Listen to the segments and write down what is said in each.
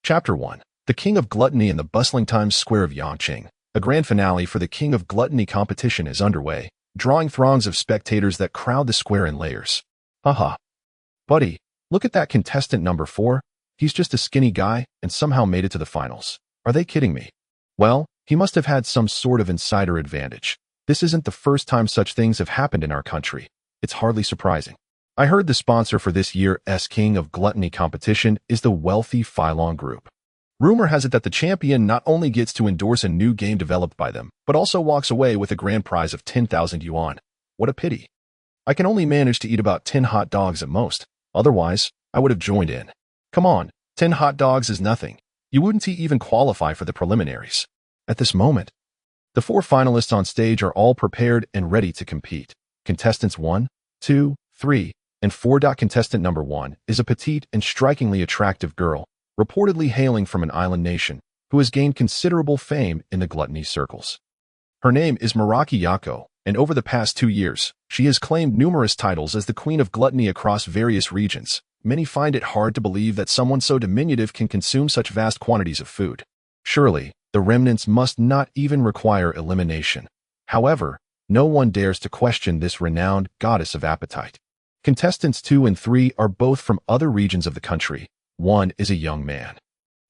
Chapter 1. The King of Gluttony in the bustling Times Square of Yangqing. A grand finale for the King of Gluttony competition is underway, drawing throngs of spectators that crowd the square in layers. Haha. Buddy, look at that contestant number 4. He's just a skinny guy and somehow made it to the finals. Are they kidding me? Well, he must have had some sort of insider advantage. This isn't the first time such things have happened in our country. It's hardly surprising. I heard the sponsor for this year's King of Gluttony competition is the wealthy Phylon Group. Rumor has it that the champion not only gets to endorse a new game developed by them, but also walks away with a grand prize of 10,000 yuan. What a pity. I can only manage to eat about 10 hot dogs at most. Otherwise, I would have joined in. Come on, 10 hot dogs is nothing. You wouldn't even qualify for the preliminaries. At this moment, the 4 finalists on stage are all prepared and ready to compete. Contestants 1, 2, 3, and 4. Contestant number 1 is a petite and strikingly attractive girl, reportedly hailing from an island nation, who has gained considerable fame in the gluttony circles. Her name is Meraki Yako, and over the past 2 years, she has claimed numerous titles as the Queen of Gluttony across various regions. Many find it hard to believe that someone so diminutive can consume such vast quantities of food. Surely, the remnants must not even require elimination. However, no one dares to question this renowned goddess of appetite. Contestants 2 and 3 are both from other regions of the country. One is a young man,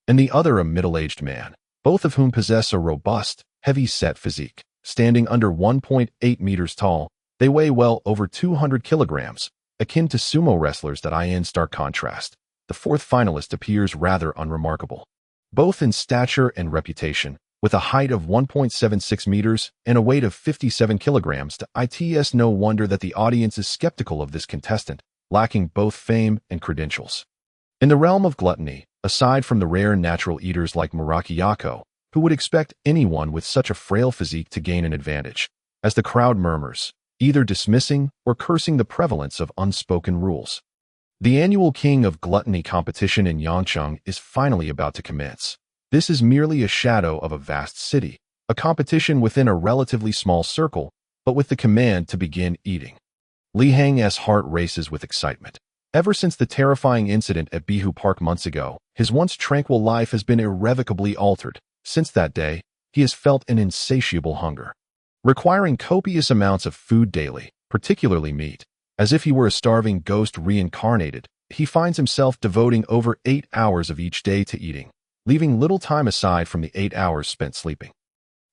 and the other a middle-aged man, both of whom possess a robust, heavy-set physique. Standing under 1.8 meters tall, they weigh well over 200 kilograms, akin to sumo wrestlers. In stark contrast, the 4th finalist appears rather unremarkable, both in stature and reputation, with a height of 1.76 meters and a weight of 57 kilograms. It's no wonder that the audience is skeptical of this contestant, lacking both fame and credentials. In the realm of gluttony, aside from the rare natural eaters like Meraki Yako, who would expect anyone with such a frail physique to gain an advantage, as the crowd murmurs, either dismissing or cursing the prevalence of unspoken rules. The annual King of Gluttony competition in Yangqing is finally about to commence. This is merely a shadow of a vast city, a competition within a relatively small circle, but with the command to begin eating. Li Hang's heart races with excitement. Ever since the terrifying incident at Bihu Park months ago, his once tranquil life has been irrevocably altered. Since that day, he has felt an insatiable hunger, requiring copious amounts of food daily, particularly meat. As if he were a starving ghost reincarnated, he finds himself devoting over 8 hours of each day to eating, leaving little time aside from the 8 hours spent sleeping.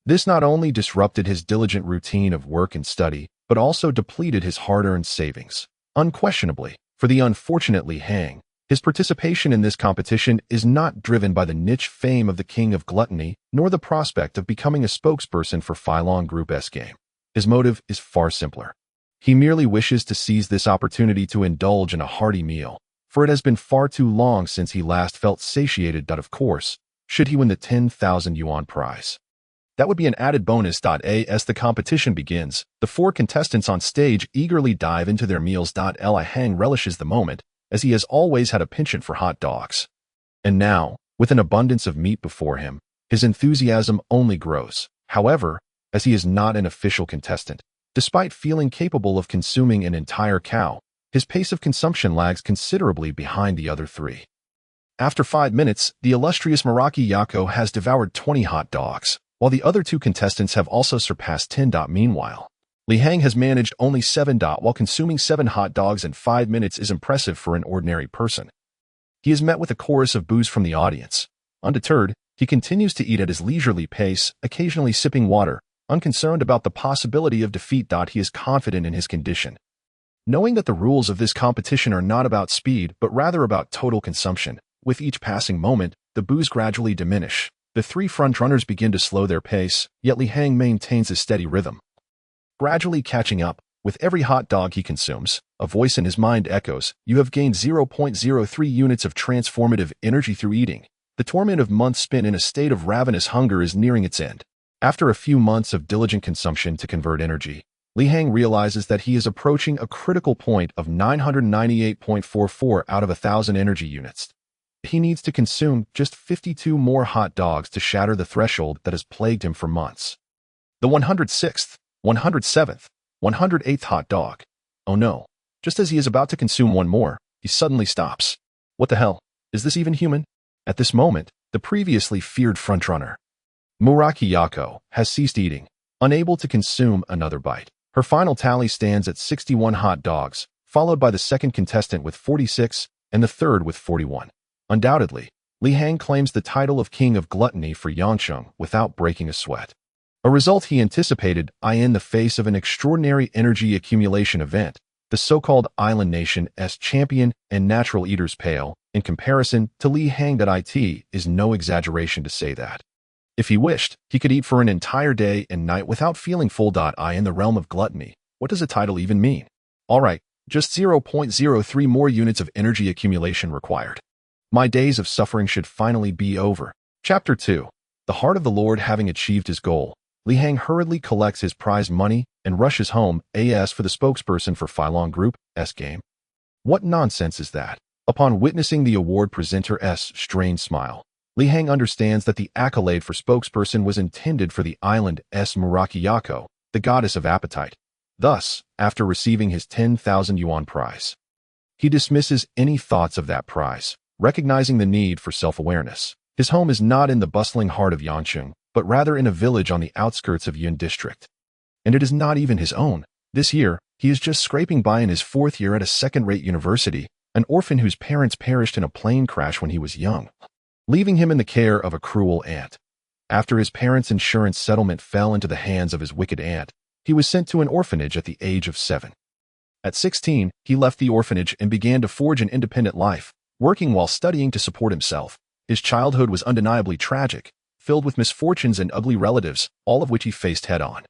This not only disrupted his diligent routine of work and study, but also depleted his hard-earned savings. Unquestionably, for the unfortunate Li Hang, his participation in this competition is not driven by the niche fame of the King of Gluttony, nor the prospect of becoming a spokesperson for Phylon Group's game. His motive is far simpler. He merely wishes to seize this opportunity to indulge in a hearty meal, for it has been far too long since he last felt satiated. Of course, should he win the 10,000 yuan prize, that would be an added bonus. As the competition begins, the 4 contestants on stage eagerly dive into their meals. Li Hang relishes the moment, as he has always had a penchant for hot dogs. And now, with an abundance of meat before him, his enthusiasm only grows. However, as he is not an official contestant, despite feeling capable of consuming an entire cow, his pace of consumption lags considerably behind the other 3. After 5 minutes, the illustrious Meraki Yako has devoured 20 hot dogs, while the other 2 contestants have also surpassed 10. Meanwhile, Li Hang has managed only 7. While consuming 7 hot dogs in 5 minutes is impressive for an ordinary person, he is met with a chorus of boos from the audience. Undeterred, he continues to eat at his leisurely pace, occasionally sipping water, unconcerned about the possibility of defeat. He is confident in his condition, knowing that the rules of this competition are not about speed but rather about total consumption. With each passing moment, the boos gradually diminish. The 3 frontrunners begin to slow their pace, yet Li Hang maintains a steady rhythm, gradually catching up. With every hot dog he consumes, a voice in his mind echoes, "You have gained 0.03 units of transformative energy through eating." The torment of months spent in a state of ravenous hunger is nearing its end. After a few months of diligent consumption to convert energy, Li Hang realizes that he is approaching a critical point of 998.44 out of 1,000 energy units. He needs to consume just 52 more hot dogs to shatter the threshold that has plagued him for months. The 106th, 107th, 108th hot dog. Oh no. Just as he is about to consume one more, he suddenly stops. What the hell? Is this even human? At this moment, the previously feared frontrunner, Muraki Yako, has ceased eating, unable to consume another bite. Her final tally stands at 61 hot dogs, followed by the second contestant with 46 and the third with 41. Undoubtedly, Li Hang claims the title of King of Gluttony for Yangcheng without breaking a sweat. A result he anticipated in the face of an extraordinary energy accumulation event. The so-called Island Nation's champion and natural eaters pale, in comparison to Li Hang. It is no exaggeration to say that, if he wished, he could eat for an entire day and night without feeling full. In the realm of gluttony, what does a title even mean? Alright, just 0.03 more units of energy accumulation required. My days of suffering should finally be over. Chapter 2. The Heart of the Lord. Having achieved his goal, Li Hang hurriedly collects his prize money and rushes home for the spokesperson for Filong Group's game. What nonsense is that? Upon witnessing the award presenter's strained smile, Li Hang understands that the accolade for spokesperson was intended for the island's Muraki Yako, the goddess of appetite. Thus, after receiving his 10,000 yuan prize, he dismisses any thoughts of that prize, recognizing the need for self-awareness. His home is not in the bustling heart of Yangcheng, but rather in a village on the outskirts of Yun District. And it is not even his own. This year, he is just scraping by in his 4th year at a second-rate university, an orphan whose parents perished in a plane crash when he was young, leaving him in the care of a cruel aunt. After his parents' insurance settlement fell into the hands of his wicked aunt, he was sent to an orphanage at the age of 7. At 16, he left the orphanage and began to forge an independent life, working while studying to support himself. His childhood was undeniably tragic, filled with misfortunes and ugly relatives, all of which he faced head-on.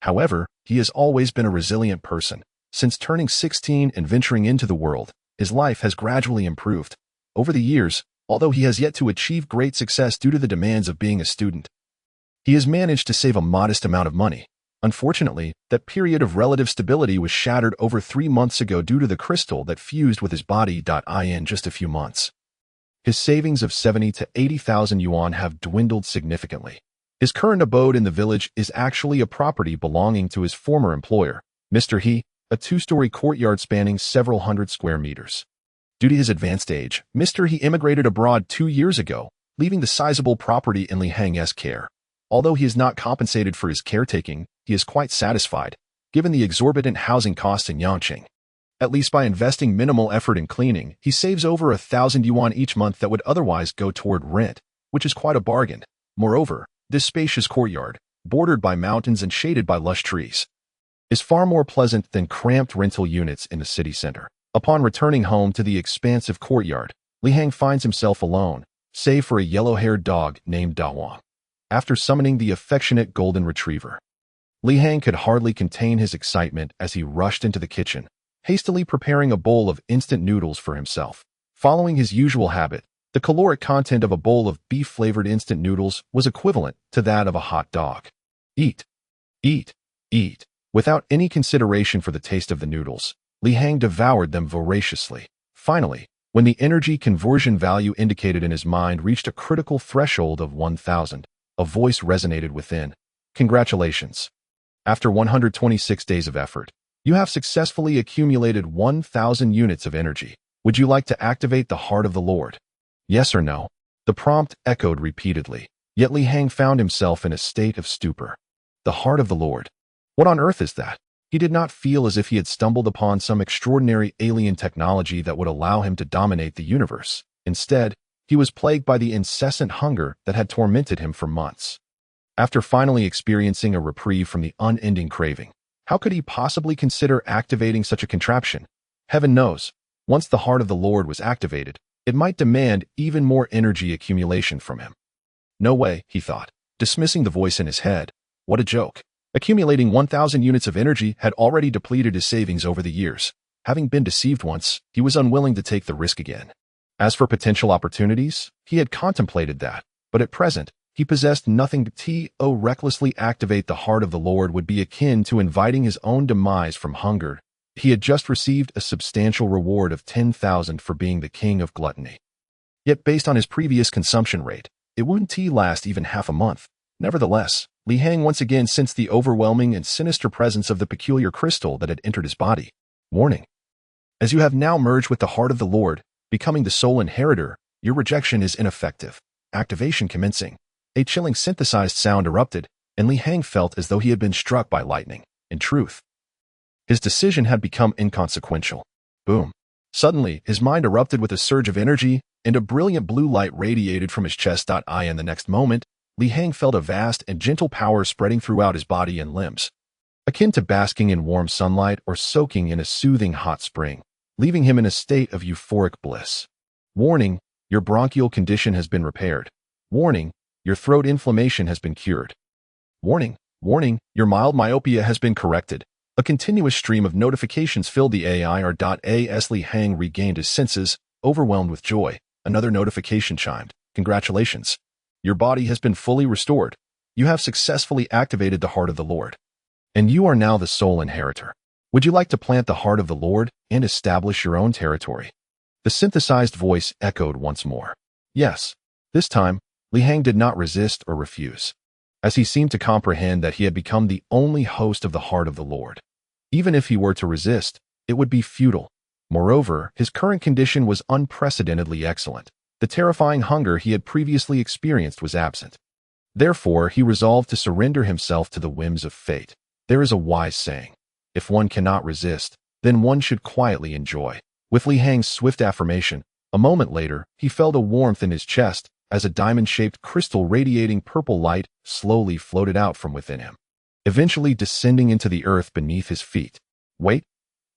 However, he has always been a resilient person. Since turning 16 and venturing into the world, his life has gradually improved. Over the years, although he has yet to achieve great success due to the demands of being a student, he has managed to save a modest amount of money. Unfortunately, that period of relative stability was shattered over 3 months ago due to the crystal that fused with his body. In just a few months, his savings of 70 to 80,000 yuan have dwindled significantly. His current abode in the village is actually a property belonging to his former employer, Mr. He, a 2-story courtyard spanning several hundred square meters. Due to his advanced age, Mr. He immigrated abroad 2 years ago, leaving the sizable property in Li Hang's care. Although he is not compensated for his caretaking, he is quite satisfied, given the exorbitant housing costs in Yangcheng. At least by investing minimal effort in cleaning, he saves over 1,000 yuan each month that would otherwise go toward rent, which is quite a bargain. Moreover, this spacious courtyard, bordered by mountains and shaded by lush trees, is far more pleasant than cramped rental units in the city center. Upon returning home to the expansive courtyard, Li Hang finds himself alone, save for a yellow-haired dog named Da Wang. After summoning the affectionate golden retriever, Li Hang could hardly contain his excitement as he rushed into the kitchen, hastily preparing a bowl of instant noodles for himself. Following his usual habit, the caloric content of a bowl of beef-flavored instant noodles was equivalent to that of a hot dog. Eat, eat, eat. Without any consideration for the taste of the noodles, Li Hang devoured them voraciously. Finally, when the energy conversion value indicated in his mind reached a critical threshold of 1,000, a voice resonated within. Congratulations. After 126 days of effort, you have successfully accumulated 1,000 units of energy. Would you like to activate the Heart of the Lord? Yes or no? The prompt echoed repeatedly, yet Li Hang found himself in a state of stupor. The Heart of the Lord. What on earth is that? He did not feel as if he had stumbled upon some extraordinary alien technology that would allow him to dominate the universe. Instead, he was plagued by the incessant hunger that had tormented him for months. After finally experiencing a reprieve from the unending craving, how could he possibly consider activating such a contraption? Heaven knows, once the Heart of the Lord was activated, it might demand even more energy accumulation from him. No way, he thought, dismissing the voice in his head. What a joke. Accumulating 1,000 units of energy had already depleted his savings over the years. Having been deceived once, he was unwilling to take the risk again. As for potential opportunities, he had contemplated that, but at present, he possessed nothing. To recklessly activate the Heart of the Lord would be akin to inviting his own demise from hunger. He had just received a substantial reward of 10,000 for being the king of gluttony. Yet based on his previous consumption rate, it wouldn't last even half a month. Nevertheless, Li Hang once again sensed the overwhelming and sinister presence of the peculiar crystal that had entered his body. Warning. As you have now merged with the Heart of the Lord, becoming the sole inheritor, Your rejection is ineffective. Activation commencing. A chilling synthesized sound erupted, and Li Hang felt as though he had been struck by lightning. In truth, his decision had become inconsequential. Boom. Suddenly, his mind erupted with a surge of energy, and a brilliant blue light radiated from his chest. In the next moment, Li Hang felt a vast and gentle power spreading throughout his body and limbs, akin to basking in warm sunlight or soaking in a soothing hot spring, leaving him in a state of euphoric bliss. Warning, your bronchial condition has been repaired. Warning, your throat inflammation has been cured. Warning, warning, your mild myopia has been corrected. A continuous stream of notifications filled the AIR.as Li Hang regained his senses, overwhelmed with joy. Another notification chimed. Congratulations. Your body has been fully restored. You have successfully activated the heart of the Lord. And you are now the sole inheritor. Would you like to plant the heart of the Lord and establish your own territory? The synthesized voice echoed once more. Yes. This time, Li Hang did not resist or refuse, as he seemed to comprehend that he had become the only host of the heart of the Lord. Even if he were to resist, it would be futile. Moreover, his current condition was unprecedentedly excellent. The terrifying hunger he had previously experienced was absent. Therefore, he resolved to surrender himself to the whims of fate. There is a wise saying, if one cannot resist, then one should quietly enjoy. With Li Hang's swift affirmation, a moment later, he felt a warmth in his chest as a diamond-shaped crystal radiating purple light slowly floated out from within him, eventually descending into the earth beneath his feet. Wait,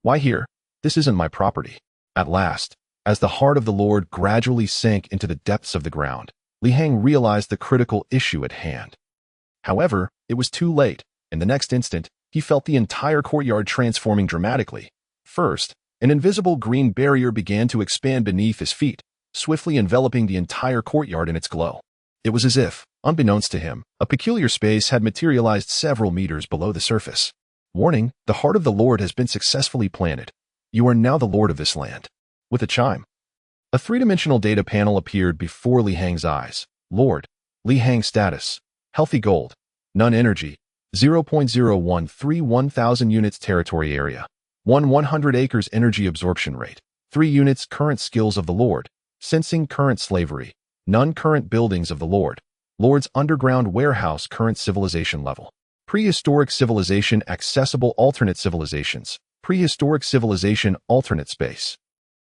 why here? This isn't my property. At last, as the heart of the Lord gradually sank into the depths of the ground, Li Hang realized the critical issue at hand. However, it was too late. In the next instant, he felt the entire courtyard transforming dramatically. First, an invisible green barrier began to expand beneath his feet, swiftly enveloping the entire courtyard in its glow. It was as if, unbeknownst to him, a peculiar space had materialized several meters below the surface. Warning, the heart of the Lord has been successfully planted. You are now the Lord of this land. With a chime, a three-dimensional data panel appeared before Li Hang's eyes. Lord, Li Hang status, healthy gold, none energy, 0.0131,000 units territory area, 100 acres energy absorption rate, 3 units current skills of the Lord, sensing current slavery, none current buildings of the Lord, Lord's underground warehouse current civilization level, prehistoric civilization accessible alternate civilizations, prehistoric civilization alternate space.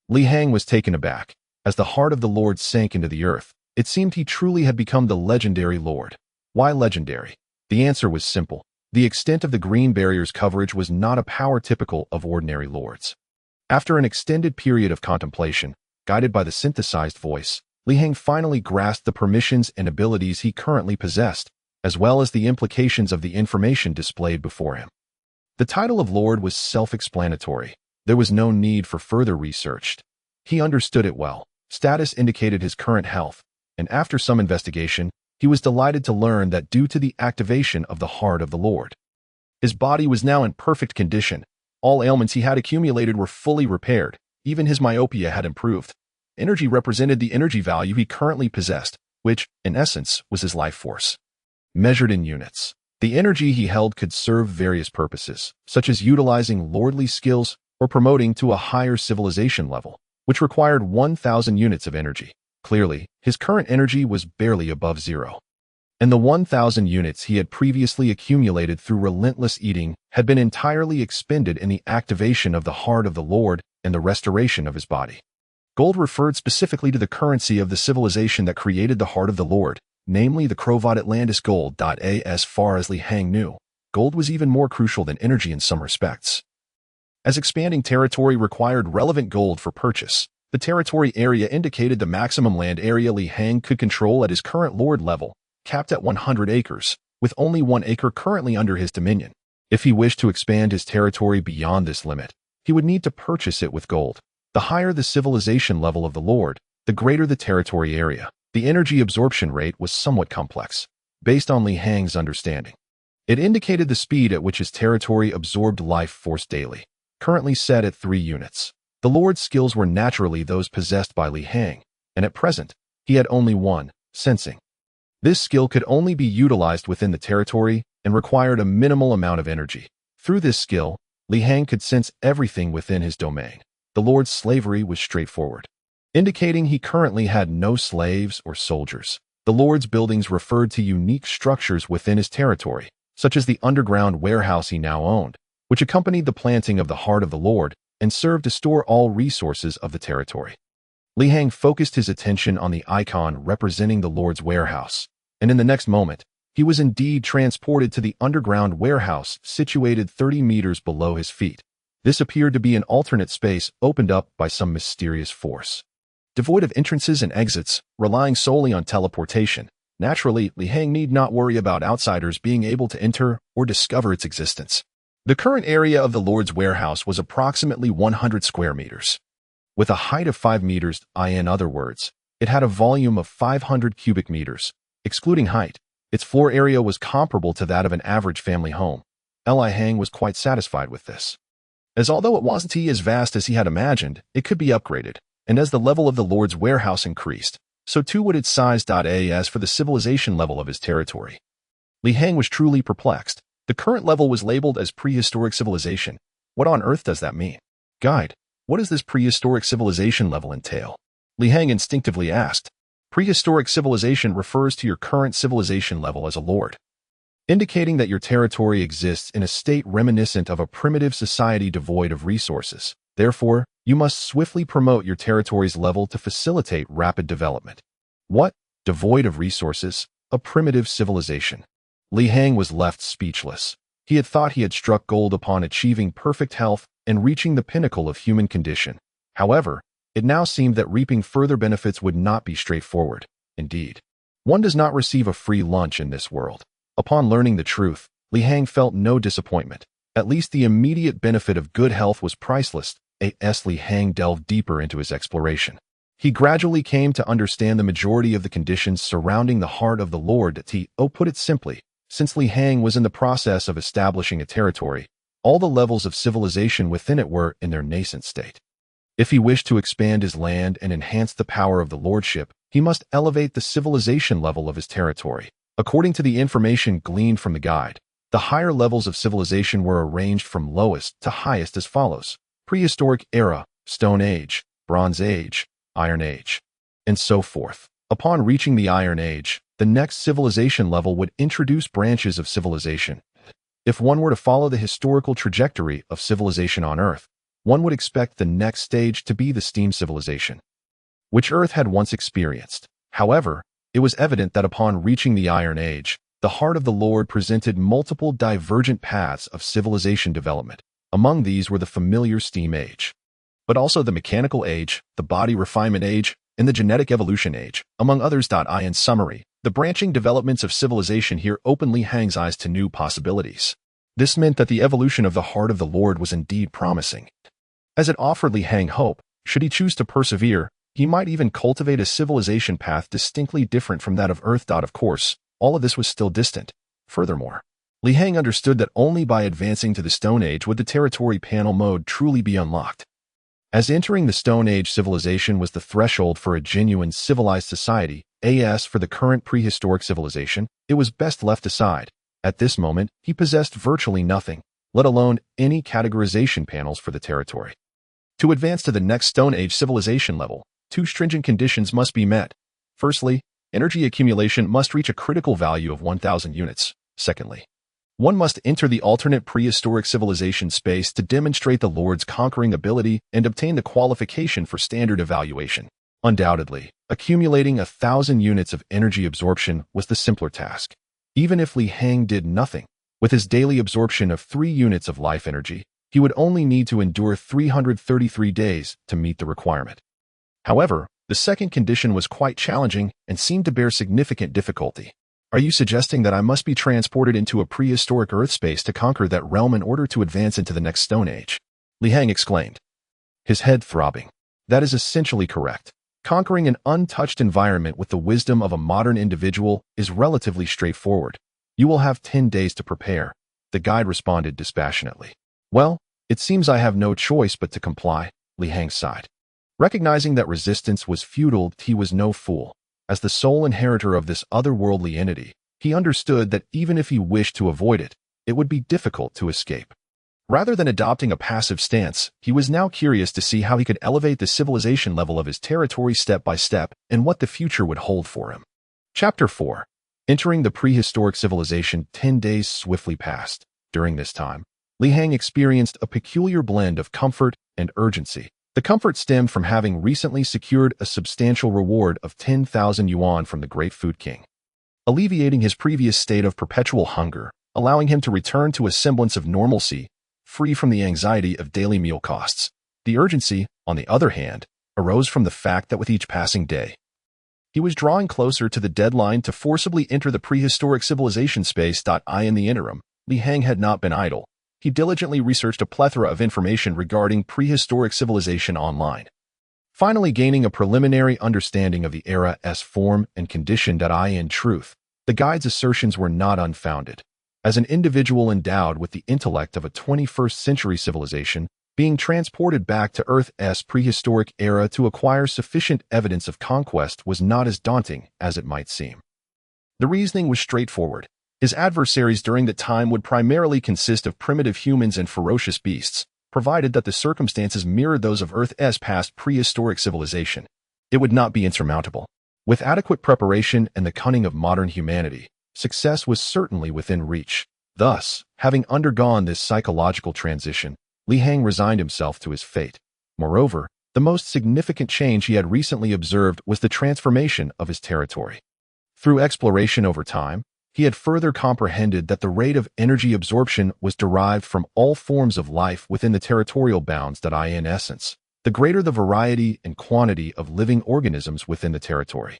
Li Hang was taken aback. As the heart of the Lord sank into the earth, it seemed he truly had become the legendary Lord. Why legendary? The answer was simple. The extent of the green barrier's coverage was not a power typical of ordinary lords. After an extended period of contemplation, guided by the synthesized voice, Li Hang finally grasped the permissions and abilities he currently possessed, as well as the implications of the information displayed before him. The title of Lord was self-explanatory. There was no need for further research. He understood it well. Status indicated his current health, and after some investigation, he was delighted to learn that due to the activation of the heart of the Lord, his body was now in perfect condition. All ailments he had accumulated were fully repaired. Even his myopia had improved. Energy represented the energy value he currently possessed, which, in essence, was his life force. Measured in units, the energy he held could serve various purposes, such as utilizing lordly skills or promoting to a higher civilization level, which required 1,000 units of energy. Clearly, his current energy was barely above zero. And the 1,000 units he had previously accumulated through relentless eating had been entirely expended in the activation of the heart of the Lord and the restoration of his body. Gold referred specifically to the currency of the civilization that created the heart of the Lord, namely the Crovad Atlantis gold. As far as Li Hang knew, gold was even more crucial than energy in some respects. As expanding territory required relevant gold for purchase, the territory area indicated the maximum land area Li Hang could control at his current lord level, capped at 100 acres, with only 1 acre currently under his dominion. If he wished to expand his territory beyond this limit, he would need to purchase it with gold. The higher the civilization level of the Lord, the greater the territory area. The energy absorption rate was somewhat complex, based on Li Hang's understanding. It indicated the speed at which his territory absorbed life force daily, currently set at 3 units. The Lord's skills were naturally those possessed by Li Hang, and at present, he had only one, sensing. This skill could only be utilized within the territory and required a minimal amount of energy. Through this skill, Li Hang could sense everything within his domain. The Lord's slavery was straightforward. indicating he currently had no slaves or soldiers. The Lord's buildings referred to unique structures within his territory, such as the underground warehouse he now owned, which accompanied the planting of the heart of the Lord and served to store all resources of the territory. Li Hang focused his attention on the icon representing the Lord's warehouse, and in the next moment, he was indeed transported to the underground warehouse situated 30 meters below his feet. This appeared to be an alternate space opened up by some mysterious force. Devoid of entrances and exits, relying solely on teleportation, naturally, Li Hang need not worry about outsiders being able to enter or discover its existence. The current area of the Lord's warehouse was approximately 100 square meters. With a height of 5 meters, in other words, it had a volume of 500 cubic meters. Excluding height, its floor area was comparable to that of an average family home. Li Hang was quite satisfied with this, as although it wasn't as vast as he had imagined, it could be upgraded, and as the level of the Lord's warehouse increased, so too would its size. As for the civilization level of his territory, Li Hang was truly perplexed. The current level was labeled as prehistoric civilization. What on earth does that mean? Guide, what does this prehistoric civilization level entail? Li Hang instinctively asked. Prehistoric civilization refers to your current civilization level as a lord, indicating that your territory exists in a state reminiscent of a primitive society devoid of resources. Therefore, you must swiftly promote your territory's level to facilitate rapid development. What? Devoid of resources? A primitive civilization? Li Hang was left speechless. He had thought he had struck gold upon achieving perfect health and reaching the pinnacle of human condition. However, it now seemed that reaping further benefits would not be straightforward. Indeed, one does not receive a free lunch in this world. Upon learning the truth, Li Hang felt no disappointment. At least the immediate benefit of good health was priceless. Li Hang delved deeper into his exploration. He gradually came to understand the majority of the conditions surrounding the heart of the Lord. To put it simply, since Li Hang was in the process of establishing a territory, all the levels of civilization within it were in their nascent state. If he wished to expand his land and enhance the power of the lordship, he must elevate the civilization level of his territory. According to the information gleaned from the guide, the higher levels of civilization were arranged from lowest to highest as follows: Prehistoric era, Stone Age, Bronze Age, Iron Age, and so forth. Upon reaching the Iron Age, the next civilization level would introduce branches of civilization. If one were to follow the historical trajectory of civilization on Earth, one would expect the next stage to be the steam civilization, which Earth had once experienced. However, it was evident that upon reaching the Iron Age, the heart of the Lord presented multiple divergent paths of civilization development. Among these were the familiar steam age, but also the mechanical age, the body refinement age, and the genetic evolution age, among others. In summary, the branching developments of civilization here openly hangs eyes to new possibilities. This meant that the evolution of the heart of the Lord was indeed promising, as it offered Li Hang hope. Should he choose to persevere, he might even cultivate a civilization path distinctly different from that of Earth. Of course, all of this was still distant. Furthermore, Li Hang understood that only by advancing to the Stone Age would the territory panel mode truly be unlocked. As entering the Stone Age civilization was the threshold for a genuine civilized society, as for the current prehistoric civilization, it was best left aside. At this moment, he possessed virtually nothing, let alone any categorization panels for the territory. To advance to the next Stone Age civilization level, two stringent conditions must be met. Firstly, energy accumulation must reach a critical value of 1,000 units. Secondly, one must enter the alternate prehistoric civilization space to demonstrate the Lord's conquering ability and obtain the qualification for standard evaluation. Undoubtedly, accumulating 1,000 units of energy absorption was the simpler task. Even if Li Hang did nothing, with his daily absorption of 3 units of life energy, he would only need to endure 333 days to meet the requirement. However, the second condition was quite challenging and seemed to bear significant difficulty. Are you suggesting that I must be transported into a prehistoric Earth space to conquer that realm in order to advance into the next Stone Age? Li Hang exclaimed, his head throbbing. That is essentially correct. Conquering an untouched environment with the wisdom of a modern individual is relatively straightforward. You will have 10 days to prepare, the guide responded dispassionately. Well, it seems I have no choice but to comply, Li Hang sighed. Recognizing that resistance was futile, he was no fool. As the sole inheritor of this otherworldly entity, he understood that even if he wished to avoid it, it would be difficult to escape. Rather than adopting a passive stance, he was now curious to see how he could elevate the civilization level of his territory step by step and what the future would hold for him. Chapter 4. Entering the prehistoric civilization. 10 days swiftly passed. During this time, Li Hang experienced a peculiar blend of comfort and urgency. The comfort stemmed from having recently secured a substantial reward of 10,000 yuan from the Great Food King, alleviating his previous state of perpetual hunger, allowing him to return to a semblance of normalcy, free from the anxiety of daily meal costs. The urgency, on the other hand, arose from the fact that with each passing day, he was drawing closer to the deadline to forcibly enter the prehistoric civilization space. In the interim, Li Hang had not been idle. He diligently researched a plethora of information regarding prehistoric civilization online, finally gaining a preliminary understanding of the era's form and condition. In truth, the guide's assertions were not unfounded. As an individual endowed with the intellect of a 21st century civilization, being transported back to Earth's prehistoric era to acquire sufficient evidence of conquest was not as daunting as it might seem. The reasoning was straightforward. His adversaries during that time would primarily consist of primitive humans and ferocious beasts, provided that the circumstances mirrored those of Earth's past prehistoric civilization. It would not be insurmountable. With adequate preparation and the cunning of modern humanity, success was certainly within reach. Thus, having undergone this psychological transition, Li Hang resigned himself to his fate. Moreover, the most significant change he had recently observed was the transformation of his territory. Through exploration over time, he had further comprehended that the rate of energy absorption was derived from all forms of life within the territorial bounds. In essence, the greater the variety and quantity of living organisms within the territory,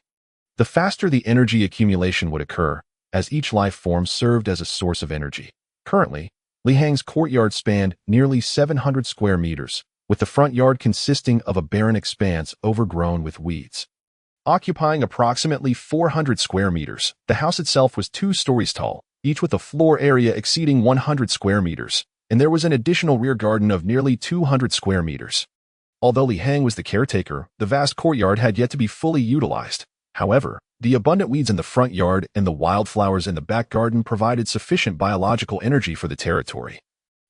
the faster the energy accumulation would occur, as each life form served as a source of energy. Currently, Li Hang's courtyard spanned nearly 700 square meters, with the front yard consisting of a barren expanse overgrown with weeds. Occupying approximately 400 square meters, the house itself was 2 stories tall, each with a floor area exceeding 100 square meters, and there was an additional rear garden of nearly 200 square meters. Although Li Hang was the caretaker, the vast courtyard had yet to be fully utilized. However, the abundant weeds in the front yard and the wildflowers in the back garden provided sufficient biological energy for the territory,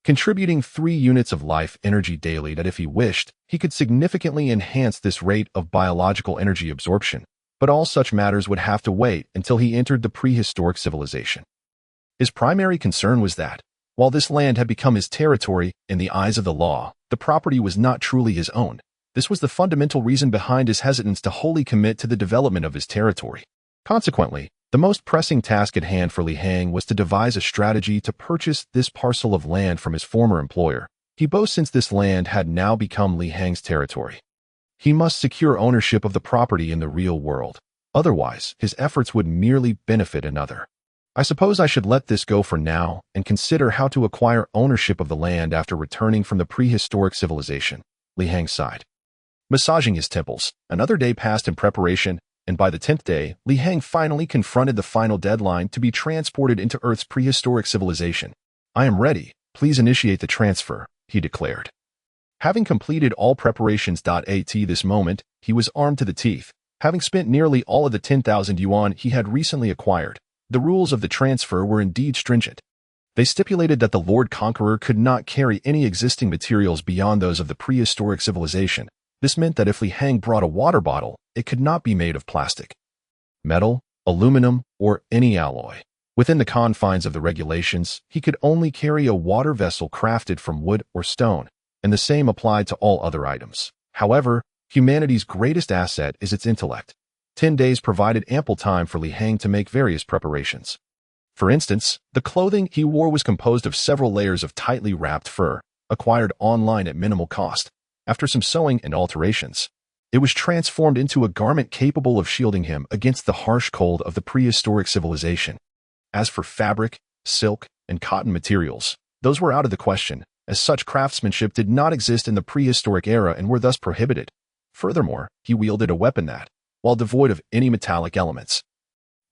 contributing 3 units of life energy daily. That if he wished, he could significantly enhance this rate of biological energy absorption, but all such matters would have to wait until he entered the prehistoric civilization. His primary concern was that, while this land had become his territory in the eyes of the law, the property was not truly his own. This was the fundamental reason behind his hesitance to wholly commit to the development of his territory. Consequently, the most pressing task at hand for Li Hang was to devise a strategy to purchase this parcel of land from his former employer. He boasts since this land had now become Li Hang's territory, he must secure ownership of the property in the real world. Otherwise, his efforts would merely benefit another. I suppose I should let this go for now and consider how to acquire ownership of the land after returning from the prehistoric civilization. Li Hang sighed. Massaging his temples, another day passed in preparation, and by the 10th day, Li Hang finally confronted the final deadline to be transported into Earth's prehistoric civilization. I am ready. Please initiate the transfer, he declared. Having completed all preparations. At this moment, he was armed to the teeth, having spent nearly all of the 10,000 yuan he had recently acquired. The rules of the transfer were indeed stringent. They stipulated that the Lord Conqueror could not carry any existing materials beyond those of the prehistoric civilization. This meant that if Li Hang brought a water bottle, it could not be made of plastic, metal, aluminum, or any alloy. Within the confines of the regulations, he could only carry a water vessel crafted from wood or stone, and the same applied to all other items. However, humanity's greatest asset is its intellect. 10 days provided ample time for Li Hang to make various preparations. For instance, the clothing he wore was composed of several layers of tightly wrapped fur, acquired online at minimal cost. After some sewing and alterations, it was transformed into a garment capable of shielding him against the harsh cold of the prehistoric civilization. As for fabric, silk, and cotton materials, those were out of the question, as such craftsmanship did not exist in the prehistoric era and were thus prohibited. Furthermore, he wielded a weapon that, while devoid of any metallic elements,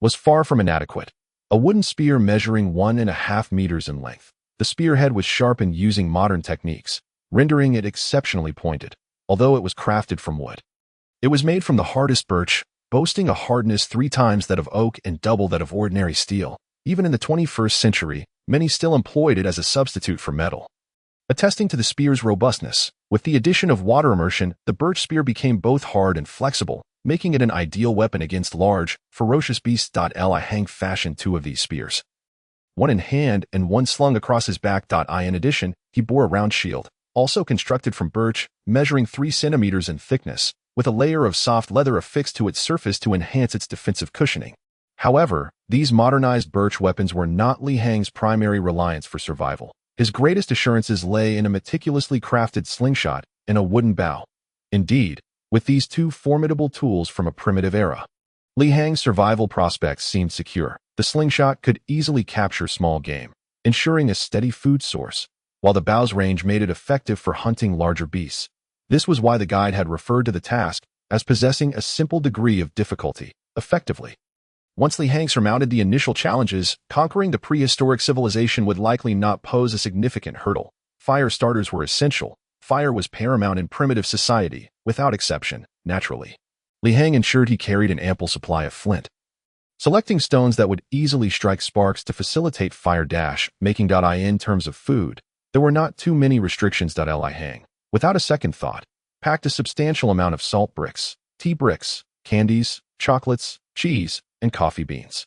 was far from inadequate. A wooden spear measuring 1.5 meters in length. The spearhead was sharpened using modern techniques, rendering it exceptionally pointed, although it was crafted from wood. It was made from the hardest birch, boasting a hardness 3 times that of oak and double that of ordinary steel. Even in the 21st century, many still employed it as a substitute for metal. attesting to the spear's robustness. With the addition of water immersion, the birch spear became both hard and flexible, making it an ideal weapon against large, ferocious beasts. Li Hang fashioned two of these spears, one in hand and one slung across his back. In addition, he bore a round shield, also constructed from birch, measuring 3 centimeters in thickness, with a layer of soft leather affixed to its surface to enhance its defensive cushioning. However, these modernized birch weapons were not Li Hang's primary reliance for survival. His greatest assurances lay in a meticulously crafted slingshot and a wooden bow. Indeed, with these two formidable tools from a primitive era, Li Hang's survival prospects seemed secure. The slingshot could easily capture small game, ensuring a steady food source, while the bow's range made it effective for hunting larger beasts. This was why the guide had referred to the task as possessing a simple degree of difficulty, effectively. Once Li Hang surmounted the initial challenges, conquering the prehistoric civilization would likely not pose a significant hurdle. Fire starters were essential. Fire was paramount in primitive society, without exception, naturally. Li Hang ensured he carried an ample supply of flint, selecting stones that would easily strike sparks to facilitate fire dash, making in terms of food. There were not too many restrictions. Li Hang, without a second thought, packed a substantial amount of salt bricks, tea bricks, candies, chocolates, cheese, and coffee beans.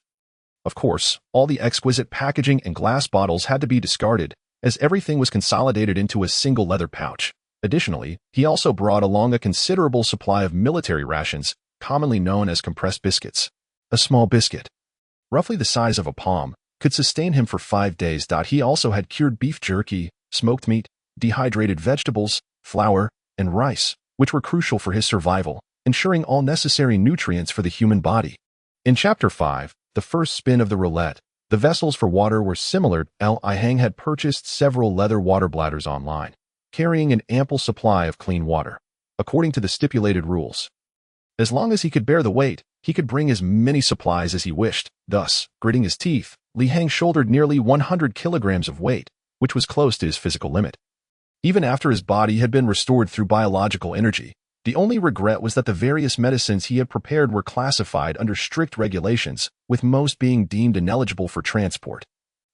Of course, all the exquisite packaging and glass bottles had to be discarded, as everything was consolidated into a single leather pouch. Additionally, he also brought along a considerable supply of military rations, commonly known as compressed biscuits. A small biscuit, roughly the size of a palm, could sustain him for 5 days. He also had cured beef jerky, smoked meat, dehydrated vegetables, flour, and rice, which were crucial for his survival, ensuring all necessary nutrients for the human body. In Chapter 5, the first spin of the roulette, the vessels for water were similar. Li Hang had purchased several leather water bladders online, carrying an ample supply of clean water, according to the stipulated rules. As long as he could bear the weight, he could bring as many supplies as he wished. Thus, gritting his teeth, Li Hang shouldered nearly 100 kilograms of weight, which was close to his physical limit. Even after his body had been restored through biological energy, the only regret was that the various medicines he had prepared were classified under strict regulations, with most being deemed ineligible for transport.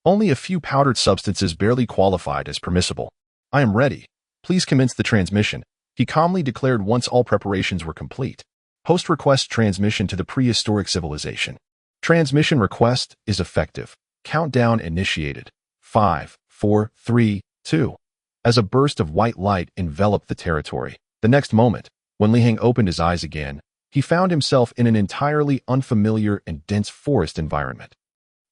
Only a few powdered substances barely qualified as permissible. "I am ready. Please commence the transmission," he calmly declared once all preparations were complete. Host request transmission to the prehistoric civilization. Transmission request is effective. Countdown initiated. 5, 4, 3, 2. As a burst of white light enveloped the territory. The next moment, when Li Hang opened his eyes again, he found himself in an entirely unfamiliar and dense forest environment.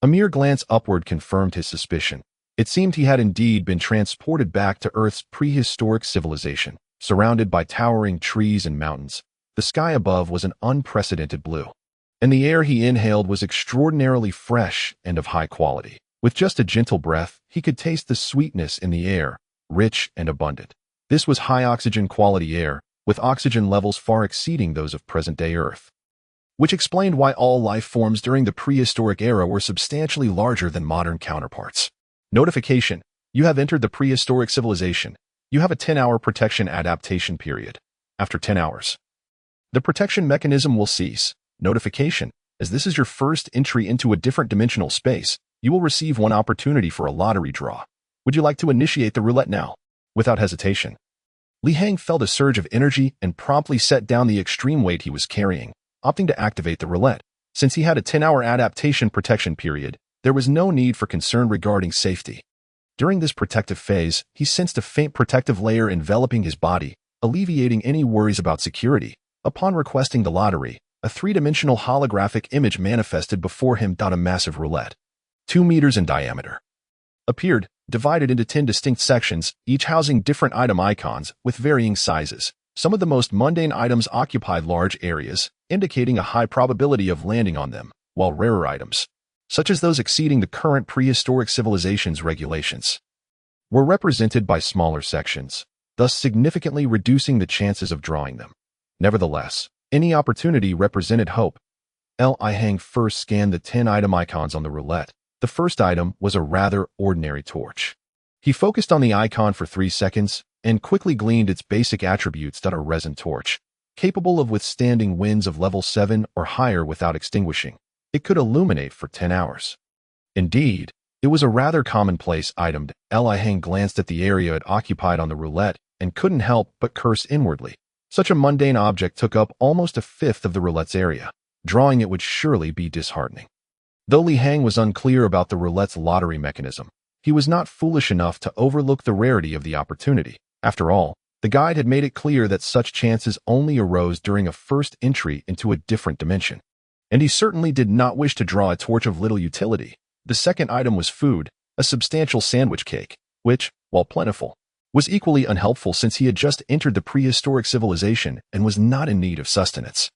A mere glance upward confirmed his suspicion. It seemed he had indeed been transported back to Earth's prehistoric civilization. Surrounded by towering trees and mountains, the sky above was an unprecedented blue, and the air he inhaled was extraordinarily fresh and of high quality. With just a gentle breath, he could taste the sweetness in the air, rich and abundant. This was high-oxygen quality air, with oxygen levels far exceeding those of present-day Earth, which explained why all life forms during the prehistoric era were substantially larger than modern counterparts. Notification: you have entered the prehistoric civilization. You have a 10-hour protection adaptation period. After 10 hours, the protection mechanism will cease. Notification: as this is your first entry into a different dimensional space, you will receive one opportunity for a lottery draw. Would you like to initiate the roulette now? Without hesitation, Li Hang felt a surge of energy and promptly set down the extreme weight he was carrying, opting to activate the roulette. Since he had a 10-hour adaptation protection period, there was no need for concern regarding safety. During this protective phase, he sensed a faint protective layer enveloping his body, alleviating any worries about security. Upon requesting the lottery, a 3-dimensional holographic image manifested before him. A massive roulette, 2 meters in diameter, appeared, divided into 10 distinct sections, each housing different item icons with varying sizes. Some of the most mundane items occupied large areas, indicating a high probability of landing on them, while rarer items, such as those exceeding the current prehistoric civilization's regulations, were represented by smaller sections, thus significantly reducing the chances of drawing them. Nevertheless, any opportunity represented hope. Li Hang first scanned the 10 item icons on the roulette. The first item was a rather ordinary torch. He focused on the icon for 3 seconds and quickly gleaned its basic attributes. A resin torch, capable of withstanding winds of level 7 or higher without extinguishing. It could illuminate for 10 hours. Indeed, It was a rather commonplace item. Li Heng glanced at the area it occupied on the roulette and couldn't help but curse inwardly. Such a mundane object took up almost a fifth of the roulette's area. Drawing it would surely be disheartening. Though Li Heng was unclear about the roulette's lottery mechanism, he was not foolish enough to overlook the rarity of the opportunity. After all, the guide had made it clear that such chances only arose during a first entry into a different dimension. And he certainly did not wish to draw a torch of little utility. The second item was food, a substantial sandwich cake, which, while plentiful, was equally unhelpful since he had just entered the prehistoric civilization and was not in need of sustenance.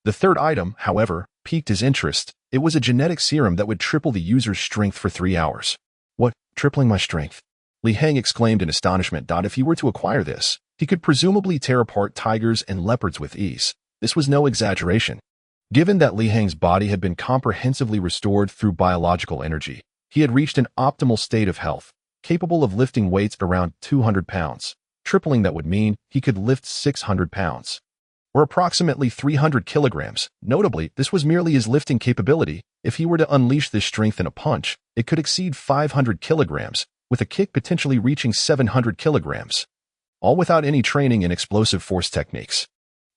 The third item, however, piqued his interest. It was a genetic serum that would triple the user's strength for 3 hours. What, tripling my strength? Li Heng exclaimed in astonishment. If he were to acquire this, he could presumably tear apart tigers and leopards with ease. This was no exaggeration. Given that Li Heng's body had been comprehensively restored through biological energy, he had reached an optimal state of health, capable of lifting weights around 200 pounds. Tripling that would mean he could lift 600 pounds, or approximately 300 kilograms. Notably, this was merely his lifting capability. If he were to unleash this strength in a punch, it could exceed 500 kilograms, with a kick potentially reaching 700 kilograms, all without any training in explosive force techniques.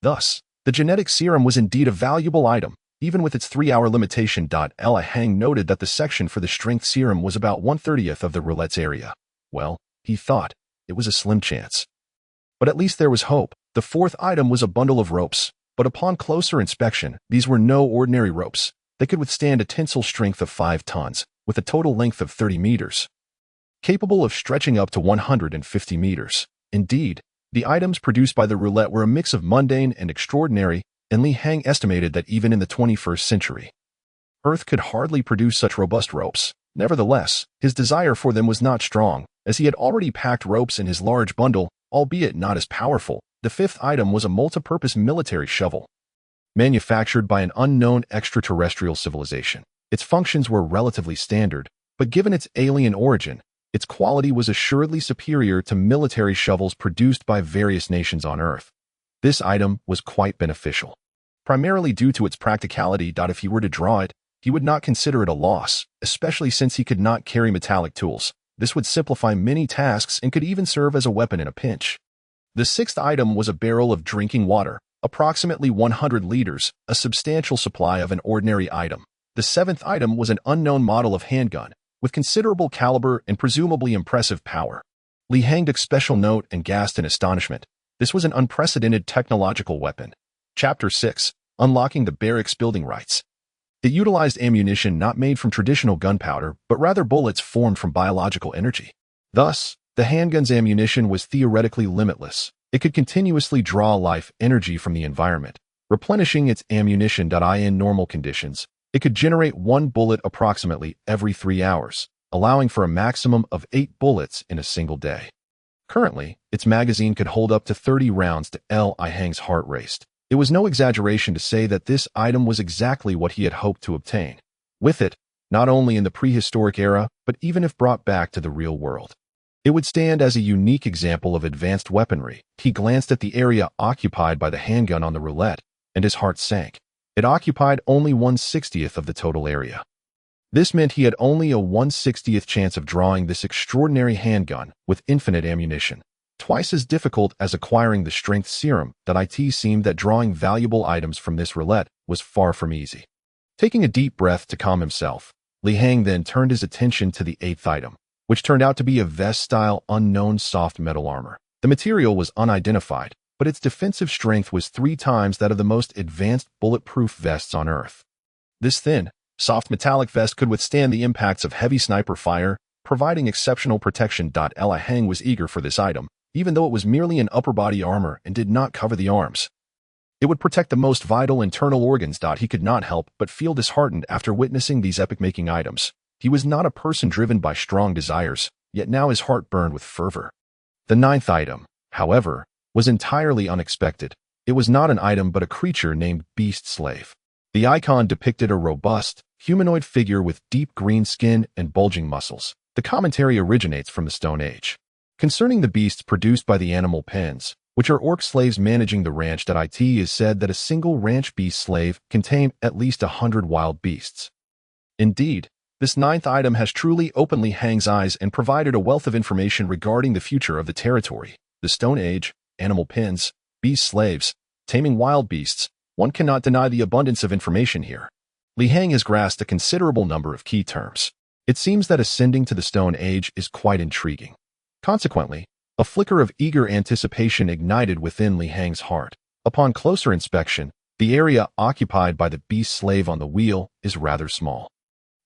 Thus, the genetic serum was indeed a valuable item, even with its 3-hour limitation. Li Heng noted that the section for the strength serum was about 1/30th of the roulette's area. Well, he thought, it was a slim chance. But at least there was hope. The fourth item was a bundle of ropes, but upon closer inspection, these were no ordinary ropes. They could withstand a tensile strength of 5 tons, with a total length of 30 meters, capable of stretching up to 150 meters. Indeed, the items produced by the roulette were a mix of mundane and extraordinary, and Li Heng estimated that even in the 21st century, Earth could hardly produce such robust ropes. Nevertheless, his desire for them was not strong, as he had already packed ropes in his large bundle, albeit not as powerful. The fifth item was a multi-purpose military shovel, manufactured by an unknown extraterrestrial civilization. Its functions were relatively standard, but given its alien origin, its quality was assuredly superior to military shovels produced by various nations on Earth. This item was quite beneficial, primarily due to its practicality. If he were to draw it, he would not consider it a loss, especially since he could not carry metallic tools. This would simplify many tasks and could even serve as a weapon in a pinch. The sixth item was a barrel of drinking water, approximately 100 liters, a substantial supply of an ordinary item. The seventh item was an unknown model of handgun, with considerable caliber and presumably impressive power. Li Heng took special note and gasped in astonishment. This was an unprecedented technological weapon. Chapter 6. Unlocking the Barracks Building Rights. It utilized ammunition not made from traditional gunpowder, but rather bullets formed from biological energy. Thus, the handgun's ammunition was theoretically limitless. It could continuously draw life energy from the environment, replenishing its ammunition. In normal conditions, it could generate 1 bullet approximately every 3 hours, allowing for a maximum of 8 bullets in a single day. Currently, its magazine could hold up to 30 rounds. Li Heng's heart raced. It was no exaggeration to say that this item was exactly what he had hoped to obtain. With it, not only in the prehistoric era, but even if brought back to the real world, it would stand as a unique example of advanced weaponry. He glanced at the area occupied by the handgun on the roulette, and his heart sank. It occupied only 1/60th of the total area. This meant he had only a 1/60th chance of drawing this extraordinary handgun with infinite ammunition. Twice as difficult as acquiring the strength serum. It seemed that drawing valuable items from this roulette was far from easy. Taking a deep breath to calm himself, Li Heng then turned his attention to the eighth item, which turned out to be a vest-style unknown soft metal armor. The material was unidentified, but its defensive strength was 3 times that of the most advanced bulletproof vests on Earth. This thin, soft metallic vest could withstand the impacts of heavy sniper fire, providing exceptional protection. Li Heng was eager for this item, even though it was merely an upper body armor and did not cover the arms. It would protect the most vital internal organs. He could not help but feel disheartened after witnessing these epic-making items. He was not a person driven by strong desires, yet now his heart burned with fervor. The ninth item, however, was entirely unexpected. It was not an item but a creature named Beast Slave. The icon depicted a robust, humanoid figure with deep green skin and bulging muscles. The commentary originates from the Stone Age. Concerning the beasts produced by the animal pens, which are orc slaves managing the ranch. It is said that a single ranch beast slave can tame at least 100 wild beasts. Indeed, This ninth item has truly opened Li Hang's eyes and provided a wealth of information regarding the future of the territory, the Stone Age, animal pins, beast slaves, taming wild beasts. One cannot deny the abundance of information here. Li Hang has grasped a considerable number of key terms. It seems that ascending to the Stone Age is quite intriguing. Consequently, a flicker of eager anticipation ignited within Li Hang's heart. Upon closer inspection, the area occupied by the beast slave on the wheel is rather small.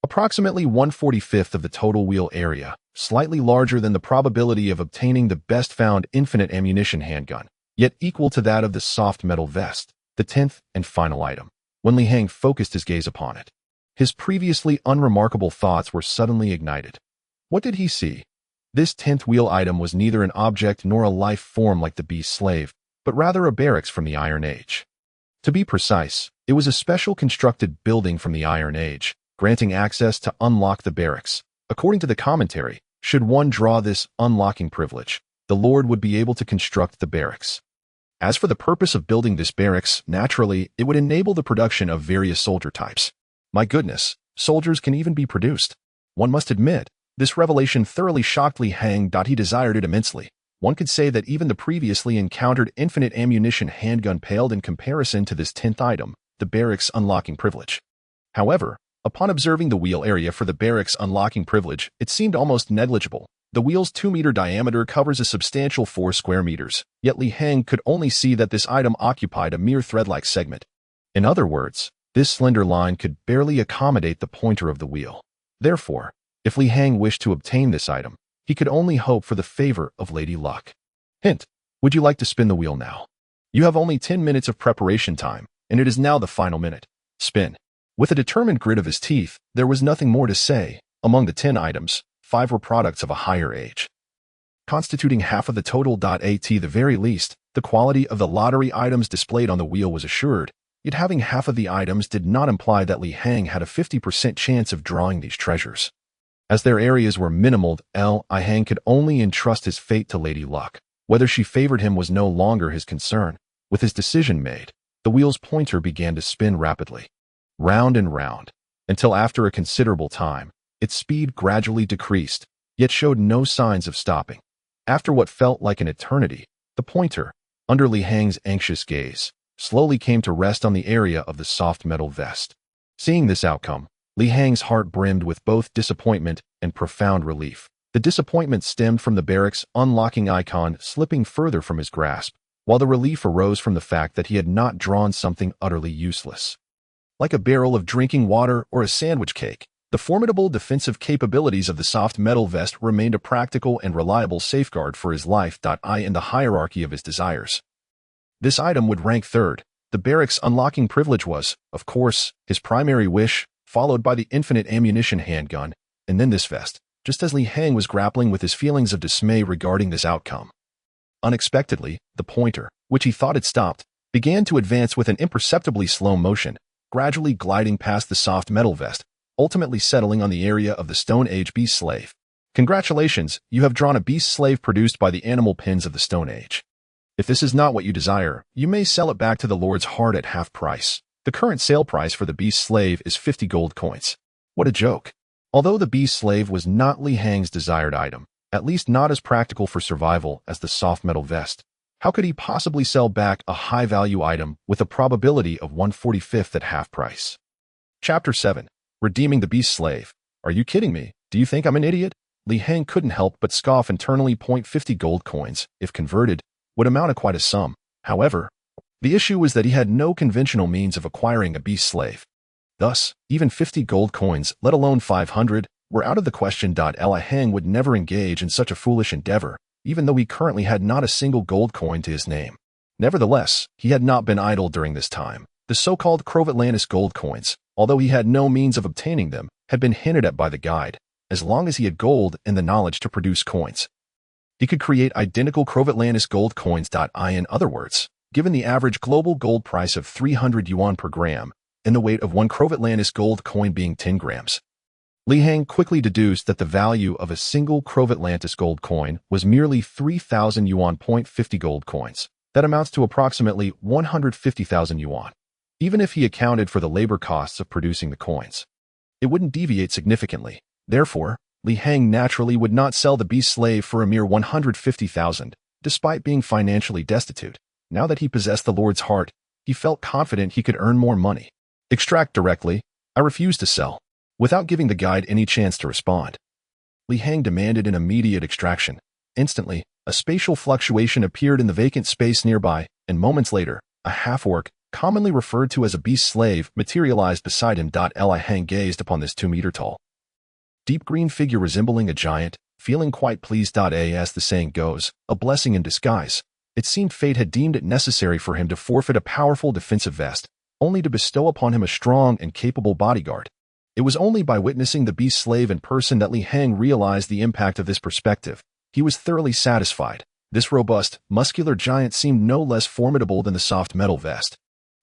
Approximately 1/45 of the total wheel area, slightly larger than the probability of obtaining the best-found infinite ammunition handgun, yet equal to that of the soft metal vest, the 10th and final item. When Li Hang focused his gaze upon it, his previously unremarkable thoughts were suddenly ignited. What did he see? This 10th wheel item was neither an object nor a life form like the beast slave, but rather a barracks from the Iron Age. To be precise, it was a special constructed building from the Iron Age, granting access to unlock the barracks. According to the commentary, should one draw this unlocking privilege, the Lord would be able to construct the barracks. As for the purpose of building this barracks, naturally, it would enable the production of various soldier types. My goodness, soldiers can even be produced. One must admit, this revelation thoroughly shocked Li Hang. He desired it immensely. One could say that even the previously encountered infinite ammunition handgun paled in comparison to this 10th item, the barracks unlocking privilege. However, upon observing the wheel area for the barracks unlocking privilege, it seemed almost negligible. The wheel's 2-meter diameter covers a substantial 4 square meters, yet Li Hang could only see that this item occupied a mere thread-like segment. In other words, this slender line could barely accommodate the pointer of the wheel. Therefore, if Li Hang wished to obtain this item, he could only hope for the favor of Lady Luck. Hint: would you like to spin the wheel now? You have only 10 minutes of preparation time, and it is now the final minute. Spin. With a determined grit of his teeth, there was nothing more to say. Among the 10 items, 5 were products of a higher age, constituting half of the total. At the very least, the quality of the lottery items displayed on the wheel was assured, yet having half of the items did not imply that Li Hang had a 50% chance of drawing these treasures. As their areas were minimal, Li Hang could only entrust his fate to Lady Luck. Whether she favored him was no longer his concern. With his decision made, the wheel's pointer began to spin rapidly, round and round, until after a considerable time, its speed gradually decreased, yet showed no signs of stopping. After what felt like an eternity, the pointer, under Li Hang's anxious gaze, slowly came to rest on the area of the soft metal vest. Seeing this outcome, Li Hang's heart brimmed with both disappointment and profound relief. The disappointment stemmed from the barracks unlocking icon slipping further from his grasp, while the relief arose from the fact that he had not drawn something utterly useless. Like a barrel of drinking water or a sandwich cake, the formidable defensive capabilities of the soft metal vest remained a practical and reliable safeguard for his life. In the hierarchy of his desires, this item would rank third. The barracks unlocking privilege was, of course, his primary wish, followed by the infinite ammunition handgun, and then this vest, just as Li Hang was grappling with his feelings of dismay regarding this outcome. Unexpectedly, the pointer, which he thought had stopped, began to advance with an imperceptibly slow motion, gradually gliding past the soft metal vest, ultimately settling on the area of the Stone Age beast slave. Congratulations, you have drawn a beast slave produced by the animal pins of the Stone Age. If this is not what you desire, you may sell it back to the Lord's heart at half price. The current sale price for the beast slave is 50 gold coins. What a joke. Although the beast slave was not Li Hang's desired item, at least not as practical for survival as the soft metal vest, how could he possibly sell back a high-value item with a probability of 1/45 at half price? Chapter 7. Redeeming the beast slave. Are you kidding me? Do you think I'm an idiot? Li Hang couldn't help but scoff internally. 50 gold coins, if converted, would amount to quite a sum. However, the issue was that he had no conventional means of acquiring a beast slave. Thus, even 50 gold coins, let alone 500, were out of the question. Li Hang would never engage in such a foolish endeavor, even though he currently had not a single gold coin to his name. Nevertheless, he had not been idle during this time. The so-called Crovatlantis gold coins, although he had no means of obtaining them, had been hinted at by the guide. As long as he had gold and the knowledge to produce coins, he could create identical Crovatlantis gold coins. In other words, given the average global gold price of 300 yuan per gram, and the weight of one Crovatlantis gold coin being 10 grams, Li Hang quickly deduced that the value of a single Crovatlantis gold coin was merely 3,000 yuan. 50 gold coins. That amounts to approximately 150,000 yuan, even if he accounted for the labor costs of producing the coins. it wouldn't deviate significantly. Therefore, Li Hang naturally would not sell the beast slave for a mere 150,000, despite being financially destitute. Now that he possessed the Lord's heart, he felt confident he could earn more money. Extract directly. I refuse to sell. Without giving the guide any chance to respond, Li Hang demanded an immediate extraction. Instantly, a spatial fluctuation appeared in the vacant space nearby, and moments later, a half-orc, commonly referred to as a beast slave, materialized beside him. Li Hang gazed upon this 2-meter-tall, deep green figure resembling a giant, feeling quite pleased. As the saying goes, a blessing in disguise. It seemed fate had deemed it necessary for him to forfeit a powerful defensive vest, only to bestow upon him a strong and capable bodyguard. It was only by witnessing the beast slave in person that Li Hang realized the impact of this perspective. He was thoroughly satisfied. This robust, muscular giant seemed no less formidable than the soft metal vest.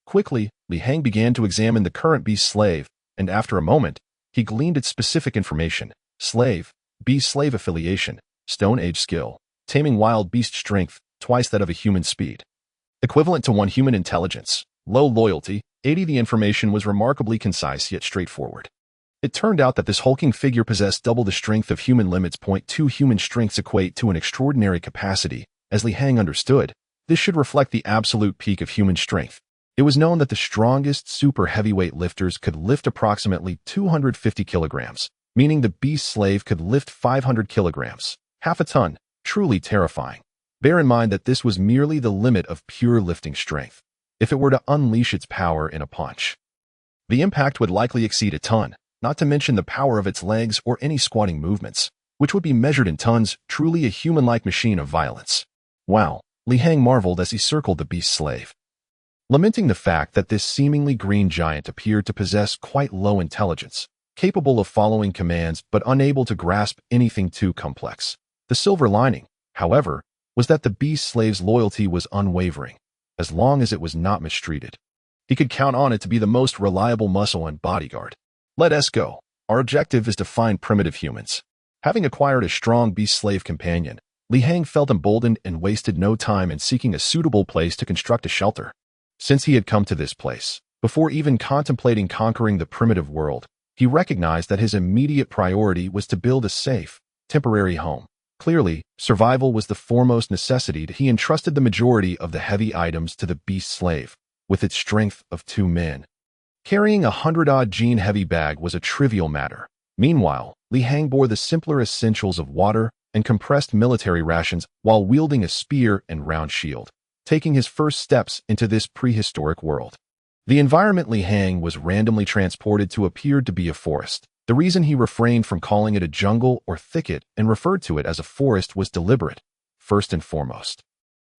Quickly, Li Hang began to examine the current beast slave, and after a moment, he gleaned its specific information. Slave, beast slave affiliation, Stone Age skill, taming wild beast strength, twice that of a human speed. Equivalent to 1 human intelligence. Low loyalty, 80. The information was remarkably concise yet straightforward. It turned out that this hulking figure possessed double the strength of human limits. 2 human strengths equate to an extraordinary capacity. As Li Hang understood, this should reflect the absolute peak of human strength. It was known that the strongest super heavyweight lifters could lift approximately 250 kilograms, meaning the beast slave could lift 500 kilograms, half a ton. Truly terrifying. Bear in mind that this was merely the limit of pure lifting strength. If it were to unleash its power in a punch, the impact would likely exceed a ton, not to mention the power of its legs or any squatting movements, which would be measured in tons. Truly a human-like machine of violence. Wow, Li Hang marveled as he circled the beast slave, lamenting the fact that this seemingly green giant appeared to possess quite low intelligence, capable of following commands but unable to grasp anything too complex. The silver lining, however, was that the beast slave's loyalty was unwavering. As long as it was not mistreated, he could count on it to be the most reliable muscle and bodyguard. Let us go. Our objective is to find primitive humans. Having acquired a strong beast slave companion, Li Hang felt emboldened and wasted no time in seeking a suitable place to construct a shelter. Since he had come to this place, before even contemplating conquering the primitive world, he recognized that his immediate priority was to build a safe, temporary home. Clearly, survival was the foremost necessity. He entrusted the majority of the heavy items to the beast slave, with its strength of 2 men. Carrying a 100-odd gene heavy bag was a trivial matter. Meanwhile, Li Hang bore the simpler essentials of water and compressed military rations while wielding a spear and round shield, taking his first steps into this prehistoric world. The environment Li Hang was randomly transported to appeared to be a forest. The reason he refrained from calling it a jungle or thicket and referred to it as a forest was deliberate. First and foremost,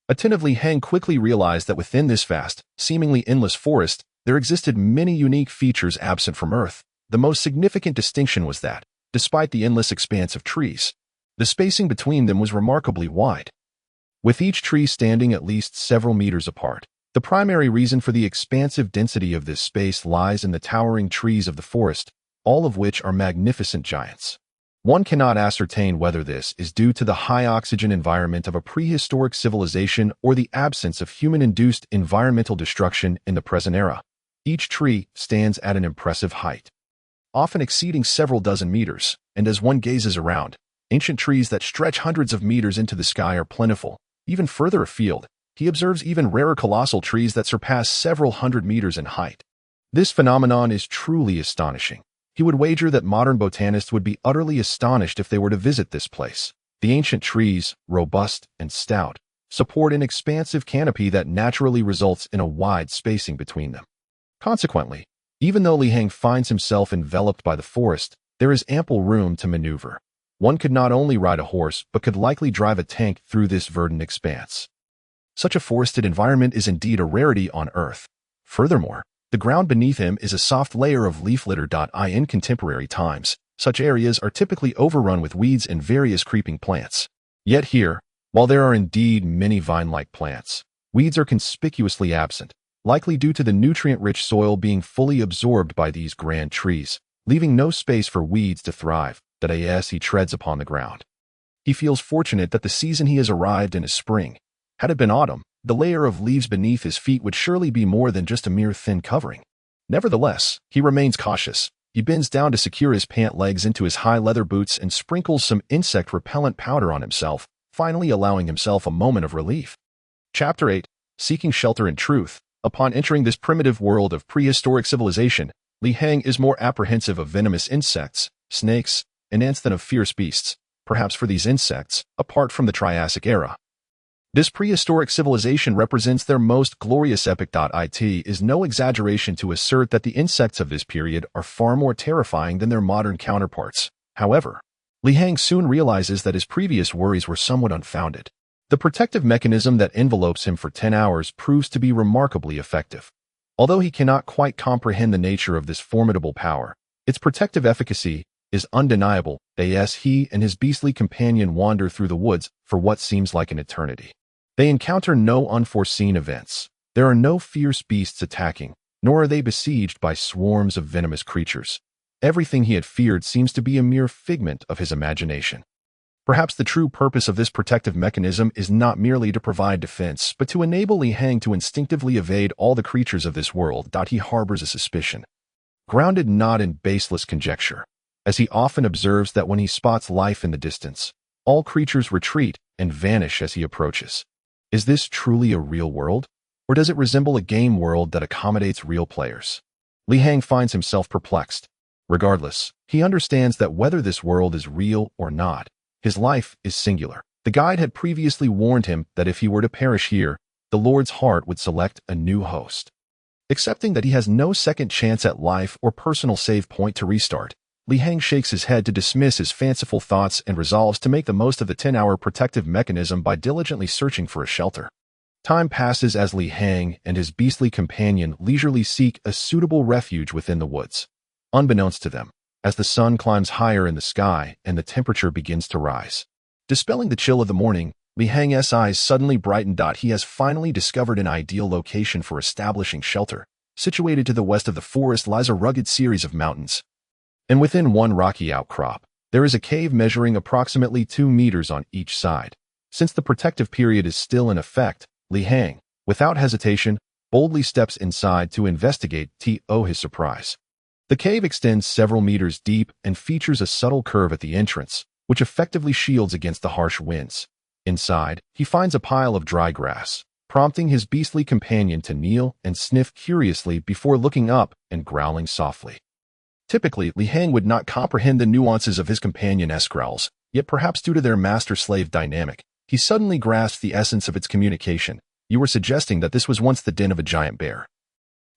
attentively, Li Hang quickly realized that within this vast, seemingly endless forest, there existed many unique features absent from Earth. The most significant distinction was that, despite the endless expanse of trees, the spacing between them was remarkably wide, with each tree standing at least several meters apart. The primary reason for the expansive density of this space lies in the towering trees of the forest, all of which are magnificent giants. One cannot ascertain whether this is due to the high oxygen environment of a prehistoric civilization or the absence of human-induced environmental destruction in the present era. Each tree stands at an impressive height, often exceeding several dozen meters, and as one gazes around, ancient trees that stretch hundreds of meters into the sky are plentiful. Even further afield, he observes even rarer colossal trees that surpass several hundred meters in height. This phenomenon is truly astonishing. He would wager that modern botanists would be utterly astonished if they were to visit this place. The ancient trees, robust and stout, support an expansive canopy that naturally results in a wide spacing between them. Consequently, even though Li Hang finds himself enveloped by the forest, there is ample room to maneuver. One could not only ride a horse, but could likely drive a tank through this verdant expanse. Such a forested environment is indeed a rarity on Earth. Furthermore, the ground beneath him is a soft layer of leaf litter. In contemporary times, such areas are typically overrun with weeds and various creeping plants. Yet here, while there are indeed many vine-like plants, weeds are conspicuously absent, likely due to the nutrient-rich soil being fully absorbed by these grand trees, leaving no space for weeds to thrive. As he treads upon the ground, he feels fortunate that the season he has arrived in is spring. Had it been autumn, the layer of leaves beneath his feet would surely be more than just a mere thin covering. Nevertheless, he remains cautious, He bends down to secure his pant legs into his high leather boots and sprinkles some insect repellent powder on himself, finally allowing himself a moment of relief. Chapter 8. Seeking Shelter in Truth. Upon entering this primitive world of prehistoric civilization, Li Heng is more apprehensive of venomous insects, snakes, and ants than of fierce beasts, perhaps for these insects, apart from the Triassic era. This prehistoric civilization represents their most glorious epoch. It is no exaggeration to assert that the insects of this period are far more terrifying than their modern counterparts. However, Li Heng soon realizes that his previous worries were somewhat unfounded. The protective mechanism that envelopes him for 10 hours proves to be remarkably effective. Although he cannot quite comprehend the nature of this formidable power, its protective efficacy is undeniable. As he and his beastly companion wander through the woods for what seems like an eternity, they encounter no unforeseen events. There are no fierce beasts attacking, nor are they besieged by swarms of venomous creatures. Everything he had feared seems to be a mere figment of his imagination. Perhaps the true purpose of this protective mechanism is not merely to provide defense, but to enable Li Heng to instinctively evade all the creatures of this world. He harbors a suspicion, grounded not in baseless conjecture, as he often observes that when he spots life in the distance, all creatures retreat and vanish as he approaches. Is this truly a real world, or does it resemble a game world that accommodates real players? Li Heng finds himself perplexed. Regardless, he understands that whether this world is real or not, his life is singular. The guide had previously warned him that if he were to perish here, the Lord's heart would select a new host. Accepting that he has no second chance at life or personal save point to restart, Li Heng shakes his head to dismiss his fanciful thoughts and resolves to make the most of the 10-hour protective mechanism by diligently searching for a shelter. Time passes as Li Heng and his beastly companion leisurely seek a suitable refuge within the woods. Unbeknownst to them, as the sun climbs higher in the sky and the temperature begins to rise, dispelling the chill of the morning, Li Heng's eyes suddenly brighten. He has finally discovered an ideal location for establishing shelter. Situated to the west of the forest lies a rugged series of mountains, and within one rocky outcrop, there is a cave measuring approximately 2 meters on each side. Since the protective period is still in effect, Li Heng, without hesitation, boldly steps inside to investigate. To his surprise, the cave extends several meters deep and features a subtle curve at the entrance, which effectively shields against the harsh winds. Inside, he finds a pile of dry grass, prompting his beastly companion to kneel and sniff curiously before looking up and growling softly. Typically, Li Heng would not comprehend the nuances of his companion's growls, yet perhaps due to their master-slave dynamic, he suddenly grasps the essence of its communication. You were suggesting that this was once the den of a giant bear.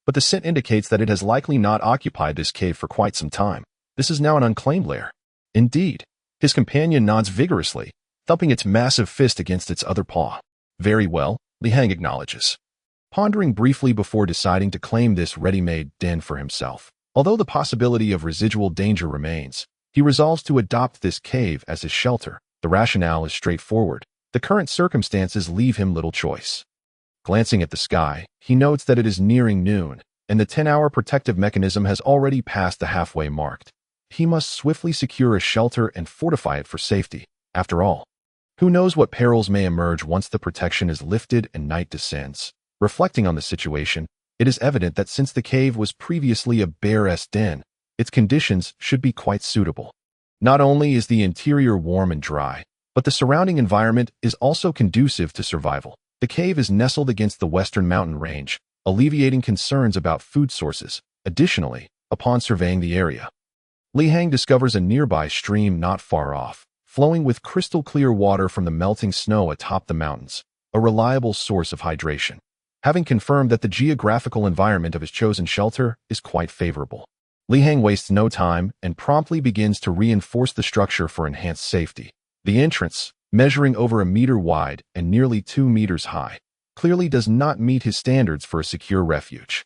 But the scent indicates that it has likely not occupied this cave for quite some time. This is now an unclaimed lair. Indeed. His companion nods vigorously, thumping its massive fist against its other paw. Very well, Li Heng acknowledges, pondering briefly before deciding to claim this ready-made den for himself. Although the possibility of residual danger remains, he resolves to adopt this cave as his shelter. The rationale is straightforward. The current circumstances leave him little choice. Glancing at the sky, he notes that it is nearing noon, and the 10-hour protective mechanism has already passed the halfway mark. He must swiftly secure a shelter and fortify it for safety. After all, who knows what perils may emerge once the protection is lifted and night descends. Reflecting on the situation, it is evident that since the cave was previously a bear's den, its conditions should be quite suitable. Not only is the interior warm and dry, but the surrounding environment is also conducive to survival. The cave is nestled against the western mountain range, alleviating concerns about food sources. Additionally, upon surveying the area, Li Heng discovers a nearby stream not far off, flowing with crystal-clear water from the melting snow atop the mountains, a reliable source of hydration. Having confirmed that the geographical environment of his chosen shelter is quite favorable, Li Heng wastes no time and promptly begins to reinforce the structure for enhanced safety. The entrance, measuring over 1 meter wide and nearly 2 meters high, clearly does not meet his standards for a secure refuge.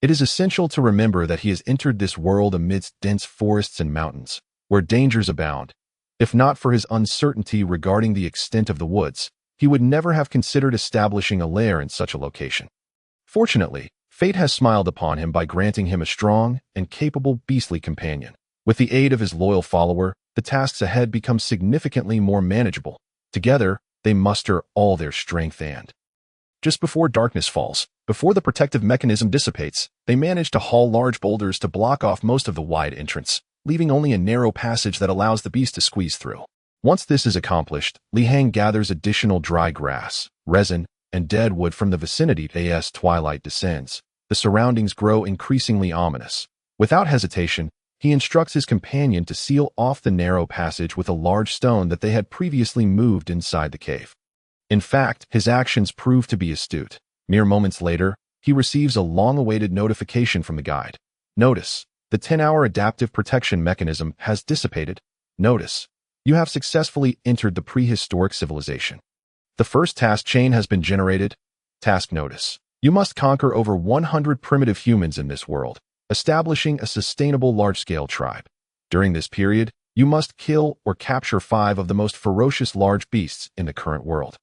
It is essential to remember that he has entered this world amidst dense forests and mountains, where dangers abound. If not for his uncertainty regarding the extent of the woods, he would never have considered establishing a lair in such a location. Fortunately, fate has smiled upon him by granting him a strong and capable beastly companion. With the aid of his loyal follower, the tasks ahead become significantly more manageable. Together, they muster all their strength and, just before darkness falls, before the protective mechanism dissipates, They manage to haul large boulders to block off most of the wide entrance, leaving only a narrow passage that allows the beast to squeeze through. Once this is accomplished, Li Hang gathers additional dry grass, resin, and dead wood from the vicinity as twilight descends. The surroundings grow increasingly ominous. Without hesitation, he instructs his companion to seal off the narrow passage with a large stone that they had previously moved inside the cave. In fact, his actions prove to be astute. Mere moments later, he receives a long-awaited notification from the guide. Notice, the 10-hour adaptive protection mechanism has dissipated. Notice, you have successfully entered the prehistoric civilization. The first task chain has been generated. Task notice. You must conquer over 100 primitive humans in this world, establishing a sustainable large-scale tribe. During this period, you must kill or capture 5 of the most ferocious large beasts in the current world.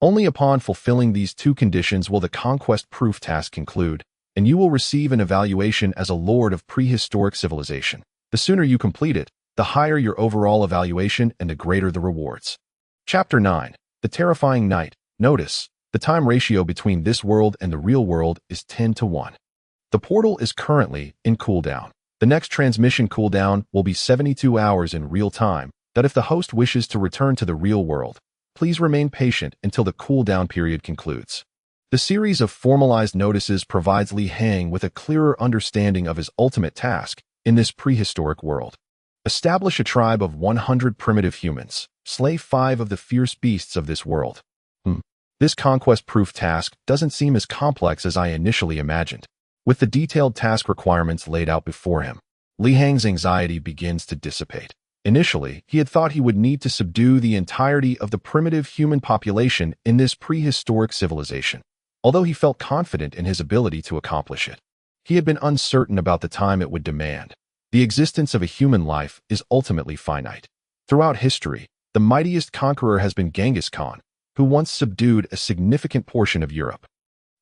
Only upon fulfilling these 2 conditions will the conquest proof task conclude, and you will receive an evaluation as a lord of prehistoric civilization. The sooner you complete it, the higher your overall evaluation and the greater the rewards. Chapter 9. The Terrifying Night. Notice, the time ratio between this world and the real world is 10:1. The portal is currently in cooldown. The next transmission cooldown will be 72 hours in real time, that if the host wishes to return to the real world, please remain patient until the cooldown period concludes. The series of formalized notices provides Li Hang with a clearer understanding of his ultimate task in this prehistoric world. Establish a tribe of 100 primitive humans. Slay 5 of the fierce beasts of this world. This conquest-proof task doesn't seem as complex as I initially imagined. With the detailed task requirements laid out before him, Li Hang's anxiety begins to dissipate. Initially, he had thought he would need to subdue the entirety of the primitive human population in this prehistoric civilization. Although he felt confident in his ability to accomplish it, he had been uncertain about the time it would demand. The existence of a human life is ultimately finite. Throughout history, the mightiest conqueror has been Genghis Khan, who once subdued a significant portion of Europe,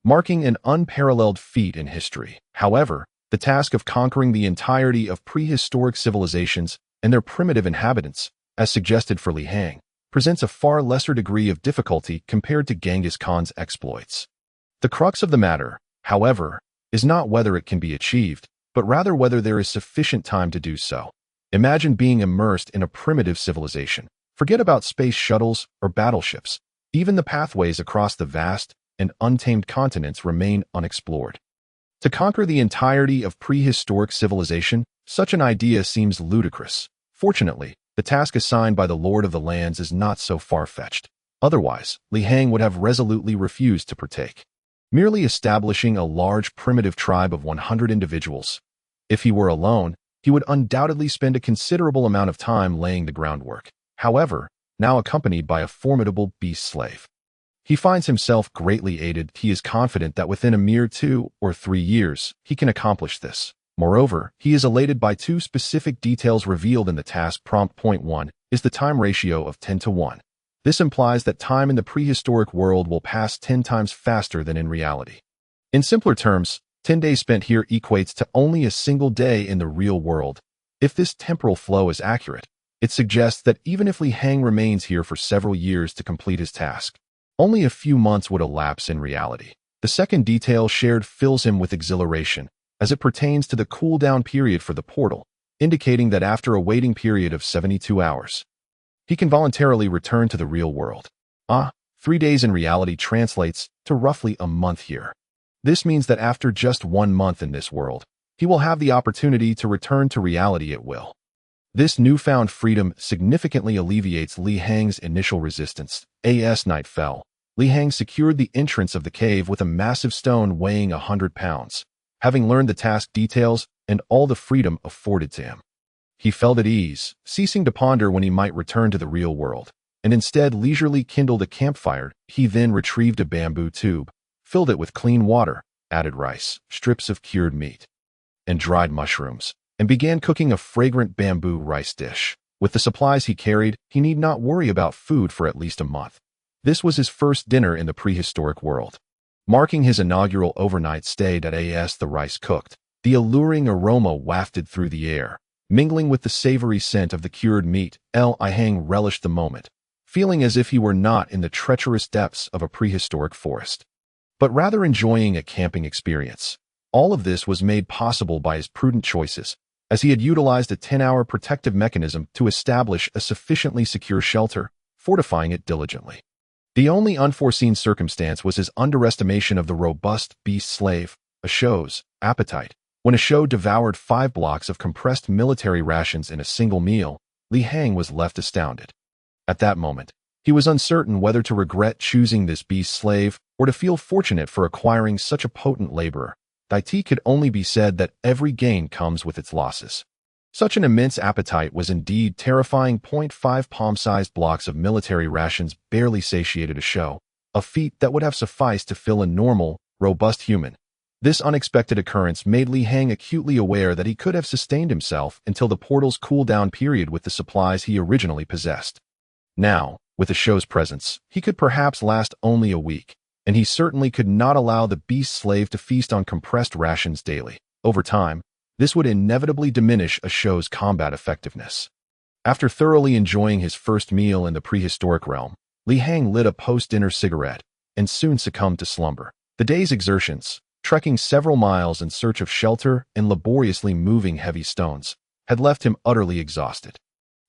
marking an unparalleled feat in history. However, the task of conquering the entirety of prehistoric civilizations and their primitive inhabitants, as suggested for Li Hang, presents a far lesser degree of difficulty compared to Genghis Khan's exploits. The crux of the matter, however, is not whether it can be achieved, but rather whether there is sufficient time to do so. Imagine being immersed in a primitive civilization. Forget about space shuttles or battleships. Even the pathways across the vast and untamed continents remain unexplored. To conquer the entirety of prehistoric civilization, such an idea seems ludicrous. Fortunately, the task assigned by the Lord of the Lands is not so far-fetched. Otherwise, Li Hang would have resolutely refused to partake. Merely establishing a large primitive tribe of 100 individuals. If he were alone, he would undoubtedly spend a considerable amount of time laying the groundwork. However, now accompanied by a formidable beast slave, he finds himself greatly aided. He is confident that within a mere 2 or 3 years, he can accomplish this. Moreover, he is elated by 2 specific details revealed in the task prompt. Point 1 is the time ratio of 10:1. This implies that time in the prehistoric world will pass 10 times faster than in reality. In simpler terms, 10 days spent here equates to only a single day in the real world. If this temporal flow is accurate, it suggests that even if Li Hang remains here for several years to complete his task, only a few months would elapse in reality. The second detail shared fills him with exhilaration, as it pertains to the cooldown period for the portal, indicating that after a waiting period of 72 hours, he can voluntarily return to the real world. 3 days in reality translates to roughly a month here. This means that after just 1 month in this world, he will have the opportunity to return to reality at will. This newfound freedom significantly alleviates Li Hang's initial resistance. As night fell, Li Hang secured the entrance of the cave with a massive stone weighing 100 pounds. Having learned the task details and all the freedom afforded to him, he felt at ease, ceasing to ponder when he might return to the real world, and instead leisurely kindled a campfire. He then retrieved a bamboo tube, filled it with clean water, added rice, strips of cured meat, and dried mushrooms, and began cooking a fragrant bamboo rice dish. With the supplies he carried, he need not worry about food for at least a month. This was his first dinner in the prehistoric world. Marking his inaugural overnight stay as the rice cooked, the alluring aroma wafted through the air, mingling with the savory scent of the cured meat. Li Hang relished the moment, feeling as if he were not in the treacherous depths of a prehistoric forest, but rather enjoying a camping experience. All of this was made possible by his prudent choices, as he had utilized a 10-hour protective mechanism to establish a sufficiently secure shelter, fortifying it diligently. The only unforeseen circumstance was his underestimation of the robust beast slave, Ashow's, appetite. When Ashow devoured 5 blocks of compressed military rations in a single meal, Li Hang was left astounded. At that moment, he was uncertain whether to regret choosing this beast slave or to feel fortunate for acquiring such a potent laborer. It could only be said that every gain comes with its losses. Such an immense appetite was indeed terrifying. 0.5 palm-sized blocks of military rations barely satiated Ashow, a feat that would have sufficed to fill a normal, robust human. This unexpected occurrence made Li Hang acutely aware that he could have sustained himself until the portal's cool-down period with the supplies he originally possessed. Now, with Ashow's presence, he could perhaps last only a week, and he certainly could not allow the beast slave to feast on compressed rations daily. Over time, this would inevitably diminish Ashow's combat effectiveness. After thoroughly enjoying his first meal in the prehistoric realm, Li Hang lit a post-dinner cigarette and soon succumbed to slumber. The day's exertions, trekking several miles in search of shelter and laboriously moving heavy stones, had left him utterly exhausted.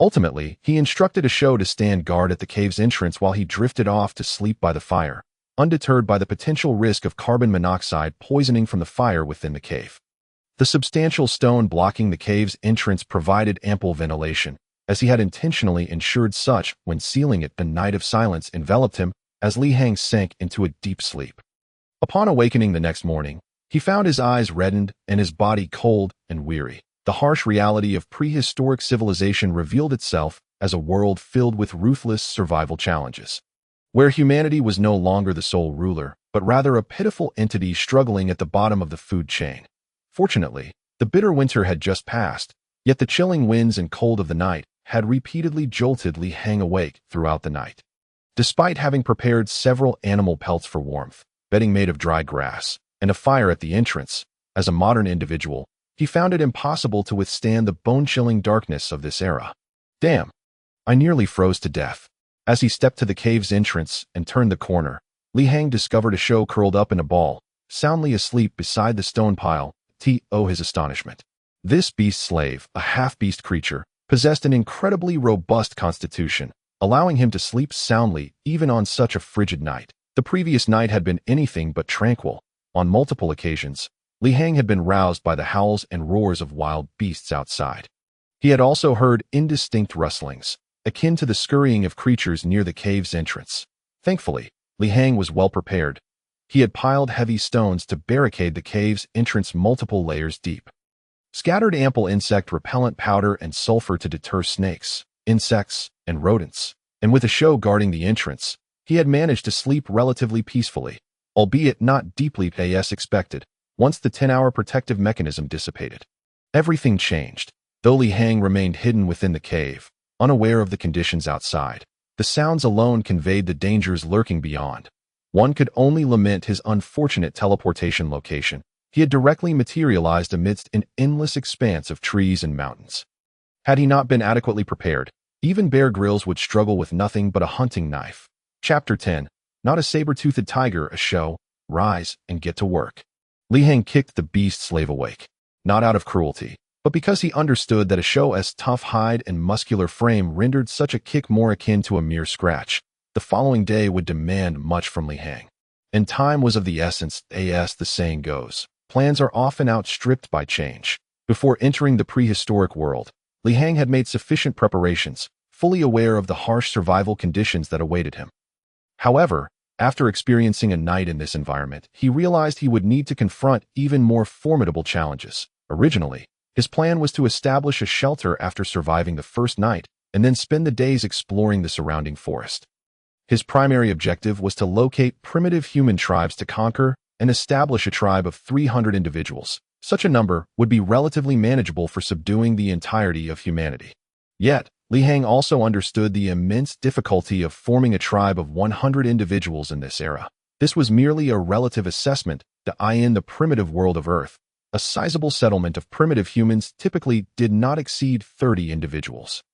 Ultimately, he instructed Ashow to stand guard at the cave's entrance while he drifted off to sleep by the fire, undeterred by the potential risk of carbon monoxide poisoning from the fire within the cave. The substantial stone blocking the cave's entrance provided ample ventilation, as he had intentionally ensured such when sealing it. A night of silence enveloped him as Li Hang sank into a deep sleep. Upon awakening the next morning, he found his eyes reddened and his body cold and weary. The harsh reality of prehistoric civilization revealed itself as a world filled with ruthless survival challenges, where humanity was no longer the sole ruler, but rather a pitiful entity struggling at the bottom of the food chain. Fortunately, the bitter winter had just passed, yet the chilling winds and cold of the night had repeatedly jolted Li Hang awake throughout the night. Despite having prepared several animal pelts for warmth, bedding made of dry grass, and a fire at the entrance, as a modern individual, he found it impossible to withstand the bone-chilling darkness of this era. Damn! I nearly froze to death. As he stepped to the cave's entrance and turned the corner, Li Hang discovered Ashow curled up in a ball, soundly asleep beside the stone pile. His astonishment. This beast slave, a half-beast creature, possessed an incredibly robust constitution, allowing him to sleep soundly even on such a frigid night. The previous night had been anything but tranquil. On multiple occasions, Li Hang had been roused by the howls and roars of wild beasts outside. He had also heard indistinct rustlings, akin to the scurrying of creatures near the cave's entrance. Thankfully, Li Hang was well prepared. He had piled heavy stones to barricade the cave's entrance multiple layers deep, scattered ample insect-repellent powder and sulfur to deter snakes, insects, and rodents, and with Ashow guarding the entrance, he had managed to sleep relatively peacefully, albeit not deeply as expected, once the 10-hour protective mechanism dissipated. Everything changed. Though Li Hang remained hidden within the cave, unaware of the conditions outside, the sounds alone conveyed the dangers lurking beyond. One could only lament his unfortunate teleportation location. He had directly materialized amidst an endless expanse of trees and mountains. Had he not been adequately prepared, even Bear Grylls would struggle with nothing but a hunting knife. Chapter 10. Not a saber-toothed tiger, Ashow. Rise and get to work. Li Hang kicked the beast slave awake, not out of cruelty, but because he understood that Ashow's tough hide and muscular frame rendered such a kick more akin to a mere scratch. The following day would demand much from Li Hang, and time was of the essence. As the saying goes, plans are often outstripped by change. Before entering the prehistoric world, Li Hang had made sufficient preparations, fully aware of the harsh survival conditions that awaited him. However, after experiencing a night in this environment, he realized he would need to confront even more formidable challenges. Originally, his plan was to establish a shelter after surviving the first night, and then spend the days exploring the surrounding forest. His primary objective was to locate primitive human tribes to conquer and establish a tribe of 300 individuals. Such a number would be relatively manageable for subduing the entirety of humanity. Yet, Li Hang also understood the immense difficulty of forming a tribe of 100 individuals in this era. This was merely a relative assessment in the primitive world of Earth. A sizable settlement of primitive humans typically did not exceed 30 individuals.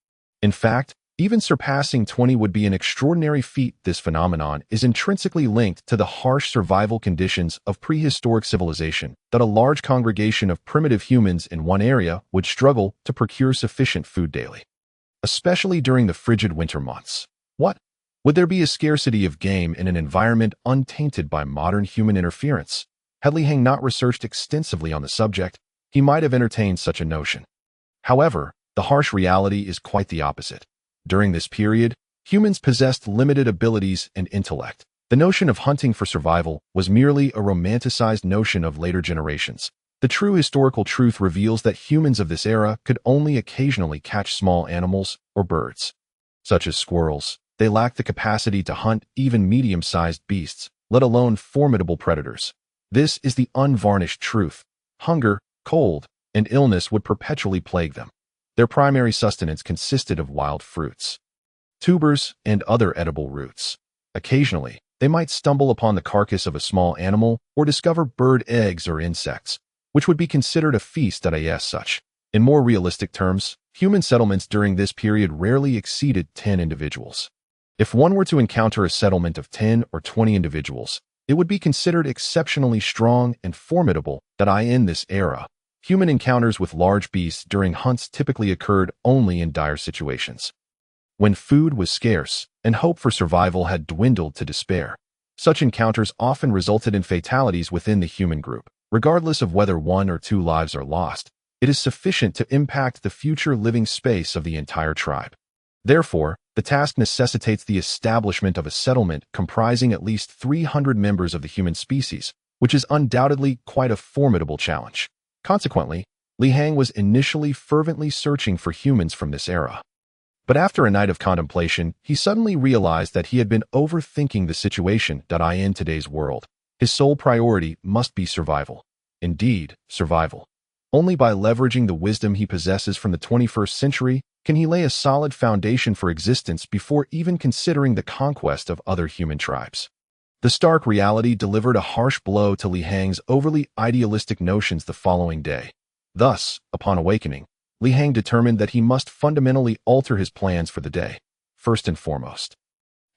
In fact, Even surpassing 20 would be an extraordinary feat. This phenomenon is intrinsically linked to the harsh survival conditions of prehistoric civilization, that a large congregation of primitive humans in one area would struggle to procure sufficient food daily, especially during the frigid winter months. What? Would there be a scarcity of game in an environment untainted by modern human interference? Had Li Heng not researched extensively on the subject, he might have entertained such a notion. However, the harsh reality is quite the opposite. During this period, humans possessed limited abilities and intellect. The notion of hunting for survival was merely a romanticized notion of later generations. The true historical truth reveals that humans of this era could only occasionally catch small animals or birds, such as squirrels. They lacked the capacity to hunt even medium-sized beasts, let alone formidable predators. This is the unvarnished truth. Hunger, cold, and illness would perpetually plague them. Their primary sustenance consisted of wild fruits, tubers, and other edible roots. Occasionally, they might stumble upon the carcass of a small animal or discover bird eggs or insects, which would be considered a feast as such. In more realistic terms, human settlements during this period rarely exceeded 10 individuals. If one were to encounter a settlement of 10 or 20 individuals, it would be considered exceptionally strong and formidable. In this era, human encounters with large beasts during hunts typically occurred only in dire situations, when food was scarce and hope for survival had dwindled to despair. Such encounters often resulted in fatalities within the human group. Regardless of whether 1 or 2 lives are lost, it is sufficient to impact the future living space of the entire tribe. Therefore, the task necessitates the establishment of a settlement comprising at least 300 members of the human species, which is undoubtedly quite a formidable challenge. Consequently, Li Heng was initially fervently searching for humans from this era. But after a night of contemplation, he suddenly realized that he had been overthinking the situation. In today's world, his sole priority must be survival. Indeed, survival. Only by leveraging the wisdom he possesses from the 21st century can he lay a solid foundation for existence before even considering the conquest of other human tribes. The stark reality delivered a harsh blow to Li Heng's overly idealistic notions the following day. Thus, upon awakening, Li Heng determined that he must fundamentally alter his plans for the day. First and foremost,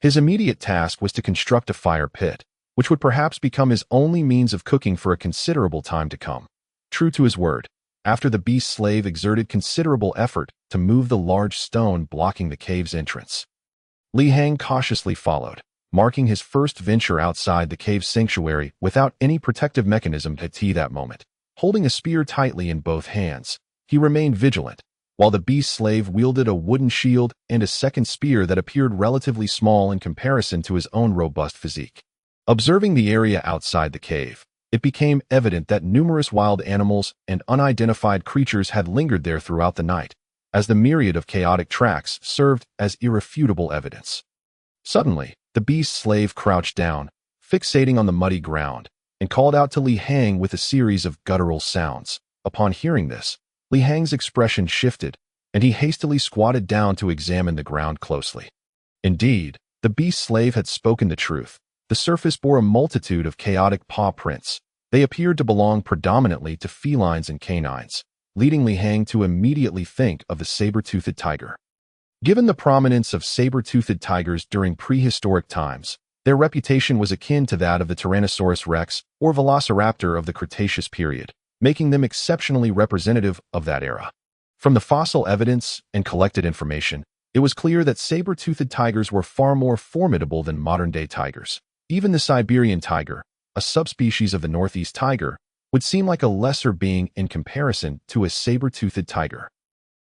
his immediate task was to construct a fire pit, which would perhaps become his only means of cooking for a considerable time to come. True to his word, after the beast slave exerted considerable effort to move the large stone blocking the cave's entrance, Li Heng cautiously followed, marking his first venture outside the cave's sanctuary without any protective mechanism at that moment. Holding a spear tightly in both hands, he remained vigilant, while the beast slave wielded a wooden shield and a second spear that appeared relatively small in comparison to his own robust physique. Observing the area outside the cave, it became evident that numerous wild animals and unidentified creatures had lingered there throughout the night, as the myriad of chaotic tracks served as irrefutable evidence. Suddenly, the beast slave crouched down, fixating on the muddy ground, and called out to Li Heng with a series of guttural sounds. Upon hearing this, Li Heng's expression shifted, and he hastily squatted down to examine the ground closely. Indeed, the beast slave had spoken the truth. The surface bore a multitude of chaotic paw prints. They appeared to belong predominantly to felines and canines, leading Li Heng to immediately think of the saber-toothed tiger. Given the prominence of saber-toothed tigers during prehistoric times, their reputation was akin to that of the Tyrannosaurus rex or Velociraptor of the Cretaceous period, making them exceptionally representative of that era. From the fossil evidence and collected information, it was clear that saber-toothed tigers were far more formidable than modern-day tigers. Even the Siberian tiger, a subspecies of the northeast tiger, would seem like a lesser being in comparison to a saber-toothed tiger.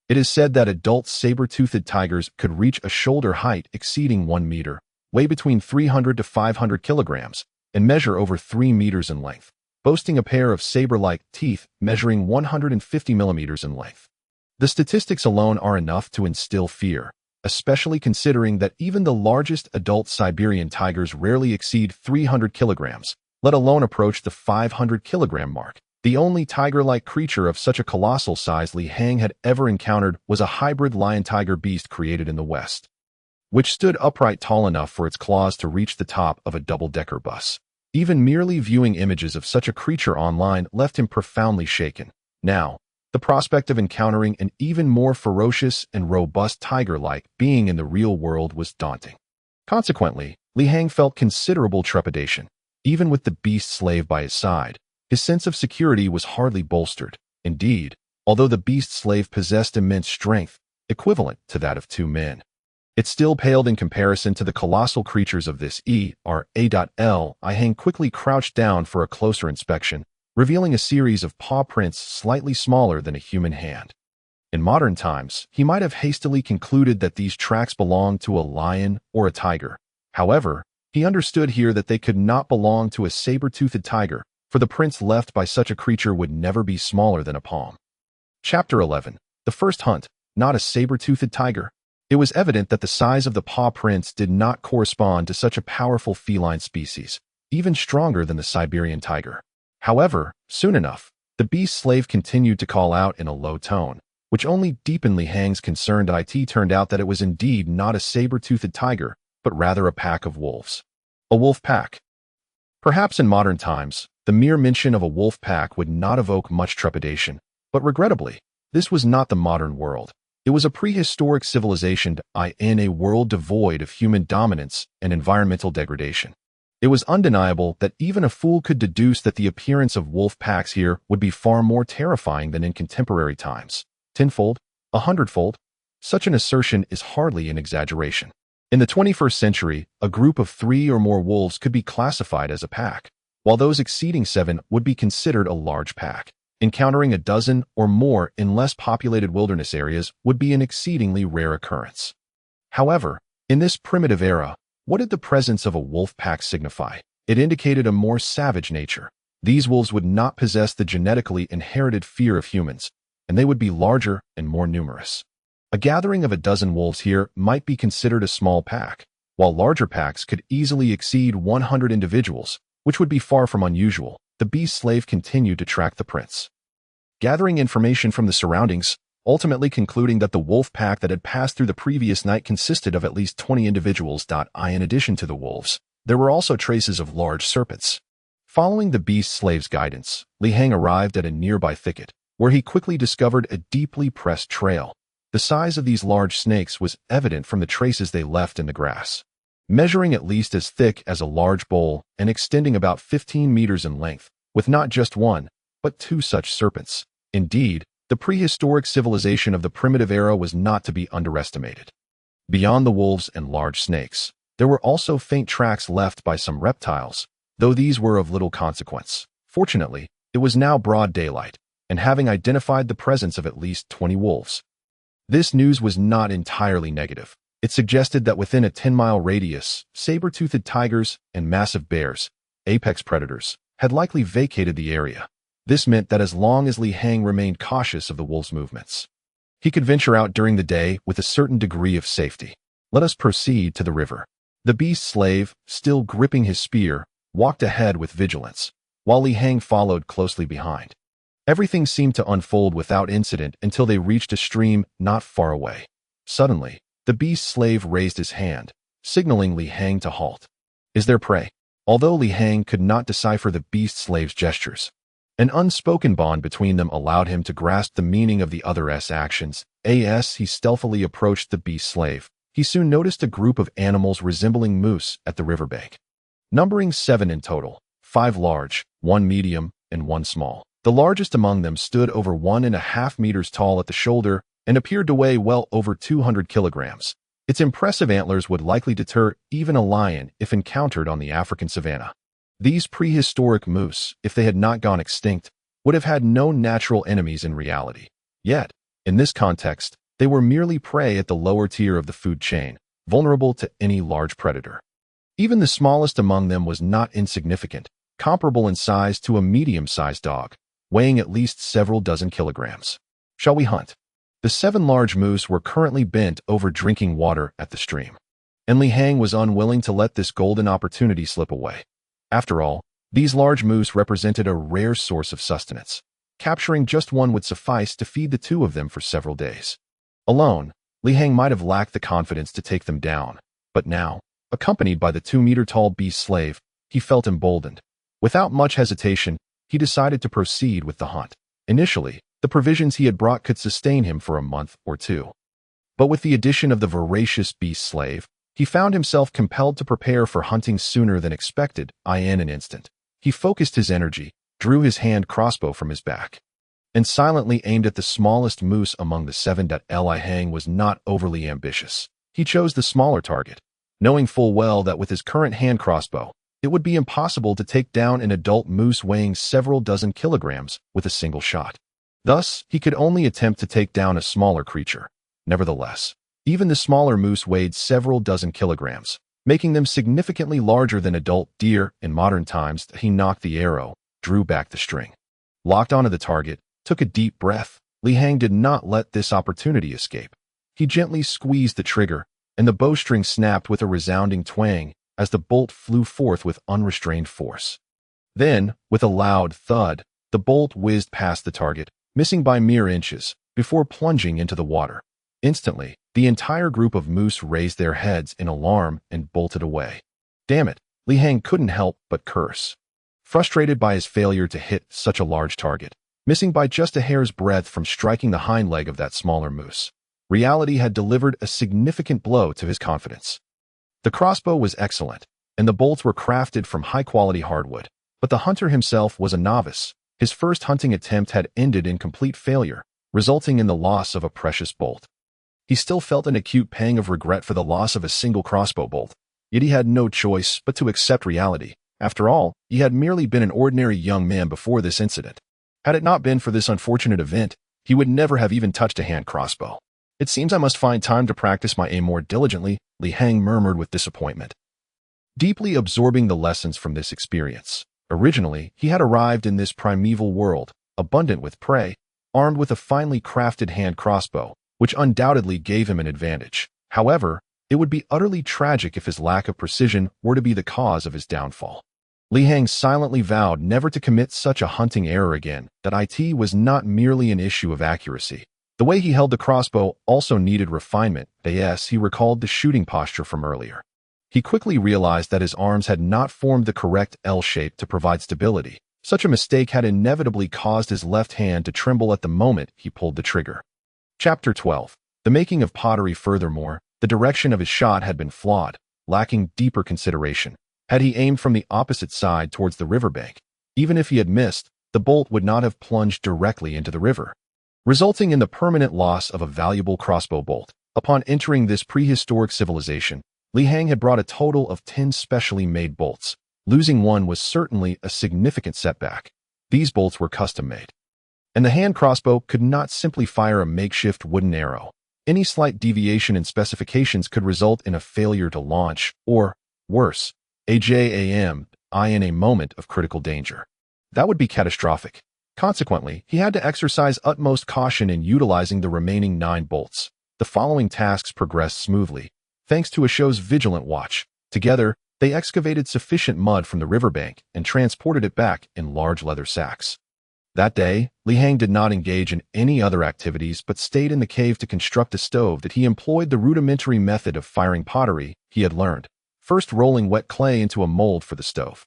It is said that adult saber-toothed tigers could reach a shoulder height exceeding 1 meter, weigh between 300 to 500 kilograms, and measure over 3 meters in length, boasting a pair of saber-like teeth measuring 150 millimeters in length. The statistics alone are enough to instill fear, especially considering that even the largest adult Siberian tigers rarely exceed 300 kilograms, let alone approach the 500-kilogram mark. The only tiger-like creature of such a colossal size Li Heng had ever encountered was a hybrid lion-tiger beast created in the West, which stood upright tall enough for its claws to reach the top of a double-decker bus. Even merely viewing images of such a creature online left him profoundly shaken. Now, The prospect of encountering an even more ferocious and robust tiger-like being in the real world was daunting. Consequently, Li Hang felt considerable trepidation. Even with the beast slave by his side, his sense of security was hardly bolstered. Indeed, although the beast slave possessed immense strength, equivalent to that of 2 men, it still paled in comparison to the colossal creatures of this era. Li Hang quickly crouched down for a closer inspection, revealing a series of paw prints slightly smaller than a human hand. In modern times, he might have hastily concluded that these tracks belonged to a lion or a tiger. However, he understood here that they could not belong to a saber-toothed tiger, for the prints left by such a creature would never be smaller than a palm. Chapter 11. The First Hunt, Not a Saber-Toothed Tiger. It was evident that the size of the paw prints did not correspond to such a powerful feline species, even stronger than the Siberian tiger. However, soon enough, the beast slave continued to call out in a low tone, which only deepened Li Hang's concern. It turned out that it was indeed not a saber-toothed tiger, but rather a pack of wolves. A wolf pack. Perhaps in modern times, the mere mention of a wolf pack would not evoke much trepidation, but regrettably, this was not the modern world. It was a prehistoric civilization in a world devoid of human dominance and environmental degradation. It was undeniable that even a fool could deduce that the appearance of wolf packs here would be far more terrifying than in contemporary times. Tenfold, 100-fold. Such an assertion is hardly an exaggeration. In the 21st century, a group of 3 or more wolves could be classified as a pack, while those exceeding 7 would be considered a large pack. Encountering a dozen or more in less populated wilderness areas would be an exceedingly rare occurrence. However, in this primitive era, what did the presence of a wolf pack signify? It indicated a more savage nature. These wolves would not possess the genetically inherited fear of humans, and they would be larger and more numerous. A gathering of a dozen wolves here might be considered a small pack, while larger packs could easily exceed 100 individuals, which would be far from unusual. The beast slave continued to track the prints, gathering information from the surroundings, ultimately concluding that the wolf pack that had passed through the previous night consisted of at least 20 individuals. In addition to the wolves, there were also traces of large serpents. Following the beast slave's guidance, Li Hang arrived at a nearby thicket, where he quickly discovered a deeply pressed trail. The size of these large snakes was evident from the traces they left in the grass. Measuring at least as thick as a large bowl and extending about 15 meters in length, with not just one, but 2 such serpents. Indeed, the prehistoric civilization of the primitive era was not to be underestimated. Beyond the wolves and large snakes, there were also faint tracks left by some reptiles, though these were of little consequence. Fortunately, it was now broad daylight, and having identified the presence of at least 20 wolves, this news was not entirely negative. It suggested that within a 10-mile radius, saber-toothed tigers and massive bears, apex predators, had likely vacated the area. This meant that as long as Li Hang remained cautious of the wolves' movements, he could venture out during the day with a certain degree of safety. Let us proceed to the river. The beast slave, still gripping his spear, walked ahead with vigilance, while Li Hang followed closely behind. Everything seemed to unfold without incident until they reached a stream not far away. Suddenly, the beast slave raised his hand, signaling Li Hang to halt. Is there prey? Although Li Hang could not decipher the beast slave's gestures, an unspoken bond between them allowed him to grasp the meaning of the other's actions. As he stealthily approached the beast slave, he soon noticed a group of animals resembling moose at the riverbank. Numbering 7 in total, 5 large, 1 medium, and 1 small. The largest among them stood over 1.5 meters tall at the shoulder and appeared to weigh well over 200 kilograms. Its impressive antlers would likely deter even a lion if encountered on the African savanna. These prehistoric moose, if they had not gone extinct, would have had no natural enemies in reality. Yet, in this context, they were merely prey at the lower tier of the food chain, vulnerable to any large predator. Even the smallest among them was not insignificant, comparable in size to a medium-sized dog, weighing at least several dozen kilograms. Shall we hunt? The 7 large moose were currently bent over drinking water at the stream, and Li Hang was unwilling to let this golden opportunity slip away. After all, these large moose represented a rare source of sustenance. Capturing just one would suffice to feed the 2 of them for several days. Alone, Li Hang might have lacked the confidence to take them down, but now, accompanied by the 2-meter-tall beast slave, he felt emboldened. Without much hesitation, he decided to proceed with the hunt. Initially, the The provisions he had brought could sustain him for a month or two. But with the addition of the voracious beast slave, he found himself compelled to prepare for hunting sooner than expected. In an instant, he focused his energy, drew his hand crossbow from his back, and silently aimed at the smallest moose among the seven. Li Hang was not overly ambitious. He chose the smaller target, knowing full well that with his current hand crossbow, it would be impossible to take down an adult moose weighing several dozen kilograms with a single shot. Thus, he could only attempt to take down a smaller creature. Nevertheless, even the smaller moose weighed several dozen kilograms, making them significantly larger than adult deer in modern times. He knocked the arrow, drew back the string, locked onto the target, took a deep breath. Li Hang did not let this opportunity escape. He gently squeezed the trigger, and the bowstring snapped with a resounding twang as the bolt flew forth with unrestrained force. Then, with a loud thud, the bolt whizzed past the target, missing by mere inches, before plunging into the water. Instantly, the entire group of moose raised their heads in alarm and bolted away. Damn it, Li Hang couldn't help but curse. Frustrated by his failure to hit such a large target, missing by just a hair's breadth from striking the hind leg of that smaller moose, reality had delivered a significant blow to his confidence. The crossbow was excellent, and the bolts were crafted from high-quality hardwood, but the hunter himself was a novice. His first hunting attempt had ended in complete failure, resulting in the loss of a precious bolt. He still felt an acute pang of regret for the loss of a single crossbow bolt, yet he had no choice but to accept reality. After all, he had merely been an ordinary young man before this incident. Had it not been for this unfortunate event, he would never have even touched a hand crossbow. It seems I must find time to practice my aim more diligently, Li Hang murmured with disappointment, deeply absorbing the lessons from this experience. Originally, he had arrived in this primeval world, abundant with prey, armed with a finely crafted hand crossbow, which undoubtedly gave him an advantage. However, it would be utterly tragic if his lack of precision were to be the cause of his downfall. Li Hang silently vowed never to commit such a hunting error again. It was not merely an issue of accuracy. The way he held the crossbow also needed refinement. Yes, he recalled the shooting posture from earlier. He quickly realized that his arms had not formed the correct L shape to provide stability. Such a mistake had inevitably caused his left hand to tremble at the moment he pulled the trigger. Chapter 12. The making of pottery. Furthermore, the direction of his shot had been flawed, lacking deeper consideration. Had he aimed from the opposite side towards the riverbank, even if he had missed, the bolt would not have plunged directly into the river, resulting in the permanent loss of a valuable crossbow bolt. Upon entering this prehistoric civilization, Li Hang had brought a total of 10 specially made bolts. Losing one was certainly a significant setback. These bolts were custom-made, and the hand crossbow could not simply fire a makeshift wooden arrow. Any slight deviation in specifications could result in a failure to launch, or, worse, a jam in a moment of critical danger. That would be catastrophic. Consequently, he had to exercise utmost caution in utilizing the remaining 9 bolts. The following tasks progressed smoothly, thanks to Ashow's vigilant watch. Together, they excavated sufficient mud from the riverbank and transported it back in large leather sacks. That day, Li Hang did not engage in any other activities but stayed in the cave to construct a stove. That he employed the rudimentary method of firing pottery he had learned, first rolling wet clay into a mold for the stove.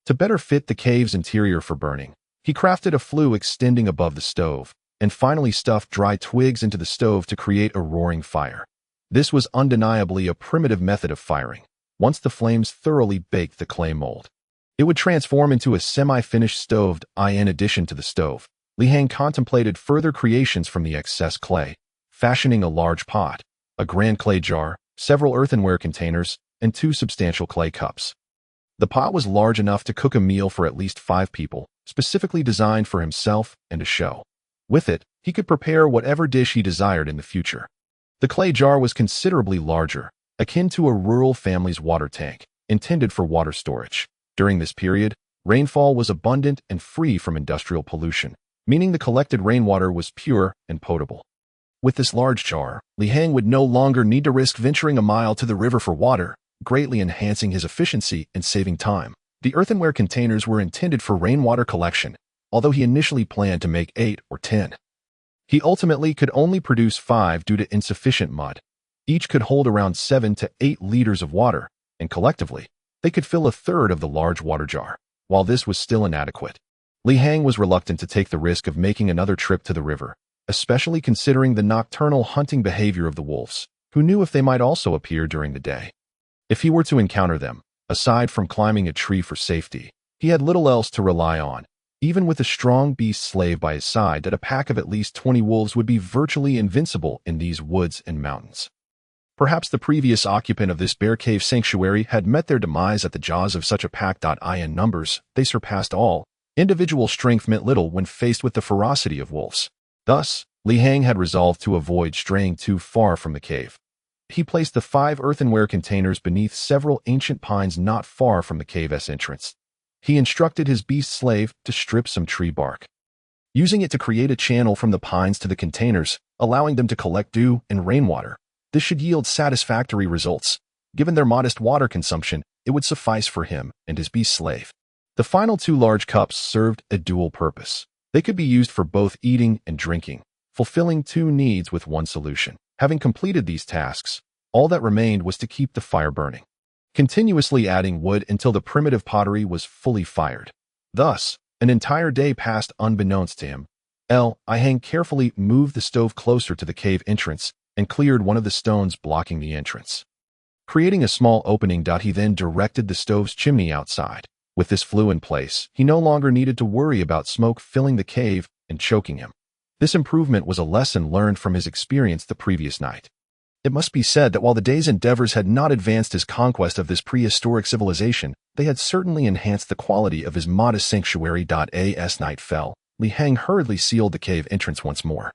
To better fit the cave's interior for burning, he crafted a flue extending above the stove, and finally stuffed dry twigs into the stove to create a roaring fire. This was undeniably a primitive method of firing. Once the flames thoroughly baked the clay mold, it would transform into a semi-finished stove. In addition to the stove, Li Hang contemplated further creations from the excess clay, fashioning a large pot, a grand clay jar, several earthenware containers, and 2 substantial clay cups. The pot was large enough to cook a meal for at least 5 people, specifically designed for himself and Ashow. With it, he could prepare whatever dish he desired in the future. The clay jar was considerably larger, akin to a rural family's water tank, intended for water storage. During this period, rainfall was abundant and free from industrial pollution, meaning the collected rainwater was pure and potable. With this large jar, Li Hang would no longer need to risk venturing a mile to the river for water, greatly enhancing his efficiency and saving time. The earthenware containers were intended for rainwater collection, although he initially planned to make 8 or 10. He ultimately could only produce 5 due to insufficient mud. Each could hold around 7 to 8 liters of water, and collectively, they could fill a third of the large water jar. While this was still inadequate, Li Hang was reluctant to take the risk of making another trip to the river, especially considering the nocturnal hunting behavior of the wolves, who knew if they might also appear during the day. If he were to encounter them, aside from climbing a tree for safety, he had little else to rely on. Even with a strong beast slave by his side, that a pack of at least 20 wolves would be virtually invincible in these woods and mountains. Perhaps the previous occupant of this bear cave sanctuary had met their demise at the jaws of such a pack. In numbers, they surpassed all. Individual strength meant little when faced with the ferocity of wolves. Thus, Li Hang had resolved to avoid straying too far from the cave. He placed the 5 earthenware containers beneath several ancient pines not far from the cave's entrance. He instructed his beast slave to strip some tree bark, using it to create a channel from the pines to the containers, allowing them to collect dew and rainwater. This should yield satisfactory results. Given their modest water consumption, it would suffice for him and his beast slave. The final 2 large cups served a dual purpose. They could be used for both eating and drinking, fulfilling 2 needs with one solution. Having completed these tasks, all that remained was to keep the fire burning, continuously adding wood until the primitive pottery was fully fired. Thus, an entire day passed unbeknownst to him. Li Hang carefully moved the stove closer to the cave entrance and cleared one of the stones blocking the entrance, creating a small opening. He then directed the stove's chimney outside. With this flue in place, he no longer needed to worry about smoke filling the cave and choking him. This improvement was a lesson learned from his experience the previous night. It must be said that while the day's endeavors had not advanced his conquest of this prehistoric civilization, they had certainly enhanced the quality of his modest sanctuary. As night fell, Li Hang hurriedly sealed the cave entrance once more,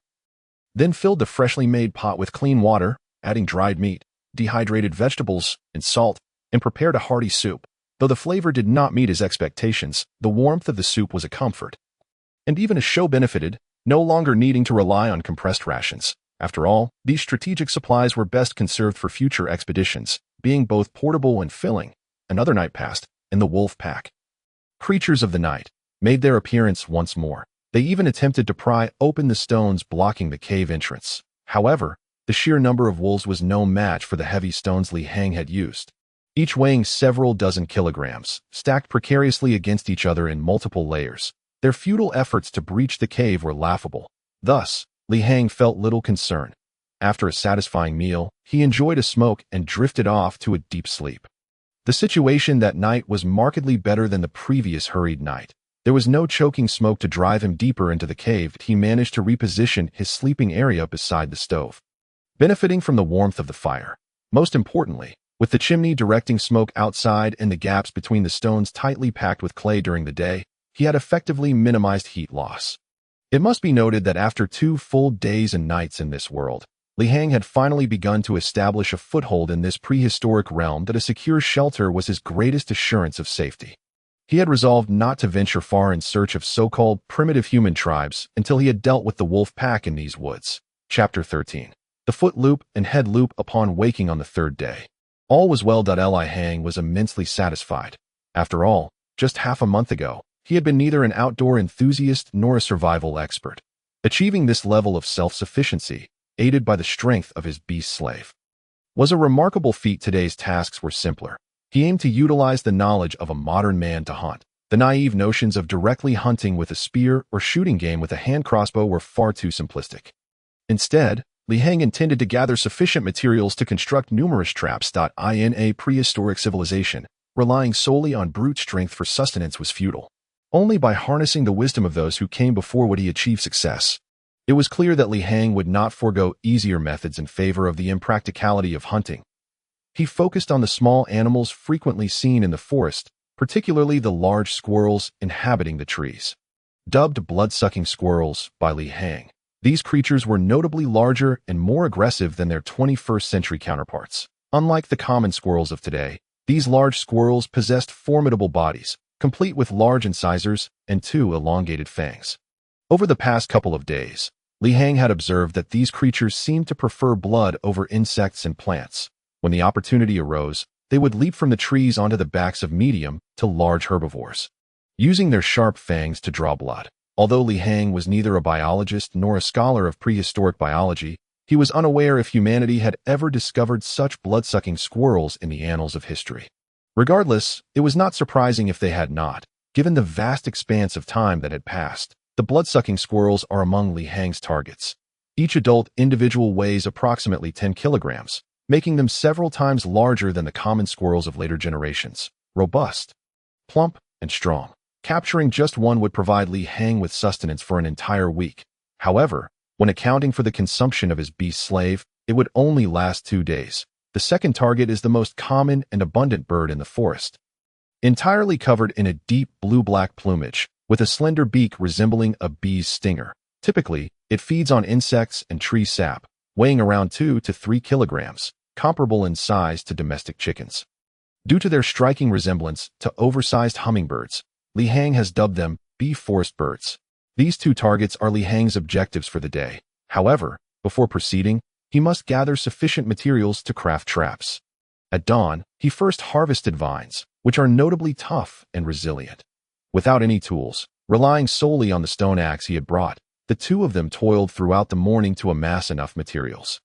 then filled the freshly made pot with clean water, adding dried meat, dehydrated vegetables, and salt, and prepared a hearty soup. Though the flavor did not meet his expectations, the warmth of the soup was a comfort. And even a show benefited, no longer needing to rely on compressed rations. After all, these strategic supplies were best conserved for future expeditions, being both portable and filling. Another night passed, and the wolf pack, creatures of the night, made their appearance once more. They even attempted to pry open the stones blocking the cave entrance. However, the sheer number of wolves was no match for the heavy stones Li Hang had used, each weighing several dozen kilograms, stacked precariously against each other in multiple layers. Their futile efforts to breach the cave were laughable. Thus, Li Hang felt little concern. After a satisfying meal, he enjoyed a smoke and drifted off to a deep sleep. The situation that night was markedly better than the previous hurried night. There was no choking smoke to drive him deeper into the cave. He managed to reposition his sleeping area beside the stove, benefiting from the warmth of the fire. Most importantly, with the chimney directing smoke outside and the gaps between the stones tightly packed with clay during the day, he had effectively minimized heat loss. It must be noted that after 2 full days and nights in this world, Li Hang had finally begun to establish a foothold in this prehistoric realm. That a secure shelter was his greatest assurance of safety. He had resolved not to venture far in search of so-called primitive human tribes until he had dealt with the wolf pack in these woods. Chapter 13. The foot loop and head loop. Upon waking on the 3rd day, all was well. Li Hang was immensely satisfied. After all, just half a month ago, he had been neither an outdoor enthusiast nor a survival expert. Achieving this level of self-sufficiency, aided by the strength of his beast slave, was a remarkable feat. Today's tasks were simpler. He aimed to utilize the knowledge of a modern man to hunt. The naive notions of directly hunting with a spear or shooting game with a hand crossbow were far too simplistic. Instead, Li Hang intended to gather sufficient materials to construct numerous traps. In a prehistoric civilization, relying solely on brute strength for sustenance was futile. Only by harnessing the wisdom of those who came before would he achieve success. It was clear that Li Hang would not forego easier methods in favor of the impracticality of hunting. He focused on the small animals frequently seen in the forest, particularly the large squirrels inhabiting the trees. Dubbed blood-sucking squirrels by Li Hang, these creatures were notably larger and more aggressive than their 21st century counterparts. Unlike the common squirrels of today, these large squirrels possessed formidable bodies, complete with large incisors and 2 elongated fangs. Over the past couple of days, Li Hang had observed that these creatures seemed to prefer blood over insects and plants. When the opportunity arose, they would leap from the trees onto the backs of medium to large herbivores, using their sharp fangs to draw blood. Although Li Hang was neither a biologist nor a scholar of prehistoric biology, he was unaware if humanity had ever discovered such blood-sucking squirrels in the annals of history. Regardless, it was not surprising if they had not. Given the vast expanse of time that had passed, the blood-sucking squirrels are among Li Hang's targets. Each adult individual weighs approximately 10 kilograms, making them several times larger than the common squirrels of later generations. Robust, plump, and strong. Capturing just one would provide Li Hang with sustenance for an entire week. However, when accounting for the consumption of his beast slave, it would only last 2 days. The second target is the most common and abundant bird in the forest. Entirely covered in a deep blue-black plumage, with a slender beak resembling a bee's stinger. Typically, it feeds on insects and tree sap, weighing around 2 to 3 kilograms, comparable in size to domestic chickens. Due to their striking resemblance to oversized hummingbirds, Li Hang has dubbed them bee forest birds. These 2 targets are Li Hang's objectives for the day. However, before proceeding, he must gather sufficient materials to craft traps. At dawn, he first harvested vines, which are notably tough and resilient. Without any tools, relying solely on the stone axe he had brought, the 2 of them toiled throughout the morning to amass enough materials.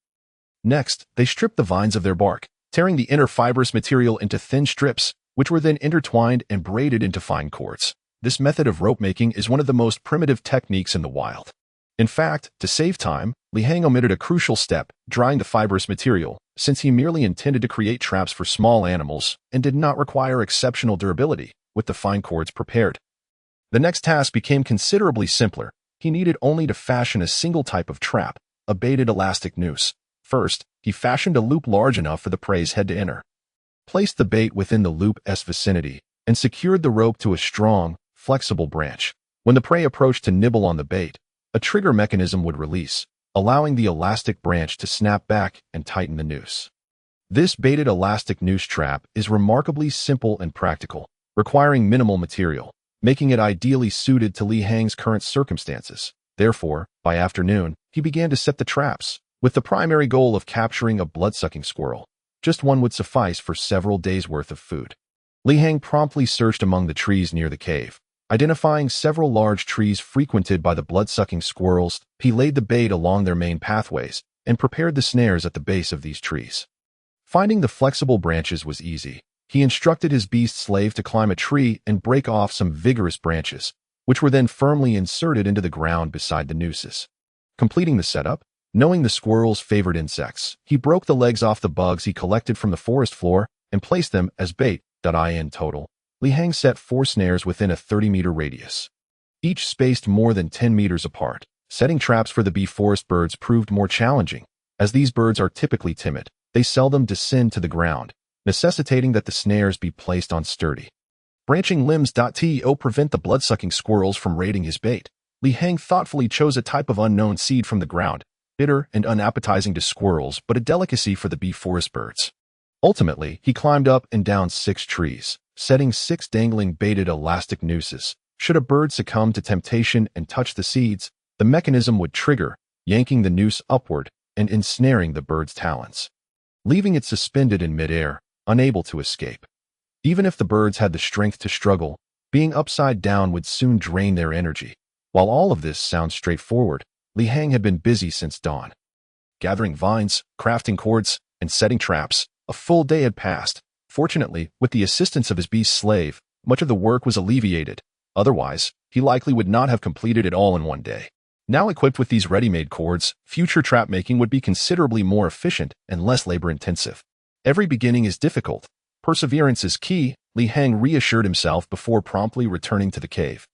Next, they stripped the vines of their bark, tearing the inner fibrous material into thin strips, which were then intertwined and braided into fine cords. This method of rope making is one of the most primitive techniques in the wild. In fact, to save time, Li Hang omitted a crucial step, drying the fibrous material, since he merely intended to create traps for small animals and did not require exceptional durability with the fine cords prepared. The next task became considerably simpler. He needed only to fashion a single type of trap, a baited elastic noose. First, he fashioned a loop large enough for the prey's head to enter, placed the bait within the loop's vicinity, and secured the rope to a strong, flexible branch. When the prey approached to nibble on the bait, a trigger mechanism would release, allowing the elastic branch to snap back and tighten the noose. This baited elastic noose trap is remarkably simple and practical, requiring minimal material, making it ideally suited to Li Hang's current circumstances. Therefore, by afternoon, he began to set the traps, with the primary goal of capturing a blood-sucking squirrel. Just one would suffice for several days' worth of food. Li Hang promptly searched among the trees near the cave. Identifying several large trees frequented by the blood-sucking squirrels, he laid the bait along their main pathways and prepared the snares at the base of these trees. Finding the flexible branches was easy. He instructed his beast slave to climb a tree and break off some vigorous branches, which were then firmly inserted into the ground beside the nooses. Completing the setup, knowing the squirrel's favorite insects, he broke the legs off the bugs he collected from the forest floor and placed them as bait. In total, Li Hang set 4 snares within a 30-meter radius, each spaced more than 10 meters apart. Setting traps for the bee forest birds proved more challenging. As these birds are typically timid, they seldom descend to the ground, necessitating that the snares be placed on sturdy, branching limbs. To prevent the blood-sucking squirrels from raiding his bait, Li Hang thoughtfully chose a type of unknown seed from the ground, bitter and unappetizing to squirrels but a delicacy for the bee forest birds. Ultimately, he climbed up and down 6 trees, setting 6 dangling baited elastic nooses. Should a bird succumb to temptation and touch the seeds, the mechanism would trigger, yanking the noose upward and ensnaring the bird's talons, leaving it suspended in midair, unable to escape. Even if the birds had the strength to struggle, being upside down would soon drain their energy. While all of this sounds straightforward, Li Hang had been busy since dawn. Gathering vines, crafting cords, and setting traps, a full day had passed. Fortunately, with the assistance of his beast slave, much of the work was alleviated. Otherwise, he likely would not have completed it all in one day. Now equipped with these ready-made cords, future trap making would be considerably more efficient and less labor-intensive. Every beginning is difficult. Perseverance is key, Li Hang reassured himself before promptly returning to the cave.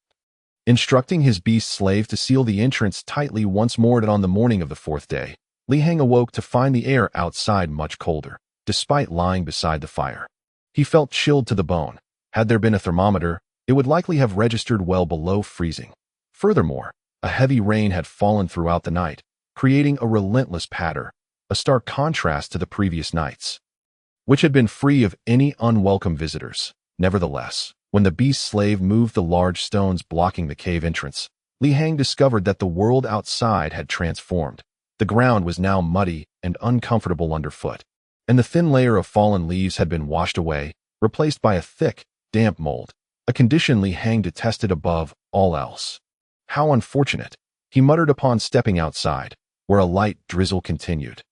Instructing his beast slave to seal the entrance tightly once more on the morning of the 4th day, Li Hang awoke to find the air outside much colder. Despite lying beside the fire, he felt chilled to the bone. Had there been a thermometer, it would likely have registered well below freezing. Furthermore, a heavy rain had fallen throughout the night, creating a relentless patter, a stark contrast to the previous nights, which had been free of any unwelcome visitors. Nevertheless, when the beast slave moved the large stones blocking the cave entrance, Li Hang discovered that the world outside had transformed. The ground was now muddy and uncomfortable underfoot, and the thin layer of fallen leaves had been washed away, replaced by a thick, damp mold, a condition Li Hang detested above all else. How unfortunate, he muttered upon stepping outside, where a light drizzle continued.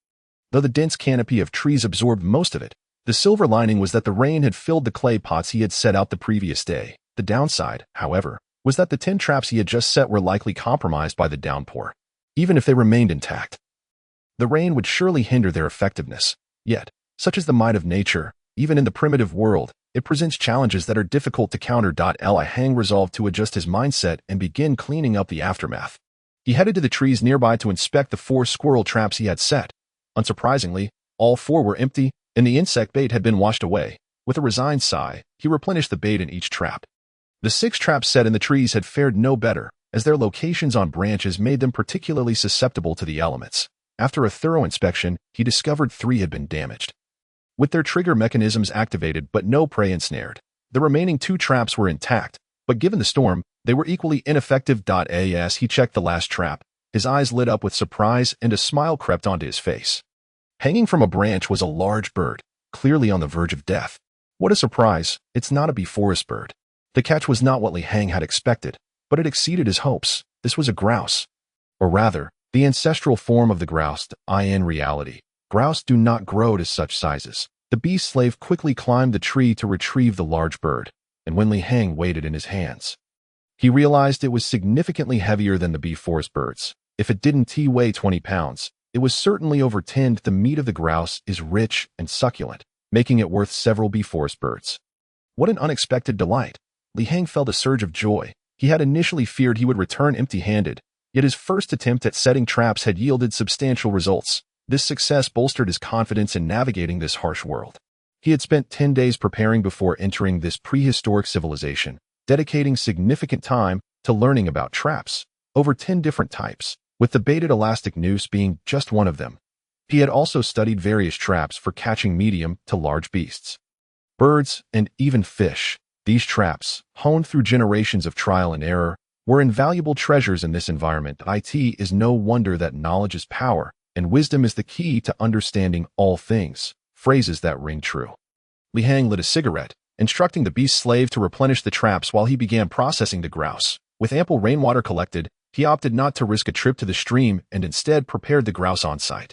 Though the dense canopy of trees absorbed most of it, the silver lining was that the rain had filled the clay pots he had set out the previous day, The downside, however, was that the 10 traps he had just set were likely compromised by the downpour, even if they remained intact. The rain would surely hinder their effectiveness. Yet, such is the might of nature, even in the primitive world, it presents challenges that are difficult to counter. Li Hang resolved to adjust his mindset and begin cleaning up the aftermath. He headed to the trees nearby to inspect the 4 squirrel traps he had set. Unsurprisingly, all 4 were empty, and the insect bait had been washed away. With a resigned sigh, he replenished the bait in each trap. The 6 traps set in the trees had fared no better, as their locations on branches made them particularly susceptible to the elements. After a thorough inspection, he discovered 3 had been damaged, with their trigger mechanisms activated but no prey ensnared. The remaining 2 traps were intact, but given the storm, they were equally ineffective. As he checked the last trap, his eyes lit up with surprise and a smile crept onto his face. Hanging from a branch was a large bird, clearly on the verge of death. What a surprise, it's not a bee forest bird. The catch was not what Li Hang had expected, but it exceeded his hopes. This was a grouse. Or rather, the ancestral form of the grouse. In reality, grouse do not grow to such sizes. The bee slave quickly climbed the tree to retrieve the large bird, and when Li Hang weighed it in his hands, he realized it was significantly heavier than the bee forest birds. If it didn't weigh 20 pounds, it was certainly over 10. The meat of the grouse is rich and succulent, making it worth several bee forest birds. What an unexpected delight! Li Hang felt a surge of joy. He had initially feared he would return empty-handed, yet his first attempt at setting traps had yielded substantial results. This success bolstered his confidence in navigating this harsh world. He had spent 10 days preparing before entering this prehistoric civilization, dedicating significant time to learning about traps, over 10 different types, with the baited elastic noose being just one of them. He had also studied various traps for catching medium to large beasts, birds, and even fish. These traps, honed through generations of trial and error, were invaluable treasures in this environment. It is no wonder that knowledge is power, and wisdom is the key to understanding all things, phrases that ring true. Li Hang lit a cigarette, instructing the beast slave to replenish the traps while he began processing the grouse. With ample rainwater collected, he opted not to risk a trip to the stream and instead prepared the grouse on site.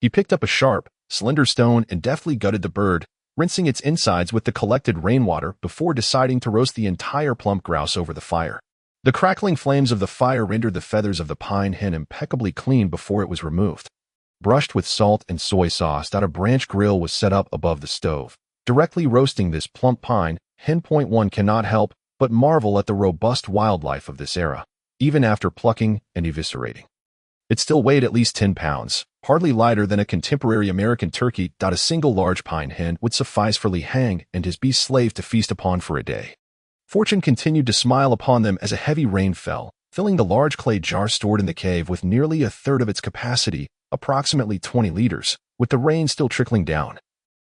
He picked up a sharp, slender stone and deftly gutted the bird, rinsing its insides with the collected rainwater before deciding to roast the entire plump grouse over the fire. The crackling flames of the fire rendered the feathers of the pine hen impeccably clean before it was removed. Brushed with salt and soy sauce, a branch grill was set up above the stove, directly roasting this plump pine hen. One cannot help but marvel at the robust wildlife of this era, even after plucking and eviscerating. It still weighed at least 10 pounds, hardly lighter than a contemporary American turkey. A single large pine hen would suffice for Li Hang and his beast slave to feast upon for a day. Fortune continued to smile upon them as a heavy rain fell, filling the large clay jar stored in the cave with nearly a third of its capacity, approximately 20 liters, with the rain still trickling down.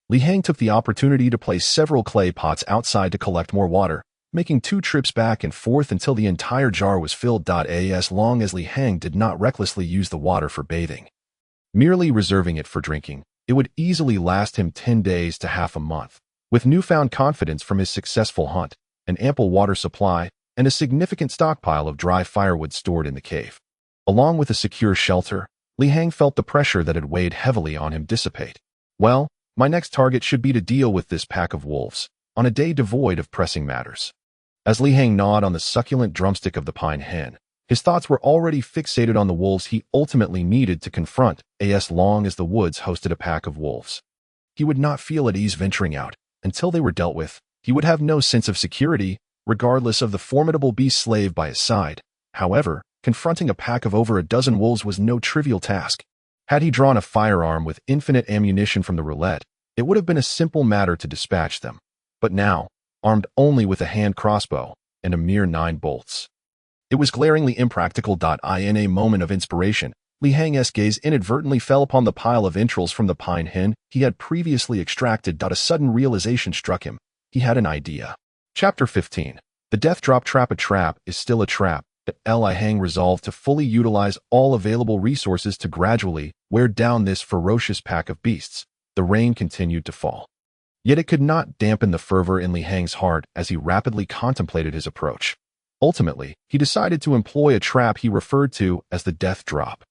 Li Hang took the opportunity to place several clay pots outside to collect more water, making 2 trips back and forth until the entire jar was filled. As long as Li Hang did not recklessly use the water for bathing, merely reserving it for drinking, it would easily last him 10 days to half a month. With newfound confidence from his successful hunt, an ample water supply, and a significant stockpile of dry firewood stored in the cave, along with a secure shelter, Li Hang felt the pressure that had weighed heavily on him dissipate. Well, my next target should be to deal with this pack of wolves, on a day devoid of pressing matters. As Li Hang gnawed on the succulent drumstick of the pine hen, his thoughts were already fixated on the wolves he ultimately needed to confront. As long as the woods hosted a pack of wolves, he would not feel at ease venturing out. Until they were dealt with, he would have no sense of security, regardless of the formidable beast slave by his side. However, confronting a pack of over a dozen wolves was no trivial task. Had he drawn a firearm with infinite ammunition from the roulette, it would have been a simple matter to dispatch them. But now, armed only with a hand crossbow and a mere 9 bolts, it was glaringly impractical. In a moment of inspiration, Li Hang's gaze inadvertently fell upon the pile of entrails from the pine hen he had previously extracted. A sudden realization struck him. He had an idea. Chapter 15. The Death Drop Trap. A trap is still a trap. Li Hang resolved to fully utilize all available resources to gradually wear down this ferocious pack of beasts. The rain continued to fall, yet it could not dampen the fervor in Li Hang's heart as he rapidly contemplated his approach. Ultimately, he decided to employ a trap he referred to as the Death Drop.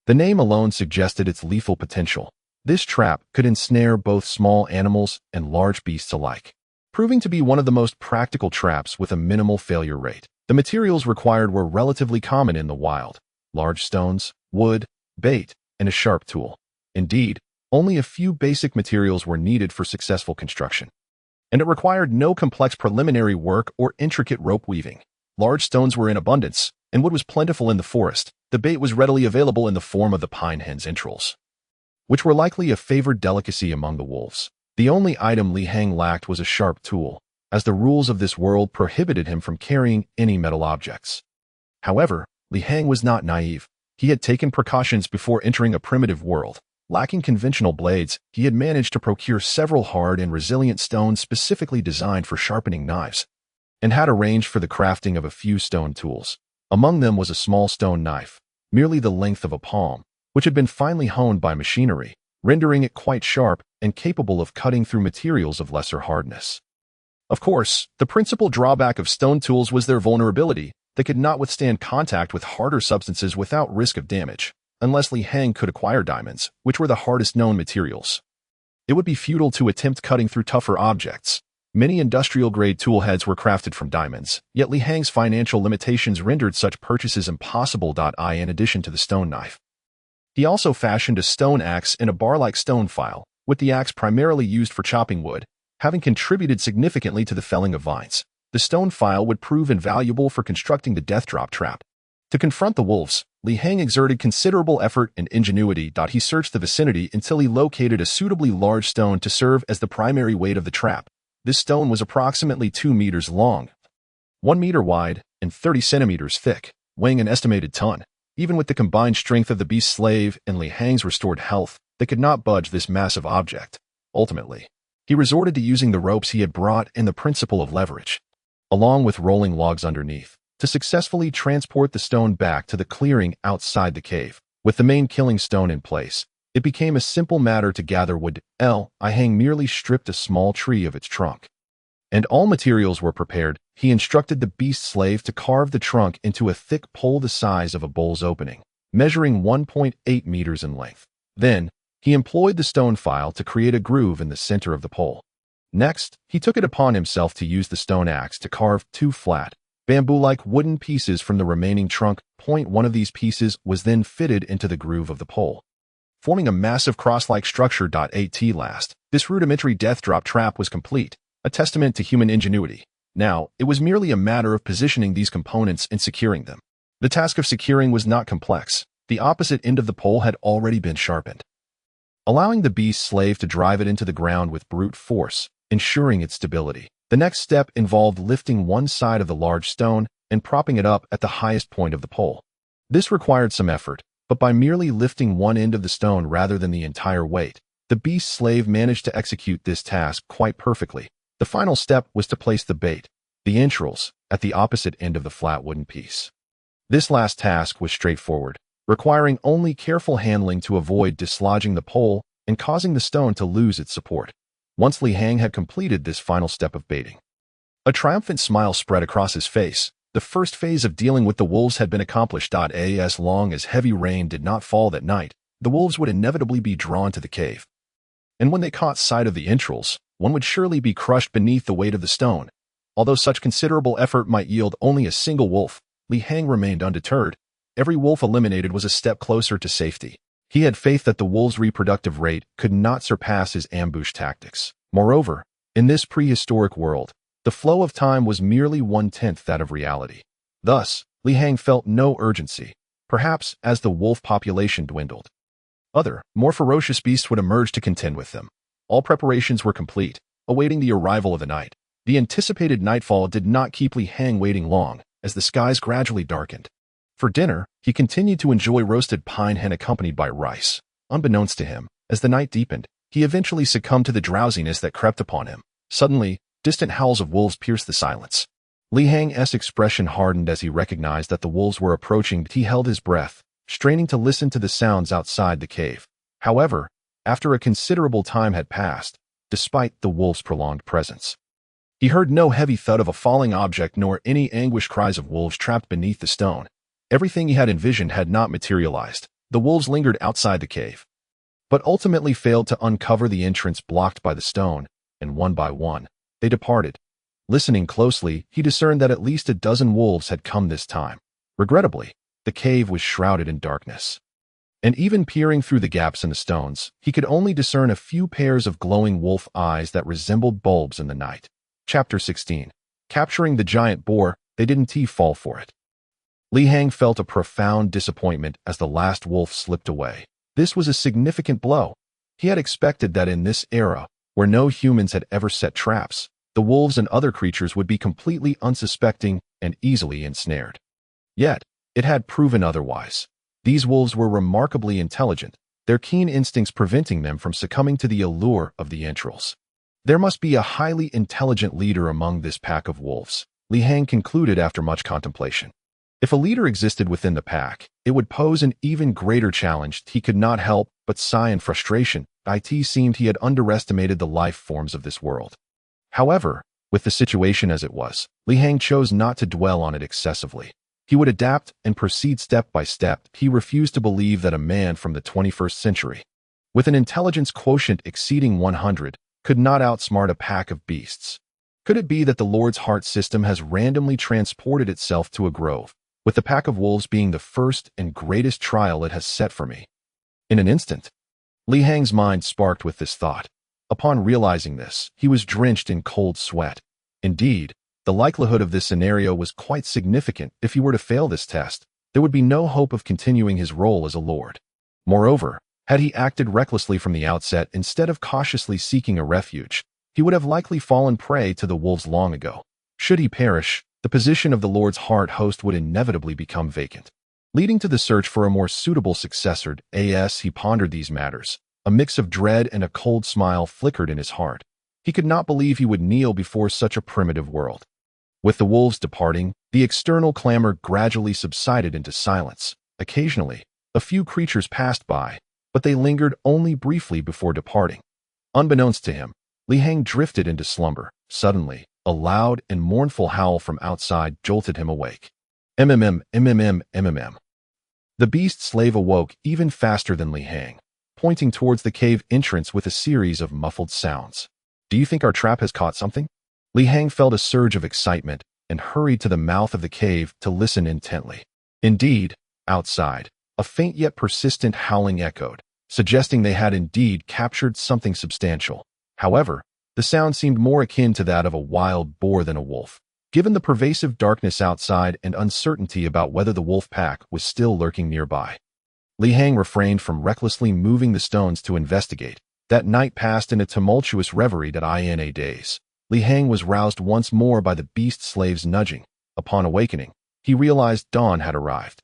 The name alone suggested its lethal potential. This trap could ensnare both small animals and large beasts alike, proving to be one of the most practical traps with a minimal failure rate. The materials required were relatively common in the wild: large stones, wood, bait, and a sharp tool. Indeed, only a few basic materials were needed for successful construction, and it required no complex preliminary work or intricate rope weaving. Large stones were in abundance, and wood was plentiful in the forest. The bait was readily available in the form of the pine hen's entrails, which were likely a favored delicacy among the wolves. The only item Li Hang lacked was a sharp tool, as the rules of this world prohibited him from carrying any metal objects. However, Li Hang was not naive. He had taken precautions before entering a primitive world. Lacking conventional blades, he had managed to procure several hard and resilient stones specifically designed for sharpening knives, and had arranged for the crafting of a few stone tools. Among them was a small stone knife, merely the length of a palm, which had been finely honed by machinery, rendering it quite sharp and capable of cutting through materials of lesser hardness. Of course, the principal drawback of stone tools was their vulnerability. They could not withstand contact with harder substances without risk of damage, unless Li Hang could acquire diamonds, which were the hardest known materials. It would be futile to attempt cutting through tougher objects. Many industrial-grade tool heads were crafted from diamonds, yet Li Hang's financial limitations rendered such purchases impossible. In addition to the stone knife, he also fashioned a stone axe and a bar-like stone file, with the axe primarily used for chopping wood, having contributed significantly to the felling of vines. The stone file would prove invaluable for constructing the death drop trap. To confront the wolves, Li Hang exerted considerable effort and ingenuity. He searched the vicinity until he located a suitably large stone to serve as the primary weight of the trap. This stone was approximately 2 meters long, 1 meter wide, and 30 centimeters thick, weighing an estimated ton. Even with the combined strength of the beast's slave and Li Hang's restored health, they could not budge this massive object. Ultimately, he resorted to using the ropes he had brought and the principle of leverage, along with rolling logs underneath, to successfully transport the stone back to the clearing outside the cave. With the main killing stone in place, it became a simple matter to gather wood. Li Hang merely stripped a small tree of its trunk, and all materials were prepared. He instructed the beast's slave to carve the trunk into a thick pole the size of a bowl's opening, measuring 1.8 meters in length. Then, he employed the stone file to create a groove in the center of the pole. Next, he took it upon himself to use the stone axe to carve 2 flat, bamboo-like wooden pieces from the remaining trunk. One of these pieces was then fitted into the groove of the pole, forming a massive cross-like structure. At last, this rudimentary death drop trap was complete, a testament to human ingenuity. Now, it was merely a matter of positioning these components and securing them. The task of securing was not complex. The opposite end of the pole had already been sharpened, allowing the beast's slave to drive it into the ground with brute force, ensuring its stability. The next step involved lifting one side of the large stone and propping it up at the highest point of the pole. This required some effort, but by merely lifting one end of the stone rather than the entire weight, the beast's slave managed to execute this task quite perfectly. The final step was to place the bait, the entrails, at the opposite end of the flat wooden piece. This last task was straightforward, requiring only careful handling to avoid dislodging the pole and causing the stone to lose its support. Once Li Hang had completed this final step of baiting, a triumphant smile spread across his face. The first phase of dealing with the wolves had been accomplished. As long as heavy rain did not fall that night, the wolves would inevitably be drawn to the cave. And when they caught sight of the entrails, one would surely be crushed beneath the weight of the stone. Although such considerable effort might yield only a single wolf, Li Hang remained undeterred. Every wolf eliminated was a step closer to safety. He had faith that the wolves' reproductive rate could not surpass his ambush tactics. Moreover, in this prehistoric world, the flow of time was merely 1/10 that of reality. Thus, Li Hang felt no urgency. Perhaps as the wolf population dwindled, other, more ferocious beasts would emerge to contend with them. All preparations were complete, awaiting the arrival of the night. The anticipated nightfall did not keep Li Hang waiting long, as the skies gradually darkened. For dinner, he continued to enjoy roasted pine hen accompanied by rice. Unbeknownst to him, as the night deepened, he eventually succumbed to the drowsiness that crept upon him. Suddenly, distant howls of wolves pierced the silence. Li Hang's expression hardened as he recognized that the wolves were approaching. He held his breath, straining to listen to the sounds outside the cave. However, after a considerable time had passed, despite the wolves' prolonged presence, he heard no heavy thud of a falling object nor any anguished cries of wolves trapped beneath the stone. Everything he had envisioned had not materialized. The wolves lingered outside the cave, but ultimately failed to uncover the entrance blocked by the stone, and one by one, They departed. Listening closely, he discerned that at least a dozen wolves had come this time. Regrettably, the cave was shrouded in darkness. And even peering through the gaps in the stones, he could only discern a few pairs of glowing wolf eyes that resembled bulbs in the night. Chapter 16. Capturing the giant boar, they didn't fall for it. Li Hang felt a profound disappointment as the last wolf slipped away. This was a significant blow. He had expected that in this era, where no humans had ever set traps, the wolves and other creatures would be completely unsuspecting and easily ensnared. Yet, it had proven otherwise. These wolves were remarkably intelligent, their keen instincts preventing them from succumbing to the allure of the entrails. There must be a highly intelligent leader among this pack of wolves, Li Hang concluded after much contemplation. If a leader existed within the pack, it would pose an even greater challenge. He could not help but sigh in frustration. It seemed he had underestimated the life forms of this world. However, with the situation as it was, Li Hang chose not to dwell on it excessively. He would adapt and proceed step by step. He refused to believe that a man from the 21st century, with an intelligence quotient exceeding 100, could not outsmart a pack of beasts. Could it be that the Lord's heart system has randomly transported itself to a grove, with the pack of wolves being the first and greatest trial it has set for me? In an instant, Li Hang's mind sparked with this thought. Upon realizing this, he was drenched in cold sweat. Indeed, the likelihood of this scenario was quite significant. If he were to fail this test, there would be no hope of continuing his role as a lord. Moreover, had he acted recklessly from the outset instead of cautiously seeking a refuge, he would have likely fallen prey to the wolves long ago. Should he perish, the position of the Lord's heart host would inevitably become vacant, leading to the search for a more suitable successor. As he pondered these matters, a mix of dread and a cold smile flickered in his heart. He could not believe he would kneel before such a primitive world. With the wolves departing, the external clamor gradually subsided into silence. Occasionally, a few creatures passed by, but they lingered only briefly before departing. Unbeknownst to him, Li Hang drifted into slumber. Suddenly, a loud and mournful howl from outside jolted him awake. MMM. The beast slave awoke even faster than Li Hang, pointing towards the cave entrance with a series of muffled sounds. Do you think our trap has caught something? Li Hang felt a surge of excitement and hurried to the mouth of the cave to listen intently. Indeed, outside, a faint yet persistent howling echoed, suggesting they had indeed captured something substantial. However, the sound seemed more akin to that of a wild boar than a wolf, given the pervasive darkness outside and uncertainty about whether the wolf pack was still lurking nearby. Li Hang refrained from recklessly moving the stones to investigate. That night passed in a tumultuous reverie. In days, Li Hang was roused once more by the beast slave's nudging. Upon awakening, he realized dawn had arrived.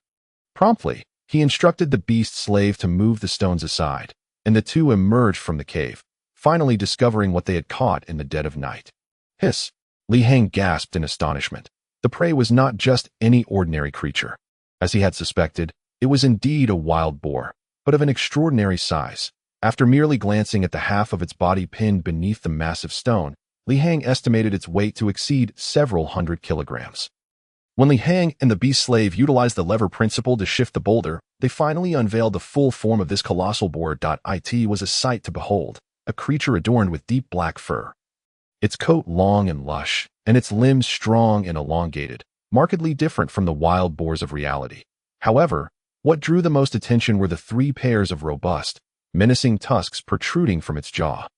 Promptly, he instructed the beast slave to move the stones aside, and the two emerged from the cave, finally discovering what they had caught in the dead of night. Hiss! Li Hang gasped in astonishment. The prey was not just any ordinary creature. As he had suspected, it was indeed a wild boar, but of an extraordinary size. After merely glancing at the half of its body pinned beneath the massive stone, Li Hang estimated its weight to exceed several hundred kilograms. When Li Hang and the beast slave utilized the lever principle to shift the boulder, they finally unveiled the full form of this colossal boar. It was a sight to behold, a creature adorned with deep black fur. Its coat long and lush, and its limbs strong and elongated, markedly different from the wild boars of reality. However, what drew the most attention were the 3 pairs of robust, menacing tusks protruding from its jaw.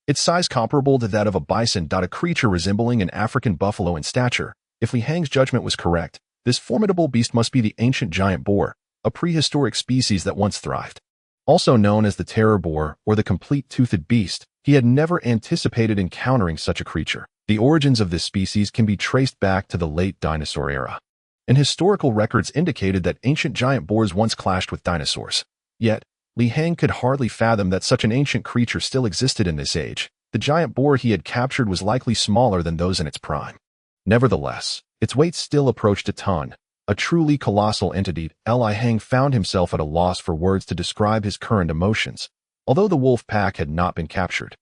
Its size comparable to that of a bison. A creature resembling an African buffalo in stature. If Li Hang's judgment was correct, this formidable beast must be the ancient giant boar, a prehistoric species that once thrived. Also known as the terror boar or the complete-toothed beast, he had never anticipated encountering such a creature. The origins of this species can be traced back to the late dinosaur era, and historical records indicated that ancient giant boars once clashed with dinosaurs. Yet, Li Hang could hardly fathom that such an ancient creature still existed in this age. The giant boar he had captured was likely smaller than those in its prime. Nevertheless, its weight still approached a ton, a truly colossal entity. Li Hang found himself at a loss for words to describe his current emotions. Although the wolf pack had not been captured,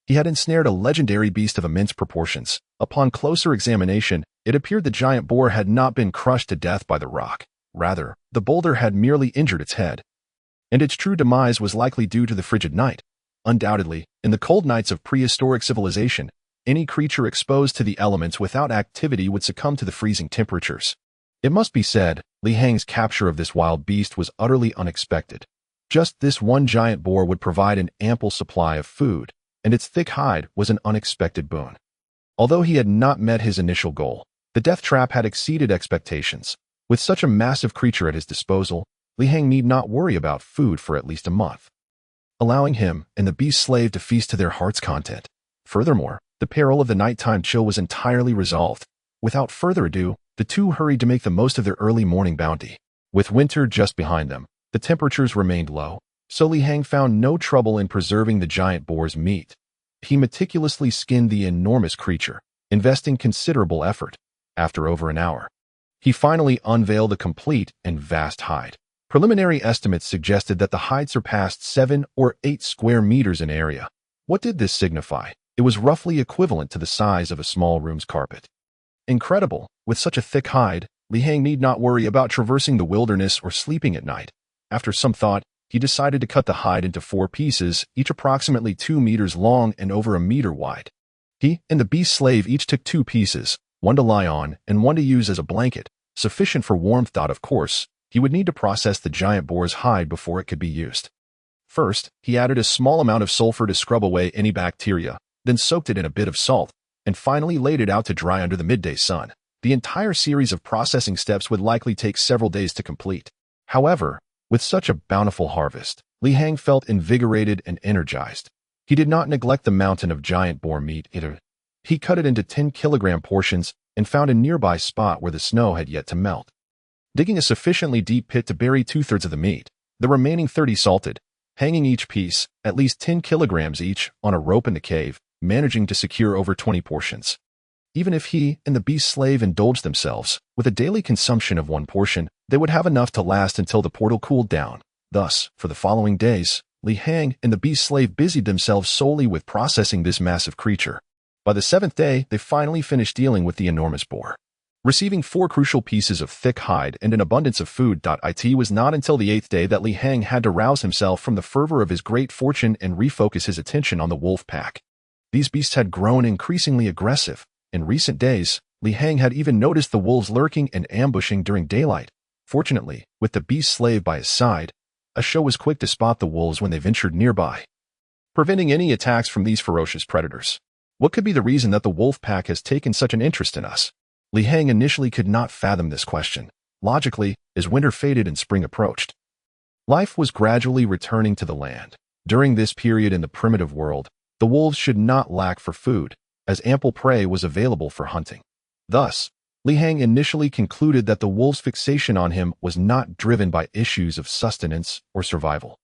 he had ensnared a legendary beast of immense proportions. Upon closer examination, it appeared the giant boar had not been crushed to death by the rock. Rather, the boulder had merely injured its head, and its true demise was likely due to the frigid night. Undoubtedly, in the cold nights of prehistoric civilization, any creature exposed to the elements without activity would succumb to the freezing temperatures. It must be said, Li Hang's capture of this wild beast was utterly unexpected. Just this one giant boar would provide an ample supply of food, and its thick hide was an unexpected boon. Although he had not met his initial goal, the death trap had exceeded expectations. With such a massive creature at his disposal, Li Hang need not worry about food for at least a month, allowing him and the beast slave to feast to their heart's content. Furthermore, the peril of the nighttime chill was entirely resolved. Without further ado, the two hurried to make the most of their early morning bounty. With winter just behind them, the temperatures remained low, so Li Hang found no trouble in preserving the giant boar's meat. He meticulously skinned the enormous creature, investing considerable effort. After over an hour, he finally unveiled a complete and vast hide. Preliminary estimates suggested that the hide surpassed 7 or 8 square meters in area. What did this signify? It was roughly equivalent to the size of a small room's carpet. Incredible! With such a thick hide, Li Hang need not worry about traversing the wilderness or sleeping at night. After some thought, he decided to cut the hide into 4 pieces, each approximately 2 meters long and over a meter wide. He and the beast slave each took 2 pieces, one to lie on and one to use as a blanket, sufficient for warmth. Of course, he would need to process the giant boar's hide before it could be used. First, he added a small amount of sulfur to scrub away any bacteria, then soaked it in a bit of salt, and finally laid it out to dry under the midday sun. The entire series of processing steps would likely take several days to complete. However, with such a bountiful harvest, Li Hang felt invigorated and energized. He did not neglect the mountain of giant boar meat either. He cut it into 10-kilogram portions and found a nearby spot where the snow had yet to melt. Digging a sufficiently deep pit to bury 2/3 of the meat, the remaining 30 salted, hanging each piece, at least 10 kilograms each, on a rope in the cave, managing to secure over 20 portions. Even if he and the beast slave indulged themselves with a daily consumption of 1 portion, they would have enough to last until the portal cooled down. Thus, for the following days, Li Hang and the beast slave busied themselves solely with processing this massive creature. By the 7th day, they finally finished dealing with the enormous boar. Receiving 4 crucial pieces of thick hide and an abundance of food. It was not until the 8th day that Li Hang had to rouse himself from the fervor of his great fortune and refocus his attention on the wolf pack. These beasts had grown increasingly aggressive. In recent days, Li Hang had even noticed the wolves lurking and ambushing during daylight. Fortunately, with the beast slave by his side, A show was quick to spot the wolves when they ventured nearby, preventing any attacks from these ferocious predators. What could be the reason that the wolf pack has taken such an interest in us? Li Hang initially could not fathom this question. Logically, as winter faded and spring approached, life was gradually returning to the land. During this period in the primitive world, the wolves should not lack for food, as ample prey was available for hunting. Thus, Li Hang initially concluded that the wolf's fixation on him was not driven by issues of sustenance or survival.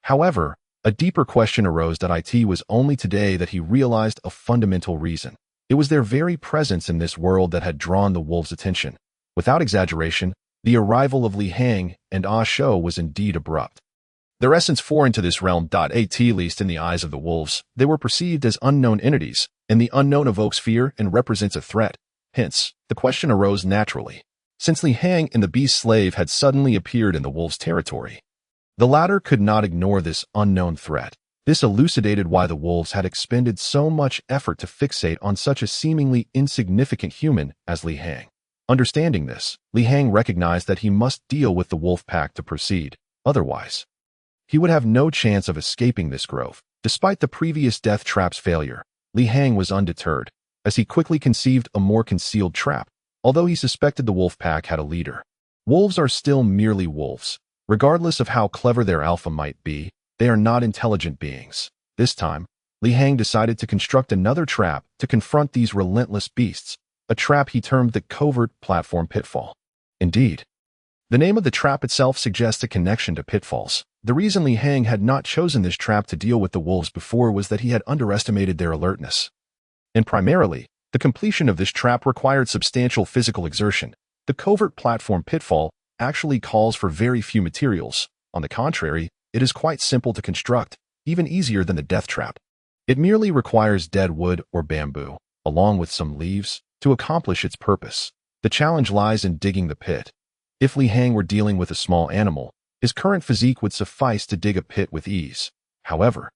However, a deeper question arose that it was only today that he realized a fundamental reason. It was their very presence in this world that had drawn the wolves' attention. Without exaggeration, the arrival of Li Hang and Ah Shou was indeed abrupt. Their essence foreign to this realm, at least in the eyes of the wolves, they were perceived as unknown entities, and the unknown evokes fear and represents a threat. Hence, the question arose naturally. Since Li Hang and the beast slave had suddenly appeared in the wolves' territory, the latter could not ignore this unknown threat. This elucidated why the wolves had expended so much effort to fixate on such a seemingly insignificant human as Li Hang. Understanding this, Li Hang recognized that he must deal with the wolf pack to proceed. Otherwise, he would have no chance of escaping this grove. Despite the previous death trap's failure, Li Hang was undeterred, as he quickly conceived a more concealed trap, although he suspected the wolf pack had a leader. Wolves are still merely wolves. Regardless of how clever their alpha might be, they are not intelligent beings. This time, Li Hang decided to construct another trap to confront these relentless beasts, a trap he termed the covert platform pitfall. Indeed, the name of the trap itself suggests a connection to pitfalls. The reason Li Hang had not chosen this trap to deal with the wolves before was that he had underestimated their alertness. And primarily, the completion of this trap required substantial physical exertion. The covert platform pitfall actually calls for very few materials. On the contrary, it is quite simple to construct, even easier than the death trap. It merely requires dead wood or bamboo, along with some leaves, to accomplish its purpose. The challenge lies in digging the pit. If Li Hang were dealing with a small animal, his current physique would suffice to dig a pit with ease. However,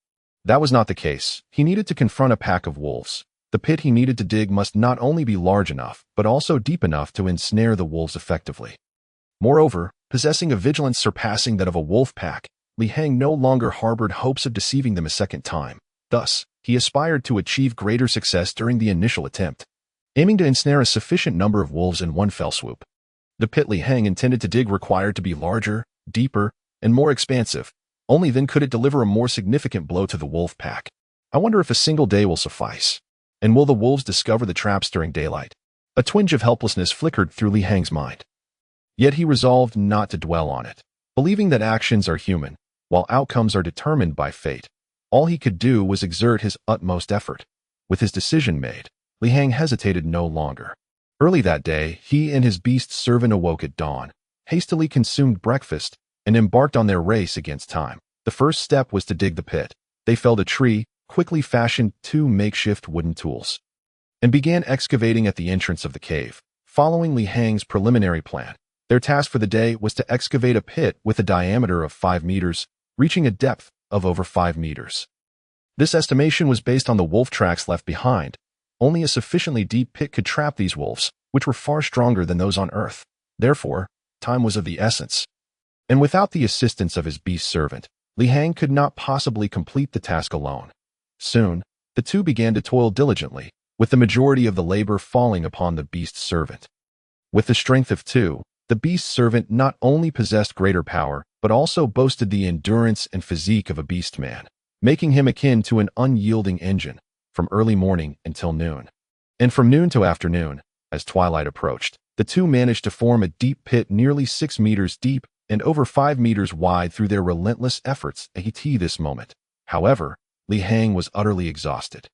that was not the case. He needed to confront a pack of wolves. The pit he needed to dig must not only be large enough, but also deep enough to ensnare the wolves effectively. Moreover, possessing a vigilance surpassing that of a wolf pack, Li Hang no longer harbored hopes of deceiving them a second time. Thus, he aspired to achieve greater success during the initial attempt, aiming to ensnare a sufficient number of wolves in one fell swoop. The pit Li Hang intended to dig required to be larger, deeper, and more expansive. Only then could it deliver a more significant blow to the wolf pack. I wonder if a single day will suffice. And will the wolves discover the traps during daylight? A twinge of helplessness flickered through Li Hang's mind. Yet he resolved not to dwell on it. Believing that actions are human, while outcomes are determined by fate, all he could do was exert his utmost effort. With his decision made, Li Hang hesitated no longer. Early that day, he and his beast servant awoke at dawn, hastily consumed breakfast, and embarked on their race against time. The first step was to dig the pit. They felled a tree, quickly fashioned 2 makeshift wooden tools, and began excavating at the entrance of the cave. Following Li Hang's preliminary plan, their task for the day was to excavate a pit with a diameter of 5 meters, reaching a depth of over 5 meters. This estimation was based on the wolf tracks left behind. Only a sufficiently deep pit could trap these wolves, which were far stronger than those on Earth. Therefore, time was of the essence. And without the assistance of his beast servant, Li Hang could not possibly complete the task alone. Soon, the two began to toil diligently, with the majority of the labor falling upon the beast servant. With the strength of 2, the beast servant not only possessed greater power, but also boasted the endurance and physique of a beast man, making him akin to an unyielding engine, from early morning until noon. And from noon to afternoon, as twilight approached, the two managed to form a deep pit nearly 6 meters deep and over 5 meters wide through their relentless efforts at this moment. However, Li Hang was utterly exhausted.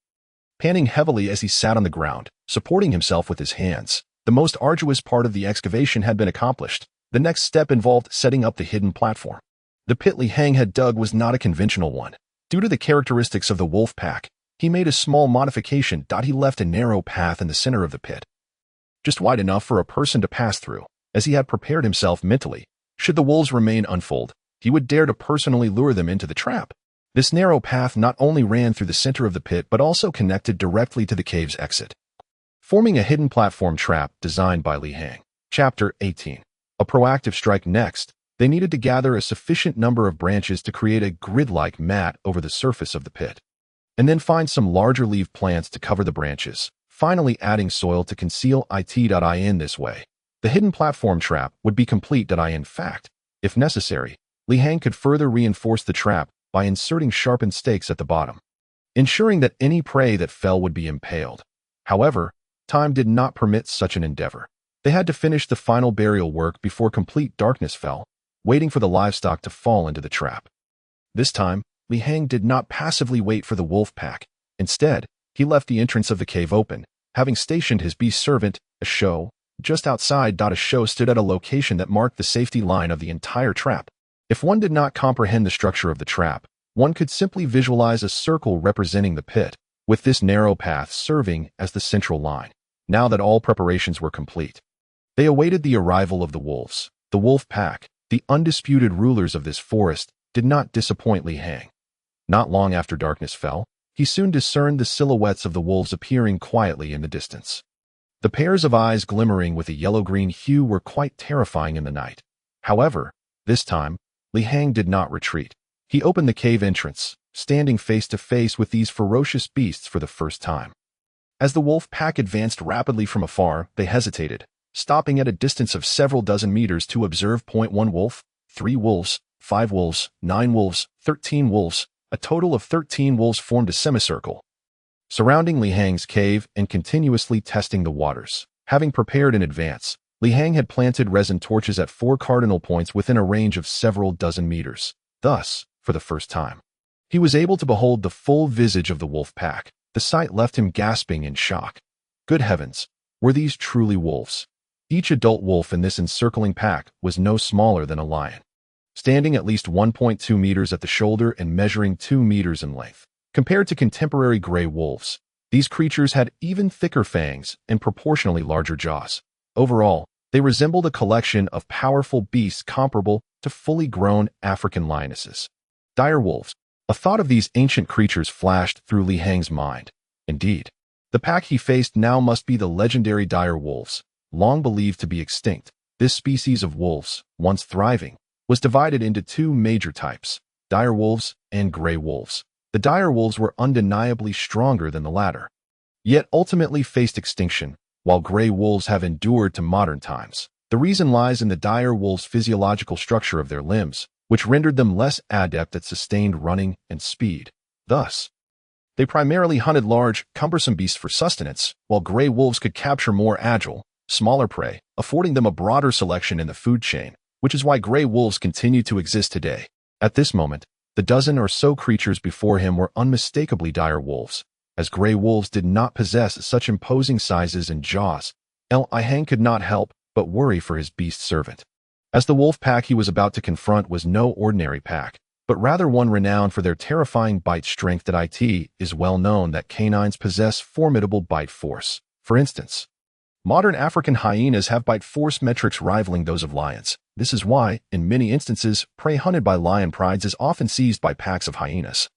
Panting heavily as he sat on the ground, supporting himself with his hands, the most arduous part of the excavation had been accomplished. The next step involved setting up the hidden platform. The pit Li Hang had dug was not a conventional one. Due to the characteristics of the wolf pack, he made a small modification. He left a narrow path in the center of the pit, just wide enough for a person to pass through. As he had prepared himself mentally, should the wolves remain unfold, he would dare to personally lure them into the trap. This narrow path not only ran through the center of the pit but also connected directly to the cave's exit, forming a hidden platform trap designed by Li Hang. Chapter 18. A proactive strike. Next, they needed to gather a sufficient number of branches to create a grid-like mat over the surface of the pit, and then find some larger leaf plants to cover the branches, finally adding soil to conceal it. In this way, the hidden platform trap would be complete. In fact, if necessary, Li Hang could further reinforce the trap by inserting sharpened stakes at the bottom, ensuring that any prey that fell would be impaled. However, time did not permit such an endeavor. They had to finish the final burial work before complete darkness fell, waiting for the livestock to fall into the trap. This time, Li Hang did not passively wait for the wolf pack. Instead, he left the entrance of the cave open, having stationed his beast servant, a show, just outside. A show stood at a location that marked the safety line of the entire trap. If one did not comprehend the structure of the trap, one could simply visualize a circle representing the pit, with this narrow path serving as the central line. Now that all preparations were complete, they awaited the arrival of the wolves. The wolf pack, the undisputed rulers of this forest, did not disappoint Li Hang. Not long after darkness fell, he soon discerned the silhouettes of the wolves appearing quietly in the distance. The pairs of eyes glimmering with a yellow-green hue were quite terrifying in the night. However, this time, Li Hang did not retreat. He opened the cave entrance, standing face to face with these ferocious beasts for the first time. As the wolf pack advanced rapidly from afar, they hesitated, stopping at a distance of several dozen meters to observe. 1 wolf, 3 wolves, 5 wolves, 9 wolves, 13 wolves. A total of 13 wolves formed a semicircle, surrounding Li Hang's cave and continuously testing the waters. Having prepared in advance, Li Hang had planted resin torches at 4 cardinal points within a range of several dozen meters. Thus, for the first time, he was able to behold the full visage of the wolf pack. The sight left him gasping in shock. Good heavens, were these truly wolves? Each adult wolf in this encircling pack was no smaller than a lion, standing at least 1.2 meters at the shoulder and measuring 2 meters in length. Compared to contemporary gray wolves, these creatures had even thicker fangs and proportionally larger jaws. Overall, they resembled a collection of powerful beasts comparable to fully grown African lionesses. Dire wolves. A thought of these ancient creatures flashed through Li Hang's mind. Indeed, The pack he faced now must be the legendary dire wolves, long believed to be extinct. This species of wolves, once thriving, was divided into two major types, dire wolves and gray wolves. The dire wolves were undeniably stronger than the latter, yet ultimately faced extinction, while gray wolves have endured to modern times. The reason lies in the dire wolves' physiological structure of their limbs, which rendered them less adept at sustained running and speed. Thus, they primarily hunted large, cumbersome beasts for sustenance, while gray wolves could capture more agile, smaller prey, affording them a broader selection in the food chain, which is why gray wolves continue to exist today. At this moment, the dozen or so creatures before him were unmistakably dire wolves, as gray wolves did not possess such imposing sizes and jaws. Li Heng could not help but worry for his beast servant, as the wolf pack he was about to confront was no ordinary pack, but rather one renowned for their terrifying bite strength. It is well known that canines possess formidable bite force. For instance, modern African hyenas have bite force metrics rivaling those of lions. This is why, in many instances, prey hunted by lion prides is often seized by packs of hyenas.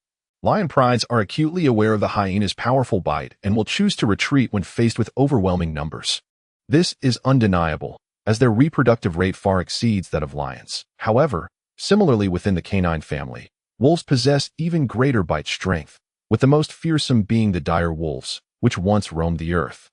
Lion prides are acutely aware of the hyena's powerful bite and will choose to retreat when faced with overwhelming numbers. This is undeniable, as their reproductive rate far exceeds that of lions. However, similarly within the canine family, wolves possess even greater bite strength, with the most fearsome being the dire wolves, which once roamed the earth.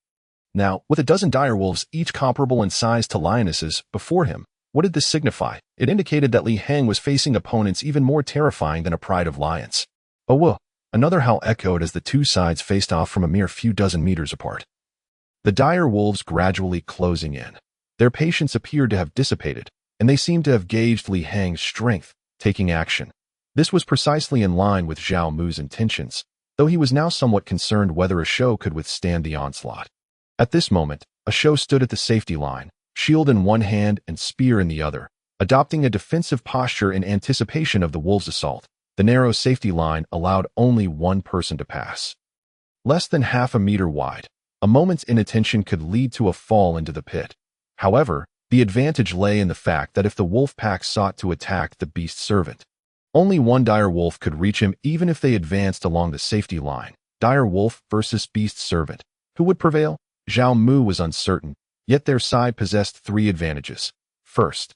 Now, with a dozen dire wolves, each comparable in size to lionesses, before him, what did this signify? It indicated that Li Heng was facing opponents even more terrifying than a pride of lions. Oh whoa! Another howl echoed as the two sides faced off from a mere few dozen meters apart. The dire wolves gradually closing in. Their patience appeared to have dissipated, and they seemed to have gauged Li Heng's strength, taking action. This was precisely in line with Zhao Mu's intentions, though he was now somewhat concerned whether a show could withstand the onslaught. At this moment, a show stood at the safety line, shield in one hand and spear in the other, adopting a defensive posture in anticipation of the wolves' assault. The narrow safety line allowed only one person to pass. Less than half a meter wide, a moment's inattention could lead to a fall into the pit. However, the advantage lay in the fact that if the wolf pack sought to attack the beast servant, only one dire wolf could reach him even if they advanced along the safety line. Dire wolf versus beast servant. Who would prevail? Zhao Mu was uncertain, yet their side possessed three advantages. First,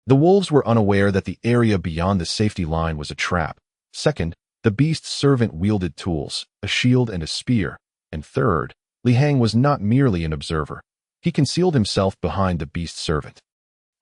the wolves were unaware that the area beyond the safety line was a trap. Second, the beast servant wielded tools, a shield and a spear. And third, Li Heng was not merely an observer. He concealed himself behind the beast servant.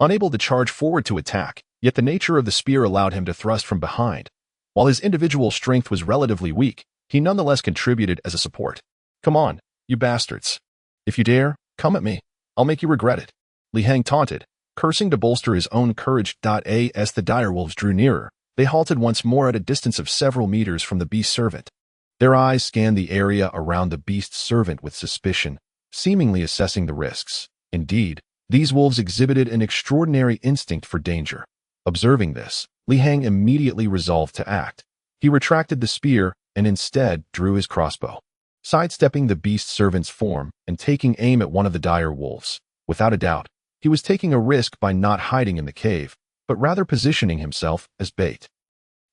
Unable to charge forward to attack, yet the nature of the spear allowed him to thrust from behind. While his individual strength was relatively weak, he nonetheless contributed as a support. Come on, you bastards. If you dare, come at me. I'll make you regret it. Li Heng taunted, cursing to bolster his own courage. As the direwolves drew nearer, they halted once more at a distance of several meters from the beast servant. Their eyes scanned the area around the beast servant with suspicion, seemingly assessing the risks. Indeed, these wolves exhibited an extraordinary instinct for danger. Observing this, Li Heng immediately resolved to act. He retracted the spear and instead drew his crossbow, sidestepping the beast servant's form and taking aim at one of the dire wolves. Without a doubt, he was taking a risk by not hiding in the cave, but rather positioning himself as bait.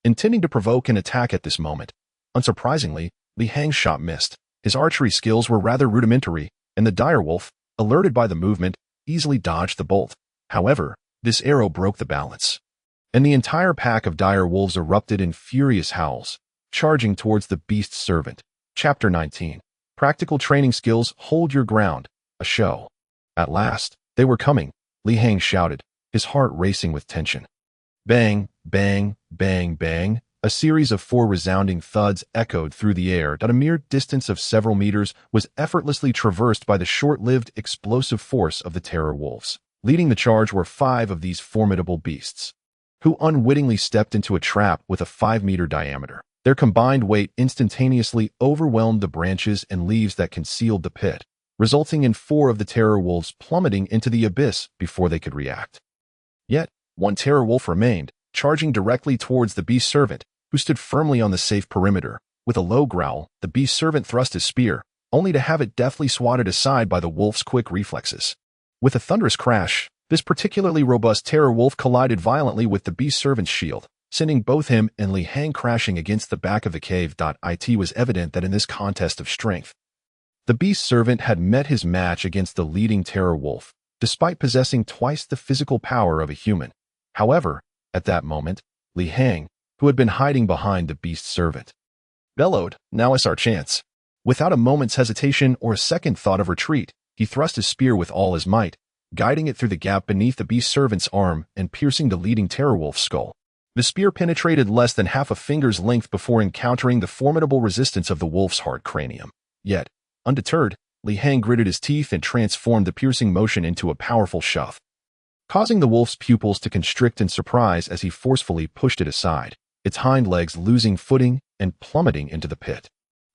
Intending to provoke an attack at this moment, unsurprisingly, Li Heng's shot missed. His archery skills were rather rudimentary, and the direwolf, alerted by the movement, easily dodged the bolt. However, this arrow broke the balance, and the entire pack of dire wolves erupted in furious howls, charging towards the beast servant. Chapter 19. Practical Training Skills. Hold your ground. A show. At last, they were coming, Li Heng shouted, his heart racing with tension. Bang, bang, bang, bang. A series of 4 resounding thuds echoed through the air that a mere distance of several meters was effortlessly traversed by the short-lived explosive force of the terror wolves. Leading the charge were 5 of these formidable beasts, who unwittingly stepped into a trap with a 5-meter diameter. Their combined weight instantaneously overwhelmed the branches and leaves that concealed the pit, resulting in 4 of the terror wolves plummeting into the abyss before they could react. Yet, one terror wolf remained, charging directly towards the beast servant, who stood firmly on the safe perimeter. With a low growl, the beast servant thrust his spear, only to have it deftly swatted aside by the wolf's quick reflexes. With a thunderous crash, this particularly robust terror wolf collided violently with the beast servant's shield, sending both him and Li Heng crashing against the back of the cave. It was evident that in this contest of strength, The beast servant had met his match against the leading terror wolf, despite possessing twice the physical power of a human. However, at that moment, Li Hang, who had been hiding behind the beast servant, bellowed, "Now is our chance." Without a moment's hesitation or a second thought of retreat, he thrust his spear with all his might, guiding it through the gap beneath the beast servant's arm and piercing the leading terror wolf's skull. The spear penetrated less than half a finger's length before encountering the formidable resistance of the wolf's hard cranium. Yet, undeterred, Li Hang gritted his teeth and transformed the piercing motion into a powerful shove, causing the wolf's pupils to constrict in surprise as he forcefully pushed it aside, its hind legs losing footing and plummeting into the pit.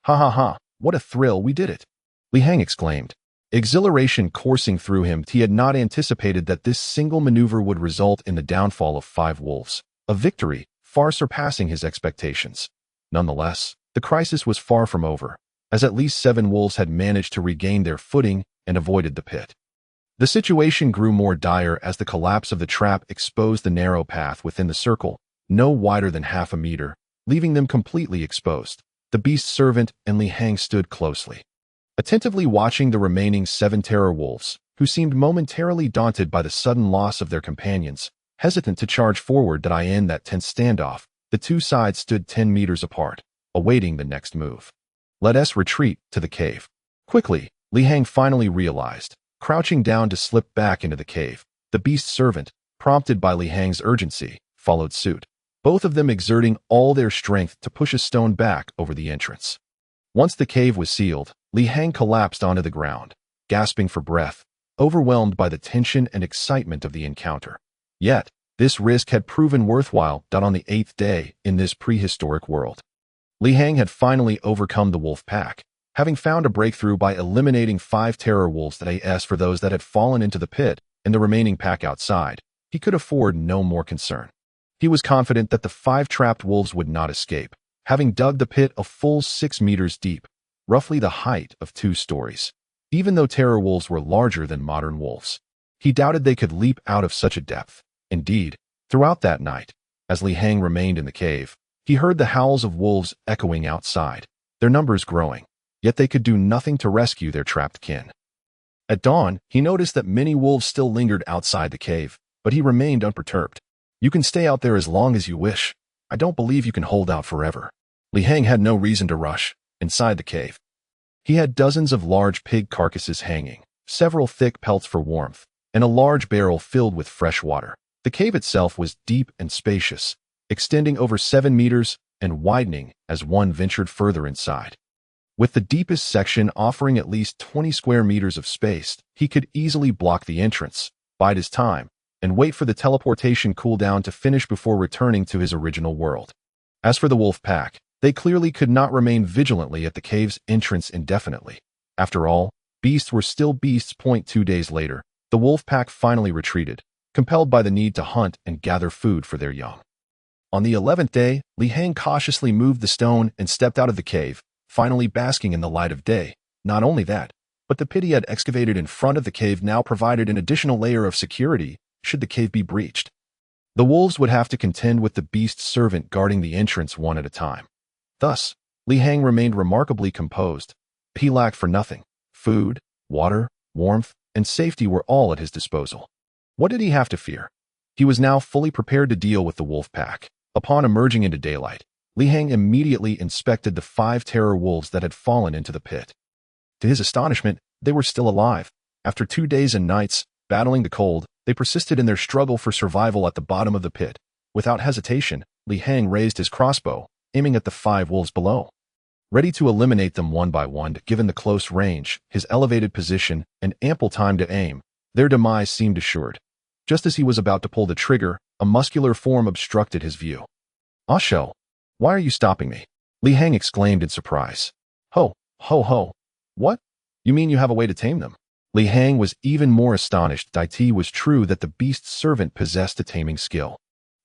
"Ha ha ha, what a thrill, we did it!" Li Hang exclaimed, exhilaration coursing through him. He had not anticipated that this single maneuver would result in the downfall of 5 wolves, a victory far surpassing his expectations. Nonetheless, the crisis was far from over, as at least 7 wolves had managed to regain their footing and avoided the pit. The situation grew more dire as the collapse of the trap exposed the narrow path within the circle, no wider than half a meter, leaving them completely exposed. The beast servant and Li Hang stood closely, attentively watching the remaining 7 terror wolves, who seemed momentarily daunted by the sudden loss of their companions, hesitant to charge forward. In that tense standoff, the two sides stood 10 meters apart, awaiting the next move. "Let us retreat to the cave." Quickly, Li Hang finally realized, crouching down to slip back into the cave. The beast servant, prompted by Li Hang's urgency, followed suit, both of them exerting all their strength to push a stone back over the entrance. Once the cave was sealed, Li Hang collapsed onto the ground, gasping for breath, overwhelmed by the tension and excitement of the encounter. Yet, this risk had proven worthwhile. On the 8th day in this prehistoric world, Li Hang had finally overcome the wolf pack, having found a breakthrough by eliminating 5 terror wolves. As for those that had fallen into the pit and the remaining pack outside, he could afford no more concern. He was confident that the 5 trapped wolves would not escape, having dug the pit a full 6 meters deep, roughly the height of 2 stories. Even though terror wolves were larger than modern wolves, he doubted they could leap out of such a depth. Indeed, throughout that night, as Li Hang remained in the cave, he heard the howls of wolves echoing outside, their numbers growing, yet they could do nothing to rescue their trapped kin. At dawn, he noticed that many wolves still lingered outside the cave, but he remained unperturbed. "You can stay out there as long as you wish. I don't believe you can hold out forever." Li Hang had no reason to rush. Inside the cave, he had dozens of large pig carcasses hanging, several thick pelts for warmth, and a large barrel filled with fresh water. The cave itself was deep and spacious, extending over 7 meters and widening as one ventured further inside. With the deepest section offering at least 20 square meters of space, he could easily block the entrance, bide his time, and wait for the teleportation cooldown to finish before returning to his original world. As for the wolf pack, they clearly could not remain vigilantly at the cave's entrance indefinitely. After all, beasts were still beasts. 2 days later, the wolf pack finally retreated, compelled by the need to hunt and gather food for their young. On the 11th day, Li Hang cautiously moved the stone and stepped out of the cave, finally basking in the light of day. Not only that, but the pit he had excavated in front of the cave now provided an additional layer of security should the cave be breached. The wolves would have to contend with the beast servant guarding the entrance one at a time. Thus, Li Hang remained remarkably composed. He lacked for nothing. Food, water, warmth, and safety were all at his disposal. What did he have to fear? He was now fully prepared to deal with the wolf pack. Upon emerging into daylight, Li Hang immediately inspected the 5 terror wolves that had fallen into the pit. To his astonishment, they were still alive. After 2 days and nights, battling the cold, they persisted in their struggle for survival at the bottom of the pit. Without hesitation, Li Hang raised his crossbow, aiming at the 5 wolves below. Ready to eliminate them one by one, given the close range, his elevated position, and ample time to aim, their demise seemed assured. Just as he was about to pull the trigger, a muscular form obstructed his view. "Ah Shell, why are you stopping me?" Li Hang exclaimed in surprise. Ho, ho, ho. What? You mean you have a way to tame them?" Li Hang was even more astonished. It was true that the beast's servant possessed a taming skill.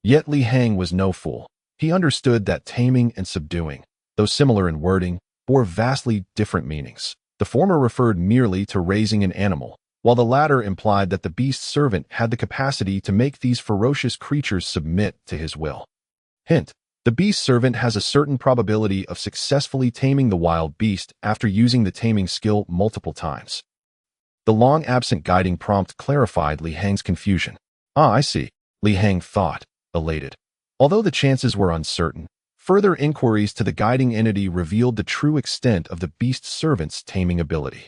Yet Li Hang was no fool. He understood that taming and subduing, though similar in wording, bore vastly different meanings. The former referred merely to raising an animal, while the latter implied that the beast's servant had the capacity to make these ferocious creatures submit to his will. Hint: The beast servant has a certain probability of successfully taming the wild beast after using the taming skill multiple times. The long-absent guiding prompt clarified Li Hang's confusion. Ah, I see, Li Hang thought, elated. Although the chances were uncertain, further inquiries to the guiding entity revealed the true extent of the beast servant's taming ability.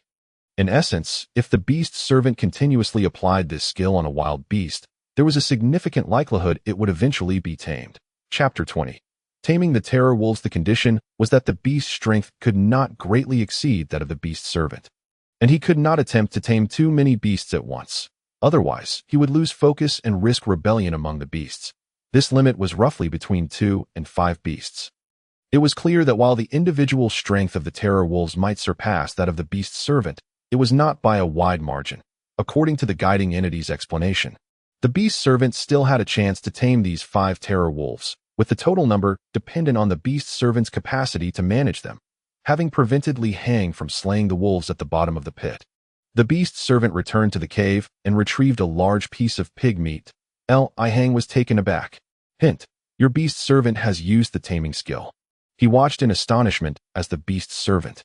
In essence, if the beast servant continuously applied this skill on a wild beast, there was a significant likelihood it would eventually be tamed. Chapter 20. Taming the terror wolves. The condition was that the beast's strength could not greatly exceed that of the beast servant, and he could not attempt to tame too many beasts at once. Otherwise, he would lose focus and risk rebellion among the beasts. This limit was roughly between 2 and 5 beasts. It was clear that while the individual strength of the terror wolves might surpass that of the beast servant, it was not by a wide margin. According to the guiding entity's explanation, the beast servant still had a chance to tame these 5 terror wolves, with the total number dependent on the beast servant's capacity to manage them, having prevented Li Hang from slaying the wolves at the bottom of the pit. The beast servant returned to the cave and retrieved a large piece of pig meat. Li Hang was taken aback. Hint: your beast servant has used the taming skill. He watched in astonishment as the beast servant,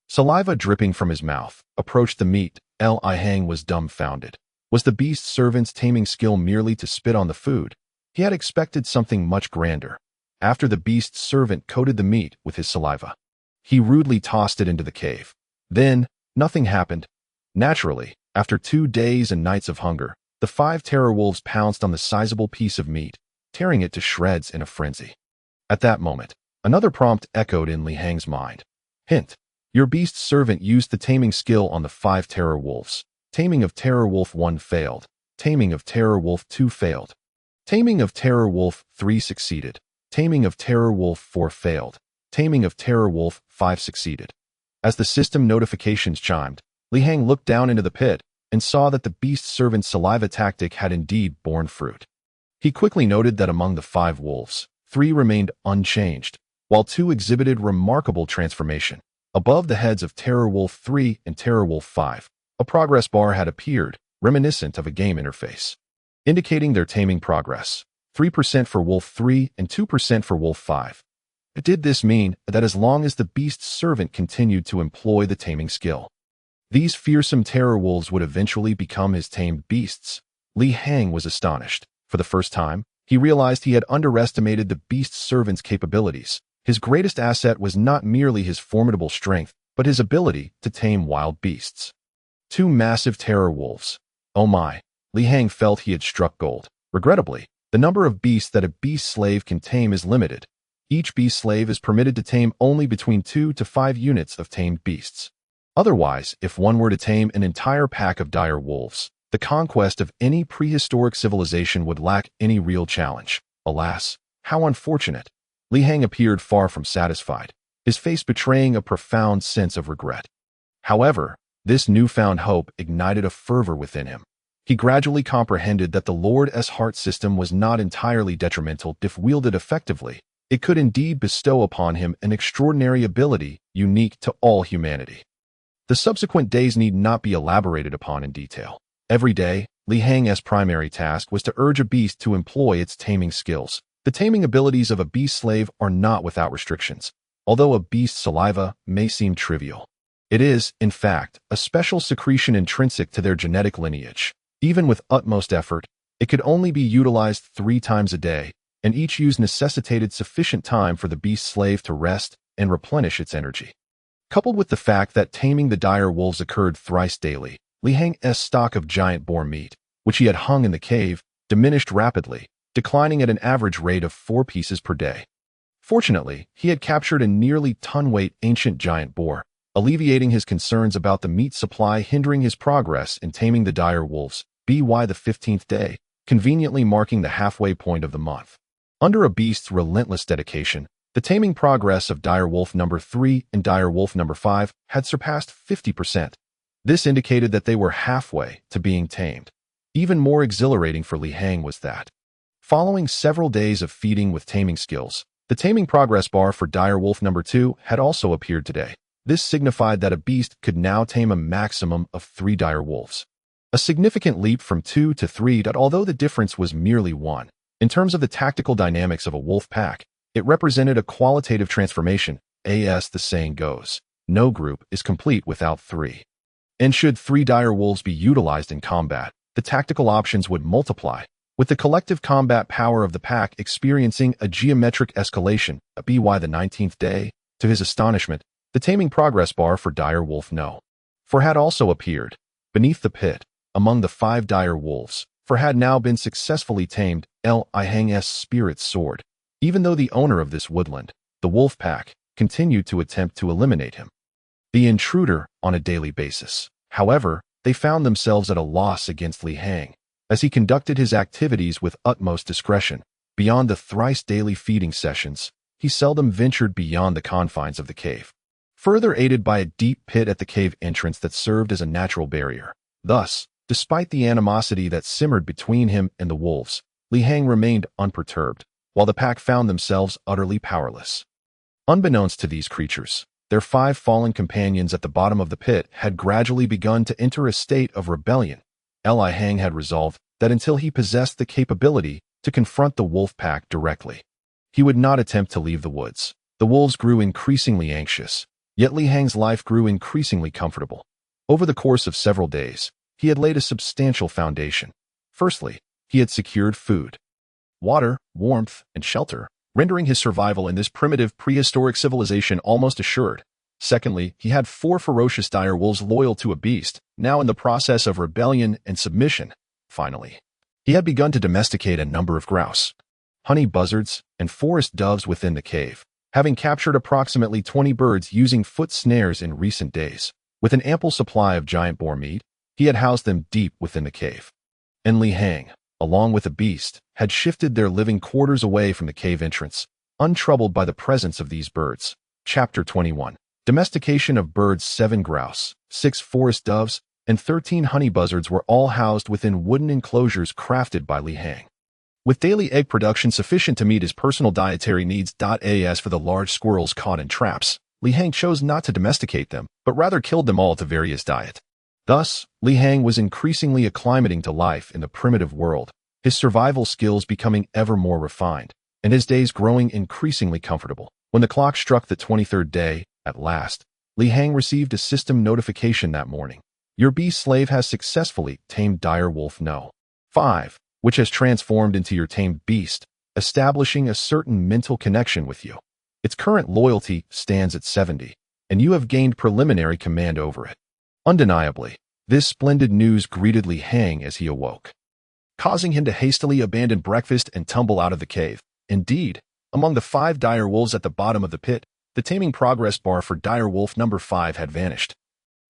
saliva dripping from his mouth, approached the meat. Li Hang was dumbfounded. Was the beast servant's taming skill merely to spit on the food? He had expected something much grander. After the beast servant coated the meat with his saliva, he rudely tossed it into the cave. Then, nothing happened. Naturally, after 2 days and nights of hunger, the 5 terror wolves pounced on the sizable piece of meat, tearing it to shreds in a frenzy. At that moment, another prompt echoed in Li Hang's mind. Hint: your beast servant used the taming skill on the 5 terror wolves. Taming of Terror Wolf 1 failed. Taming of Terror Wolf 2 failed. Taming of Terror Wolf 3 succeeded. Taming of Terror Wolf 4 failed. Taming of Terror Wolf 5 succeeded. As the system notifications chimed, Li Hang looked down into the pit and saw that the beast servant's saliva tactic had indeed borne fruit. He quickly noted that among the 5 wolves, 3 remained unchanged, while 2 exhibited remarkable transformation. Above the heads of Terror Wolf 3 and Terror Wolf 5, a progress bar had appeared, reminiscent of a game interface, indicating their taming progress, 3% for Wolf 3 and 2% for Wolf 5. Did this mean that as long as the beast servant continued to employ the taming skill, these fearsome terror wolves would eventually become his tamed beasts? Li Hang was astonished. For the first time, he realized he had underestimated the beast servant's capabilities. His greatest asset was not merely his formidable strength, but his ability to tame wild beasts. 2 massive terror wolves. Oh my! Li Hang felt he had struck gold. Regrettably, the number of beasts that a beast slave can tame is limited. Each beast slave is permitted to tame only between 2 to 5 units of tamed beasts. Otherwise, if one were to tame an entire pack of dire wolves, the conquest of any prehistoric civilization would lack any real challenge. Alas, how unfortunate! Li Hang appeared far from satisfied, his face betraying a profound sense of regret. However, this newfound hope ignited a fervor within him. He gradually comprehended that the Lord's heart system was not entirely detrimental. If wielded effectively, it could indeed bestow upon him an extraordinary ability unique to all humanity. The subsequent days need not be elaborated upon in detail. Every day, Li Hang's primary task was to urge a beast to employ its taming skills. The taming abilities of a beast slave are not without restrictions. Although a beast's saliva may seem trivial, it is, in fact, a special secretion intrinsic to their genetic lineage. Even with utmost effort, it could only be utilized 3 times a day, and each use necessitated sufficient time for the beast slave to rest and replenish its energy. Coupled with the fact that taming the dire wolves occurred thrice daily, Li Hang's stock of giant boar meat, which he had hung in the cave, diminished rapidly, declining at an average rate of 4 pieces per day. Fortunately, he had captured a nearly ton-weight ancient giant boar, alleviating his concerns about the meat supply hindering his progress in taming the dire wolves. By the 15th day, conveniently marking the halfway point of the month. Under a beast's relentless dedication, the taming progress of dire wolf number 3 and dire wolf number 5 had surpassed 50%. This indicated that they were halfway to being tamed. Even more exhilarating for Li Hang was that, following several days of feeding with taming skills, the taming progress bar for dire wolf number 2 had also appeared today. This signified that a beast could now tame a maximum of 3 dire wolves. A significant leap from 2 to 3. Although the difference was merely 1, in terms of the tactical dynamics of a wolf pack, It represented a qualitative transformation. As the saying goes, no group is complete without three. And should three dire wolves be utilized in combat, the tactical options would multiply, with the collective combat power of the pack experiencing a geometric escalation. By the 19th day, to his astonishment, the taming progress bar for dire wolf No. 4 had also appeared. Beneath the pit, among the 5 dire wolves, for had now been successfully tamed. Li Hang's spirit soared, even though the owner of this woodland, the wolf pack, continued to attempt to eliminate him, the intruder, on a daily basis. However, they found themselves at a loss against Li Hang, as he conducted his activities with utmost discretion. Beyond the thrice daily feeding sessions, he seldom ventured beyond the confines of the cave, further aided by a deep pit at the cave entrance that served as a natural barrier. Thus, despite the animosity that simmered between him and the wolves, Li Hang remained unperturbed, while the pack found themselves utterly powerless. Unbeknownst to these creatures, their 5 fallen companions at the bottom of the pit had gradually begun to enter a state of rebellion. Li Hang had resolved that until he possessed the capability to confront the wolf pack directly, he would not attempt to leave the woods. The wolves grew increasingly anxious, yet Li Hang's life grew increasingly comfortable. Over the course of several days, he had laid a substantial foundation. Firstly, he had secured food, water, warmth, and shelter, rendering his survival in this primitive prehistoric civilization almost assured. Secondly, he had 4 ferocious dire wolves loyal to a beast, now in the process of rebellion and submission. Finally, he had begun to domesticate a number of grouse, honey buzzards, and forest doves within the cave, having captured approximately 20 birds using foot snares in recent days. With an ample supply of giant boar meat, he had housed them deep within the cave. And Li Hang, along with the beast, had shifted their living quarters away from the cave entrance, untroubled by the presence of these birds. Chapter 21. Domestication of birds. 7 grouse, 6 forest doves, and 13 honey buzzards were all housed within wooden enclosures crafted by Li Hang, with daily egg production sufficient to meet his personal dietary needs. As for the large squirrels caught in traps, Li Hang chose not to domesticate them, but rather killed them all to vary his diet. Thus, Li Hang was increasingly acclimating to life in the primitive world, his survival skills becoming ever more refined, and his days growing increasingly comfortable. When the clock struck the 23rd day, at last, Li Hang received a system notification that morning. Your beast slave has successfully tamed dire wolf No. 5, which has transformed into your tamed beast, establishing a certain mental connection with you. Its current loyalty stands at 70, and you have gained preliminary command over it. Undeniably, this splendid news greeted Li Hang as he awoke, causing him to hastily abandon breakfast and tumble out of the cave. Indeed, among the 5 dire wolves at the bottom of the pit, the taming progress bar for dire wolf number 5 had vanished,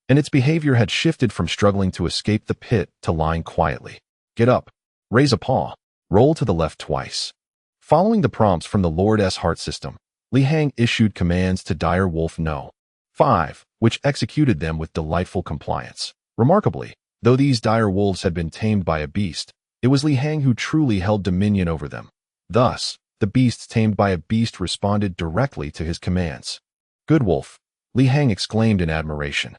and its behavior had shifted from struggling to escape the pit to lying quietly. Get up, raise a paw, roll to the left twice. Following the prompts from the Lord's heart system, Li Hang issued commands to dire wolf No. 5, which executed them with delightful compliance. Remarkably, though these dire wolves had been tamed by a beast, it was Li Hang who truly held dominion over them. Thus, the beasts tamed by a beast responded directly to his commands. Good wolf, Li Hang exclaimed in admiration,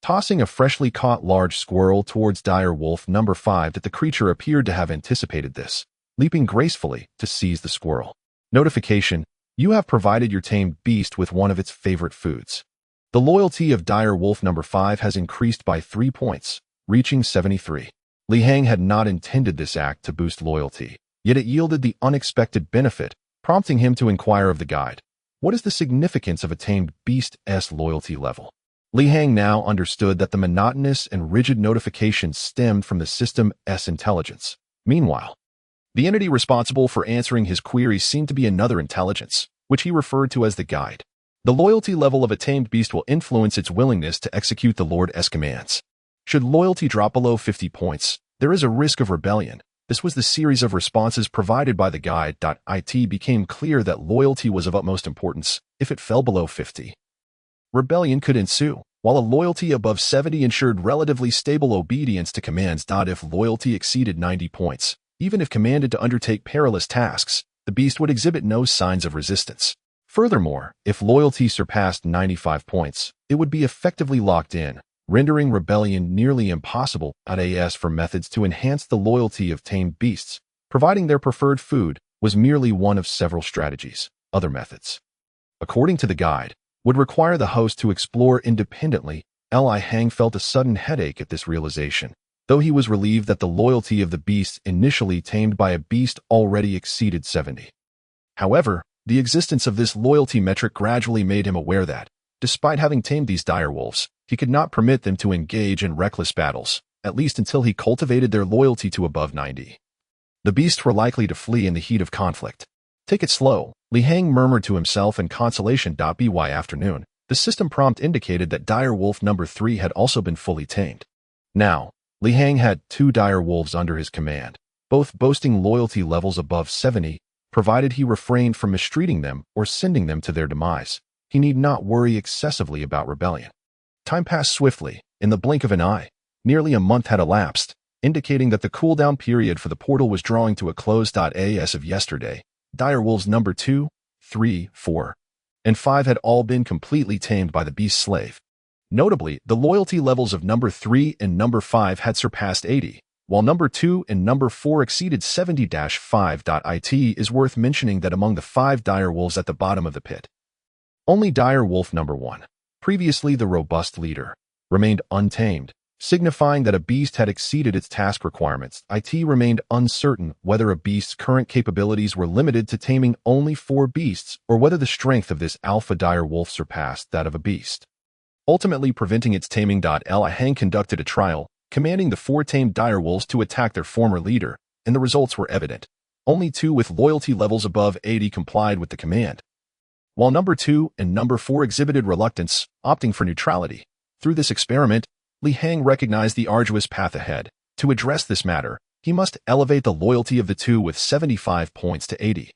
tossing a freshly caught large squirrel towards dire wolf number 5. That the creature appeared to have anticipated this, leaping gracefully to seize the squirrel. Notification: you have provided your tamed beast with one of its favorite foods. The loyalty of dire wolf number 5 has increased by 3 points, reaching 73. Li Hang had not intended this act to boost loyalty, yet it yielded the unexpected benefit, prompting him to inquire of the guide, what is the significance of a tamed beast's loyalty level? Li Hang now understood that the monotonous and rigid notifications stemmed from the system's intelligence. Meanwhile, the entity responsible for answering his queries seemed to be another intelligence, which he referred to as the guide. The loyalty level of a tamed beast will influence its willingness to execute the Lord's commands. Should loyalty drop below 50 points, there is a risk of rebellion. This was the series of responses provided by the guide. It became clear that loyalty was of utmost importance. If it fell below 50, rebellion could ensue, while a loyalty above 70 ensured relatively stable obedience to commands. If loyalty exceeded 90 points, even if commanded to undertake perilous tasks, the beast would exhibit no signs of resistance. Furthermore, if loyalty surpassed 95 points, it would be effectively locked in, rendering rebellion nearly impossible. As for methods to enhance the loyalty of tamed beasts, providing their preferred food was merely one of several strategies. other methods, according to the guide, would require the host to explore independently. Li Hang felt a sudden headache at this realization, though he was relieved that the loyalty of the beasts initially tamed by a beast already exceeded 70. However, the existence of this loyalty metric gradually made him aware that, despite having tamed these direwolves, he could not permit them to engage in reckless battles, at least until he cultivated their loyalty to above 90. The beasts were likely to flee in the heat of conflict. Take it slow, Li Hang murmured to himself in consolation. By afternoon, the system prompt indicated that dire wolf number 3 had also been fully tamed. Now, Li Hang had 2 dire wolves under his command, both boasting loyalty levels above 70, provided he refrained from mistreating them or sending them to their demise. He need not worry excessively about rebellion. Time passed swiftly, in the blink of an eye. Nearly a month had elapsed, indicating that the cooldown period for the portal was drawing to a close. As of yesterday, direwolves number 2, 3, 4, and 5 had all been completely tamed by the beast slave. Notably, the loyalty levels of number 3 and number 5 had surpassed 80, while number 2 and number 4 exceeded 70-5. It is worth mentioning that among the 5 direwolves at the bottom of the pit, only direwolf number 1, previously the robust leader, remained untamed, signifying that a beast had exceeded its task requirements. It remained uncertain whether a beast's current capabilities were limited to taming only 4 beasts or whether the strength of this alpha dire wolf surpassed that of a beast, ultimately preventing its taming. Li Hang conducted a trial, commanding the 4 tamed direwolves to attack their former leader, and the results were evident. Only 2 with loyalty levels above 80 complied with the command, while number 2 and number 4 exhibited reluctance, opting for neutrality. Through this experiment, Li Hang recognized the arduous path ahead. To address this matter, he must elevate the loyalty of the 2 with 75 points to 80.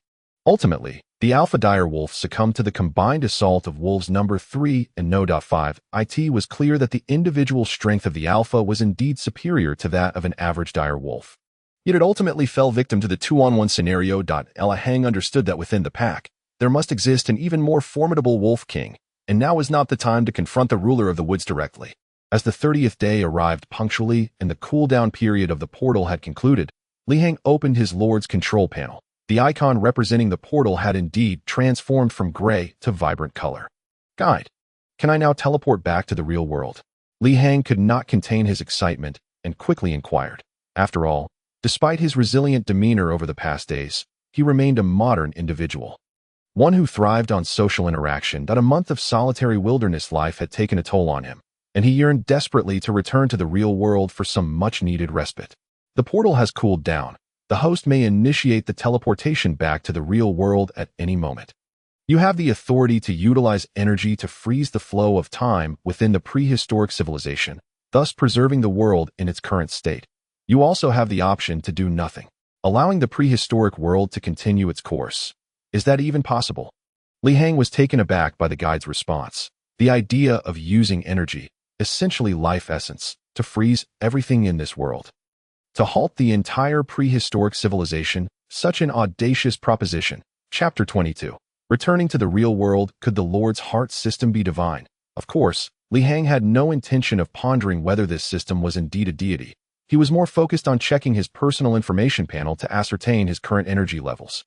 Ultimately, the alpha dire wolf succumbed to the combined assault of wolves number 3 and No. 5. It was clear that the individual strength of the alpha was indeed superior to that of an average dire wolf. Yet it ultimately fell victim to the 2-on-1 scenario. Li Hang understood that within the pack, there must exist an even more formidable wolf king, and now was not the time to confront the ruler of the woods directly. As the 30th day arrived punctually and the cooldown period of the portal had concluded, Li Hang opened his Lord's control panel. The icon representing the portal had indeed transformed from gray to vibrant color. Guide, can I now teleport back to the real world? Li Hang could not contain his excitement and quickly inquired. After all, despite his resilient demeanor over the past days, he remained a modern individual, one who thrived on social interaction. A month of solitary wilderness life had taken a toll on him, and he yearned desperately to return to the real world for some much-needed respite. The portal has cooled down. The host may initiate the teleportation back to the real world at any moment. You have the authority to utilize energy to freeze the flow of time within the prehistoric civilization, thus preserving the world in its current state. You also have the option to do nothing, allowing the prehistoric world to continue its course. Is that even possible? Li Hang was taken aback by the guide's response. The idea of using energy, essentially life essence, to freeze everything in this world, to halt the entire prehistoric civilization, such an audacious proposition. Chapter 22. Returning to the real world, could the Lord's heart system be divine? Of course, Li Hang had no intention of pondering whether this system was indeed a deity. He was more focused on checking his personal information panel to ascertain his current energy levels,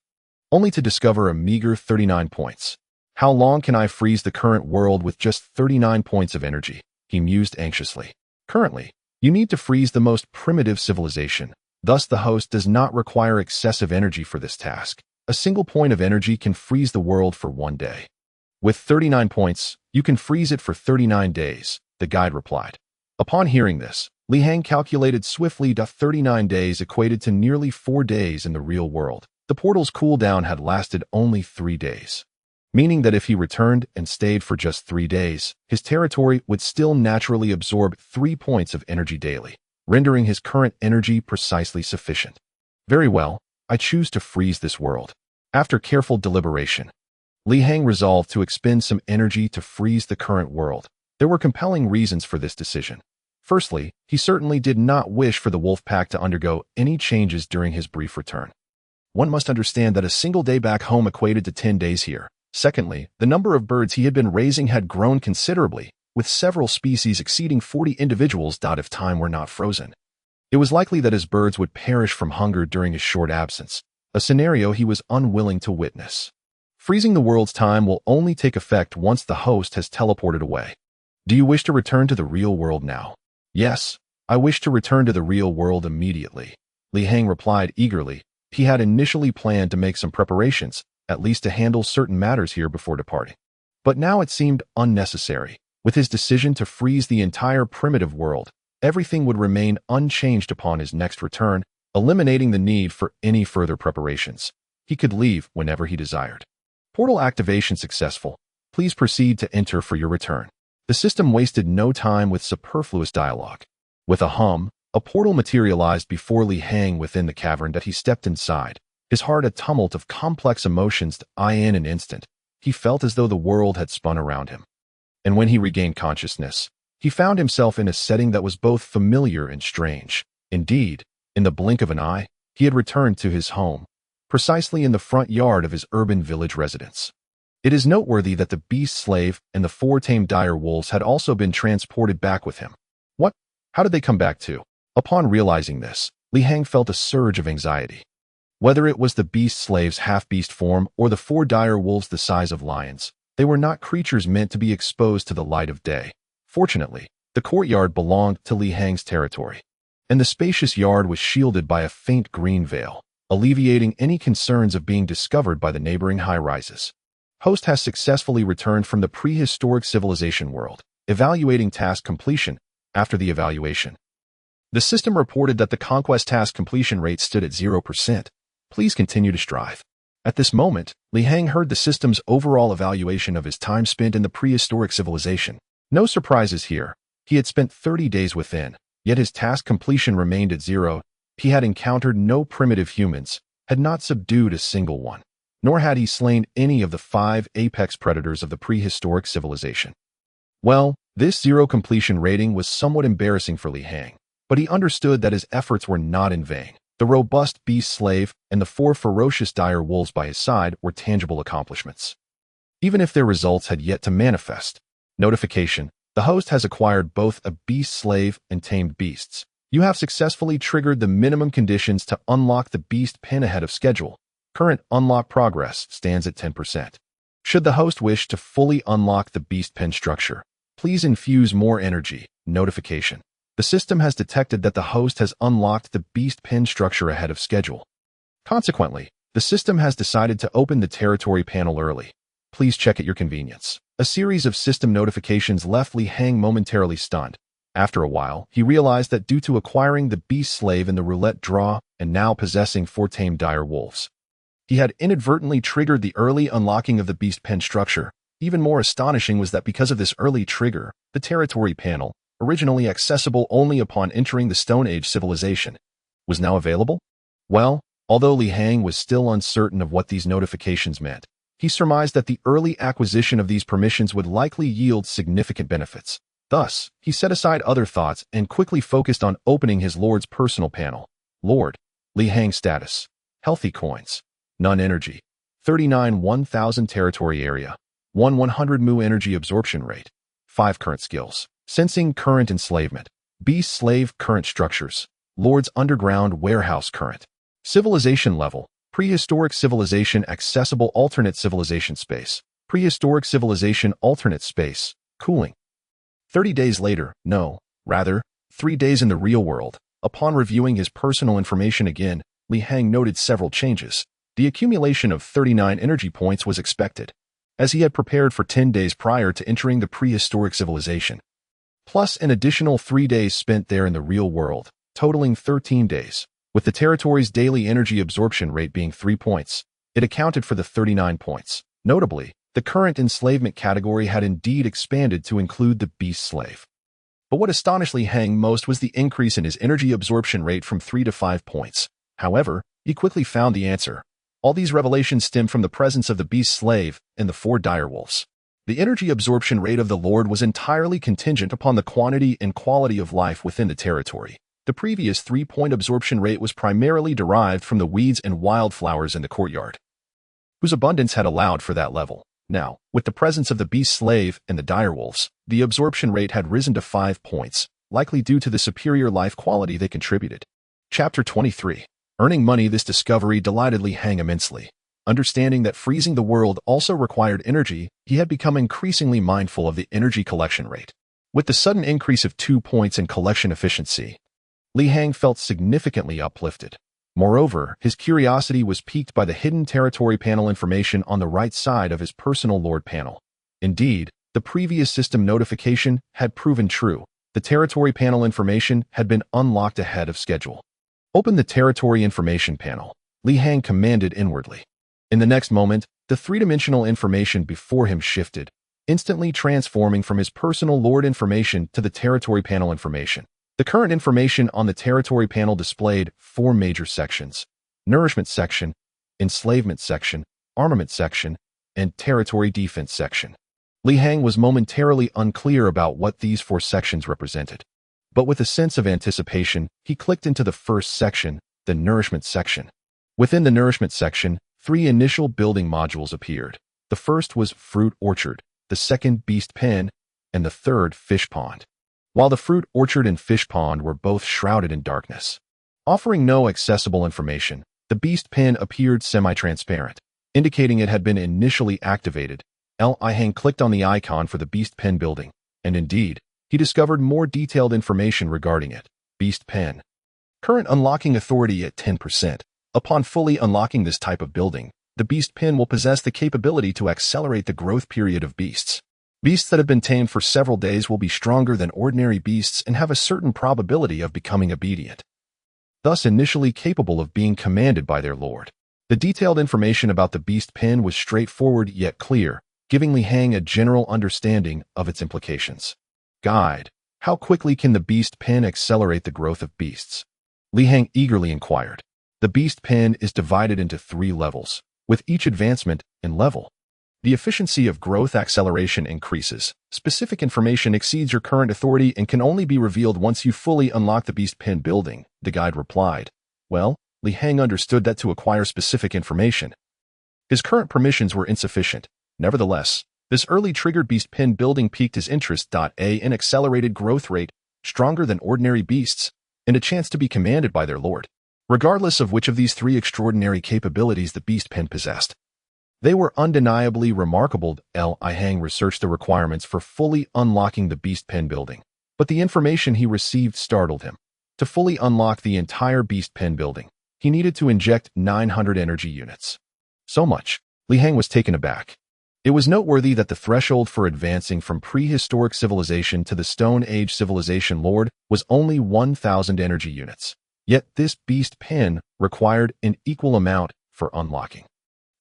only to discover a meager 39 points. How long can I freeze the current world with just 39 points of energy? He mused anxiously. Currently, you need to freeze the most primitive civilization. Thus, the host does not require excessive energy for this task. A single point of energy can freeze the world for 1 day. With 39 points, you can freeze it for 39 days, the guide replied. Upon hearing this, Li Hang calculated swiftly. 39 days equated to nearly 4 days in the real world. The portal's cooldown had lasted only 3 days, meaning that if he returned and stayed for just 3 days, his territory would still naturally absorb 3 points of energy daily, rendering his current energy precisely sufficient. Very well, I choose to freeze this world. After careful deliberation, Li Hang resolved to expend some energy to freeze the current world. There were compelling reasons for this decision. Firstly, he certainly did not wish for the wolf pack to undergo any changes during his brief return. One must understand that a single day back home equated to 10 days here. Secondly, the number of birds he had been raising had grown considerably, with several species exceeding 40 individuals. If time were not frozen, it was likely that his birds would perish from hunger during his short absence, a scenario he was unwilling to witness. Freezing the world's time will only take effect once the host has teleported away. Do you wish to return to the real world now? Yes, I wish to return to the real world immediately. Li Hang replied eagerly. He had initially planned to make some preparations, at least to handle certain matters here before departing. But now it seemed unnecessary. With his decision to freeze the entire primitive world, everything would remain unchanged upon his next return, eliminating the need for any further preparations. He could leave whenever he desired. Portal activation successful. Please proceed to enter for your return. The system wasted no time with superfluous dialogue. With a hum, a portal materialized before Li Hang within the cavern that he stepped inside. His heart a tumult of complex emotions in an instant. He felt as though the world had spun around him. And when he regained consciousness, he found himself in a setting that was both familiar and strange. Indeed, in the blink of an eye, he had returned to his home, precisely in the front yard of his urban village residence. It is noteworthy that the beast slave and the 4 tamed dire wolves had also been transported back with him. What? How did they come back too? Upon realizing this, Li Hang felt a surge of anxiety. Whether it was the beast slave's half-beast form or the 4 dire wolves the size of lions, they were not creatures meant to be exposed to the light of day. Fortunately, the courtyard belonged to Li Hang's territory, and the spacious yard was shielded by a faint green veil, alleviating any concerns of being discovered by the neighboring high-rises. Host has successfully returned from the prehistoric civilization world, evaluating task completion. After the evaluation, the system reported that the conquest task completion rate stood at 0%. Please continue to strive. At this moment, Li Hang heard the system's overall evaluation of his time spent in the prehistoric civilization. No surprises here. He had spent 30 days within, yet his task completion remained at 0. He had encountered no primitive humans, had not subdued a single one, nor had he slain any of the 5 apex predators of the prehistoric civilization. Well, this 0 completion rating was somewhat embarrassing for Li Hang, but he understood that his efforts were not in vain. The robust beast slave and the 4 ferocious dire wolves by his side were tangible accomplishments, even if their results had yet to manifest. Notification: the host has acquired both a beast slave and tamed beasts. You have successfully triggered the minimum conditions to unlock the beast pen ahead of schedule. Current unlock progress stands at 10%. Should the host wish to fully unlock the beast pen structure, please infuse more energy. Notification: the system has detected that the host has unlocked the beast pen structure ahead of schedule. Consequently, the system has decided to open the territory panel early. Please check at your convenience. A series of system notifications left Li Hang momentarily stunned. After a while, he realized that due to acquiring the beast slave in the roulette draw and now possessing 4 tamed dire wolves, he had inadvertently triggered the early unlocking of the beast pen structure. Even more astonishing was that because of this early trigger, the territory panel, originally accessible only upon entering the Stone Age civilization, was now available? Well, although Li Hang was still uncertain of what these notifications meant, he surmised that the early acquisition of these permissions would likely yield significant benefits. Thus, he set aside other thoughts and quickly focused on opening his Lord's personal panel. Lord: Li Hang status: healthy coins, none energy, 39 1000 territory area, 100 mu energy absorption rate, 5 current skills. Sensing current enslavement, beast slave current structures, Lord's underground warehouse current. Civilization level: prehistoric civilization accessible alternate civilization space, prehistoric civilization alternate space, cooling. 30 days later, 3 days in the real world. Upon reviewing his personal information again, Li Hang noted several changes. The accumulation of 39 energy points was expected, as he had prepared for 10 days prior to entering the prehistoric civilization, plus an additional 3 days spent there in the real world, totaling 13 days. With the territory's daily energy absorption rate being 3 points, it accounted for the 39 points. Notably, the current enslavement category had indeed expanded to include the beast slave. But what astonished Li Hang most was the increase in his energy absorption rate from 3 to 5 points. However, he quickly found the answer. All these revelations stemmed from the presence of the beast slave and the 4 dire wolves. The energy absorption rate of the Lord was entirely contingent upon the quantity and quality of life within the territory. The previous 3-point absorption rate was primarily derived from the weeds and wildflowers in the courtyard, whose abundance had allowed for that level. Now, with the presence of the beast slave and the dire wolves, the absorption rate had risen to 5 points, likely due to the superior life quality they contributed. Chapter 23. Earning money. This discovery delighted Li Hang immensely. Understanding that freezing the world also required energy, he had become increasingly mindful of the energy collection rate. With the sudden increase of 2 points in collection efficiency, Li Hang felt significantly uplifted. Moreover, his curiosity was piqued by the hidden territory panel information on the right side of his personal lord panel. Indeed, the previous system notification had proven true. The territory panel information had been unlocked ahead of schedule. Open the territory information panel, Li Hang commanded inwardly. In the next moment, the three-dimensional information before him shifted, instantly transforming from his personal lord information to the territory panel information. The current information on the territory panel displayed 4 major sections: nourishment section, enslavement section, armament section, and territory defense section. Li Hang was momentarily unclear about what these 4 sections represented. But with a sense of anticipation, he clicked into the first section, the nourishment section. Within the nourishment section, 3 initial building modules appeared. The first was fruit orchard, the second beast pen, and the third fish pond. While the fruit orchard and fish pond were both shrouded in darkness, offering no accessible information, the beast pen appeared semi-transparent, indicating it had been initially activated. Li Hang clicked on the icon for the beast pen building, and indeed, he discovered more detailed information regarding it. Beast pen. Current unlocking authority at 10%. Upon fully unlocking this type of building, the beast pen will possess the capability to accelerate the growth period of beasts. Beasts that have been tamed for several days will be stronger than ordinary beasts and have a certain probability of becoming obedient, thus initially capable of being commanded by their lord. The detailed information about the beast pen was straightforward yet clear, giving Li Hang a general understanding of its implications. Guide. How quickly can the beast pen accelerate the growth of beasts? Li Hang eagerly inquired. The beast pen is divided into 3 levels, with each advancement in level. The efficiency of growth acceleration increases. Specific information exceeds your current authority and can only be revealed once you fully unlock the beast pen building, the guide replied. Well, Li Hang understood that to acquire specific information, his current permissions were insufficient. Nevertheless, this early triggered beast pen building piqued his interest. An accelerated growth rate, stronger than ordinary beasts, and a chance to be commanded by their lord. Regardless of which of these 3 extraordinary capabilities the beast pen possessed, they were undeniably remarkable. Li Hang researched the requirements for fully unlocking the beast pen building, but the information he received startled him. To fully unlock the entire beast pen building, he needed to inject 900 energy units. So much. Li Hang was taken aback. It was noteworthy that the threshold for advancing from prehistoric civilization to the Stone Age civilization lord was only 1,000 energy units. Yet this beast pen required an equal amount for unlocking.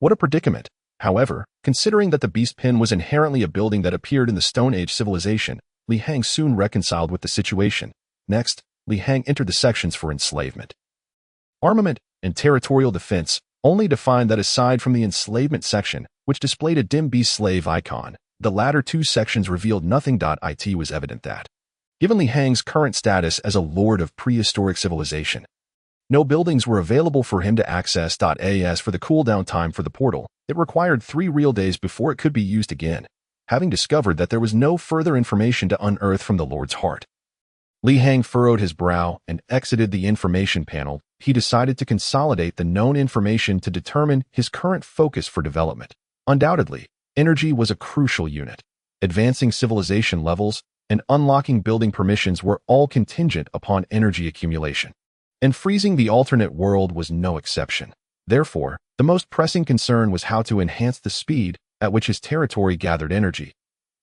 What a predicament! However, considering that the beast pen was inherently a building that appeared in the Stone Age civilization, Li Hang soon reconciled with the situation. Next, Li Hang entered the sections for enslavement, armament, and territorial defense, only to find that aside from the enslavement section, which displayed a dim beast slave icon, the latter 2 sections revealed nothing. It was evident that, given Li Hang's current status as a lord of prehistoric civilization, no buildings were available for him to access. As for the cooldown time for the portal, it required 3 real days before it could be used again. Having discovered that there was no further information to unearth from the lord's heart, Li Hang furrowed his brow and exited the information panel. He decided to consolidate the known information to determine his current focus for development. Undoubtedly, energy was a crucial unit. Advancing civilization levels and unlocking building permissions were all contingent upon energy accumulation. And freezing the alternate world was no exception. Therefore, the most pressing concern was how to enhance the speed at which his territory gathered energy.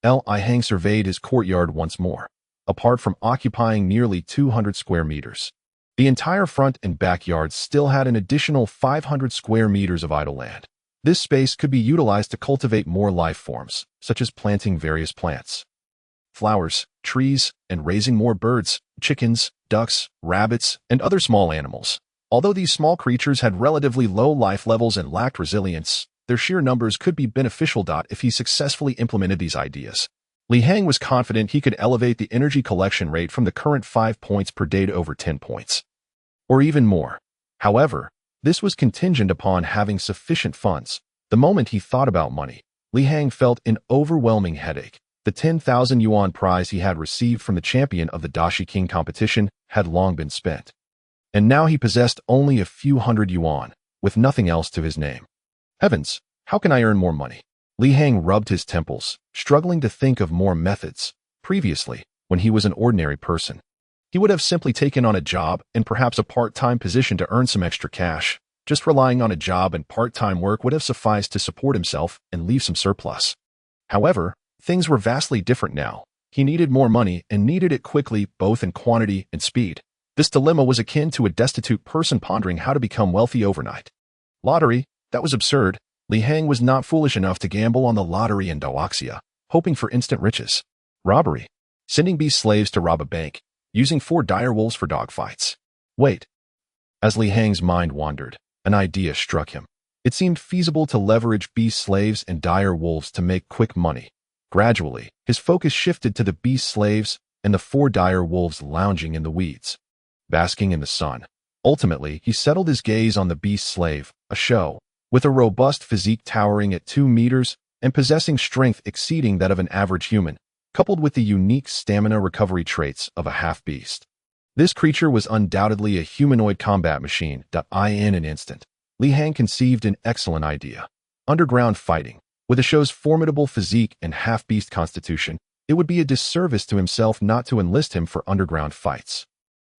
Li Hang surveyed his courtyard once more. Apart from occupying nearly 200 square meters, the entire front and backyard still had an additional 500 square meters of idle land. This space could be utilized to cultivate more life forms, such as planting various plants, flowers, trees, and raising more birds, chickens, ducks, rabbits, and other small animals. Although these small creatures had relatively low life levels and lacked resilience, their sheer numbers could be beneficial. If he successfully implemented these ideas, Li Hang was confident he could elevate the energy collection rate from the current 5 points per day to over 10 points, or even more. However, this was contingent upon having sufficient funds. The moment he thought about money, Li Hang felt an overwhelming headache. The 10,000 yuan prize he had received from the champion of the Dashi King competition had long been spent, and now he possessed only a few hundred yuan, with nothing else to his name. Heavens, how can I earn more money? Li Hang rubbed his temples, struggling to think of more methods. Previously, when he was an ordinary person, he would have simply taken on a job and perhaps a part-time position to earn some extra cash. Just relying on a job and part-time work would have sufficed to support himself and leave some surplus. However, things were vastly different now. He needed more money and needed it quickly, both in quantity and speed. This dilemma was akin to a destitute person pondering how to become wealthy overnight. Lottery? That was absurd. Li Hang was not foolish enough to gamble on the lottery in Daoxia, hoping for instant riches. Robbery. Sending beast slaves to rob a bank, using 4 dire wolves for dogfights. Wait. As Li Hang's mind wandered, an idea struck him. It seemed feasible to leverage beast slaves and dire wolves to make quick money. Gradually, his focus shifted to the beast slaves and the 4 dire wolves lounging in the weeds, basking in the sun. Ultimately, he settled his gaze on the beast slave, a show, with a robust physique towering at 2 meters and possessing strength exceeding that of an average human, coupled with the unique stamina recovery traits of a half-beast. This creature was undoubtedly a humanoid combat machine. In an instant, Li Hang conceived an excellent idea. Underground fighting. With the show's formidable physique and half-beast constitution, it would be a disservice to himself not to enlist him for underground fights.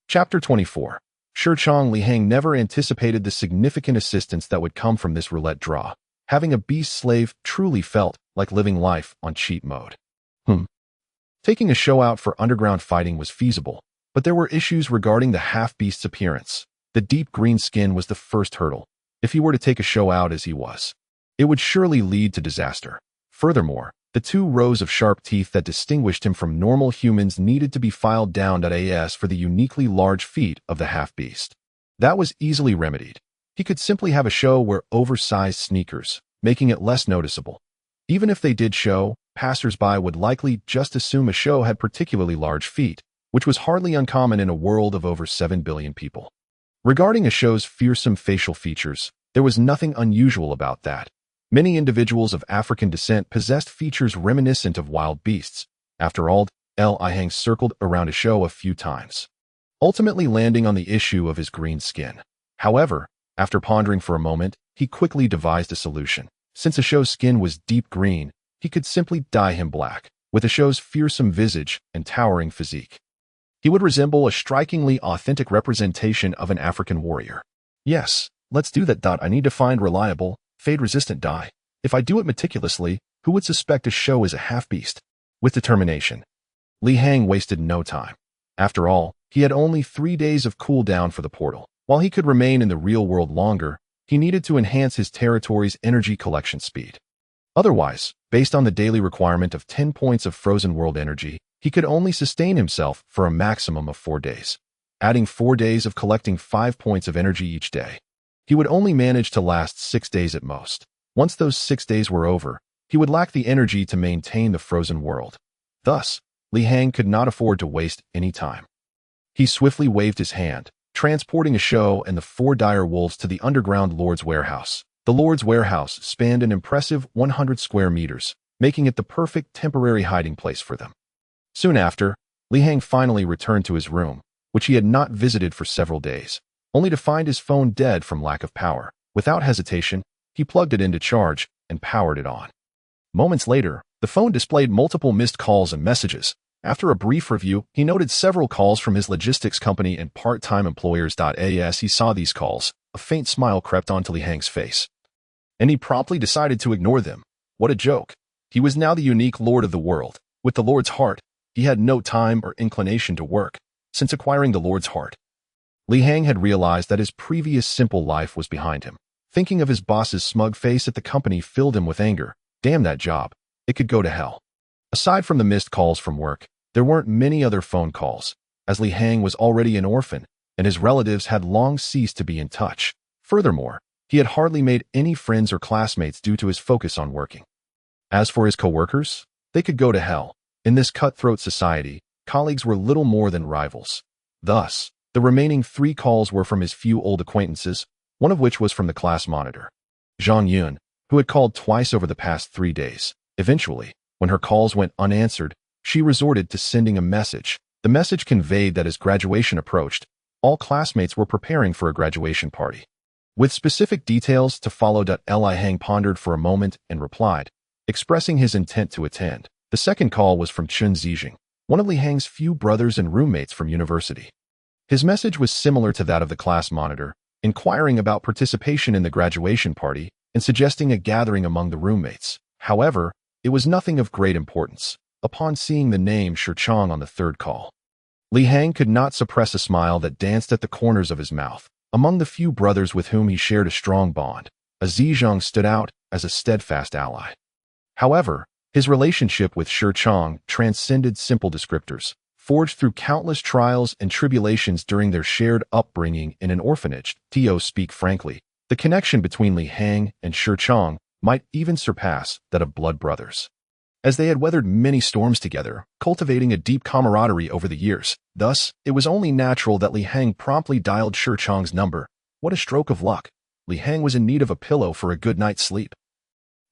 Chapter 24. Shichong. Li Hang never anticipated the significant assistance that would come from this roulette draw. Having a beast slave truly felt like living life on cheat mode. Taking a show out for underground fighting was feasible, but there were issues regarding the half-beast's appearance. The deep green skin was the first hurdle. If he were to take a show out as he was, it would surely lead to disaster. Furthermore, the 2 rows of sharp teeth that distinguished him from normal humans needed to be filed down. As for the uniquely large feet of the half-beast, that was easily remedied. He could simply have a show wear oversized sneakers, making it less noticeable. Even if they did show, passers-by would likely just assume a show had particularly large feet, which was hardly uncommon in a world of over 7 billion people. Regarding a show's fearsome facial features, there was nothing unusual about that. Many individuals of African descent possessed features reminiscent of wild beasts. After all, Li Hang circled around a show a few times, ultimately landing on the issue of his green skin. However, after pondering for a moment, he quickly devised a solution. Since a show's skin was deep green, he could simply dye him black, with a show's fearsome visage and towering physique. He would resemble a strikingly authentic representation of an African warrior. Yes, let's do that. I need to find reliable, fade-resistant dye. If I do it meticulously, who would suspect a show is a half-beast? With determination, Li Hang wasted no time. After all, he had only 3 days of cooldown for the portal. While he could remain in the real world longer, he needed to enhance his territory's energy collection speed. Otherwise, based on the daily requirement of 10 points of frozen world energy, he could only sustain himself for a maximum of 4 days. Adding 4 days of collecting 5 points of energy each day, he would only manage to last 6 days at most. Once those 6 days were over, he would lack the energy to maintain the frozen world. Thus, Li Hang could not afford to waste any time. He swiftly waved his hand, transporting a show and the 4 dire wolves to the underground Lord's warehouse. The Lord's warehouse spanned an impressive 100 square meters, making it the perfect temporary hiding place for them. Soon after, Li Hang finally returned to his room, which he had not visited for several days, only to find his phone dead from lack of power. Without hesitation, he plugged it into charge and powered it on. Moments later, the phone displayed multiple missed calls and messages. After a brief review, he noted several calls from his logistics company and part-time employers. As he saw these calls, a faint smile crept onto Li Hang's face, and he promptly decided to ignore them. What a joke. He was now the unique lord of the world. With the Lord's heart, he had no time or inclination to work. Since acquiring the Lord's heart, Li Hang had realized that his previous simple life was behind him. Thinking of his boss's smug face at the company filled him with anger. Damn that job. It could go to hell. Aside from the missed calls from work, there weren't many other phone calls, as Li Hang was already an orphan, and his relatives had long ceased to be in touch. Furthermore, he had hardly made any friends or classmates due to his focus on working. As for his coworkers, they could go to hell. In this cutthroat society, colleagues were little more than rivals. Thus, the remaining 3 calls were from his few old acquaintances, one of which was from the class monitor, Zhang Yun, who had called twice over the past 3 days. Eventually, when her calls went unanswered, she resorted to sending a message. The message conveyed that as graduation approached, all classmates were preparing for a graduation party. With specific details to follow. Li Hang pondered for a moment and replied, expressing his intent to attend. The second call was from Chun Zijing, one of Li Hang's few brothers and roommates from university. His message was similar to that of the class monitor, inquiring about participation in the graduation party and suggesting a gathering among the roommates. However, it was nothing of great importance. Upon seeing the name Shirchong on the third call, Li Hang could not suppress a smile that danced at the corners of his mouth. Among the few brothers with whom he shared a strong bond, Zijing stood out as a steadfast ally. However, his relationship with Shirchong transcended simple descriptors. Forged through countless trials and tribulations during their shared upbringing in an orphanage, to speak frankly, the connection between Li Hang and Shirchong might even surpass that of blood brothers, as they had weathered many storms together, cultivating a deep camaraderie over the years. Thus, it was only natural that Li Hang promptly dialed Shirchong's number. What a stroke of luck! Li Hang was in need of a pillow for a good night's sleep.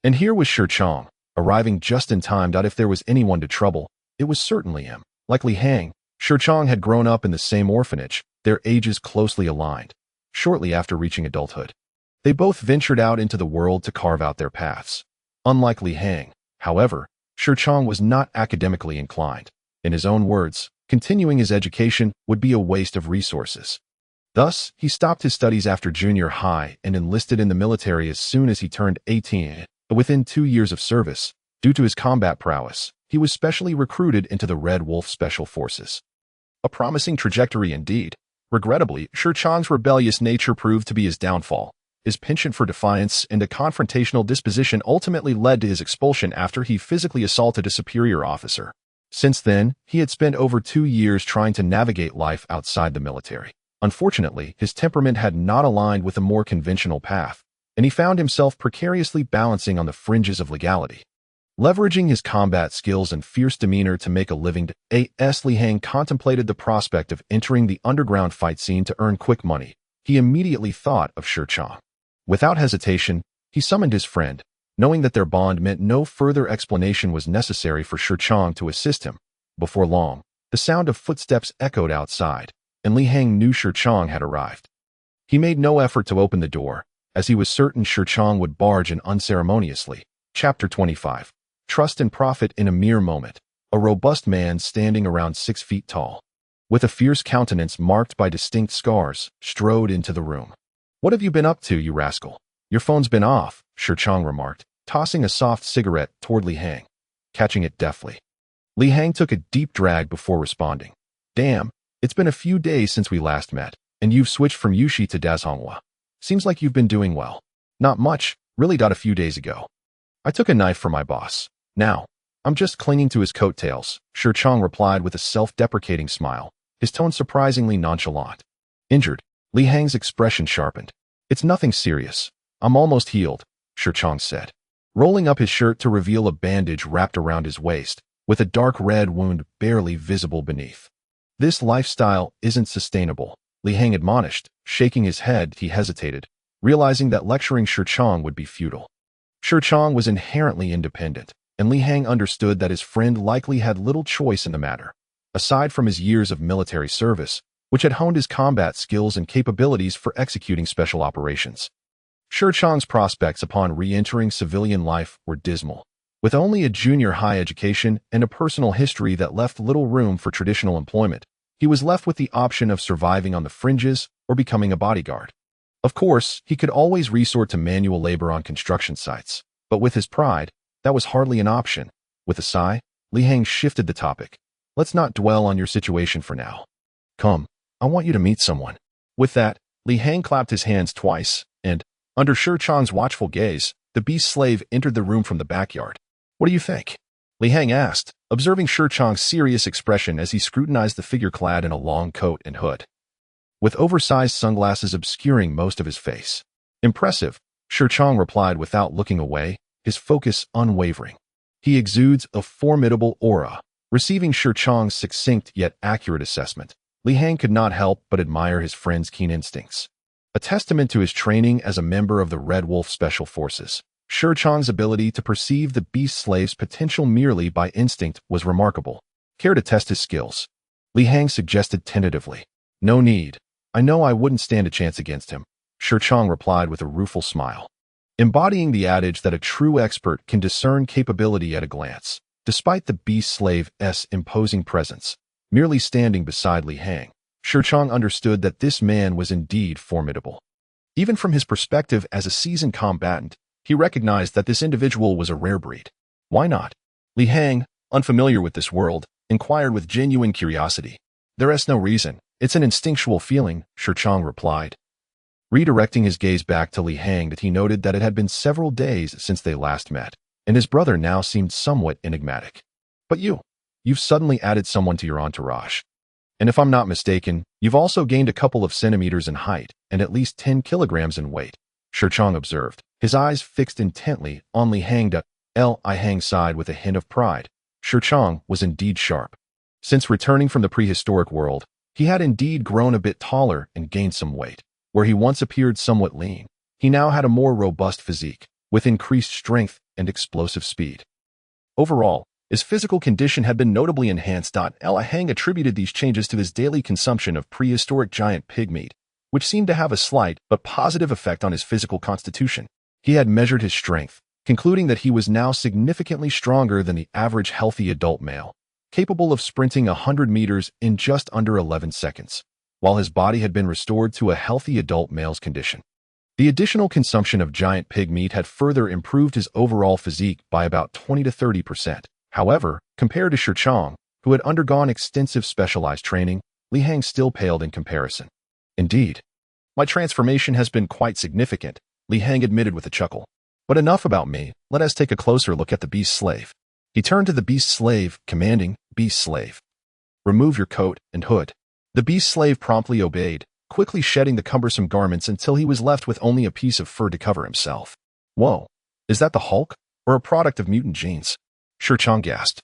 And here was Shirchong, arriving just in time. If there was anyone to trouble, it was certainly him. Like Li Hang, Shirchong had grown up in the same orphanage, their ages closely aligned. Shortly after reaching adulthood, they both ventured out into the world to carve out their paths. Unlike Li Hang, however, Shirchong was not academically inclined. In his own words, continuing his education would be a waste of resources. Thus, he stopped his studies after junior high and enlisted in the military as soon as he turned 18. But within 2 years of service, due to his combat prowess, he was specially recruited into the Red Wolf Special Forces. A promising trajectory indeed. Regrettably, Shirchong's rebellious nature proved to be his downfall. His penchant for defiance and a confrontational disposition ultimately led to his expulsion after he physically assaulted a superior officer. Since then, he had spent over 2 years trying to navigate life outside the military. Unfortunately, his temperament had not aligned with a more conventional path, and he found himself precariously balancing on the fringes of legality. Leveraging his combat skills and fierce demeanor to make a living, Li Hang contemplated the prospect of entering the underground fight scene to earn quick money. He immediately thought of Shirchong. Without hesitation, he summoned his friend, knowing that their bond meant no further explanation was necessary for Shirchong to assist him. Before long, the sound of footsteps echoed outside, and Li Hang knew Shirchong had arrived. He made no effort to open the door, as he was certain Shirchong would barge in unceremoniously. Chapter 25. Trust and Profit in a Mere Moment. A robust man standing around 6 feet tall, with a fierce countenance marked by distinct scars, strode into the room. "What have you been up to, you rascal? Your phone's been off," Shirchong remarked, tossing a soft cigarette toward Li Hang, catching it deftly. Li Hang took a deep drag before responding. "Damn, it's been a few days since we last met, and you've switched from Yushi to Dazhonghua. Seems like you've been doing well." "Not much, really. A few days ago, I took a knife for my boss. Now, I'm just clinging to his coattails," Shirchong replied with a self-deprecating smile, his tone surprisingly nonchalant. "Injured?" Li Hang's expression sharpened. "It's nothing serious. I'm almost healed," Shirchong said, rolling up his shirt to reveal a bandage wrapped around his waist, with a dark red wound barely visible beneath. "This lifestyle isn't sustainable," Li Hang admonished. Shaking his head, he hesitated, realizing that lecturing Shirchong would be futile. Shirchong was inherently independent, and Li Hang understood that his friend likely had little choice in the matter. Aside from his years of military service, which had honed his combat skills and capabilities for executing special operations, Shirchong's prospects upon re-entering civilian life were dismal. With only a junior high education and a personal history that left little room for traditional employment, he was left with the option of surviving on the fringes or becoming a bodyguard. Of course, he could always resort to manual labor on construction sites, but with his pride, that was hardly an option. With a sigh, Li Hang shifted the topic. "Let's not dwell on your situation for now. Come, I want you to meet someone." With that, Li Hang clapped his hands twice, and, under Shirchong's watchful gaze, the beast slave entered the room from the backyard. "What do you think?" Li Hang asked, observing Shirchong's serious expression as he scrutinized the figure clad in a long coat and hood, with oversized sunglasses obscuring most of his face. "Impressive," Shirchong replied without looking away, his focus unwavering. "He exudes a formidable aura." Receiving Shirchong's succinct yet accurate assessment, Li Hang could not help but admire his friend's keen instincts. A testament to his training as a member of the Red Wolf Special Forces, Shirchong's ability to perceive the beast slave's potential merely by instinct was remarkable. "Care to test his skills?" Li Hang suggested tentatively. "No need. I know I wouldn't stand a chance against him," Shi Chang replied with a rueful smile, embodying the adage that a true expert can discern capability at a glance. Despite the beast slave's imposing presence, merely standing beside Li Hang, Shi Chang understood that this man was indeed formidable. Even from his perspective as a seasoned combatant, he recognized that this individual was a rare breed. Why not? Li Hang, unfamiliar with this world, inquired with genuine curiosity. There is no reason. It's an instinctual feeling, Shi Chang replied. Redirecting his gaze back to Li Hang, that he noted that it had been several days since they last met, and his brother now seemed somewhat enigmatic. But you've suddenly added someone to your entourage. And if I'm not mistaken, you've also gained a couple of centimeters in height and at least 10 kilograms in weight, Shi Chang observed, his eyes fixed intently on Li Hang. Li Hang sighed with a hint of pride. Shi Chang was indeed sharp. Since returning from the prehistoric world, he had indeed grown a bit taller and gained some weight. Where he once appeared somewhat lean, he now had a more robust physique, with increased strength and explosive speed. Overall, his physical condition had been notably enhanced. Li Hang attributed these changes to his daily consumption of prehistoric giant pig meat, which seemed to have a slight but positive effect on his physical constitution. He had measured his strength, concluding that he was now significantly stronger than the average healthy adult male, capable of sprinting 100 meters in just under 11 seconds. While his body had been restored to a healthy adult male's condition. The additional consumption of giant pig meat had further improved his overall physique by about 20 to 30%. However, compared to Shi Chang, who had undergone extensive specialized training, Li Hang still paled in comparison. Indeed, my transformation has been quite significant, Li Hang admitted with a chuckle. But enough about me, let us take a closer look at the beast slave. He turned to the beast slave, commanding, "Beast slave, remove your coat and hood." The beast slave promptly obeyed, quickly shedding the cumbersome garments until he was left with only a piece of fur to cover himself. Whoa, is that the Hulk, or a product of mutant genes? Shi Chang gasped,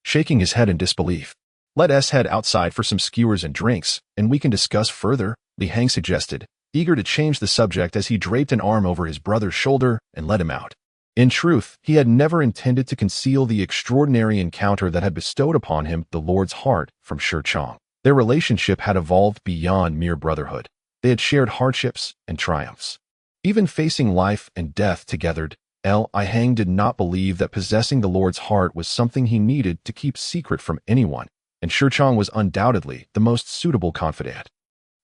shaking his head in disbelief. Let us head outside for some skewers and drinks, and we can discuss further, Li Hang suggested, eager to change the subject as he draped an arm over his brother's shoulder and led him out. In truth, he had never intended to conceal the extraordinary encounter that had bestowed upon him the Lord's heart from Shi Chang. Their relationship had evolved beyond mere brotherhood. They had shared hardships and triumphs. Even facing life and death together, Li Hang did not believe that possessing the Lord's heart was something he needed to keep secret from anyone, and Shi Chang was undoubtedly the most suitable confidant.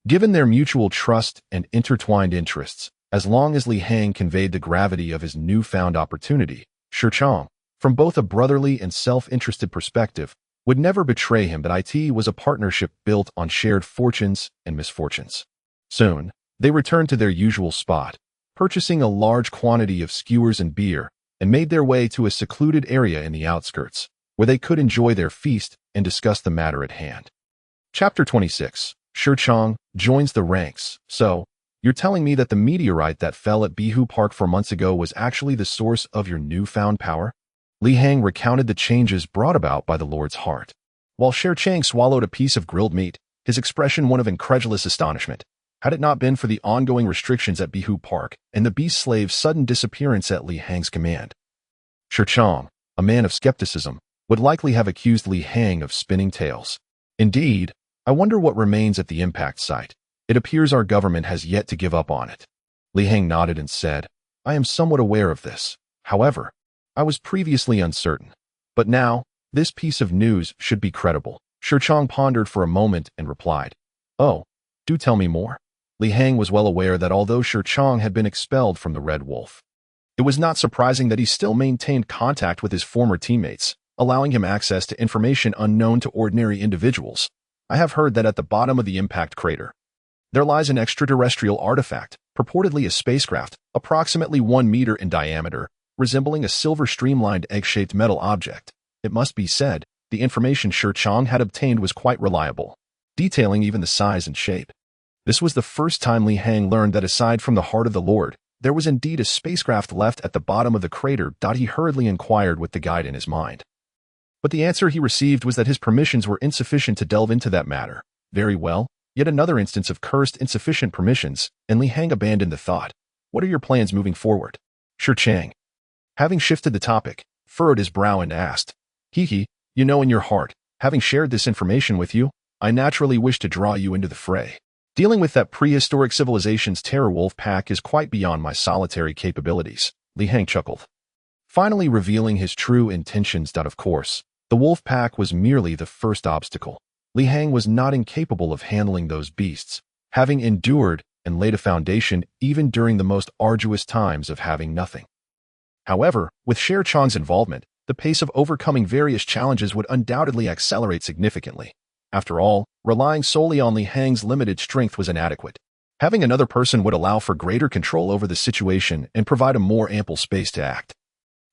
Given their mutual trust and intertwined interests, as long as Li Hang conveyed the gravity of his newfound opportunity, Shi Chang, from both a brotherly and self-interested perspective, would never betray him that it was a partnership built on shared fortunes and misfortunes. Soon, they returned to their usual spot, purchasing a large quantity of skewers and beer, and made their way to a secluded area in the outskirts, where they could enjoy their feast and discuss the matter at hand. Chapter 26. Shi Chang joins the ranks. So, you're telling me that the meteorite that fell at Bihu Park 4 months ago was actually the source of your newfound power? Li Hang recounted the changes brought about by the Lord's heart. While Shi Chang swallowed a piece of grilled meat, his expression one of incredulous astonishment. Had it not been for the ongoing restrictions at Bihu Park and the beast slave's sudden disappearance at Li Hang's command, Shi Chang, a man of skepticism, would likely have accused Li Hang of spinning tales. Indeed, I wonder what remains at the impact site. It appears our government has yet to give up on it. Li Hang nodded and said, I am somewhat aware of this. However, I was previously uncertain. But now, this piece of news should be credible. Shi Chang pondered for a moment and replied, Oh, do tell me more. Li Hang was well aware that although Shi Chang had been expelled from the Red Wolf, it was not surprising that he still maintained contact with his former teammates, allowing him access to information unknown to ordinary individuals. I have heard that at the bottom of the impact crater, there lies an extraterrestrial artifact, purportedly a spacecraft, approximately 1 meter in diameter, resembling a silver streamlined egg-shaped metal object. It must be said, the information Shi Chang had obtained was quite reliable, detailing even the size and shape. This was the first time Li Hang learned that aside from the heart of the Lord, there was indeed a spacecraft left at the bottom of the crater. He hurriedly inquired with the guide in his mind. But the answer he received was that his permissions were insufficient to delve into that matter. Very well, yet another instance of cursed insufficient permissions, and Li Hang abandoned the thought. What are your plans moving forward? Shi Chang, having shifted the topic, furrowed his brow and asked, you know in your heart, having shared this information with you, I naturally wish to draw you into the fray. Dealing with that prehistoric civilization's terror wolf pack is quite beyond my solitary capabilities, Li Hang chuckled, finally revealing his true intentions. Of course, the wolf pack was merely the first obstacle. Li Hang was not incapable of handling those beasts, having endured and laid a foundation even during the most arduous times of having nothing. However, with Sher Chang's involvement, the pace of overcoming various challenges would undoubtedly accelerate significantly. After all, relying solely on Li Hang's limited strength was inadequate. Having another person would allow for greater control over the situation and provide a more ample space to act,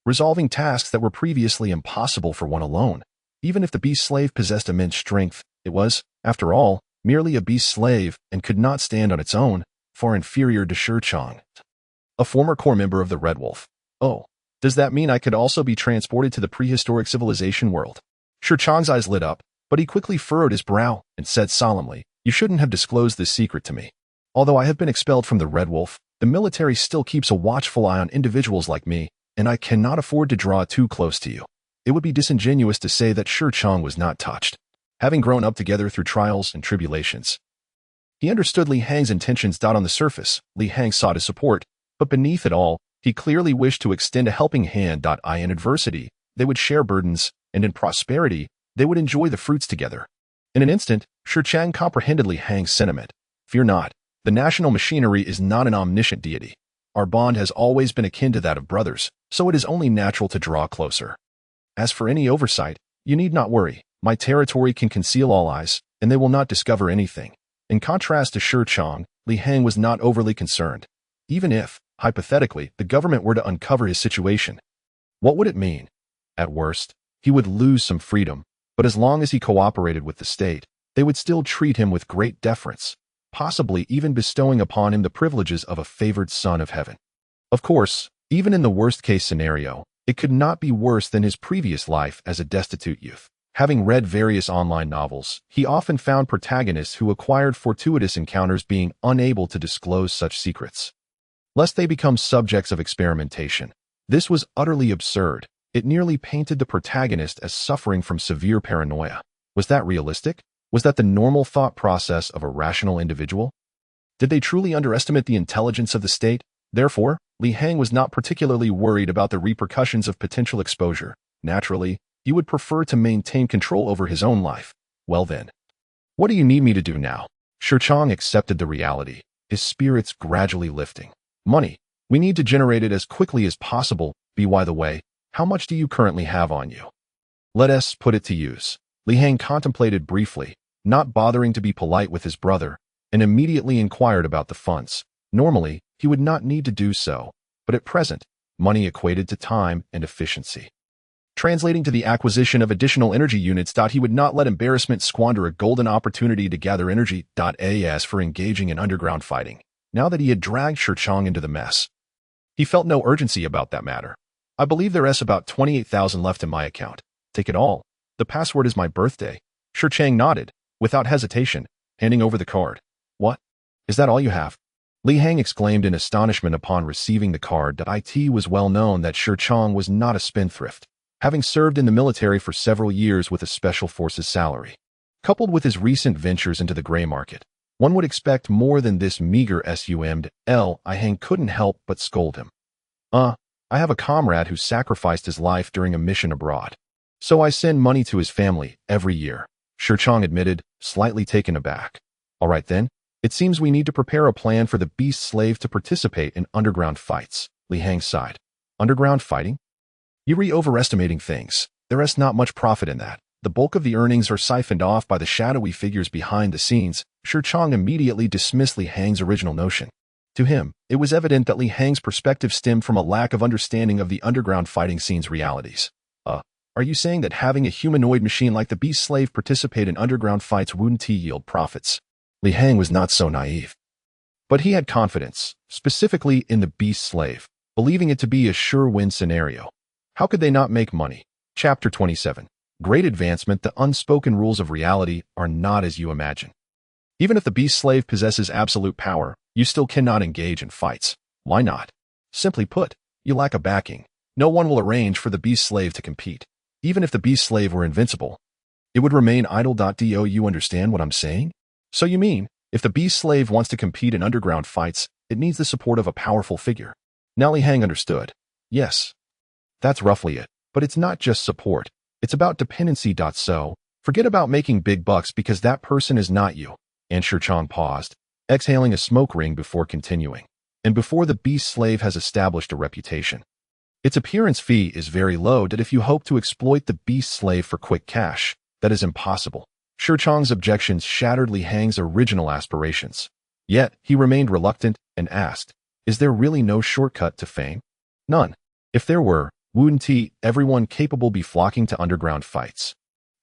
resolving tasks that were previously impossible for one alone. Even if the beast slave possessed immense strength, it was, after all, merely a beast slave and could not stand on its own, far inferior to Sher Chang, a former core member of the Red Wolf. Oh, does that mean I could also be transported to the prehistoric civilization world? Sher Chang's eyes lit up, but he quickly furrowed his brow and said solemnly, "You shouldn't have disclosed this secret to me. Although I have been expelled from the Red Wolf, the military still keeps a watchful eye on individuals like me, and I cannot afford to draw too close to you. It would be disingenuous to say that Sher Chang was not touched. Having grown up together through trials and tribulations, he understood Li Hang's intentions. On the surface, Li Hang sought his support, but beneath it all, he clearly wished to extend a helping hand. In adversity, they would share burdens, and in prosperity, they would enjoy the fruits together. In an instant, Sher Chang comprehended Li Hang's sentiment. Fear not. The national machinery is not an omniscient deity. Our bond has always been akin to that of brothers, so it is only natural to draw closer. As for any oversight, you need not worry. My territory can conceal all eyes, and they will not discover anything. In contrast to Sher Chang, Li Hang was not overly concerned. Even if, hypothetically, the government were to uncover his situation, what would it mean? At worst, he would lose some freedom, but as long as he cooperated with the state, they would still treat him with great deference, possibly even bestowing upon him the privileges of a favored son of heaven. Of course, even in the worst-case scenario, it could not be worse than his previous life as a destitute youth. Having read various online novels, he often found protagonists who acquired fortuitous encounters being unable to disclose such secrets, lest they become subjects of experimentation. This was utterly absurd. It nearly painted the protagonist as suffering from severe paranoia. Was that realistic? Was that the normal thought process of a rational individual? Did they truly underestimate the intelligence of the state? Therefore, Li Hang was not particularly worried about the repercussions of potential exposure. Naturally, he would prefer to maintain control over his own life. Well then, what do you need me to do now? Sher Chang accepted the reality, his spirits gradually lifting. Money. We need to generate it as quickly as possible. By the way, how much do you currently have on you? Let us put it to use. Li Hang contemplated briefly, not bothering to be polite with his brother, and immediately inquired about the funds. Normally, he would not need to do so, but at present, money equated to time and efficiency, translating to the acquisition of additional energy units. He would not let embarrassment squander a golden opportunity to gather energy. As for engaging in underground fighting, now that he had dragged Sher Chang into the mess, he felt no urgency about that matter. I believe there is about 28,000 left in my account. Take it all. The password is my birthday. Sher Chang nodded, without hesitation, handing over the card. What? Is that all you have? Li Hang exclaimed in astonishment upon receiving the card. It was well known that Sher Chang was not a spendthrift, having served in the military for several years with a special forces salary. Coupled with his recent ventures into the gray market, one would expect more than this meager sum. Li Hang couldn't help but scold him. I have a comrade who sacrificed his life during a mission abroad, so I send money to his family every year, Sher Chang admitted, slightly taken aback. All right then, it seems we need to prepare a plan for the beast slave to participate in underground fights. Li Hang sighed. Underground fighting? You're overestimating things. There is not much profit in that. The bulk of the earnings are siphoned off by the shadowy figures behind the scenes. Sher Chang immediately dismissed Li Hang's original notion. To him, it was evident that Li Hang's perspective stemmed from a lack of understanding of the underground fighting scene's realities. Are you saying that having a humanoid machine like the beast slave participate in underground fights wouldn't yield profits? Li Hang was not so naive. But he had confidence, specifically in the beast slave, believing it to be a sure-win scenario. How could they not make money? Chapter 27. Great advancement. The unspoken rules of reality are not as you imagine. Even if the beast slave possesses absolute power, you still cannot engage in fights. Why not? Simply put, you lack a backing. No one will arrange for the beast slave to compete. Even if the beast slave were invincible, it would remain idle. Do you understand what I'm saying? So you mean, If the beast slave wants to compete in underground fights, it needs the support of a powerful figure. Now Li Hang understood. Yes, that's roughly it. But it's not just support. It's about dependency. So, forget about making big bucks because that person is not you. And Shirchong paused, exhaling a smoke ring before continuing. And before the beast slave has established a reputation. Its appearance fee is very low that if you hope to exploit the beast slave for quick cash, that is impossible. Shirchong's objections shattered Li Hang's original aspirations. Yet, he remained reluctant and asked, is there really no shortcut to fame? None. If there were, wouldn't everyone capable be flocking to underground fights?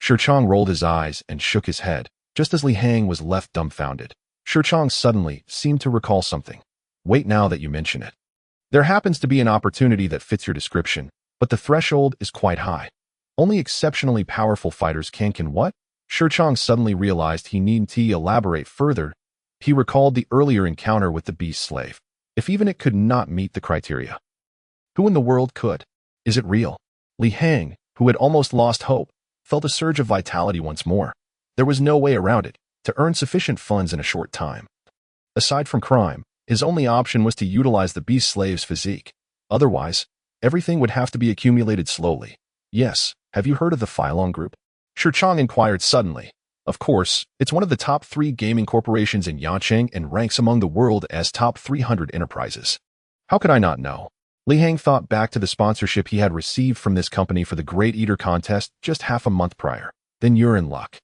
Shirchong rolled his eyes and shook his head, just as Li Hang was left dumbfounded. Shirchong suddenly seemed to recall something. Wait, now that you mention it. There happens to be an opportunity that fits your description, but the threshold is quite high. Only exceptionally powerful fighters can what? Shirchong suddenly realized he needn't elaborate further. He recalled the earlier encounter with the beast slave. If even it could not meet the criteria, who in the world could? Is it real? Li Hang, who had almost lost hope, felt a surge of vitality once more. There was no way around it, to earn sufficient funds in a short time. Aside from crime, his only option was to utilize the beast slave's physique. Otherwise, everything would have to be accumulated slowly. Yes, have you heard of the Phylong Group? Shirchong inquired suddenly. Of course, it's one of the top 3 gaming corporations in Yancheng and ranks among the world as top 300 enterprises. How could I not know? Li Hang thought back to the sponsorship he had received from this company for the Great Eater contest just half a month prior. Then you're in luck.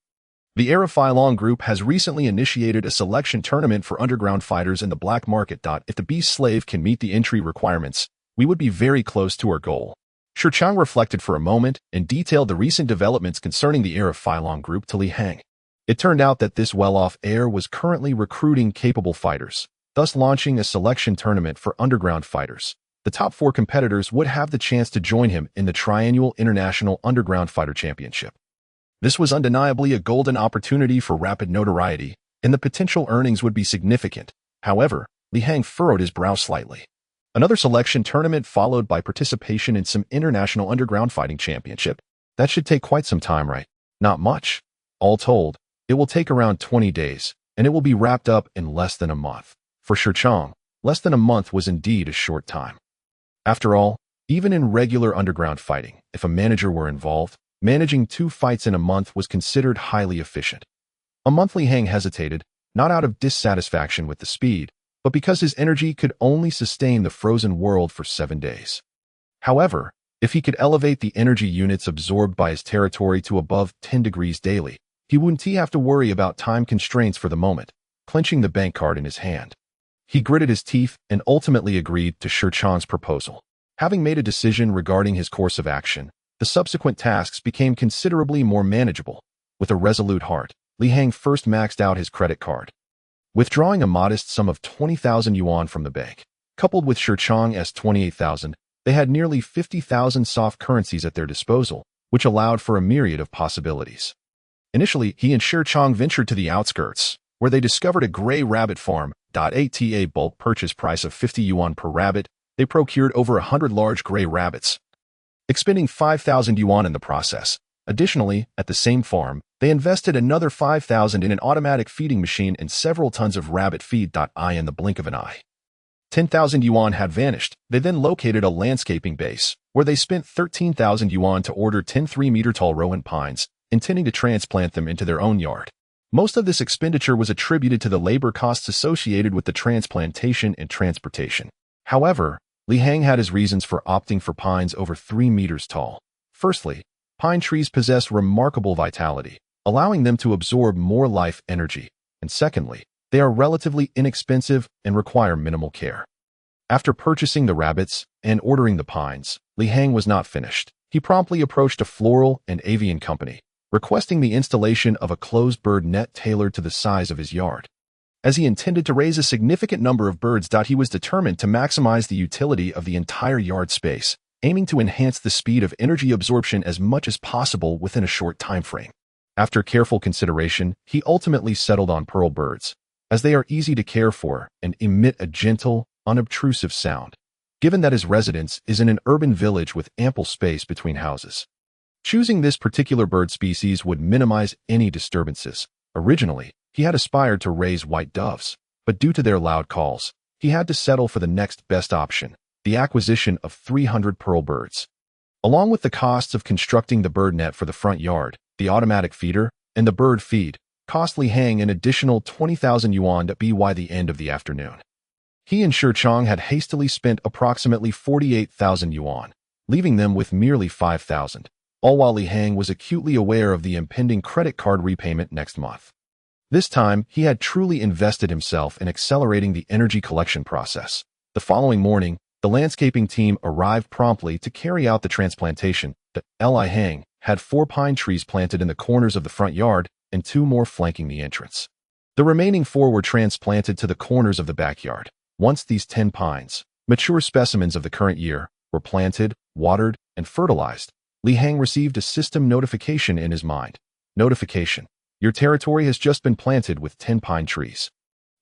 The Era Phylong Group has recently initiated a selection tournament for underground fighters in the black market. If the beast slave can meet the entry requirements, we would be very close to our goal. Shirchong reflected for a moment and detailed the recent developments concerning the Era Phylong Group to Li Hang. It turned out that this well-off heir was currently recruiting capable fighters, thus launching a selection tournament for underground fighters. The top 4 competitors would have the chance to join him in the triannual International Underground Fighter Championship. This was undeniably a golden opportunity for rapid notoriety, and the potential earnings would be significant. However, Li Hang furrowed his brow slightly. Another selection tournament followed by participation in some International Underground Fighting Championship. That should take quite some time, right? Not much. All told, it will take around 20 days, and it will be wrapped up in less than a month. For Shirchong, less than a month was indeed a short time. After all, even in regular underground fighting, if a manager were involved, managing 2 fights in a month was considered highly efficient. A month Li Hang hesitated, not out of dissatisfaction with the speed, but because his energy could only sustain the frozen world for 7 days. However, if he could elevate the energy units absorbed by his territory to above 10 degrees daily, he wouldn't have to worry about time constraints for the moment, clenching the bank card in his hand. He gritted his teeth and ultimately agreed to Shirchong's proposal. Having made a decision regarding his course of action, the subsequent tasks became considerably more manageable. With a resolute heart, Li Hang first maxed out his credit card. Withdrawing a modest sum of 20,000 yuan from the bank, coupled with Shirchong's 28,000, they had nearly 50,000 soft currencies at their disposal, which allowed for a myriad of possibilities. Initially, he and Shirchong ventured to the outskirts, where they discovered a gray rabbit farm. At a bulk purchase price of 50 yuan per rabbit, they procured over 100 large gray rabbits, expending 5,000 yuan in the process. Additionally, at the same farm, they invested another 5,000 in an automatic feeding machine and several tons of rabbit feed. In the blink of an eye, 10,000 yuan had vanished. They then located a landscaping base, where they spent 13,000 yuan to order 10 3-meter-tall rowan pines, intending to transplant them into their own yard. Most of this expenditure was attributed to the labor costs associated with the transplantation and transportation. However, Li Hang had his reasons for opting for pines over 3 meters tall. Firstly, pine trees possess remarkable vitality, allowing them to absorb more life energy. And secondly, they are relatively inexpensive and require minimal care. After purchasing the rabbits and ordering the pines, Li Hang was not finished. He promptly approached a floral and avian company, requesting the installation of a closed bird net tailored to the size of his yard. As he intended to raise a significant number of birds, he was determined to maximize the utility of the entire yard space, aiming to enhance the speed of energy absorption as much as possible within a short time frame. After careful consideration, he ultimately settled on pearl birds, as they are easy to care for and emit a gentle, unobtrusive sound, given that his residence is in an urban village with ample space between houses. Choosing this particular bird species would minimize any disturbances. Originally, He had aspired to raise white doves, but due to their loud calls, he had to settle for the next best option, the acquisition of 300 pearl birds. Along with the costs of constructing the bird net for the front yard, the automatic feeder, and the bird feed, cost Li Heng an additional 20,000 yuan by the end of the afternoon. He and Shi Chong had hastily spent approximately 48,000 yuan, leaving them with merely 5,000, all while Li Heng was acutely aware of the impending credit card repayment next month. This time, he had truly invested himself in accelerating the energy collection process. The following morning, the landscaping team arrived promptly to carry out the transplantation. Li Heng had 4 pine trees planted in the corners of the front yard and 2 more flanking the entrance. The remaining 4 were transplanted to the corners of the backyard. Once these 10 pines, mature specimens of the current year, were planted, watered, and fertilized, Li Heng received a system notification in his mind. Notification: your territory has just been planted with 10 pine trees,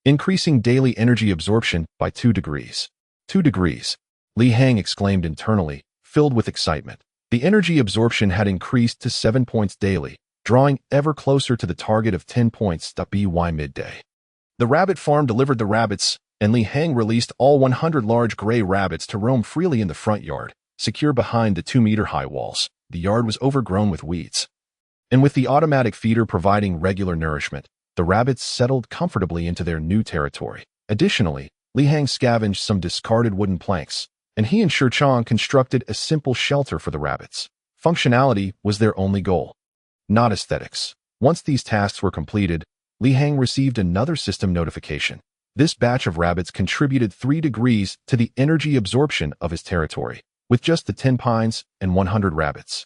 increasing daily energy absorption by 2 degrees. 2 degrees, Li Heng exclaimed internally, filled with excitement. The energy absorption had increased to 7 points daily, drawing ever closer to the target of 10 points by midday. The rabbit farm delivered the rabbits, and Li Heng released all 100 large gray rabbits to roam freely in the front yard, secure behind the 2-meter-high walls. The yard was overgrown with weeds, and with the automatic feeder providing regular nourishment, the rabbits settled comfortably into their new territory. Additionally, Li Heng scavenged some discarded wooden planks, and he and Shi Chong constructed a simple shelter for the rabbits. Functionality was their only goal, not aesthetics. Once these tasks were completed, Li Heng received another system notification. This batch of rabbits contributed 3 degrees to the energy absorption of his territory, with just the 10 pines and 100 rabbits.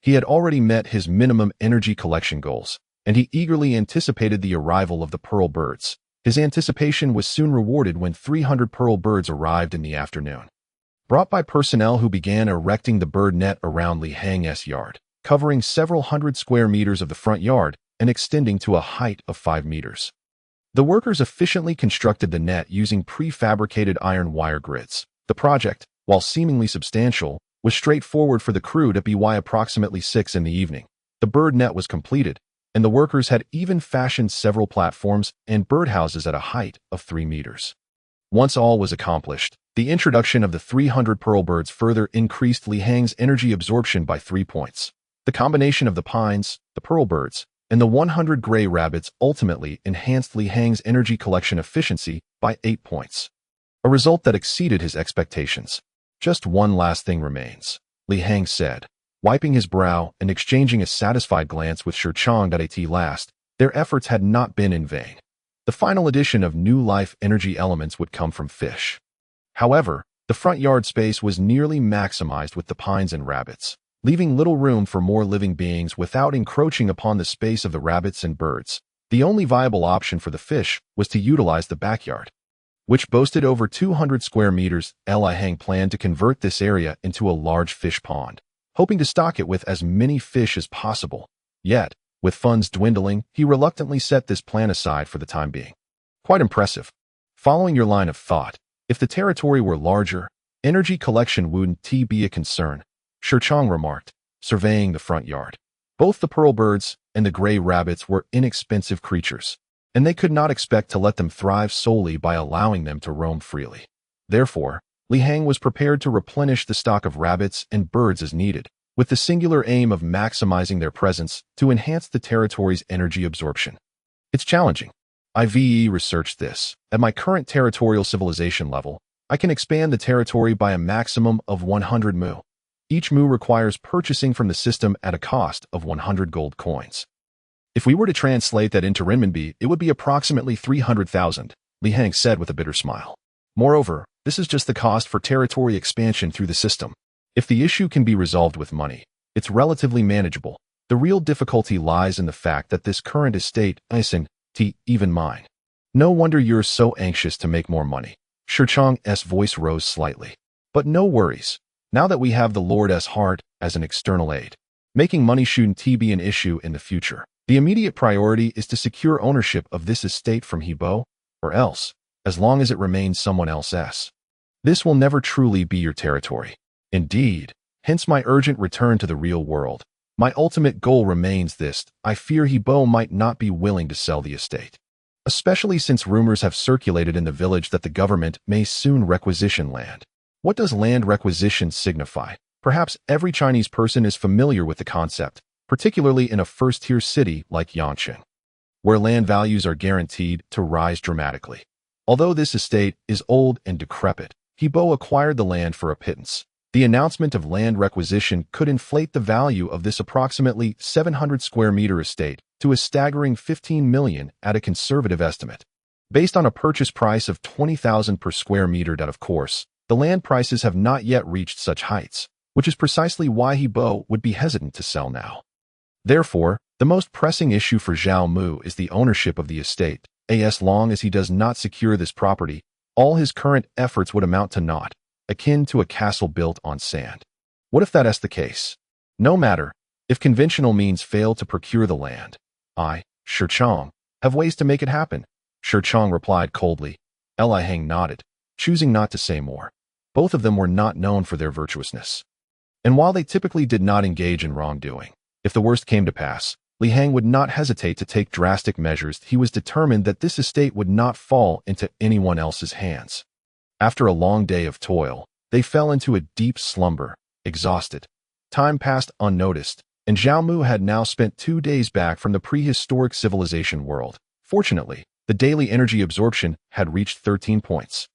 He had already met his minimum energy collection goals, and he eagerly anticipated the arrival of the pearl birds. His anticipation was soon rewarded when 300 pearl birds arrived in the afternoon, brought by personnel who began erecting the bird net around Li Heng's yard, covering several hundred square meters of the front yard and extending to a height of 5 meters. The workers efficiently constructed the net using prefabricated iron wire grids. The project, while seemingly substantial, was straightforward for the crew by approximately 6 in the evening. The bird net was completed, and the workers had even fashioned several platforms and birdhouses at a height of 3 meters. Once all was accomplished, the introduction of the 300 pearl birds further increased Li Heng's energy absorption by 3 points. The combination of the pines, the pearl birds, and the 100 gray rabbits ultimately enhanced Li Heng's energy collection efficiency by 8 points, a result that exceeded his expectations. Just one last thing remains, Li Heng said, wiping his brow and exchanging a satisfied glance with Shi Chong. At last, their efforts had not been in vain. The final addition of new life energy elements would come from fish. However, the front yard space was nearly maximized with the pines and rabbits, leaving little room for more living beings without encroaching upon the space of the rabbits and birds. The only viable option for the fish was to utilize the backyard, which boasted over 200 square meters. Li Heng planned to convert this area into a large fish pond, hoping to stock it with as many fish as possible. Yet, with funds dwindling, he reluctantly set this plan aside for the time being. Quite impressive. Following your line of thought, if the territory were larger, energy collection wouldn't be a concern, Shi Chong remarked, surveying the front yard. Both the pearl birds and the gray rabbits were inexpensive creatures, and they could not expect to let them thrive solely by allowing them to roam freely. Therefore, Li Heng was prepared to replenish the stock of rabbits and birds as needed, with the singular aim of maximizing their presence to enhance the territory's energy absorption. It's challenging. I've researched this. At my current territorial civilization level, I can expand the territory by a maximum of 100 mu. Each mu requires purchasing from the system at a cost of 100 gold coins. If we were to translate that into renminbi, it would be approximately 300,000, Li Heng said with a bitter smile. Moreover, this is just the cost for territory expansion through the system. If the issue can be resolved with money, it's relatively manageable. The real difficulty lies in the fact that this current estate isn't even mine. No wonder you're so anxious to make more money. Shi Chong's voice rose slightly. But no worries. Now that we have the Lord's heart as an external aid, making money shouldn't be an issue in the future. The immediate priority is to secure ownership of this estate from Hebo, or else, as long as it remains someone else's, this will never truly be your territory. Indeed, hence my urgent return to the real world. My ultimate goal remains this. I fear Hebo might not be willing to sell the estate, especially since rumors have circulated in the village that the government may soon requisition land. What does land requisition signify? Perhaps every Chinese person is familiar with the concept, particularly in a first-tier city like Yangqing, where land values are guaranteed to rise dramatically. Although this estate is old and decrepit, Hebo acquired the land for a pittance. The announcement of land requisition could inflate the value of this approximately 700 square meter estate to a staggering 15 million at a conservative estimate. Based on a purchase price of 20,000 per square meter, that of course, the land prices have not yet reached such heights, which is precisely why Hebo would be hesitant to sell now. Therefore, the most pressing issue for Zhao Mu is the ownership of the estate. As long as he does not secure this property, all his current efforts would amount to naught, akin to a castle built on sand. What if that is the case? No matter, if conventional means fail to procure the land, I, Shi Chong, have ways to make it happen. Shi Chong replied coldly. Li Heng nodded, choosing not to say more. Both of them were not known for their virtuousness. And while they typically did not engage in wrongdoing, if the worst came to pass, Li Heng would not hesitate to take drastic measures. He was determined that this estate would not fall into anyone else's hands. After a long day of toil, they fell into a deep slumber, exhausted. Time passed unnoticed, and Zhao Mu had now spent 2 days back from the prehistoric civilization world. Fortunately, the daily energy absorption had reached 13 points,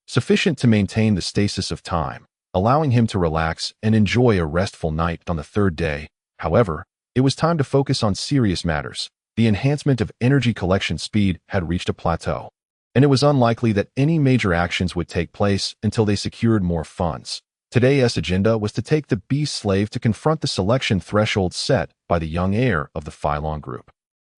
sufficient to maintain the stasis of time, allowing him to relax and enjoy a restful night on the 3rd day. However, it was time to focus on serious matters. The enhancement of energy collection speed had reached a plateau, and it was unlikely that any major actions would take place until they secured more funds. Today's agenda was to take the beast slave to confront the selection threshold set by the young heir of the Phylon group.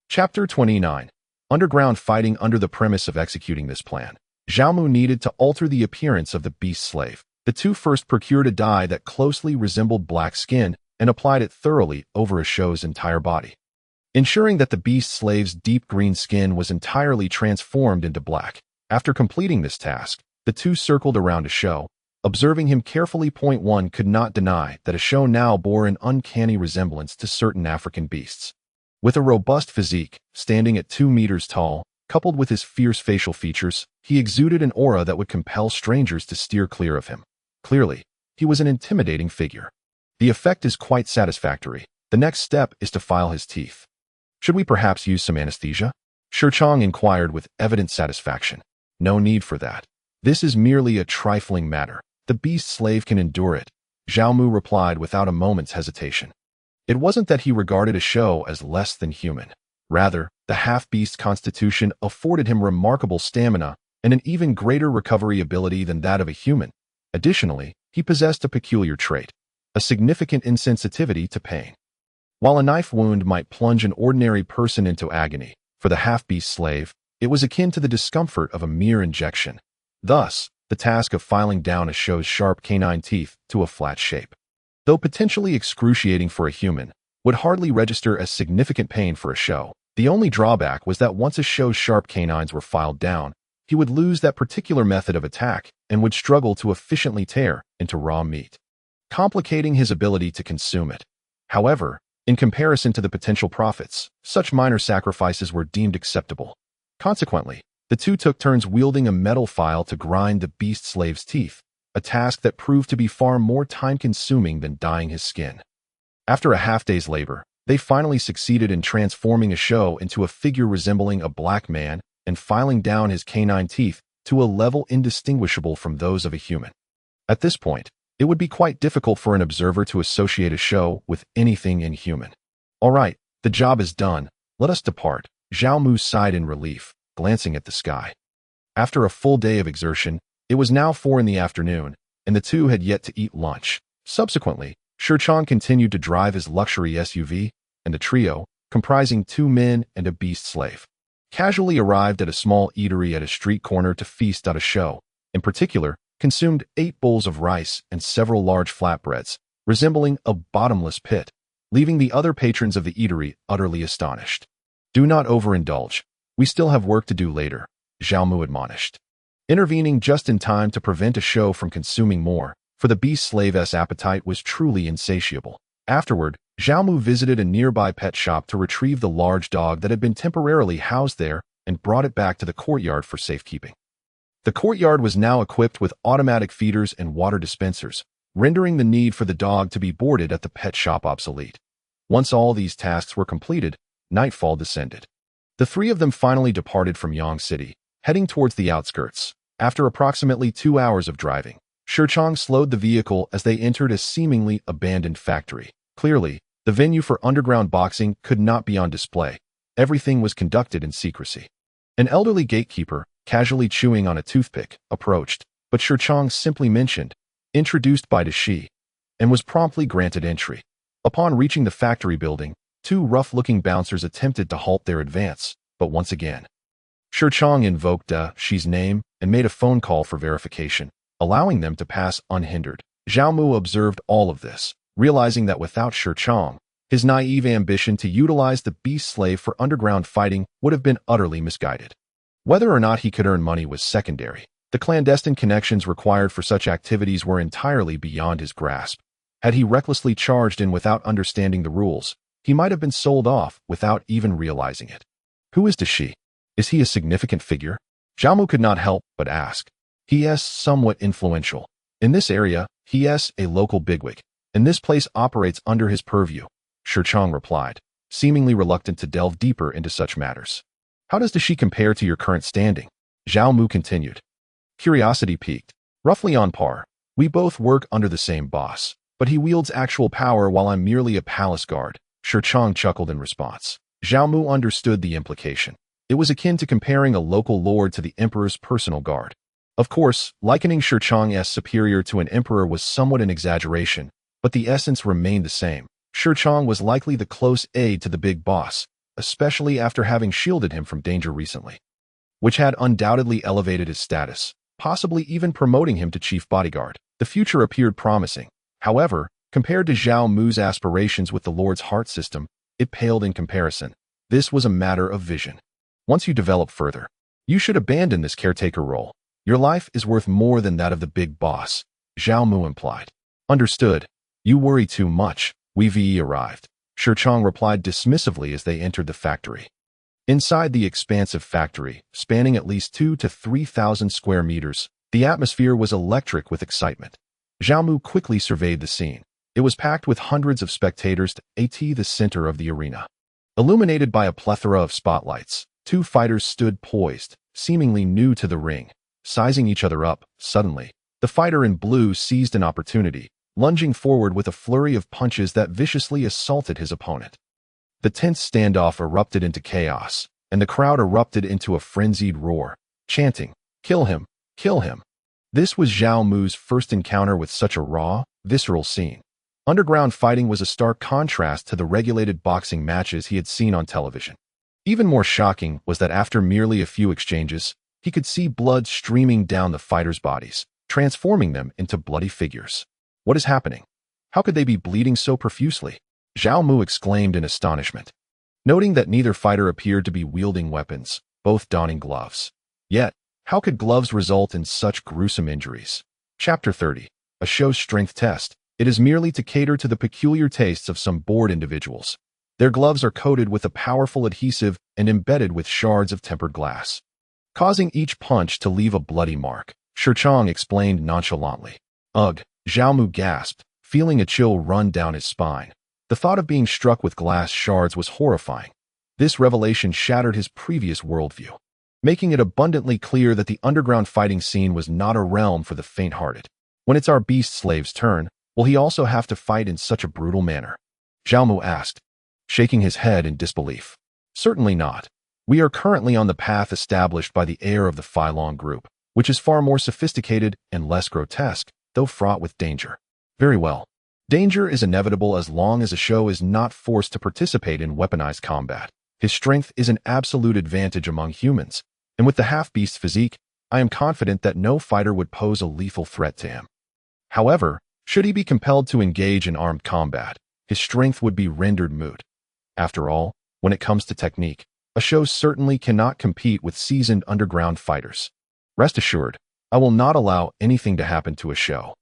Chapter 29. Underground fighting. Under the premise of executing this plan, Zhao Mu needed to alter the appearance of the beast slave. The two first procured a dye that closely resembled black skin and applied it thoroughly over Ashou's entire body, ensuring that the beast slave's deep green skin was entirely transformed into black. After completing this task, the two circled around Ashou, observing him carefully. One could not deny that Ashou now bore an uncanny resemblance to certain African beasts. With a robust physique, standing at 2 meters tall, coupled with his fierce facial features, he exuded an aura that would compel strangers to steer clear of him. Clearly, he was an intimidating figure. The effect is quite satisfactory. The next step is to file his teeth. Should we perhaps use some anesthesia? Shi Chong inquired with evident satisfaction. No need for that. This is merely a trifling matter. The beast slave can endure it, Zhao Mu replied without a moment's hesitation. It wasn't that he regarded Ashou as less than human. Rather, the half-beast constitution afforded him remarkable stamina and an even greater recovery ability than that of a human. Additionally, he possessed a peculiar trait, a significant insensitivity to pain. While a knife wound might plunge an ordinary person into agony, for the half-beast slave, it was akin to the discomfort of a mere injection. Thus, the task of filing down Ashou's sharp canine teeth to a flat shape, though potentially excruciating for a human, would hardly register as significant pain for Ashou. The only drawback was that once Ashou's sharp canines were filed down, he would lose that particular method of attack and would struggle to efficiently tear into raw meat, complicating his ability to consume it. However, in comparison to the potential profits, such minor sacrifices were deemed acceptable. Consequently, the two took turns wielding a metal file to grind the beast slave's teeth, a task that proved to be far more time-consuming than dyeing his skin. After a half-day's labor, they finally succeeded in transforming Ashou into a figure resembling a black man and filing down his canine teeth to a level indistinguishable from those of a human. At this point, it would be quite difficult for an observer to associate Ashou with anything inhuman. All right, the job is done. Let us depart. Zhao Mu sighed in relief, glancing at the sky. After a full day of exertion, it was now 4 in the afternoon, and the two had yet to eat lunch. Subsequently, Shi Chong continued to drive his luxury SUV, and the trio, comprising 2 men and a beast slave, casually arrived at a small eatery at a street corner to feast at Ashou. In particular, consumed 8 bowls of rice and several large flatbreads, resembling a bottomless pit, leaving the other patrons of the eatery utterly astonished. Do not overindulge. We still have work to do later, Zhao Mu admonished, intervening just in time to prevent Ashou from consuming more, for the beast slave's appetite was truly insatiable. Afterward, Zhao Mu visited a nearby pet shop to retrieve the large dog that had been temporarily housed there and brought it back to the courtyard for safekeeping. The courtyard was now equipped with automatic feeders and water dispensers, rendering the need for the dog to be boarded at the pet shop obsolete. Once all these tasks were completed, nightfall descended. The three of them finally departed from Yang City, heading towards the outskirts. After approximately 2 hours of driving, Shichang slowed the vehicle as they entered a seemingly abandoned factory. Clearly, the venue for underground boxing could not be on display. Everything was conducted in secrecy. An elderly gatekeeper, casually chewing on a toothpick, approached, but Shichang simply mentioned, introduced by Dashi, and was promptly granted entry. Upon reaching the factory building, two rough-looking bouncers attempted to halt their advance, but once again, Shichang invoked Dashi's name and made a phone call for verification, allowing them to pass unhindered. Zhao Mu observed all of this, realizing that without Shichang, his naive ambition to utilize the beast slave for underground fighting would have been utterly misguided. Whether or not he could earn money was secondary. The clandestine connections required for such activities were entirely beyond his grasp. Had he recklessly charged in without understanding the rules, he might have been sold off without even realizing it. Who is Dashi? Is he a significant figure? Zhao Mu could not help but ask. He is somewhat influential. In this area, he is a local bigwig, and this place operates under his purview, Shichang replied, seemingly reluctant to delve deeper into such matters. How does Dashi compare to your current standing? Zhao Mu continued. Curiosity piqued. Roughly on par. We both work under the same boss, but he wields actual power while I'm merely a palace guard. Shichang chuckled in response. Zhao Mu understood the implication. It was akin to comparing a local lord to the emperor's personal guard. Of course, likening Shichang's superior to an emperor was somewhat an exaggeration, but the essence remained the same. Shichang was likely the close aide to the big boss, especially after having shielded him from danger recently, which had undoubtedly elevated his status, possibly even promoting him to chief bodyguard. The future appeared promising. However, compared to Zhao Mu's aspirations with the Lord's heart system, it paled in comparison. This was a matter of vision. Once you develop further, you should abandon this caretaker role. Your life is worth more than that of the big boss, Zhao Mu implied. Understood. You worry too much. We've arrived. Shichang replied dismissively as they entered the factory. Inside the expansive factory, spanning at least 2,000 to 3,000 square meters, the atmosphere was electric with excitement. Zhao Mu quickly surveyed the scene. It was packed with hundreds of spectators at the center of the arena. Illuminated by a plethora of spotlights, two fighters stood poised, seemingly new to the ring, sizing each other up. Suddenly, the fighter in blue seized an opportunity, lunging forward with a flurry of punches that viciously assaulted his opponent. The tense standoff erupted into chaos, and the crowd erupted into a frenzied roar, chanting, "Kill him! Kill him!" This was Zhao Mu's first encounter with such a raw, visceral scene. Underground fighting was a stark contrast to the regulated boxing matches he had seen on television. Even more shocking was that after merely a few exchanges, he could see blood streaming down the fighters' bodies, transforming them into bloody figures. What is happening? How could they be bleeding so profusely? Zhao Mu exclaimed in astonishment, noting that neither fighter appeared to be wielding weapons, both donning gloves. Yet, how could gloves result in such gruesome injuries? Chapter 30. A show's strength test. It is merely to cater to the peculiar tastes of some bored individuals. Their gloves are coated with a powerful adhesive and embedded with shards of tempered glass, causing each punch to leave a bloody mark. Shichang explained nonchalantly. Ugh, Zhao Mu gasped, feeling a chill run down his spine. The thought of being struck with glass shards was horrifying. This revelation shattered his previous worldview, making it abundantly clear that the underground fighting scene was not a realm for the faint-hearted. When it's our beast slave's turn, will he also have to fight in such a brutal manner? Zhao Mu asked, shaking his head in disbelief. Certainly not. We are currently on the path established by the heir of the Phylong group, which is far more sophisticated and less grotesque, though fraught with danger. Very well. Danger is inevitable as long as a show is not forced to participate in weaponized combat. His strength is an absolute advantage among humans, and with the half-beast physique, I am confident that no fighter would pose a lethal threat to him. However, should he be compelled to engage in armed combat, his strength would be rendered moot. After all, when it comes to technique, a show certainly cannot compete with seasoned underground fighters. Rest assured, I will not allow anything to happen to a show.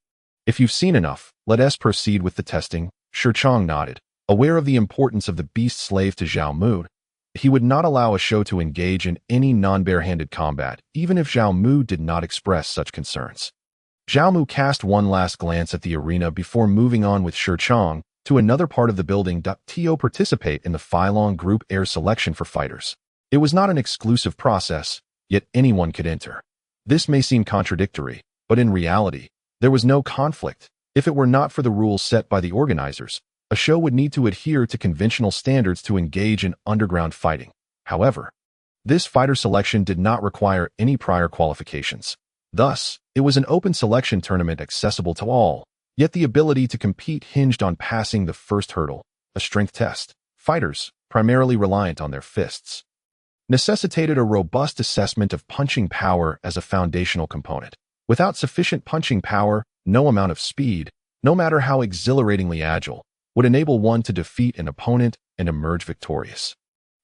If you've seen enough, let us proceed with the testing. Shichang nodded, Aware of the importance of the beast slave to Zhao Mu, he would not allow a show to engage in any non-barehanded combat, even if Zhao Mu did not express such concerns. Zhao Mu cast one last glance at the arena before moving on with Shi Chong to another part of the building to participate in the Filong Group Air selection for fighters. It was not an exclusive process, yet anyone could enter. This may seem contradictory, but in reality, there was no conflict. If it were not for the rules set by the organizers, a show would need to adhere to conventional standards to engage in underground fighting. However, this fighter selection did not require any prior qualifications. Thus, it was an open selection tournament accessible to all, yet the ability to compete hinged on passing the first hurdle, a strength test. Fighters, primarily reliant on their fists, necessitated a robust assessment of punching power as a foundational component. Without sufficient punching power, no amount of speed, no matter how exhilaratingly agile, would enable one to defeat an opponent and emerge victorious.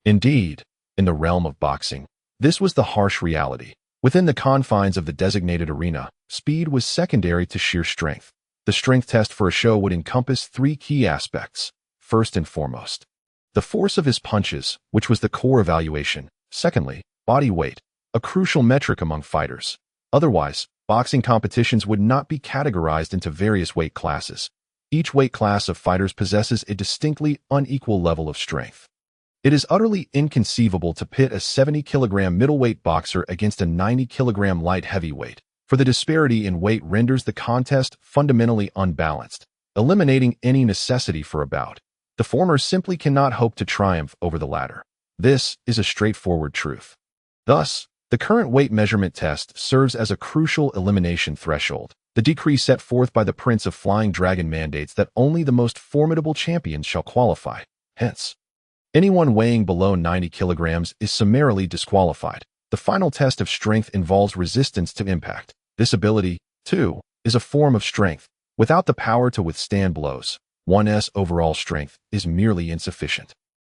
Indeed, in the realm of boxing, this was the harsh reality. Within the confines of the designated arena, speed was secondary to sheer strength. The strength test for a show would encompass three key aspects. First and foremost, the force of his punches, which was the core evaluation. Secondly, body weight, a crucial metric among fighters. Otherwise, boxing competitions would not be categorized into various weight classes. Each weight class of fighters possesses a distinctly unequal level of strength. It is utterly inconceivable to pit a 70-kilogram middleweight boxer against a 90-kilogram light heavyweight, for the disparity in weight renders the contest fundamentally unbalanced, eliminating any necessity for a bout. The former simply cannot hope to triumph over the latter. This is a straightforward truth. Thus, the current weight measurement test serves as a crucial elimination threshold. The decree set forth by the Prince of Flying Dragon mandates that only the most formidable champions shall qualify. Hence, anyone weighing below 90 kilograms is summarily disqualified. The final test of strength involves resistance to impact. This ability, too, is a form of strength. Without the power to withstand blows, one's overall strength is merely insufficient.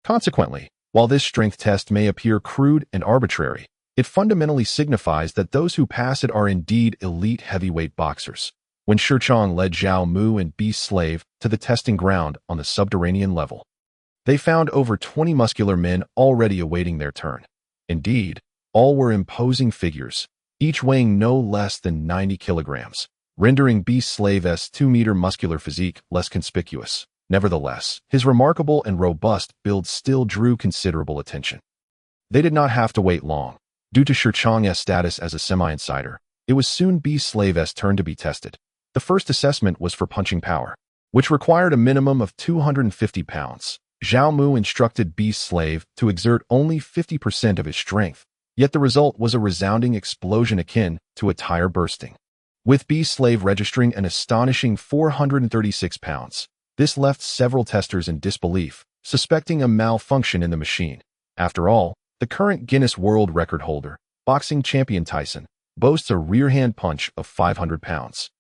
Consequently, while this strength test may appear crude and arbitrary, it fundamentally signifies that those who pass it are indeed elite heavyweight boxers. When Shi Chong led Zhao Mu and Beast Slave to the testing ground on the subterranean level, they found over 20 muscular men already awaiting their turn. Indeed, all were imposing figures, each weighing no less than 90 kilograms, rendering Beast Slave's 2-meter muscular physique less conspicuous. Nevertheless, his remarkable and robust build still drew considerable attention. They did not have to wait long. Due to Shi Chong's status as a semi-insider, it was soon Beast Slave's turn to be tested. The first assessment was for punching power, which required a minimum of 250 pounds. Zhao Mu instructed Beast Slave to exert only 50% of his strength, yet the result was a resounding explosion akin to a tire bursting. With Beast Slave registering an astonishing 436 pounds, this left several testers in disbelief, suspecting a malfunction in the machine. After all, the current Guinness World Record holder, boxing champion Tyson, boasts a rear hand punch of 500 pounds.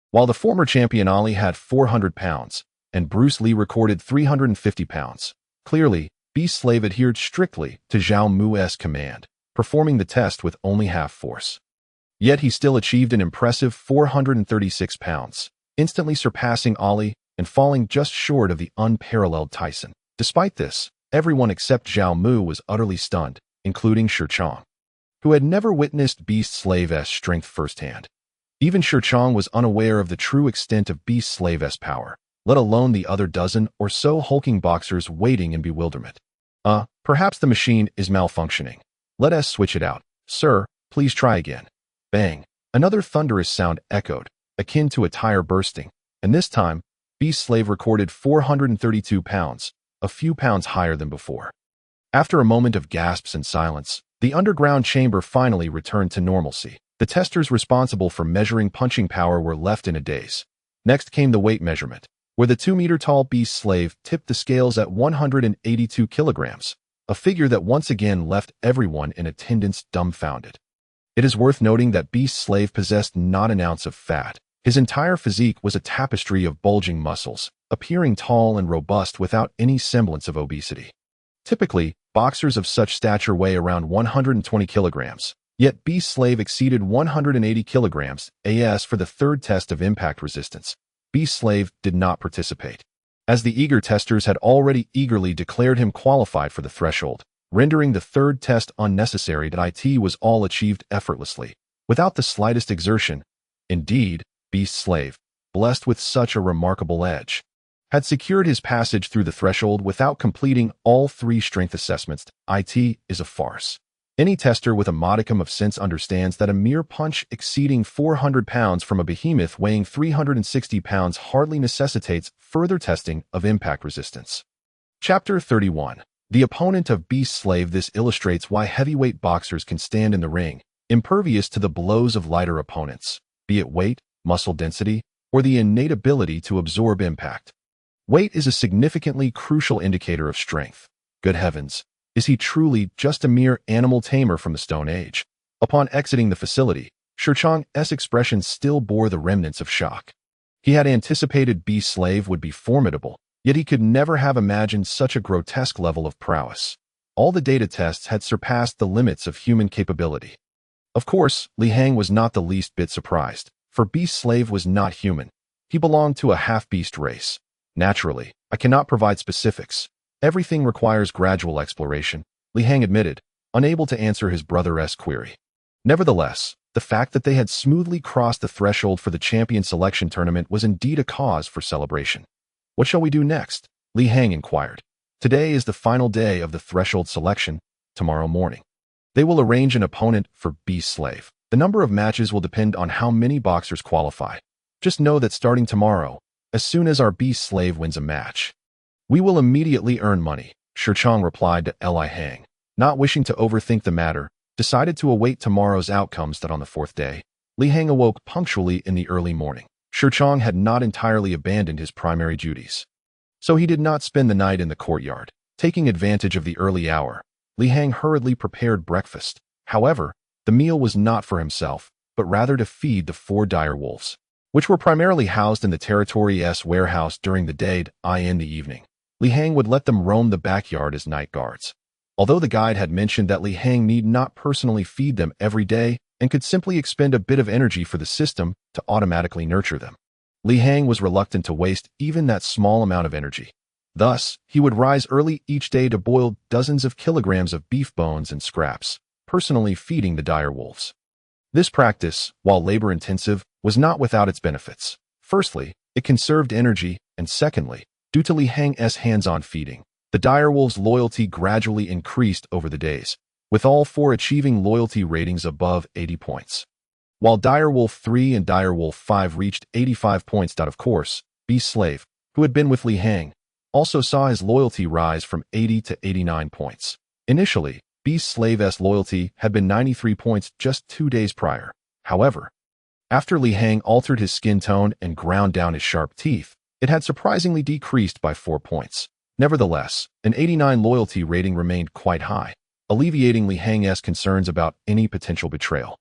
While the former champion Ali had 400 pounds, and Bruce Lee recorded 350 pounds. Clearly, Beast Slave adhered strictly to Zhao Mu's command, performing the test with only half force. Yet he still achieved an impressive 436 pounds, instantly surpassing Ali and falling just short of the unparalleled Tyson. Despite this, everyone except Zhao Mu was utterly stunned, including Shi Chong, who had never witnessed Beast Slave's strength firsthand. Even Shi Chong was unaware of the true extent of Beast Slave's power, let alone the other dozen or so hulking boxers waiting in bewilderment. Perhaps the machine is malfunctioning. Let us switch it out. Sir, please try again. Bang! Another thunderous sound echoed, akin to a tire bursting, and this time, Beast Slave recorded 432 pounds, a few pounds higher than before. After a moment of gasps and silence, the underground chamber finally returned to normalcy. The testers responsible for measuring punching power were left in a daze. Next came the weight measurement, where the 2-meter-tall Beast Slave tipped the scales at 182 kilograms, a figure that once again left everyone in attendance dumbfounded. It is worth noting that Beast Slave possessed not an ounce of fat. His entire physique was a tapestry of bulging muscles, appearing tall and robust without any semblance of obesity. Typically, boxers of such stature weigh around 120 kilograms, yet Beast Slave exceeded 180 kilograms. As for the third test of impact resistance, Beast Slave did not participate. as the eager testers had already eagerly declared him qualified for the threshold, rendering the third test unnecessary. It was all achieved effortlessly, without the slightest exertion. Indeed, Beast Slave, blessed with such a remarkable edge, had secured his passage through the threshold without completing all 3 strength assessments. It is a farce. Any tester with a modicum of sense understands that a mere punch exceeding 400 pounds from a behemoth weighing 360 pounds hardly necessitates further testing of impact resistance. Chapter 31. The opponent of Beast Slave. This illustrates why heavyweight boxers can stand in the ring, impervious to the blows of lighter opponents, be it weight, muscle density, or the innate ability to absorb impact. Weight is a significantly crucial indicator of strength. Good heavens, is he truly just a mere animal tamer from the Stone Age? Upon exiting the facility, Shurchang's expression still bore the remnants of shock. He had anticipated Beast Slave would be formidable, yet he could never have imagined such a grotesque level of prowess. All the data tests had surpassed the limits of human capability. Of course, Li Hang was not the least bit surprised, for Beast Slave was not human. He belonged to a half-beast race. Naturally, I cannot provide specifics. Everything requires gradual exploration, Li Hang admitted, unable to answer his brother's query. Nevertheless, the fact that they had smoothly crossed the threshold for the champion selection tournament was indeed a cause for celebration. What shall we do next? Li Hang inquired. Today is the final day of the threshold selection. Tomorrow morning, they will arrange an opponent for Beast Slave. The number of matches will depend on how many boxers qualify. Just know that starting tomorrow, as soon as our Beast Slave wins a match, we will immediately earn money, Shurchang replied to Li Hang. Not wishing to overthink the matter, decided to await tomorrow's outcomes. That on the 4th day, Li Hang awoke punctually in the early morning. Shurchang had not entirely abandoned his primary duties, so he did not spend the night in the courtyard. Taking advantage of the early hour, Li Hang hurriedly prepared breakfast. However, the meal was not for himself, but rather to feed the 4 dire wolves, which were primarily housed in the territory's warehouse during the day. In the evening, Li Hang would let them roam the backyard as night guards. Although the guide had mentioned that Li Hang need not personally feed them every day and could simply expend a bit of energy for the system to automatically nurture them, Li Hang was reluctant to waste even that small amount of energy. Thus, he would rise early each day to boil dozens of kilograms of beef bones and scraps, personally feeding the dire wolves. This practice, while labor-intensive, was not without its benefits. Firstly, it conserved energy, and secondly, due to Li Hang's hands-on feeding, the direwolves' loyalty gradually increased over the days, with all 4 achieving loyalty ratings above 80 points. While Direwolf 3 and Direwolf 5 reached 85 points. Of course, Beast Slave, who had been with Li Hang, also saw his loyalty rise from 80 to 89 points. Initially, Beast Slave's loyalty had been 93 points just 2 days prior. However, after Li Hang altered his skin tone and ground down his sharp teeth, it had surprisingly decreased by 4 points. Nevertheless, an 89 loyalty rating remained quite high, alleviating Li Hang's concerns about any potential betrayal.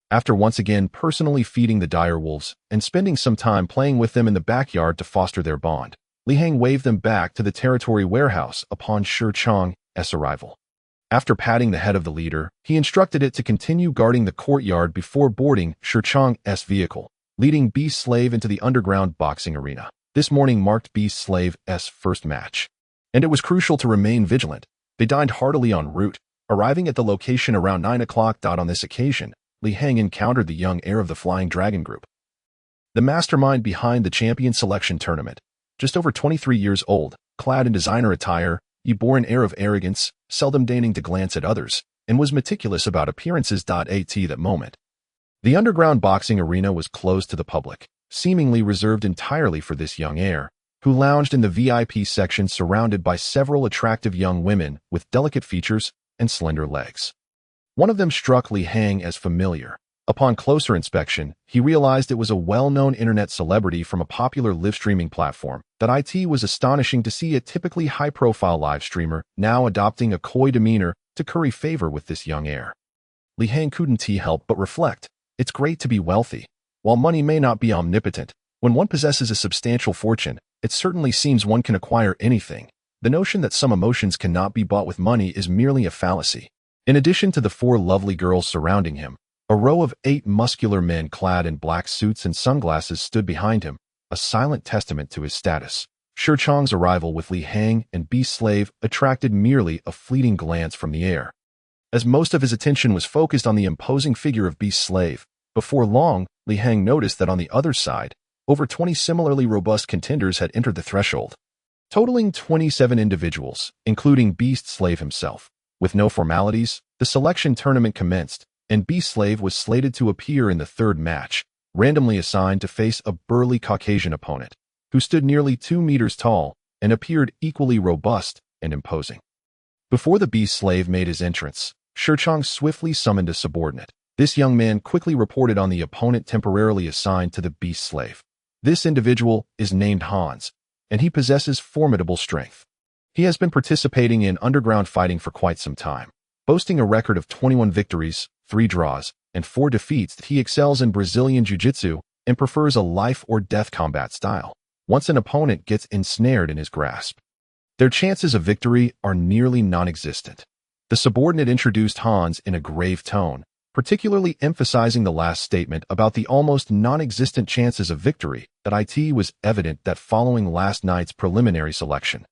After once again personally feeding the direwolves and spending some time playing with them in the backyard to foster their bond, Li Hang waved them back to the territory warehouse upon Shurchang's arrival. After patting the head of the leader, he instructed it to continue guarding the courtyard before boarding Shurchang's vehicle, leading Beast Slave into the underground boxing arena. This morning marked Beast Slave's first match, and it was crucial to remain vigilant. They dined heartily en route, arriving at the location around 9 o'clock. On this occasion, Li Hang encountered the young heir of the Flying Dragon Group, the mastermind behind the champion selection tournament. Just over 23 years old, clad in designer attire, he bore an air of arrogance, seldom deigning to glance at others, and was meticulous about appearances. At that moment, the underground boxing arena was closed to the public, seemingly reserved entirely for this young heir, who lounged in the VIP section surrounded by several attractive young women with delicate features and slender legs. One of them struck Li Hang as familiar. Upon closer inspection, he realized it was a well-known internet celebrity from a popular live-streaming platform. It was astonishing to see a typically high-profile live streamer now adopting a coy demeanor to curry favor with this young heir. Li Hang couldn't help but reflect. It's great to be wealthy. While money may not be omnipotent, when one possesses a substantial fortune, it certainly seems one can acquire anything. The notion that some emotions cannot be bought with money is merely a fallacy. In addition to the 4 lovely girls surrounding him, a row of 8 muscular men clad in black suits and sunglasses stood behind him, a silent testament to his status. Chang's arrival with Li Hang and Beast Slave attracted merely a fleeting glance from the air. As most of his attention was focused on the imposing figure of Beast Slave, before long, Li Hang noticed that on the other side, over 20 similarly robust contenders had entered the threshold, totaling 27 individuals, including Beast Slave himself. With no formalities, the selection tournament commenced, and Beast Slave was slated to appear in the third match, randomly assigned to face a burly Caucasian opponent, who stood nearly 2 meters tall and appeared equally robust and imposing. Before the Beast Slave made his entrance, Chang swiftly summoned a subordinate. This young man quickly reported on the opponent temporarily assigned to the Beast Slave. This individual is named Hans, and he possesses formidable strength. He has been participating in underground fighting for quite some time, boasting a record of 21 victories, 3 draws, and 4 defeats. He excels in Brazilian Jiu-Jitsu and prefers a life-or-death combat style. Once an opponent gets ensnared in his grasp, their chances of victory are nearly non-existent. The subordinate introduced Hans in a grave tone, particularly emphasizing the last statement about the almost non-existent chances of victory. It was evident that following last night's preliminary selection,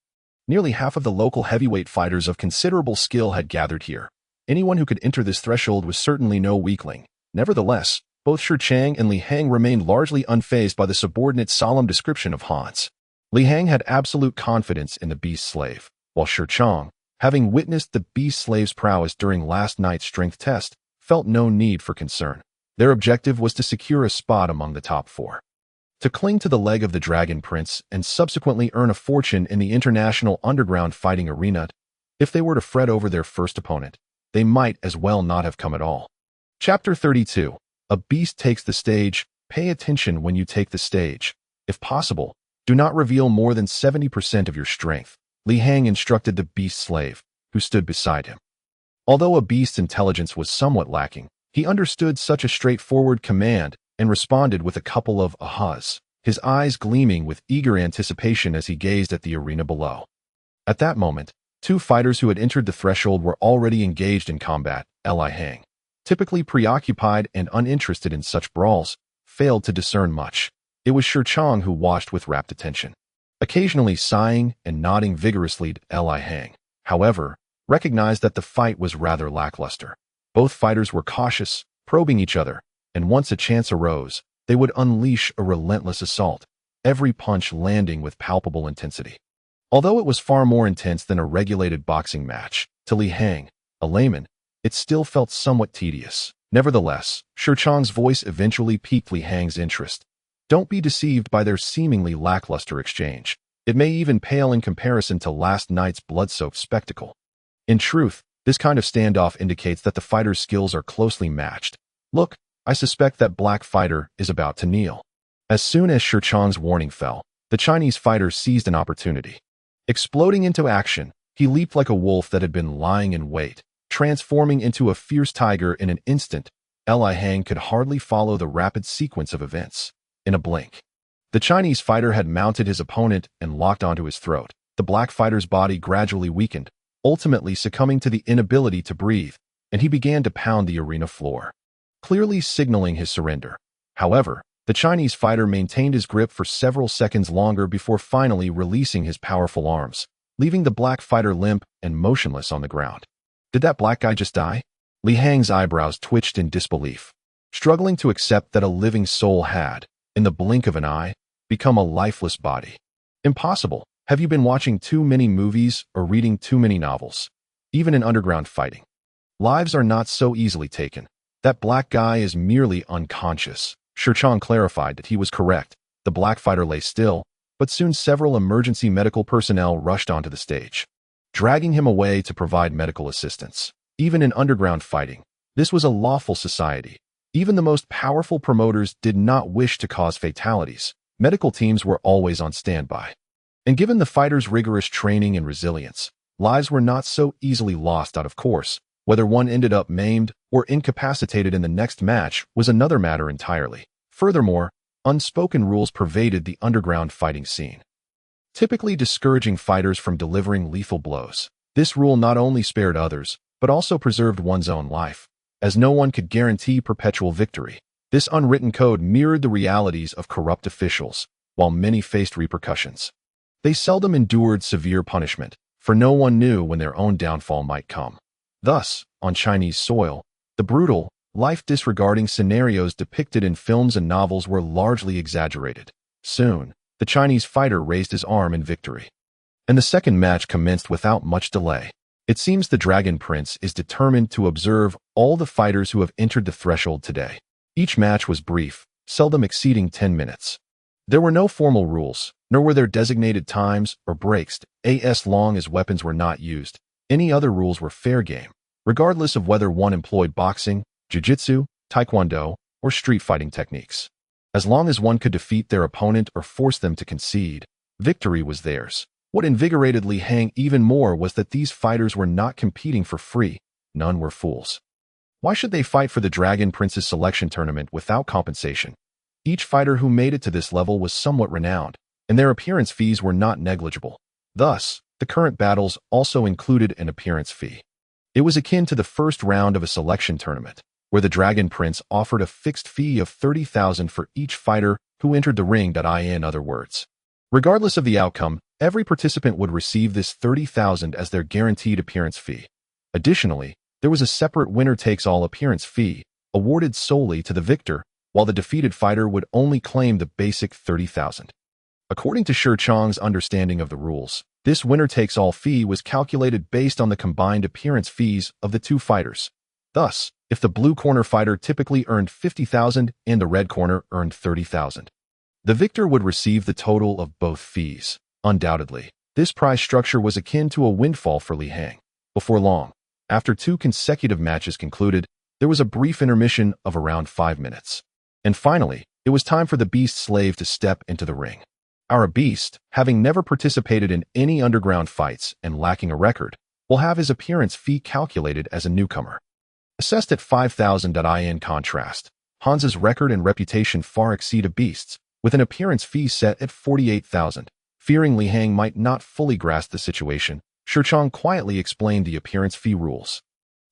nearly half of the local heavyweight fighters of considerable skill had gathered here. Anyone who could enter this threshold was certainly no weakling. Nevertheless, both Chang and Li Hang remained largely unfazed by the subordinate's solemn description of Hans. Li Hang had absolute confidence in the Beast Slave, while Chang, having witnessed the Beast Slave's prowess during last night's strength test, felt no need for concern. Their objective was to secure a spot among the top 4. To cling to the leg of the Dragon Prince and subsequently earn a fortune in the international underground fighting arena. If they were to fret over their first opponent, they might as well not have come at all. Chapter 32. A beast takes the stage. Pay attention when you take the stage. If possible, do not reveal more than 70% of your strength, Li Hang instructed the Beast Slave, who stood beside him. Although a beast's intelligence was somewhat lacking, he understood such a straightforward command and responded with a couple of ahas, his eyes gleaming with eager anticipation as he gazed at the arena below. At that moment, 2 fighters who had entered the threshold were already engaged in combat. Li Hang, typically preoccupied and uninterested in such brawls, failed to discern much. It was Chang who watched with rapt attention, occasionally sighing and nodding vigorously to Li Hang. However, recognized that the fight was rather lackluster. Both fighters were cautious, probing each other, and once a chance arose, they would unleash a relentless assault, every punch landing with palpable intensity. Although it was far more intense than a regulated boxing match, to Li Hang, a layman, it still felt somewhat tedious. Nevertheless, Chang's voice eventually piqued Li Hang's interest. Don't be deceived by their seemingly lackluster exchange. It may even pale in comparison to last night's blood-soaked spectacle. In truth, this kind of standoff indicates that the fighters' skills are closely matched. Look, I suspect that black fighter is about to kneel. As soon as Chang's warning fell, the Chinese fighter seized an opportunity. Exploding into action, he leaped like a wolf that had been lying in wait, transforming into a fierce tiger in an instant. Li Hang could hardly follow the rapid sequence of events. In a blink, the Chinese fighter had mounted his opponent and locked onto his throat. The black fighter's body gradually weakened, ultimately succumbing to the inability to breathe, and he began to pound the arena floor, clearly signaling his surrender. However, the Chinese fighter maintained his grip for several seconds longer before finally releasing his powerful arms, leaving the black fighter limp and motionless on the ground. Did that black guy just die? Li Hang's eyebrows twitched in disbelief, struggling to accept that a living soul had, in the blink of an eye, become a lifeless body. Impossible. Have you been watching too many movies or reading too many novels? Even in underground fighting, lives are not so easily taken. That black guy is merely unconscious. Chang clarified that he was correct. The black fighter lay still, but soon several emergency medical personnel rushed onto the stage, dragging him away to provide medical assistance. Even in underground fighting, this was a lawful society. Even the most powerful promoters did not wish to cause fatalities. Medical teams were always on standby. And given the fighters' rigorous training and resilience, lives were not so easily lost. Of course, whether one ended up maimed or incapacitated in the next match was another matter entirely. Furthermore, unspoken rules pervaded the underground fighting scene, typically discouraging fighters from delivering lethal blows. This rule not only spared others, but also preserved one's own life, as no one could guarantee perpetual victory. This unwritten code mirrored the realities of corrupt officials, while many faced repercussions. They seldom endured severe punishment, for no one knew when their own downfall might come. Thus, on Chinese soil, the brutal, life-disregarding scenarios depicted in films and novels were largely exaggerated. Soon, the Chinese fighter raised his arm in victory, and the second match commenced without much delay. It seems the Dragon Prince is determined to observe all the fighters who have entered the threshold today. Each match was brief, seldom exceeding 10 minutes. There were no formal rules, nor were there designated times or breaks, as long as weapons were not used. Any other rules were fair game, regardless of whether one employed boxing, jiu-jitsu, taekwondo, or street fighting techniques. As long as one could defeat their opponent or force them to concede, victory was theirs. What invigorated Li Hang even more was that these fighters were not competing for free. None were fools. Why should they fight for the Dragon Prince's selection tournament without compensation? Each fighter who made it to this level was somewhat renowned, and their appearance fees were not negligible. Thus, the current battles also included an appearance fee. It was akin to the first round of a selection tournament, where the Dragon Prince offered a fixed fee of 30,000 for each fighter who entered the ring. In other words, regardless of the outcome, every participant would receive this 30,000 as their guaranteed appearance fee. Additionally, there was a separate winner-takes-all appearance fee, awarded solely to the victor, while the defeated fighter would only claim the basic 30,000. According to Shi Chang's understanding of the rules, this winner-takes-all fee was calculated based on the combined appearance fees of the two fighters. Thus, if the blue corner fighter typically earned 50,000 and the red corner earned 30,000, the victor would receive the total of both fees. Undoubtedly, this prize structure was akin to a windfall for Li Hang. Before long, after 2 consecutive matches concluded, there was a brief intermission of around 5 minutes. And finally, it was time for the beast slave to step into the ring. Our beast, having never participated in any underground fights and lacking a record, will have his appearance fee calculated as a newcomer. Assessed at 5,000. In contrast, Hans's record and reputation far exceed a beast's, with an appearance fee set at 48,000. Fearing Li Hang might not fully grasp the situation, Shi Chang quietly explained the appearance fee rules.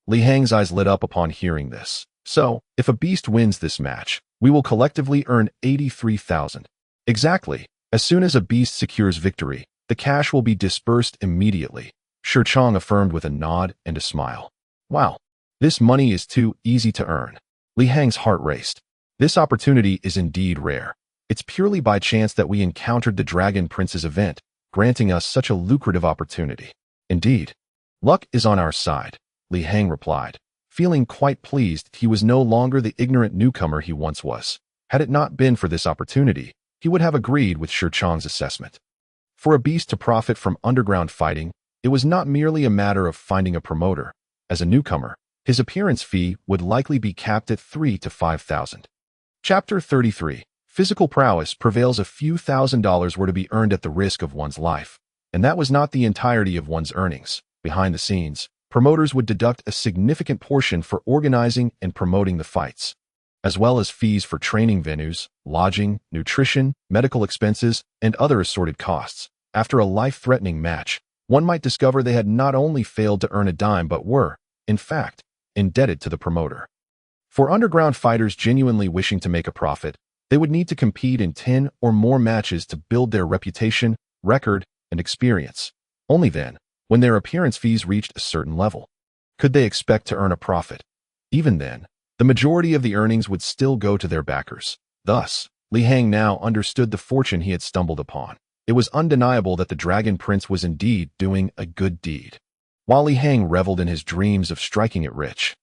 Li Hang's eyes lit up upon hearing this. So, if a beast wins this match, we will collectively earn 83,000. Exactly. As soon as a beast secures victory, the cash will be dispersed immediately, Shi Chang affirmed with a nod and a smile. Wow. This money is too easy to earn. Li Hang's heart raced. This opportunity is indeed rare. It's purely by chance that we encountered the Dragon Prince's event, granting us such a lucrative opportunity. Indeed. Luck is on our side, Li Hang replied, feeling quite pleased he was no longer the ignorant newcomer he once was. Had it not been for this opportunity, he would have agreed with Shi Chang's assessment. For a beast to profit from underground fighting, it was not merely a matter of finding a promoter. As a newcomer, his appearance fee would likely be capped at 3,000 to 5,000. Chapter 33. Physical prowess prevails. A few $1,000s were to be earned at the risk of one's life, and that was not the entirety of one's earnings. Behind the scenes, promoters would deduct a significant portion for organizing and promoting the fights, as well as fees for training venues, lodging, nutrition, medical expenses, and other assorted costs. After a life-threatening match, one might discover they had not only failed to earn a dime but were, in fact, indebted to the promoter. For underground fighters genuinely wishing to make a profit, they would need to compete in 10 or more matches to build their reputation, record, and experience. Only then, when their appearance fees reached a certain level, could they expect to earn a profit. Even then, the majority of the earnings would still go to their backers. Thus, Li Hang now understood the fortune he had stumbled upon. It was undeniable that the Dragon Prince was indeed doing a good deed. While Li Hang reveled in his dreams of striking it rich,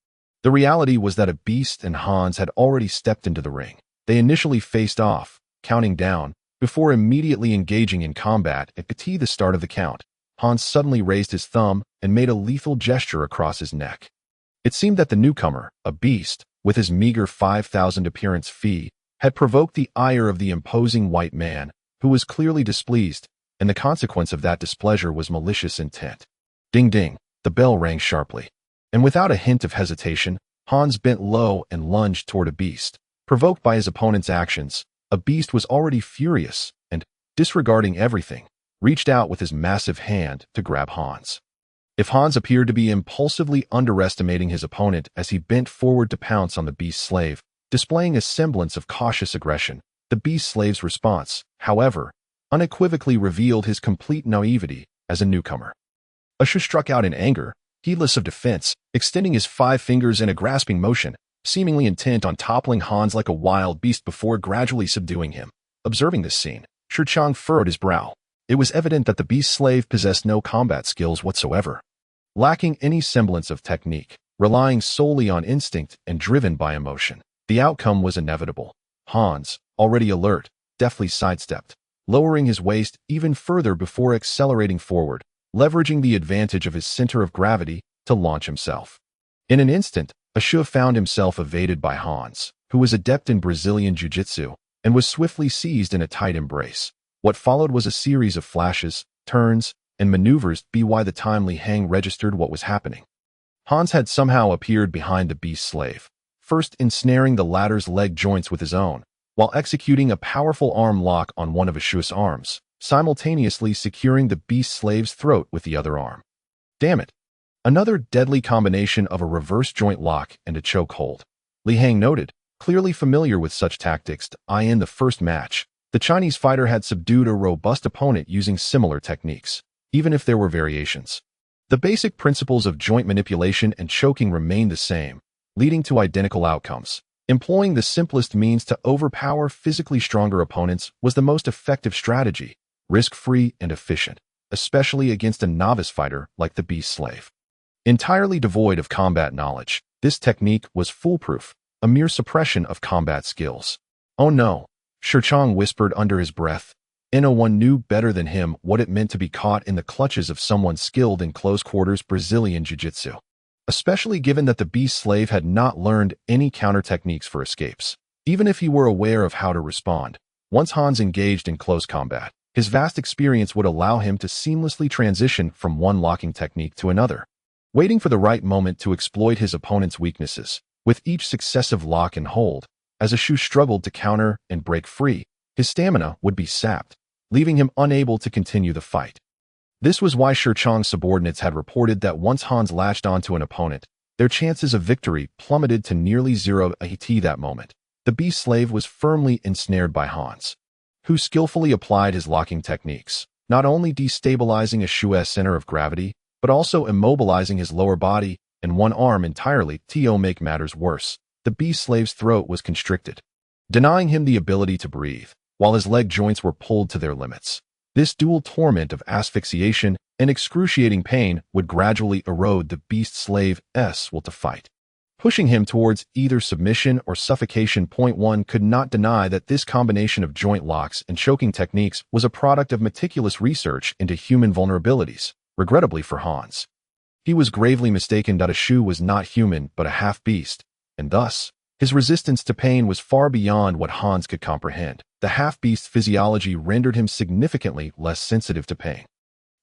the reality was that a beast and Hans had already stepped into the ring. They initially faced off, counting down, before immediately engaging in combat. At the start of the count, Hans suddenly raised his thumb and made a lethal gesture across his neck. It seemed that the newcomer, a beast, with his meager 5,000 appearance fee, had provoked the ire of the imposing white man, who was clearly displeased, and the consequence of that displeasure was malicious intent. Ding ding, the bell rang sharply, and without a hint of hesitation, Hans bent low and lunged toward a beast. Provoked by his opponent's actions, a beast was already furious and, disregarding everything, reached out with his massive hand to grab Hans. If Hans appeared to be impulsively underestimating his opponent as he bent forward to pounce on the beast's slave, displaying a semblance of cautious aggression, the beast slave's response, however, unequivocally revealed his complete naivety as a newcomer. Ashu struck out in anger, heedless of defense, extending his 5 fingers in a grasping motion, seemingly intent on toppling Hans like a wild beast before gradually subduing him. Observing this scene, Shurchang furrowed his brow. It was evident that the beast slave possessed no combat skills whatsoever. Lacking any semblance of technique, relying solely on instinct and driven by emotion, the outcome was inevitable. Hans, already alert, deftly sidestepped, lowering his waist even further before accelerating forward, leveraging the advantage of his center of gravity to launch himself. In an instant, Ashu found himself evaded by Hans, who was adept in Brazilian jiu-jitsu, and was swiftly seized in a tight embrace. What followed was a series of flashes, turns, and maneuvers by the time Li Hang registered what was happening. Hans had somehow appeared behind the beast slave, first ensnaring the latter's leg joints with his own, while executing a powerful arm lock on one of Ashu's arms, simultaneously securing the beast slave's throat with the other arm. Damn it! Another deadly combination of a reverse joint lock and a chokehold. Li Hang noted, clearly familiar with such tactics. In the first match, the Chinese fighter had subdued a robust opponent using similar techniques, even if there were variations. The basic principles of joint manipulation and choking remained the same, leading to identical outcomes. Employing the simplest means to overpower physically stronger opponents was the most effective strategy, risk-free and efficient, especially against a novice fighter like the beast slave. Entirely devoid of combat knowledge, this technique was foolproof, a mere suppression of combat skills. Oh no, Shurchang whispered under his breath. No one knew better than him what it meant to be caught in the clutches of someone skilled in close-quarters Brazilian jiu-jitsu, especially given that the beast slave had not learned any counter techniques for escapes. Even if he were aware of how to respond, once Hans engaged in close combat, his vast experience would allow him to seamlessly transition from one locking technique to another, waiting for the right moment to exploit his opponent's weaknesses. With each successive lock and hold, as Ashu struggled to counter and break free, his stamina would be sapped, leaving him unable to continue the fight. This was why Shurchang's subordinates had reported that once Hans latched onto an opponent, their chances of victory plummeted to nearly zero. At that moment, the beast slave was firmly ensnared by Hans, who skillfully applied his locking techniques, not only destabilizing Ashu's center of gravity, but also immobilizing his lower body and one arm entirely. To make matters worse, the beast slave's throat was constricted, denying him the ability to breathe, while his leg joints were pulled to their limits. This dual torment of asphyxiation and excruciating pain would gradually erode the beast slave's will to fight, pushing him towards either submission or suffocation. One could not deny that this combination of joint locks and choking techniques was a product of meticulous research into human vulnerabilities. Regrettably for Hans, he was gravely mistaken that Ashu was not human but a half-beast, and thus, his resistance to pain was far beyond what Hans could comprehend. The half-beast's physiology rendered him significantly less sensitive to pain,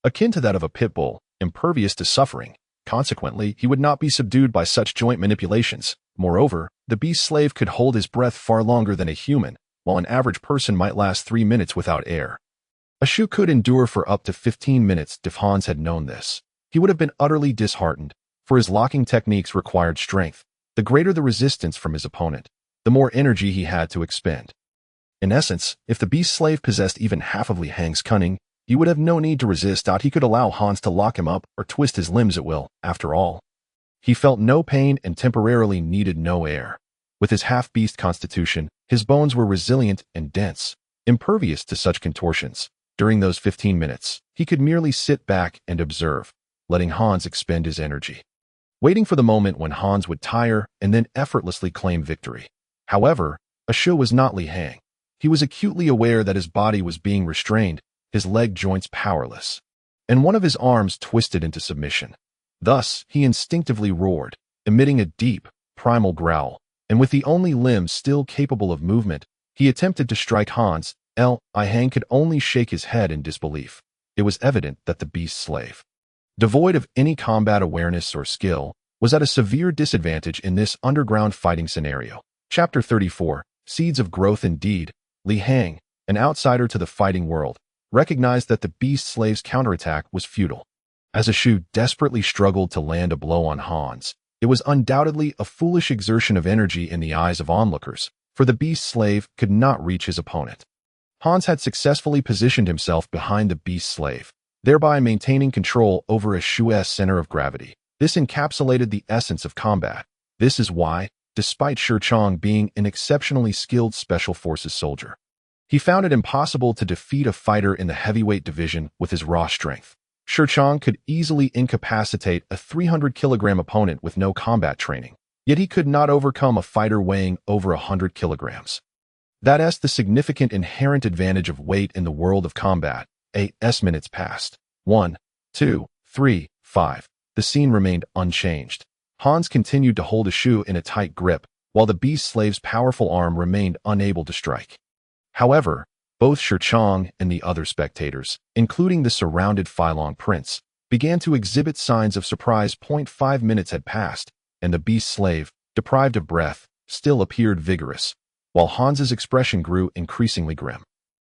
akin to that of a pit bull, impervious to suffering. Consequently, he would not be subdued by such joint manipulations. Moreover, the beast slave could hold his breath far longer than a human, while an average person might last 3 minutes without air. Ashu could endure for up to 15 minutes. If Hans had known this, he would have been utterly disheartened, for his locking techniques required strength. The greater the resistance from his opponent, the more energy he had to expend. In essence, if the beast slave possessed even half of Li Hang's cunning, he would have no need to resist. He could allow Hans to lock him up or twist his limbs at will. After all, he felt no pain and temporarily needed no air. With his half-beast constitution, his bones were resilient and dense, impervious to such contortions. During those 15 minutes, he could merely sit back and observe, letting Hans expend his energy, waiting for the moment when Hans would tire and then effortlessly claim victory. However, Ashu was not Li Hang. He was acutely aware that his body was being restrained, his leg joints powerless, and one of his arms twisted into submission. Thus, he instinctively roared, emitting a deep, primal growl, and with the only limb still capable of movement, he attempted to strike Hans. Li Hang could only shake his head in disbelief. It was evident that the beast slave, devoid of any combat awareness or skill, was at a severe disadvantage in this underground fighting scenario. Chapter 34, Seeds of Growth. Indeed, Li Hang, an outsider to the fighting world, recognized that the beast slave's counterattack was futile. As Ashu desperately struggled to land a blow on Hans, it was undoubtedly a foolish exertion of energy in the eyes of onlookers, for the beast slave could not reach his opponent. Hans had successfully positioned himself behind the beast slave, thereby maintaining control over Shu's center of gravity. This encapsulated the essence of combat. This is why, despite Shi Chong being an exceptionally skilled Special Forces soldier, he found it impossible to defeat a fighter in the heavyweight division with his raw strength. Shi Chong could easily incapacitate a 300-kilogram opponent with no combat training, yet he could not overcome a fighter weighing over 100 kilograms. That's the significant inherent advantage of weight in the world of combat. 8 minutes passed. 1, 2, 3, 5. The scene remained unchanged. Hans continued to hold Shu in a tight grip, while the beast slave's powerful arm remained unable to strike. However, both Shi Chong and the other spectators, including the surrounded Filong prince, began to exhibit signs of surprise. 5 minutes had passed, and the beast slave, deprived of breath, still appeared vigorous, while Hans's expression grew increasingly grim.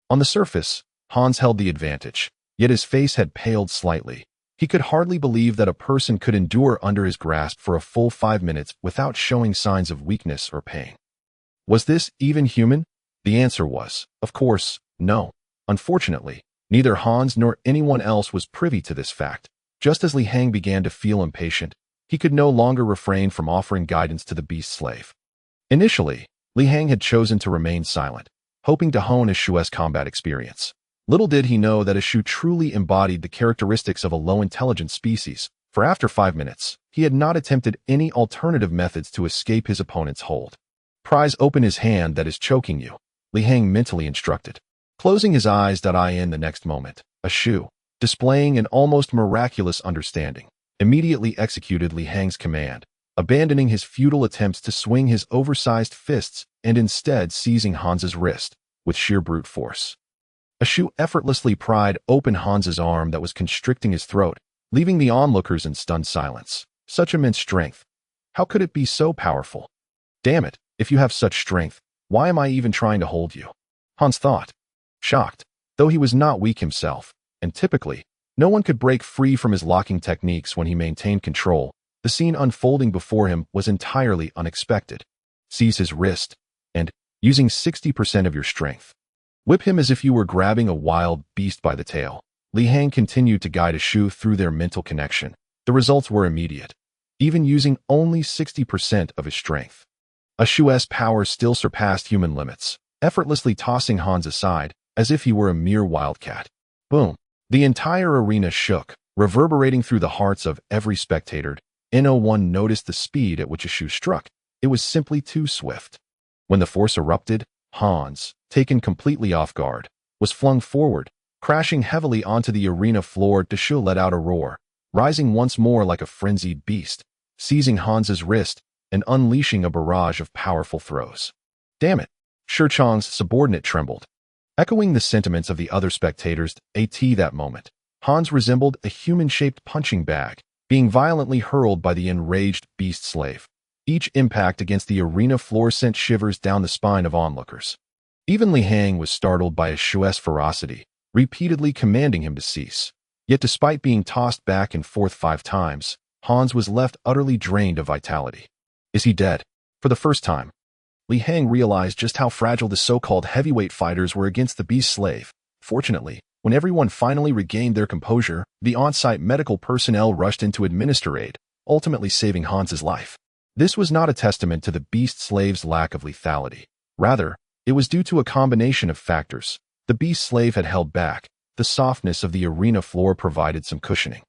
On the surface, Hans held the advantage, yet his face had paled slightly. He could hardly believe that a person could endure under his grasp for a full 5 minutes without showing signs of weakness or pain. Was this even human? The answer was, of course, no. Unfortunately, neither Hans nor anyone else was privy to this fact. Just as Li Hang began to feel impatient, he could no longer refrain from offering guidance to the beast slave. Initially, Li Hang had chosen to remain silent, hoping to hone Shu's combat experience. Little did he know that Shu truly embodied the characteristics of a low-intelligence species, for after 5 minutes, he had not attempted any alternative methods to escape his opponent's hold. "Prise open his hand that is choking you," Li Hang mentally instructed. Closing his eyes, in the next moment, Shu, displaying an almost miraculous understanding, immediately executed Li Hang's command, abandoning his futile attempts to swing his oversized fists and instead seizing Hans's wrist with sheer brute force. Shu effortlessly pried open Hans's arm that was constricting his throat, leaving the onlookers in stunned silence. Such immense strength. How could it be so powerful? Damn it, if you have such strength, why am I even trying to hold you? Hans thought. Shocked, though he was not weak himself, and typically, no one could break free from his locking techniques when he maintained control, the scene unfolding before him was entirely unexpected. Seize his wrist, and, using 60% of your strength, whip him as if you were grabbing a wild beast by the tail. Li Hang continued to guide Shu through their mental connection. The results were immediate, even using only 60% of his strength. Shu's power still surpassed human limits, effortlessly tossing Hans aside, as if he were a mere wildcat. Boom! The entire arena shook, reverberating through the hearts of every spectator. No one noticed the speed at which Shu struck. It was simply too swift. When the force erupted, Hans, taken completely off guard, was flung forward, crashing heavily onto the arena floor. Shu let out a roar, rising once more like a frenzied beast, seizing Hans's wrist and unleashing a barrage of powerful throws. Damn it! Shi Chong's subordinate trembled. Echoing the sentiments of the other spectators, that moment, Hans resembled a human-shaped punching bag, being violently hurled by the enraged beast slave. Each impact against the arena floor sent shivers down the spine of onlookers. Even Li Hang was startled by Shu's ferocity, repeatedly commanding him to cease. Yet despite being tossed back and forth 5 times, Hans was left utterly drained of vitality. Is he dead? For the first time, Li Hang realized just how fragile the so-called heavyweight fighters were against the beast slave. Fortunately, when everyone finally regained their composure, the on-site medical personnel rushed in to administer aid, ultimately saving Hans's life. This was not a testament to the beast slave's lack of lethality. Rather, it was due to a combination of factors. The beast slave had held back, the softness of the arena floor provided some cushioning,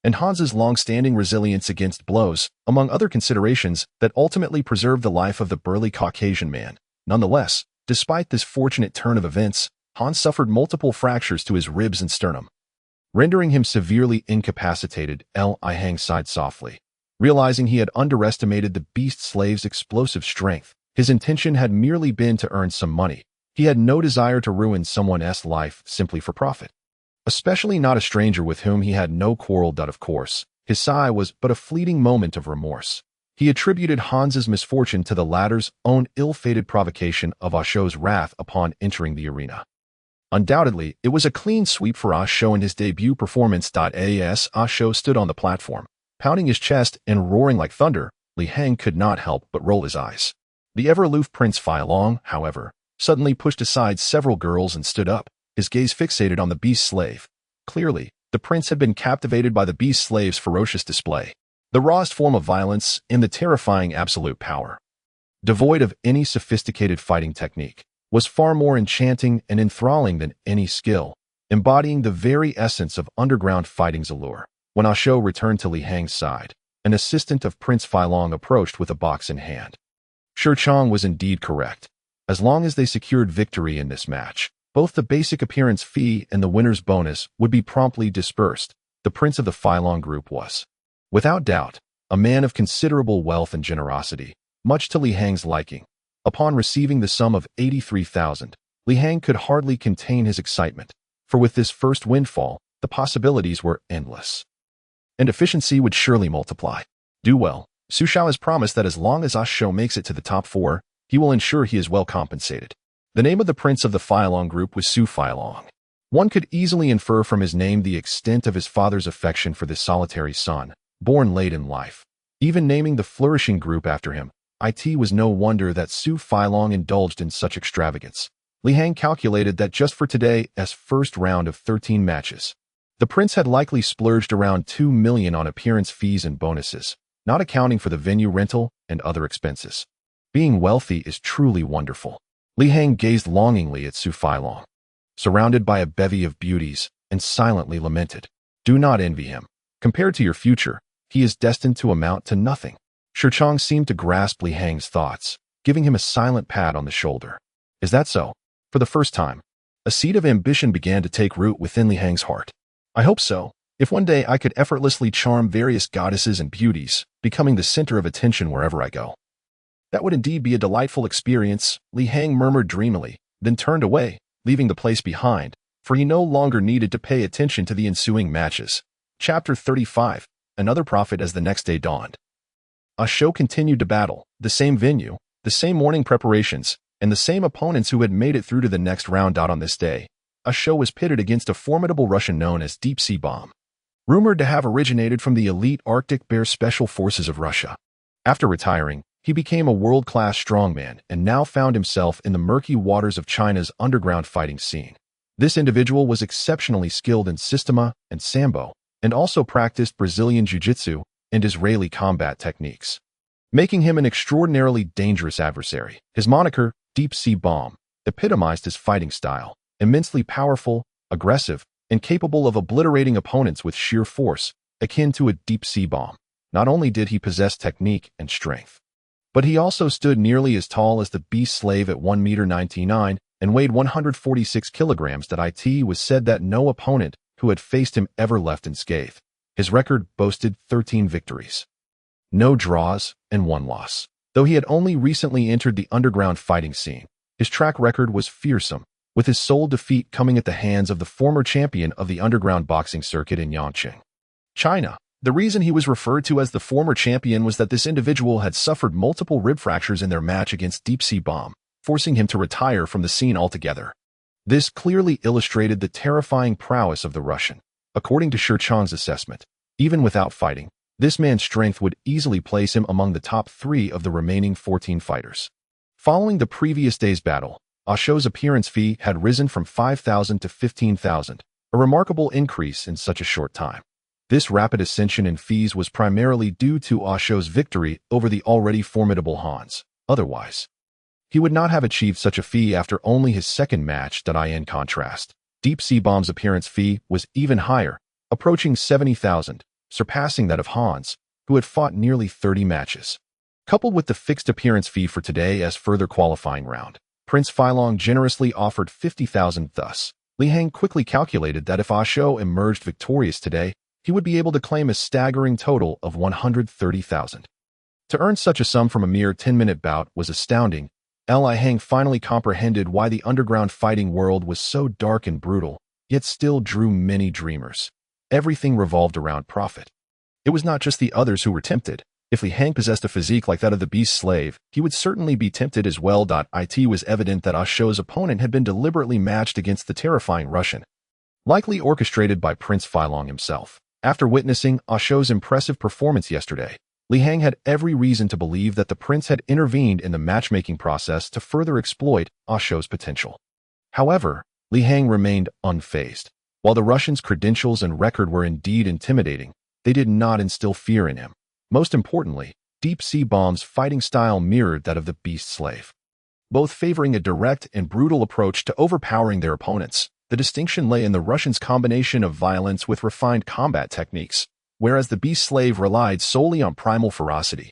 and Hans's long-standing resilience against blows, among other considerations, that ultimately preserved the life of the burly Caucasian man. Nonetheless, despite this fortunate turn of events, Hans suffered multiple fractures to his ribs and sternum, rendering him severely incapacitated. Li Hang sighed softly. Realizing he had underestimated the beast slave's explosive strength, his intention had merely been to earn some money. He had no desire to ruin someone else's life simply for profit. Especially not a stranger with whom he had no quarrel. Of course, his sigh was but a fleeting moment of remorse. He attributed Hans's misfortune to the latter's own ill-fated provocation of Shu's wrath upon entering the arena. Undoubtedly, it was a clean sweep for Shu in his debut performance. As Shu stood on the platform, pounding his chest and roaring like thunder, Li Hang could not help but roll his eyes. The ever-aloof Prince Filong, however, suddenly pushed aside several girls and stood up, his gaze fixated on the beast slave. Clearly, the prince had been captivated by the beast slave's ferocious display, the rawest form of violence and the terrifying absolute power. Devoid of any sophisticated fighting technique, was far more enchanting and enthralling than any skill, embodying the very essence of underground fighting's allure. When Ah Shou returned to Li Hang's side, an assistant of Prince Filong approached with a box in hand. Shi Chong was indeed correct. As long as they secured victory in this match, both the basic appearance fee and the winner's bonus would be promptly dispersed. The prince of the Filong group was, without doubt, a man of considerable wealth and generosity, much to Li Hang's liking. Upon receiving the sum of 83,000, Li Hang could hardly contain his excitement, for with this first windfall, the possibilities were endless. And efficiency would surely multiply. Do well. Su Shao has promised that as long as Ah Shou makes it to the top 4, he will ensure he is well compensated. The name of the prince of the Filong group was Su Filong. One could easily infer from his name the extent of his father's affection for this solitary son, born late in life. Even naming the flourishing group after him, it was no wonder that Su Filong indulged in such extravagance. Li Hang calculated that just for today's first round of 13 matches, the prince had likely splurged around 2 million on appearance fees and bonuses, not accounting for the venue rental and other expenses. Being wealthy is truly wonderful. Li Hang gazed longingly at Su Filong, surrounded by a bevy of beauties, and silently lamented. Do not envy him. Compared to your future, he is destined to amount to nothing. Shi Chong seemed to grasp Li Hang's thoughts, giving him a silent pat on the shoulder. Is that so? For the first time, a seed of ambition began to take root within Li Hang's heart. I hope so. If one day I could effortlessly charm various goddesses and beauties, becoming the center of attention wherever I go. That would indeed be a delightful experience, Li Hang murmured dreamily, then turned away, leaving the place behind, for he no longer needed to pay attention to the ensuing matches. Chapter 35. Another prophet as the next day dawned. Ah Shou continued to battle, the same venue, the same morning preparations, and the same opponents who had made it through to the next round. On this day, Ah Shou was pitted against a formidable Russian known as Deep Sea Bomb, rumored to have originated from the elite Arctic Bear Special Forces of Russia. After retiring, he became a world-class strongman and now found himself in the murky waters of China's underground fighting scene. This individual was exceptionally skilled in Systema and Sambo, and also practiced Brazilian Jiu-Jitsu and Israeli combat techniques, making him an extraordinarily dangerous adversary. His moniker, Deep Sea Bomb, epitomized his fighting style, immensely powerful, aggressive, and capable of obliterating opponents with sheer force, akin to a deep sea bomb. Not only did he possess technique and strength, but he also stood nearly as tall as the beast slave at 1.99 meters and weighed 146 kilograms. It was said that no opponent who had faced him ever left unscathed. His record boasted 13 victories, no draws, and 1 loss. Though he had only recently entered the underground fighting scene, his track record was fearsome, with his sole defeat coming at the hands of the former champion of the underground boxing circuit in Yangqing, China. The reason he was referred to as the former champion was that this individual had suffered multiple rib fractures in their match against Deep Sea Bomb, forcing him to retire from the scene altogether. This clearly illustrated the terrifying prowess of the Russian. According to Shi Chong's assessment, even without fighting, this man's strength would easily place him among the top 3 of the remaining 14 fighters. Following the previous day's battle, Ah Shou's appearance fee had risen from 5,000 to 15,000, a remarkable increase in such a short time. This rapid ascension in fees was primarily due to Ah Shou's victory over the already formidable Hans. Otherwise, he would not have achieved such a fee after only his second match. In contrast, Deep Sea Bomb's appearance fee was even higher, approaching 70,000, surpassing that of Hans, who had fought nearly 30 matches. Coupled with the fixed appearance fee for today as further qualifying round, Prince Filong generously offered 50,000. Thus, Li Hang quickly calculated that if Ah Shou emerged victorious today, he would be able to claim a staggering total of 130,000. To earn such a sum from a mere 10-minute bout was astounding. Li Hang finally comprehended why the underground fighting world was so dark and brutal, yet still drew many dreamers. Everything revolved around profit. It was not just the others who were tempted. If Li Hang possessed a physique like that of the beast slave, he would certainly be tempted as well. It was evident that Ah Shou's opponent had been deliberately matched against the terrifying Russian, likely orchestrated by Prince Filong himself. After witnessing Ah Shou's impressive performance yesterday, Li Hang had every reason to believe that the prince had intervened in the matchmaking process to further exploit Ah Shou's potential. However, Li Hang remained unfazed. While the Russians' credentials and record were indeed intimidating, they did not instill fear in him. Most importantly, Deep Sea Bomb's fighting style mirrored that of the Beast Slave, both favoring a direct and brutal approach to overpowering their opponents. The distinction lay in the Russians' combination of violence with refined combat techniques, whereas the Beast Slave relied solely on primal ferocity.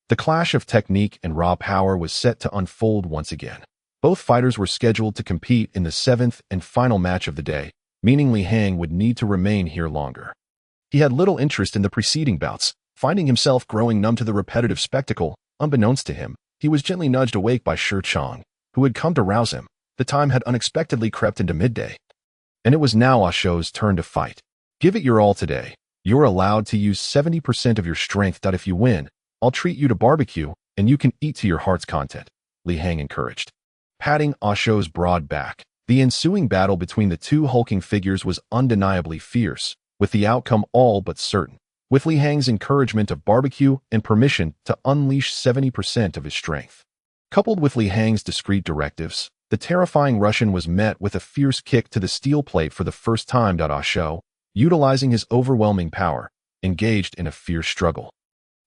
The clash of technique and raw power was set to unfold once again. Both fighters were scheduled to compete in the seventh and final match of the day, meaning Li Hang would need to remain here longer. He had little interest in the preceding bouts, finding himself growing numb to the repetitive spectacle. Unbeknownst to him, he was gently nudged awake by Shi Chang, who had come to rouse him. The time had unexpectedly crept into midday, and it was now Ah Shou's turn to fight. Give it your all today. You're allowed to use 70% of your strength. If you win, I'll treat you to barbecue, and you can eat to your heart's content, Li Hang encouraged, patting Ah Shou's broad back. The ensuing battle between the two hulking figures was undeniably fierce, with the outcome all but certain. With Li Hang's encouragement of barbecue and permission to unleash 70% of his strength, coupled with Li Hang's discreet directives, the terrifying Russian was met with a fierce kick to the steel plate for the first time. Ah Shou, utilizing his overwhelming power, engaged in a fierce struggle,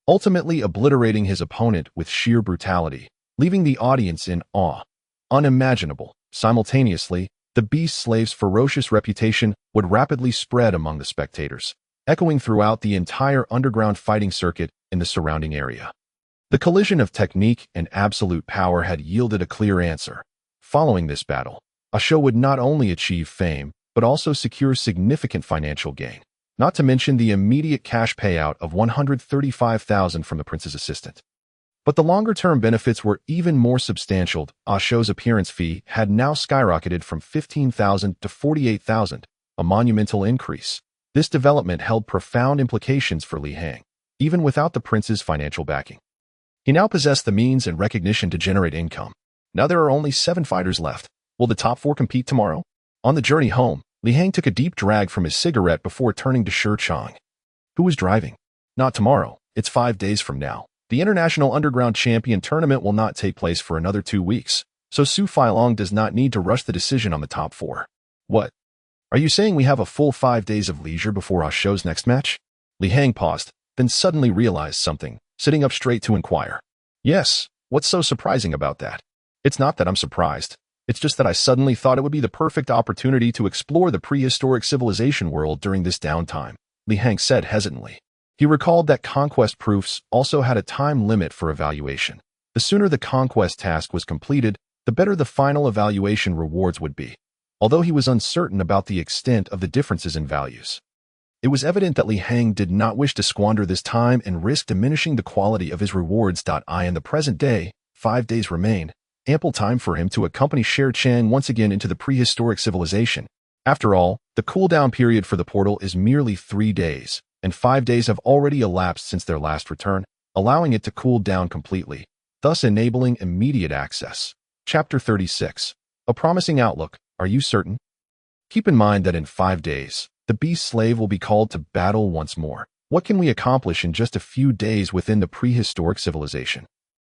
ultimately obliterating his opponent with sheer brutality, leaving the audience in awe. Unimaginable. Simultaneously, the Beast Slave's ferocious reputation would rapidly spread among the spectators, echoing throughout the entire underground fighting circuit in the surrounding area. The collision of technique and absolute power had yielded a clear answer. Following this battle, Ah Shou would not only achieve fame, but also secure significant financial gain, not to mention the immediate cash payout of 135,000 from the prince's assistant. But the longer-term benefits were even more substantial. Ah Shou's appearance fee had now skyrocketed from 15,000 to 48,000, a monumental increase. This development held profound implications for Li Hang, even without the prince's financial backing. He now possessed the means and recognition to generate income. Now there are only 7 fighters left. Will the top 4 compete tomorrow? On the journey home, Li Hang took a deep drag from his cigarette before turning to Shi Chang. Who was driving? Not tomorrow. It's 5 days from now. The International Underground Champion Tournament will not take place for another 2 weeks, so Su Feilong does not need to rush the decision on the top 4. What? Are you saying we have a full 5 days of leisure before Ah Shou's next match? Li Hang paused, then suddenly realized something, sitting up straight to inquire. Yes, what's so surprising about that? It's not that I'm surprised. It's just that I suddenly thought it would be the perfect opportunity to explore the prehistoric civilization world during this downtime, Li Hang said hesitantly. He recalled that conquest proofs also had a time limit for evaluation. The sooner the conquest task was completed, the better the final evaluation rewards would be, although he was uncertain about the extent of the differences in values. It was evident that Li Hang did not wish to squander this time and risk diminishing the quality of his rewards. In the present day, 5 days remain, ample time for him to accompany Shi Chang once again into the prehistoric civilization. After all, the cooldown period for the portal is merely 3 days, and 5 days have already elapsed since their last return, allowing it to cool down completely, thus enabling immediate access. Chapter 36. A promising outlook. Are you certain? Keep in mind that in 5 days, the Beast Slave will be called to battle once more. What can we accomplish in just a few days within the prehistoric civilization?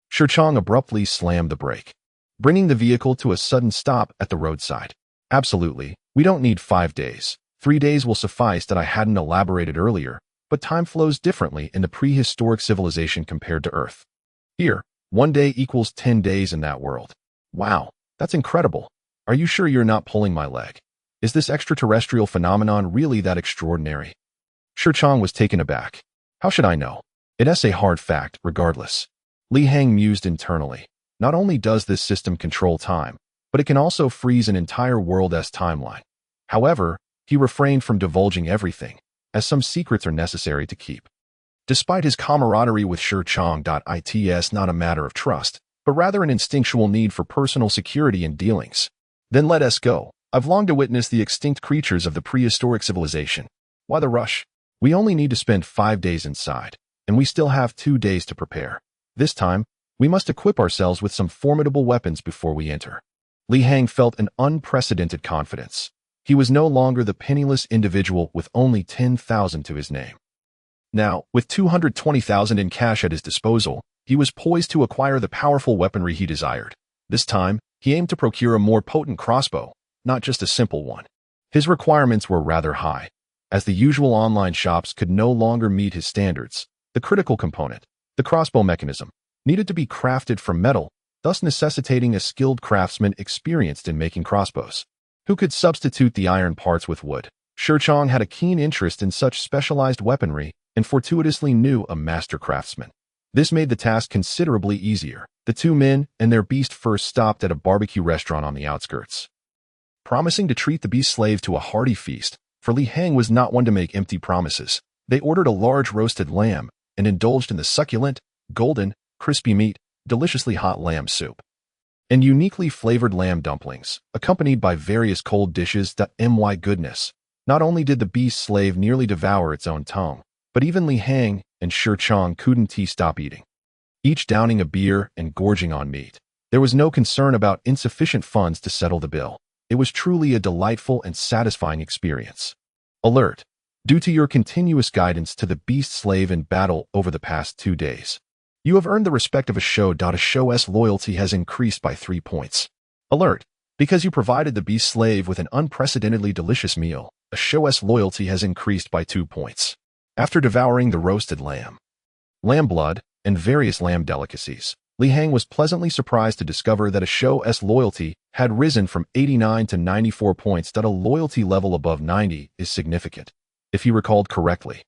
Shi Chang abruptly slammed the brake, bringing the vehicle to a sudden stop at the roadside. Absolutely, we don't need 5 days. 3 days will suffice. That I hadn't elaborated earlier, but time flows differently in the prehistoric civilization compared to Earth. Here, 1 day equals 10 days in that world. Wow, that's incredible. Are you sure you're not pulling my leg? Is this extraterrestrial phenomenon really that extraordinary? Shi Chang was taken aback. How should I know? It's a hard fact, regardless. Li Hang mused internally. Not only does this system control time, but it can also freeze an entire world's timeline. However, he refrained from divulging everything, as some secrets are necessary to keep. Despite his camaraderie with Shi Chang, it's not a matter of trust, but rather an instinctual need for personal security in dealings. Then let us go. I've longed to witness the extinct creatures of the prehistoric civilization. Why the rush? We only need to spend 5 days inside, and we still have 2 days to prepare. This time, we must equip ourselves with some formidable weapons before we enter. Li Hang felt an unprecedented confidence. He was no longer the penniless individual with only 10,000 to his name. Now, with 220,000 in cash at his disposal, he was poised to acquire the powerful weaponry he desired. This time, he aimed to procure a more potent crossbow, not just a simple one. His requirements were rather high. As the usual online shops could no longer meet his standards, the critical component, the crossbow mechanism, needed to be crafted from metal, thus necessitating a skilled craftsman experienced in making crossbows, who could substitute the iron parts with wood. Shirchong had a keen interest in such specialized weaponry and fortuitously knew a master craftsman. This made the task considerably easier. The two men and their beast first stopped at a barbecue restaurant on the outskirts. Promising to treat the beast slave to a hearty feast, for Li Hang was not one to make empty promises, they ordered a large roasted lamb and indulged in the succulent, golden, crispy meat, deliciously hot lamb soup, and uniquely flavored lamb dumplings, accompanied by various cold dishes. My goodness! Not only did the beast slave nearly devour its own tongue, but even Li Hang and Shirchong couldn't stop eating, each downing a beer and gorging on meat. There was no concern about insufficient funds to settle the bill. It was truly a delightful and satisfying experience. Alert! Due to your continuous guidance to the beast slave in battle over the past 2 days, you have earned the respect of a show. A show's loyalty has increased by 3 points. Alert! Because you provided the beast slave with an unprecedentedly delicious meal, a show's loyalty has increased by 2 points. After devouring the roasted lamb blood, and various lamb delicacies, Li Hang was pleasantly surprised to discover that a show's loyalty had risen from 89 to 94 points. A loyalty level above 90 is significant, if he recalled correctly.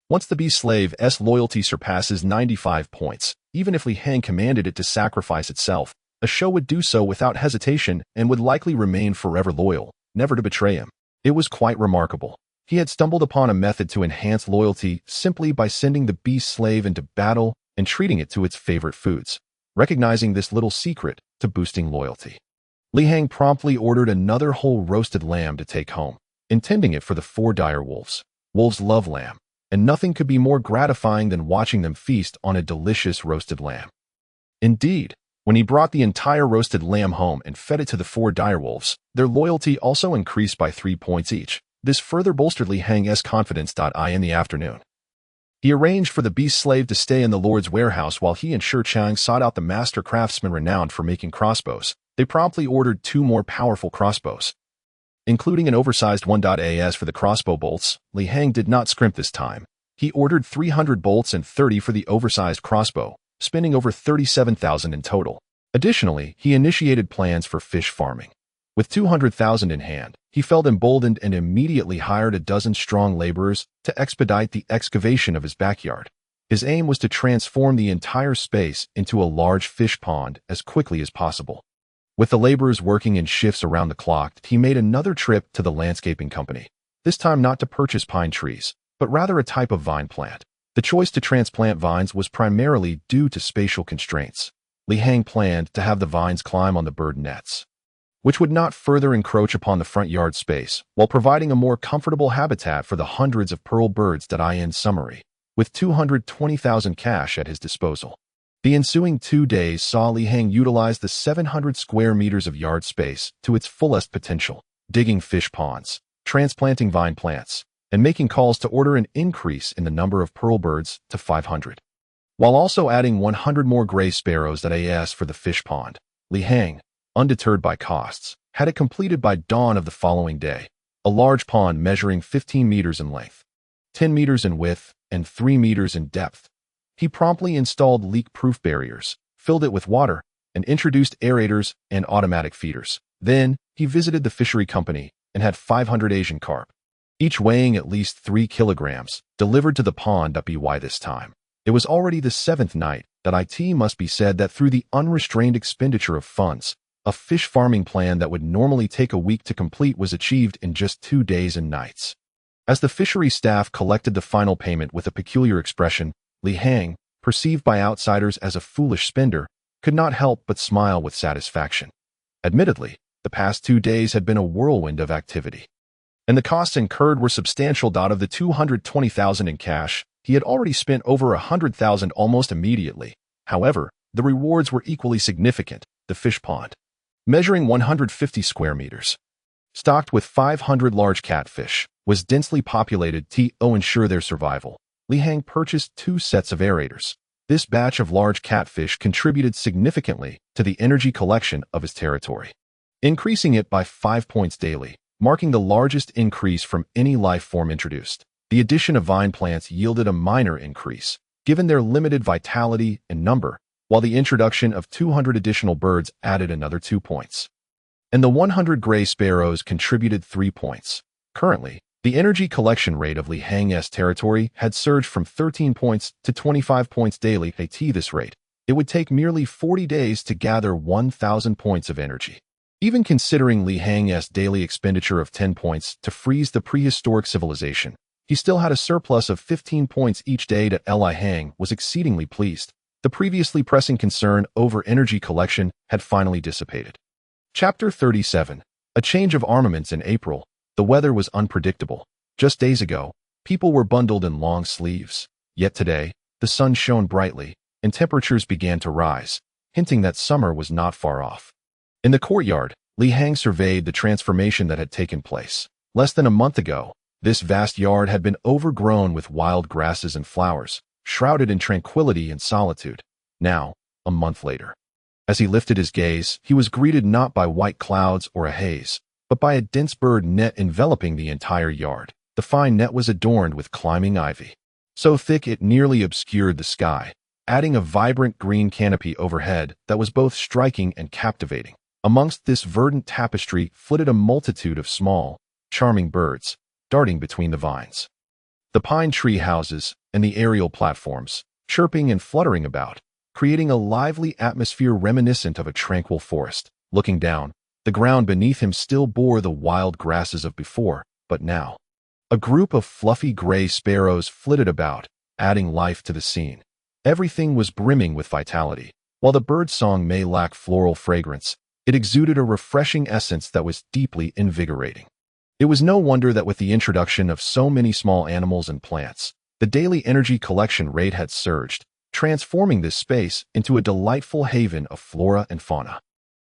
Once the beast slave's loyalty surpasses 95 points, even if Li Hang commanded it to sacrifice itself, a show would do so without hesitation and would likely remain forever loyal, never to betray him. It was quite remarkable. He had stumbled upon a method to enhance loyalty simply by sending the beast slave into battle and treating it to its favorite foods, recognizing this little secret to boosting loyalty. Li Hang promptly ordered another whole roasted lamb to take home, intending it for the 4 dire wolves. Wolves love lamb, and nothing could be more gratifying than watching them feast on a delicious roasted lamb. Indeed, when he brought the entire roasted lamb home and fed it to the 4 dire wolves, their loyalty also increased by 3 points each. This further bolstered Li Hang's confidence. In the afternoon, he arranged for the beast slave to stay in the Lord's warehouse while he and Shirchong sought out the master craftsman renowned for making crossbows. They promptly ordered 2 more powerful crossbows, including an oversized one. As for the crossbow bolts, Li Hang did not scrimp this time. He ordered 300 bolts and 30 for the oversized crossbow, spending over 37,000 in total. Additionally, he initiated plans for fish farming. With 200,000 in hand, he felt emboldened and immediately hired a dozen strong laborers to expedite the excavation of his backyard. His aim was to transform the entire space into a large fish pond as quickly as possible. With the laborers working in shifts around the clock, he made another trip to the landscaping company, this time not to purchase pine trees, but rather a type of vine plant. The choice to transplant vines was primarily due to spatial constraints. Li Hang planned to have the vines climb on the bird nets, which would not further encroach upon the front yard space, while providing a more comfortable habitat for the hundreds of pearl birds. In summary, with 220,000 cash at his disposal, the ensuing 2 days saw Li Hang utilize the 700 square meters of yard space to its fullest potential, digging fish ponds, transplanting vine plants, and making calls to order an increase in the number of pearl birds to 500, while also adding 100 more gray sparrows. For the fish pond, Li Hang, undeterred by costs, had it completed by dawn of the following day. A large pond measuring 15 meters in length, 10 meters in width, and 3 meters in depth. He promptly installed leak-proof barriers, filled it with water, and introduced aerators and automatic feeders. Then, he visited the fishery company and had 500 Asian carp, each weighing at least 3 kilograms, delivered to the pond. By this time, it was already the 7th night. It must be said that through the unrestrained expenditure of funds, a fish farming plan that would normally take a week to complete was achieved in just 2 days and nights. As the fishery staff collected the final payment with a peculiar expression, Li Hang, perceived by outsiders as a foolish spender, could not help but smile with satisfaction. Admittedly, the past 2 days had been a whirlwind of activity, and the costs incurred were substantial. Of the 220,000 in cash, he had already spent over 100,000 almost immediately. However, the rewards were equally significant. The fish pond, measuring 150 square meters, stocked with 500 large catfish, was densely populated to ensure their survival. Li Hang purchased 2 sets of aerators. This batch of large catfish contributed significantly to the energy collection of his territory, increasing it by 5 points daily, marking the largest increase from any life form introduced. The addition of vine plants yielded a minor increase, given their limited vitality and number, while the introduction of 200 additional birds added another 2 points. And the 100 gray sparrows contributed 3 points. Currently, the energy collection rate of Li Hang's territory had surged from 13 points to 25 points daily. At this rate, it would take merely 40 days to gather 1,000 points of energy. Even considering Li Hang's daily expenditure of 10 points to freeze the prehistoric civilization, he still had a surplus of 15 points each day. Li Hang was exceedingly pleased. The previously pressing concern over energy collection had finally dissipated. Chapter 37. A change of armaments in April. The weather was unpredictable. Just days ago, people were bundled in long sleeves. Yet today, the sun shone brightly, and temperatures began to rise, hinting that summer was not far off. In the courtyard, Li Hang surveyed the transformation that had taken place. Less than a month ago, this vast yard had been overgrown with wild grasses and flowers, shrouded in tranquility and solitude. Now, a month later, as he lifted his gaze, he was greeted not by white clouds or a haze, but by a dense bird net enveloping the entire yard. The fine net was adorned with climbing ivy, so thick it nearly obscured the sky, adding a vibrant green canopy overhead that was both striking and captivating. Amongst this verdant tapestry flitted a multitude of small, charming birds, darting between the vines, the pine tree houses, and the aerial platforms, chirping and fluttering about, creating a lively atmosphere reminiscent of a tranquil forest. Looking down, the ground beneath him still bore the wild grasses of before, but now, a group of fluffy gray sparrows flitted about, adding life to the scene. Everything was brimming with vitality. While the bird's song may lack floral fragrance, it exuded a refreshing essence that was deeply invigorating. It was no wonder that with the introduction of so many small animals and plants, the daily energy collection rate had surged, transforming this space into a delightful haven of flora and fauna.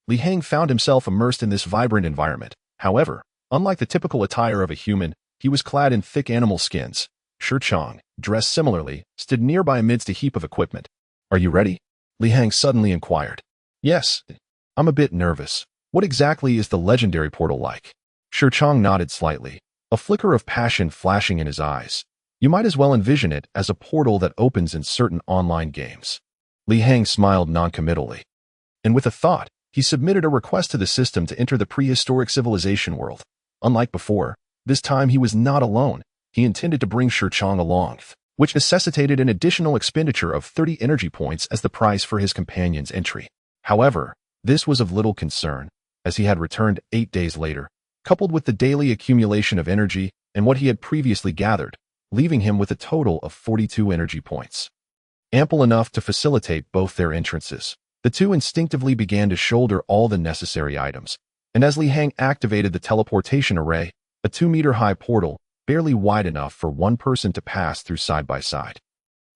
Li Hang found himself immersed in this vibrant environment. However, unlike the typical attire of a human, he was clad in thick animal skins. Shi Chang, dressed similarly, stood nearby amidst a heap of equipment. "Are you ready?" Li Hang suddenly inquired. "Yes. I'm a bit nervous. What exactly is the legendary portal like?" Shi Chang nodded slightly, a flicker of passion flashing in his eyes. "You might as well envision it as a portal that opens in certain online games." Li Hang smiled noncommittally. And with a thought, he submitted a request to the system to enter the prehistoric civilization world. Unlike before, this time he was not alone. He intended to bring Shi Chang along, which necessitated an additional expenditure of 30 energy points as the price for his companion's entry. However, this was of little concern, as he had returned 8 days later, coupled with the daily accumulation of energy and what he had previously gathered, leaving him with a total of 42 energy points. Ample enough to facilitate both their entrances. The two instinctively began to shoulder all the necessary items, and as Li Hang activated the teleportation array, a 2-meter-high portal, barely wide enough for one person to pass through side by side,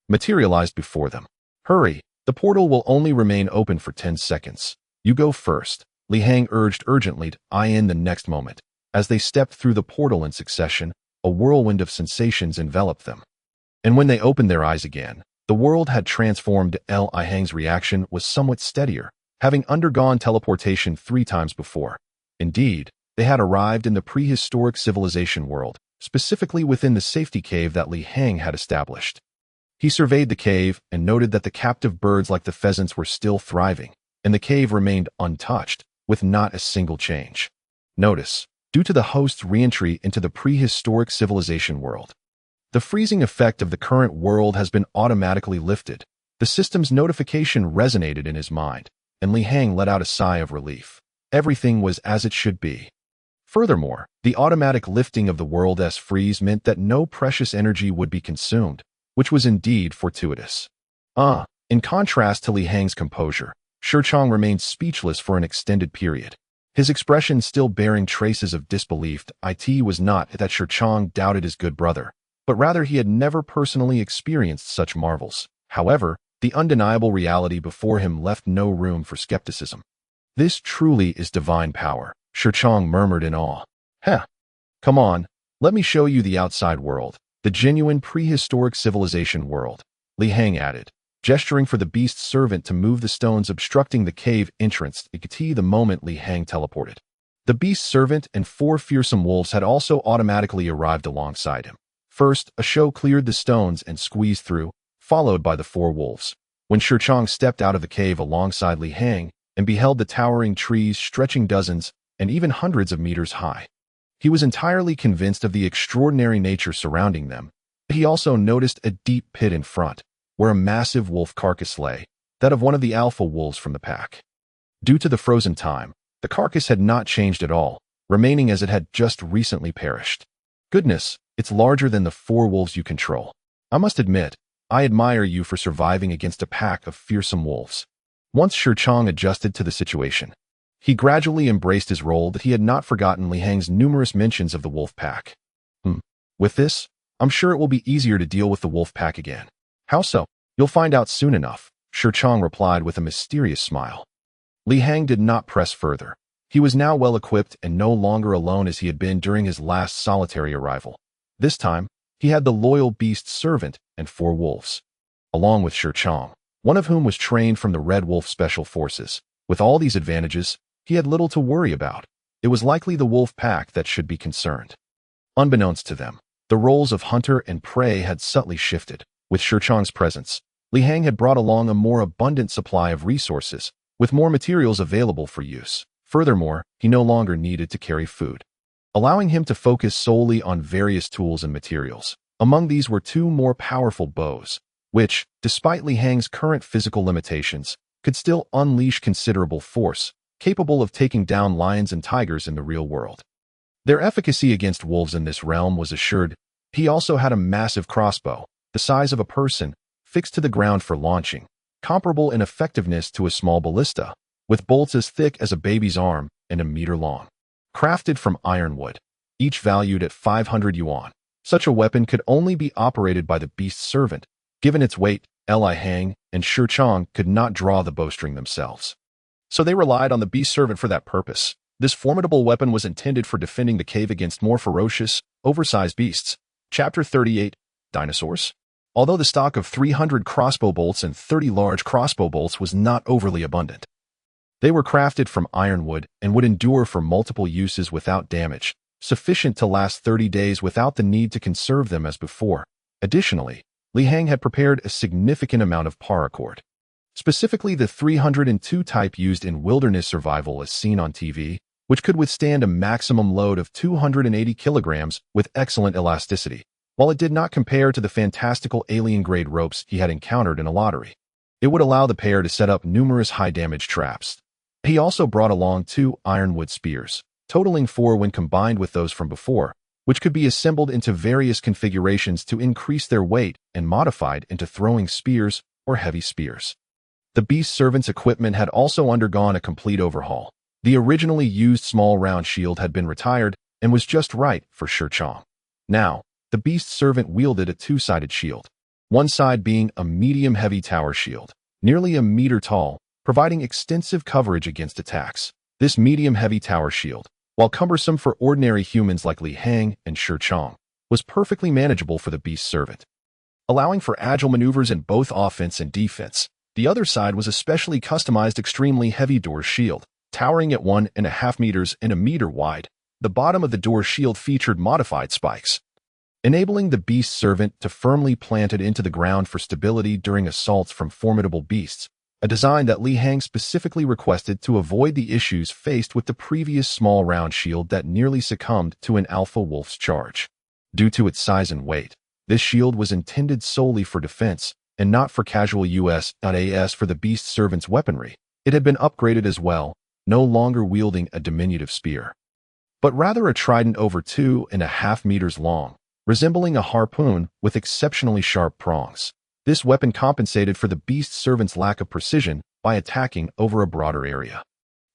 materialized before them. "Hurry, the portal will only remain open for 10 seconds. You go first," Li Hang urged urgently. In the next moment, as they stepped through the portal in succession, a whirlwind of sensations enveloped them. And when they opened their eyes again, the world had transformed. Li Hang's reaction was somewhat steadier, having undergone teleportation 3 times before. Indeed, they had arrived in the prehistoric civilization world, specifically within the safety cave that Li Hang had established. He surveyed the cave and noted that the captive birds like the pheasants were still thriving, and the cave remained untouched, with not a single change. Notice, due to the host's re-entry into the prehistoric civilization world, the freezing effect of the current world has been automatically lifted. The system's notification resonated in his mind, and Li Hang let out a sigh of relief. Everything was as it should be. Furthermore, the automatic lifting of the world's freeze meant that no precious energy would be consumed, which was indeed fortuitous. In contrast to Li Hang's composure, Shi Chang remained speechless for an extended period. His expression still bearing traces of disbelief. It was not that Shi Chang doubted his good brother, but rather he had never personally experienced such marvels. However, the undeniable reality before him left no room for skepticism. "This truly is divine power," Shi Chang murmured in awe. "Come on, let me show you the outside world." The genuine prehistoric civilization world, Li Hang added, gesturing for the beast's servant to move the stones obstructing the cave entrance the moment Li Hang teleported. The beast's servant and 4 fearsome wolves had also automatically arrived alongside him. First, a show cleared the stones and squeezed through, followed by the 4 wolves. When Shurchong stepped out of the cave alongside Li Hang and beheld the towering trees stretching dozens and even hundreds of meters high, he was entirely convinced of the extraordinary nature surrounding them. He also noticed a deep pit in front, where a massive wolf carcass lay, that of one of the alpha wolves from the pack. Due to the frozen time, the carcass had not changed at all, remaining as it had just recently perished. Goodness, it's larger than the 4 wolves you control. I must admit, I admire you for surviving against a pack of fearsome wolves. Once Shurchong adjusted to the situation, he gradually embraced his role that he had not forgotten Li Hang's numerous mentions of the wolf pack. With this, I'm sure it will be easier to deal with the wolf pack again. How so? You'll find out soon enough, Shurchong replied with a mysterious smile. Li Hang did not press further. He was now well equipped and no longer alone as he had been during his last solitary arrival. This time, he had the loyal beast's servant and 4 wolves, along with Shurchong, one of whom was trained from the Red Wolf Special Forces. With all these advantages, he had little to worry about. It was likely the wolf pack that should be concerned. Unbeknownst to them, the roles of hunter and prey had subtly shifted. With Shurchong's presence, Li Hang had brought along a more abundant supply of resources, with more materials available for use. Furthermore, he no longer needed to carry food, allowing him to focus solely on various tools and materials. Among these were 2 more powerful bows, which, despite Li Hang's current physical limitations, could still unleash considerable force, capable of taking down lions and tigers in the real world. Their efficacy against wolves in this realm was assured. He also had a massive crossbow, the size of a person, fixed to the ground for launching, comparable in effectiveness to a small ballista, with bolts as thick as a baby's arm and a meter long. Crafted from ironwood, each valued at 500 yuan, such a weapon could only be operated by the beast's servant. Given its weight, Li Hang and Shurchong could not draw the bowstring themselves, so they relied on the beast servant for that purpose. This formidable weapon was intended for defending the cave against more ferocious, oversized beasts. Chapter 38, Dinosaurs. Although the stock of 300 crossbow bolts and 30 large crossbow bolts was not overly abundant, they were crafted from ironwood and would endure for multiple uses without damage, sufficient to last 30 days without the need to conserve them as before. Additionally, Li Hang had prepared a significant amount of paracord, specifically the 302 type used in wilderness survival as seen on TV, which could withstand a maximum load of 280 kilograms with excellent elasticity. While it did not compare to the fantastical alien-grade ropes he had encountered in a lottery, it would allow the pair to set up numerous high-damage traps. He also brought along 2 ironwood spears, totaling 4 when combined with those from before, which could be assembled into various configurations to increase their weight and modified into throwing spears or heavy spears. The beast servant's equipment had also undergone a complete overhaul. The originally used small round shield had been retired and was just right for Shurchong. Now, the beast servant wielded a 2-sided shield, one side being a medium-heavy tower shield, nearly a meter tall, providing extensive coverage against attacks. This medium-heavy tower shield, while cumbersome for ordinary humans like Li Hang and Shurchong, was perfectly manageable for the beast servant, allowing for agile maneuvers in both offense and defense. The other side was a specially customized extremely heavy door shield, towering at 1.5 meters and a meter wide. The bottom of the door shield featured modified spikes, enabling the beast servant to firmly plant it into the ground for stability during assaults from formidable beasts, a design that Li Hang specifically requested to avoid the issues faced with the previous small round shield that nearly succumbed to an alpha wolf's charge. Due to its size and weight, this shield was intended solely for defense and not for casual use. As for the beast servant's weaponry, it had been upgraded as well, no longer wielding a diminutive spear, but rather a trident over 2.5 meters long, resembling a harpoon with exceptionally sharp prongs. This weapon compensated for the beast servant's lack of precision by attacking over a broader area,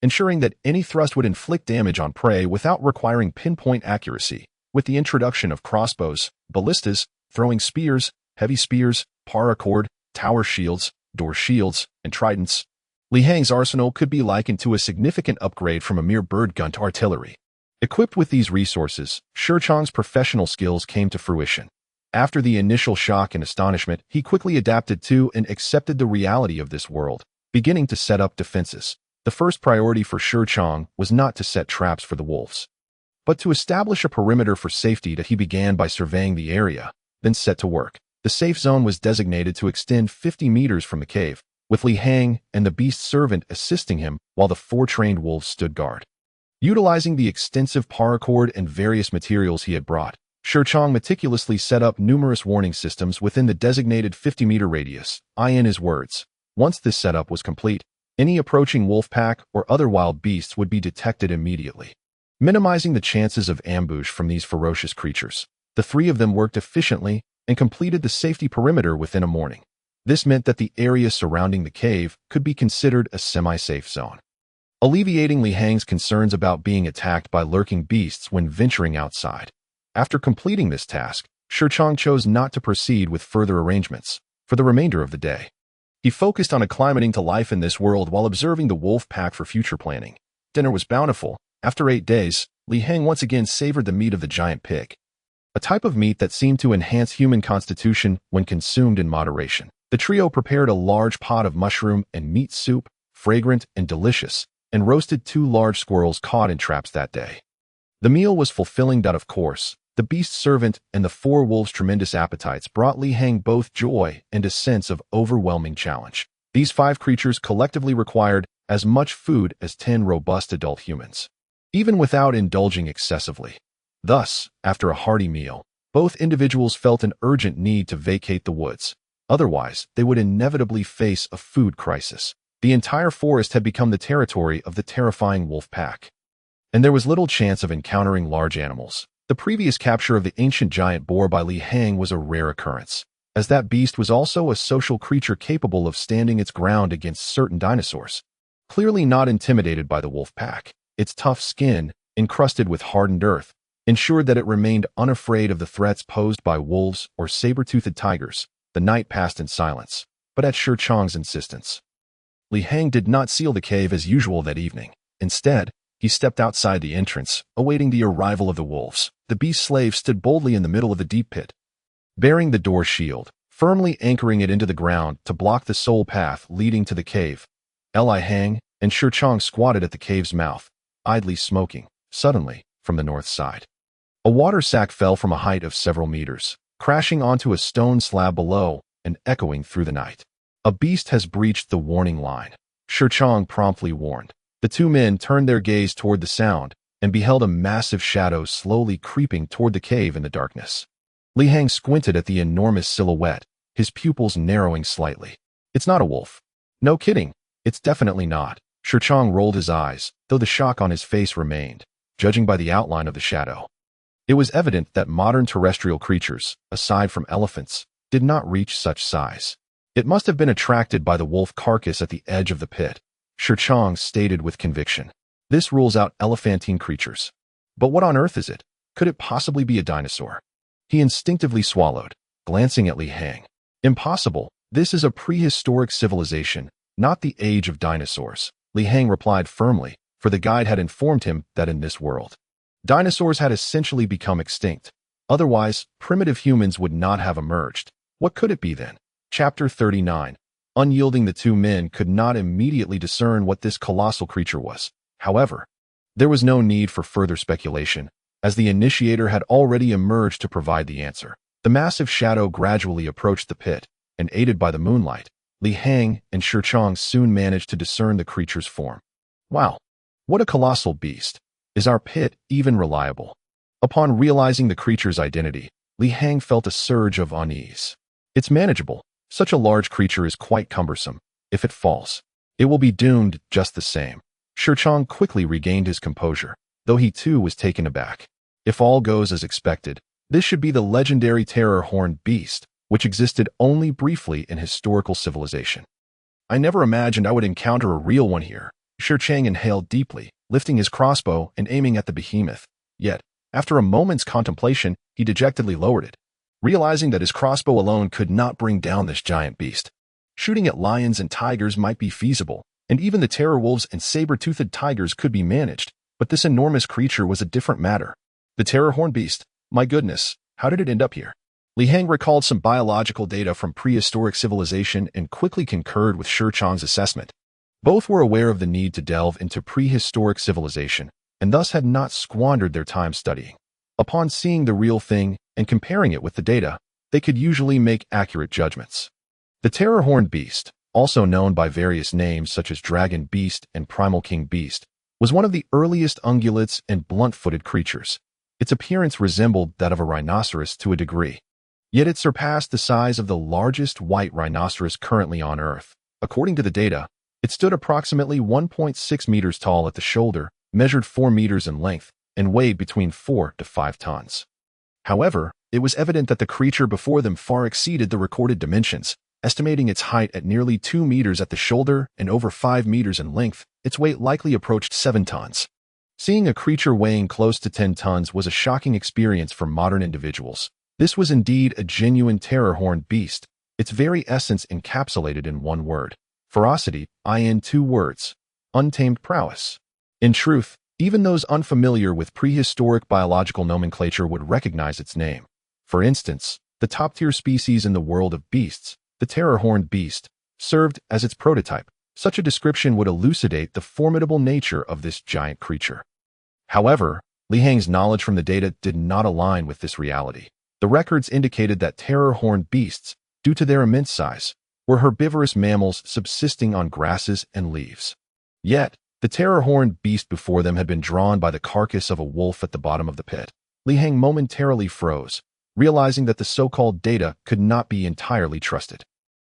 ensuring that any thrust would inflict damage on prey without requiring pinpoint accuracy. With the introduction of crossbows, ballistas, throwing spears, heavy spears, paracord, tower shields, door shields, and tridents, Li Hang's arsenal could be likened to a significant upgrade from a mere bird gun to artillery. Equipped with these resources, Shurchong's professional skills came to fruition. After the initial shock and astonishment, he quickly adapted to and accepted the reality of this world, beginning to set up defenses. The first priority for Shi Chong was not to set traps for the wolves, but to establish a perimeter for safety. That he began by surveying the area, then set to work. The safe zone was designated to extend 50 meters from the cave, with Li Hang and the beast's servant assisting him while the 4 trained wolves stood guard. Utilizing the extensive paracord and various materials he had brought, Shi Chong meticulously set up numerous warning systems within the designated 50-meter radius. In his words, once this setup was complete, any approaching wolf pack or other wild beasts would be detected immediately, minimizing the chances of ambush from these ferocious creatures. The 3 of them worked efficiently and completed the safety perimeter within a morning. This meant that the area surrounding the cave could be considered a semi-safe zone, alleviating Li Hang's concerns about being attacked by lurking beasts when venturing outside. After completing this task, Shi Chong chose not to proceed with further arrangements for the remainder of the day. He focused on acclimating to life in this world while observing the wolf pack for future planning. Dinner was bountiful. After 8 days, Li Hang once again savored the meat of the giant pig, a type of meat that seemed to enhance human constitution when consumed in moderation. The trio prepared a large pot of mushroom and meat soup, fragrant and delicious, and roasted 2 large squirrels caught in traps that day. The meal was fulfilling. Of course, the beast's servant and the 4 wolves' tremendous appetites brought Li Hang both joy and a sense of overwhelming challenge. These 5 creatures collectively required as much food as 10 robust adult humans, even without indulging excessively. Thus, after a hearty meal, both individuals felt an urgent need to vacate the woods. Otherwise, they would inevitably face a food crisis. The entire forest had become the territory of the terrifying wolf pack, and there was little chance of encountering large animals. The previous capture of the ancient giant boar by Li Hang was a rare occurrence, as that beast was also a social creature capable of standing its ground against certain dinosaurs. Clearly not intimidated by the wolf pack, its tough skin, encrusted with hardened earth, ensured that it remained unafraid of the threats posed by wolves or saber-toothed tigers. The night passed in silence, but at Shi Chong's insistence, Li Hang did not seal the cave as usual that evening. Instead, he stepped outside the entrance, awaiting the arrival of the wolves. The beast slave stood boldly in the middle of the deep pit, bearing the door shield, firmly anchoring it into the ground to block the sole path leading to the cave. Li Hang and Shi Chong squatted at the cave's mouth, idly smoking. Suddenly, from the north side, a water sack fell from a height of several meters, crashing onto a stone slab below and echoing through the night. A beast has breached the warning line, Shi Chong promptly warned. The 2 men turned their gaze toward the sound and beheld a massive shadow slowly creeping toward the cave in the darkness. Li Hang squinted at the enormous silhouette, his pupils narrowing slightly. It's not a wolf. No kidding, it's definitely not. Shi Chong rolled his eyes, though the shock on his face remained, judging by the outline of the shadow. It was evident that modern terrestrial creatures, aside from elephants, did not reach such size. It must have been attracted by the wolf carcass at the edge of the pit, Shi Chong stated with conviction. This rules out elephantine creatures. But what on earth is it? Could it possibly be a dinosaur? He instinctively swallowed, glancing at Li Hang. Impossible. This is a prehistoric civilization, not the age of dinosaurs. Li Hang replied firmly, for the guide had informed him that in this world, dinosaurs had essentially become extinct. Otherwise, primitive humans would not have emerged. What could it be then? Chapter 39. Unyielding. The 2 men could not immediately discern what this colossal creature was. However, there was no need for further speculation, as the initiator had already emerged to provide the answer. The massive shadow gradually approached the pit, and aided by the moonlight, Li Hang and Shi Chong soon managed to discern the creature's form. Wow, what a colossal beast! Is our pit even reliable? Upon realizing the creature's identity, Li Hang felt a surge of unease. It's manageable. Such a large creature is quite cumbersome. If it falls, it will be doomed just the same. Shi Chong quickly regained his composure, though he too was taken aback. If all goes as expected, this should be the legendary terror-horned beast, which existed only briefly in historical civilization. I never imagined I would encounter a real one here. Shi Chang inhaled deeply, lifting his crossbow and aiming at the behemoth. Yet, after a moment's contemplation, he dejectedly lowered it, realizing that his crossbow alone could not bring down this giant beast. Shooting at lions and tigers might be feasible, and even the terror wolves and saber-toothed tigers could be managed, but this enormous creature was a different matter. The terror horned beast, my goodness, how did it end up here? Li Heng recalled some biological data from prehistoric civilization and quickly concurred with Shi Chang's assessment. Both were aware of the need to delve into prehistoric civilization, and thus had not squandered their time studying. Upon seeing the real thing and comparing it with the data, they could usually make accurate judgments. The terror-horned beast, also known by various names such as dragon beast and primal king beast, was one of the earliest ungulates and blunt-footed creatures. Its appearance resembled that of a rhinoceros to a degree. Yet it surpassed the size of the largest white rhinoceros currently on Earth. According to the data, it stood approximately 1.6 meters tall at the shoulder, measured 4 meters in length, and weighed between 4 to 5 tons. However, it was evident that the creature before them far exceeded the recorded dimensions, estimating its height at nearly 2 meters at the shoulder and over 5 meters in length. Its weight likely approached 7 tons. Seeing a creature weighing close to 10 tons was a shocking experience for modern individuals. This was indeed a genuine terror-horned beast, its very essence encapsulated in one word: ferocity, in 2 words: untamed prowess. In truth, even those unfamiliar with prehistoric biological nomenclature would recognize its name. For instance, the top-tier species in the world of beasts, the terror-horned beast, served as its prototype. Such a description would elucidate the formidable nature of this giant creature. However, Li Heng's knowledge from the data did not align with this reality. The records indicated that terror-horned beasts, due to their immense size, were herbivorous mammals subsisting on grasses and leaves. Yet, the terror-horned beast before them had been drawn by the carcass of a wolf at the bottom of the pit. Li Heng momentarily froze, realizing that the so-called data could not be entirely trusted.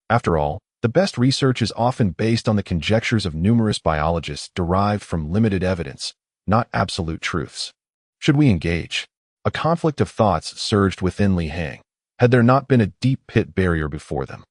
After all, the best research is often based on the conjectures of numerous biologists derived from limited evidence, not absolute truths. Should we engage? A conflict of thoughts surged within Li Heng. Had there not been a deep pit barrier before them,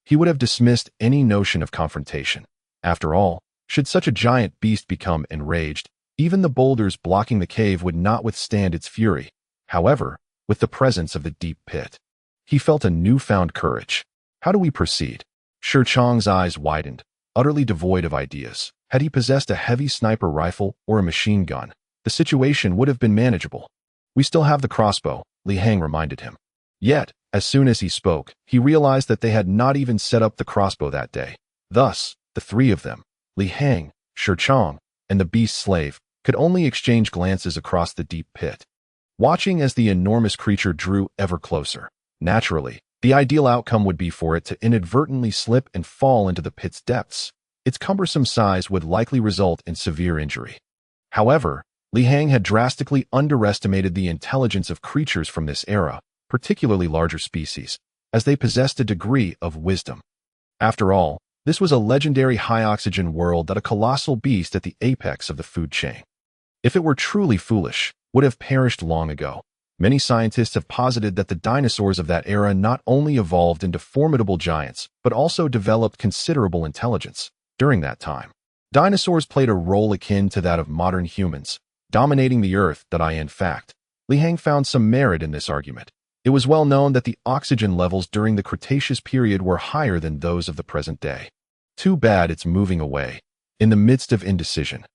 he would have dismissed any notion of confrontation. After all, should such a giant beast become enraged, even the boulders blocking the cave would not withstand its fury. However, with the presence of the deep pit, he felt a newfound courage. How do we proceed? Shi Chang's eyes widened, utterly devoid of ideas. Had he possessed a heavy sniper rifle or a machine gun, the situation would have been manageable. We still have the crossbow, Li Heng reminded him. Yet, as soon as he spoke, he realized that they had not even set up the crossbow that day. Thus, the 3 of them, Li Heng, Shi Chang, and the beast's slave, could only exchange glances across the deep pit, watching as the enormous creature drew ever closer. Naturally, the ideal outcome would be for it to inadvertently slip and fall into the pit's depths. Its cumbersome size would likely result in severe injury. However, Li Heng had drastically underestimated the intelligence of creatures from this era, particularly larger species, as they possessed a degree of wisdom. After all, this was a legendary high-oxygen world that a colossal beast at the apex of the food chain, if it were truly foolish, would have perished long ago. Many scientists have posited that the dinosaurs of that era not only evolved into formidable giants, but also developed considerable intelligence. During that time, dinosaurs played a role akin to that of modern humans, dominating the Earth. In fact, Li Heng found some merit in this argument. It was well known that the oxygen levels during the Cretaceous period were higher than those of the present day. Too bad it's moving away. In the midst of indecision,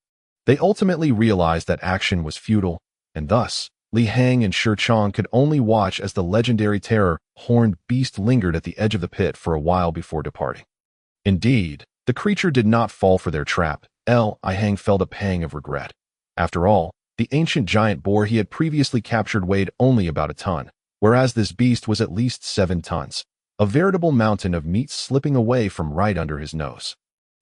they ultimately realized that action was futile, and thus, Li Heng and Shi Chang could only watch as the legendary terror-horned beast lingered at the edge of the pit for a while before departing. Indeed, the creature did not fall for their trap. Li Heng felt a pang of regret. After all, the ancient giant boar he had previously captured weighed only about a ton, whereas this beast was at least 7 tons, a veritable mountain of meat slipping away from right under his nose.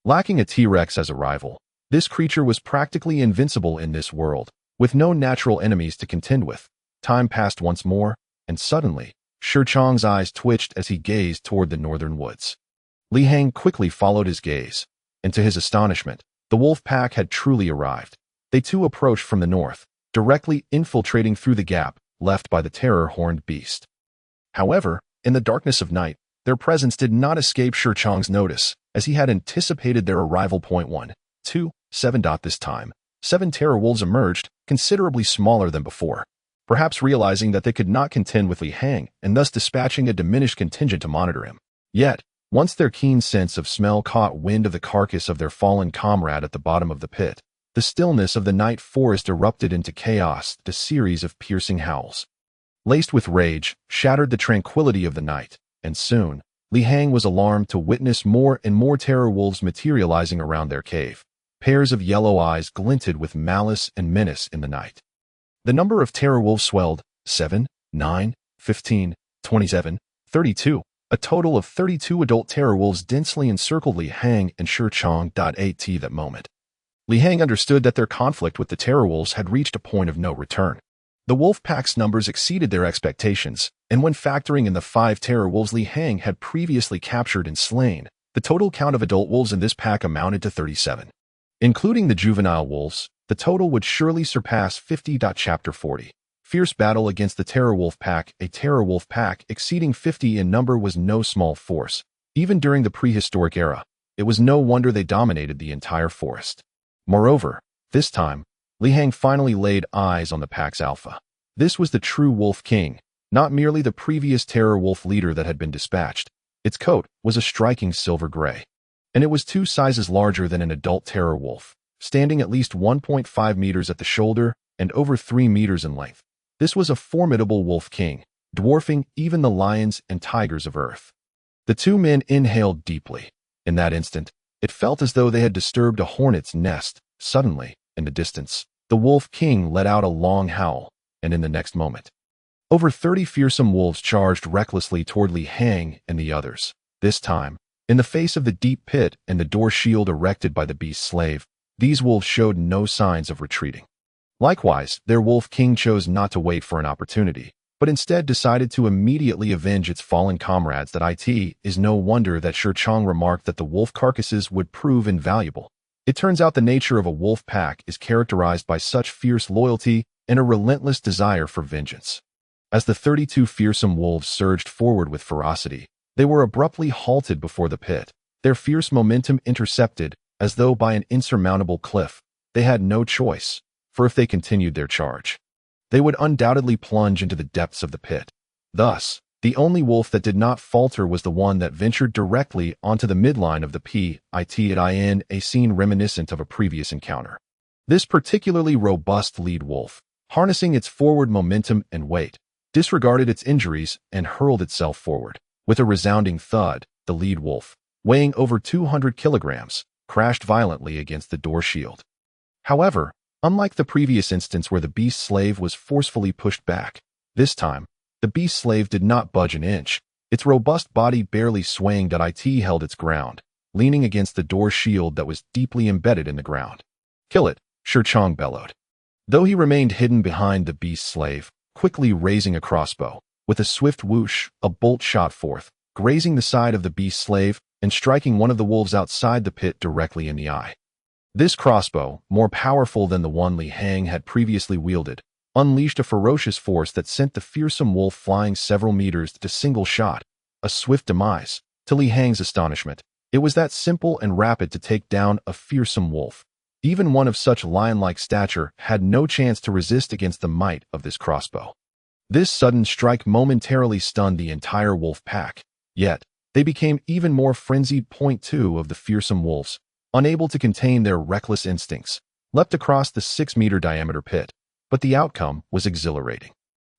Lacking a T-Rex as a rival, this creature was practically invincible in this world, with no natural enemies to contend with. Time passed once more, and suddenly, Shi Chang's eyes twitched as he gazed toward the northern woods. Li Heng quickly followed his gaze, and to his astonishment, the wolf pack had truly arrived. They too approached from the north, directly infiltrating through the gap left by the terror-horned beast. However, in the darkness of night, their presence did not escape Shi Chang's notice, as he had anticipated their arrival. 1, 2, 7. This time, 7 terror wolves emerged, considerably smaller than before, perhaps realizing that they could not contend with Li Heng and thus dispatching a diminished contingent to monitor him. Yet, once their keen sense of smell caught wind of the carcass of their fallen comrade at the bottom of the pit, the stillness of the night forest erupted into chaos, a series of piercing howls. laced with rage, shattered the tranquility of the night, and soon, Li Hang was alarmed to witness more and more terror wolves materializing around their cave. Pairs of yellow eyes glinted with malice and menace in the night. The number of terror wolves swelled: 7, 9, 15, 27, 32. A total of 32 adult terror wolves densely encircled Li Hang and Shi Chong. At that moment, Li Hang understood that their conflict with the terror wolves had reached a point of no return. The wolf pack's numbers exceeded their expectations, and when factoring in the 5 terror wolves Li Hang had previously captured and slain, the total count of adult wolves in this pack amounted to 37. Including the juvenile wolves, the total would surely surpass 50. Chapter 40. Fierce battle against the terror wolf pack. A terror wolf pack exceeding 50 in number was no small force. Even during the prehistoric era, it was no wonder they dominated the entire forest. Moreover, this time, Li Hang finally laid eyes on the pack's alpha. This was the true wolf king, not merely the previous terror wolf leader that had been dispatched. Its coat was a striking silver gray, and it was 2 sizes larger than an adult terror wolf, standing at least 1.5 meters at the shoulder and over 3 meters in length. This was a formidable wolf king, dwarfing even the lions and tigers of Earth. The 2 men inhaled deeply. In that instant, it felt as though they had disturbed a hornet's nest. Suddenly, in the distance, the wolf king let out a long howl, and in the next moment, over 30 fearsome wolves charged recklessly toward Li Hang and the others. This time, in the face of the deep pit and the door shield erected by the beast's slave, these wolves showed no signs of retreating. Likewise, their wolf king chose not to wait for an opportunity, but instead decided to immediately avenge its fallen comrades. It is no wonder that Shi Chong remarked that the wolf carcasses would prove invaluable. It turns out the nature of a wolf pack is characterized by such fierce loyalty and a relentless desire for vengeance. As the 32 fearsome wolves surged forward with ferocity, they were abruptly halted before the pit, their fierce momentum intercepted as though by an insurmountable cliff. They had no choice, for if they continued their charge, they would undoubtedly plunge into the depths of the pit. Thus, the only wolf that did not falter was the one that ventured directly onto the midline of the pit, a scene reminiscent of a previous encounter. This particularly robust lead wolf, harnessing its forward momentum and weight, disregarded its injuries and hurled itself forward. With a resounding thud, the lead wolf, weighing over 200 kilograms, crashed violently against the door shield. However, unlike the previous instance where the beast's slave was forcefully pushed back, this time, the beast's slave did not budge an inch. Its robust body barely swaying. It held its ground, leaning against the door shield that was deeply embedded in the ground. "Kill it," Shi Chong bellowed. Though he remained hidden behind the beast's slave, quickly raising a crossbow, with a swift whoosh, a bolt shot forth, grazing the side of the beast's slave and striking one of the wolves outside the pit directly in the eye. This crossbow, more powerful than the one Li Hang had previously wielded, unleashed a ferocious force that sent the fearsome wolf flying several meters to single shot, a swift demise. To Li Hang's astonishment, it was that simple and rapid to take down a fearsome wolf. Even one of such lion-like stature had no chance to resist against the might of this crossbow. This sudden strike momentarily stunned the entire wolf pack, yet they became even more frenzied. Point 2 of the fearsome wolves, unable to contain their reckless instincts, leapt across the 6-meter diameter pit. But the outcome was exhilarating.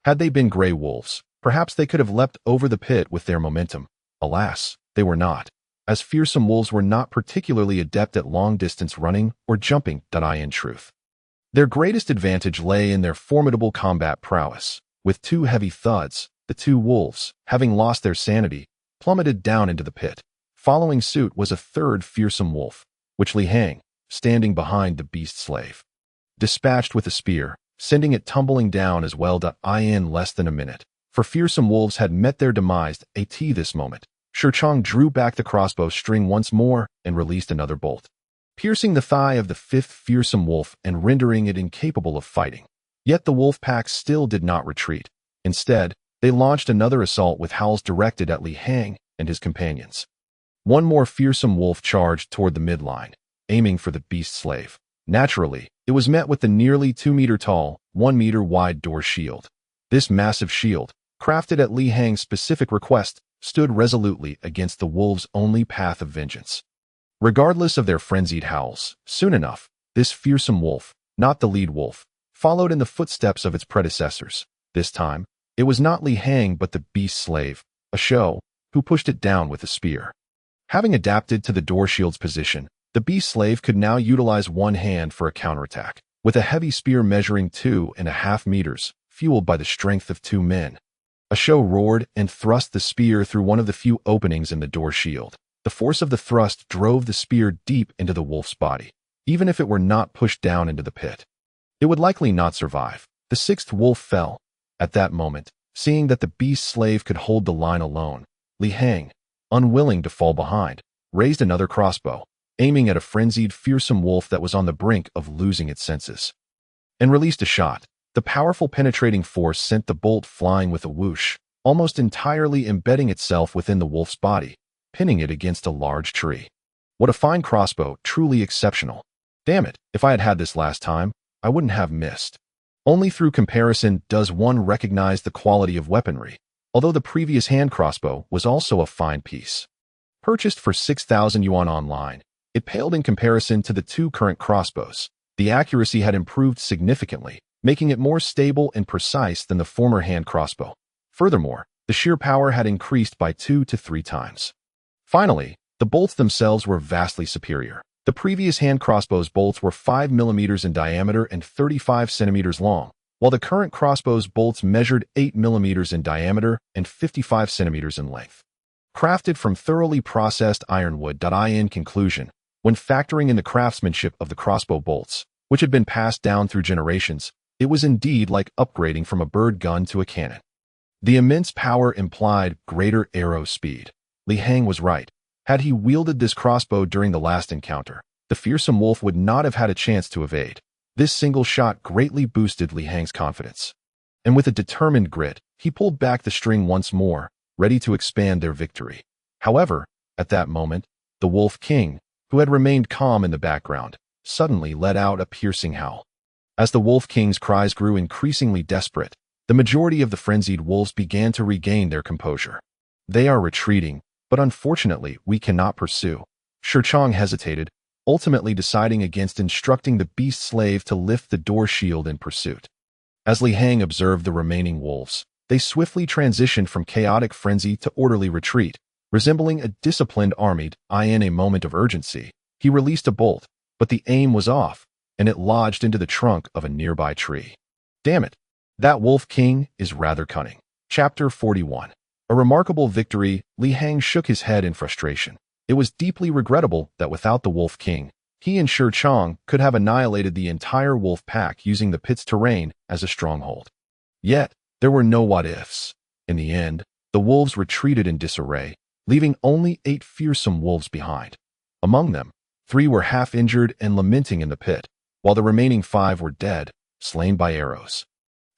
Had they been gray wolves, perhaps they could have leapt over the pit with their momentum. Alas, they were not, as fearsome wolves were not particularly adept at long-distance running or jumping. In truth, their greatest advantage lay in their formidable combat prowess. With 2 heavy thuds, the 2 wolves, having lost their sanity, plummeted down into the pit. Following suit was a 3rd fearsome wolf, which Li Hang, standing behind the beast's slave, dispatched with a spear, sending it tumbling down as well. In less than a minute, for fearsome wolves had met their demise. At this moment, Shi Chong drew back the crossbow string once more and released another bolt, piercing the thigh of the 5th fearsome wolf and rendering it incapable of fighting. Yet the wolf pack still did not retreat. Instead, they launched another assault with howls directed at Li Hang and his companions. One more fearsome wolf charged toward the midline, aiming for the beast's slave. Naturally, it was met with the nearly 2-meter-tall, 1-meter-wide door shield. This massive shield, crafted at Li Hang's specific request, stood resolutely against the wolves' only path of vengeance. Regardless of their frenzied howls, soon enough, this fearsome wolf, not the lead wolf, followed in the footsteps of its predecessors. This time, It was not Li Hang but the beast's slave, a show, who pushed it down with a spear. Having adapted to the door shield's position, the beast slave could now utilize one hand for a counterattack, with a heavy spear measuring 2.5 meters, fueled by the strength of 2 men. A show roared and thrust the spear through one of the few openings in the door shield. The force of the thrust drove the spear deep into the wolf's body. Even if it were not pushed down into the pit, it would likely not survive. The sixth wolf fell. At that moment, seeing that the beast slave could hold the line alone, Li Hang, unwilling to fall behind, raised another crossbow, aiming at a frenzied, fearsome wolf that was on the brink of losing its senses, and released a shot. The powerful penetrating force sent the bolt flying with a whoosh, almost entirely embedding itself within the wolf's body, pinning it against a large tree. What a fine crossbow, truly exceptional. Damn it, if I had had this last time, I wouldn't have missed. Only through comparison does one recognize the quality of weaponry, although the previous hand crossbow was also a fine piece. Purchased for 6,000 yuan online, it paled in comparison to the two current crossbows. The accuracy had improved significantly, making it more stable and precise than the former hand crossbow. Furthermore, the sheer power had increased by 2 to 3 times. Finally, the bolts themselves were vastly superior. The previous hand crossbow's bolts were 5 millimeters in diameter and 35 centimeters long, while the current crossbow's bolts measured 8 millimeters in diameter and 55 centimeters in length. Crafted from thoroughly processed ironwood. In conclusion, when factoring in the craftsmanship of the crossbow bolts, which had been passed down through generations, it was indeed like upgrading from a bird gun to a cannon. The immense power implied greater arrow speed. Li Hang was right. Had he wielded this crossbow during the last encounter, the fearsome wolf would not have had a chance to evade. This single shot greatly boosted Li Hang's confidence. And with a determined grit, he pulled back the string once more, ready to expand their victory. However, at that moment, the Wolf King, who had remained calm in the background, suddenly let out a piercing howl. As the Wolf King's cries grew increasingly desperate, the majority of the frenzied wolves began to regain their composure. They are retreating, but unfortunately we cannot pursue. Shirchong hesitated, ultimately deciding against instructing the beast slave to lift the door shield in pursuit. As Li Hang observed the remaining wolves, they swiftly transitioned from chaotic frenzy to orderly retreat, resembling a disciplined army. In a moment of urgency, he released a bolt, but the aim was off, and it lodged into the trunk of a nearby tree. Damn it, that Wolf King is rather cunning. Chapter 41. A remarkable victory. Li Hang shook his head in frustration. It was deeply regrettable that without the Wolf King, he and Shirchong could have annihilated the entire wolf pack using the pit's terrain as a stronghold. Yet, there were no what-ifs. In the end, the wolves retreated in disarray, leaving only 8 fearsome wolves behind. Among them, 3 were half-injured and lamenting in the pit, while the remaining 5 were dead, slain by arrows.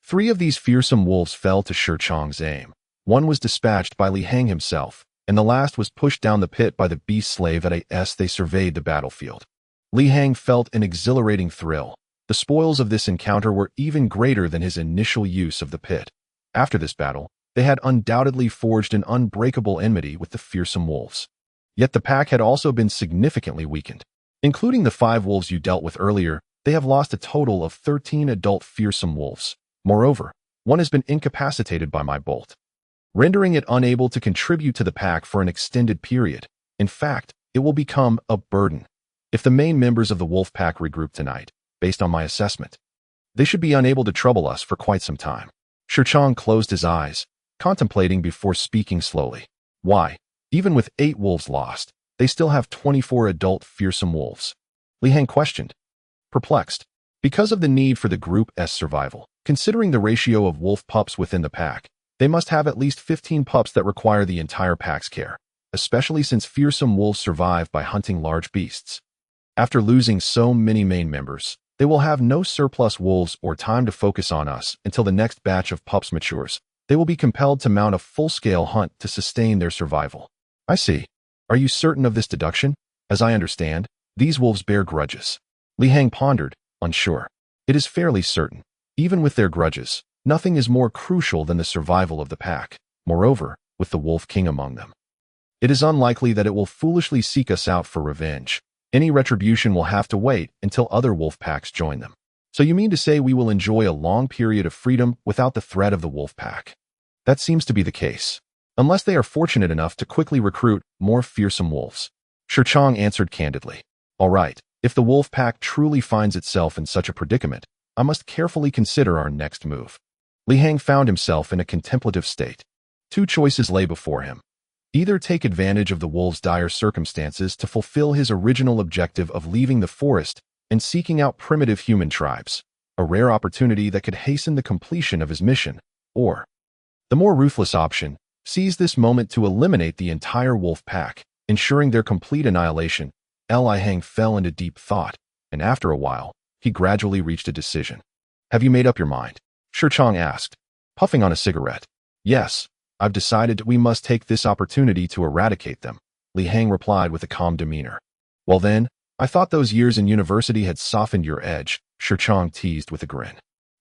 3 of these fearsome wolves fell to Shirchong's aim. 1 was dispatched by Li Hang himself, and the last was pushed down the pit by the beast slave as they surveyed the battlefield. Li Hang felt an exhilarating thrill. The spoils of this encounter were even greater than his initial use of the pit. After this battle, they had undoubtedly forged an unbreakable enmity with the fearsome wolves. Yet the pack had also been significantly weakened. Including the 5 wolves you dealt with earlier, they have lost a total of 13 adult fearsome wolves. Moreover, 1 has been incapacitated by my bolt, rendering it unable to contribute to the pack for an extended period. In fact, it will become a burden. If the main members of the wolf pack regroup tonight, based on my assessment, they should be unable to trouble us for quite some time. Shirchong closed his eyes, contemplating before speaking slowly. Why, even with 8 wolves lost, they still have 24 adult fearsome wolves? Li Hang questioned, perplexed. Because of the need for the group's survival, considering the ratio of wolf pups within the pack, they must have at least 15 pups that require the entire pack's care, especially since fearsome wolves survive by hunting large beasts. After losing so many main members, they will have no surplus wolves or time to focus on us until the next batch of pups matures. They will be compelled to mount a full-scale hunt to sustain their survival. I see. Are you certain of this deduction? As I understand, these wolves bear grudges. Li Hang pondered, unsure. It is fairly certain. Even with their grudges, nothing is more crucial than the survival of the pack. Moreover, with the Wolf King among them, it is unlikely that it will foolishly seek us out for revenge. Any retribution will have to wait until other wolf packs join them. So you mean to say we will enjoy a long period of freedom without the threat of the wolf pack? That seems to be the case. Unless they are fortunate enough to quickly recruit more fearsome wolves. Shirchong answered candidly. All right, if the wolf pack truly finds itself in such a predicament, I must carefully consider our next move. Li Hang found himself in a contemplative state. Two choices lay before him. Either take advantage of the wolves' dire circumstances to fulfill his original objective of leaving the forest and seeking out primitive human tribes, a rare opportunity that could hasten the completion of his mission, or the more ruthless option, seize this moment to eliminate the entire wolf pack, ensuring their complete annihilation. Li Hang fell into deep thought, and after a while, he gradually reached a decision. Have you made up your mind? Shirchong asked, puffing on a cigarette. Yes, I've decided we must take this opportunity to eradicate them, Li Hang replied with a calm demeanor. Well then, I thought those years in university had softened your edge, Shirchong teased with a grin.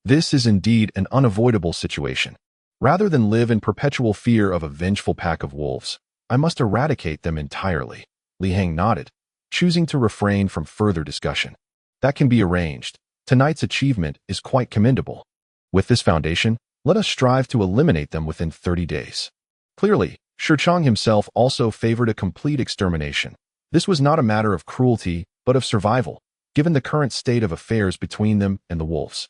This is indeed an unavoidable situation. Rather than live in perpetual fear of a vengeful pack of wolves, I must eradicate them entirely. Li Hang nodded, choosing to refrain from further discussion. That can be arranged. Tonight's achievement is quite commendable. With this foundation, let us strive to eliminate them within 30 days. Clearly, Shirchong himself also favored a complete extermination. This was not a matter of cruelty, but of survival, given the current state of affairs between them and the wolves.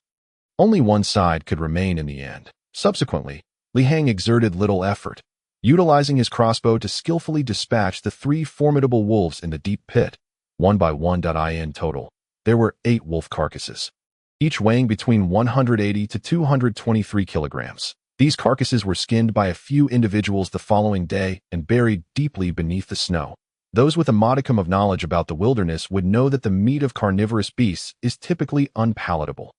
Only one side could remain in the end. Subsequently, Li Hang exerted little effort, utilizing his crossbow to skillfully dispatch the 3 formidable wolves in the deep pit, one by one. In total, there were 8 wolf carcasses, each weighing between 180 to 223 kilograms. These carcasses were skinned by a few individuals the following day and buried deeply beneath the snow. Those with a modicum of knowledge about the wilderness would know that the meat of carnivorous beasts is typically unpalatable,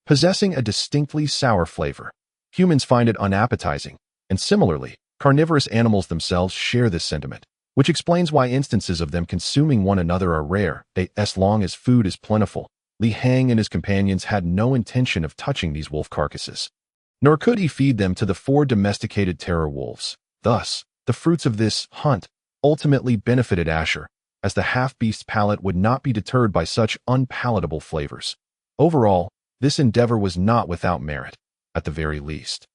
possessing a distinctly sour flavor. Humans find it unappetizing, and similarly, carnivorous animals themselves share this sentiment, which explains why instances of them consuming one another are rare. As long as food is plentiful, Li Hang and his companions had no intention of touching these wolf carcasses, nor could he feed them to the 4 domesticated terror wolves. Thus, the fruits of this hunt ultimately benefited Asher, as the half-beast's palate would not be deterred by such unpalatable flavors. Overall, this endeavor was not without merit, at the very least.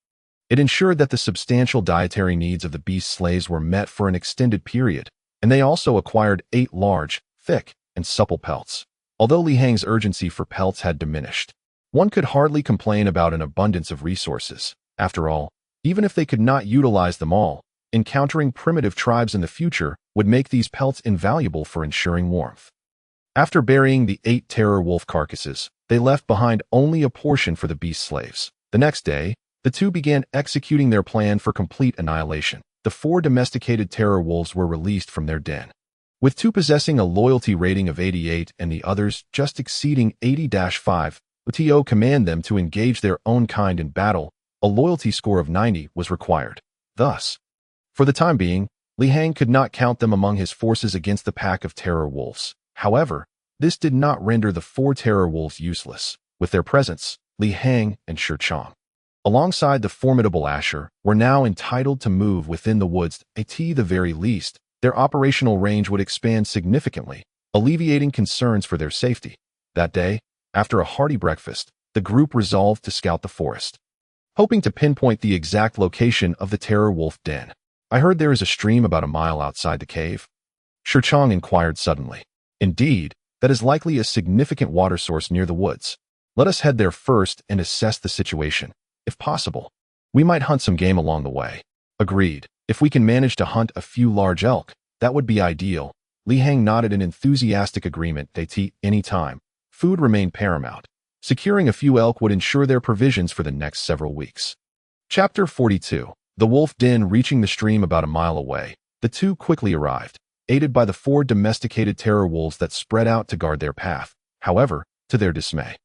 It ensured that the substantial dietary needs of the beast slaves were met for an extended period, and they also acquired 8 large, thick, and supple pelts. Although Li Hang's urgency for pelts had diminished, one could hardly complain about an abundance of resources. After all, even if they could not utilize them all, encountering primitive tribes in the future would make these pelts invaluable for ensuring warmth. After burying the 8 terror wolf carcasses, they left behind only a portion for the beast slaves. The next day, the two began executing their plan for complete annihilation. The 4 domesticated terror wolves were released from their den, with 2 possessing a loyalty rating of 88 and the others just exceeding 80-5. To command them to engage their own kind in battle, a loyalty score of 90 was required. Thus, for the time being, Li Hang could not count them among his forces against the pack of terror wolves. However, this did not render the 4 terror wolves useless. With their presence, Li Hang and Shirchong, alongside the formidable Asher, were now entitled to move within the woods. At the very least, their operational range would expand significantly, alleviating concerns for their safety. That day, after a hearty breakfast, the group resolved to scout the forest, hoping to pinpoint the exact location of the terror wolf den. I heard there is a stream about a mile outside the cave, Shirchong inquired suddenly. Indeed, that is likely a significant water source near the woods. Let us head there first and assess the situation. If possible, we might hunt some game along the way. Agreed. If we can manage to hunt a few large elk, that would be ideal. Li Hang nodded in enthusiastic agreement. Any time. Food remained paramount. Securing a few elk would ensure their provisions for the next several weeks. Chapter 42. The wolf den. Reaching the stream about a mile away, the two quickly arrived, aided by the 4 domesticated terror wolves that spread out to guard their path. However, to their dismay,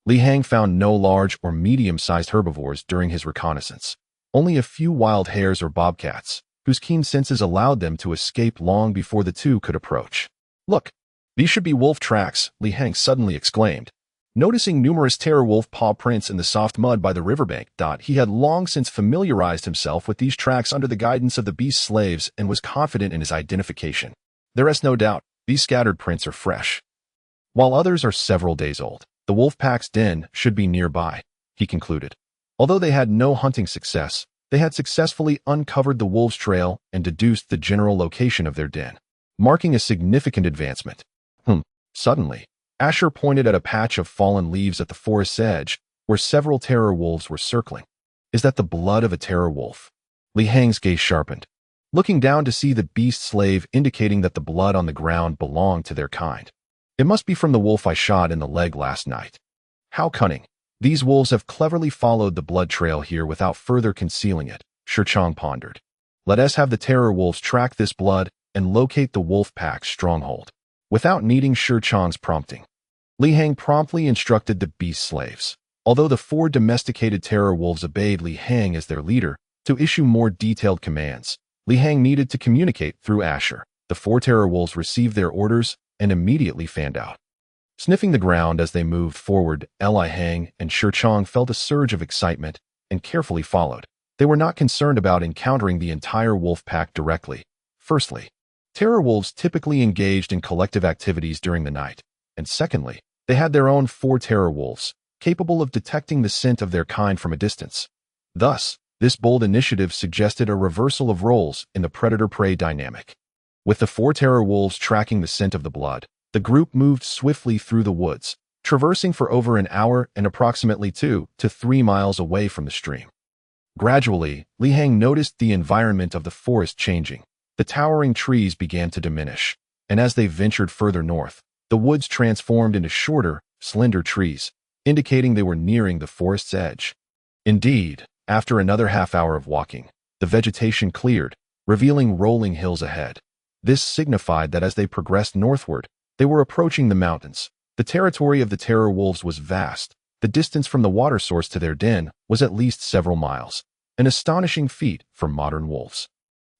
Li Hang found no large or medium-sized herbivores during his reconnaissance. Only a few wild hares or bobcats, whose keen senses allowed them to escape long before the two could approach. Look, these should be wolf tracks, Li Hang suddenly exclaimed, noticing numerous terror wolf paw prints in the soft mud by the riverbank. He had long since familiarized himself with these tracks under the guidance of the beast slaves and was confident in his identification. There is no doubt, these scattered prints are fresh, while others are several days old. The wolf pack's den should be nearby, he concluded. Although they had no hunting success, They had successfully uncovered the wolves' trail and deduced the general location of their den, marking a significant advancement. Suddenly, Asher pointed at a patch of fallen leaves at the forest's edge, where several terror wolves were circling. Is that the blood of a terror wolf? Li Hang's gaze sharpened, looking down to see the beast's slave, indicating that the blood on the ground belonged to their kind. It must be from the wolf I shot in the leg last night. How cunning. These wolves have cleverly followed the blood trail here without further concealing it, Shirchong pondered. Let us have the terror wolves track this blood and locate the wolf pack's stronghold. Without needing Shirchong's prompting, Li Hang promptly instructed the beast slaves. Although the 4 domesticated terror wolves obeyed Li Hang as their leader, to issue more detailed commands, Li Hang needed to communicate through Asher. The 4 terror wolves received their orders and immediately fanned out. Sniffing the ground as they moved forward, Li Hang and Shirchong felt a surge of excitement and carefully followed. They were not concerned about encountering the entire wolf pack directly. Firstly, terror wolves typically engaged in collective activities during the night, and secondly, they had their own 4 terror wolves, capable of detecting the scent of their kind from a distance. Thus, this bold initiative suggested a reversal of roles in the predator-prey dynamic. With the 4 terror wolves tracking the scent of the blood, the group moved swiftly through the woods, traversing for over an hour and approximately 2 to 3 miles away from the stream. Gradually, Li Hang noticed the environment of the forest changing. The towering trees began to diminish, and as they ventured further north, the woods transformed into shorter, slender trees, indicating they were nearing the forest's edge. Indeed, after another half-hour of walking, the vegetation cleared, revealing rolling hills ahead. This signified that as they progressed northward, they were approaching the mountains. The territory of the terror wolves was vast. The distance from the water source to their den was at least several miles, an astonishing feat for modern wolves.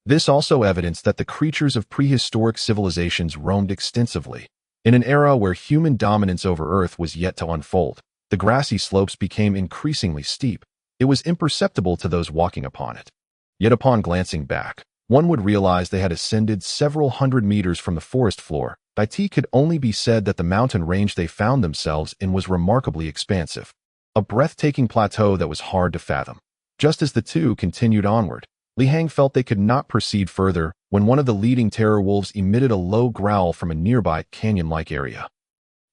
This also evidenced that the creatures of prehistoric civilizations roamed extensively. In an era where human dominance over Earth was yet to unfold, the grassy slopes became increasingly steep. It was imperceptible to those walking upon it. Yet upon glancing back, one would realize they had ascended several hundred meters from the forest floor. It could only be said that the mountain range they found themselves in was remarkably expansive, a breathtaking plateau that was hard to fathom. Just as the two continued onward, Li Hang felt they could not proceed further when one of the leading terror wolves emitted a low growl from a nearby canyon-like area.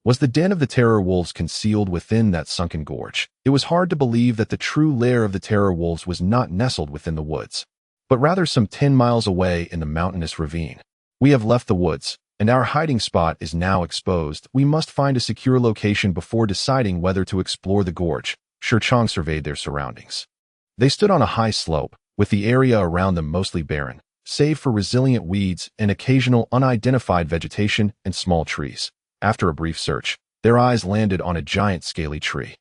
Was the den of the terror wolves concealed within that sunken gorge? It was hard to believe that the true lair of the terror wolves was not nestled within the woods, but rather some 10 miles away in the mountainous ravine. We have left the woods, and our hiding spot is now exposed. We must find a secure location before deciding whether to explore the gorge. Shirchong surveyed their surroundings. They stood on a high slope, with the area around them mostly barren, save for resilient weeds and occasional unidentified vegetation and small trees. After a brief search, their eyes landed on a giant scaly tree.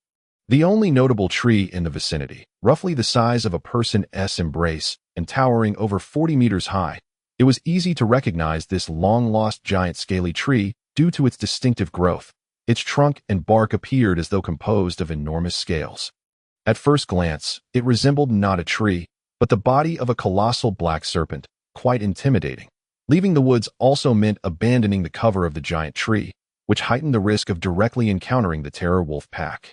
The only notable tree in the vicinity, roughly the size of a person's embrace and towering over 40 meters high. It was easy to recognize this long-lost giant scaly tree due to its distinctive growth. Its trunk and bark appeared as though composed of enormous scales. At first glance, it resembled not a tree, but the body of a colossal black serpent, quite intimidating. Leaving the woods also meant abandoning the cover of the giant tree, which heightened the risk of directly encountering the terror wolf pack.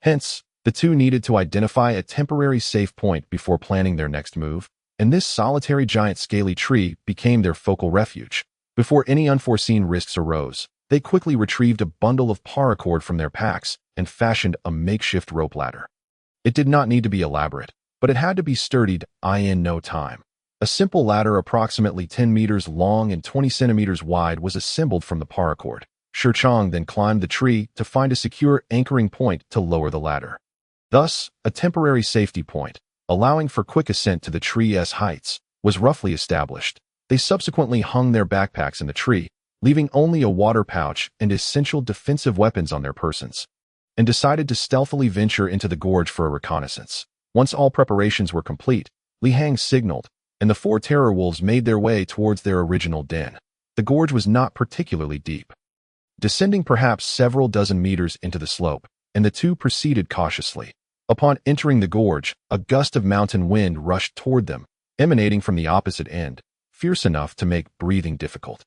Hence, the two needed to identify a temporary safe point before planning their next move, and this solitary giant scaly tree became their focal refuge. Before any unforeseen risks arose, they quickly retrieved a bundle of paracord from their packs and fashioned a makeshift rope ladder. It did not need to be elaborate, but it had to be sturdy in no time. A simple ladder approximately 10 meters long and 20 centimeters wide was assembled from the paracord. Shirchong then climbed the tree to find a secure anchoring point to lower the ladder. Thus, a temporary safety point, allowing for quick ascent to the tree's heights, was roughly established. They subsequently hung their backpacks in the tree, leaving only a water pouch and essential defensive weapons on their persons, and decided to stealthily venture into the gorge for a reconnaissance. Once all preparations were complete, Li Hang signaled, and the 4 terror wolves made their way towards their original den. The gorge was not particularly deep, descending perhaps several dozen meters into the slope, and the two proceeded cautiously. Upon entering the gorge, a gust of mountain wind rushed toward them, emanating from the opposite end, fierce enough to make breathing difficult.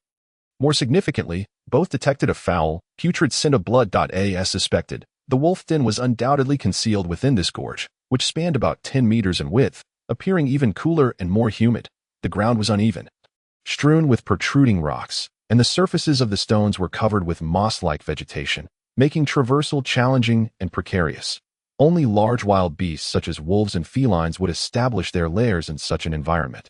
More significantly, both detected a foul, putrid scent of blood. As suspected, the wolf den was undoubtedly concealed within this gorge, which spanned about 10 meters in width. appearing even cooler and more humid. The ground was uneven, strewn with protruding rocks, and the surfaces of the stones were covered with moss-like vegetation, making traversal challenging and precarious. Only large wild beasts such as wolves and felines would establish their lairs in such an environment.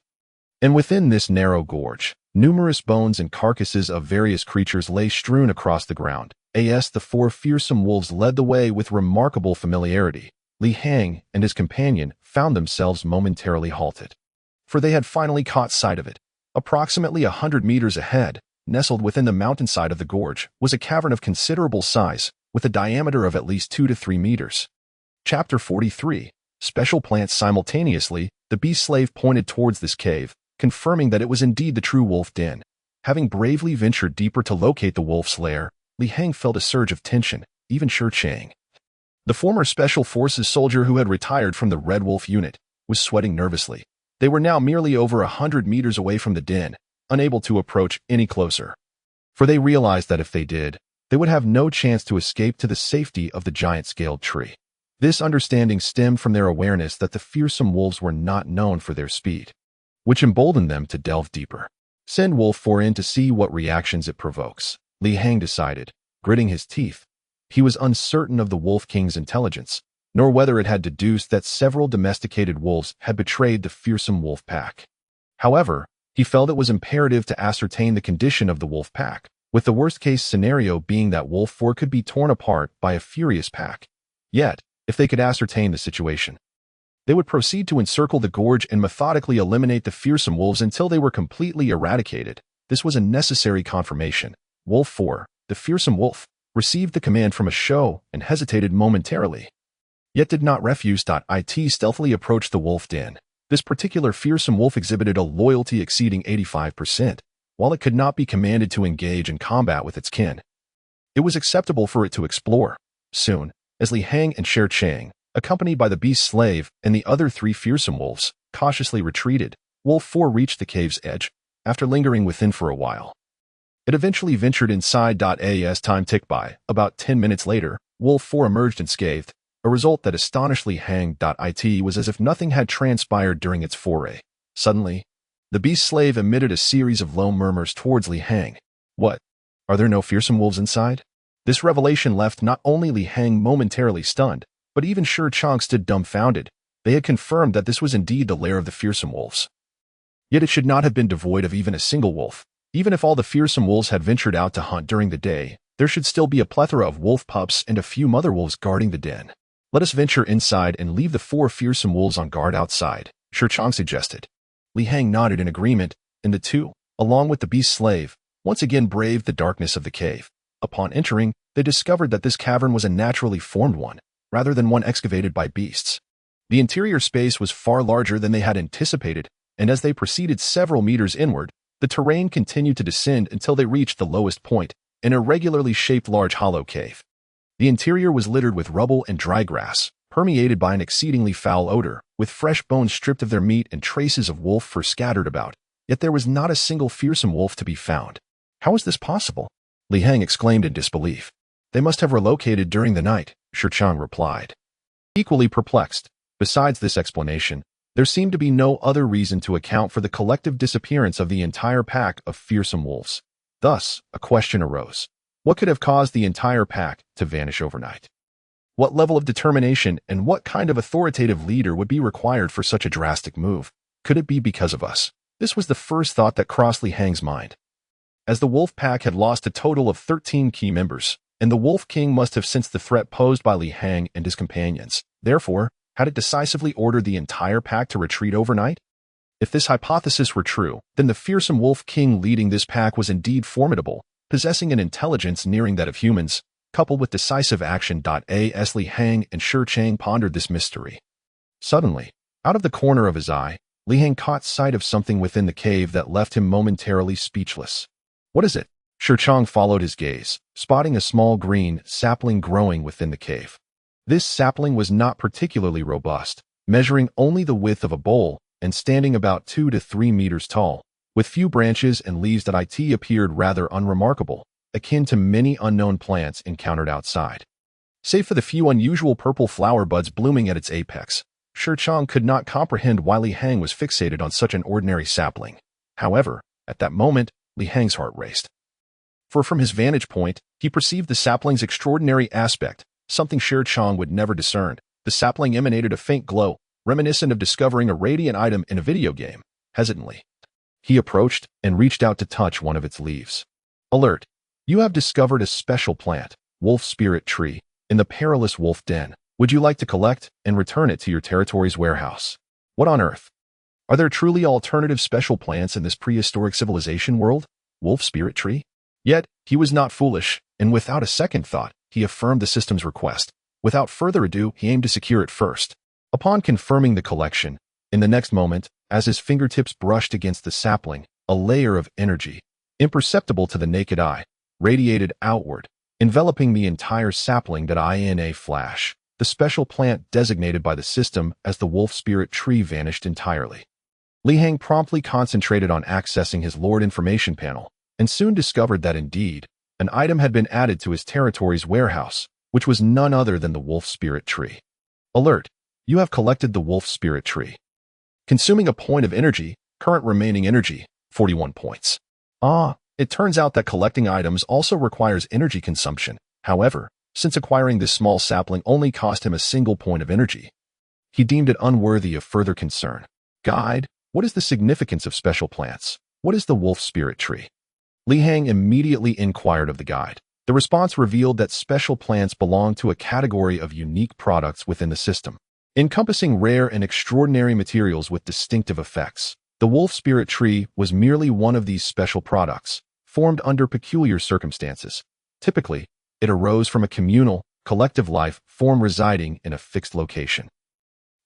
And within this narrow gorge, numerous bones and carcasses of various creatures lay strewn across the ground. The four fearsome wolves led the way with remarkable familiarity. Li Hang and his companion found themselves momentarily halted, for they had finally caught sight of it. Approximately 100 meters ahead, nestled within the mountainside of the gorge, was a cavern of considerable size, with a diameter of at least 2 to 3 meters. Chapter 43. Special plants. Simultaneously, the beast slave pointed towards this cave, confirming that it was indeed the true wolf den. Having bravely ventured deeper to locate the wolf's lair, Li Hang felt a surge of tension. Even Shi Chang, the former Special Forces soldier who had retired from the Red Wolf unit, was sweating nervously. They were now merely over 100 meters away from the den, unable to approach any closer. For they realized that if they did, they would have no chance to escape to the safety of the giant-scaled tree. This understanding stemmed from their awareness that the fearsome wolves were not known for their speed, which emboldened them to delve deeper. Send Wolf 4 in to see what reactions it provokes, Li Hang decided, gritting his teeth. He was uncertain of the Wolf King's intelligence, nor whether it had deduced that several domesticated wolves had betrayed the fearsome wolf pack. However, he felt it was imperative to ascertain the condition of the wolf pack, with the worst-case scenario being that Wolf 4 could be torn apart by a furious pack. Yet, if they could ascertain the situation, they would proceed to encircle the gorge and methodically eliminate the fearsome wolves until they were completely eradicated. This was a necessary confirmation. Wolf 4, the fearsome wolf, received the command from a show and hesitated momentarily, yet did not refuse. It stealthily approached the wolf den. This particular fearsome wolf exhibited a loyalty exceeding 85%, while it could not be commanded to engage in combat with its kin. It was acceptable for it to explore. Soon, as Li Hang and Shi Chang, accompanied by the beast slave and the other 3 fearsome wolves, cautiously retreated, Wolf 4 reached the cave's edge, after lingering within for a while. It eventually ventured inside. As time ticked by, about 10 minutes later, Wolf 4 emerged unscathed, a result that astonished Li Hang. It was as if nothing had transpired during its foray. Suddenly, the beast slave emitted a series of low murmurs towards Li Hang. What? Are there no fearsome wolves inside? This revelation left not only Li Hang momentarily stunned, but even Shi Chang stood dumbfounded. They had confirmed that this was indeed the lair of the fearsome wolves. Yet it should not have been devoid of even a single wolf. Even if all the fearsome wolves had ventured out to hunt during the day, there should still be a plethora of wolf pups and a few mother wolves guarding the den. Let us venture inside and leave the 4 fearsome wolves on guard outside, Shi Chang suggested. Li Hang nodded in agreement, and the two, along with the beast slave, once again braved the darkness of the cave. Upon entering, they discovered that this cavern was a naturally formed one, rather than one excavated by beasts. The interior space was far larger than they had anticipated, and as they proceeded several meters inward, the terrain continued to descend until they reached the lowest point, an irregularly shaped large hollow cave. The interior was littered with rubble and dry grass, permeated by an exceedingly foul odor, with fresh bones stripped of their meat and traces of wolf fur scattered about. Yet there was not a single fearsome wolf to be found. How is this possible? Li Hang exclaimed in disbelief. They must have relocated during the night, Shi Chang replied, equally perplexed. Besides this explanation, there seemed to be no other reason to account for the collective disappearance of the entire pack of fearsome wolves. Thus, a question arose. What could have caused the entire pack to vanish overnight? What level of determination and what kind of authoritative leader would be required for such a drastic move? Could it be because of us? This was the first thought that crossed Li Hang's mind. As the wolf pack had lost a total of 13 key members, and the Wolf King must have sensed the threat posed by Li Hang and his companions. Therefore, had it decisively ordered the entire pack to retreat overnight? If this hypothesis were true, then the fearsome Wolf King leading this pack was indeed formidable, possessing an intelligence nearing that of humans, coupled with decisive action. As Li Hang and Shi Chang pondered this mystery, suddenly, out of the corner of his eye, Li Hang caught sight of something within the cave that left him momentarily speechless. What is it? Shi Chang followed his gaze, spotting a small green sapling growing within the cave. This sapling was not particularly robust, measuring only the width of a bowl and standing about 2 to 3 meters tall, with few branches and leaves that appeared rather unremarkable, akin to many unknown plants encountered outside. Save for the few unusual purple flower buds blooming at its apex, Shi Chang could not comprehend why Li Hang was fixated on such an ordinary sapling. However, at that moment, Li Hang's heart raced. For from his vantage point, he perceived the sapling's extraordinary aspect, something Shi Chang would never discern. The sapling emanated a faint glow, reminiscent of discovering a radiant item in a video game. Hesitantly, he approached and reached out to touch one of its leaves. Alert! You have discovered a special plant, Wolf Spirit Tree, in the perilous wolf den. Would you like to collect and return it to your territory's warehouse? What on earth? Are there truly alternative special plants in this prehistoric civilization world? Wolf Spirit Tree? Yet, he was not foolish, and without a second thought, he affirmed the system's request. Without further ado, he aimed to secure it first. Upon confirming the collection, in the next moment, as his fingertips brushed against the sapling, a layer of energy, imperceptible to the naked eye, radiated outward, enveloping the entire sapling in a flash. The special plant designated by the system as the Wolf Spirit Tree vanished entirely. Li Hang promptly concentrated on accessing his Lord Information panel, and soon discovered that indeed, an item had been added to his territory's warehouse, which was none other than the Wolf Spirit Tree. Alert! You have collected the Wolf Spirit Tree. Consuming a point of energy, current remaining energy, 41 points. It turns out that collecting items also requires energy consumption. However, since acquiring this small sapling only cost him a single point of energy, he deemed it unworthy of further concern. Guide, what is the significance of special plants? What is the Wolf Spirit Tree? Li Hang immediately inquired of the guide. The response revealed that special plants belong to a category of unique products within the system, encompassing rare and extraordinary materials with distinctive effects. The Wolf Spirit Tree was merely one of these special products, formed under peculiar circumstances. Typically, it arose from a communal, collective life form residing in a fixed location,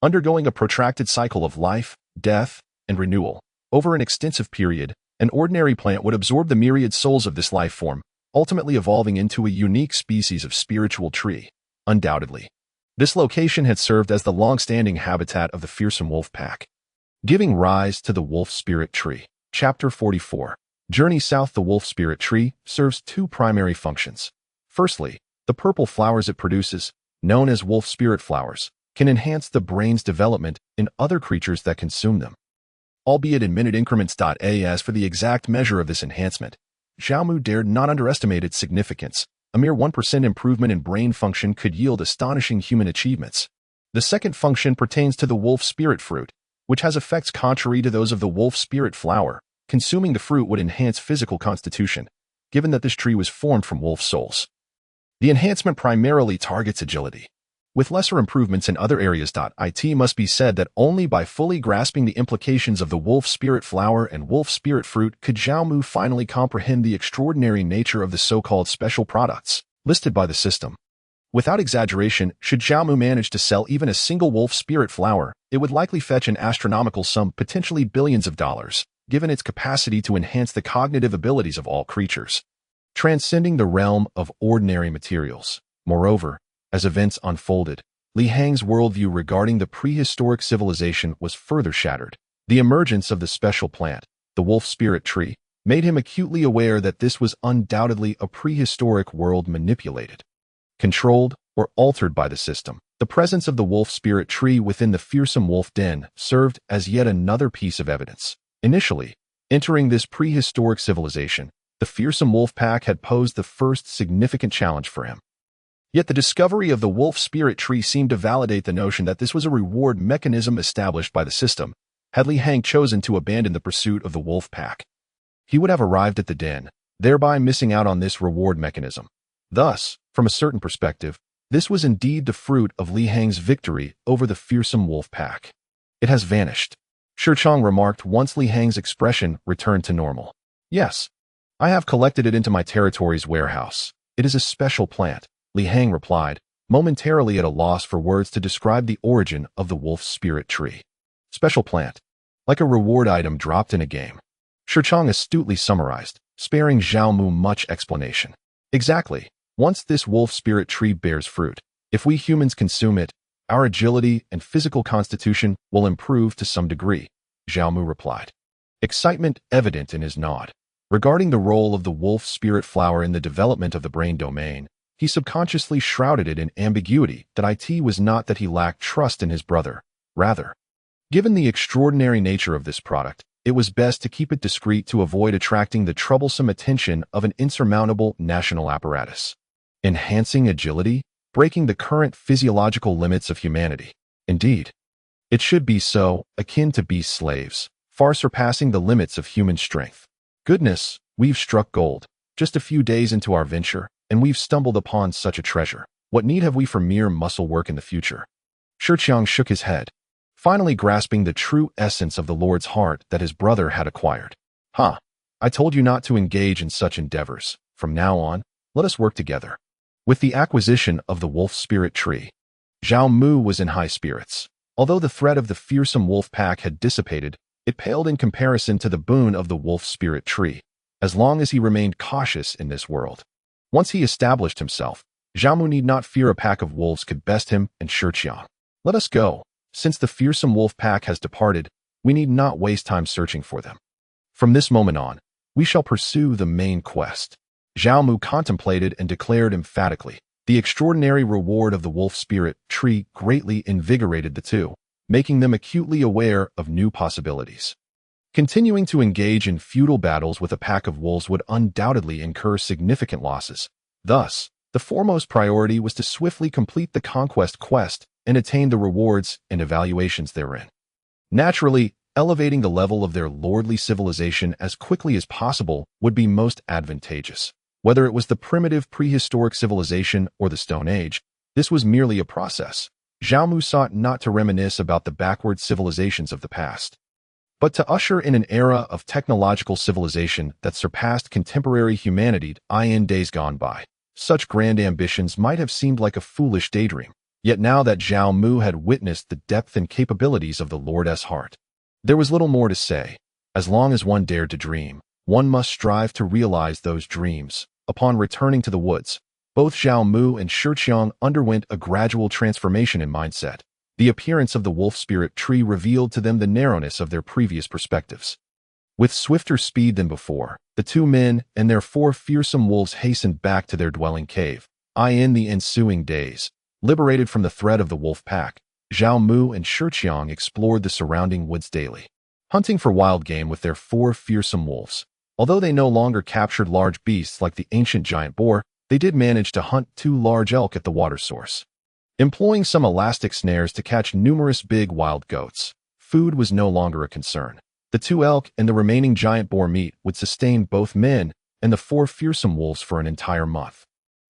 undergoing a protracted cycle of life, death, and renewal. Over an extensive period, an ordinary plant would absorb the myriad souls of this life form, ultimately evolving into a unique species of spiritual tree. Undoubtedly, this location had served as the long-standing habitat of the fearsome wolf pack, giving rise to the Wolf Spirit Tree. Chapter 44. Journey South. The Wolf Spirit Tree serves two primary functions. Firstly, the purple flowers it produces, known as wolf spirit flowers, can enhance the brain's development in other creatures that consume them, albeit in minute increments. As for the exact measure of this enhancement, Xiaomu dared not underestimate its significance. A mere 1% improvement in brain function could yield astonishing human achievements. The second function pertains to the wolf spirit fruit, which has effects contrary to those of the wolf spirit flower. Consuming the fruit would enhance physical constitution, given that this tree was formed from wolf souls. The enhancement primarily targets agility, with lesser improvements in other areas. It must be said that only by fully grasping the implications of the wolf spirit flower and wolf spirit fruit could Xiaomu finally comprehend the extraordinary nature of the so-called special products listed by the system. Without exaggeration, should Xiaomu manage to sell even a single wolf spirit flower, it would likely fetch an astronomical sum, potentially billions of dollars, given its capacity to enhance the cognitive abilities of all creatures, transcending the realm of ordinary materials. Moreover, as events unfolded, Li Hang's worldview regarding the prehistoric civilization was further shattered. The emergence of the special plant, the Wolf Spirit Tree, made him acutely aware that this was undoubtedly a prehistoric world manipulated, controlled, or altered by the system. The presence of the Wolf Spirit Tree within the fearsome wolf den served as yet another piece of evidence. Initially, entering this prehistoric civilization, the fearsome wolf pack had posed the first significant challenge for him. Yet the discovery of the Wolf Spirit Tree seemed to validate the notion that this was a reward mechanism established by the system. Had Li Hang chosen to abandon the pursuit of the wolf pack, he would have arrived at the den, thereby missing out on this reward mechanism. Thus, from a certain perspective, this was indeed the fruit of Li Hang's victory over the fearsome wolf pack. It has vanished, Shi Chang remarked once Li Hang's expression returned to normal. Yes, I have collected it into my territory's warehouse. It is a special plant, Li Hang replied, momentarily at a loss for words to describe the origin of the Wolf Spirit Tree. Special plant, like a reward item dropped in a game. Shi Chang astutely summarized, sparing Xiaomu much explanation. Exactly. Once this Wolf Spirit Tree bears fruit, if we humans consume it, our agility and physical constitution will improve to some degree, Xiaomu replied, excitement evident in his nod. Regarding the role of the wolf spirit flower in the development of the brain domain, he subconsciously shrouded it in ambiguity. That it was not that he lacked trust in his brother, Rather, given the extraordinary nature of this product, it was best to keep it discreet to avoid attracting the troublesome attention of an insurmountable national apparatus. Enhancing agility, breaking the current physiological limits of humanity. Indeed, it should be so, akin to beast slaves, far surpassing the limits of human strength. Goodness, we've struck gold. Just a few days into our venture, and we've stumbled upon such a treasure. What need have we for mere muscle work in the future? Shiqiang shook his head, finally grasping the true essence of the Lord's heart that his brother had acquired. I told you not to engage in such endeavors. From now on, let us work together. With the acquisition of the wolf spirit tree, Zhao Mu was in high spirits. Although the threat of the fearsome wolf pack had dissipated, it paled in comparison to the boon of the wolf spirit tree, as long as he remained cautious in this world. Once he established himself, Zhao Mu need not fear a pack of wolves could best him and Shiqiang. Let us go. Since the fearsome wolf pack has departed, we need not waste time searching for them. From this moment on, we shall pursue the main quest. Zhao Mu contemplated and declared emphatically. The extraordinary reward of the wolf spirit tree greatly invigorated the two, making them acutely aware of new possibilities. Continuing to engage in futile battles with a pack of wolves would undoubtedly incur significant losses. Thus, the foremost priority was to swiftly complete the conquest quest and attain the rewards and evaluations therein. Naturally, elevating the level of their lordly civilization as quickly as possible would be most advantageous. Whether it was the primitive prehistoric civilization or the Stone Age, this was merely a process. Zhao Mu sought not to reminisce about the backward civilizations of the past, but to usher in an era of technological civilization that surpassed contemporary humanity in days gone by. Such grand ambitions might have seemed like a foolish daydream, yet now that Zhao Mu had witnessed the depth and capabilities of the Lord's heart, there was little more to say. As long as one dared to dream, one must strive to realize those dreams. Upon returning to the woods, both Zhao Mu and Shiqiang underwent a gradual transformation in mindset. The appearance of the wolf spirit tree revealed to them the narrowness of their previous perspectives. With swifter speed than before, the two men and their 4 fearsome wolves hastened back to their dwelling cave. In the ensuing days, liberated from the threat of the wolf pack, Zhao Mu and Shiqiang explored the surrounding woods daily, hunting for wild game with their 4 fearsome wolves. Although they no longer captured large beasts like the ancient giant boar, they did manage to hunt 2 large elk at the water source. Employing some elastic snares to catch numerous big wild goats, food was no longer a concern. The 2 elk and the remaining giant boar meat would sustain both men and the 4 fearsome wolves for an entire month.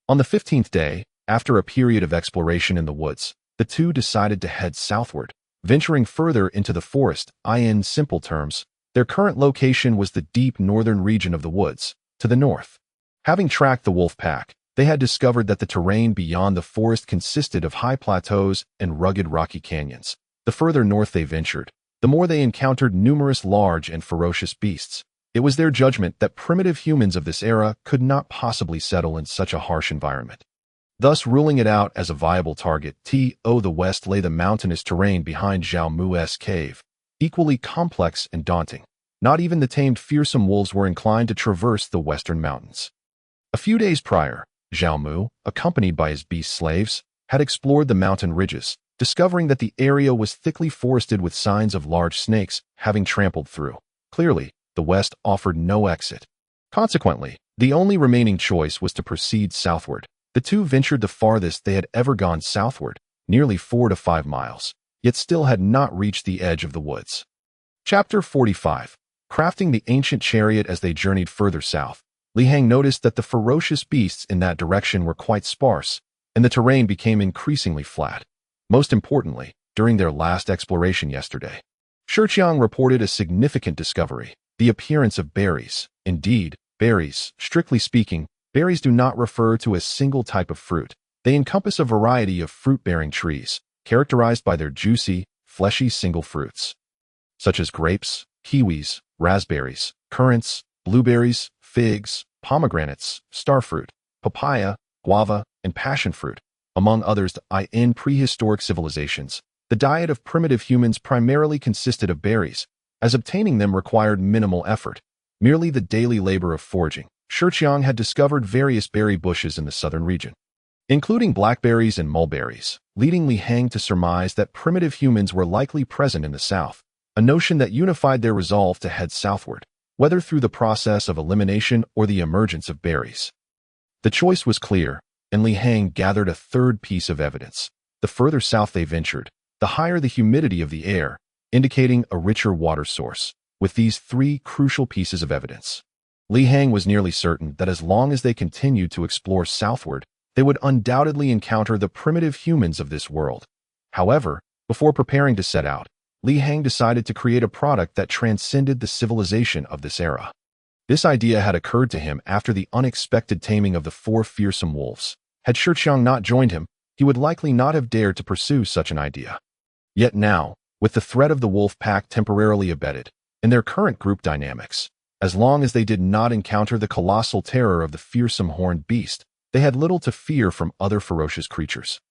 On the 15th day, after a period of exploration in the woods, the two decided to head southward, venturing further into the forest. In simple terms, their current location was the deep northern region of the woods, to the north. Having tracked the wolf pack, they had discovered that the terrain beyond the forest consisted of high plateaus and rugged rocky canyons. The further north they ventured, the more they encountered numerous large and ferocious beasts. It was their judgment that primitive humans of this era could not possibly settle in such a harsh environment, thus ruling it out as a viable target. To the west lay the mountainous terrain behind Zhao Mu's cave, equally complex and daunting. Not even the tamed fearsome wolves were inclined to traverse the western mountains. A few days prior, Zhao Mu, accompanied by his beast slaves, had explored the mountain ridges, discovering that the area was thickly forested with signs of large snakes having trampled through. Clearly, the west offered no exit. Consequently, the only remaining choice was to proceed southward. The two ventured the farthest they had ever gone southward, nearly 4 to 5 miles, yet still had not reached the edge of the woods. Chapter 45. Crafting the ancient chariot. As they journeyed further south, Li Hang noticed that the ferocious beasts in that direction were quite sparse, and the terrain became increasingly flat. Most importantly, during their last exploration yesterday, Shiqiang reported a significant discovery: the appearance of berries. Indeed, berries, strictly speaking, berries do not refer to a single type of fruit. They encompass a variety of fruit-bearing trees, characterized by their juicy, fleshy single fruits, such as grapes, kiwis, raspberries, currants, blueberries, figs, pomegranates, starfruit, papaya, guava, and passion fruit, among others. In prehistoric civilizations, the diet of primitive humans primarily consisted of berries, as obtaining them required minimal effort, merely the daily labor of foraging. Shiqiang had discovered various berry bushes in the southern region, including blackberries and mulberries, leading Li Hang to surmise that primitive humans were likely present in the south, a notion that unified their resolve to head southward, whether through the process of elimination or the emergence of berries. The choice was clear, and Li Hang gathered a third piece of evidence. The further south they ventured, the higher the humidity of the air, indicating a richer water source. With these three crucial pieces of evidence, Li Hang was nearly certain that as long as they continued to explore southward, they would undoubtedly encounter the primitive humans of this world. However, before preparing to set out, Li Hang decided to create a product that transcended the civilization of this era. This idea had occurred to him after the unexpected taming of the 4 fearsome wolves. Had Shiqiang not joined him, he would likely not have dared to pursue such an idea. Yet now, with the threat of the wolf pack temporarily abated, in their current group dynamics, as long as they did not encounter the colossal terror of the fearsome horned beast, they had little to fear from other ferocious creatures.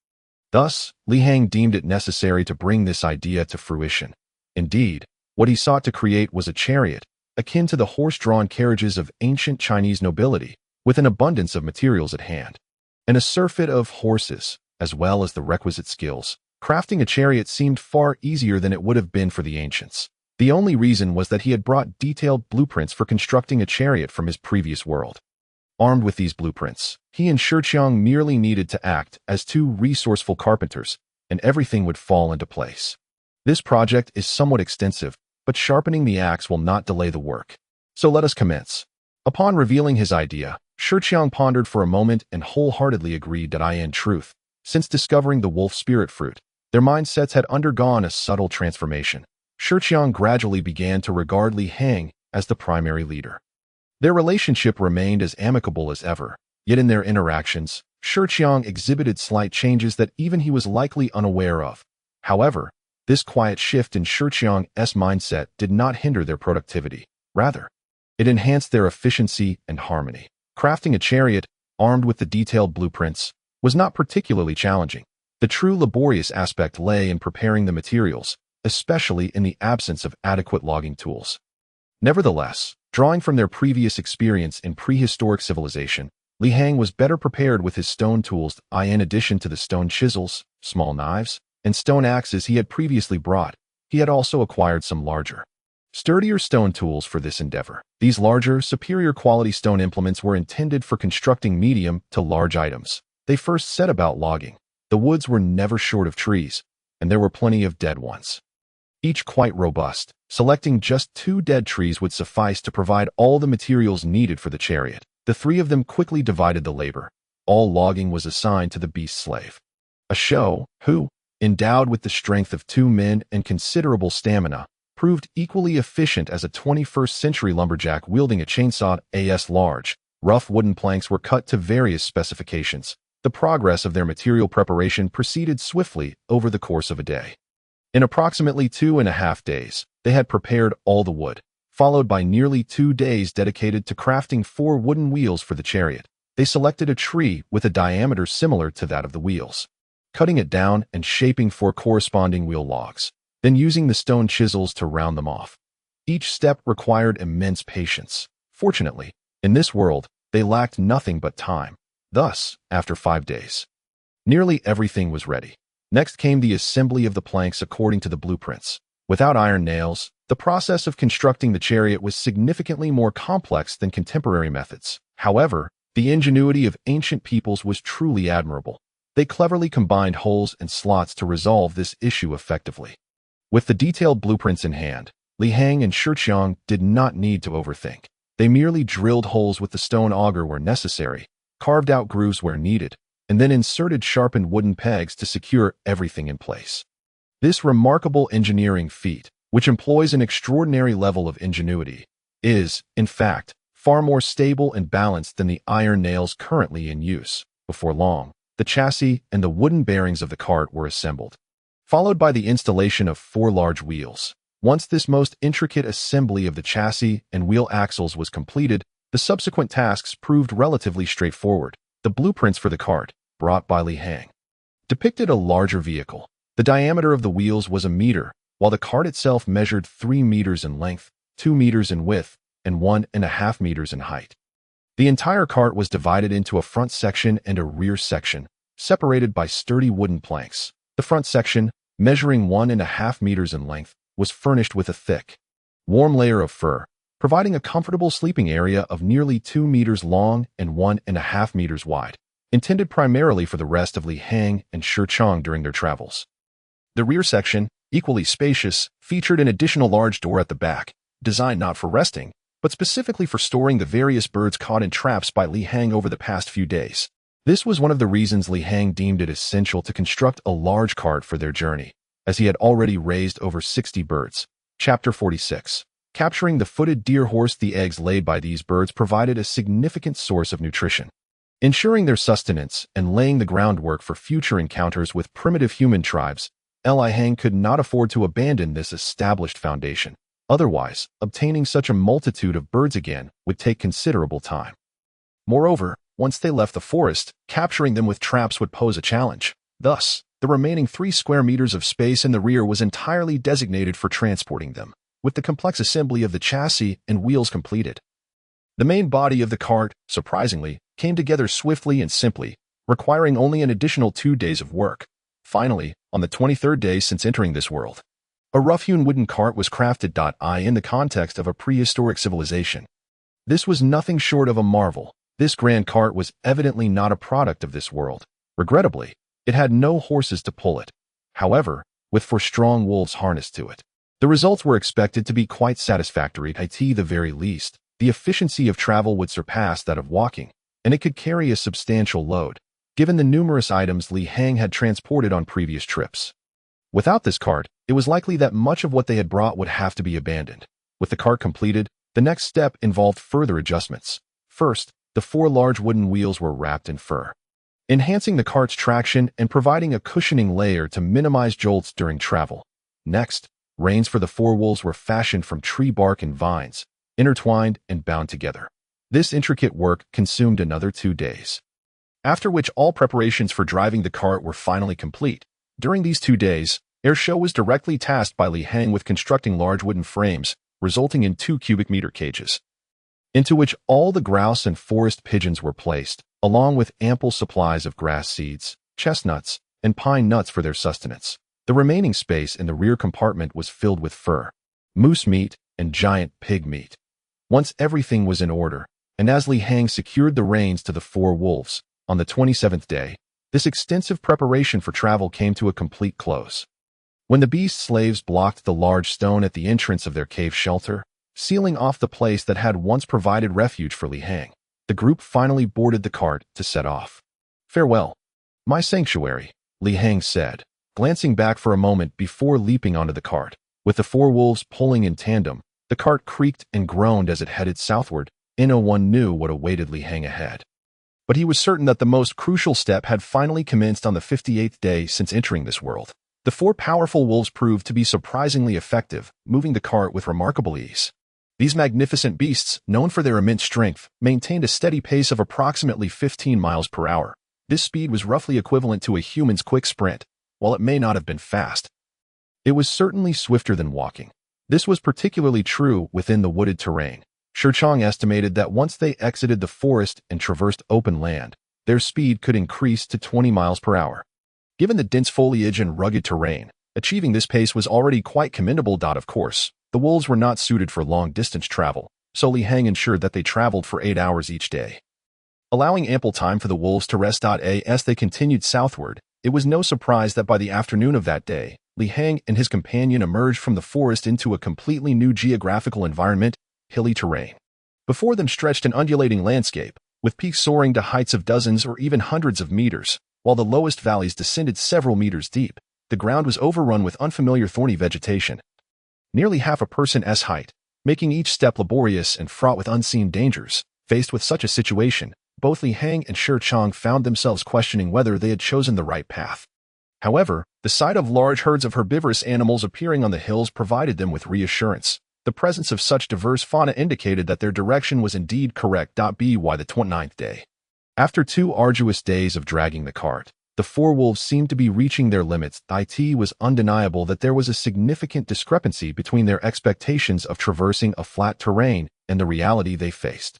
Thus, Li Hang deemed it necessary to bring this idea to fruition. Indeed, what he sought to create was a chariot, akin to the horse-drawn carriages of ancient Chinese nobility, with an abundance of materials at hand, and a surfeit of horses, as well as the requisite skills. Crafting a chariot seemed far easier than it would have been for the ancients. The only reason was that he had brought detailed blueprints for constructing a chariot from his previous world. Armed with these blueprints, he and Shiqiang merely needed to act as 2 resourceful carpenters, and everything would fall into place. This project is somewhat extensive, but sharpening the axe will not delay the work. So let us commence. Upon revealing his idea, Shiqiang pondered for a moment and wholeheartedly agreed that in truth, since discovering the wolf spirit fruit, their mindsets had undergone a subtle transformation. Shiqiang gradually began to regard Li Hang as the primary leader. Their relationship remained as amicable as ever, yet in their interactions, Shiqiang exhibited slight changes that even he was likely unaware of. However, this quiet shift in Shiqiang's mindset did not hinder their productivity. Rather, it enhanced their efficiency and harmony. Crafting a chariot, armed with the detailed blueprints, was not particularly challenging. The true laborious aspect lay in preparing the materials, especially in the absence of adequate logging tools. Nevertheless, drawing from their previous experience in prehistoric civilization, Li Hang was better prepared with his stone tools. In addition to the stone chisels, small knives, and stone axes he had previously brought, he had also acquired some larger, sturdier stone tools for this endeavor. These larger, superior quality stone implements were intended for constructing medium to large items. They first set about logging. The woods were never short of trees, and there were plenty of dead ones, each quite robust. Selecting just 2 dead trees would suffice to provide all the materials needed for the chariot. The 3 of them quickly divided the labor. All logging was assigned to the beast slave, a show who, endowed with the strength of 2 men and considerable stamina, proved equally efficient as a 21st-century lumberjack wielding a chainsaw. Large, rough wooden planks were cut to various specifications. The progress of their material preparation proceeded swiftly over the course of a day. In approximately 2.5 days, they had prepared all the wood, followed by nearly 2 days dedicated to crafting 4 wooden wheels for the chariot. They selected a tree with a diameter similar to that of the wheels, cutting it down and shaping 4 corresponding wheel logs, then using the stone chisels to round them off. Each step required immense patience. Fortunately, in this world, they lacked nothing but time. Thus, after 5 days, nearly everything was ready. Next came the assembly of the planks according to the blueprints. Without iron nails, the process of constructing the chariot was significantly more complex than contemporary methods. However, the ingenuity of ancient peoples was truly admirable. They cleverly combined holes and slots to resolve this issue effectively. With the detailed blueprints in hand, Li Hang and Shiqiang did not need to overthink. They merely drilled holes with the stone auger where necessary, carved out grooves where needed, and then inserted sharpened wooden pegs to secure everything in place. This remarkable engineering feat, which employs an extraordinary level of ingenuity, is, in fact, far more stable and balanced than the iron nails currently in use. Before long, the chassis and the wooden bearings of the cart were assembled, followed by the installation of 4 large wheels. Once this most intricate assembly of the chassis and wheel axles was completed, the subsequent tasks proved relatively straightforward. The blueprints for the cart, brought by Li Hang, depicted a larger vehicle. The diameter of the wheels was 1 meter, while the cart itself measured 3 meters in length, 2 meters in width, and 1.5 meters in height. The entire cart was divided into a front section and a rear section, separated by sturdy wooden planks. The front section, measuring 1.5 meters in length, was furnished with a thick, warm layer of fur, providing a comfortable sleeping area of nearly 2 meters long and 1.5 meters wide, intended primarily for the rest of Li Hang and Shi Chang during their travels. The rear section, equally spacious, featured an additional large door at the back, designed not for resting, but specifically for storing the various birds caught in traps by Li Hang over the past few days. This was one of the reasons Li Hang deemed it essential to construct a large cart for their journey, as he had already raised over 60 birds. Chapter 46. Capturing the footed deer horse. The eggs laid by these birds provided a significant source of nutrition, ensuring their sustenance and laying the groundwork for future encounters with primitive human tribes. Li Hang could not afford to abandon this established foundation. Otherwise, obtaining such a multitude of birds again would take considerable time. Moreover, once they left the forest, capturing them with traps would pose a challenge. Thus, the remaining 3 square meters of space in the rear was entirely designated for transporting them, with the complex assembly of the chassis and wheels completed. The main body of the cart, surprisingly, came together swiftly and simply, requiring only an additional 2 days of work. Finally, on the 23rd day since entering this world, a rough-hewn wooden cart was crafted. In the context of a prehistoric civilization, this was nothing short of a marvel. This grand cart was evidently not a product of this world. Regrettably, it had no horses to pull it. However, with 4 strong wolves harnessed to it, the results were expected to be quite satisfactory. At the very least, the efficiency of travel would surpass that of walking, and it could carry a substantial load, given the numerous items Li Hang had transported on previous trips. Without this cart, it was likely that much of what they had brought would have to be abandoned. With the cart completed, the next step involved further adjustments. First, the 4 large wooden wheels were wrapped in fur, enhancing the cart's traction and providing a cushioning layer to minimize jolts during travel. Next, reins for the 4 wolves were fashioned from tree bark and vines, intertwined and bound together. This intricate work consumed another 2 days, after which all preparations for driving the cart were finally complete. During these 2 days, Airshow was directly tasked by Li Hang with constructing large wooden frames, resulting in 2 cubic meter cages, into which all the grouse and forest pigeons were placed, along with ample supplies of grass seeds, chestnuts, and pine nuts for their sustenance. The remaining space in the rear compartment was filled with fur, moose meat, and giant pig meat. Once everything was in order, and as Li Hang secured the reins to the 4 wolves, on the 27th day, this extensive preparation for travel came to a complete close. When the beast slaves blocked the large stone at the entrance of their cave shelter, sealing off the place that had once provided refuge for Li Hang, the group finally boarded the cart to set off. "Farewell, my sanctuary," Li Hang said, glancing back for a moment before leaping onto the cart. With the 4 wolves pulling in tandem, the cart creaked and groaned as it headed southward. No one knew what awaited Li Hang ahead, but he was certain that the most crucial step had finally commenced on the 58th day since entering this world. The 4 powerful wolves proved to be surprisingly effective, moving the cart with remarkable ease. These magnificent beasts, known for their immense strength, maintained a steady pace of approximately 15 miles per hour. This speed was roughly equivalent to a human's quick sprint. While it may not have been fast, it was certainly swifter than walking. This was particularly true within the wooded terrain. Shi Chang estimated that once they exited the forest and traversed open land, their speed could increase to 20 miles per hour. Given the dense foliage and rugged terrain, achieving this pace was already quite commendable. Of course, the wolves were not suited for long-distance travel, so Li Hang ensured that they traveled for 8 hours each day, allowing ample time for the wolves to rest. As they continued southward, it was no surprise that by the afternoon of that day, Li Hang and his companion emerged from the forest into a completely new geographical environment, hilly terrain. Before them stretched an undulating landscape, with peaks soaring to heights of dozens or even hundreds of meters, while the lowest valleys descended several meters deep. The ground was overrun with unfamiliar thorny vegetation, nearly half a person's height, making each step laborious and fraught with unseen dangers. Faced with such a situation, both Li Hang and Shi Chang found themselves questioning whether they had chosen the right path. However, the sight of large herds of herbivorous animals appearing on the hills provided them with reassurance. The presence of such diverse fauna indicated that their direction was indeed correct. By the 29th day, after 2 arduous days of dragging the cart, the 4 wolves seemed to be reaching their limits. It was undeniable that there was a significant discrepancy between their expectations of traversing a flat terrain and the reality they faced.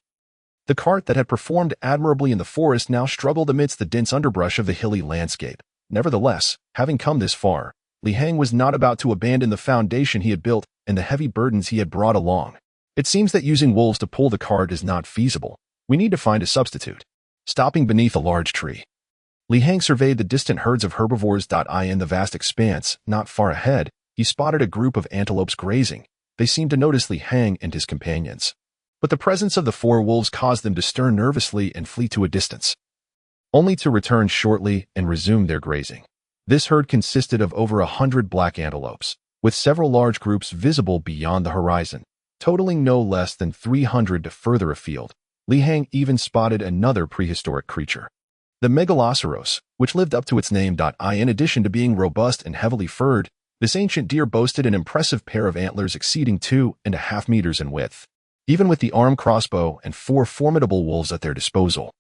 The cart that had performed admirably in the forest now struggled amidst the dense underbrush of the hilly landscape. Nevertheless, having come this far, Li Hang was not about to abandon the foundation he had built and the heavy burdens he had brought along. It seems that using wolves to pull the cart is not feasible. We need to find a substitute. Stopping beneath a large tree, Li Hang surveyed the distant herds of herbivores. In the vast expanse, not far ahead, he spotted a group of antelopes grazing. They seemed to notice Li Hang and his companions. But the presence of the four wolves caused them to stir nervously and flee to a distance, only to return shortly and resume their grazing. This herd consisted of over 100 black antelopes, with several large groups visible beyond the horizon, totaling no less than 300 to further afield. Li Hang even spotted another prehistoric creature, the megaloceros, which lived up to its name. In addition to being robust and heavily furred, this ancient deer boasted an impressive pair of antlers exceeding 2.5 meters in width. Even with the armed crossbow and 4 formidable wolves at their disposal,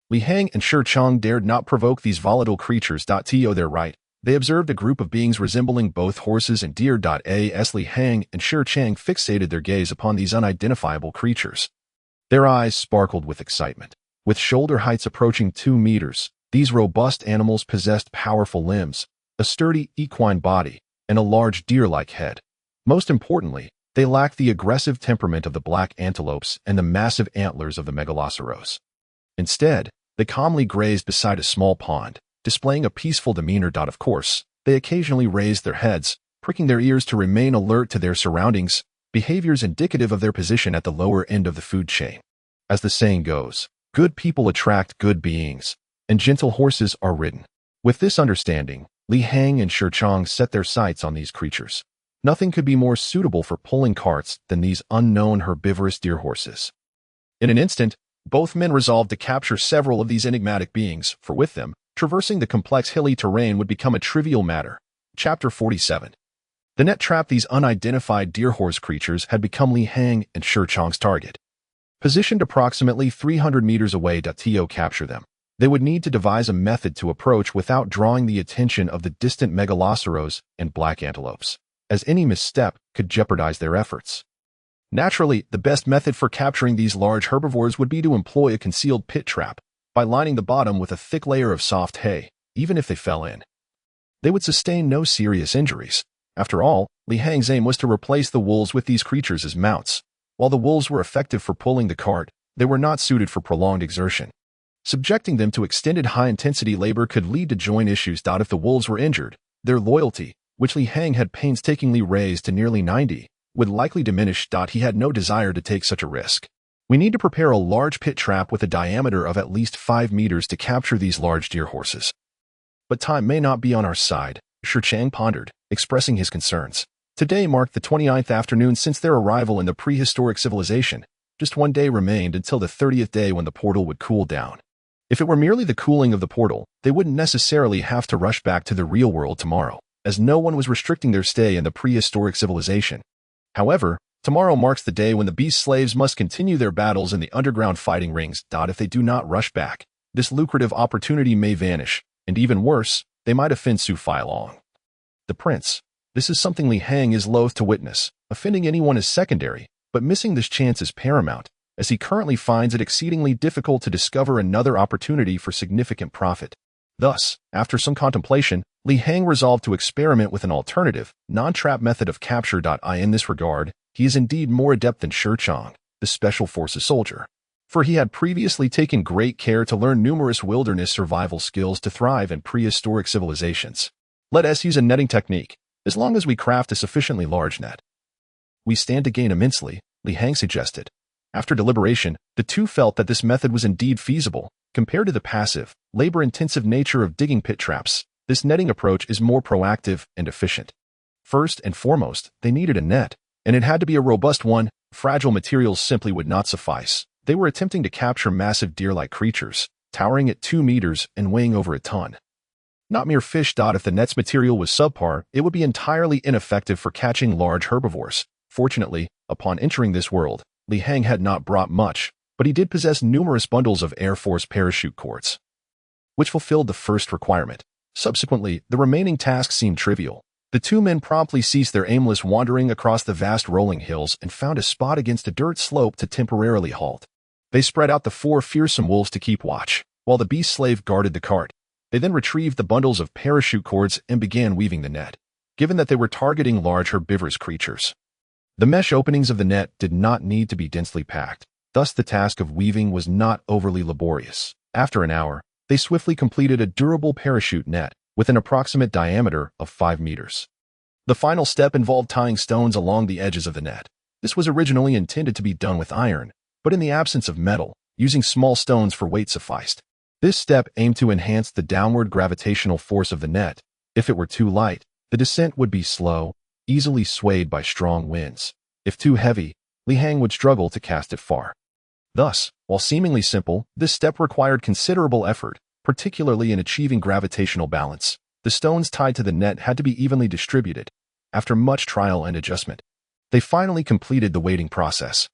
Li Hang and Shi Chang dared not provoke these volatile creatures. To their right, they observed a group of beings resembling both horses and deer. As Li Hang and Shi Chang fixated their gaze upon these unidentifiable creatures, their eyes sparkled with excitement. With shoulder heights approaching 2 meters, these robust animals possessed powerful limbs, a sturdy equine body, and a large deer-like head. Most importantly, they lacked the aggressive temperament of the black antelopes and the massive antlers of the megaloceros. Instead, they calmly grazed beside a small pond, displaying a peaceful demeanor. Of course, they occasionally raised their heads, pricking their ears to remain alert to their surroundings, behaviors indicative of their position at the lower end of the food chain. As the saying goes, good people attract good beings, and gentle horses are ridden. With this understanding, Li Hang and Shi Chang set their sights on these creatures. Nothing could be more suitable for pulling carts than these unknown herbivorous deer horses. In an instant, both men resolved to capture several of these enigmatic beings, for with them, traversing the complex hilly terrain would become a trivial matter. Chapter 47. The net trap. These unidentified deer horse creatures had become Li Hang and Shi Chang's target. Positioned approximately 300 meters away to capture them, they would need to devise a method to approach without drawing the attention of the distant megaloceros and black antelopes, as any misstep could jeopardize their efforts. Naturally, the best method for capturing these large herbivores would be to employ a concealed pit trap, by lining the bottom with a thick layer of soft hay. Even if they fell in, they would sustain no serious injuries. After all, Li Hang's aim was to replace the wolves with these creatures as mounts. While the wolves were effective for pulling the cart, they were not suited for prolonged exertion. Subjecting them to extended high-intensity labor could lead to joint issues. If the wolves were injured, their loyalty, which Li Hang had painstakingly raised to nearly 90, would likely diminish. He had no desire to take such a risk. We need to prepare a large pit trap with a diameter of at least 5 meters to capture these large deer horses. But time may not be on our side, Shi Chang pondered, expressing his concerns. Today marked the 29th afternoon since their arrival in the prehistoric civilization. Just one day remained until the 30th day when the portal would cool down. If it were merely the cooling of the portal, they wouldn't necessarily have to rush back to the real world tomorrow, as no one was restricting their stay in the prehistoric civilization. However, tomorrow marks the day when the beast slaves must continue their battles in the underground fighting rings. If they do not rush back, this lucrative opportunity may vanish, and even worse, they might offend Su Feilong, the prince. This is something Li Hang is loath to witness. Offending anyone is secondary, but missing this chance is paramount, as he currently finds it exceedingly difficult to discover another opportunity for significant profit. Thus, after some contemplation, Li Hang resolved to experiment with an alternative, non-trap method of capture. In this regard, he is indeed more adept than Shi Chang, the Special Forces soldier, for he had previously taken great care to learn numerous wilderness survival skills to thrive in prehistoric civilizations. Let us use a netting technique, as long as we craft a sufficiently large net. We stand to gain immensely, Li Hang suggested. After deliberation, the two felt that this method was indeed feasible. Compared to the passive, labor-intensive nature of digging pit traps, this netting approach is more proactive and efficient. First and foremost, they needed a net, and it had to be a robust one. Fragile materials simply would not suffice. They were attempting to capture massive deer-like creatures, towering at 2 meters and weighing over a ton. Not mere fish. If the net's material was subpar, it would be entirely ineffective for catching large herbivores. Fortunately, upon entering this world, Li Hang had not brought much, but he did possess numerous bundles of Air Force parachute cords, which fulfilled the first requirement. Subsequently, the remaining tasks seemed trivial. The two men promptly ceased their aimless wandering across the vast rolling hills and found a spot against a dirt slope to temporarily halt. They spread out the 4 fearsome wolves to keep watch, while the beast slave guarded the cart. They then retrieved the bundles of parachute cords and began weaving the net, given that they were targeting large herbivorous creatures. The mesh openings of the net did not need to be densely packed, thus the task of weaving was not overly laborious. After an hour, they swiftly completed a durable parachute net with an approximate diameter of 5 meters. The final step involved tying stones along the edges of the net. This was originally intended to be done with iron, but in the absence of metal, using small stones for weight sufficed. This step aimed to enhance the downward gravitational force of the net. If it were too light, the descent would be slow, easily swayed by strong winds. If too heavy, Li Hang would struggle to cast it far. Thus, while seemingly simple, this step required considerable effort, particularly in achieving gravitational balance. The stones tied to the net had to be evenly distributed. After much trial and adjustment, they finally completed the weighting process.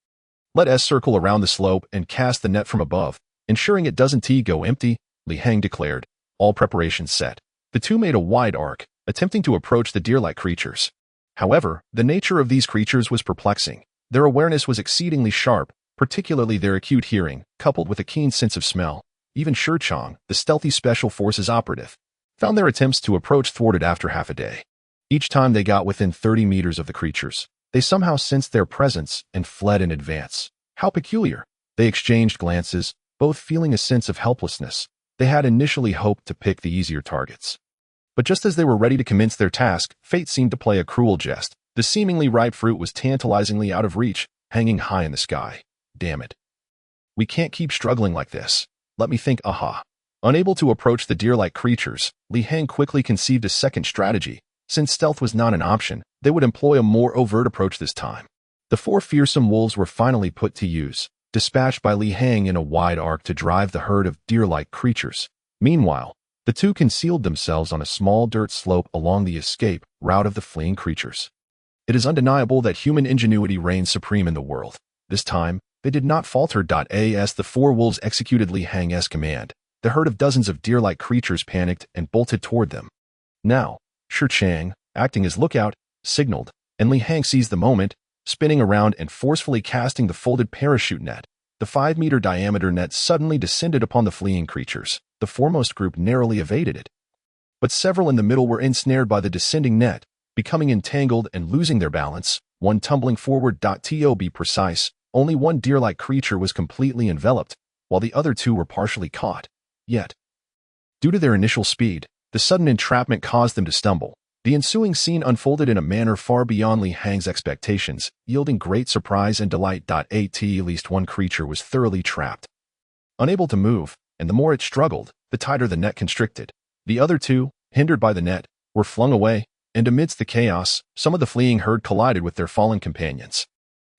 Let S circle around the slope and cast the net from above, ensuring it doesn't go empty, Li Hang declared. All preparations set. The two made a wide arc, attempting to approach the deer-like creatures. However, the nature of these creatures was perplexing. Their awareness was exceedingly sharp, particularly their acute hearing, coupled with a keen sense of smell. Even Shurchong, the stealthy special forces operative, found their attempts to approach thwarted after half a day. Each time they got within 30 meters of the creatures, they somehow sensed their presence and fled in advance. How peculiar! They exchanged glances, both feeling a sense of helplessness. They had initially hoped to pick the easier targets. But just as they were ready to commence their task, fate seemed to play a cruel jest. The seemingly ripe fruit was tantalizingly out of reach, hanging high in the sky. Damn it. We can't keep struggling like this. Let me think. Unable to approach the deer-like creatures, Li Hang quickly conceived a second strategy. Since stealth was not an option, they would employ a more overt approach this time. The 4 fearsome wolves were finally put to use, dispatched by Li Hang in a wide arc to drive the herd of deer-like creatures. Meanwhile, the two concealed themselves on a small dirt slope along the escape route of the fleeing creatures. It is undeniable that human ingenuity reigns supreme in the world. This time, they did not falter. As the 4 wolves executed Li Hang's command, the herd of dozens of deer-like creatures panicked and bolted toward them. Now, Shurchong, acting as lookout, signaled, and Li Hang seized the moment, spinning around and forcefully casting the folded parachute net. The 5-meter diameter net suddenly descended upon the fleeing creatures. The foremost group narrowly evaded it, but several in the middle were ensnared by the descending net, becoming entangled and losing their balance, one tumbling forward. To be precise, only one deer-like creature was completely enveloped, while the other 2 were partially caught. Yet, due to their initial speed, the sudden entrapment caused them to stumble. The ensuing scene unfolded in a manner far beyond Li Hang's expectations, yielding great surprise and delight. At least one creature was thoroughly trapped, unable to move, and the more it struggled, the tighter the net constricted. The other 2, hindered by the net, were flung away, and amidst the chaos, some of the fleeing herd collided with their fallen companions.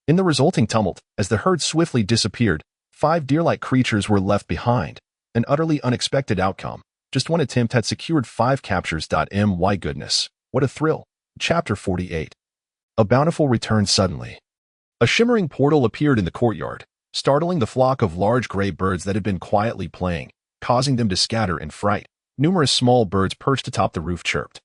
In the resulting tumult, as the herd swiftly disappeared, 5 deer-like creatures were left behind. An utterly unexpected outcome. Just one attempt had secured 5 captures. My goodness, what a thrill. Chapter 48. A bountiful return suddenly. A shimmering portal appeared in the courtyard, startling the flock of large gray birds that had been quietly playing, causing them to scatter in fright. Numerous small birds perched atop the roof chirped,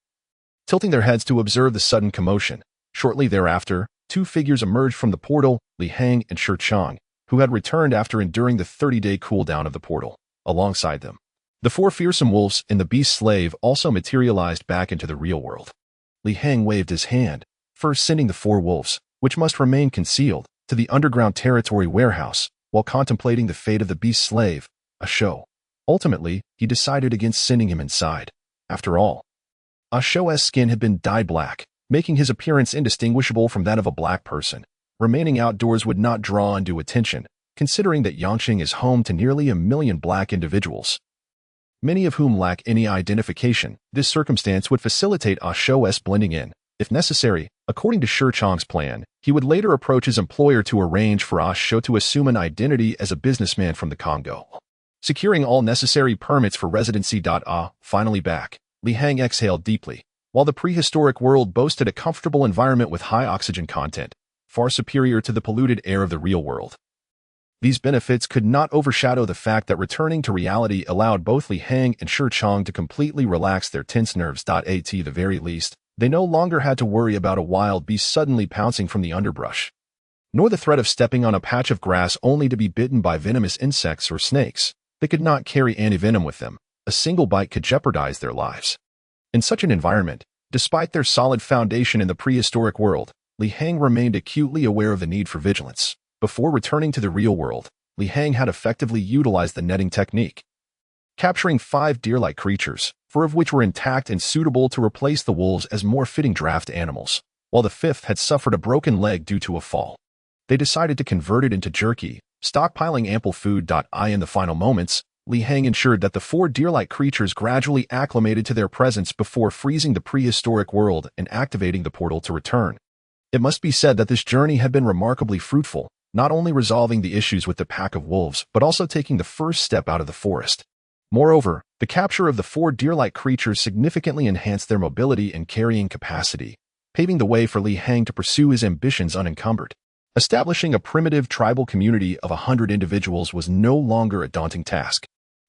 tilting their heads to observe the sudden commotion. Shortly thereafter, 2 figures emerged from the portal, Li Hang and Shurchong, who had returned after enduring the 30-day cooldown of the portal. Alongside them, the 4 fearsome wolves and the beast slave also materialized back into the real world. Li Hang waved his hand, first sending the 4 wolves, which must remain concealed, to the underground territory warehouse, while contemplating the fate of the beast slave, a show. Ultimately, he decided against sending him inside. After all, Asho's skin had been dyed black, making his appearance indistinguishable from that of a black person. Remaining outdoors would not draw undue attention, considering that Yangqing is home to nearly 1 million black individuals, many of whom lack any identification. This circumstance would facilitate Asho's blending in. If necessary, according to Shurchong's plan, he would later approach his employer to arrange for Asho to assume an identity as a businessman from the Congo. Securing all necessary permits for residency. Finally back, Li Hang exhaled deeply. While the prehistoric world boasted a comfortable environment with high oxygen content, far superior to the polluted air of the real world, these benefits could not overshadow the fact that returning to reality allowed both Li Hang and Shurchong to completely relax their tense nerves. At the very least, they no longer had to worry about a wild beast suddenly pouncing from the underbrush. nor the threat of stepping on a patch of grass only to be bitten by venomous insects or snakes. They could not carry antivenom with them. A single bite could jeopardize their lives. In such an environment, despite their solid foundation in the prehistoric world, Li Hang remained acutely aware of the need for vigilance. Before returning to the real world, Li Hang had effectively utilized the netting technique, capturing 5 deer-like creatures, 4 of which were intact and suitable to replace the wolves as more fitting draft animals, while the 5th had suffered a broken leg due to a fall. They decided to convert it into jerky, stockpiling ample food. In the final moments, Li Hang ensured that the 4 deer-like creatures gradually acclimated to their presence before freezing the prehistoric world and activating the portal to return. It must be said that this journey had been remarkably fruitful, not only resolving the issues with the pack of wolves, but also taking the first step out of the forest. Moreover, the capture of the 4 deer-like creatures significantly enhanced their mobility and carrying capacity, paving the way for Li Hang to pursue his ambitions unencumbered. Establishing a primitive tribal community of 100 individuals was no longer a daunting task.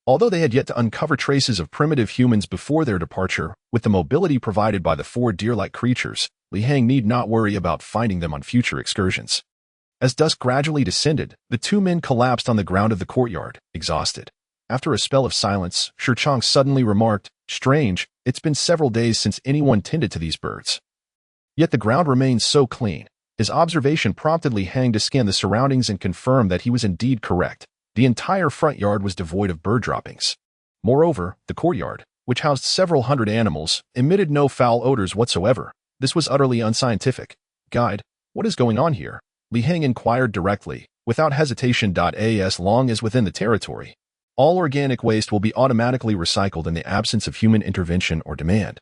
Although they had yet to uncover traces of primitive humans before their departure, with the mobility provided by the 4 deer-like creatures, Li Hang need not worry about finding them on future excursions. As dusk gradually descended, the 2 men collapsed on the ground of the courtyard, exhausted. After a spell of silence, Shurchang suddenly remarked, "Strange, it's been several days since anyone tended to these birds. Yet the ground remains so clean." His observation prompted Li Hang to scan the surroundings and confirm that he was indeed correct. The entire front yard was devoid of bird droppings. Moreover, the courtyard, which housed several hundred animals, emitted no foul odors whatsoever. This was utterly unscientific. "Guide, what is going on here?" Li Hang inquired directly, without hesitation. As long as within the territory, all organic waste will be automatically recycled in the absence of human intervention or demand,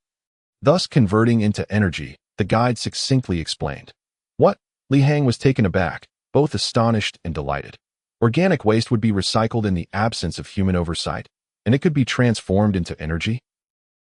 thus converting into energy, the guide succinctly explained. "What?" Li Hang was taken aback, both astonished and delighted. Organic waste would be recycled in the absence of human oversight, and it could be transformed into energy?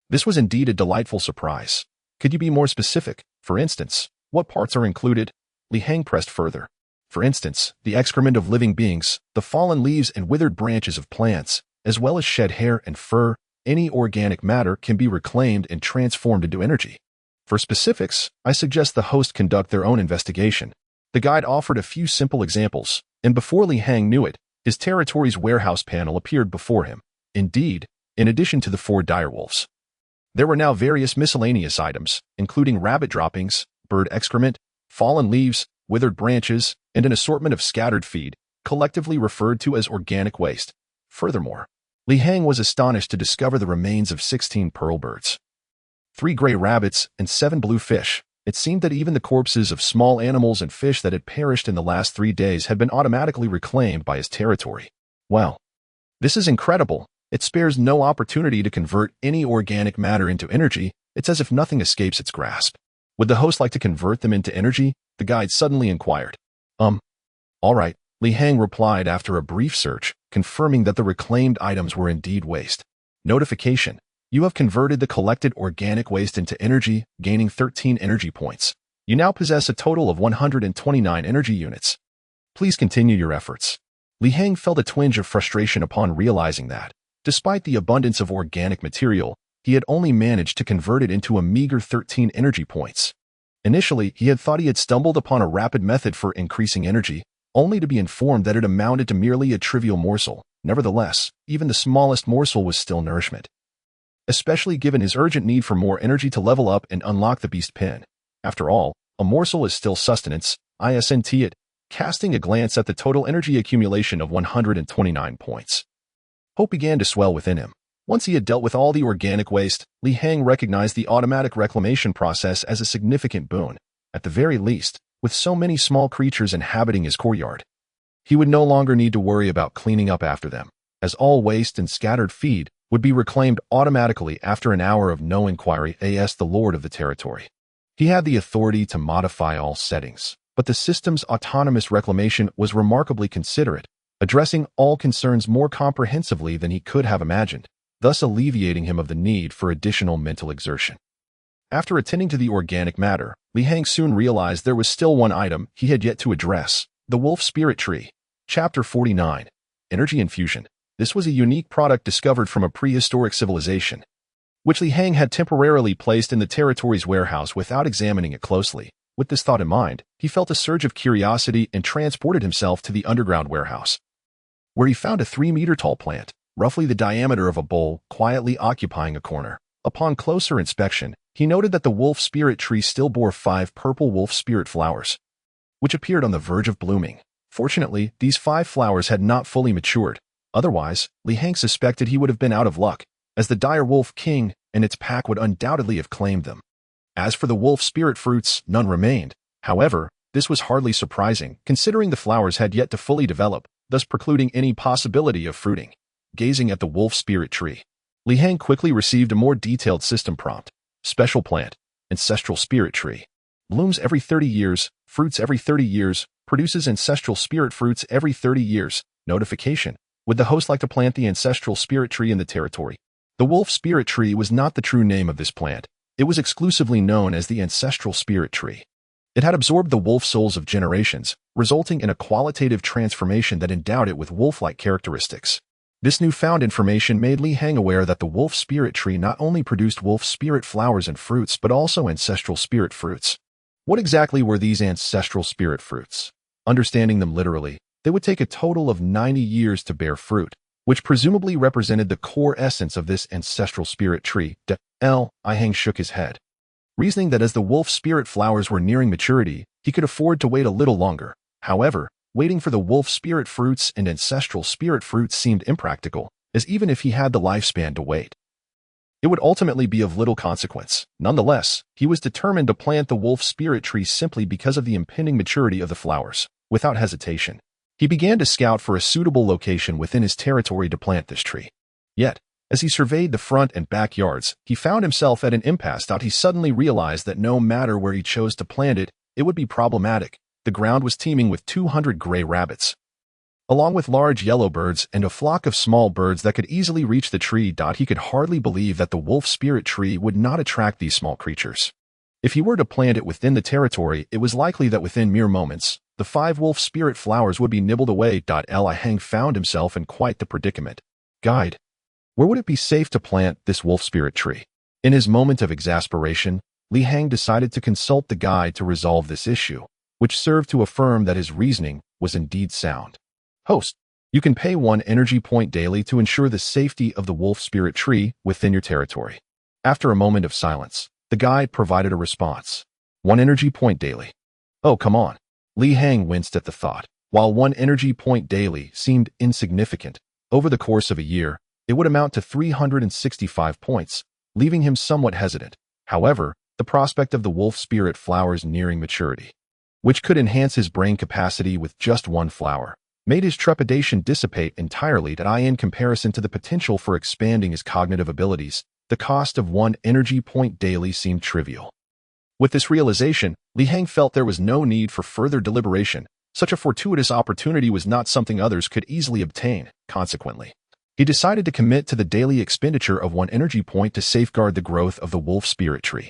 This was indeed a delightful surprise. "Could you be more specific? For instance, what parts are included?" Li Hang pressed further. "For instance, the excrement of living beings, the fallen leaves and withered branches of plants, as well as shed hair and fur, any organic matter can be reclaimed and transformed into energy. For specifics, I suggest the host conduct their own investigation." The guide offered a few simple examples, and before Li Hang knew it, his territory's warehouse panel appeared before him. Indeed, in addition to the 4 direwolves, there were now various miscellaneous items, including rabbit droppings, bird excrement, fallen leaves, withered branches, and an assortment of scattered feed, collectively referred to as organic waste. Furthermore, Li Hang was astonished to discover the remains of 16 pearl birds, 3 gray rabbits, and 7 blue fish. It seemed that even the corpses of small animals and fish that had perished in the last 3 days had been automatically reclaimed by his territory. "Well, this is incredible. It spares no opportunity to convert any organic matter into energy. It's as if nothing escapes its grasp. Would the host like to convert them into energy?" the guide suddenly inquired. All right," Li Hang replied after a brief search, confirming that the reclaimed items were indeed waste. "Notification. You have converted the collected organic waste into energy, gaining 13 energy points. You now possess a total of 129 energy units. Please continue your efforts." Li Hang felt a twinge of frustration upon realizing that, despite the abundance of organic material, he had only managed to convert it into a meager 13 energy points. Initially, he had thought he had stumbled upon a rapid method for increasing energy, only to be informed that it amounted to merely a trivial morsel. Nevertheless, even the smallest morsel was still nourishment, especially given his urgent need for more energy to level up and unlock the beast pin. After all, a morsel is still sustenance, isn't it? Casting a glance at the total energy accumulation of 129 points, hope began to swell within him. Once he had dealt with all the organic waste, Li Hang recognized the automatic reclamation process as a significant boon. At the very least, with so many small creatures inhabiting his courtyard, he would no longer need to worry about cleaning up after them, as all waste and scattered feed would be reclaimed automatically after an hour of no inquiry. The lord of the territory, he had the authority to modify all settings, but the system's autonomous reclamation was remarkably considerate, addressing all concerns more comprehensively than he could have imagined, thus alleviating him of the need for additional mental exertion. After attending to the organic matter, Li Hang soon realized there was still one item he had yet to address: the wolf spirit tree. Chapter 49. Energy Infusion. This was a unique product discovered from a prehistoric civilization, which Li Hang had temporarily placed in the territory's warehouse without examining it closely. With this thought in mind, he felt a surge of curiosity and transported himself to the underground warehouse, where he found a 3-meter-tall plant, roughly the diameter of a bowl, quietly occupying a corner. Upon closer inspection, he noted that the wolf spirit tree still bore 5 purple wolf spirit flowers, which appeared on the verge of blooming. Fortunately, these 5 flowers had not fully matured. Otherwise, Li Hang suspected he would have been out of luck, as the dire wolf king and its pack would undoubtedly have claimed them. As for the wolf spirit fruits, none remained. However, this was hardly surprising, considering the flowers had yet to fully develop, thus precluding any possibility of fruiting. Gazing at the wolf spirit tree, Li Hang quickly received a more detailed system prompt. Special plant, ancestral spirit tree. Blooms every 30 years, fruits every 30 years, produces ancestral spirit fruits every 30 years. Notification. Would the host like to plant the ancestral spirit tree in the territory? The wolf spirit tree was not the true name of this plant. It was exclusively known as the ancestral spirit tree. It had absorbed the wolf souls of generations, resulting in a qualitative transformation that endowed it with wolf-like characteristics. This newfound information made Li Hang aware that the wolf spirit tree not only produced wolf spirit flowers and fruits but also ancestral spirit fruits. What exactly were these ancestral spirit fruits? Understanding them literally, they would take a total of 90 years to bear fruit, which presumably represented the core essence of this ancestral spirit tree. Li Hang shook his head, reasoning that as the wolf spirit flowers were nearing maturity, he could afford to wait a little longer. However, waiting for the wolf spirit fruits and ancestral spirit fruits seemed impractical, as even if he had the lifespan to wait, it would ultimately be of little consequence. Nonetheless, he was determined to plant the wolf spirit tree simply because of the impending maturity of the flowers. Without hesitation, he began to scout for a suitable location within his territory to plant this tree. Yet, as he surveyed the front and backyards, he found himself at an impasse. He suddenly realized that no matter where he chose to plant it, it would be problematic. The ground was teeming with 200 gray rabbits, along with large yellow birds and a flock of small birds that could easily reach the tree. He could hardly believe that the wolf spirit tree would not attract these small creatures. If he were to plant it within the territory, it was likely that within mere moments, the 5 wolf spirit flowers would be nibbled away. Li Hang found himself in quite the predicament. Guide, where would it be safe to plant this wolf spirit tree? In his moment of exasperation, Li Hang decided to consult the guide to resolve this issue, which served to affirm that his reasoning was indeed sound. Host, you can pay 1 energy point daily to ensure the safety of the wolf spirit tree within your territory. After a moment of silence, the guide provided a response. 1 energy point daily. Oh, come on. Li Hang winced at the thought. While 1 energy point daily seemed insignificant, over the course of a year, it would amount to 365 points, leaving him somewhat hesitant. However, the prospect of the wolf spirit flowers nearing maturity, which could enhance his brain capacity with just 1 flower, made his trepidation dissipate entirely. In comparison to the potential for expanding his cognitive abilities, the cost of 1 energy point daily seemed trivial. With this realization, Li Hang felt there was no need for further deliberation. Such a fortuitous opportunity was not something others could easily obtain. Consequently, he decided to commit to the daily expenditure of 1 energy point to safeguard the growth of the wolf spirit tree.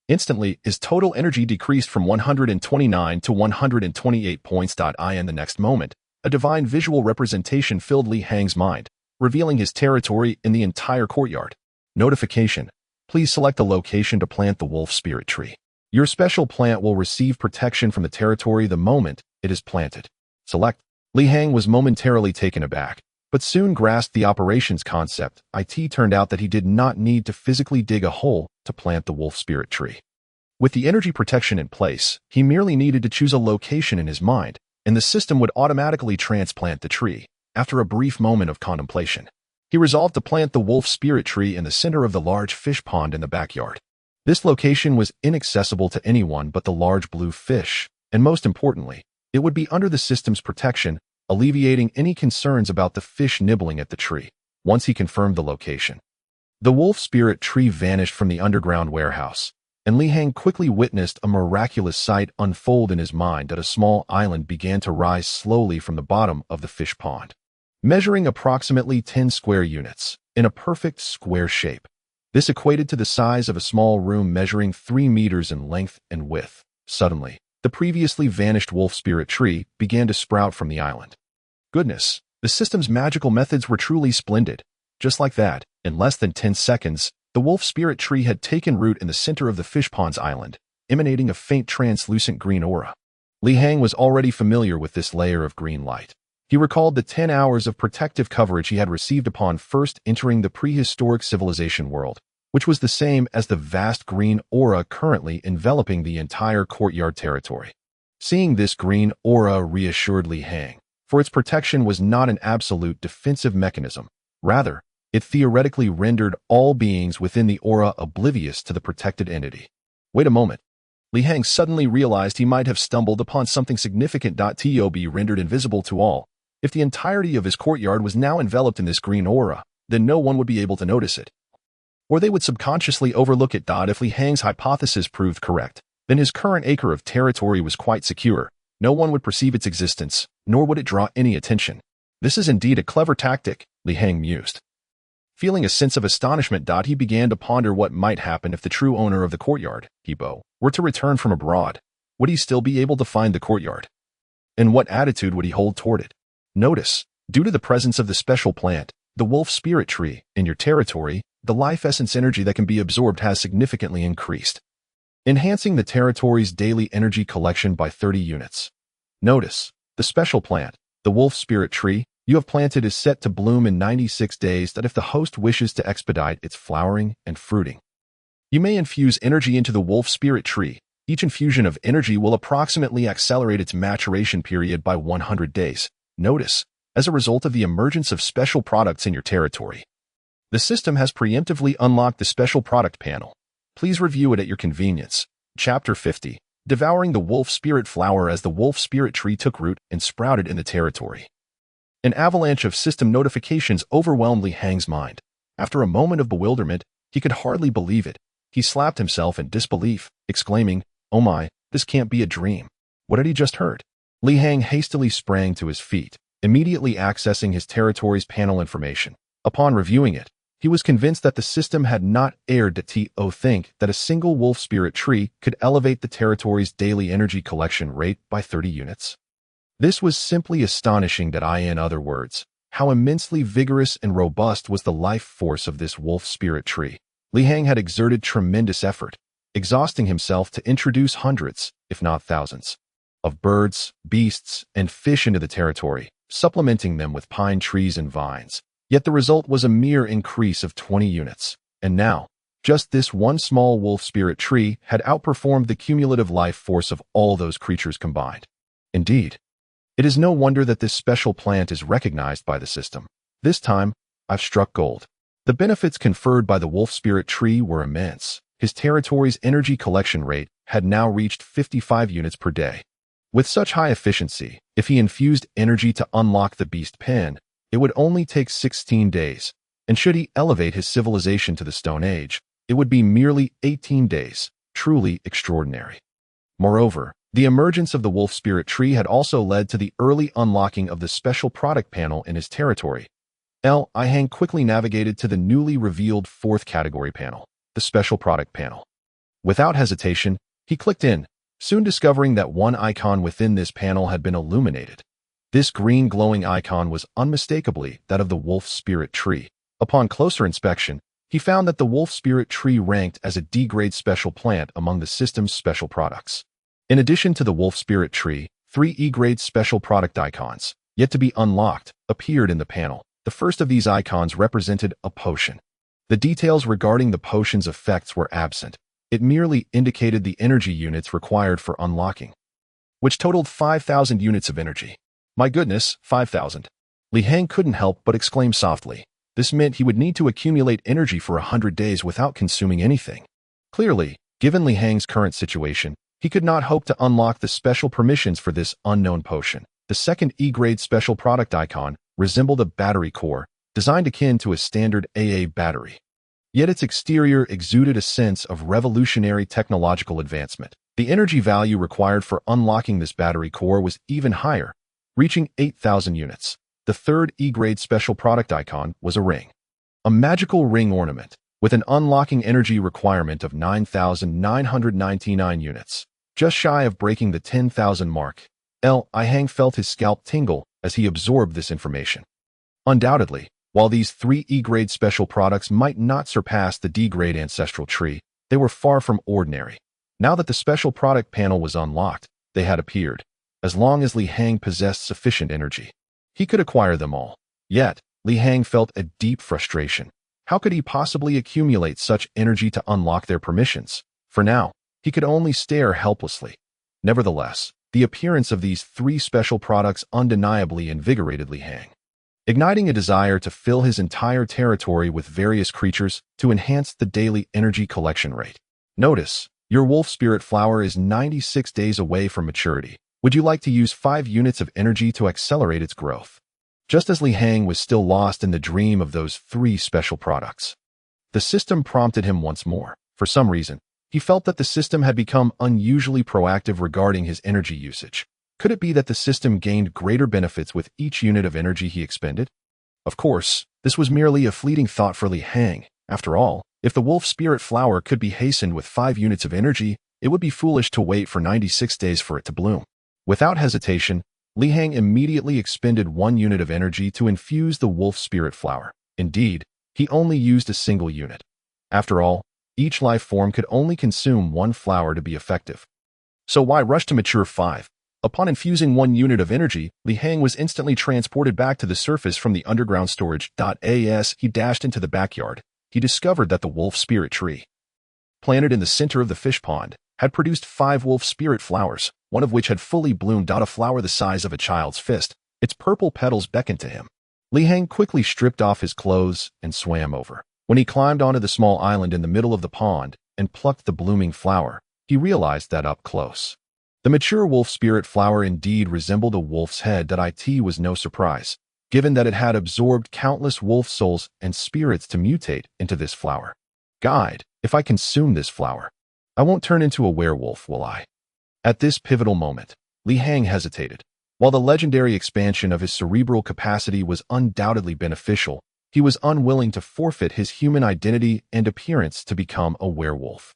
Instantly, his total energy decreased from 129 to 128 points. In the next moment, a divine visual representation filled Li Hang's mind, revealing his territory in the entire courtyard. Notification. Please select a location to plant the wolf spirit tree. Your special plant will receive protection from the territory the moment it is planted. Select. Li Hang was momentarily taken aback, but soon grasped the operations concept. It turned out that he did not need to physically dig a hole to plant the wolf spirit tree. With the energy protection in place, he merely needed to choose a location in his mind, and the system would automatically transplant the tree. After a brief moment of contemplation, he resolved to plant the wolf spirit tree in the center of the large fish pond in the backyard. This location was inaccessible to anyone but the large blue fish, and most importantly, it would be under the system's protection, alleviating any concerns about the fish nibbling at the tree. Once he confirmed the location, the wolf spirit tree vanished from the underground warehouse, and Li Hang quickly witnessed a miraculous sight unfold in his mind. A small island began to rise slowly from the bottom of the fish pond, measuring approximately 10 square units, in a perfect square shape. This equated to the size of a small room measuring 3 meters in length and width. Suddenly, the previously vanished wolf spirit tree began to sprout from the island. Goodness, the system's magical methods were truly splendid. Just like that, in less than 10 seconds, the wolf spirit tree had taken root in the center of the fish pond's island. emanating a faint translucent green aura. Li Hang was already familiar with this layer of green light. He recalled the 10 hours of protective coverage he had received upon first entering the prehistoric civilization world, which was the same as the vast green aura currently enveloping the entire courtyard territory. Seeing this green aura reassured Li Hang, for its protection was not an absolute defensive mechanism. Rather, it theoretically rendered all beings within the aura oblivious to the protected entity. Wait a moment. Li Hang suddenly realized he might have stumbled upon something significant. To be rendered invisible to all. If the entirety of his courtyard was now enveloped in this green aura, then no one would be able to notice it. Or they would subconsciously overlook it. If Li Hang's hypothesis proved correct, then his current acre of territory was quite secure. No one would perceive its existence, nor would it draw any attention. This is indeed a clever tactic, Li Hang mused. Feeling a sense of astonishment, he began to ponder what might happen if the true owner of the courtyard, Hebo, were to return from abroad. Would he still be able to find the courtyard? And what attitude would he hold toward it? Notice, due to the presence of the special plant, the wolf spirit tree, in your territory, the life essence energy that can be absorbed has significantly increased, enhancing the territory's daily energy collection by 30 units. Notice, the special plant, the wolf spirit tree, you have planted is set to bloom in 96 days. If the host wishes to expedite its flowering and fruiting, you may infuse energy into the wolf spirit tree. Each infusion of energy will approximately accelerate its maturation period by 100 days. Notice, as a result of the emergence of special products in your territory, the system has preemptively unlocked the special product panel. Please review it at your convenience. Chapter 50. Devouring the wolf spirit flower. As the wolf spirit tree took root and sprouted in the territory, an avalanche of system notifications overwhelmed Li Hang's mind. After a moment of bewilderment, he could hardly believe it. He slapped himself in disbelief, exclaiming, "Oh my, this can't be a dream. What had he just heard?" Li Hang hastily sprang to his feet, immediately accessing his territory's panel information. Upon reviewing it, he was convinced that the system had not erred to think that a single wolf spirit tree could elevate the territory's daily energy collection rate by 30 units. This was simply astonishing. In other words, how immensely vigorous and robust was the life force of this wolf spirit tree. Li Hang had exerted tremendous effort, exhausting himself to introduce hundreds, if not thousands, of birds, beasts, and fish into the territory, supplementing them with pine trees and vines. Yet the result was a mere increase of 20 units. And now, just this one small wolf spirit tree had outperformed the cumulative life force of all those creatures combined. Indeed, it is no wonder that this special plant is recognized by the system. This time, I've struck gold. The benefits conferred by the wolf spirit tree were immense. His territory's energy collection rate had now reached 55 units per day. With such high efficiency, if he infused energy to unlock the beast pen, it would only take 16 days, and should he elevate his civilization to the Stone Age, it would be merely 18 days. Truly extraordinary. Moreover, the emergence of the wolf spirit tree had also led to the early unlocking of the special product panel in his territory. Li Hang quickly navigated to the newly revealed fourth category panel, the special product panel. Without hesitation, he clicked in, soon discovering that one icon within this panel had been illuminated. This green glowing icon was unmistakably that of the wolf spirit tree. Upon closer inspection, he found that the wolf spirit tree ranked as a D-grade special plant among the system's special products. In addition to the wolf spirit tree, 3 E-grade special product icons, yet to be unlocked, appeared in the panel. The first of these icons represented a potion. The details regarding the potion's effects were absent. It merely indicated the energy units required for unlocking, which totaled 5,000 units of energy. My goodness, 5,000. Li Hang couldn't help but exclaim softly. This meant he would need to accumulate energy for 100 days without consuming anything. Clearly, given Li Hang's current situation, he could not hope to unlock the special permissions for this unknown potion. The second E-grade special product icon resembled a battery core, designed akin to a standard AA battery. Yet its exterior exuded a sense of revolutionary technological advancement. The energy value required for unlocking this battery core was even higher, reaching 8,000 units. The third E-grade special product icon was a ring. A magical ring ornament, with an unlocking energy requirement of 9,999 units. Just shy of breaking the 10,000 mark, Li Hang felt his scalp tingle as he absorbed this information. Undoubtedly, while these 3 E-grade special products might not surpass the D-grade ancestral tree, they were far from ordinary. Now that the special product panel was unlocked, they had appeared. As long as Li Hang possessed sufficient energy, he could acquire them all. Yet, Li Hang felt a deep frustration. How could he possibly accumulate such energy to unlock their permissions? For now, he could only stare helplessly. Nevertheless, the appearance of these three special products undeniably invigorated Li Hang, igniting a desire to fill his entire territory with various creatures to enhance the daily energy collection rate. Notice, your wolf spirit flower is 96 days away from maturity. Would you like to use 5 units of energy to accelerate its growth? Just as Li Hang was still lost in the dream of those 3 special products, the system prompted him once more. For some reason, he felt that the system had become unusually proactive regarding his energy usage. Could it be that the system gained greater benefits with each unit of energy he expended? Of course, this was merely a fleeting thought for Li Hang. After all, if the wolf spirit flower could be hastened with 5 units of energy, it would be foolish to wait for 96 days for it to bloom. Without hesitation, Li Hang immediately expended 1 unit of energy to infuse the wolf spirit flower. Indeed, he only used a single unit. After all, each life form could only consume 1 flower to be effective. So why rush to mature 5? Upon infusing 1 unit of energy, Li Hang was instantly transported back to the surface from the underground storage. As he dashed into the backyard, he discovered that the wolf spirit tree, planted in the center of the fish pond, had produced 5 wolf spirit flowers, one of which had fully bloomed. A flower the size of a child's fist. Its purple petals beckoned to him. Li Hang quickly stripped off his clothes and swam over. When he climbed onto the small island in the middle of the pond and plucked the blooming flower, he realized that up close, the mature wolf spirit flower indeed resembled a wolf's head. It was no surprise, given that it had absorbed countless wolf souls and spirits to mutate into this flower. Guide, if I consume this flower, I won't turn into a werewolf, will I? At this pivotal moment, Li Hang hesitated. While the legendary expansion of his cerebral capacity was undoubtedly beneficial, he was unwilling to forfeit his human identity and appearance to become a werewolf.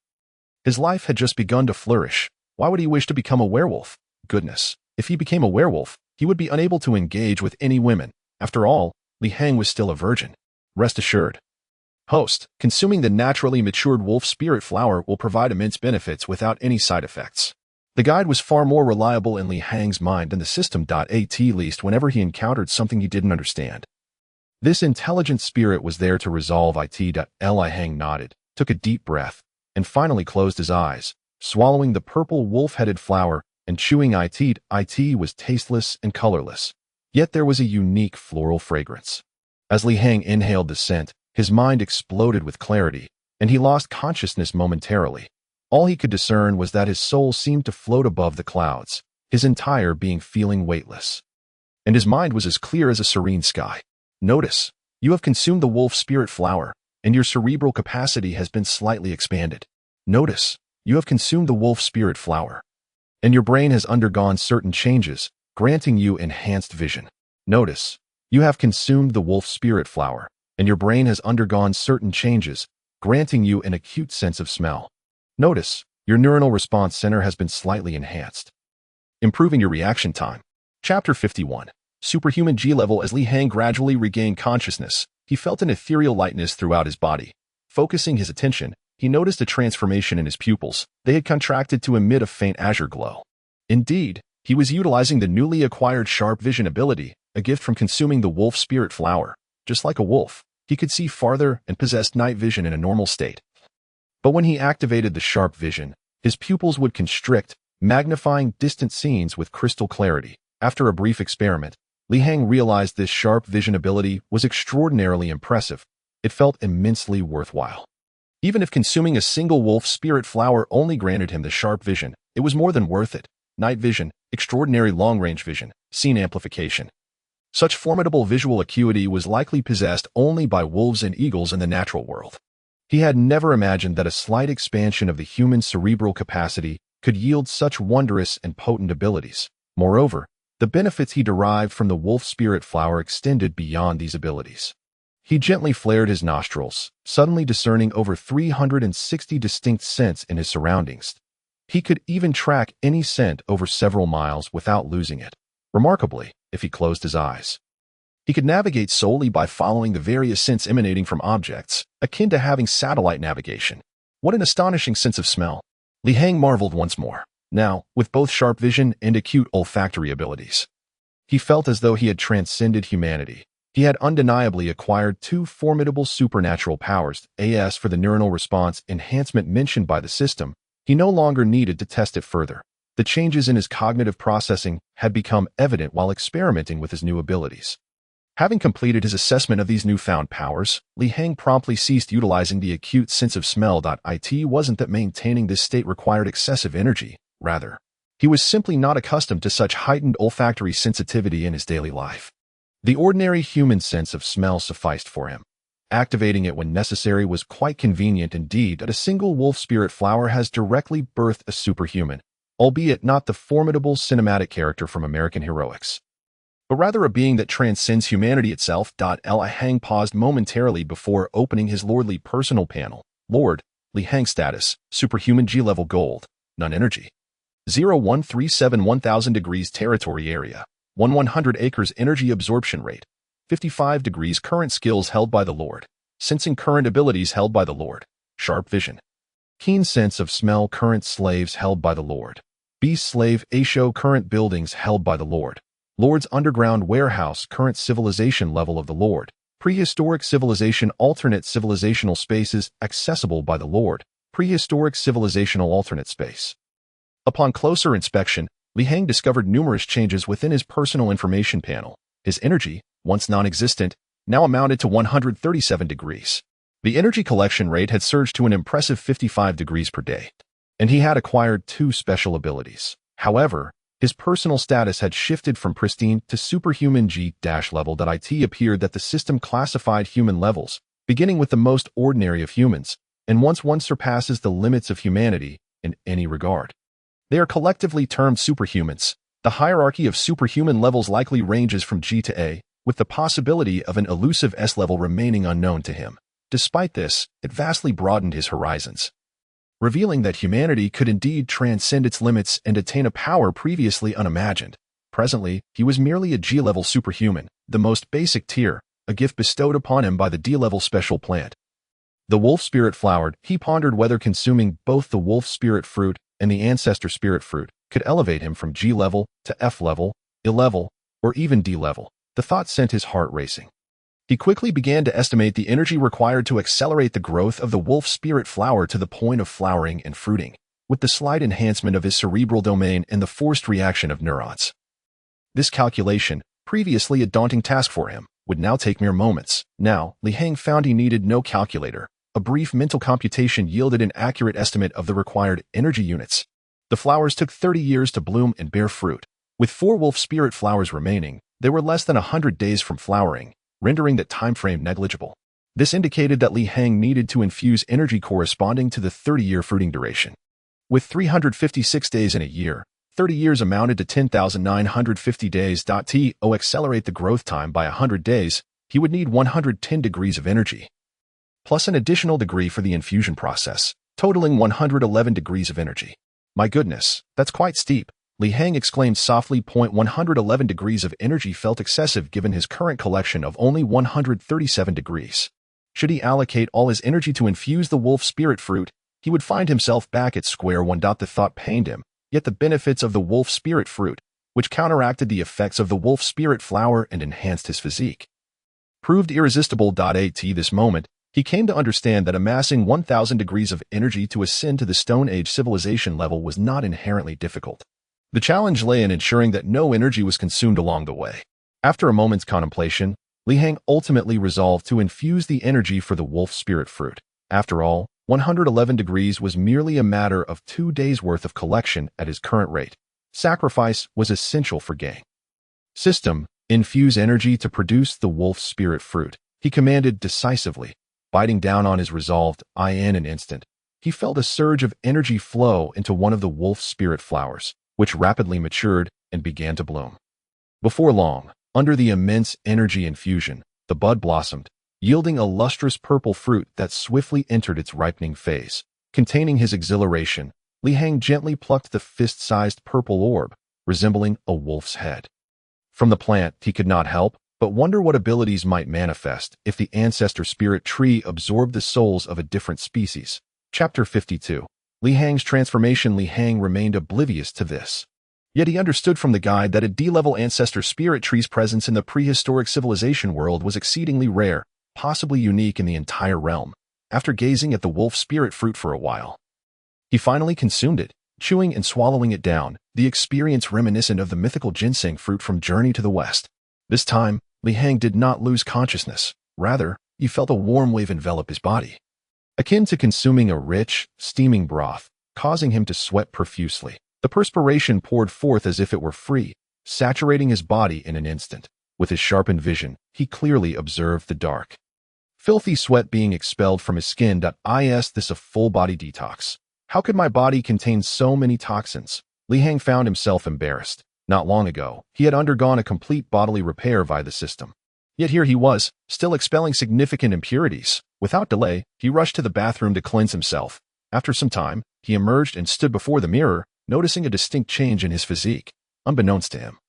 His life had just begun to flourish. Why would he wish to become a werewolf? Goodness, if he became a werewolf, he would be unable to engage with any women. After all, Li Hang was still a virgin. Rest assured. Host, consuming the naturally matured wolf spirit flower will provide immense benefits without any side effects. The guide was far more reliable in Li Hang's mind than the system. At least whenever he encountered something he didn't understand. This intelligent spirit was there to resolve it. Li Hang nodded, took a deep breath, and finally closed his eyes, swallowing the purple wolf-headed flower and chewing it. It was tasteless and colorless, yet there was a unique floral fragrance. As Li Hang inhaled the scent, his mind exploded with clarity, and he lost consciousness momentarily. All he could discern was that his soul seemed to float above the clouds, his entire being feeling weightless. And his mind was as clear as a serene sky. Notice, you have consumed the wolf spirit flower, and your cerebral capacity has been slightly expanded. Notice, you have consumed the wolf spirit flower, and your brain has undergone certain changes, granting you enhanced vision. Notice, you have consumed the wolf spirit flower, and your brain has undergone certain changes, granting you an acute sense of smell. Notice, your neuronal response center has been slightly enhanced, improving your reaction time. Chapter 51. Superhuman G-level. As Li Hang gradually regained consciousness, he felt an ethereal lightness throughout his body. Focusing his attention, he noticed a transformation in his pupils. They had contracted to emit a faint azure glow. Indeed, he was utilizing the newly acquired sharp vision ability, a gift from consuming the wolf spirit flower. Just like a wolf, he could see farther and possessed night vision in a normal state. But when he activated the sharp vision, his pupils would constrict, magnifying distant scenes with crystal clarity. After a brief experiment, Li Hang realized this sharp vision ability was extraordinarily impressive. It felt immensely worthwhile. Even if consuming a single wolf spirit flower only granted him the sharp vision, it was more than worth it. Night vision, extraordinary long-range vision, scene amplification. Such formidable visual acuity was likely possessed only by wolves and eagles in the natural world. He had never imagined that a slight expansion of the human cerebral capacity could yield such wondrous and potent abilities. Moreover, the benefits he derived from the wolf spirit flower extended beyond these abilities. He gently flared his nostrils, suddenly discerning over 360 distinct scents in his surroundings. He could even track any scent over several miles without losing it. Remarkably, if he closed his eyes, he could navigate solely by following the various scents emanating from objects, akin to having satellite navigation. What an astonishing sense of smell! Li Hang marveled once more, now with both sharp vision and acute olfactory abilities. He felt as though he had transcended humanity. He had undeniably acquired two formidable supernatural powers. As for the neuronal response enhancement mentioned by the system, he no longer needed to test it further. The changes in his cognitive processing had become evident while experimenting with his new abilities. Having completed his assessment of these newfound powers, Li Hang promptly ceased utilizing the acute sense of smell. It wasn't that maintaining this state required excessive energy, rather, he was simply not accustomed to such heightened olfactory sensitivity in his daily life. The ordinary human sense of smell sufficed for him. Activating it when necessary was quite convenient indeed. That a single wolf spirit flower has directly birthed a superhuman, albeit not the formidable cinematic character from American heroics, but rather a being that transcends humanity itself. Li Hang paused momentarily before opening his lordly personal panel. Lord, Li Hang status, superhuman G-level gold, none energy. 0137 1000 degrees territory area, 100 acres energy absorption rate, 55 degrees current skills held by the Lord, sensing current abilities held by the Lord, sharp vision, keen sense of smell current slaves held by the Lord, beast slave Asho current buildings held by the Lord, Lord's underground warehouse current civilization level of the Lord, prehistoric civilization alternate civilizational spaces accessible by the Lord, prehistoric civilizational alternate space. Upon closer inspection, Li Hang discovered numerous changes within his personal information panel. His energy, once non-existent, now amounted to 137 degrees. The energy collection rate had surged to an impressive 55 degrees per day, and he had acquired two special abilities. However, his personal status had shifted from pristine to superhuman G-level. It appeared that the system classified human levels, beginning with the most ordinary of humans, and once one surpasses the limits of humanity in any regard, they are collectively termed superhumans. The hierarchy of superhuman levels likely ranges from G to A, with the possibility of an elusive S level remaining unknown to him. Despite this, it vastly broadened his horizons, revealing that humanity could indeed transcend its limits and attain a power previously unimagined. Presently, he was merely a G-level superhuman, the most basic tier, a gift bestowed upon him by the D-level special plant. The wolf spirit flowered. He pondered whether consuming both the wolf spirit fruit and the ancestor spirit fruit could elevate him from G-level to F-level, E-level, or even D-level. The thought sent his heart racing. He quickly began to estimate the energy required to accelerate the growth of the wolf spirit flower to the point of flowering and fruiting, with the slight enhancement of his cerebral domain and the forced reaction of neurons. This calculation, previously a daunting task for him, would now take mere moments. Now, Li Hang found he needed no calculator. A brief mental computation yielded an accurate estimate of the required energy units. The flowers took 30 years to bloom and bear fruit. With 4 wolf spirit flowers remaining, they were less than 100 days from flowering, rendering that time frame negligible. This indicated that Li Hang needed to infuse energy corresponding to the 30-year fruiting duration. With 356 days in a year, 30 years amounted to 10,950 days. To accelerate the growth time by 100 days, he would need 110 degrees of energy, plus an additional degree for the infusion process, totaling 111 degrees of energy. My goodness, that's quite steep, Li Hang exclaimed softly. 111 degrees of energy felt excessive given his current collection of only 137 degrees. Should he allocate all his energy to infuse the wolf spirit fruit, he would find himself back at square one. The thought pained him, yet the benefits of the wolf spirit fruit, which counteracted the effects of the wolf spirit flower and enhanced his physique, proved irresistible. At this moment, he came to understand that amassing 1,000 degrees of energy to ascend to the Stone Age civilization level was not inherently difficult. The challenge lay in ensuring that no energy was consumed along the way. After a moment's contemplation, Li Hang ultimately resolved to infuse the energy for the wolf spirit fruit. After all, 111 degrees was merely a matter of 2 days' worth of collection at his current rate. Sacrifice was essential for gain. System, infuse energy to produce the wolf spirit fruit, he commanded decisively. Biting down on his resolve, in an instant, he felt a surge of energy flow into one of the wolf spirit flowers, which rapidly matured and began to bloom. Before long, under the immense energy infusion, the bud blossomed, yielding a lustrous purple fruit that swiftly entered its ripening phase. Containing his exhilaration, Li Hang gently plucked the fist-sized purple orb, resembling a wolf's head. From the plant, he could not help but wonder what abilities might manifest if the ancestor spirit tree absorbed the souls of a different species. Chapter 52. Li Hang's transformation. Li Hang remained oblivious to this. Yet he understood from the guide that a D-level ancestor spirit tree's presence in the prehistoric civilization world was exceedingly rare, possibly unique in the entire realm. After gazing at the wolf spirit fruit for a while, he finally consumed it, chewing and swallowing it down, the experience reminiscent of the mythical ginseng fruit from Journey to the West. This time, Li Hang did not lose consciousness. Rather, he felt a warm wave envelop his body, akin to consuming a rich, steaming broth, causing him to sweat profusely. The perspiration poured forth as if it were free, saturating his body in an instant. With his sharpened vision, he clearly observed the dark, filthy sweat being expelled from his skin. Is this a full-body detox? How could my body contain so many toxins? Li Hang found himself embarrassed. Not long ago, he had undergone a complete bodily repair via the system. Yet here he was, still expelling significant impurities. Without delay, he rushed to the bathroom to cleanse himself. After some time, he emerged and stood before the mirror, noticing a distinct change in his physique. Unbeknownst to him,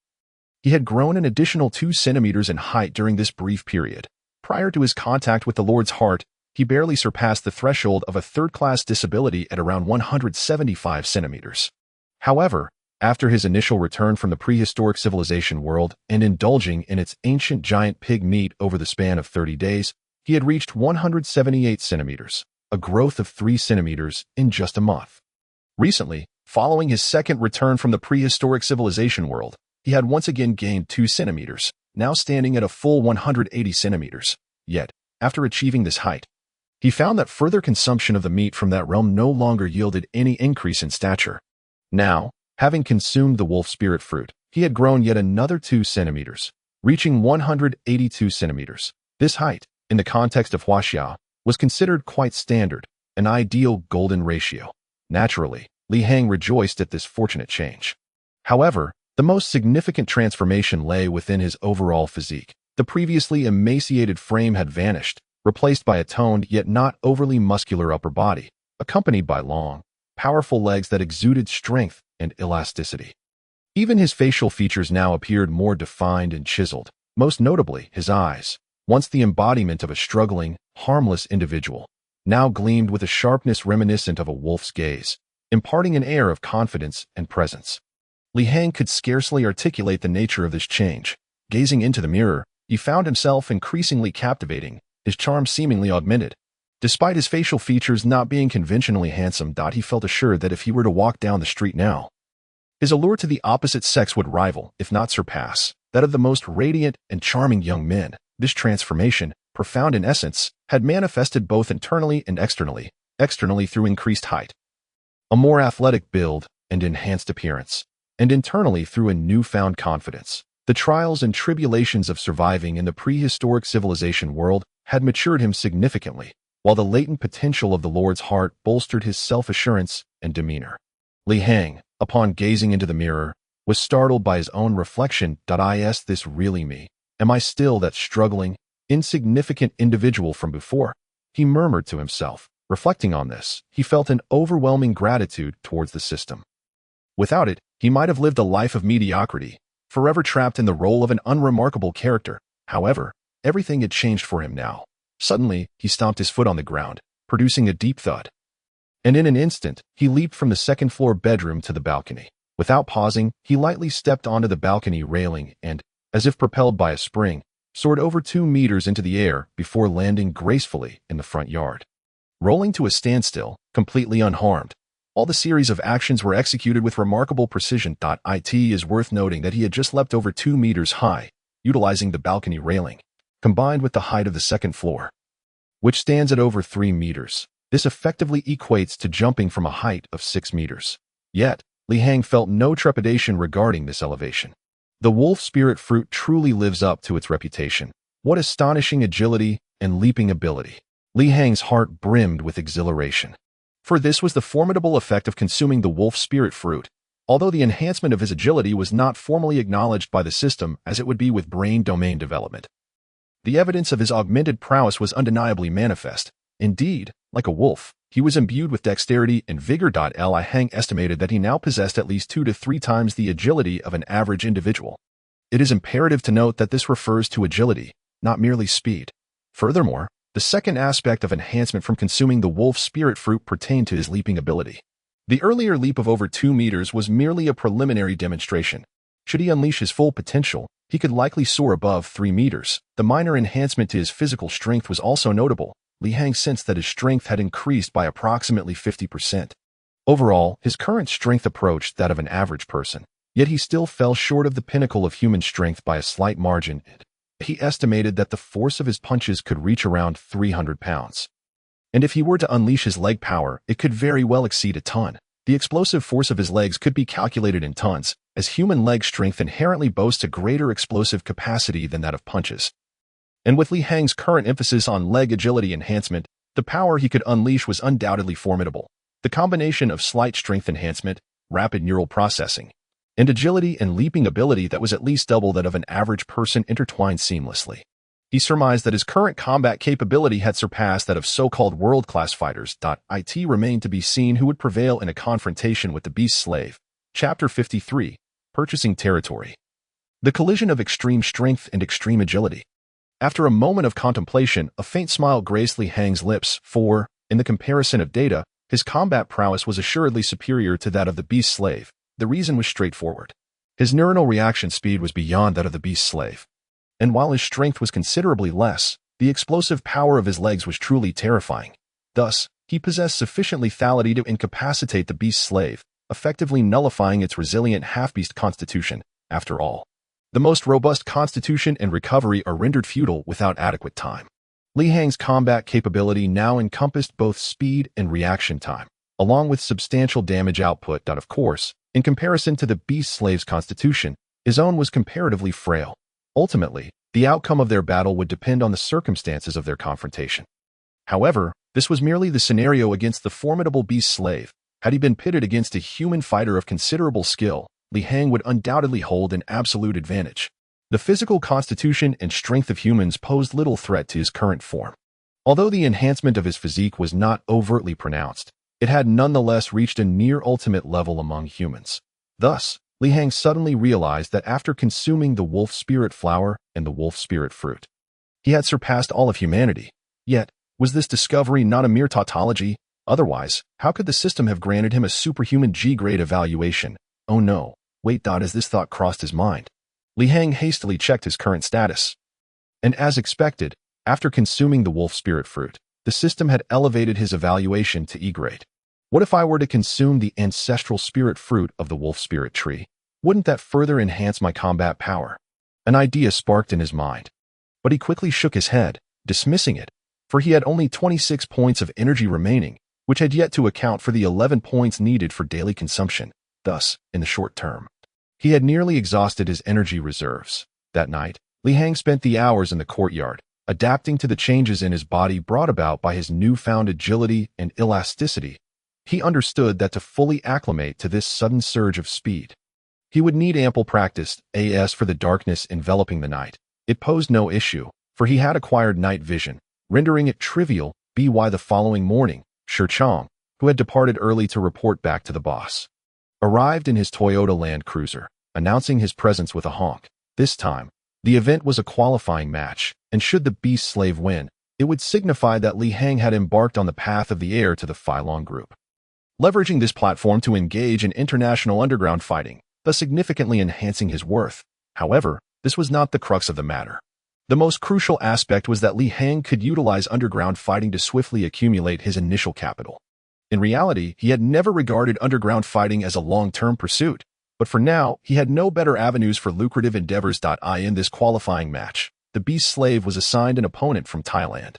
he had grown an additional 2 centimeters in height during this brief period. Prior to his contact with the Lord's heart, he barely surpassed the threshold of a third-class disability at around 175 centimeters. However, after his initial return from the prehistoric civilization world and indulging in its ancient giant pig meat over the span of 30 days, he had reached 178 centimeters, a growth of 3 centimeters in just a month. Recently, following his second return from the prehistoric civilization world, he had once again gained 2 centimeters, now standing at a full 180 centimeters. Yet, after achieving this height, he found that further consumption of the meat from that realm no longer yielded any increase in stature. Now, having consumed the wolf spirit fruit, he had grown yet another 2 centimeters, reaching 182 centimeters. This height, in the context of Huaxia, was considered quite standard, an ideal golden ratio. Naturally, Li Hang rejoiced at this fortunate change. However, the most significant transformation lay within his overall physique. The previously emaciated frame had vanished, replaced by a toned yet not overly muscular upper body, accompanied by long, powerful legs that exuded strength and elasticity. Even his facial features now appeared more defined and chiseled, most notably his eyes, once the embodiment of a struggling, harmless individual, now gleamed with a sharpness reminiscent of a wolf's gaze, imparting an air of confidence and presence. Li Hang could scarcely articulate the nature of this change. Gazing into the mirror, he found himself increasingly captivating, his charm seemingly augmented. Despite his facial features not being conventionally handsome, he felt assured that if he were to walk down the street now, his allure to the opposite sex would rival, if not surpass, that of the most radiant and charming young men. This transformation, profound in essence, had manifested both internally and externally through increased height, a more athletic build, and enhanced appearance, and internally through a newfound confidence. The trials and tribulations of surviving in the prehistoric civilization world had matured him significantly, while the latent potential of the Lord's heart bolstered his self-assurance and demeanor. Li Hang, upon gazing into the mirror, was startled by his own reflection. Is this really me? Am I still that struggling, insignificant individual from before? He murmured to himself. Reflecting on this, he felt an overwhelming gratitude towards the system. Without it, he might have lived a life of mediocrity, forever trapped in the role of an unremarkable character. However, everything had changed for him now. Suddenly, he stomped his foot on the ground, producing a deep thud. And in an instant, he leaped from the second-floor bedroom to the balcony. Without pausing, he lightly stepped onto the balcony railing and, as if propelled by a spring, soared over 2 meters into the air before landing gracefully in the front yard. Rolling to a standstill, completely unharmed, all the series of actions were executed with remarkable precision. It is worth noting that he had just leapt over 2 meters high, utilizing the balcony railing, combined with the height of the second floor, which stands at over 3 meters. This effectively equates to jumping from a height of 6 meters. Yet, Li Hang felt no trepidation regarding this elevation. The wolf spirit fruit truly lives up to its reputation. What astonishing agility and leaping ability! Li Hang's heart brimmed with exhilaration. For this was the formidable effect of consuming the wolf spirit fruit, although the enhancement of his agility was not formally acknowledged by the system as it would be with brain domain development. The evidence of his augmented prowess was undeniably manifest. Indeed, like a wolf, he was imbued with dexterity and vigor. Li Hang estimated that he now possessed at least 2 to 3 times the agility of an average individual. It is imperative to note that this refers to agility, not merely speed. Furthermore, the second aspect of enhancement from consuming the wolf spirit fruit pertained to his leaping ability. The earlier leap of over 2 meters was merely a preliminary demonstration. Should he unleash his full potential, he could likely soar above 3 meters. The minor enhancement to his physical strength was also notable. Li Hang sensed that his strength had increased by approximately 50%. Overall, his current strength approached that of an average person, yet he still fell short of the pinnacle of human strength by a slight margin. He estimated that the force of his punches could reach around 300 pounds. And if he were to unleash his leg power, it could very well exceed a ton. The explosive force of his legs could be calculated in tons, as human leg strength inherently boasts a greater explosive capacity than that of punches. And with Li Hang's current emphasis on leg agility enhancement, the power he could unleash was undoubtedly formidable. The combination of slight strength enhancement, rapid neural processing, and agility and leaping ability that was at least double that of an average person intertwined seamlessly. He surmised that his current combat capability had surpassed that of so-called world-class fighters. It remained to be seen who would prevail in a confrontation with the beast slave. Chapter 53. Purchasing Territory. The collision of extreme strength and extreme agility. After a moment of contemplation, a faint smile graced Li Hang's lips, for, in the comparison of data, his combat prowess was assuredly superior to that of the beast slave. The reason was straightforward. His neuronal reaction speed was beyond that of the beast slave. And while his strength was considerably less, the explosive power of his legs was truly terrifying. Thus, he possessed sufficient lethality to incapacitate the beast slave, effectively nullifying its resilient half-beast constitution. After all, the most robust constitution and recovery are rendered futile without adequate time. Li Hang's combat capability now encompassed both speed and reaction time, along with substantial damage output. Of course, in comparison to the beast slave's constitution, his own was comparatively frail. Ultimately, the outcome of their battle would depend on the circumstances of their confrontation. However, this was merely the scenario against the formidable beast slave. Had he been pitted against a human fighter of considerable skill, Li Hang would undoubtedly hold an absolute advantage. The physical constitution and strength of humans posed little threat to his current form. Although the enhancement of his physique was not overtly pronounced, it had nonetheless reached a near-ultimate level among humans. Thus, Li Hang suddenly realized that after consuming the wolf spirit flower and the wolf spirit fruit, he had surpassed all of humanity. Yet, was this discovery not a mere tautology? Otherwise, how could the system have granted him a superhuman G-grade evaluation? Oh no, wait. As this thought crossed his mind, Li Hang hastily checked his current status. And as expected, after consuming the wolf spirit fruit, the system had elevated his evaluation to E-grade. What if I were to consume the ancestral spirit fruit of the wolf spirit tree? Wouldn't that further enhance my combat power? An idea sparked in his mind. But he quickly shook his head, dismissing it, for he had only 26 points of energy remaining, which had yet to account for the 11 points needed for daily consumption. Thus, in the short term, he had nearly exhausted his energy reserves. That night, Li Hang spent the hours in the courtyard, adapting to the changes in his body brought about by his newfound agility and elasticity. He understood that to fully acclimate to this sudden surge of speed, he would need ample practice. As for the darkness enveloping the night, it posed no issue, for he had acquired night vision, rendering it trivial. By the following morning, Shi Chong, who had departed early to report back to the boss, arrived in his Toyota Land Cruiser, announcing his presence with a honk. This time, the event was a qualifying match, and should the beast slave win, it would signify that Li Hang had embarked on the path of the heir to the Filong Group, leveraging this platform to engage in international underground fighting, thus significantly enhancing his worth. However, this was not the crux of the matter. The most crucial aspect was that Li Hang could utilize underground fighting to swiftly accumulate his initial capital. In reality, he had never regarded underground fighting as a long-term pursuit, but for now, he had no better avenues for lucrative endeavors. In this qualifying match, the beast slave was assigned an opponent from Thailand,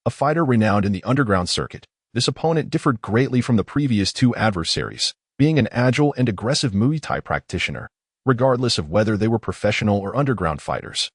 a fighter renowned in the underground circuit. This opponent differed greatly from the previous two adversaries, being an agile and aggressive Muay Thai practitioner, regardless of whether they were professional or underground fighters.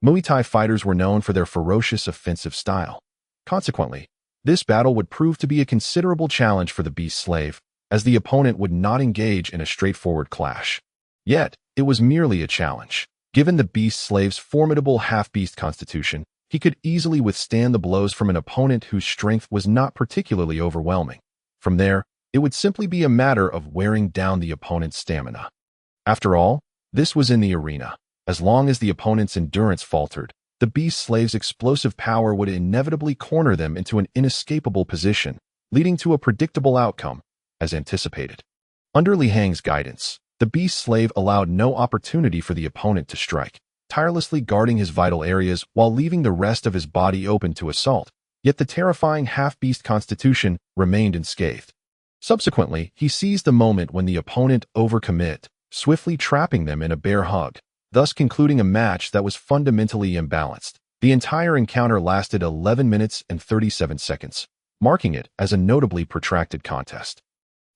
Muay Thai fighters were known for their ferocious offensive style. Consequently, this battle would prove to be a considerable challenge for the beast slave, as the opponent would not engage in a straightforward clash. Yet, it was merely a challenge. Given the beast slave's formidable half-beast constitution, he could easily withstand the blows from an opponent whose strength was not particularly overwhelming. From there, it would simply be a matter of wearing down the opponent's stamina. After all, this was in the arena. As long as the opponent's endurance faltered, the beast slave's explosive power would inevitably corner them into an inescapable position, leading to a predictable outcome. as anticipated. Under Li Hang's guidance, the beast slave allowed no opportunity for the opponent to strike, tirelessly guarding his vital areas while leaving the rest of his body open to assault. Yet the terrifying half-beast constitution remained unscathed. Subsequently, he seized the moment when the opponent overcommit, swiftly trapping them in a bear hug, thus concluding a match that was fundamentally imbalanced. The entire encounter lasted 11 minutes and 37 seconds, marking it as a notably protracted contest.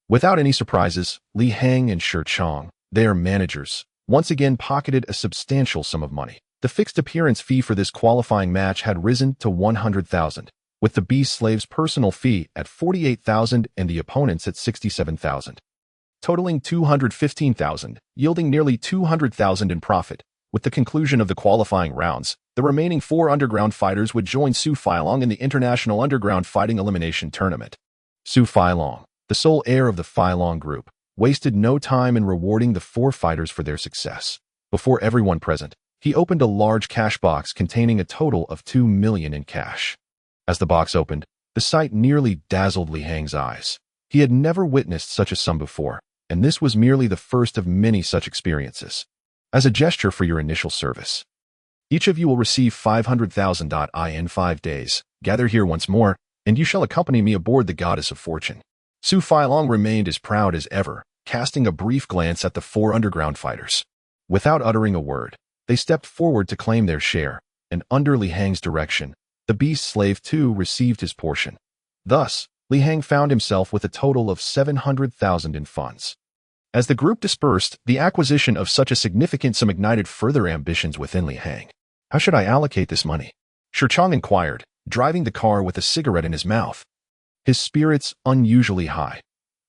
Without any surprises, Li Hang and Shi Chong, their managers, once again pocketed a substantial sum of money. The fixed appearance fee for this qualifying match had risen to 100,000, with the beast slave's personal fee at 48,000 and the opponent's at 67,000, totaling 215,000, yielding nearly 200,000 in profit. With the conclusion of the qualifying rounds, the remaining 4 underground fighters would join Su Feilong in the International Underground Fighting Elimination Tournament. Su Feilong, the sole heir of the Feilong Group, wasted no time in rewarding the 4 fighters for their success. Before everyone present, he opened a large cash box containing a total of 2 million in cash. As the box opened, the sight nearly dazzled Li Hang's eyes. He had never witnessed such a sum before, and this was merely the first of many such experiences. As a gesture for your initial service, each of you will receive 500,000 in 5 days. Gather here once more, and you shall accompany me aboard the Goddess of Fortune. Su Feilong remained as proud as ever, casting a brief glance at the 4 underground fighters. Without uttering a word, they stepped forward to claim their share, and under Li Hang's direction, the beast slave too received his portion. Thus, Li Hang found himself with a total of 700,000 in funds. As the group dispersed, the acquisition of such a significant sum ignited further ambitions within Li Hang. How should I allocate this money? Shi Chong inquired, driving the car with a cigarette in his mouth. His spirits unusually high.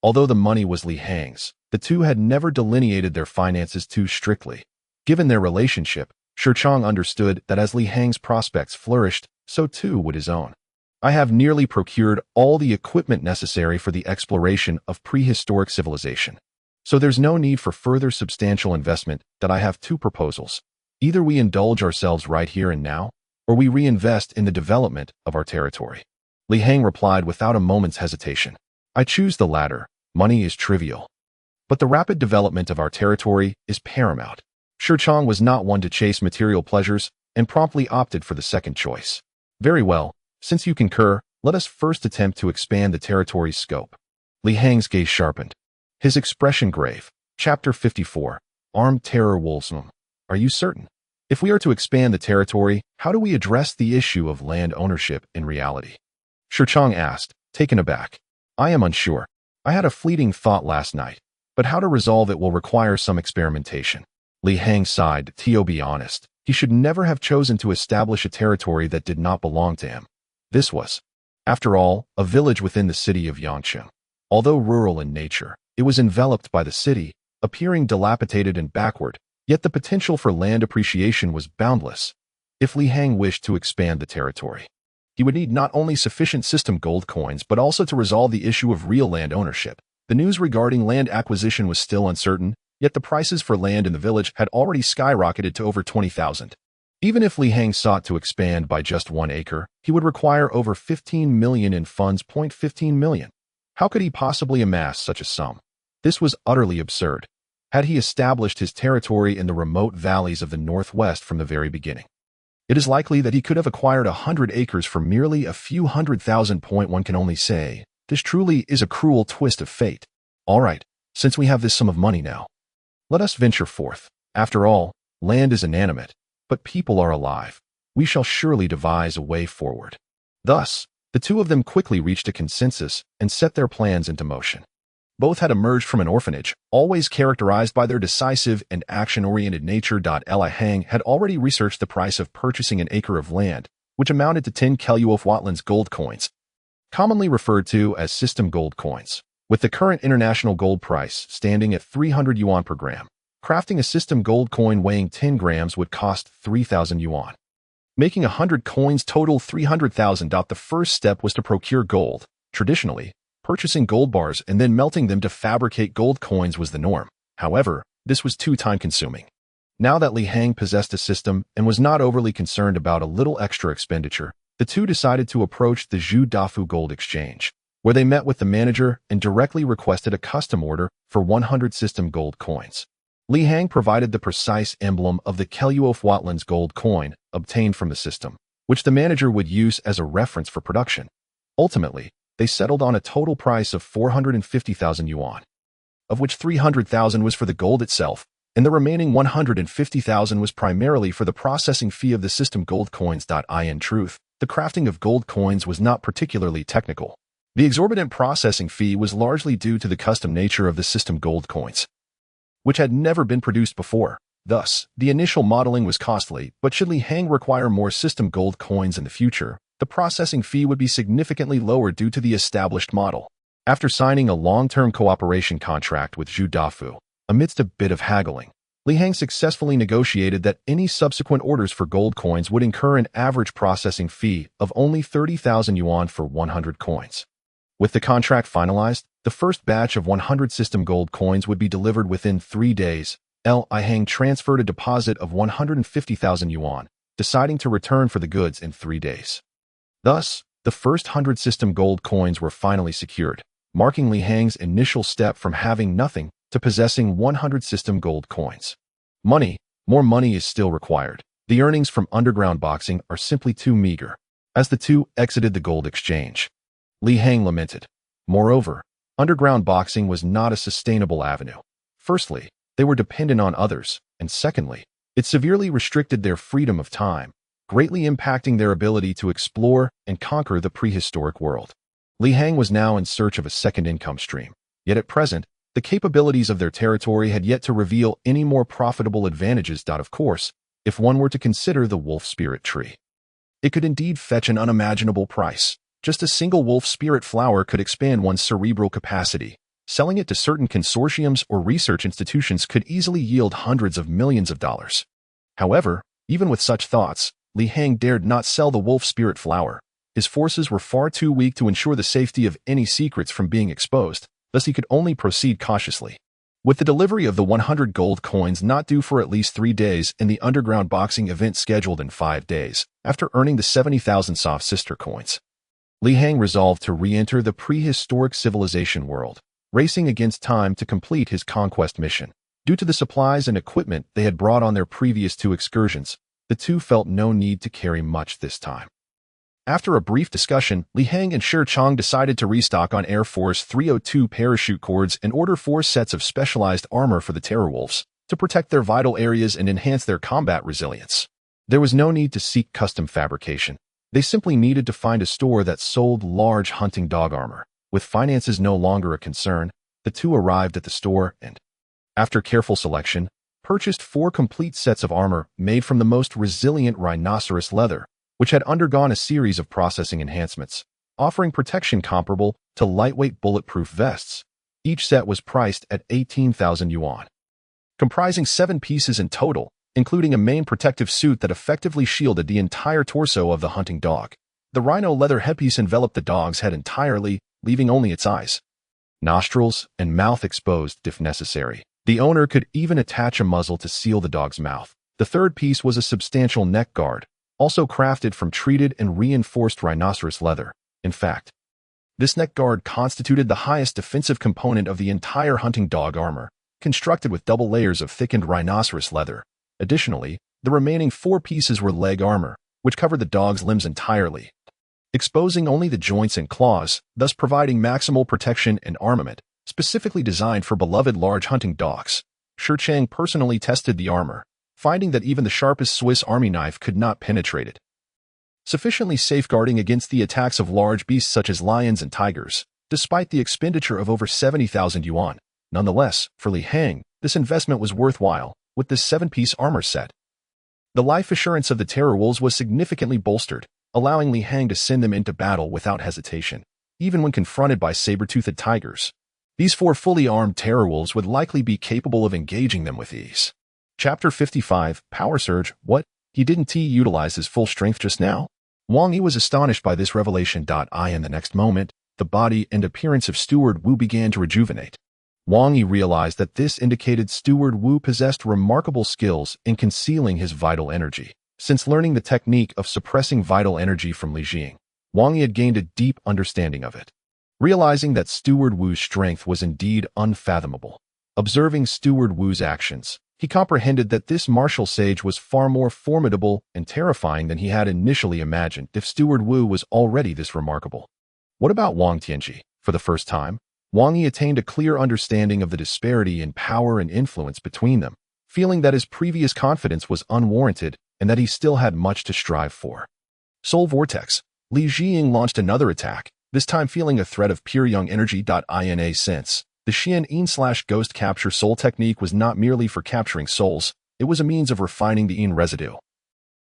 Although the money was Li Hang's, the two had never delineated their finances too strictly. Given their relationship, Shi Chong understood that as Li Hang's prospects flourished, so too would his own. I have nearly procured all the equipment necessary for the exploration of prehistoric civilization. So there's no need for further substantial investment. That I have 2 proposals. Either we indulge ourselves right here and now, or we reinvest in the development of our territory. Li Hang replied without a moment's hesitation. I choose the latter. Money is trivial, but the rapid development of our territory is paramount. Shi Chong was not one to chase material pleasures and promptly opted for the second choice. Very well, since you concur, let us first attempt to expand the territory's scope. Li Hang's gaze sharpened, his expression grave. Chapter 54. Armed Terror Wolfsman. Are you certain? If we are to expand the territory, how do we address the issue of land ownership in reality? Shi Chong asked, taken aback. I am unsure. I had a fleeting thought last night, but how to resolve it will require some experimentation. Li Hang sighed. To be honest, he should never have chosen to establish a territory that did not belong to him. This was, after all, a village within the city of Yangcheng. Although rural in nature, it was enveloped by the city, appearing dilapidated and backward, yet the potential for land appreciation was boundless. If Li Hang wished to expand the territory, he would need not only sufficient system gold coins but also to resolve the issue of real land ownership. The news regarding land acquisition was still uncertain, yet the prices for land in the village had already skyrocketed to over 20,000. Even if Li Hang sought to expand by just 1 acre, he would require over 15 million in funds. 15 million. How could he possibly amass such a sum? This was utterly absurd. Had he established his territory in the remote valleys of the northwest from the very beginning, it is likely that he could have acquired 100 acres for merely a few 100,000. One can only say, this truly is a cruel twist of fate. All right, since we have this sum of money now, let us venture forth. After all, land is inanimate, but people are alive. We shall surely devise a way forward. Thus, the two of them quickly reached a consensus and set their plans into motion. Both had emerged from an orphanage, always characterized by their decisive and action-oriented nature. Li Hang had already researched the price of purchasing an acre of land, which amounted to 10 Keluofuatlan's gold coins, commonly referred to as system gold coins. With the current international gold price standing at 300 yuan per gram, crafting a system gold coin weighing 10 grams would cost 3,000 yuan. Making 100 coins total 300,000. The first step was to procure gold. Traditionally, purchasing gold bars and then melting them to fabricate gold coins was the norm. However, this was too time-consuming. Now that Li Hang possessed a system and was not overly concerned about a little extra expenditure, the two decided to approach the Zhu Dafu Gold Exchange. where they met with the manager and directly requested a custom order for 100 system gold coins. Li Hang provided the precise emblem of the Keluofuatlan's gold coin obtained from the system, which the manager would use as a reference for production. Ultimately, they settled on a total price of 450,000 yuan, of which 300,000 was for the gold itself, and the remaining 150,000 was primarily for the processing fee of the system gold coins. In truth, the crafting of gold coins was not particularly technical. The exorbitant processing fee was largely due to the custom nature of the system gold coins, which had never been produced before. Thus, the initial modeling was costly, but should Li Hang require more system gold coins in the future, the processing fee would be significantly lower due to the established model. After signing a long-term cooperation contract with Zhu Dafu, amidst a bit of haggling, Li Hang successfully negotiated that any subsequent orders for gold coins would incur an average processing fee of only 30,000 yuan for 100 coins. With the contract finalized, the first batch of 100 system gold coins would be delivered within 3 days. Li Hang transferred a deposit of 150,000 yuan, deciding to return for the goods in 3 days. Thus, the first 100 system gold coins were finally secured, marking Li Hang's initial step from having nothing to possessing 100 system gold coins. More money is still required. The earnings from underground boxing are simply too meager. As the two exited the gold exchange, Li Hang lamented. Moreover, underground boxing was not a sustainable avenue. Firstly, they were dependent on others, and secondly, it severely restricted their freedom of time, greatly impacting their ability to explore and conquer the prehistoric world. Li Hang was now in search of a second income stream, yet at present, the capabilities of their territory had yet to reveal any more profitable advantages. Of course, if one were to consider the wolf spirit tree, it could indeed fetch an unimaginable price. Just a single wolf spirit flower could expand one's cerebral capacity. Selling it to certain consortiums or research institutions could easily yield hundreds of millions of dollars. However, even with such thoughts, Li Hang dared not sell the wolf spirit flower. His forces were far too weak to ensure the safety of any secrets from being exposed, thus he could only proceed cautiously. With the delivery of the 100 gold coins not due for at least 3 days and the underground boxing event scheduled in 5 days, after earning the 70,000 soft sister coins, Li Hang resolved to re-enter the prehistoric civilization world, racing against time to complete his conquest mission. Due to the supplies and equipment they had brought on their previous 2 excursions, the two felt no need to carry much this time. After a brief discussion, Li Hang and Shi Chong decided to restock on Air Force 302 parachute cords and order 4 sets of specialized armor for the Terror Wolves to protect their vital areas and enhance their combat resilience. There was no need to seek custom fabrication. They simply needed to find a store that sold large hunting dog armor. With finances no longer a concern, the two arrived at the store and, after careful selection, purchased 4 complete sets of armor made from the most resilient rhinoceros leather, which had undergone a series of processing enhancements, offering protection comparable to lightweight bulletproof vests. Each set was priced at 18,000 yuan, comprising 7 pieces in total, including a main protective suit that effectively shielded the entire torso of the hunting dog. The rhino leather headpiece enveloped the dog's head entirely, leaving only its eyes, nostrils, and mouth exposed if necessary. The owner could even attach a muzzle to seal the dog's mouth. The third piece was a substantial neck guard, also crafted from treated and reinforced rhinoceros leather. In fact, this neck guard constituted the highest defensive component of the entire hunting dog armor, constructed with double layers of thickened rhinoceros leather. Additionally, the remaining 4 pieces were leg armor, which covered the dog's limbs entirely, exposing only the joints and claws, thus providing maximal protection and armament, specifically designed for beloved large hunting dogs. Shi Chang personally tested the armor, finding that even the sharpest Swiss Army knife could not penetrate it, sufficiently safeguarding against the attacks of large beasts such as lions and tigers. Despite the expenditure of over 70,000 yuan, nonetheless, for Li Hang, this investment was worthwhile. With this 7-piece armor set, the life assurance of the Terror Wolves was significantly bolstered, allowing Li Hang to send them into battle without hesitation, even when confronted by saber-toothed tigers. These 4 fully armed Terror Wolves would likely be capable of engaging them with ease. Chapter 55, Power Surge. What? He didn't utilize his full strength just now? Wang Yi was astonished by this revelation. In the next moment, the body and appearance of Steward Wu began to rejuvenate. Wang Yi realized that this indicated Steward Wu possessed remarkable skills in concealing his vital energy. Since learning the technique of suppressing vital energy from Li Jing, Wang Yi had gained a deep understanding of it. Realizing that Steward Wu's strength was indeed unfathomable, observing Steward Wu's actions, he comprehended that this martial sage was far more formidable and terrifying than he had initially imagined if Steward Wu was already this remarkable. What about Wang Tianji? For the first time, Wang Yi attained a clear understanding of the disparity in power and influence between them, feeling that his previous confidence was unwarranted and that he still had much to strive for. Soul Vortex. Li Jiying launched another attack, this time feeling a threat of pure young energy.ina sense. The Xian-Yin/Ghost Capture Soul technique was not merely for capturing souls, it was a means of refining the Yin residue,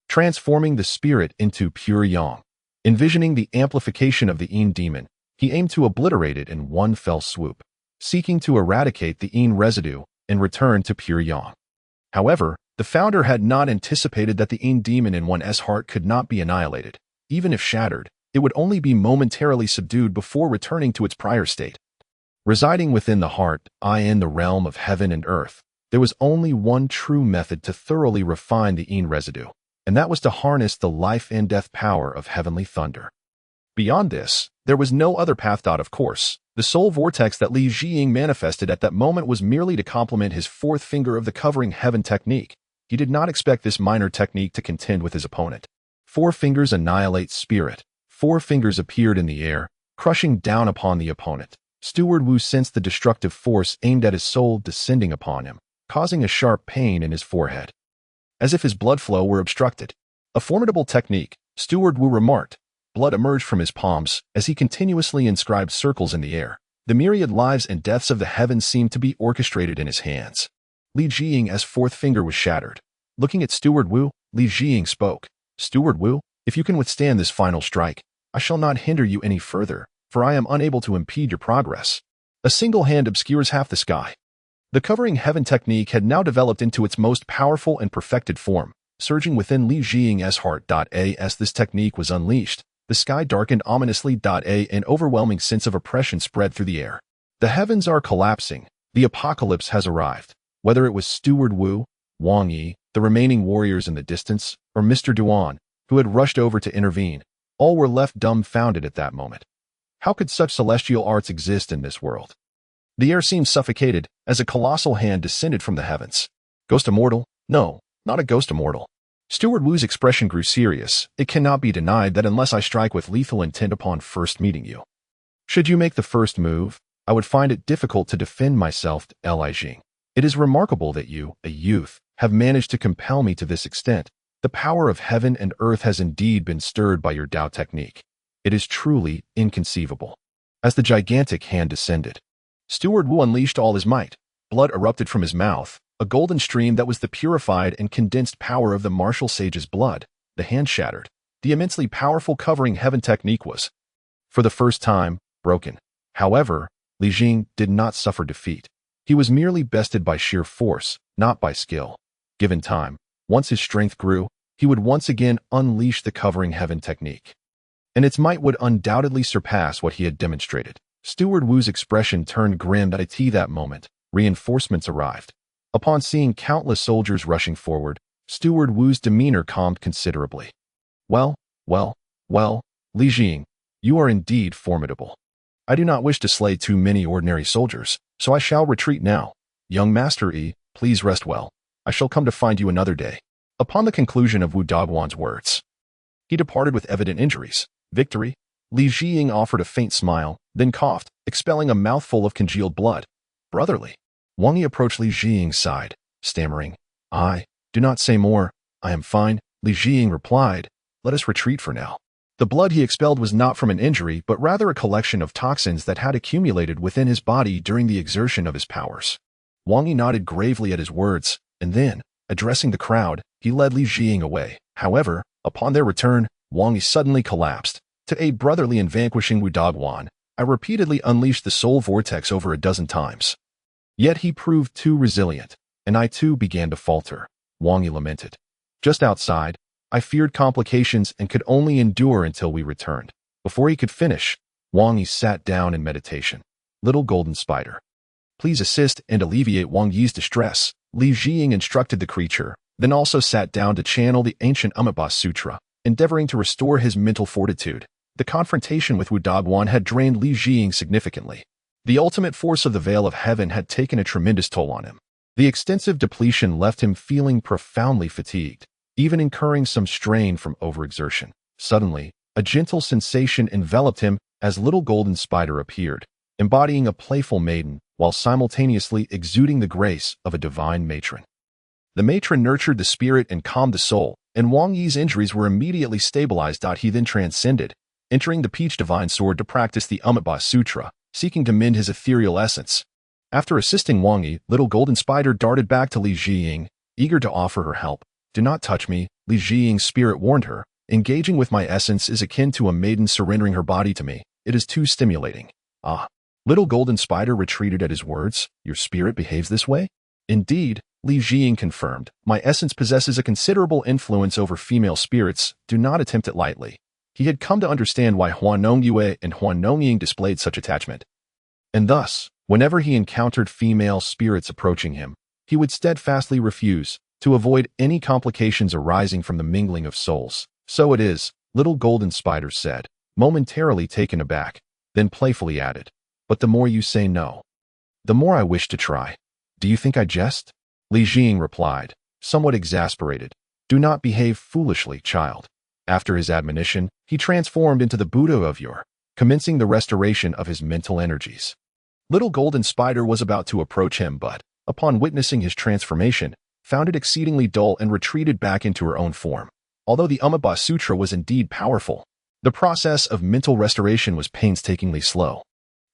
transforming the spirit into pure yang. Envisioning the amplification of the Yin demon, he aimed to obliterate it in one fell swoop, seeking to eradicate the Yin residue and return to pure yang. However, the founder had not anticipated that the Yin demon in one's heart could not be annihilated. Even if shattered, it would only be momentarily subdued before returning to its prior state. Residing within the heart, in the realm of heaven and earth, there was only one true method to thoroughly refine the Yin residue, and that was to harness the life and death power of heavenly thunder. Beyond this, there was no other path. Of course, the soul vortex that Li Jiying manifested at that moment was merely to complement his fourth finger of the covering heaven technique. He did not expect this minor technique to contend with his opponent. 4 fingers annihilate spirit. 4 fingers appeared in the air, crushing down upon the opponent. Steward Wu sensed the destructive force aimed at his soul descending upon him, causing a sharp pain in his forehead, as if his blood flow were obstructed. A formidable technique, Steward Wu remarked. Blood emerged from his palms as he continuously inscribed circles in the air. The myriad lives and deaths of the heavens seemed to be orchestrated in his hands. Li Jiying's 4th finger was shattered. Looking at Steward Wu, Li Jiying spoke. Steward Wu, if you can withstand this final strike, I shall not hinder you any further, for I am unable to impede your progress. A single hand obscures half the sky. The covering heaven technique had now developed into its most powerful and perfected form, surging within Li Jiying's heart. As this technique was unleashed, the sky darkened ominously. An overwhelming sense of oppression spread through the air. The heavens are collapsing. The apocalypse has arrived. Whether it was Steward Wu, Wang Yi, the remaining warriors in the distance, or Mr. Duan, who had rushed over to intervene, all were left dumbfounded at that moment. How could such celestial arts exist in this world? The air seemed suffocated as a colossal hand descended from the heavens. Ghost immortal? No, not a ghost immortal. Steward Wu's expression grew serious. It cannot be denied that unless I strike with lethal intent upon first meeting you, should you make the first move, I would find it difficult to defend myself. Li Jing. It is remarkable that you, a youth, have managed to compel me to this extent. The power of heaven and earth has indeed been stirred by your Dao technique. It is truly inconceivable. As the gigantic hand descended, Steward Wu unleashed all his might. Blood erupted from his mouth, a golden stream that was the purified and condensed power of the martial sage's blood. The hand shattered. The immensely powerful covering heaven technique was, for the first time, broken. However, Li Jing did not suffer defeat. He was merely bested by sheer force, not by skill. Given time, once his strength grew, he would once again unleash the covering heaven technique, and its might would undoubtedly surpass what he had demonstrated. Steward Wu's expression turned grim at that moment. Reinforcements arrived. Upon seeing countless soldiers rushing forward, Steward Wu's demeanor calmed considerably. Well, Li Jing, you are indeed formidable. I do not wish to slay too many ordinary soldiers, so I shall retreat now. Young Master Yi, please rest well. I shall come to find you another day. Upon the conclusion of Wu Dogwan's words, he departed with evident injuries. Victory? Li Jiying offered a faint smile, then coughed, expelling a mouthful of congealed blood. Brotherly. Wang Yi approached Li Jiying's side, stammering. Do not say more. I am fine. Li Jiying replied. Let us retreat for now. The blood he expelled was not from an injury, but rather a collection of toxins that had accumulated within his body during the exertion of his powers. Wang Yi nodded gravely at his words, and then, addressing the crowd, he led Li Jiying away. However, upon their return, Wang Yi suddenly collapsed. To aid brotherly in vanquishing Wu Dogwan, I repeatedly unleashed the soul vortex over a dozen times. Yet he proved too resilient, and I too began to falter. Wang Yi lamented. Just outside, I feared complications and could only endure until we returned. Before he could finish, Wang Yi sat down in meditation. Little golden spider, please assist and alleviate Wang Yi's distress. Li Jiying instructed the creature, then also sat down to channel the ancient Amitabha Sutra, endeavoring to restore his mental fortitude. The confrontation with Wu Dagwan had drained Li Jiying significantly. The ultimate force of the Veil of Heaven had taken a tremendous toll on him. The extensive depletion left him feeling profoundly fatigued, even incurring some strain from overexertion. Suddenly, a gentle sensation enveloped him as Little Golden Spider appeared, embodying a playful maiden while simultaneously exuding the grace of a divine matron. The matron nurtured the spirit and calmed the soul, and Wang Yi's injuries were immediately stabilized. He then transcended, entering the Peach Divine Sword to practice the Amitabha Sutra, seeking to mend his ethereal essence. After assisting Wang Yi, Little Golden Spider darted back to Li Jiying, eager to offer her help. "Do not touch me," Li Jiying's spirit warned her. "Engaging with my essence is akin to a maiden surrendering her body to me. It is too stimulating." "Ah." Little Golden Spider retreated at his words. "Your spirit behaves this way?" "Indeed," Li Jiying confirmed. "My essence possesses a considerable influence over female spirits. Do not attempt it lightly." He had come to understand why Huan Nongyue and Huan Nongying displayed such attachment. And thus, whenever he encountered female spirits approaching him, he would steadfastly refuse, to avoid any complications arising from the mingling of souls. "So it is," Little Golden Spider said, momentarily taken aback, then playfully added, "But the more you say no, the more I wish to try. Do you think I jest?" Li Jiying replied, somewhat exasperated, "Do not behave foolishly, child." After his admonition, he transformed into the Buddha of Yore, commencing the restoration of his mental energies. Little Golden Spider was about to approach him, but, upon witnessing his transformation, found it exceedingly dull and retreated back into her own form. Although the Amitabha Sutra was indeed powerful, the process of mental restoration was painstakingly slow.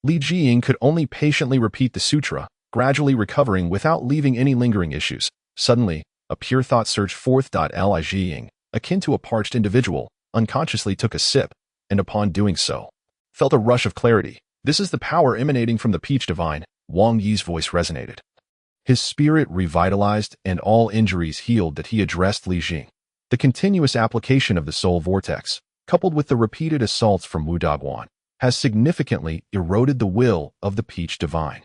Li Jiying could only patiently repeat the sutra, gradually recovering without leaving any lingering issues. Suddenly, a pure thought surged forth. Li Jiying, akin to a parched individual, unconsciously took a sip, and upon doing so, felt a rush of clarity. "This is the power emanating from the Peach Divine," Wang Yi's voice resonated. His spirit revitalized and all injuries healed. That he addressed Li Jiying. The continuous application of the soul vortex, coupled with the repeated assaults from Wu Dagwan, has significantly eroded the will of the Peach Divine,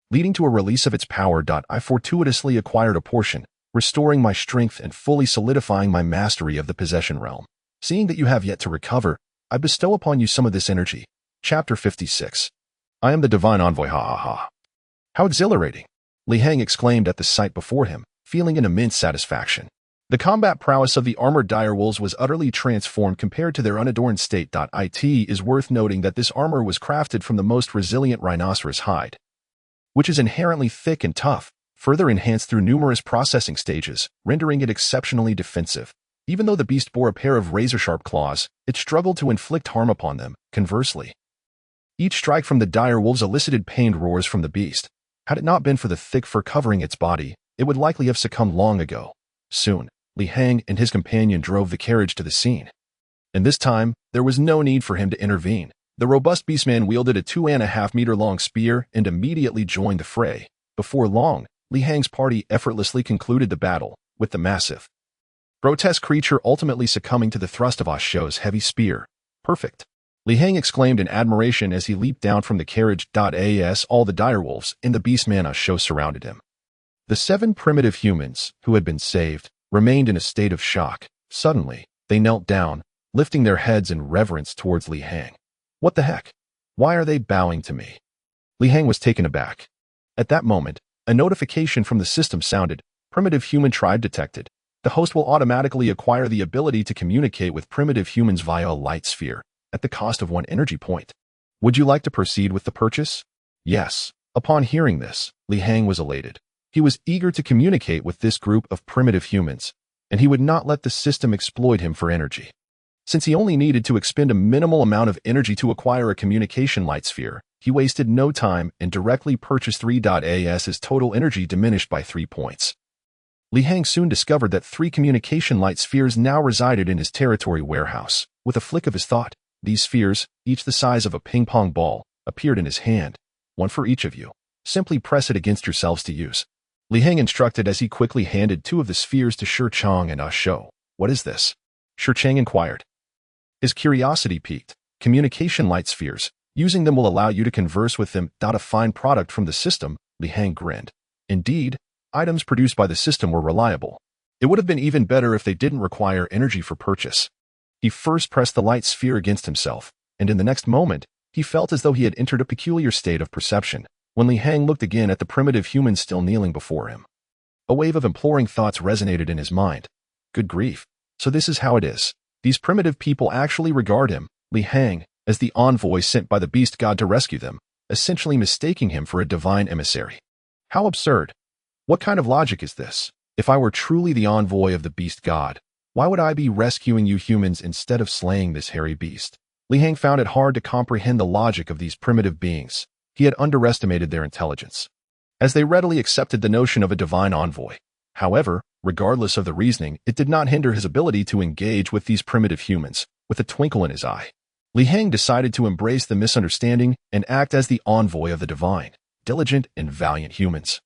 leading to a release of its power. I fortuitously acquired a portion, restoring my strength and fully solidifying my mastery of the possession realm. Seeing that you have yet to recover, I bestow upon you some of this energy. Chapter 56. I am the Divine Envoy. Ha ha ha. How exhilarating! Li Hang exclaimed at the sight before him, feeling an immense satisfaction. The combat prowess of the armored direwolves was utterly transformed compared to their unadorned state. It is worth noting that this armor was crafted from the most resilient rhinoceros hide, which is inherently thick and tough, further enhanced through numerous processing stages, rendering it exceptionally defensive. Even though the beast bore a pair of razor-sharp claws, it struggled to inflict harm upon them. Conversely, each strike from the dire wolves elicited pained roars from the beast. Had it not been for the thick fur covering its body, it would likely have succumbed long ago. Soon, Li Hang and his companion drove the carriage to the scene. And this time, there was no need for him to intervene. The robust beastman wielded a 2.5-meter-long spear and immediately joined the fray. Before long, Li Hang's party effortlessly concluded the battle, with the massive, grotesque creature ultimately succumbing to the thrust of Ah Shou's heavy spear. "Perfect!" Li Hang exclaimed in admiration as he leaped down from the carriage. As all the direwolves and the beastman Ah Shou surrounded him. The 7 primitive humans, who had been saved, remained in a state of shock. Suddenly, they knelt down, lifting their heads in reverence towards Li Hang. "What the heck? Why are they bowing to me?" Li Hang was taken aback. At that moment, a notification from the system sounded. "Primitive human tribe detected. The host will automatically acquire the ability to communicate with primitive humans via a light sphere, at the cost of 1 energy point. Would you like to proceed with the purchase?" "Yes." Upon hearing this, Li Hang was elated. He was eager to communicate with this group of primitive humans, and he would not let the system exploit him for energy. Since he only needed to expend a minimal amount of energy to acquire a communication light sphere, he wasted no time and directly purchased 3. His total energy diminished by 3 points. Li Hang soon discovered that 3 communication light spheres now resided in his territory warehouse. With a flick of his thought, these spheres, each the size of a ping-pong ball, appeared in his hand. "One for each of you. Simply press it against yourselves to use," Li Hang instructed as he quickly handed 2 of the spheres to Shi Chang and Ah Shou. "What is this?" Shi Chang inquired. His curiosity piqued. "Communication light spheres. Using them will allow you to converse with them. A fine product from the system," Li Hang grinned. Indeed, items produced by the system were reliable. It would have been even better if they didn't require energy for purchase. He first pressed the light sphere against himself, and in the next moment, he felt as though he had entered a peculiar state of perception when Li Hang looked again at the primitive humans still kneeling before him. A wave of imploring thoughts resonated in his mind. Good grief. So this is how it is. These primitive people actually regard him, Li Hang, as the envoy sent by the beast god to rescue them, essentially mistaking him for a divine emissary. How absurd. What kind of logic is this? If I were truly the envoy of the beast god, why would I be rescuing you humans instead of slaying this hairy beast? Li Hang found it hard to comprehend the logic of these primitive beings. He had underestimated their intelligence, as they readily accepted the notion of a divine envoy. However, regardless of the reasoning, it did not hinder his ability to engage with these primitive humans, with a twinkle in his eye. Li Hang decided to embrace the misunderstanding and act as the envoy of the divine, diligent and valiant humans.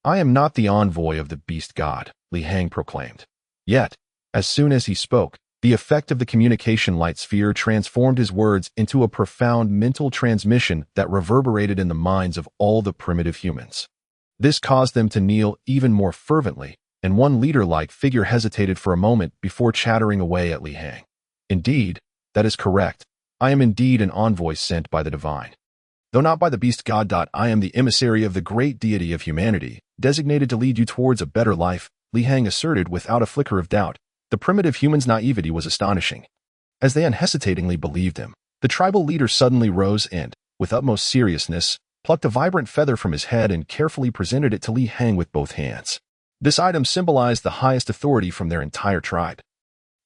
I am not the envoy of the beast god, Li Hang proclaimed. Yet, as soon as he spoke, the effect of the communication light sphere transformed his words into a profound mental transmission that reverberated in the minds of all the primitive humans. This caused them to kneel even more fervently, and one leader-like figure hesitated for a moment before chattering away at Li Hang. Indeed, that is correct. I am indeed an envoy sent by the divine. Though not by the beast god. I am the emissary of the great deity of humanity, designated to lead you towards a better life, Li Hang asserted without a flicker of doubt. The primitive humans' naivety was astonishing. As they unhesitatingly believed him, the tribal leader suddenly rose and, with utmost seriousness, plucked a vibrant feather from his head and carefully presented it to Li Hang with both hands. This item symbolized the highest authority from their entire tribe,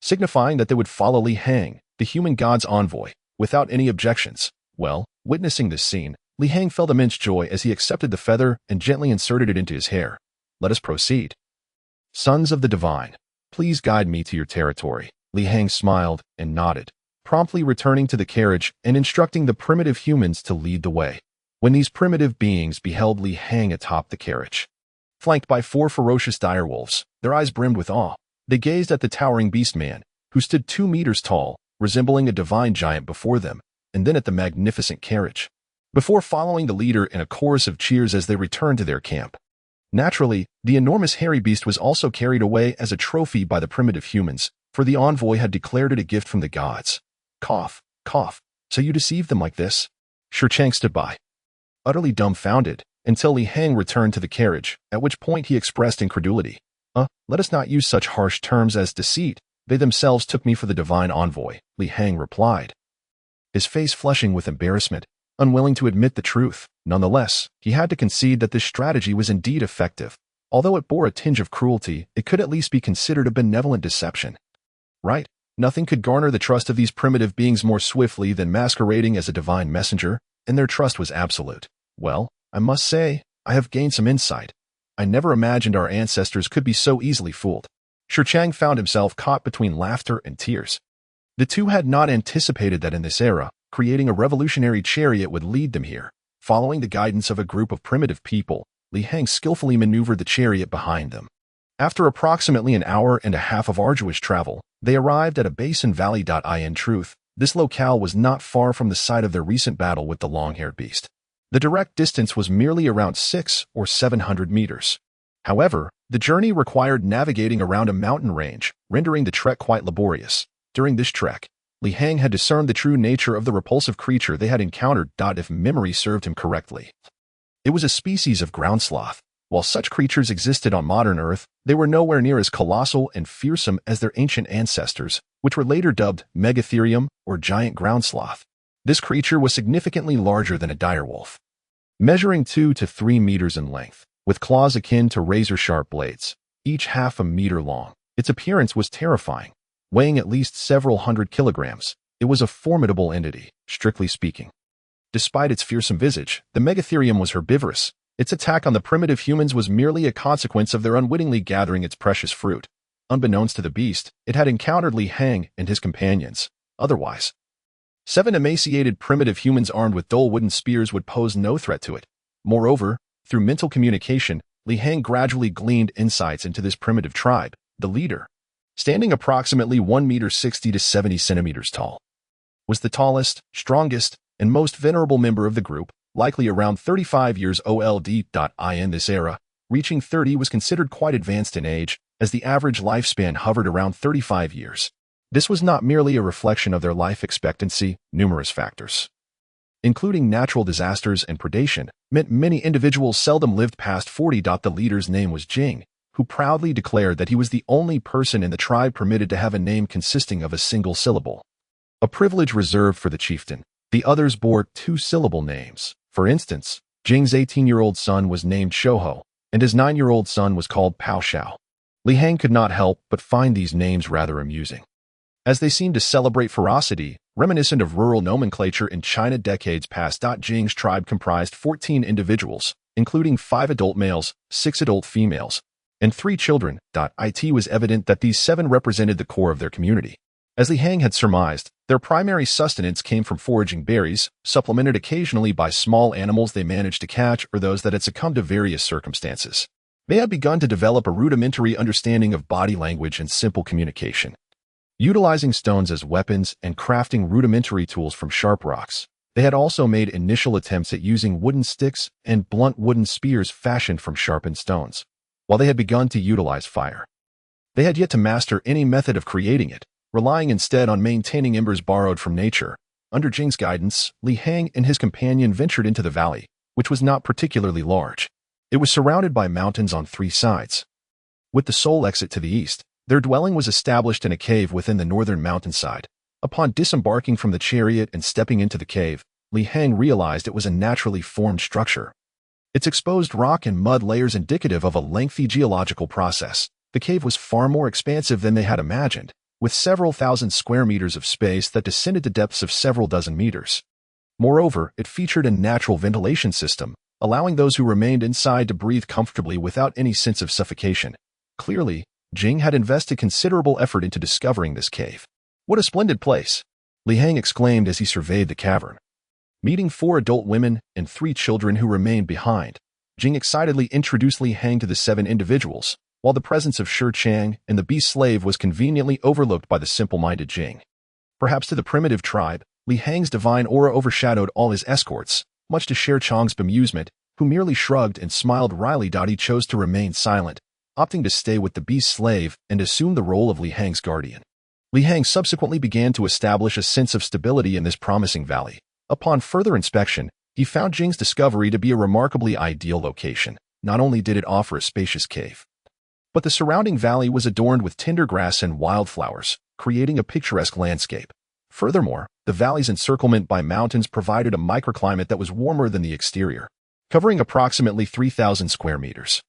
signifying that they would follow Li Hang, the human god's envoy, without any objections. Well, witnessing this scene, Li Hang felt immense joy as he accepted the feather and gently inserted it into his hair. Let us proceed. Sons of the divine, please guide me to your territory. Li Hang smiled and nodded, promptly returning to the carriage and instructing the primitive humans to lead the way. When these primitive beings beheld Li Hang atop the carriage, flanked by 4 ferocious direwolves, their eyes brimmed with awe. They gazed at the towering beast man, who stood 2 meters tall, resembling a divine giant before them, and then at the magnificent carriage, before following the leader in a chorus of cheers as they returned to their camp. Naturally, the enormous hairy beast was also carried away as a trophy by the primitive humans, for the envoy had declared it a gift from the gods. Cough, cough. So you deceived them like this? Shi Chang stood by, utterly dumbfounded, until Li Hang returned to the carriage, at which point he expressed incredulity. Let us not use such harsh terms as deceit. They themselves took me for the divine envoy, Li Hang replied, his face flushing with embarrassment, unwilling to admit the truth. Nonetheless, he had to concede that this strategy was indeed effective. Although it bore a tinge of cruelty, it could at least be considered a benevolent deception. Right? Nothing could garner the trust of these primitive beings more swiftly than masquerading as a divine messenger, and their trust was absolute. Well, I must say, I have gained some insight. I never imagined our ancestors could be so easily fooled. Shi Chang found himself caught between laughter and tears. The two had not anticipated that in this era, creating a revolutionary chariot would lead them here. Following the guidance of a group of primitive people, Li Hang skillfully maneuvered the chariot behind them. After approximately an hour and a half of arduous travel, they arrived at a basin valley. In truth, this locale was not far from the site of their recent battle with the long-haired beast. The direct distance was merely around 600 or 700 meters. However, the journey required navigating around a mountain range, rendering the trek quite laborious. During this trek, Li Hang had discerned the true nature of the repulsive creature they had encountered. If memory served him correctly, it was a species of ground sloth. While such creatures existed on modern Earth, they were nowhere near as colossal and fearsome as their ancient ancestors, which were later dubbed megatherium or giant ground sloth. This creature was significantly larger than a direwolf, measuring 2 to 3 meters in length, with claws akin to razor-sharp blades, each half a meter long. Its appearance was terrifying. Weighing at least several hundred kilograms, it was a formidable entity, strictly speaking. Despite its fearsome visage, the megatherium was herbivorous. Its attack on the primitive humans was merely a consequence of their unwittingly gathering its precious fruit. Unbeknownst to the beast, it had encountered Li Hang and his companions. Otherwise, 7 emaciated primitive humans armed with dull wooden spears would pose no threat to it. Moreover, through mental communication, Li Hang gradually gleaned insights into this primitive tribe. The leader, standing approximately 1 meter 60 to 70 centimeters tall, was the tallest, strongest, and most venerable member of the group, likely around 35 years old. In this era, reaching 30 was considered quite advanced in age, as the average lifespan hovered around 35 years. This was not merely a reflection of their life expectancy. Numerous factors, including natural disasters and predation, meant many individuals seldom lived past 40. The leader's name was Jing, who proudly declared that he was the only person in the tribe permitted to have a name consisting of a single syllable, a privilege reserved for the chieftain. The others bore two-syllable names. For instance, Jing's 18-year-old son was named Shouho, and his 9-year-old son was called Pao Shao. Li Hang could not help but find these names rather amusing, as they seemed to celebrate ferocity, reminiscent of rural nomenclature in China decades past. Jing's tribe comprised 14 individuals, including 5 adult males, 6 adult females, and 3 children. It was evident that these 7 represented the core of their community. As Li Hang had surmised, their primary sustenance came from foraging berries, supplemented occasionally by small animals they managed to catch or those that had succumbed to various circumstances. They had begun to develop a rudimentary understanding of body language and simple communication, utilizing stones as weapons and crafting rudimentary tools from sharp rocks. They had also made initial attempts at using wooden sticks and blunt wooden spears fashioned from sharpened stones. While they had begun to utilize fire, they had yet to master any method of creating it, relying instead on maintaining embers borrowed from nature. Under Jing's guidance, Li Hang and his companion ventured into the valley, which was not particularly large. It was surrounded by mountains on 3 sides. With the sole exit to the east, their dwelling was established in a cave within the northern mountainside. Upon disembarking from the chariot and stepping into the cave, Li Hang realized it was a naturally formed structure. Its exposed rock and mud layers indicative of a lengthy geological process. The cave was far more expansive than they had imagined, with several thousand square meters of space that descended to depths of several dozen meters. Moreover, it featured a natural ventilation system, allowing those who remained inside to breathe comfortably without any sense of suffocation. Clearly, Jing had invested considerable effort into discovering this cave. What a splendid place! Li Hang exclaimed as he surveyed the cavern. Meeting 4 adult women and 3 children who remained behind, Jing excitedly introduced Li Hang to the 7 individuals, while the presence of Shi Chang and the beast slave was conveniently overlooked by the simple-minded Jing. Perhaps to the primitive tribe, Li Hang's divine aura overshadowed all his escorts, much to Shi Chang's bemusement, who merely shrugged and smiled wryly. He chose to remain silent, opting to stay with the beast slave and assume the role of Li Hang's guardian. Li Hang subsequently began to establish a sense of stability in this promising valley. Upon further inspection, he found Jing's discovery to be a remarkably ideal location. Not only did it offer a spacious cave, but the surrounding valley was adorned with tender grass and wildflowers, creating a picturesque landscape. Furthermore, the valley's encirclement by mountains provided a microclimate that was warmer than the exterior, covering approximately 3,000 square meters.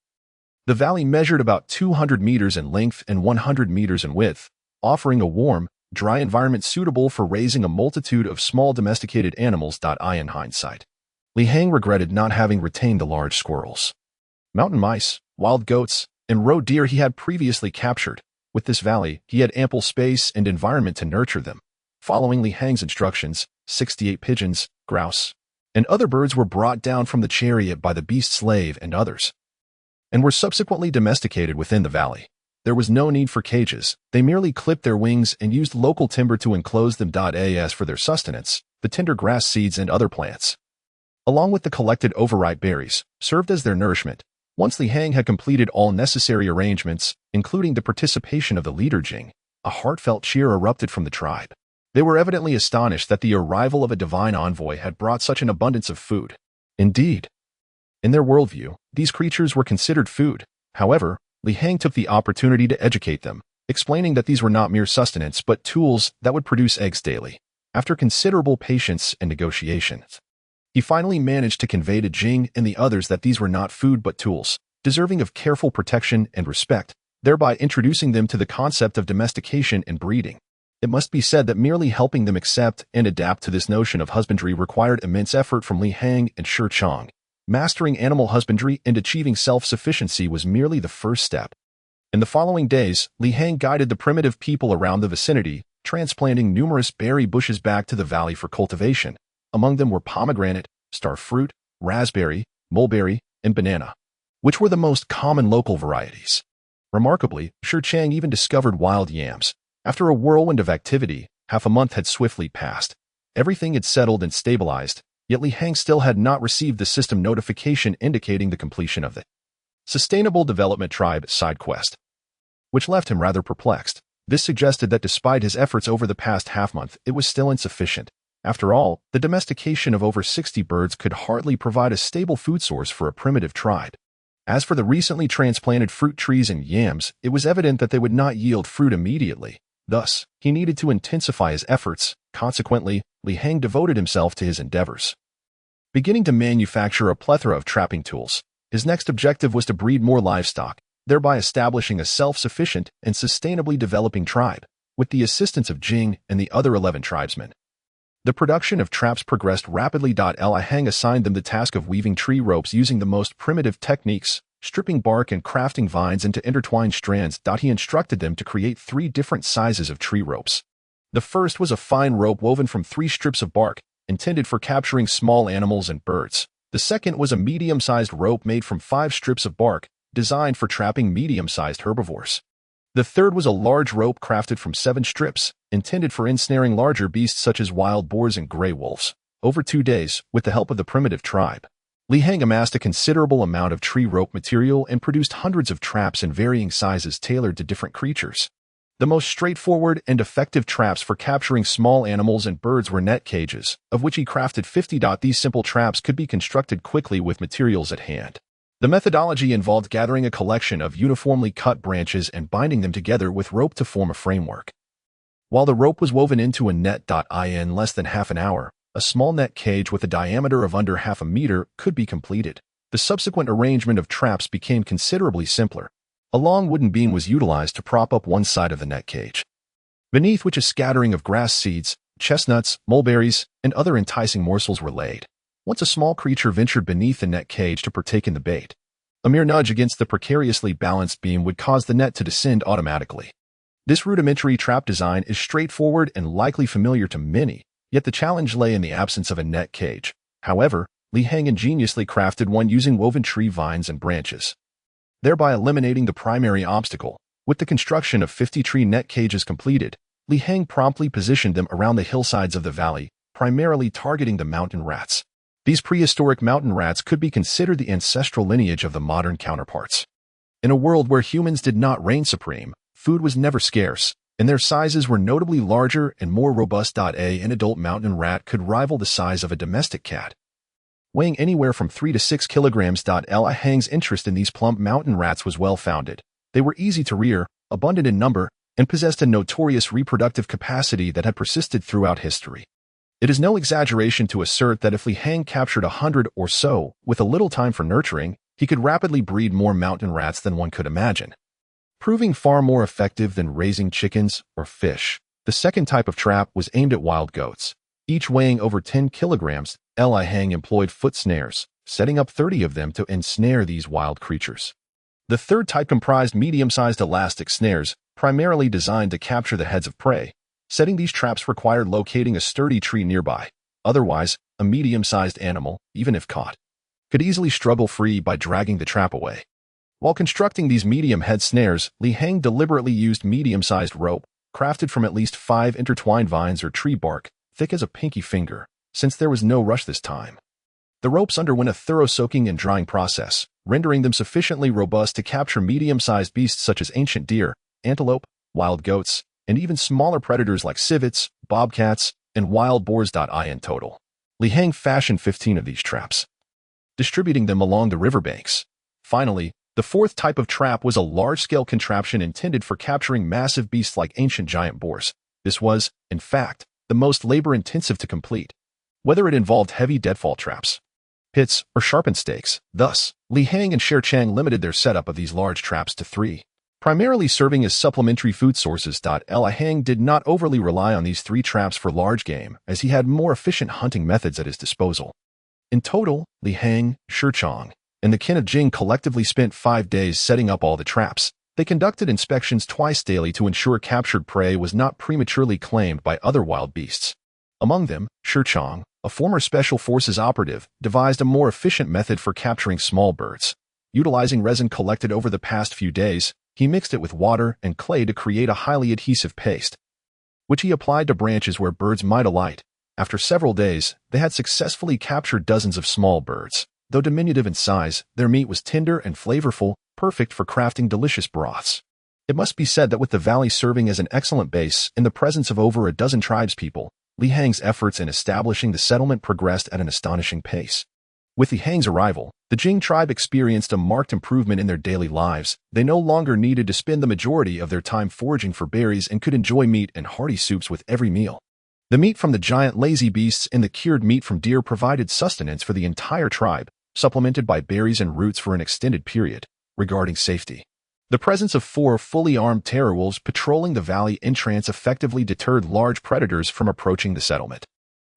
The valley measured about 200 meters in length and 100 meters in width, offering a warm, dry environment suitable for raising a multitude of small domesticated animals. In hindsight, Li Hang regretted not having retained the large squirrels, mountain mice, wild goats, and roe deer he had previously captured. With this valley, he had ample space and environment to nurture them. Following Li Hang's instructions, 68 pigeons, grouse, and other birds were brought down from the chariot by the beast slave and others, and were subsequently domesticated within the valley. There was no need for cages. They merely clipped their wings and used local timber to enclose them. As for their sustenance, the tender grass seeds and other plants, along with the collected overripe berries, served as their nourishment. Once Li Hang had completed all necessary arrangements, including the participation of the leader Jing, a heartfelt cheer erupted from the tribe. They were evidently astonished that the arrival of a divine envoy had brought such an abundance of food. Indeed, in their worldview, these creatures were considered food. However, Li Hang took the opportunity to educate them, explaining that these were not mere sustenance but tools that would produce eggs daily. After considerable patience and negotiations, he finally managed to convey to Jing and the others that these were not food but tools, deserving of careful protection and respect, thereby introducing them to the concept of domestication and breeding. It must be said that merely helping them accept and adapt to this notion of husbandry required immense effort from Li Hang and Shi Chang. Mastering animal husbandry and achieving self-sufficiency was merely the first step. In the following days, Li Hang guided the primitive people around the vicinity, transplanting numerous berry bushes back to the valley for cultivation. Among them were pomegranate, star fruit, raspberry, mulberry, and banana, which were the most common local varieties. Remarkably, Shi Chang even discovered wild yams. After a whirlwind of activity, half a month had swiftly passed. Everything had settled and stabilized, yet Li Hang still had not received the system notification indicating the completion of the Sustainable Development Tribe side quest, which left him rather perplexed. This suggested that despite his efforts over the past half-month, it was still insufficient. After all, the domestication of over 60 birds could hardly provide a stable food source for a primitive tribe. As for the recently transplanted fruit trees and yams, it was evident that they would not yield fruit immediately. Thus, he needed to intensify his efforts. Consequently, Li Heng devoted himself to his endeavors. Beginning to manufacture a plethora of trapping tools, his next objective was to breed more livestock, thereby establishing a self-sufficient and sustainably developing tribe, with the assistance of Jing and the other 11 tribesmen. The production of traps progressed rapidly. Li Heng assigned them the task of weaving tree ropes using the most primitive techniques, stripping bark and crafting vines into intertwined strands. He instructed them to create 3 different sizes of tree ropes. The first was a fine rope woven from 3 strips of bark, intended for capturing small animals and birds. The second was a medium-sized rope made from 5 strips of bark, designed for trapping medium-sized herbivores. The third was a large rope crafted from 7 strips, intended for ensnaring larger beasts such as wild boars and gray wolves. Over 2 days, with the help of the primitive tribe, Li Heng amassed a considerable amount of tree rope material and produced hundreds of traps in varying sizes tailored to different creatures. The most straightforward and effective traps for capturing small animals and birds were net cages, of which he crafted 50. These simple traps could be constructed quickly with materials at hand. The methodology involved gathering a collection of uniformly cut branches and binding them together with rope to form a framework. While the rope was woven into a net. In less than half an hour, a small net cage with a diameter of under half a meter could be completed. The subsequent arrangement of traps became considerably simpler. A long wooden beam was utilized to prop up one side of the net cage, beneath which a scattering of grass seeds, chestnuts, mulberries, and other enticing morsels were laid. Once a small creature ventured beneath the net cage to partake in the bait, a mere nudge against the precariously balanced beam would cause the net to descend automatically. This rudimentary trap design is straightforward and likely familiar to many, yet the challenge lay in the absence of a net cage. However, Li Heng ingeniously crafted one using woven tree vines and branches, thereby eliminating the primary obstacle. With the construction of 50 tree net cages completed, Li Heng promptly positioned them around the hillsides of the valley, primarily targeting the mountain rats. These prehistoric mountain rats could be considered the ancestral lineage of the modern counterparts. In a world where humans did not reign supreme, food was never scarce, and their sizes were notably larger and more robust. An adult mountain rat could rival the size of a domestic cat, weighing anywhere from 3 to 6 kilograms. Li Heng's interest in these plump mountain rats was well-founded. They were easy to rear, abundant in number, and possessed a notorious reproductive capacity that had persisted throughout history. It is no exaggeration to assert that if Li Heng captured 100 or so, with a little time for nurturing, he could rapidly breed more mountain rats than one could imagine, proving far more effective than raising chickens or fish. The second type of trap was aimed at wild goats. Each weighing over 10 kilograms, Li Heng employed foot snares, setting up 30 of them to ensnare these wild creatures. The third type comprised medium-sized elastic snares, primarily designed to capture the heads of prey. Setting these traps required locating a sturdy tree nearby. Otherwise, a medium-sized animal, even if caught, could easily struggle free by dragging the trap away. While constructing these medium-head snares, Li Heng deliberately used medium-sized rope, crafted from at least 5 intertwined vines or tree bark, thick as a pinky finger, since there was no rush this time. The ropes underwent a thorough soaking and drying process, rendering them sufficiently robust to capture medium-sized beasts such as ancient deer, antelope, wild goats, and even smaller predators like civets, bobcats, and wild boars. In total, Li Heng fashioned 15 of these traps, distributing them along the riverbanks. Finally, the fourth type of trap was a large-scale contraption intended for capturing massive beasts like ancient giant boars. This was, in fact, the most labor-intensive to complete, whether it involved heavy deadfall traps, pits, or sharpened stakes. Thus, Li Heng and Sher Chang limited their setup of these large traps to 3. Primarily serving as supplementary food sources. Li Heng did not overly rely on these 3 traps for large game, as he had more efficient hunting methods at his disposal. In total, Li Heng, Sher Chang, and the kin of Jing collectively spent 5 days setting up all the traps. They conducted inspections twice daily to ensure captured prey was not prematurely claimed by other wild beasts. Among them, Sher Chang, a former Special Forces operative, devised a more efficient method for capturing small birds. Utilizing resin collected over the past few days, he mixed it with water and clay to create a highly adhesive paste, which he applied to branches where birds might alight. After several days, they had successfully captured dozens of small birds. Though diminutive in size, their meat was tender and flavorful, perfect for crafting delicious broths. It must be said that with the valley serving as an excellent base in the presence of over a dozen tribespeople, Li Hang's efforts in establishing the settlement progressed at an astonishing pace. With Li Hang's arrival, the Jing tribe experienced a marked improvement in their daily lives. They no longer needed to spend the majority of their time foraging for berries and could enjoy meat and hearty soups with every meal. The meat from the giant lazy beasts and the cured meat from deer provided sustenance for the entire tribe, supplemented by berries and roots for an extended period. Regarding safety, the presence of 4 fully armed terror wolves patrolling the valley entrance effectively deterred large predators from approaching the settlement.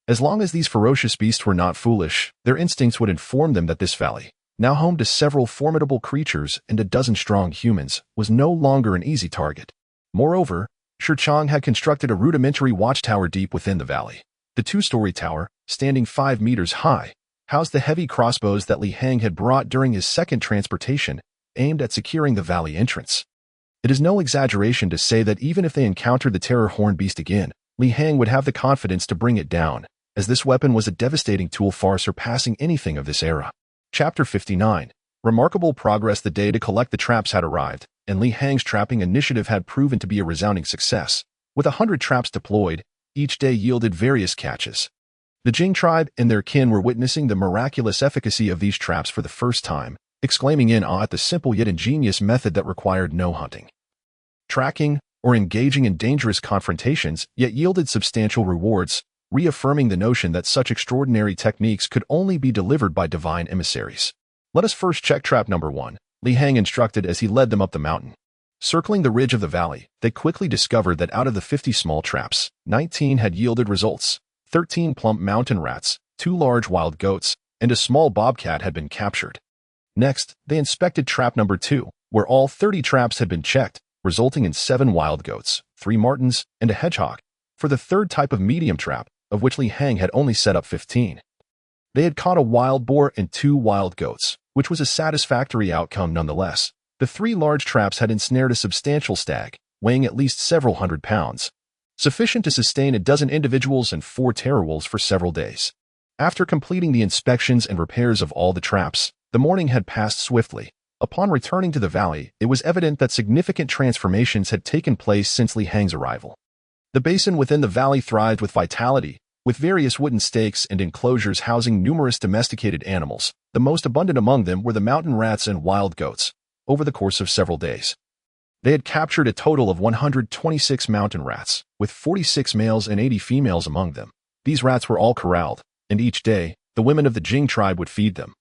As long as these ferocious beasts were not foolish, their instincts would inform them that this valley, now home to several formidable creatures and a dozen strong humans, was no longer an easy target. Moreover, Shi Chang had constructed a rudimentary watchtower deep within the valley. The 2-story tower, standing 5 meters high, housed the heavy crossbows that Li Hang had brought during his second transportation, aimed at securing the valley entrance. It is no exaggeration to say that even if they encountered the terror horn beast again, Li Hang would have the confidence to bring it down, as this weapon was a devastating tool far surpassing anything of this era. Chapter 59. Remarkable progress. The day to collect the traps had arrived, and Li Hang's trapping initiative had proven to be a resounding success. With 100 traps deployed, each day yielded various catches. The Jing tribe and their kin were witnessing the miraculous efficacy of these traps for the first time, exclaiming in awe at the simple yet ingenious method that required no hunting, tracking, or engaging in dangerous confrontations, yet yielded substantial rewards, reaffirming the notion that such extraordinary techniques could only be delivered by divine emissaries. Let us first check trap number 1, Li Hang instructed as he led them up the mountain. Circling the ridge of the valley, they quickly discovered that out of the 50 small traps, 19 had yielded results. 13 plump mountain rats, 2 large wild goats, and a small bobcat had been captured. Next, they inspected trap number 2, where all 30 traps had been checked, resulting in 7 wild goats, 3 martens, and a hedgehog. For the third type of medium trap, of which Li Hang had only set up 15. They had caught a wild boar and 2 wild goats, which was a satisfactory outcome nonetheless. The 3 large traps had ensnared a substantial stag, weighing at least several hundred pounds, sufficient to sustain a dozen individuals and 4 terror wolves for several days. After completing the inspections and repairs of all the traps, the morning had passed swiftly. Upon returning to the valley, it was evident that significant transformations had taken place since Li Hang's arrival. The basin within the valley thrived with vitality, with various wooden stakes and enclosures housing numerous domesticated animals. The most abundant among them were the mountain rats and wild goats. Over the course of several days, they had captured a total of 126 mountain rats, with 46 males and 80 females among them. These rats were all corralled, and each day, the women of the Jing tribe would feed them,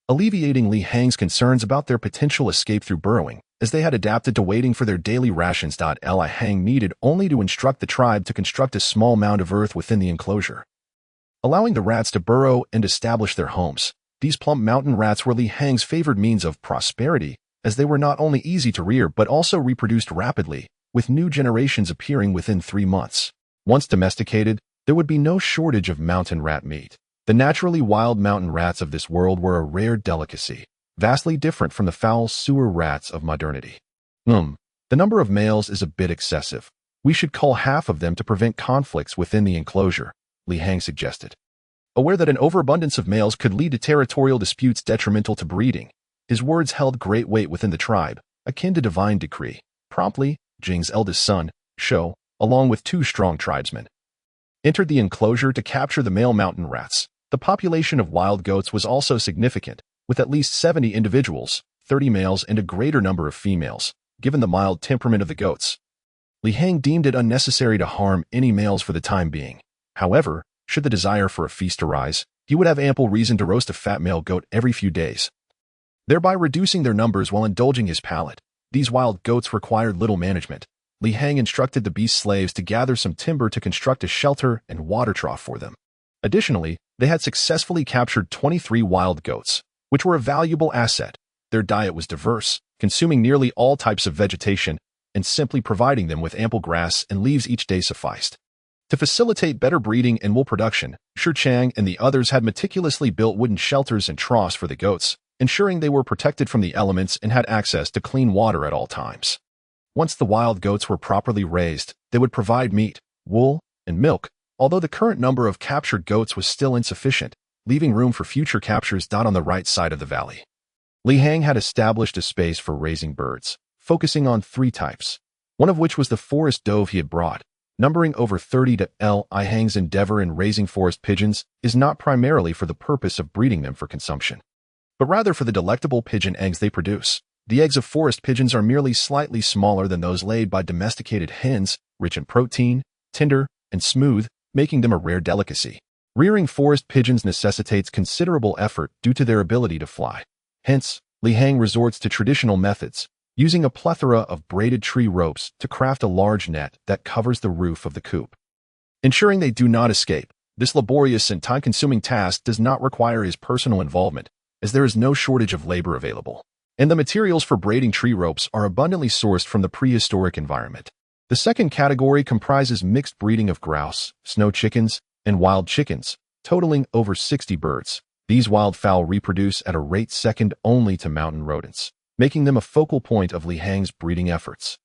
alleviating Li Hang's concerns about their potential escape through burrowing, as they had adapted to waiting for their daily rations. Li Hang needed only to instruct the tribe to construct a small mound of earth within the enclosure, allowing the rats to burrow and establish their homes. These plump mountain rats were Li Hang's favored means of prosperity, as they were not only easy to rear but also reproduced rapidly, with new generations appearing within 3 months. Once domesticated, there would be no shortage of mountain rat meat. The naturally wild mountain rats of this world were a rare delicacy, vastly different from the foul sewer rats of modernity. The number of males is a bit excessive. We should cull half of them to prevent conflicts within the enclosure, Li Hang suggested. Aware that an overabundance of males could lead to territorial disputes detrimental to breeding, his words held great weight within the tribe, akin to divine decree. Promptly, Jing's eldest son, Shou, along with 2 strong tribesmen, entered the enclosure to capture the male mountain rats. The population of wild goats was also significant, with at least 70 individuals, 30 males and a greater number of females. Given the mild temperament of the goats, Li Hang deemed it unnecessary to harm any males for the time being. However, should the desire for a feast arise, he would have ample reason to roast a fat male goat every few days, thereby reducing their numbers while indulging his palate. These wild goats required little management. Li Hang instructed the beast slaves to gather some timber to construct a shelter and water trough for them. Additionally, they had successfully captured 23 wild goats, which were a valuable asset. Their diet was diverse, consuming nearly all types of vegetation, and simply providing them with ample grass and leaves each day sufficed. To facilitate better breeding and wool production, Shi Chang and the others had meticulously built wooden shelters and troughs for the goats, ensuring they were protected from the elements and had access to clean water at all times. Once the wild goats were properly raised, they would provide meat, wool, and milk, although the current number of captured goats was still insufficient, leaving room for future captures. On the right side of the valley, Li Hang had established a space for raising birds, focusing on 3 types, one of which was the forest dove he had brought. Numbering over 30 to Li Hang's endeavor in raising forest pigeons is not primarily for the purpose of breeding them for consumption, but rather for the delectable pigeon eggs they produce. The eggs of forest pigeons are merely slightly smaller than those laid by domesticated hens, rich in protein, tender, and smooth, making them a rare delicacy. Rearing forest pigeons necessitates considerable effort due to their ability to fly. Hence, Li Hang resorts to traditional methods, using a plethora of braided tree ropes to craft a large net that covers the roof of the coop. Ensuring they do not escape, this laborious and time-consuming task does not require his personal involvement, as there is no shortage of labor available, and the materials for braiding tree ropes are abundantly sourced from the prehistoric environment. The second category comprises mixed breeding of grouse, snow chickens, and wild chickens, totaling over 60 birds. These wildfowl reproduce at a rate second only to mountain rodents, making them a focal point of Li Hang's breeding efforts.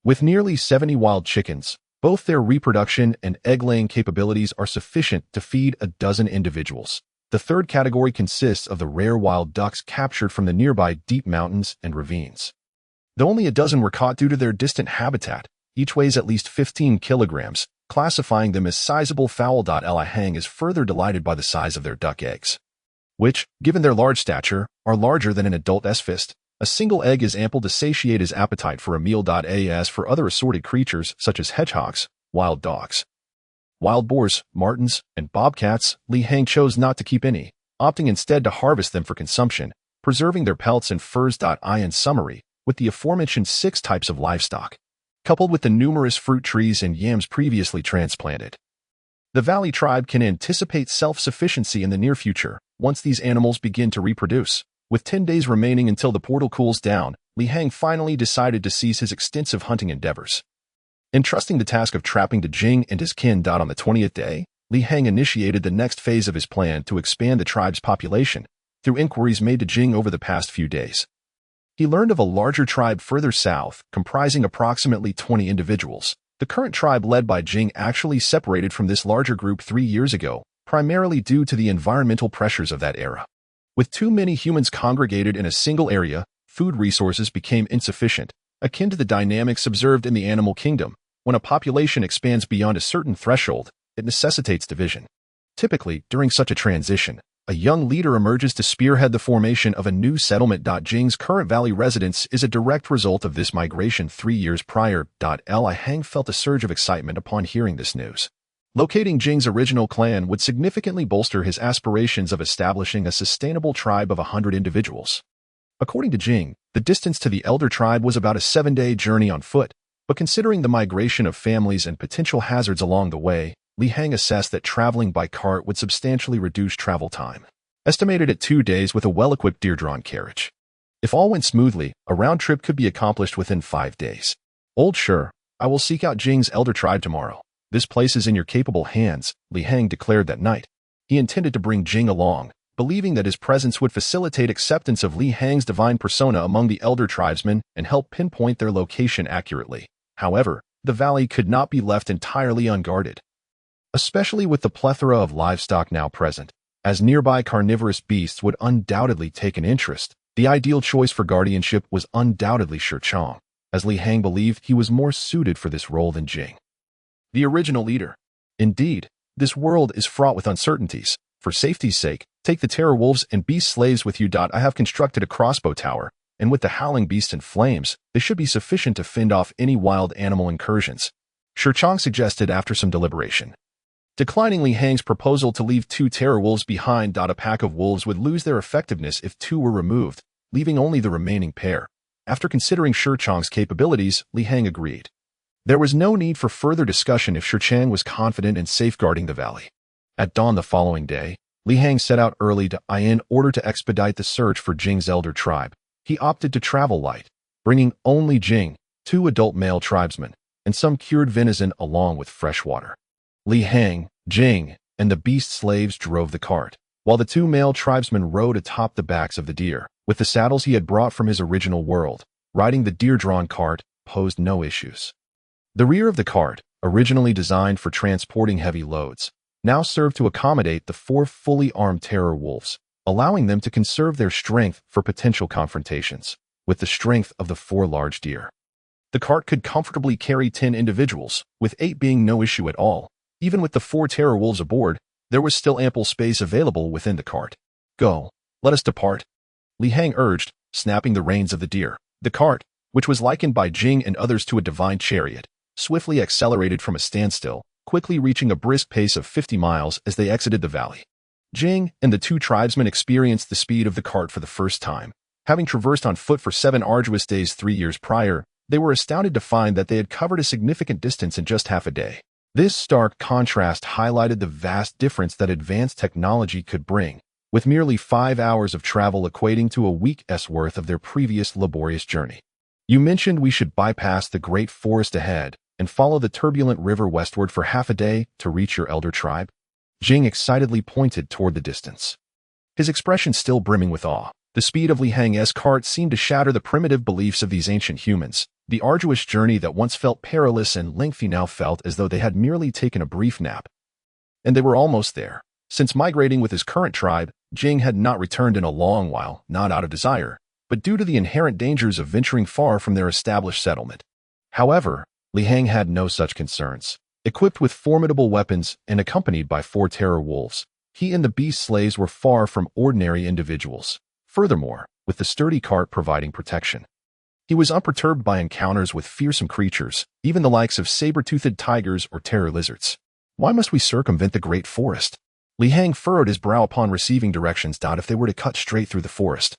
With nearly 70 wild chickens, both their reproduction and egg-laying capabilities are sufficient to feed a dozen individuals. The third category consists of the rare wild ducks captured from the nearby deep mountains and ravines. Though only a dozen were caught due to their distant habitat, each weighs at least 15 kilograms, classifying them as sizable fowl. Li Hang is further delighted by the size of their duck eggs, which, given their large stature, are larger than an adult's fist. A single egg is ample to satiate his appetite for a meal. As for other assorted creatures such as hedgehogs, wild dogs, wild boars, martens, and bobcats, Li Hang chose not to keep any, opting instead to harvest them for consumption, preserving their pelts and furs. In summary, with the aforementioned 6 types of livestock, coupled with the numerous fruit trees and yams previously transplanted, the Valley tribe can anticipate self-sufficiency in the near future once these animals begin to reproduce. With 10 days remaining until the portal cools down, Li Hang finally decided to cease his extensive hunting endeavors. Entrusting the task of trapping to Jing and his kin. On the 20th day, Li Hang initiated the next phase of his plan to expand the tribe's population through inquiries made to Jing over the past few days. He learned of a larger tribe further south, comprising approximately 20 individuals. The current tribe led by Jing actually separated from this larger group 3 years ago, primarily due to the environmental pressures of that era. With too many humans congregated in a single area, food resources became insufficient, akin to the dynamics observed in the animal kingdom. When a population expands beyond a certain threshold, it necessitates division. Typically, during such a transition, a young leader emerges to spearhead the formation of a new settlement. Jing's current valley residence is a direct result of this migration 3 years prior. Li Hang felt a surge of excitement upon hearing this news. Locating Jing's original clan would significantly bolster his aspirations of establishing a sustainable tribe of 100 individuals. According to Jing, the distance to the elder tribe was about a 7-day journey on foot, but considering the migration of families and potential hazards along the way, Li Hang assessed that traveling by cart would substantially reduce travel time, estimated at 2 days with a well-equipped deer-drawn carriage. If all went smoothly, a round trip could be accomplished within 5 days. Sure, I will seek out Jing's elder tribe tomorrow. This place is in your capable hands, Li Hang declared that night. He intended to bring Jing along, believing that his presence would facilitate acceptance of Li Hang's divine persona among the elder tribesmen and help pinpoint their location accurately. However, the valley could not be left entirely unguarded, especially with the plethora of livestock now present, as nearby carnivorous beasts would undoubtedly take an interest. The ideal choice for guardianship was undoubtedly Shi Chong, as Li Hang believed he was more suited for this role than Jing, the original leader. Indeed, this world is fraught with uncertainties. For safety's sake, take the terror wolves and beast slaves with you. I have constructed a crossbow tower, and with the howling beast and flames, they should be sufficient to fend off any wild animal incursions, Shi Chong suggested after some deliberation. Declining Li Hang's proposal to leave 2 terror wolves behind. A pack of wolves would lose their effectiveness if 2 were removed, leaving only the remaining pair. After considering Shi Chong's capabilities, Li Hang agreed. There was no need for further discussion if Shi Chong was confident in safeguarding the valley. At dawn the following day, Li Hang set out early in order to expedite the search for Jing's elder tribe. He opted to travel light, bringing only Jing, 2 adult male tribesmen, and some cured venison along with fresh water. Li Hang, Jing, and the beast slaves drove the cart, while the 2 male tribesmen rode atop the backs of the deer. With the saddles he had brought from his original world, riding the deer-drawn cart posed no issues. The rear of the cart, originally designed for transporting heavy loads, now served to accommodate the 4 fully armed terror wolves, allowing them to conserve their strength for potential confrontations. with the strength of the 4 large deer. The cart could comfortably carry 10 individuals, with 8 being no issue at all. Even with the 4 terror wolves aboard, there was still ample space available within the cart. "Go, let us depart," Li Hang urged, snapping the reins of the deer. The cart, which was likened by Jing and others to a divine chariot, swiftly accelerated from a standstill, quickly reaching a brisk pace of 50 miles as they exited the valley. Jing and the 2 tribesmen experienced the speed of the cart for the first time. Having traversed on foot for 7 arduous days 3 years prior, they were astounded to find that they had covered a significant distance in just half a day. This stark contrast highlighted the vast difference that advanced technology could bring, with merely 5 hours of travel equating to a week's worth of their previous laborious journey. "You mentioned we should bypass the great forest ahead and follow the turbulent river westward for half a day to reach your elder tribe?" Jing excitedly pointed toward the distance, his expression still brimming with awe. The speed of Li Hang's cart seemed to shatter the primitive beliefs of these ancient humans. The arduous journey that once felt perilous and lengthy now felt as though they had merely taken a brief nap. And they were almost there. Since migrating with his current tribe, Jing had not returned in a long while, not out of desire, but due to the inherent dangers of venturing far from their established settlement. However, Li Hang had no such concerns. Equipped with formidable weapons and accompanied by 4 terror wolves, he and the beast slaves were far from ordinary individuals. Furthermore, with the sturdy cart providing protection, he was unperturbed by encounters with fearsome creatures, even the likes of saber-toothed tigers or terror lizards. "Why must we circumvent the great forest?" Li Hang furrowed his brow upon receiving directions. If they were to cut straight through the forest,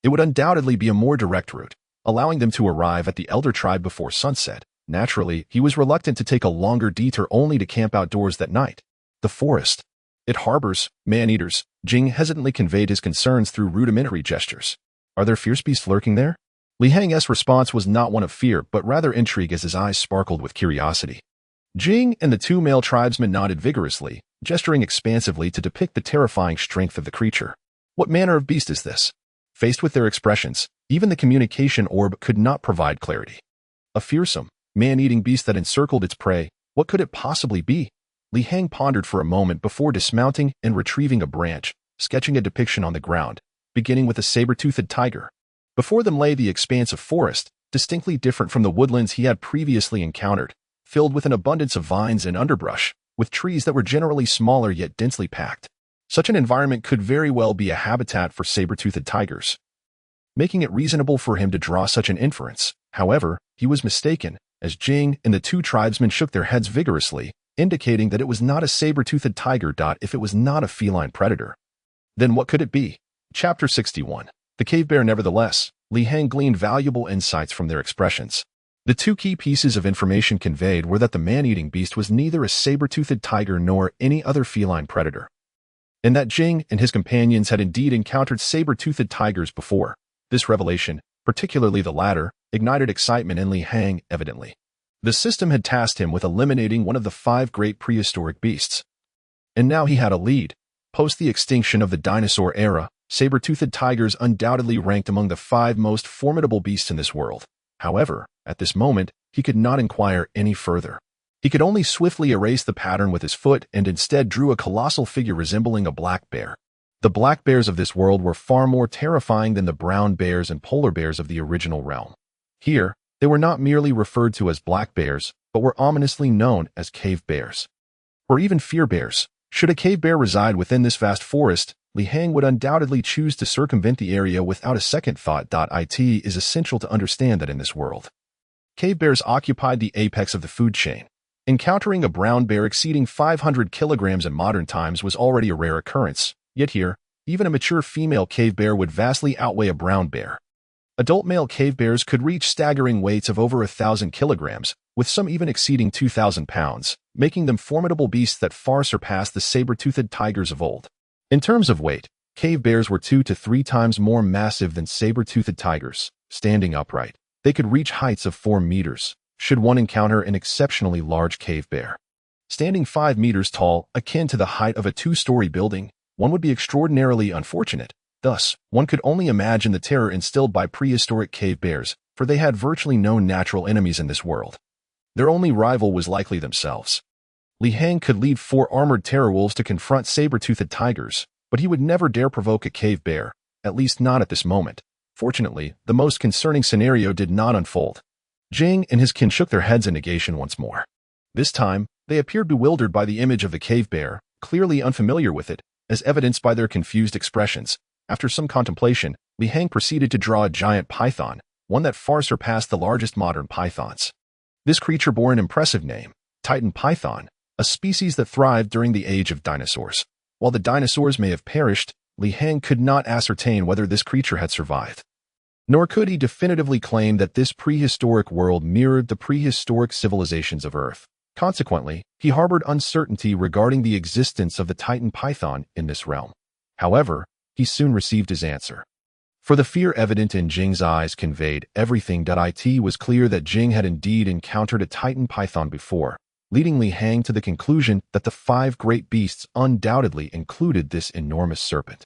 it would undoubtedly be a more direct route, allowing them to arrive at the elder tribe before sunset. Naturally, he was reluctant to take a longer detour only to camp outdoors that night. The forest. It harbors man-eaters. Jing hesitantly conveyed his concerns through rudimentary gestures. "Are there fierce beasts lurking there?" Li Hang's response was not one of fear, but rather intrigue as his eyes sparkled with curiosity. Jing and the 2 male tribesmen nodded vigorously, gesturing expansively to depict the terrifying strength of the creature. "What manner of beast is this?" Faced with their expressions, even the communication orb could not provide clarity. A fearsome, man-eating beast that encircled its prey. What could it possibly be? Li Hang pondered for a moment before dismounting and retrieving a branch, sketching a depiction on the ground, beginning with a saber-toothed tiger. Before them lay the expanse of forest, distinctly different from the woodlands he had previously encountered, filled with an abundance of vines and underbrush, with trees that were generally smaller yet densely packed. Such an environment could very well be a habitat for saber-toothed tigers, making it reasonable for him to draw such an inference. However, he was mistaken, as Jing and the 2 tribesmen shook their heads vigorously, indicating that it was not a saber-toothed tiger. If it was not a feline predator, then what could it be? Chapter 61. The cave bear. Nevertheless, Li Hang gleaned valuable insights from their expressions. The 2 key pieces of information conveyed were that the man-eating beast was neither a saber-toothed tiger nor any other feline predator, and that Jing and his companions had indeed encountered saber-toothed tigers before. This revelation, particularly the latter, ignited excitement in Li Hang evidently. The system had tasked him with eliminating one of the 5 great prehistoric beasts, and now he had a lead. Post the extinction of the dinosaur era, saber-toothed tigers undoubtedly ranked among the 5 most formidable beasts in this world. However, at this moment, he could not inquire any further. He could only swiftly erase the pattern with his foot and instead drew a colossal figure resembling a black bear. The black bears of this world were far more terrifying than the brown bears and polar bears of the original realm. Here, they were not merely referred to as black bears, but were ominously known as cave bears, or even fear bears. Should a cave bear reside within this vast forest, Li Hang would undoubtedly choose to circumvent the area without a second thought. It is essential to understand that in this world, cave bears occupied the apex of the food chain. Encountering a brown bear exceeding 500 kilograms in modern times was already a rare occurrence, yet here, even a mature female cave bear would vastly outweigh a brown bear. Adult male cave bears could reach staggering weights of over 1,000 kilograms, with some even exceeding 2,000 pounds, making them formidable beasts that far surpass the saber-toothed tigers of old. In terms of weight, cave bears were 2 to 3 times more massive than saber-toothed tigers. Standing upright, they could reach heights of 4 meters, should one encounter an exceptionally large cave bear. Standing 5 meters tall, akin to the height of a 2-story building, one would be extraordinarily unfortunate. Thus, one could only imagine the terror instilled by prehistoric cave bears, for they had virtually no natural enemies in this world. Their only rival was likely themselves. Li Hang could lead 4 armored terror wolves to confront saber-toothed tigers, but he would never dare provoke a cave bear, at least not at this moment. Fortunately, the most concerning scenario did not unfold. Jing and his kin shook their heads in negation once more. This time, they appeared bewildered by the image of the cave bear, clearly unfamiliar with it, as evidenced by their confused expressions. After some contemplation, Li Hang proceeded to draw a giant python, one that far surpassed the largest modern pythons. This creature bore an impressive name, Titan python, a species that thrived during the age of dinosaurs. While the dinosaurs may have perished, Li Hang could not ascertain whether this creature had survived. Nor could he definitively claim that this prehistoric world mirrored the prehistoric civilizations of Earth. Consequently, he harbored uncertainty regarding the existence of the Titan python in this realm. However, he soon received his answer. For the fear evident in Jing's eyes conveyed everything. It was clear that Jing had indeed encountered a Titan python before, leading Li Hang to the conclusion that the 5 great beasts undoubtedly included this enormous serpent.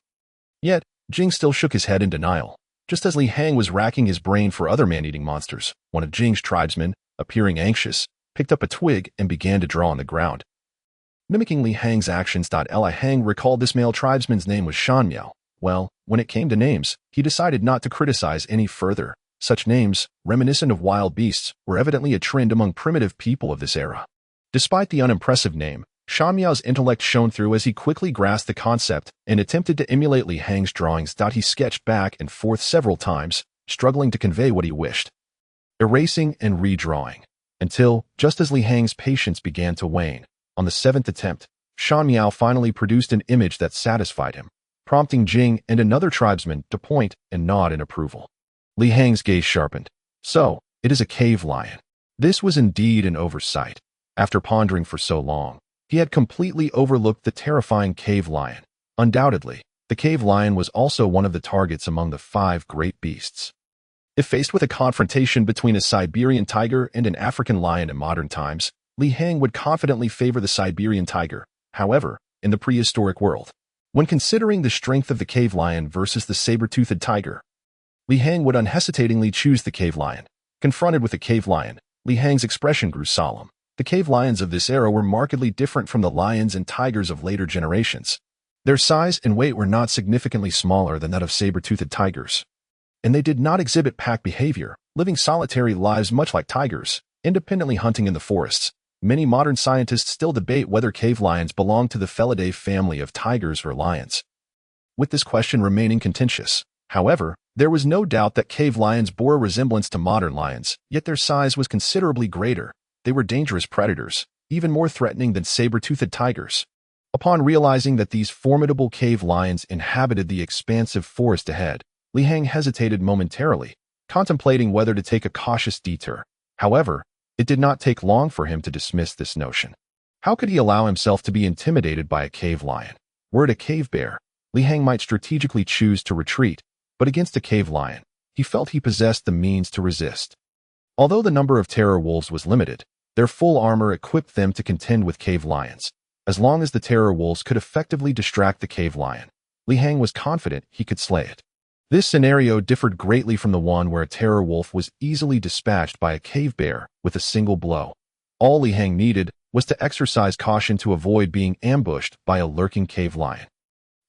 Yet, Jing still shook his head in denial. Just as Li Hang was racking his brain for other man-eating monsters, one of Jing's tribesmen, appearing anxious, picked up a twig and began to draw on the ground. Mimicking Li Hang's actions. Li Hang recalled this male tribesman's name was Shan Miao. Well, when it came to names, he decided not to criticize any further. Such names, reminiscent of wild beasts, were evidently a trend among primitive people of this era. Despite the unimpressive name, Shan Miao's intellect shone through as he quickly grasped the concept and attempted to emulate Li Hang's drawings. He sketched back and forth several times, struggling to convey what he wished. Erasing and redrawing. Until, just as Li Hang's patience began to wane, on the 7th attempt, Shan Miao finally produced an image that satisfied him, prompting Jing and another tribesman to point and nod in approval. Li Hang's gaze sharpened. So, it is a cave lion. This was indeed an oversight. After pondering for so long, he had completely overlooked the terrifying cave lion. Undoubtedly, the cave lion was also one of the targets among the 5 great beasts. If faced with a confrontation between a Siberian tiger and an African lion in modern times, Li Hang would confidently favor the Siberian tiger. However, in the prehistoric world, when considering the strength of the cave lion versus the saber-toothed tiger, Li Hang would unhesitatingly choose the cave lion. Confronted with a cave lion, Li Hang's expression grew solemn. The cave lions of this era were markedly different from the lions and tigers of later generations. Their size and weight were not significantly smaller than that of saber-toothed tigers. And they did not exhibit pack behavior, living solitary lives much like tigers, independently hunting in the forests. Many modern scientists still debate whether cave lions belong to the Felidae family of tigers or lions, with this question remaining contentious. However, there was no doubt that cave lions bore a resemblance to modern lions, yet their size was considerably greater. They were dangerous predators, even more threatening than saber-toothed tigers. Upon realizing that these formidable cave lions inhabited the expansive forest ahead, Li Hang hesitated momentarily, contemplating whether to take a cautious detour. However, it did not take long for him to dismiss this notion. How could he allow himself to be intimidated by a cave lion? Were it a cave bear, Li Hang might strategically choose to retreat, but against a cave lion, he felt he possessed the means to resist. Although the number of terror wolves was limited, their full armor equipped them to contend with cave lions. As long as the terror wolves could effectively distract the cave lion, Li Hang was confident he could slay it. This scenario differed greatly from the one where a terror wolf was easily dispatched by a cave bear with a single blow. All Li Hang needed was to exercise caution to avoid being ambushed by a lurking cave lion.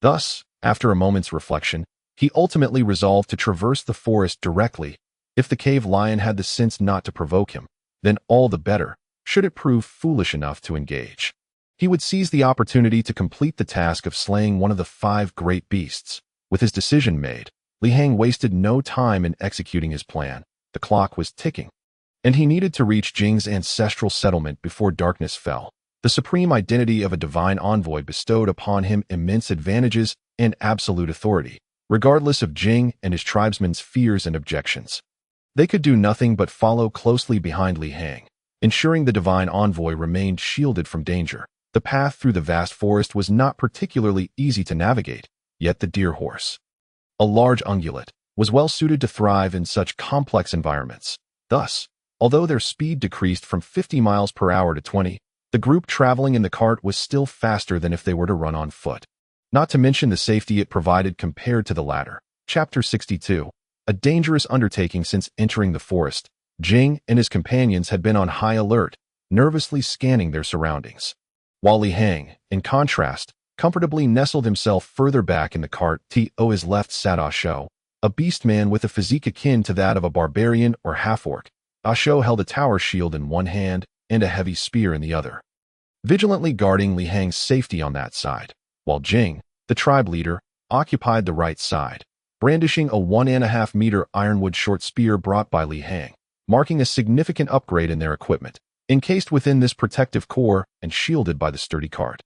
Thus, after a moment's reflection, he ultimately resolved to traverse the forest directly. If the cave lion had the sense not to provoke him, then all the better, should it prove foolish enough to engage. He would seize the opportunity to complete the task of slaying one of the 5 great beasts. With his decision made, Li Hang wasted no time in executing his plan. The clock was ticking, and he needed to reach Jing's ancestral settlement before darkness fell. The supreme identity of a divine envoy bestowed upon him immense advantages and absolute authority, regardless of Jing and his tribesmen's fears and objections. They could do nothing but follow closely behind Li Hang, ensuring the divine envoy remained shielded from danger. The path through the vast forest was not particularly easy to navigate, yet the deer horse, a large ungulate, was well suited to thrive in such complex environments. Thus, although their speed decreased from 50 miles per hour to 20, the group traveling in the cart was still faster than if they were to run on foot. Not to mention the safety it provided compared to the latter. Chapter 62. A dangerous undertaking. Since entering the forest, Jing and his companions had been on high alert, nervously scanning their surroundings. While Li Hang, in contrast, comfortably nestled himself further back in the cart. To his left sat Ah Shou, A beast-man with a physique akin to that of a barbarian or half-orc, Asho held a tower shield in one hand and a heavy spear in the other, vigilantly guarding Li Hang's safety on that side, while Jing, the tribe leader, occupied the right side, brandishing a 1.5-meter ironwood short spear brought by Li Hang, marking a significant upgrade in their equipment, encased within this protective core and shielded by the sturdy cart.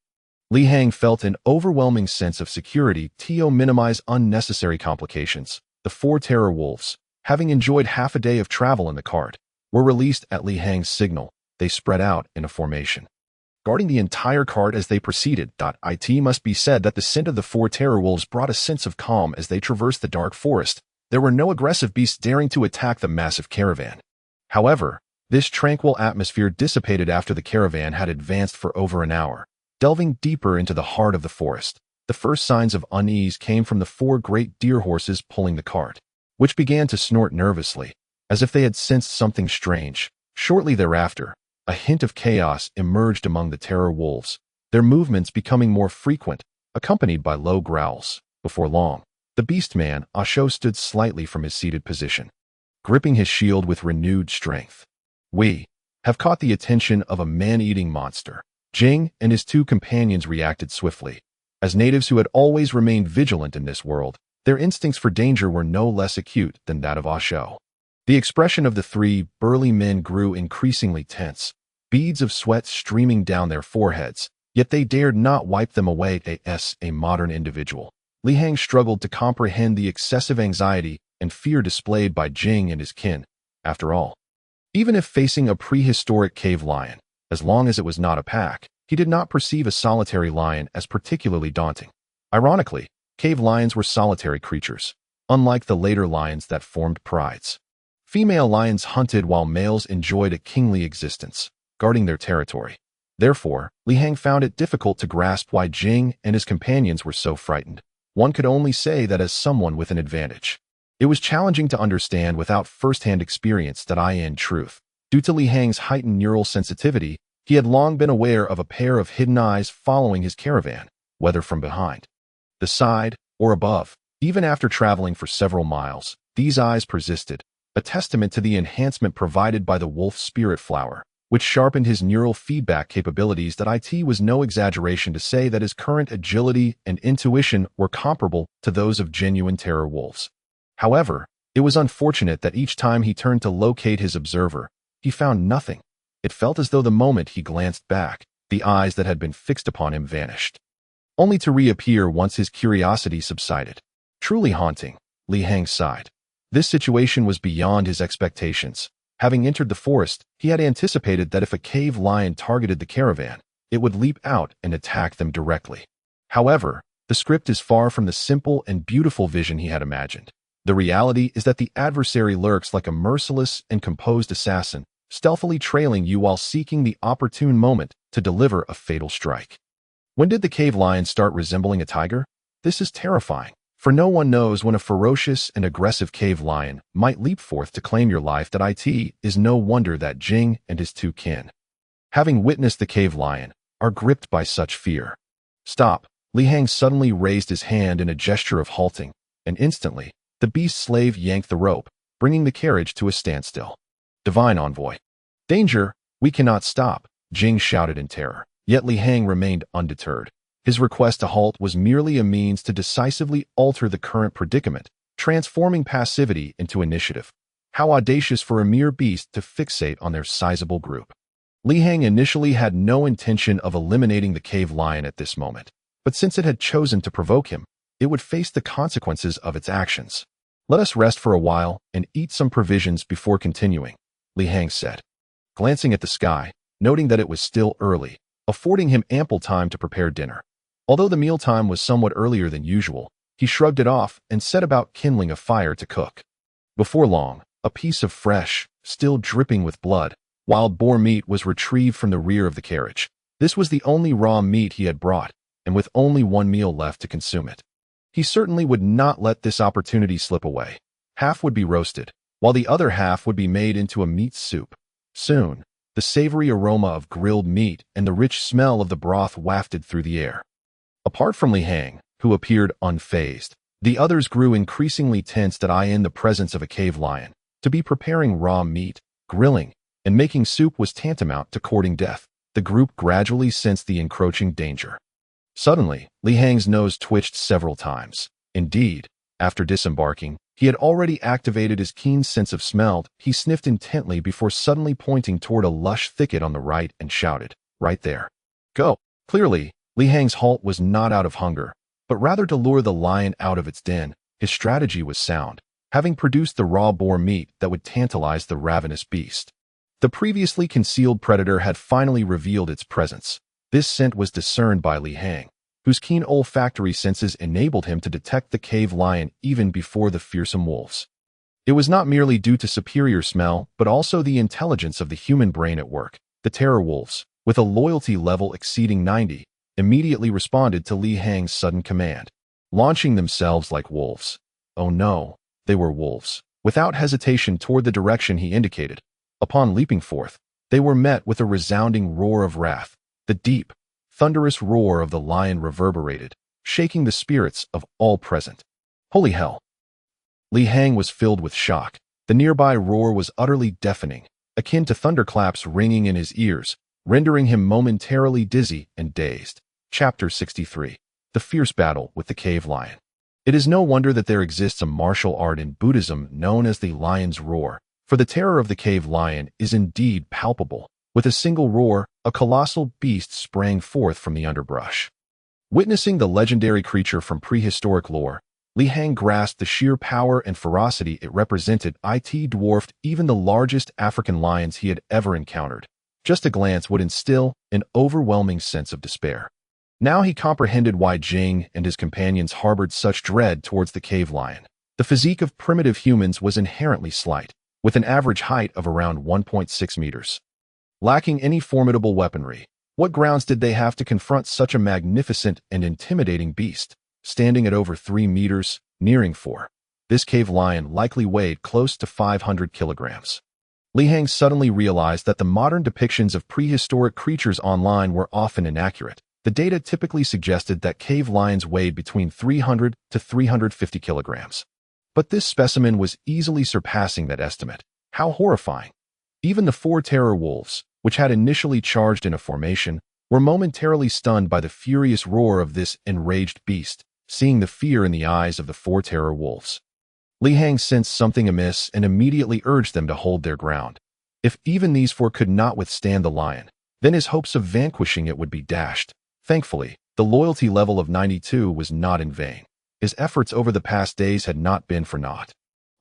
Li Hang felt an overwhelming sense of security to minimize unnecessary complications. The 4 terror wolves, having enjoyed half a day of travel in the cart, were released at Li Hang's signal. They spread out in a formation, guarding the entire cart as they proceeded. It must be said that the scent of the 4 terror wolves brought a sense of calm as they traversed the dark forest. There were no aggressive beasts daring to attack the massive caravan. However, this tranquil atmosphere dissipated after the caravan had advanced for over an hour, delving deeper into the heart of the forest. The first signs of unease came from the 4 great deer horses pulling the cart, which began to snort nervously, as if they had sensed something strange. Shortly thereafter, a hint of chaos emerged among the terror wolves, their movements becoming more frequent, accompanied by low growls. Before long, the beast-man, Asho, stood slightly from his seated position, gripping his shield with renewed strength. "We have caught the attention of a man-eating monster." Jing and his 2 companions reacted swiftly. As natives who had always remained vigilant in this world, their instincts for danger were no less acute than that of Asho. The expression of the 3 burly men grew increasingly tense, beads of sweat streaming down their foreheads, yet they dared not wipe them away. As a modern individual, Li Hang struggled to comprehend the excessive anxiety and fear displayed by Jing and his kin. After all, even if facing a prehistoric cave lion, as long as it was not a pack, he did not perceive a solitary lion as particularly daunting. Ironically, cave lions were solitary creatures, unlike the later lions that formed prides. Female lions hunted while males enjoyed a kingly existence, guarding their territory. Therefore, Li Hang found it difficult to grasp why Jing and his companions were so frightened. One could only say that as someone with an advantage. It was challenging to understand without first-hand experience that in truth, due to Li Hang's heightened neural sensitivity, he had long been aware of a pair of hidden eyes following his caravan, whether from behind, the side, or above. Even after traveling for several miles, these eyes persisted, a testament to the enhancement provided by the wolf spirit flower, which sharpened his neural feedback capabilities. It was no exaggeration to say that his current agility and intuition were comparable to those of genuine terror wolves. However, it was unfortunate that each time he turned to locate his observer, he found nothing. It felt as though the moment he glanced back, the eyes that had been fixed upon him vanished, only to reappear once his curiosity subsided. Truly haunting, Li Hang sighed. This situation was beyond his expectations. Having entered the forest, he had anticipated that if a cave lion targeted the caravan, it would leap out and attack them directly. However, the script is far from the simple and beautiful vision he had imagined. The reality is that the adversary lurks like a merciless and composed assassin, stealthily trailing you while seeking the opportune moment to deliver a fatal strike. When did the cave lion start resembling a tiger? This is terrifying, for no one knows when a ferocious and aggressive cave lion might leap forth to claim your life. It is no wonder that Jing and his 2 kin, having witnessed the cave lion, are gripped by such fear. "Stop!" Li Hang suddenly raised his hand in a gesture of halting, and instantly, the beast slave yanked the rope, bringing the carriage to a standstill. "Divine envoy! Danger! We cannot stop!" Jing shouted in terror. Yet Li Hang remained undeterred. His request to halt was merely a means to decisively alter the current predicament, transforming passivity into initiative. How audacious for a mere beast to fixate on their sizable group. Li Hang initially had no intention of eliminating the cave lion at this moment, but since it had chosen to provoke him, it would face the consequences of its actions. "Let us rest for a while and eat some provisions before continuing," Li Hang said, glancing at the sky, noting that it was still early, affording him ample time to prepare dinner. Although the mealtime was somewhat earlier than usual, he shrugged it off and set about kindling a fire to cook. Before long, a piece of fresh, still dripping with blood, wild boar meat was retrieved from the rear of the carriage. This was the only raw meat he had brought, and with only one meal left to consume it. He certainly would not let this opportunity slip away. Half would be roasted, while the other half would be made into a meat soup. Soon, the savory aroma of grilled meat and the rich smell of the broth wafted through the air. Apart from Li Hang, who appeared unfazed, The others grew increasingly tense that I in the presence of a cave lion. To be preparing raw meat, grilling, and making soup was tantamount to courting death. The group gradually sensed the encroaching danger. Suddenly, Li Hang's nose twitched several times. Indeed, after disembarking, he had already activated his keen sense of smell. He sniffed intently before suddenly pointing toward a lush thicket on the right and shouted, "Right there. Go!" Clearly, Li Hang's halt was not out of hunger, but rather to lure the lion out of its den. His strategy was sound, having produced the raw boar meat that would tantalize the ravenous beast. The previously concealed predator had finally revealed its presence. This scent was discerned by Li Hang, whose keen olfactory senses enabled him to detect the cave lion even before the fearsome wolves. It was not merely due to superior smell, but also the intelligence of the human brain at work. The terror wolves, with a loyalty level exceeding 90, immediately responded to Li Hang's sudden command, launching themselves like wolves. Oh no, they were wolves. Without hesitation toward the direction he indicated. Upon leaping forth, they were met with a resounding roar of wrath. The deep, thunderous roar of the lion reverberated, shaking the spirits of all present. Holy hell! Li Hang was filled with shock. The nearby roar was utterly deafening, akin to thunderclaps ringing in his ears, rendering him momentarily dizzy and dazed. Chapter 63. The Fierce Battle with the Cave Lion. It is no wonder that there exists a martial art in Buddhism known as the lion's roar, for the terror of the cave lion is indeed palpable. With a single roar, a colossal beast sprang forth from the underbrush. Witnessing the legendary creature from prehistoric lore, Li Hang grasped the sheer power and ferocity it represented. It dwarfed even the largest African lions he had ever encountered. Just a glance would instill an overwhelming sense of despair. Now he comprehended why Jing and his companions harbored such dread towards the cave lion. The physique of primitive humans was inherently slight, with an average height of around 1.6 meters. Lacking any formidable weaponry, what grounds did they have to confront such a magnificent and intimidating beast? Standing at over 3 meters, nearing 4, this cave lion likely weighed close to 500 kilograms. Li Hang suddenly realized that the modern depictions of prehistoric creatures online were often inaccurate. The data typically suggested that cave lions weighed between 300 to 350 kilograms. But this specimen was easily surpassing that estimate. How horrifying! Even the 4 terror wolves, which had initially charged in a formation, were momentarily stunned by the furious roar of this enraged beast, seeing the fear in the eyes of the 4 terror wolves. Li Hang sensed something amiss and immediately urged them to hold their ground. If even these 4 could not withstand the lion, then his hopes of vanquishing it would be dashed. Thankfully, the loyalty level of 92 was not in vain. His efforts over the past days had not been for naught.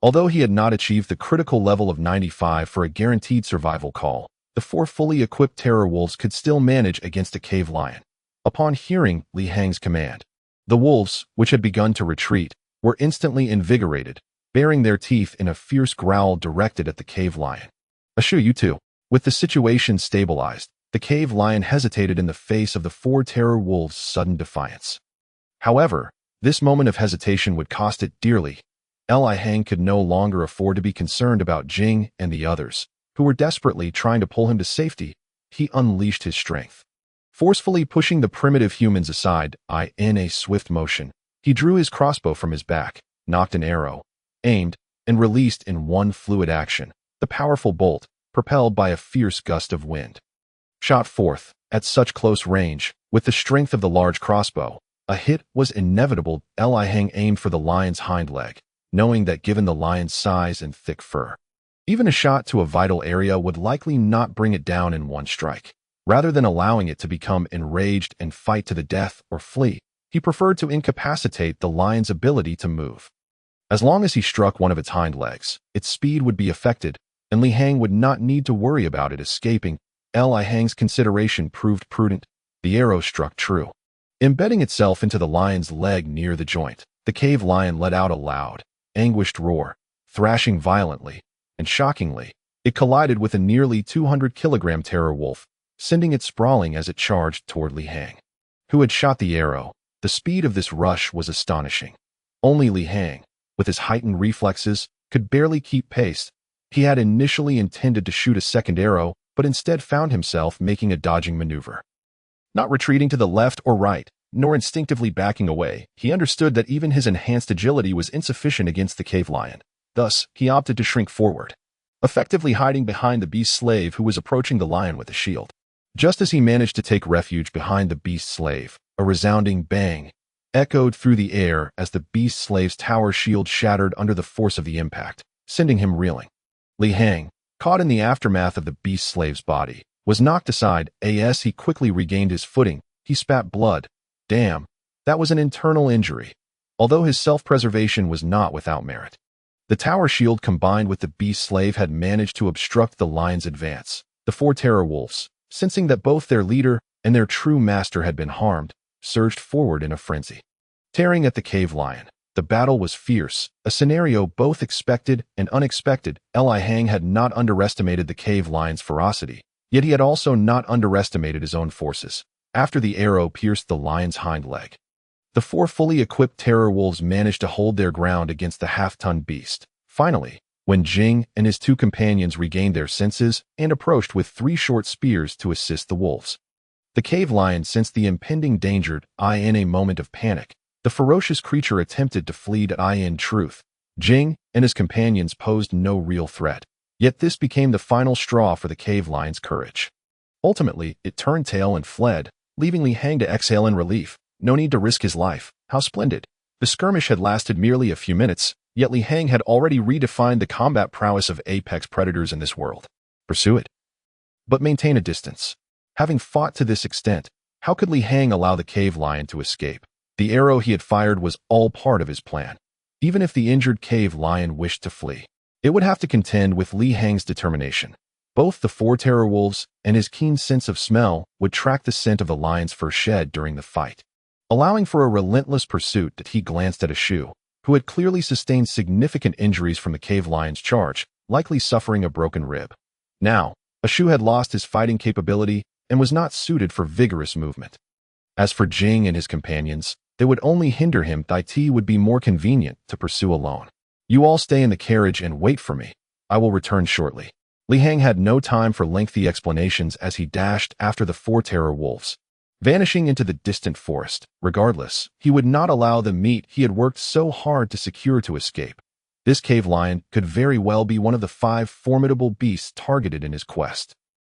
Although he had not achieved the critical level of 95 for a guaranteed survival call, the 4 fully equipped terror wolves could still manage against a cave lion. Upon hearing Li Hang's command, the wolves, which had begun to retreat, were instantly invigorated, baring their teeth in a fierce growl directed at the cave lion. "Assure you too." With the situation stabilized, the cave lion hesitated in the face of the 4 terror wolves' sudden defiance. However, this moment of hesitation would cost it dearly. Li Hang could no longer afford to be concerned about Jing and the others, who were desperately trying to pull him to safety. He unleashed his strength. Forcefully pushing the primitive humans aside, in a swift motion, he drew his crossbow from his back, nocked an arrow, aimed, and released in one fluid action, the powerful bolt, propelled by a fierce gust of wind. Shot forth, at such close range, with the strength of the large crossbow, a hit was inevitable. Li Hang aimed for the lion's hind leg, knowing that given the lion's size and thick fur, even a shot to a vital area would likely not bring it down in one strike. Rather than allowing it to become enraged and fight to the death or flee, he preferred to incapacitate the lion's ability to move. As long as he struck one of its hind legs, its speed would be affected, and Li Hang would not need to worry about it escaping. Li Hang's consideration proved prudent. The arrow struck true, embedding itself into the lion's leg near the joint. The cave lion let out a loud, anguished roar, thrashing violently, and shockingly, it collided with a nearly 200-kilogram terror wolf, sending it sprawling as it charged toward Li Hang, who had shot the arrow. The speed of this rush was astonishing. Only Li Hang, with his heightened reflexes, could barely keep pace. He had initially intended to shoot a second arrow, but instead found himself making a dodging maneuver. Not retreating to the left or right, nor instinctively backing away. He understood that even his enhanced agility was insufficient against the cave lion. Thus, he opted to shrink forward, effectively hiding behind the beast slave who was approaching the lion with a shield. Just as he managed to take refuge behind the beast slave, a resounding bang echoed through the air as the beast slave's tower shield shattered under the force of the impact, sending him reeling. Li Hang, caught in the aftermath of the beast slave's body, was knocked aside. As he quickly regained his footing, he spat blood. Damn, that was an internal injury. Although his self-preservation was not without merit. The tower shield combined with the beast slave had managed to obstruct the lion's advance. The four terror wolves, sensing that both their leader and their true master had been harmed, surged forward in a frenzy. Tearing at the cave lion, the battle was fierce, a scenario both expected and unexpected. Li Hang had not underestimated the cave lion's ferocity, yet he had also not underestimated his own forces. After the arrow pierced the lion's hind leg, the four fully equipped terror wolves managed to hold their ground against the half-ton beast. Finally, when Jing and his two companions regained their senses and approached with 3 short spears to assist the wolves, the cave lion sensed the impending danger. In a moment of panic, the ferocious creature attempted to flee. In truth, Jing and his companions posed no real threat, yet this became the final straw for the cave lion's courage. Ultimately, it turned tail and fled, leaving Li Hang to exhale in relief. No need to risk his life. How splendid. The skirmish had lasted merely a few minutes, yet Li Hang had already redefined the combat prowess of apex predators in this world. Pursue it, but maintain a distance. Having fought to this extent, how could Li Hang allow the cave lion to escape? The arrow he had fired was all part of his plan. Even if the injured cave lion wished to flee, it would have to contend with Li Hang's determination. Both the 4 terror wolves and his keen sense of smell would track the scent of the lion's fur shed during the fight, allowing for a relentless pursuit. He glanced at Shu, who had clearly sustained significant injuries from the cave lion's charge, likely suffering a broken rib. Now, Shu had lost his fighting capability and was not suited for vigorous movement. As for Jing and his companions, they would only hinder him. It would be more convenient to pursue alone. You all stay in the carriage and wait for me. I will return shortly. Li Hang had no time for lengthy explanations as he dashed after the 4 terror wolves, vanishing into the distant forest. Regardless, he would not allow the meat he had worked so hard to secure to escape. This cave lion could very well be one of the 5 formidable beasts targeted in his quest.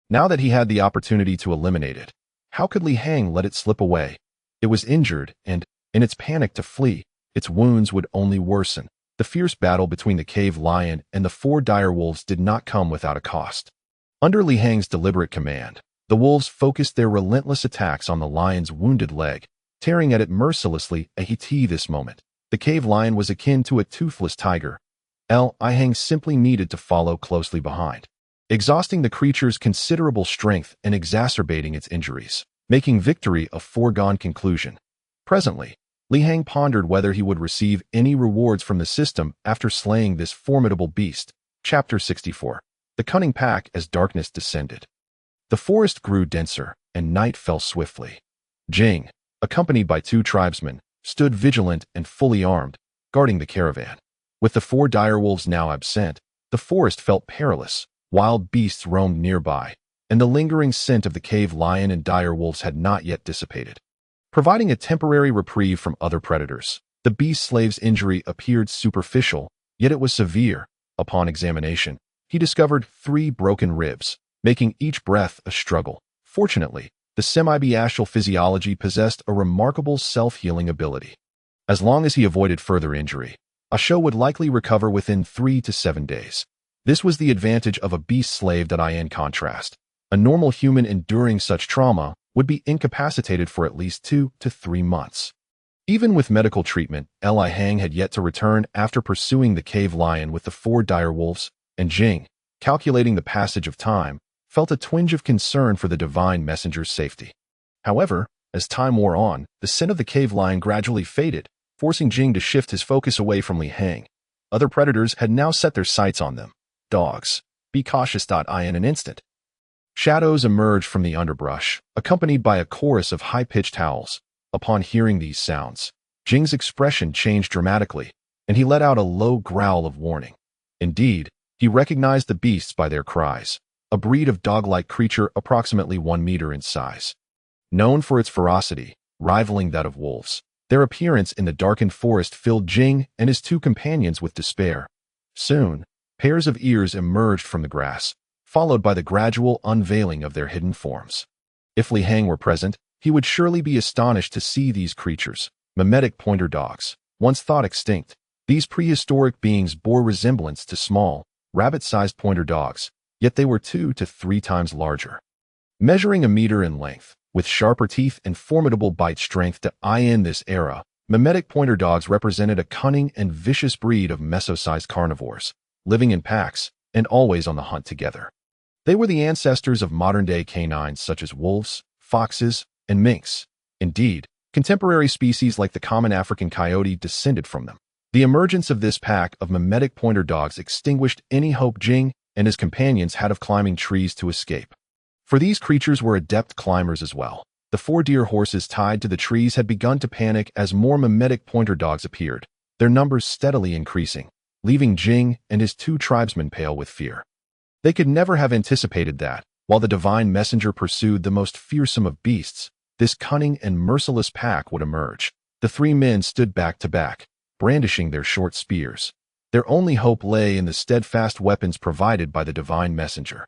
Now that he had the opportunity to eliminate it, how could Li Hang let it slip away? It was injured, and, in its panic to flee, its wounds would only worsen. The fierce battle between the cave lion and the 4 dire wolves did not come without a cost. Under Li Hang's deliberate command, the wolves focused their relentless attacks on the lion's wounded leg, tearing at it mercilessly. This moment, the cave lion was akin to a toothless tiger. Li Hang simply needed to follow closely behind, exhausting the creature's considerable strength and exacerbating its injuries, making victory a foregone conclusion. Presently, Li Hang pondered whether he would receive any rewards from the system after slaying this formidable beast. Chapter 64. The Cunning Pack. As darkness descended, the forest grew denser, and night fell swiftly. Jing, accompanied by 2 tribesmen, stood vigilant and fully armed, guarding the caravan. With the 4 direwolves now absent, the forest felt perilous. Wild beasts roamed nearby, and the lingering scent of the cave lion and direwolves had not yet dissipated, providing a temporary reprieve from other predators. The beast slave's injury appeared superficial, yet it was severe. Upon examination, he discovered 3 broken ribs, making each breath a struggle. Fortunately, the semi-bestial physiology possessed a remarkable self-healing ability. As long as he avoided further injury, Shu would likely recover within 3 to 7 days. This was the advantage of a beast slave. In contrast, a normal human enduring such trauma would be incapacitated for at least 2 to 3 months. Even with medical treatment, Li Hang had yet to return after pursuing the cave lion with the 4 direwolves, and Jing, calculating the passage of time, felt a twinge of concern for the divine messenger's safety. However, as time wore on, the scent of the cave lion gradually faded, forcing Jing to shift his focus away from Li Hang. Other predators had now set their sights on them. Dogs, be cautious. In an instant, shadows emerged from the underbrush, accompanied by a chorus of high-pitched howls. Upon hearing these sounds, Jing's expression changed dramatically, and he let out a low growl of warning. Indeed, he recognized the beasts by their cries, a breed of dog-like creature approximately 1 meter in size. Known for its ferocity, rivaling that of wolves. Their appearance in the darkened forest filled Jing and his two companions with despair. Soon, pairs of ears emerged from the grass, followed by the gradual unveiling of their hidden forms. If Li Hang were present, he would surely be astonished to see these creatures, mimetic pointer dogs, once thought extinct. These prehistoric beings bore resemblance to small, rabbit-sized pointer dogs, yet they were 2 to 3 times larger. Measuring a meter in length, with sharper teeth and formidable bite strength to in this era, mimetic pointer dogs represented a cunning and vicious breed of meso-sized carnivores, living in packs and always on the hunt together. They were the ancestors of modern-day canines such as wolves, foxes, and minks. Indeed, contemporary species like the common African coyote descended from them. The emergence of this pack of mimetic pointer dogs extinguished any hope Jing and his companions had of climbing trees to escape. For these creatures were adept climbers as well. The 4 deer horses tied to the trees had begun to panic as more mimetic pointer dogs appeared, their numbers steadily increasing, leaving Jing and his 2 tribesmen pale with fear. They could never have anticipated that, while the divine messenger pursued the most fearsome of beasts, this cunning and merciless pack would emerge. The 3 men stood back to back, brandishing their short spears. Their only hope lay in the steadfast weapons provided by the divine messenger.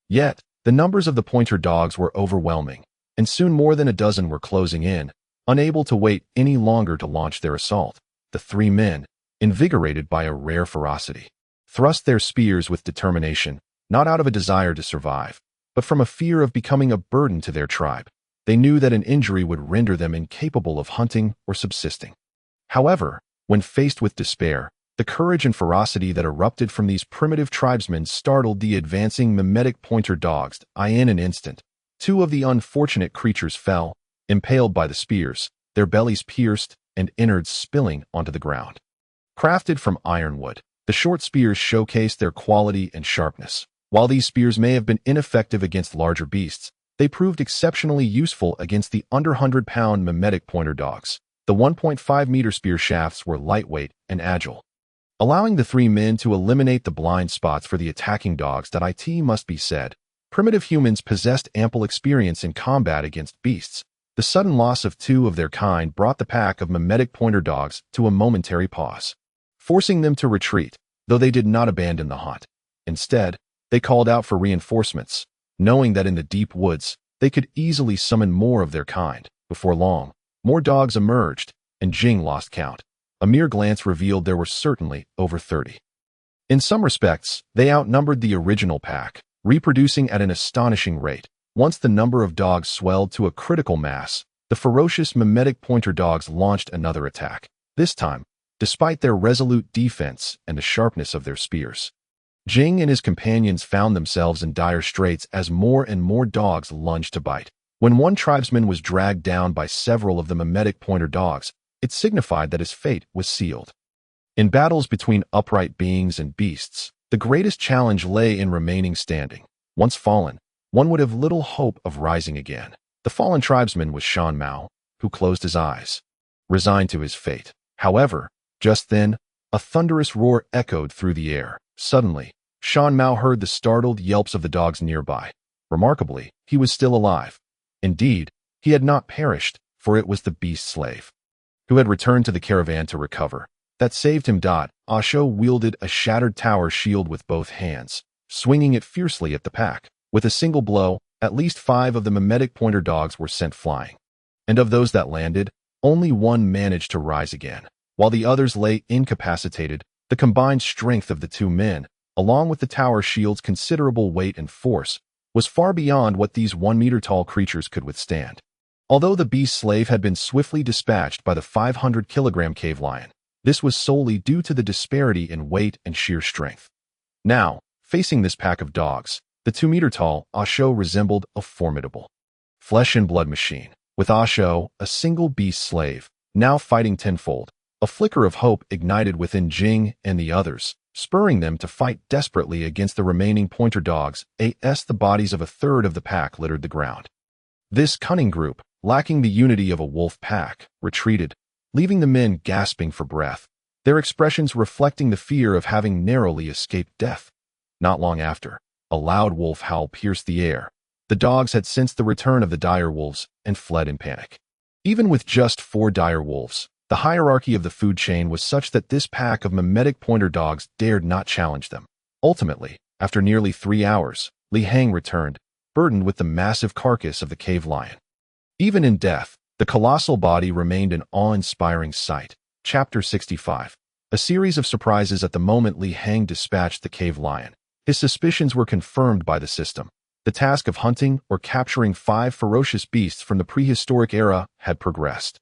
Yet, the numbers of the pointer dogs were overwhelming, and soon more than a dozen were closing in, unable to wait any longer to launch their assault. The 3 men, invigorated by a rare ferocity, thrust their spears with determination, not out of a desire to survive, but from a fear of becoming a burden to their tribe. They knew that an injury would render them incapable of hunting or subsisting. However, when faced with despair, the courage and ferocity that erupted from these primitive tribesmen startled the advancing mimetic pointer dogs. In an instant, 2 of the unfortunate creatures fell, impaled by the spears, their bellies pierced and innards spilling onto the ground. Crafted from ironwood, the short spears showcased their quality and sharpness. While these spears may have been ineffective against larger beasts, they proved exceptionally useful against the under 100-pound mimetic pointer dogs. The 1.5-meter spear shafts were lightweight and agile, allowing the 3 men to eliminate the blind spots for the attacking dogs. It must be said, primitive humans possessed ample experience in combat against beasts. The sudden loss of 2 of their kind brought the pack of mimetic pointer dogs to a momentary pause, forcing them to retreat, though they did not abandon the hunt. Instead, they called out for reinforcements, knowing that in the deep woods, they could easily summon more of their kind. Before long, more dogs emerged, and Jing lost count. A mere glance revealed there were certainly over 30. In some respects, they outnumbered the original pack, reproducing at an astonishing rate. Once the number of dogs swelled to a critical mass, the ferocious mimetic pointer dogs launched another attack. This time, despite their resolute defense and the sharpness of their spears, Jing and his companions found themselves in dire straits as more and more dogs lunged to bite. When one tribesman was dragged down by several of the mimetic pointer dogs, it signified that his fate was sealed. In battles between upright beings and beasts, the greatest challenge lay in remaining standing. Once fallen, one would have little hope of rising again. The fallen tribesman was Shan Mao, who closed his eyes, resigned to his fate. However, just then, a thunderous roar echoed through the air. Suddenly, Shan Mao heard the startled yelps of the dogs nearby. Remarkably, he was still alive. Indeed, he had not perished, for it was the beast slave, who had returned to the caravan to recover, that saved him. Asho wielded a shattered tower shield with both hands, swinging it fiercely at the pack. With a single blow, at least 5 of the mimetic pointer dogs were sent flying. And of those that landed, only 1 managed to rise again. While the others lay incapacitated, the combined strength of the 2 men, along with the tower shield's considerable weight and force, was far beyond what these 1-meter-tall creatures could withstand. Although the beast slave had been swiftly dispatched by the 500-kilogram cave lion, this was solely due to the disparity in weight and sheer strength. Now, facing this pack of dogs, the 2-meter-tall Asho resembled a formidable flesh-and-blood machine. With Asho, a single beast slave, now fighting tenfold, a flicker of hope ignited within Jing and the others, spurring them to fight desperately against the remaining pointer dogs. The bodies of a third of the pack littered the ground. This cunning group, lacking the unity of a wolf pack, retreated, leaving the men gasping for breath, their expressions reflecting the fear of having narrowly escaped death. Not long after, a loud wolf howl pierced the air. The dogs had sensed the return of the dire wolves and fled in panic. Even with just 4 dire wolves, the hierarchy of the food chain was such that this pack of mimetic pointer dogs dared not challenge them. Ultimately, after nearly 3 hours, Li Hang returned, burdened with the massive carcass of the cave lion. Even in death, the colossal body remained an awe-inspiring sight. Chapter 65. A series of surprises at the moment Li Hang dispatched the cave lion. His suspicions were confirmed by the system. The task of hunting or capturing 5 ferocious beasts from the prehistoric era had progressed.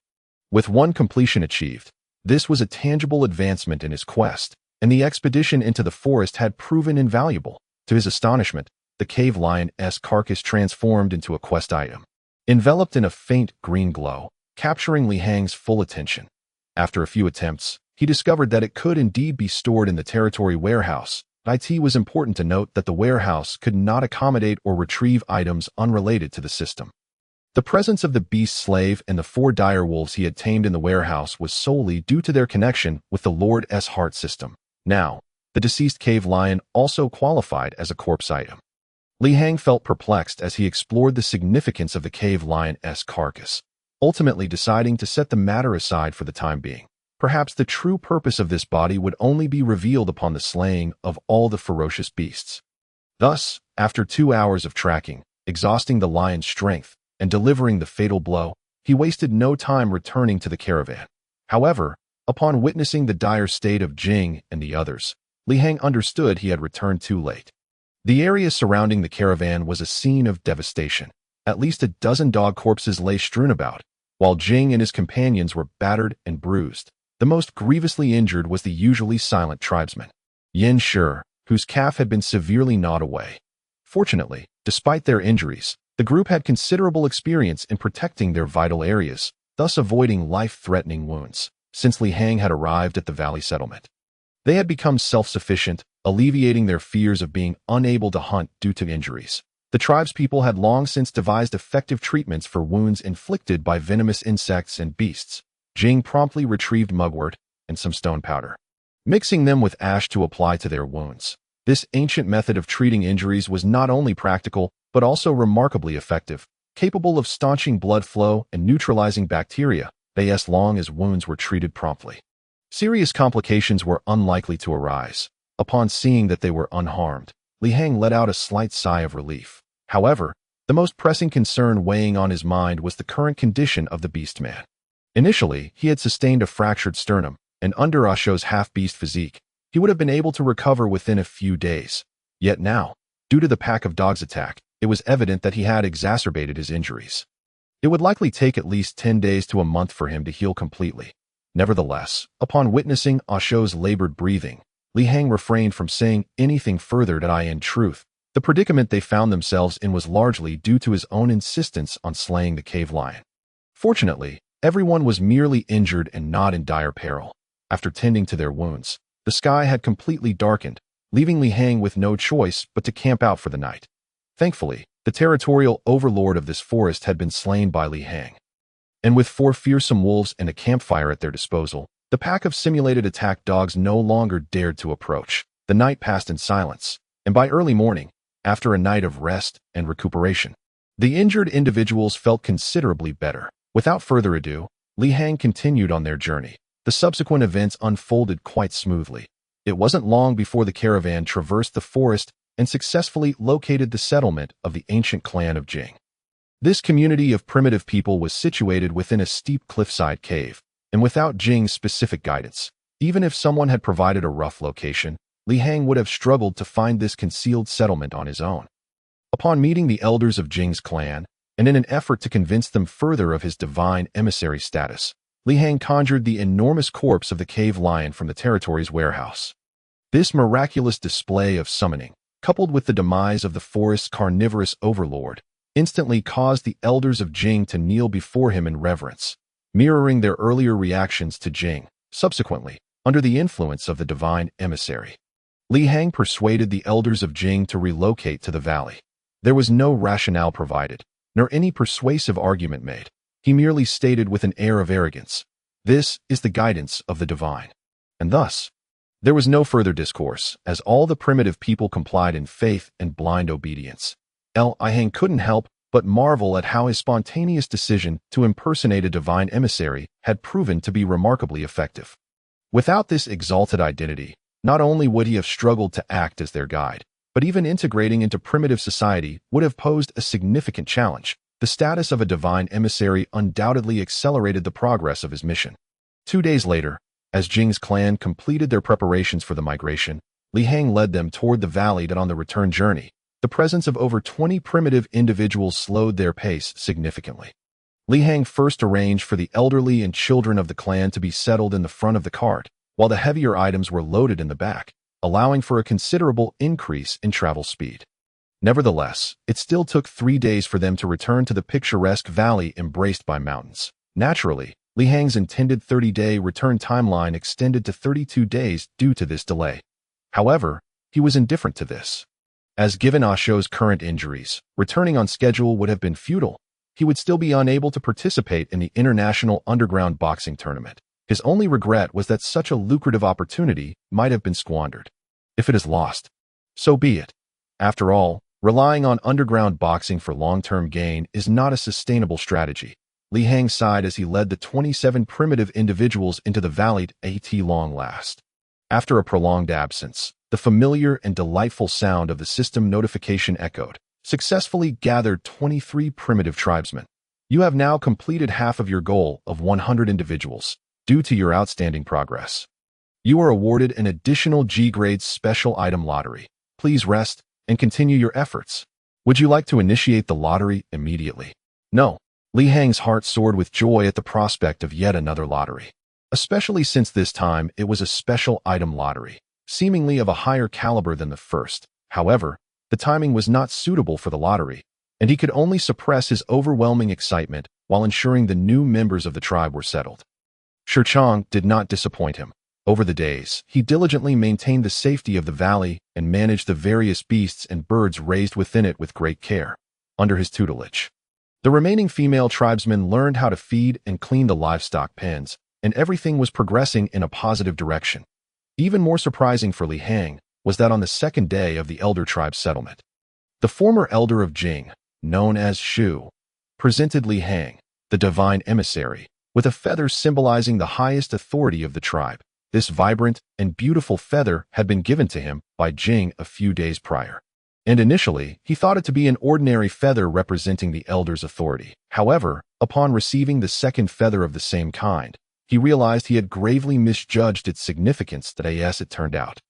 With one completion achieved, this was a tangible advancement in his quest, and the expedition into the forest had proven invaluable. To his astonishment, the cave lion's carcass transformed into a quest item. Enveloped in a faint green glow, capturing Li Hang's full attention. After a few attempts, he discovered that it could indeed be stored in the territory warehouse. It was important to note that the warehouse could not accommodate or retrieve items unrelated to the system. The presence of the beast slave and the 4 dire wolves he had tamed in the warehouse was solely due to their connection with the Lord's heart system. Now, the deceased cave lion also qualified as a corpse item. Li Hang felt perplexed as he explored the significance of the cave lion's carcass, ultimately deciding to set the matter aside for the time being. Perhaps the true purpose of this body would only be revealed upon the slaying of all the ferocious beasts. Thus, after 2 hours of tracking, exhausting the lion's strength, and delivering the fatal blow, he wasted no time returning to the caravan. However, upon witnessing the dire state of Jing and the others, Li Hang understood he had returned too late. The area surrounding the caravan was a scene of devastation. At least a dozen dog corpses lay strewn about, while Jing and his companions were battered and bruised. The most grievously injured was the usually silent tribesman, Yin Shi, whose calf had been severely gnawed away. Fortunately, despite their injuries, the group had considerable experience in protecting their vital areas, thus avoiding life-threatening wounds, since Li Hang had arrived at the valley settlement. They had become self-sufficient, alleviating their fears of being unable to hunt due to injuries. The tribespeople had long since devised effective treatments for wounds inflicted by venomous insects and beasts. Jing promptly retrieved mugwort and some stone powder, mixing them with ash to apply to their wounds. This ancient method of treating injuries was not only practical, but also remarkably effective, capable of staunching blood flow and neutralizing bacteria, as long as wounds were treated promptly. Serious complications were unlikely to arise. Upon seeing that they were unharmed, Li Hang let out a slight sigh of relief. However, the most pressing concern weighing on his mind was the current condition of the beast man. Initially, he had sustained a fractured sternum, and under Asho's half-beast physique, he would have been able to recover within a few days. Yet now, due to the pack of dogs' attack, it was evident that he had exacerbated his injuries. It would likely take at least 10 days to a month for him to heal completely. Nevertheless, upon witnessing Asho's labored breathing, Li Hang refrained from saying anything further. In truth, the predicament they found themselves in was largely due to his own insistence on slaying the cave lion. Fortunately, everyone was merely injured and not in dire peril. After tending to their wounds, the sky had completely darkened, leaving Li Hang with no choice but to camp out for the night. Thankfully, the territorial overlord of this forest had been slain by Li Hang. And with 4 fearsome wolves and a campfire at their disposal, the pack of simulated attack dogs no longer dared to approach. The night passed in silence, and by early morning, after a night of rest and recuperation, the injured individuals felt considerably better. Without further ado, Li Hang continued on their journey. The subsequent events unfolded quite smoothly. It wasn't long before the caravan traversed the forest and successfully located the settlement of the ancient clan of Jing. This community of primitive people was situated within a steep cliffside cave, and without Jing's specific guidance, even if someone had provided a rough location, Li Hang would have struggled to find this concealed settlement on his own. Upon meeting the elders of Jing's clan, and in an effort to convince them further of his divine emissary status, Li Hang conjured the enormous corpse of the cave lion from the territory's warehouse. This miraculous display of summoning, coupled with the demise of the forest's carnivorous overlord, instantly caused the elders of Jing to kneel before him in reverence, mirroring their earlier reactions to Jing. Subsequently, under the influence of the divine emissary, Li Hang persuaded the elders of Jing to relocate to the valley. There was no rationale provided, nor any persuasive argument made. He merely stated with an air of arrogance, "This is the guidance of the divine." And thus, there was no further discourse, as all the primitive people complied in faith and blind obedience. Li Hang couldn't help but marvel at how his spontaneous decision to impersonate a divine emissary had proven to be remarkably effective. Without this exalted identity, not only would he have struggled to act as their guide, but even integrating into primitive society would have posed a significant challenge. The status of a divine emissary undoubtedly accelerated the progress of his mission. 2 days later, as Jing's clan completed their preparations for the migration, Li Hang led them toward the valley. That on the return journey, the presence of over 20 primitive individuals slowed their pace significantly. Li Hang first arranged for the elderly and children of the clan to be settled in the front of the cart, while the heavier items were loaded in the back, allowing for a considerable increase in travel speed. Nevertheless, it still took 3 days for them to return to the picturesque valley embraced by mountains. Naturally, Li Hang's intended 30-day return timeline extended to 32 days due to this delay. However, he was indifferent to this. As given Asho's current injuries, returning on schedule would have been futile. He would still be unable to participate in the international underground boxing tournament. His only regret was that such a lucrative opportunity might have been squandered. If it is lost, so be it. After all, relying on underground boxing for long-term gain is not a sustainable strategy. Li Hang sighed as he led the 27 primitive individuals into the valley at long last. After a prolonged absence, the familiar and delightful sound of the system notification echoed. Successfully gathered 23 primitive tribesmen. You have now completed half of your goal of 100 individuals, due to your outstanding progress. You are awarded an additional G-grade special item lottery. Please rest and continue your efforts. Would you like to initiate the lottery immediately? No. Li Hang's heart soared with joy at the prospect of yet another lottery, especially since this time it was a special item lottery, seemingly of a higher caliber than the first. However, the timing was not suitable for the lottery, and he could only suppress his overwhelming excitement while ensuring the new members of the tribe were settled. Shirchong did not disappoint him. Over the days, he diligently maintained the safety of the valley and managed the various beasts and birds raised within it with great care. Under his tutelage, the remaining female tribesmen learned how to feed and clean the livestock pens, and everything was progressing in a positive direction. Even more surprising for Li Hang was that on the second day of the elder tribe's settlement, the former elder of Jing, known as Shu, presented Li Hang, the divine emissary, with a feather symbolizing the highest authority of the tribe. This vibrant and beautiful feather had been given to him by Jing a few days prior, and initially he thought it to be an ordinary feather representing the elder's authority. However, upon receiving the second feather of the same kind, he realized he had gravely misjudged its significance. As it turned out,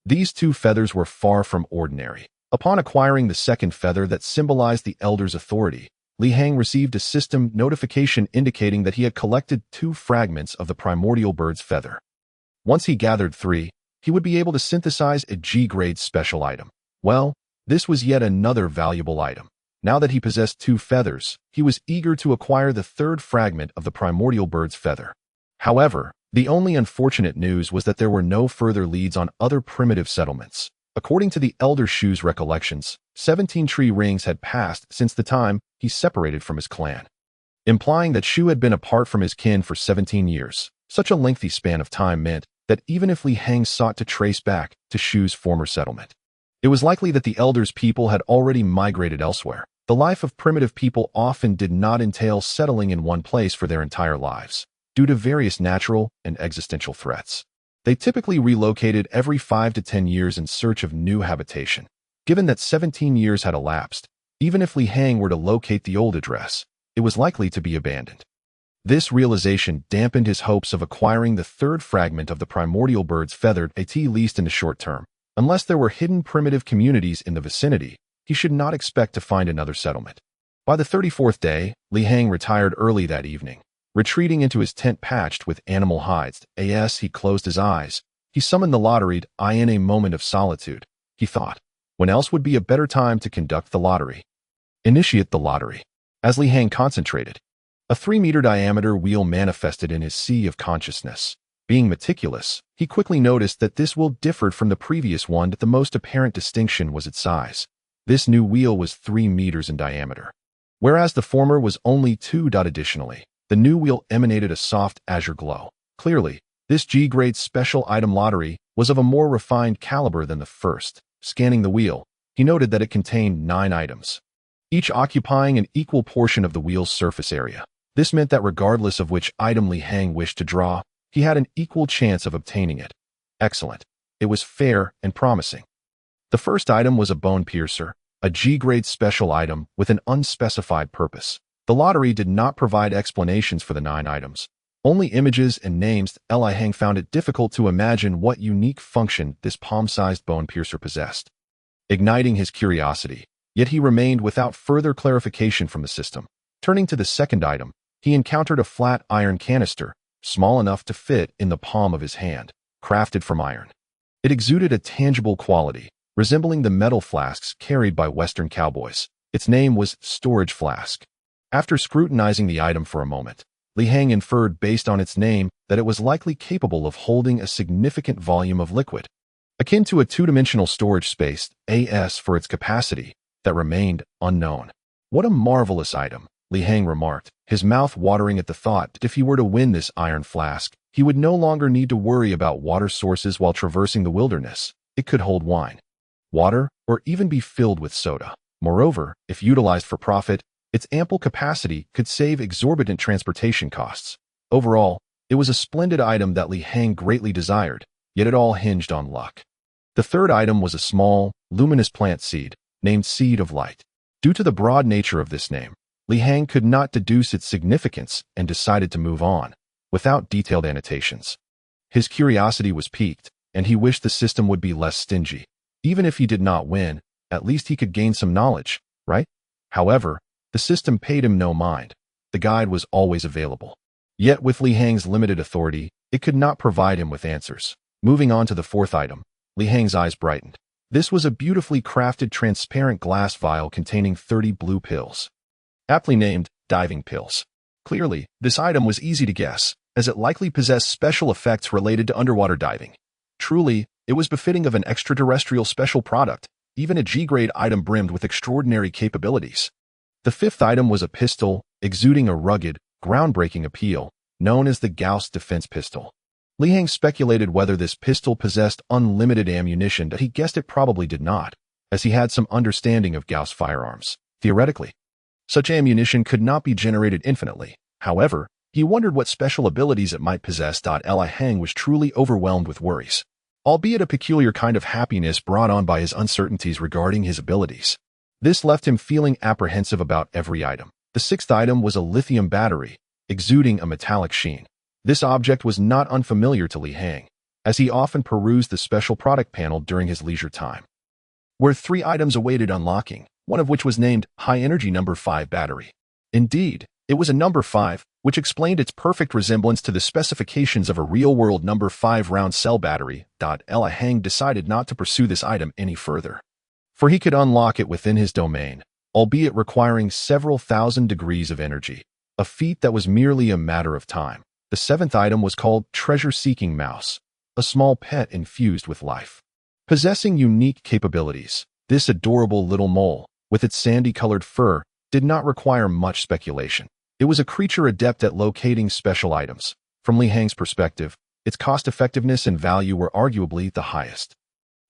these two feathers were far from ordinary. Upon acquiring the second feather that symbolized the elder's authority, Li Hang received a system notification indicating that he had collected 2 fragments of the primordial bird's feather. Once he gathered 3, he would be able to synthesize a G-grade special item. Well, this was yet another valuable item. Now that he possessed 2 feathers, he was eager to acquire the 3rd fragment of the primordial bird's feather. However, the only unfortunate news was that there were no further leads on other primitive settlements. According to the elder Shu's recollections, 17 tree rings had passed since the time he separated from his clan, implying that Shu had been apart from his kin for 17 years. Such a lengthy span of time meant that even if Li Hang sought to trace back to Shu's former settlement, it was likely that the elder's people had already migrated elsewhere. The life of primitive people often did not entail settling in one place for their entire lives, due to various natural and existential threats. They typically relocated every 5 to 10 years in search of new habitation. Given that 17 years had elapsed, even if Li Hang were to locate the old address, it was likely to be abandoned. This realization dampened his hopes of acquiring the 3rd fragment of the primordial bird's feather, at least in the short term. Unless there were hidden primitive communities in the vicinity, he should not expect to find another settlement. By the 34th day, Li Hang retired early that evening. Retreating into his tent patched with animal hides, as he closed his eyes, he summoned the lottery. In a moment of solitude, he thought, when else would be a better time to conduct the lottery? Initiate the lottery. As Li Hang concentrated, a 3-meter diameter wheel manifested in his sea of consciousness. Being meticulous, he quickly noticed that this wheel differed from the previous one. The most apparent distinction was its size. This new wheel was 3 meters in diameter, whereas the former was only 2. Additionally, the new wheel emanated a soft azure glow. Clearly, this G-grade special item lottery was of a more refined caliber than the first. Scanning the wheel, he noted that it contained 9 items. each occupying an equal portion of the wheel's surface area. This meant that regardless of which item Li Hang wished to draw, he had an equal chance of obtaining it. Excellent. It was fair and promising. The first item was a bone piercer, a G-grade special item with an unspecified purpose. The lottery did not provide explanations for the 9 items, only images and names. Li Hang found it difficult to imagine what unique function this palm-sized bone piercer possessed, igniting his curiosity, yet he remained without further clarification from the system. Turning to the second item, he encountered a flat iron canister, small enough to fit in the palm of his hand, crafted from iron. It exuded a tangible quality, resembling the metal flasks carried by Western cowboys. Its name was storage flask. After scrutinizing the item for a moment, Li Hang inferred based on its name that it was likely capable of holding a significant volume of liquid, akin to a two-dimensional storage space, AS for its capacity, that remained unknown. What a marvelous item, Li Hang remarked, his mouth watering at the thought that if he were to win this iron flask, he would no longer need to worry about water sources while traversing the wilderness. It could hold wine, water, or even be filled with soda. Moreover, if utilized for profit, its ample capacity could save exorbitant transportation costs. Overall, it was a splendid item that Li Hang greatly desired, yet it all hinged on luck. The third item was a small, luminous plant seed, named Seed of Light. Due to the broad nature of this name, Li Hang could not deduce its significance and decided to move on, without detailed annotations. His curiosity was piqued, and he wished the system would be less stingy. Even if he did not win, at least he could gain some knowledge, right? However, the system paid him no mind. The guide was always available. Yet with Li Hang's limited authority, it could not provide him with answers. Moving on to the fourth item, Li Hang's eyes brightened. This was a beautifully crafted transparent glass vial containing 30 blue pills, aptly named diving pills. Clearly, this item was easy to guess, as it likely possessed special effects related to underwater diving. Truly, it was befitting of an extraterrestrial special product, even a G-grade item brimmed with extraordinary capabilities. The fifth item was a pistol, exuding a rugged, groundbreaking appeal, known as the Gauss defense pistol. Li Hang speculated whether this pistol possessed unlimited ammunition, but he guessed it probably did not, as he had some understanding of Gauss firearms. Theoretically, such ammunition could not be generated infinitely. However, he wondered what special abilities it might possess. Li Hang was truly overwhelmed with worries, albeit a peculiar kind of happiness brought on by his uncertainties regarding his abilities. This left him feeling apprehensive about every item. The sixth item was a lithium battery, exuding a metallic sheen. This object was not unfamiliar to Li Hang, as he often perused the special product panel during his leisure time, where 3 items awaited unlocking, one of which was named High Energy Number 5 Battery. Indeed, it was a number 5, which explained its perfect resemblance to the specifications of a real-world number 5 round cell battery. Li Hang decided not to pursue this item any further, for he could unlock it within his domain, albeit requiring several thousand degrees of energy, a feat that was merely a matter of time. The seventh item was called Treasure-Seeking Mouse, a small pet infused with life. Possessing unique capabilities, this adorable little mole, with its sandy-colored fur, did not require much speculation. It was a creature adept at locating special items. From Li Hang's perspective, its cost-effectiveness and value were arguably the highest,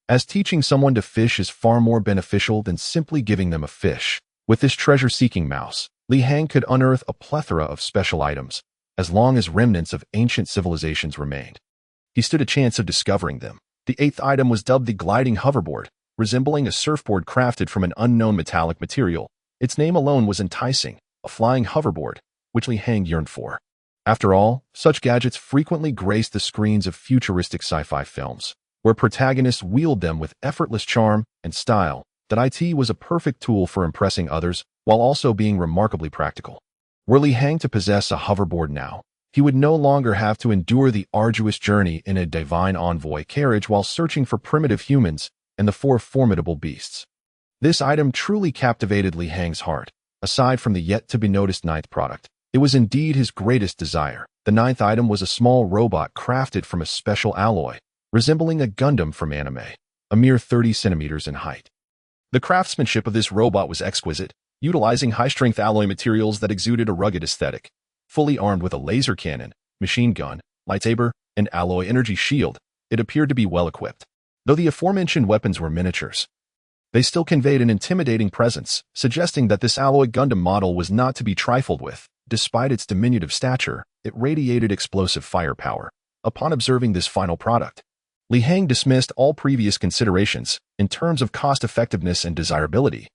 as teaching someone to fish is far more beneficial than simply giving them a fish. With this treasure-seeking mouse, Li Hang could unearth a plethora of special items, as long as remnants of ancient civilizations remained. He stood a chance of discovering them. The eighth item was dubbed the gliding hoverboard, resembling a surfboard crafted from an unknown metallic material. Its name alone was enticing, a flying hoverboard, which Li Hang yearned for. After all, such gadgets frequently graced the screens of futuristic sci-fi films, where protagonists wield them with effortless charm and style. That it was a perfect tool for impressing others while also being remarkably practical. Were Li Hang to possess a hoverboard now, he would no longer have to endure the arduous journey in a divine envoy carriage while searching for primitive humans and the 4 formidable beasts. This item truly captivated Li Hang's heart. Aside from the yet-to-be-noticed ninth product, it was indeed his greatest desire. The ninth item was a small robot crafted from a special alloy, resembling a Gundam from anime, a mere 30 centimeters in height. The craftsmanship of this robot was exquisite, utilizing high-strength alloy materials that exuded a rugged aesthetic. Fully armed with a laser cannon, machine gun, lightsaber, and alloy energy shield, it appeared to be well-equipped, though the aforementioned weapons were miniatures. They still conveyed an intimidating presence, suggesting that this alloy Gundam model was not to be trifled with. Despite its diminutive stature, it radiated explosive firepower. Upon observing this final product, Li Hang dismissed all previous considerations in terms of cost-effectiveness and desirability.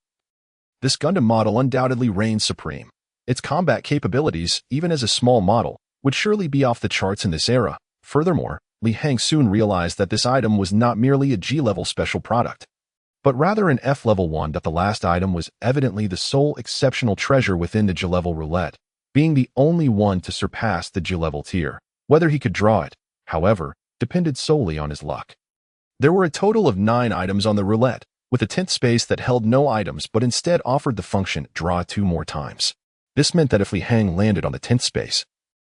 This Gundam model undoubtedly reigns supreme. Its combat capabilities, even as a small model, would surely be off the charts in this era. Furthermore, Li Hang soon realized that this item was not merely a G-level special product, but rather an F-level one. That the last item was evidently the sole exceptional treasure within the G-level roulette, being the only one to surpass the G-level tier. Whether he could draw it, however, depended solely on his luck. There were a total of 9 items on the roulette, with a 10th space that held no items but instead offered the function draw 2 more times. This meant that if Li Hang landed on the 10th space,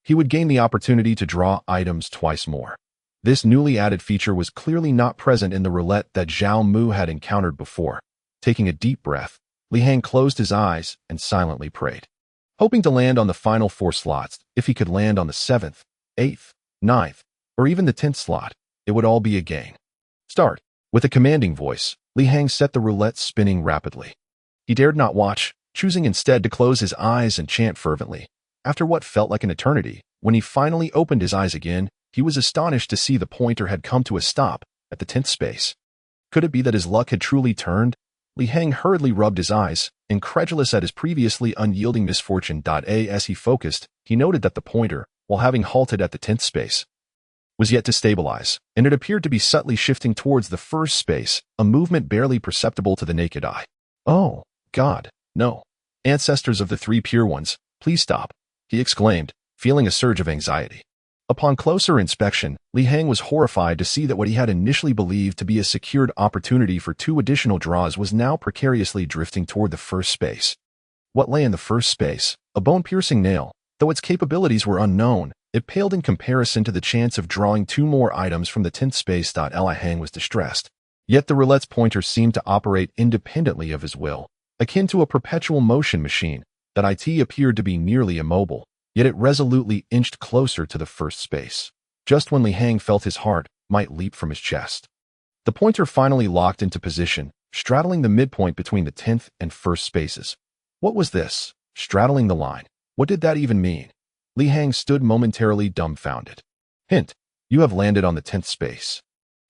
he would gain the opportunity to draw items twice more. This newly added feature was clearly not present in the roulette that Zhao Mu had encountered before. Taking a deep breath, Li Hang closed his eyes and silently prayed, hoping to land on the final 4 slots. If he could land on the 7th, 8th, 9th, or even the 10th slot, it would all be a gain. Start. With a commanding voice, Li Hang set the roulette spinning rapidly. He dared not watch, choosing instead to close his eyes and chant fervently. After what felt like an eternity, when he finally opened his eyes again, he was astonished to see the pointer had come to a stop at the 10th space. Could it be that his luck had truly turned? Li Hang hurriedly rubbed his eyes, incredulous at his previously unyielding misfortune. As he focused, he noted that the pointer, while having halted at the 10th space, was yet to stabilize, and it appeared to be subtly shifting towards the first space, a movement barely perceptible to the naked eye. Oh, God, no. Ancestors of the 3 pure ones, please stop, he exclaimed, feeling a surge of anxiety. Upon closer inspection, Li Hang was horrified to see that what he had initially believed to be a secured opportunity for 2 additional draws was now precariously drifting toward the first space. What lay in the first space? A bone-piercing nail. Though its capabilities were unknown, it paled in comparison to the chance of drawing 2 more items from the 10th space. Li Hang was distressed. Yet the roulette's pointer seemed to operate independently of his will, akin to a perpetual motion machine. That it appeared to be nearly immobile, yet it resolutely inched closer to the first space. Just when Li Hang felt his heart might leap from his chest, the pointer finally locked into position, straddling the midpoint between the 10th and 1st spaces. What was this? Straddling the line. What did that even mean? Li Hang stood momentarily dumbfounded. Hint: you have landed on the 10th space,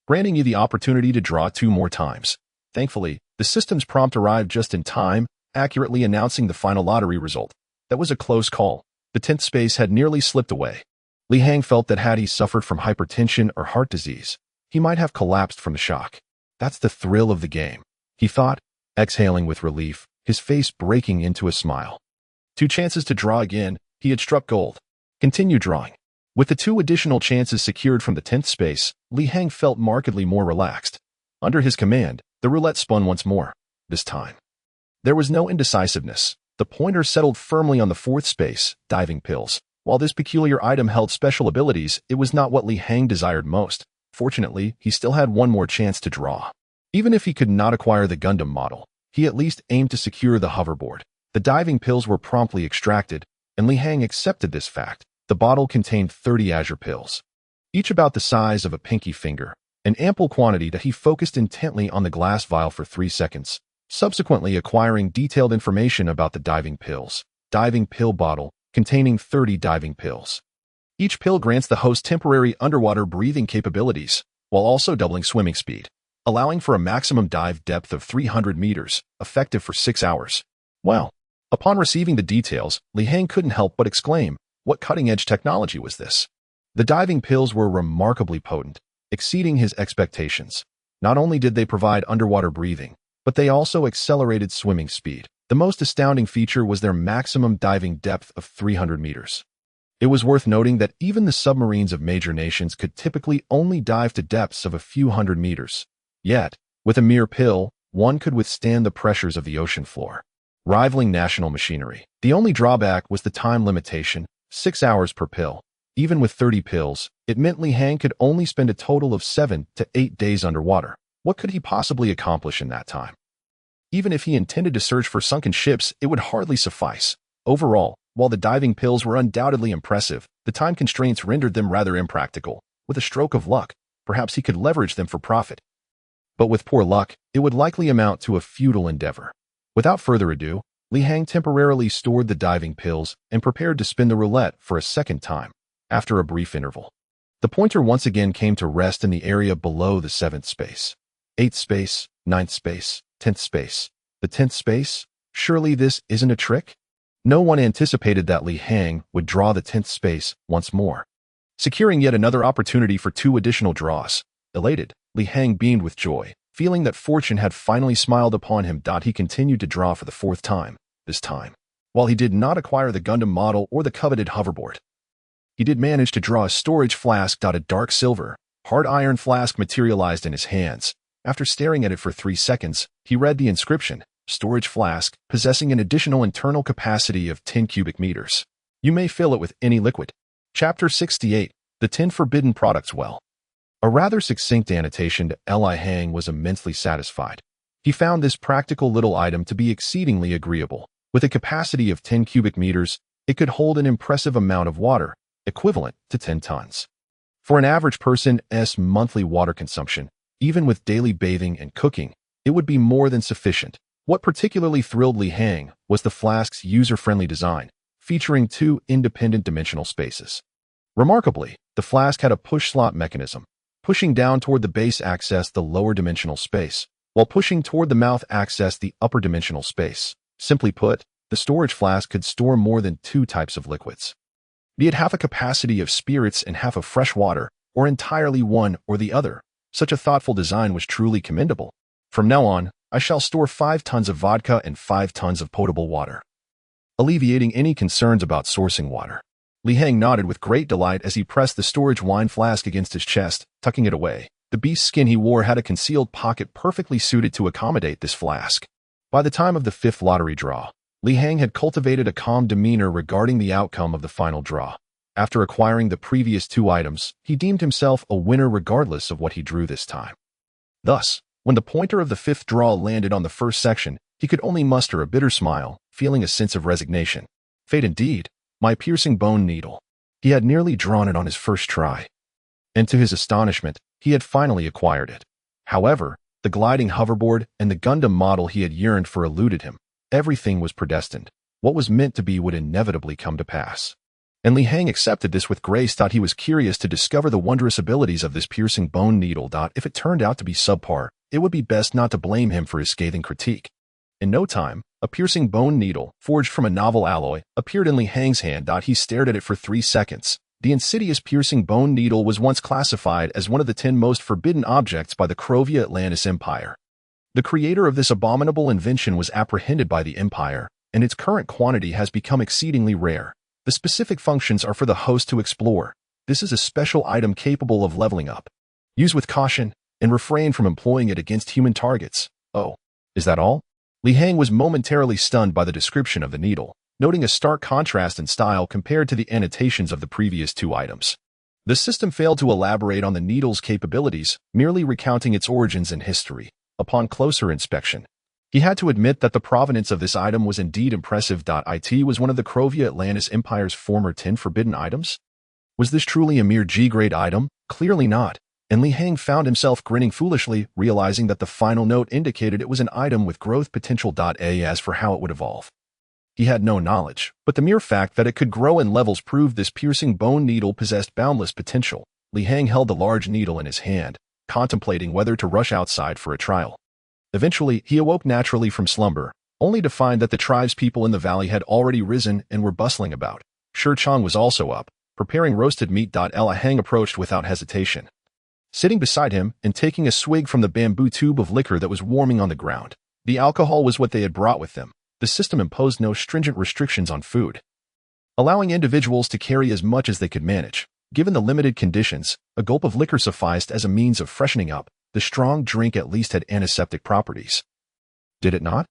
granting you the opportunity to draw 2 more times. Thankfully, the system's prompt arrived just in time, accurately announcing the final lottery result. That was a close call. The 10th space had nearly slipped away. Li Hang felt that had he suffered from hypertension or heart disease, he might have collapsed from the shock. That's the thrill of the game, he thought, exhaling with relief, his face breaking into a smile. 2 chances to draw again. He had struck gold. Continue drawing. With the 2 additional chances secured from the 10th space, Li Hang felt markedly more relaxed. Under his command, the roulette spun once more. This time, there was no indecisiveness. The pointer settled firmly on the 4th space, diving pills. While this peculiar item held special abilities, it was not what Li Hang desired most. Fortunately, he still had 1 more chance to draw. Even if he could not acquire the Gundam model, he at least aimed to secure the hoverboard. The diving pills were promptly extracted, and Li Hang accepted this fact. The bottle contained 30 azure pills, each about the size of a pinky finger, an ample quantity that he focused intently on the glass vial for 3 seconds, subsequently acquiring detailed information about the diving pills. Diving pill bottle, containing 30 diving pills. Each pill grants the host temporary underwater breathing capabilities, while also doubling swimming speed, allowing for a maximum dive depth of 300 meters, effective for 6 hours. Well, upon receiving the details, Li Hang couldn't help but exclaim, what cutting-edge technology was this? The diving pills were remarkably potent, exceeding his expectations. Not only did they provide underwater breathing, but they also accelerated swimming speed. The most astounding feature was their maximum diving depth of 300 meters. It was worth noting that even the submarines of major nations could typically only dive to depths of a few hundred meters. Yet, with a mere pill, one could withstand the pressures of the ocean floor, rivaling national machinery. The only drawback was the time limitation, 6 hours per pill. Even with 30 pills, it meant Li Hang could only spend a total of 7 to 8 days underwater. What could he possibly accomplish in that time? Even if he intended to search for sunken ships, it would hardly suffice. Overall, while the diving pills were undoubtedly impressive, the time constraints rendered them rather impractical. With a stroke of luck, perhaps he could leverage them for profit. But with poor luck, it would likely amount to a futile endeavor. Without further ado, Li Hang temporarily stored the diving pills and prepared to spin the roulette for a second time. After a brief interval, the pointer once again came to rest in the area below the 7th space. 8th space, 9th space, 10th space. The 10th space? Surely this isn't a trick? No one anticipated that Li Hang would draw the 10th space once more, securing yet another opportunity for 2 additional draws. Elated, Li Hang beamed with joy, feeling that fortune had finally smiled upon him. He continued to draw for the 4th time. This time, while he did not acquire the Gundam model or the coveted hoverboard, he did manage to draw a storage flask. A dark silver, hard iron flask materialized in his hands. After staring at it for 3 seconds, he read the inscription, storage flask, possessing an additional internal capacity of 10 cubic meters. You may fill it with any liquid. Chapter 68, The 10 Forbidden Products Well. A rather succinct annotation to Li Hang was immensely satisfied. He found this practical little item to be exceedingly agreeable. With a capacity of 10 cubic meters, it could hold an impressive amount of water, equivalent to 10 tons. For an average person's monthly water consumption, even with daily bathing and cooking, it would be more than sufficient. What particularly thrilled Li Hang was the flask's user-friendly design, featuring 2 independent dimensional spaces. Remarkably, the flask had a push slot mechanism. Pushing down toward the base accessed the lower dimensional space, while pushing toward the mouth accessed the upper dimensional space. Simply put, the storage flask could store more than 2 types of liquids, be it half a capacity of spirits and half of fresh water, or entirely one or the other. Such a thoughtful design was truly commendable. From now on, I shall store 5 tons of vodka and 5 tons of potable water, alleviating any concerns about sourcing water. Li Hang nodded with great delight as he pressed the storage wine flask against his chest, tucking it away. The beast skin he wore had a concealed pocket perfectly suited to accommodate this flask. By the time of the 5th lottery draw, Li Hang had cultivated a calm demeanor regarding the outcome of the final draw. After acquiring the previous 2 items, he deemed himself a winner regardless of what he drew this time. Thus, when the pointer of the 5th draw landed on the first section, he could only muster a bitter smile, feeling a sense of resignation. Fate indeed, my piercing bone needle. He had nearly drawn it on his first try, and to his astonishment, he had finally acquired it. However, the gliding hoverboard and the Gundam model he had yearned for eluded him. Everything was predestined. What was meant to be would inevitably come to pass. And Li Hang accepted this with grace. He was curious to discover the wondrous abilities of this piercing bone needle. If it turned out to be subpar, it would be best not to blame him for his scathing critique. In no time, a piercing bone needle, forged from a novel alloy, appeared in Li Hang's hand. He stared at it for 3 seconds. The insidious piercing bone needle was once classified as one of the 10 most forbidden objects by the Krovia Atlantis Empire. The creator of this abominable invention was apprehended by the Empire, and its current quantity has become exceedingly rare. The specific functions are for the host to explore. This is a special item capable of leveling up. Use with caution, and refrain from employing it against human targets. Oh, is that all? Li Hang was momentarily stunned by the description of the needle, noting a stark contrast in style compared to the annotations of the previous 2 items. The system failed to elaborate on the needle's capabilities, merely recounting its origins and history. Upon closer inspection, he had to admit that the provenance of this item was indeed impressive. It was one of the Krovia Atlantis Empire's former 10 forbidden items? Was this truly a mere G-grade item? Clearly not, and Li Hang found himself grinning foolishly, realizing that the final note indicated it was an item with growth potential. As for how it would evolve, he had no knowledge, but the mere fact that it could grow in levels proved this piercing bone needle possessed boundless potential. Li Hang held the large needle in his hand, contemplating whether to rush outside for a trial. Eventually, he awoke naturally from slumber, only to find that the tribespeople in the valley had already risen and were bustling about. Shi Chang was also up, preparing roasted meat. Li Hang approached without hesitation, sitting beside him and taking a swig from the bamboo tube of liquor that was warming on the ground. The alcohol was what they had brought with them. The system imposed no stringent restrictions on food, allowing individuals to carry as much as they could manage. Given the limited conditions, a gulp of liquor sufficed as a means of freshening up. The strong drink at least had antiseptic properties. Did it not?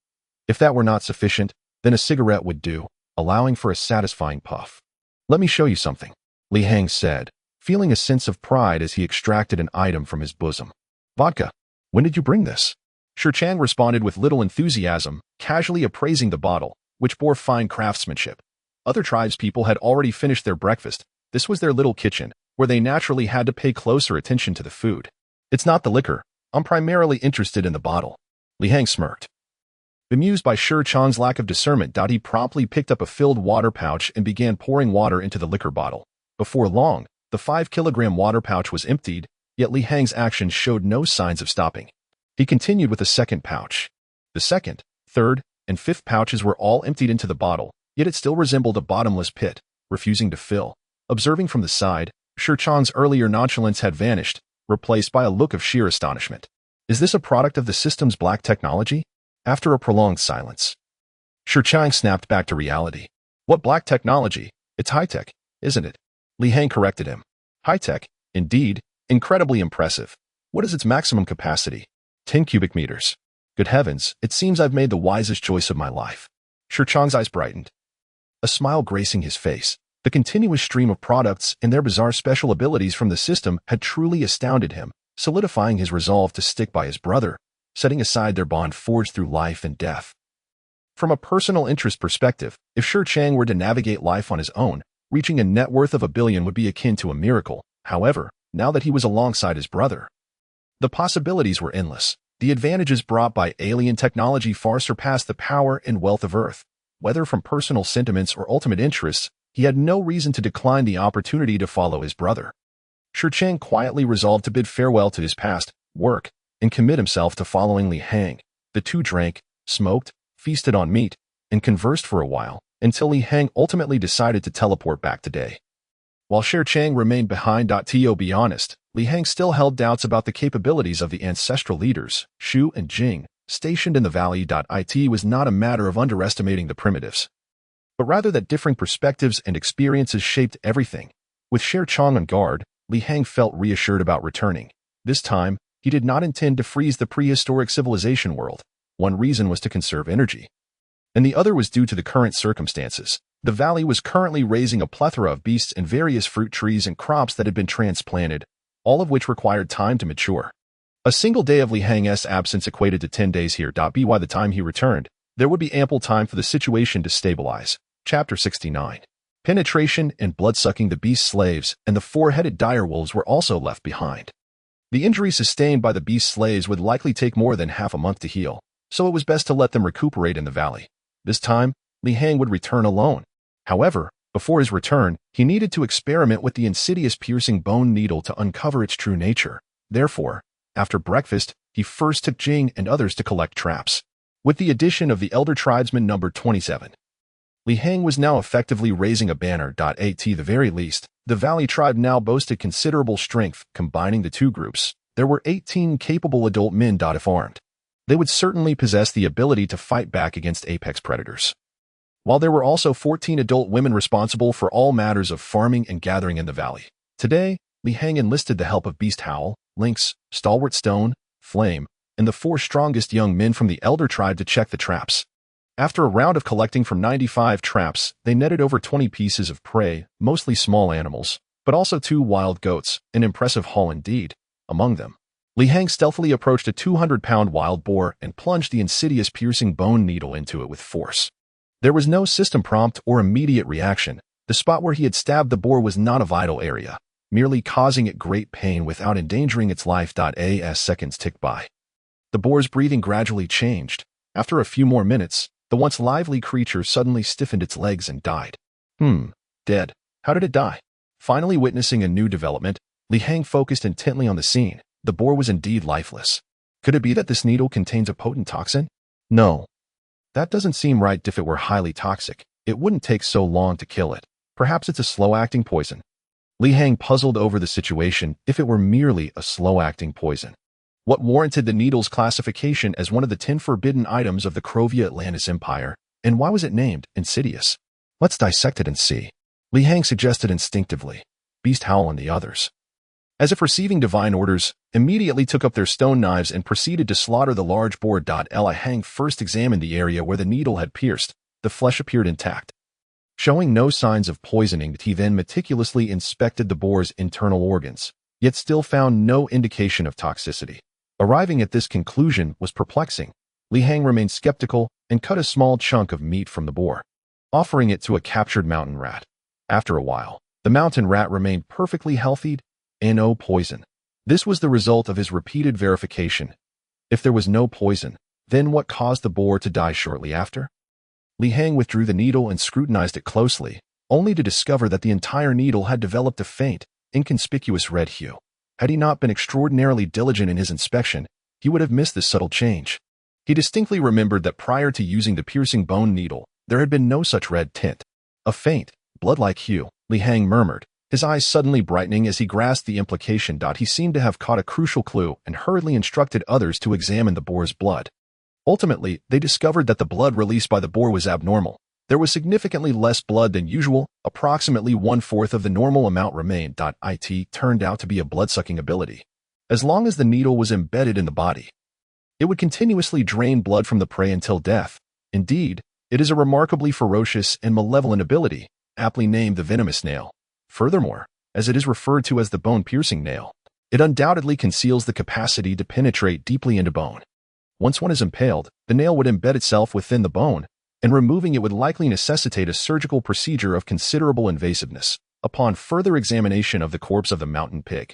If that were not sufficient, then a cigarette would do, allowing for a satisfying puff. Let me show you something, Li Hang said, feeling a sense of pride as he extracted an item from his bosom. Vodka. When did you bring this? Shi Chang responded with little enthusiasm, casually appraising the bottle, which bore fine craftsmanship. Other tribespeople had already finished their breakfast. This was their little kitchen, where they naturally had to pay closer attention to the food. It's not the liquor, I'm primarily interested in the bottle. Li Hang smirked. Bemused by Shi Chang's lack of discernment, he promptly picked up a filled water pouch and began pouring water into the liquor bottle. Before long, the 5-kilogram water pouch was emptied, yet Li Hang's actions showed no signs of stopping. He continued with the second pouch. The second, third, and fifth pouches were all emptied into the bottle, yet it still resembled a bottomless pit, refusing to fill. Observing from the side, Shi Chang's earlier nonchalance had vanished, replaced by a look of sheer astonishment. Is this a product of the system's black technology? After a prolonged silence, Shi Chang snapped back to reality. What black technology? It's high-tech, isn't it? Li Hang corrected him. High-tech, indeed, incredibly impressive. What is its maximum capacity? 10 cubic meters. Good heavens, it seems I've made the wisest choice of my life. Shi Chang's eyes brightened, a smile gracing his face. The continuous stream of products and their bizarre special abilities from the system had truly astounded him, solidifying his resolve to stick by his brother, setting aside their bond forged through life and death. From a personal interest perspective, if Shi Chang were to navigate life on his own, reaching a net worth of $1 billion would be akin to a miracle. However, now that he was alongside his brother, the possibilities were endless. The advantages brought by alien technology far surpassed the power and wealth of Earth. Whether from personal sentiments or ultimate interests, he had no reason to decline the opportunity to follow his brother. Shi Chang quietly resolved to bid farewell to his past work and commit himself to following Li Hang. The two drank, smoked, feasted on meat, and conversed for a while, until Li Hang ultimately decided to teleport back to day. While Shi Chang remained behind. To be honest, Li Hang still held doubts about the capabilities of the ancestral leaders, Shu and Jing, stationed in the valley. It was not a matter of underestimating the primitives, but rather that differing perspectives and experiences shaped everything. With Shi Chang on guard, Li Hang felt reassured about returning. This time, he did not intend to freeze the prehistoric civilization world. One reason was to conserve energy, and the other was due to the current circumstances. The valley was currently raising a plethora of beasts and various fruit trees and crops that had been transplanted, all of which required time to mature. A single day of Li Hang's absence equated to 10 days here. By the time he returned, there would be ample time for the situation to stabilize. Chapter 69. Penetration and blood-sucking. The beast slaves and the 4-headed direwolves were also left behind. The injuries sustained by the beast slaves would likely take more than half a month to heal, so it was best to let them recuperate in the valley. This time, Li Hang would return alone. However, before his return, he needed to experiment with the insidious piercing bone needle to uncover its true nature. Therefore, after breakfast, he first took Jing and others to collect traps. With the addition of the elder tribesman number 27, Li Hang was now effectively raising a banner. At the very least, the valley tribe now boasted considerable strength. Combining the two groups, there were 18 capable adult men. If armed, they would certainly possess the ability to fight back against apex predators. While there were also 14 adult women responsible for all matters of farming and gathering in the valley. Today, Li Hang enlisted the help of Beast Howl, Lynx, Stalwart Stone, Flame, and the 4 strongest young men from the Elder Tribe to check the traps. After a round of collecting from 95 traps, they netted over 20 pieces of prey, mostly small animals, but also 2 wild goats, an impressive haul indeed. Among them, Li Hang stealthily approached a 200-pound wild boar and plunged the insidious piercing bone needle into it with force. There was no system prompt or immediate reaction. The spot where he had stabbed the boar was not a vital area, merely causing it great pain without endangering its life. As seconds ticked by, the boar's breathing gradually changed. After a few more minutes, the once lively creature suddenly stiffened its legs and died. Dead. How did it die? Finally witnessing a new development, Li Hang focused intently on the scene. The boar was indeed lifeless. Could it be that this needle contains a potent toxin? No. That doesn't seem right. If it were highly toxic, it wouldn't take so long to kill it. Perhaps it's a slow-acting poison. Li Hang puzzled over the situation. If it were merely a slow-acting poison, what warranted the needle's classification as one of the 10 forbidden items of the Crovia Atlantis Empire, and why was it named Insidious? Let's dissect it and see, Li Hang suggested instinctively. Beast Howl and the others, as if receiving divine orders, immediately took up their stone knives and proceeded to slaughter the large boar. Li Hang first examined the area where the needle had pierced. The flesh appeared intact, showing no signs of poisoning. He then meticulously inspected the boar's internal organs, yet still found no indication of toxicity. Arriving at this conclusion was perplexing. Li Hang remained skeptical and cut a small chunk of meat from the boar, offering it to a captured mountain rat. After a while, the mountain rat remained perfectly healthy and no poison. This was the result of his repeated verification. If there was no poison, then what caused the boar to die shortly after? Li Hang withdrew the needle and scrutinized it closely, only to discover that the entire needle had developed a faint, inconspicuous red hue. Had he not been extraordinarily diligent in his inspection, he would have missed this subtle change. He distinctly remembered that prior to using the piercing bone needle, there had been no such red tint. A faint, blood-like hue, Li Hang murmured, his eyes suddenly brightening as he grasped the implication. He seemed to have caught a crucial clue and hurriedly instructed others to examine the boar's blood. Ultimately, they discovered that the blood released by the boar was abnormal. There was significantly less blood than usual, approximately 1/4 of the normal amount remained. It turned out to be a blood-sucking ability. As long as the needle was embedded in the body, it would continuously drain blood from the prey until death. Indeed, it is a remarkably ferocious and malevolent ability, aptly named the venomous nail. Furthermore, as it is referred to as the bone-piercing nail, it undoubtedly conceals the capacity to penetrate deeply into bone. Once one is impaled, the nail would embed itself within the bone, and removing it would likely necessitate a surgical procedure of considerable invasiveness. Upon further examination of the corpse of the mountain pig,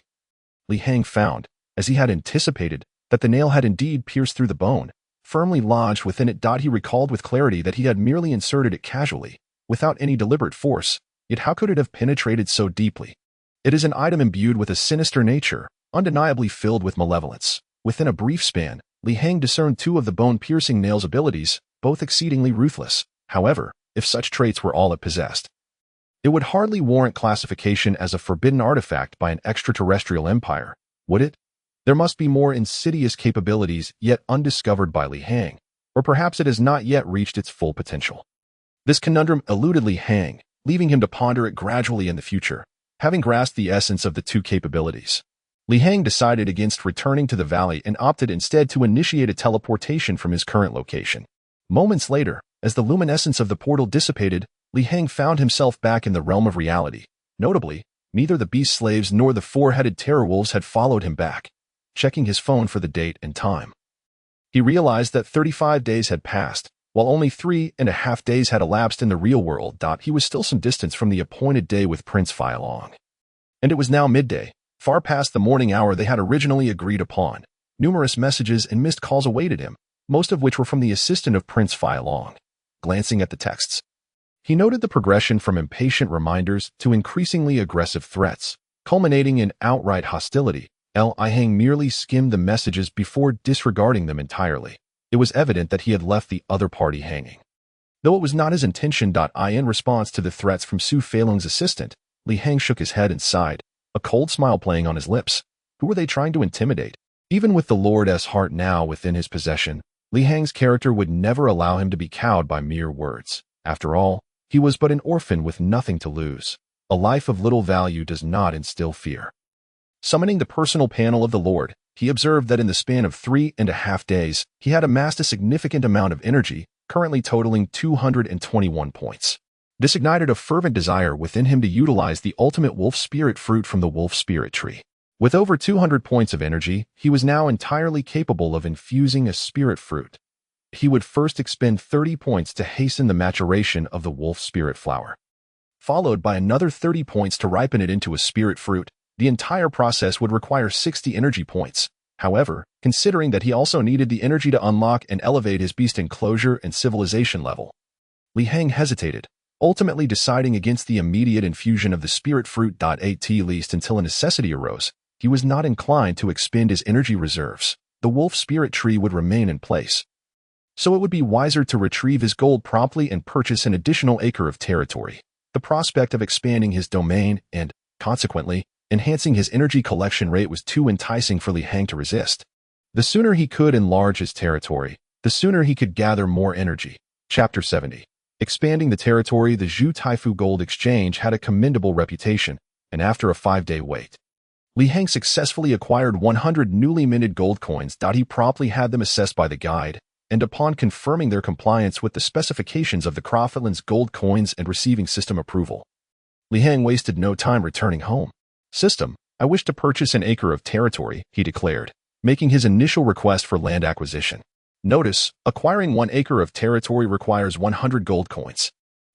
Li Hang found, as he had anticipated, that the nail had indeed pierced through the bone, firmly lodged within it. He recalled with clarity that he had merely inserted it casually, without any deliberate force, yet how could it have penetrated so deeply? It is an item imbued with a sinister nature, undeniably filled with malevolence. Within a brief span, Li Hang discerned two of the bone-piercing nail's abilities, both exceedingly ruthless. However, if such traits were all it possessed, it would hardly warrant classification as a forbidden artifact by an extraterrestrial empire, would it? There must be more insidious capabilities yet undiscovered by Li Hang, or perhaps it has not yet reached its full potential. This conundrum eluded Li Hang, leaving him to ponder it gradually in the future. Having grasped the essence of the two capabilities, Li Hang decided against returning to the valley and opted instead to initiate a teleportation from his current location. Moments later, as the luminescence of the portal dissipated, Li Hang found himself back in the realm of reality. Notably, neither the beast slaves nor the four-headed terror wolves had followed him back. Checking his phone for the date and time, he realized that 35 days had passed, while only 3.5 days had elapsed in the real world. He was still some distance from the appointed day with Prince Fai Long. And it was now midday, far past the morning hour they had originally agreed upon. Numerous messages and missed calls awaited him, most of which were from the assistant of Prince Fai Long. Glancing at the texts, he noted the progression from impatient reminders to increasingly aggressive threats, culminating in outright hostility. Li Hang merely skimmed the messages before disregarding them entirely. It was evident that he had left the other party hanging. Though it was not his intention. In response to the threats from Su Feilong's assistant, Li Hang shook his head and sighed, a cold smile playing on his lips. Who were they trying to intimidate? Even with the Lord's heart now within his possession, Li Hang's character would never allow him to be cowed by mere words. After all, he was but an orphan with nothing to lose. A life of little value does not instill fear. Summoning the personal panel of the Lord, he observed that in the span of 3.5 days, he had amassed a significant amount of energy, currently totaling 221 points. This ignited a fervent desire within him to utilize the ultimate wolf spirit fruit from the wolf spirit tree. With over 200 points of energy, he was now entirely capable of infusing a spirit fruit. He would first expend 30 points to hasten the maturation of the wolf spirit flower, followed by another 30 points to ripen it into a spirit fruit. The entire process would require 60 energy points. However, considering that he also needed the energy to unlock and elevate his beast enclosure and civilization level, Li Hang hesitated, ultimately deciding against the immediate infusion of the spirit fruit. At least until a necessity arose, he was not inclined to expend his energy reserves. The wolf spirit tree would remain in place, so it would be wiser to retrieve his gold promptly and purchase an additional acre of territory. The prospect of expanding his domain and, consequently, enhancing his energy collection rate was too enticing for Li Hang to resist. The sooner he could enlarge his territory, the sooner he could gather more energy. Chapter 70. Expanding the territory. The Zhu Taifu Gold Exchange had a commendable reputation, and after a 5-day wait, Li Hang successfully acquired 100 newly minted gold coins. He promptly had them assessed by the guide, and upon confirming their compliance with the specifications of the Crawfordlands gold coins and receiving system approval, Li Hang wasted no time returning home. System, I wish to purchase an acre of territory, he declared, making his initial request for land acquisition. Notice, acquiring 1 acre of territory requires 100 gold coins.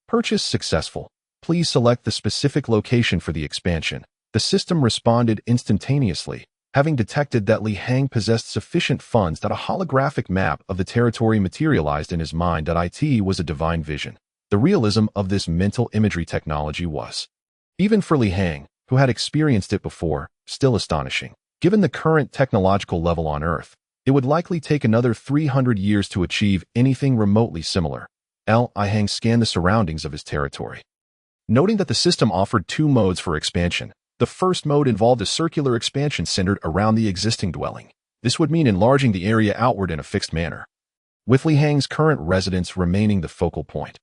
Purchase successful. Please select the specific location for the expansion. The system responded instantaneously. having detected that Li Hang possessed sufficient funds that a holographic map of the territory materialized in his mind. It was a divine vision. The realism of this mental imagery technology was, even for Li Hang, who had experienced it before, still astonishing. Given the current technological level on Earth, it would likely take another 300 years to achieve anything remotely similar. Li Hang scanned the surroundings of his territory, noting that the system offered two modes for expansion. The first mode involved a circular expansion centered around the existing dwelling. This would mean enlarging the area outward in a fixed manner, with Li Hang's current residence remaining the focal point.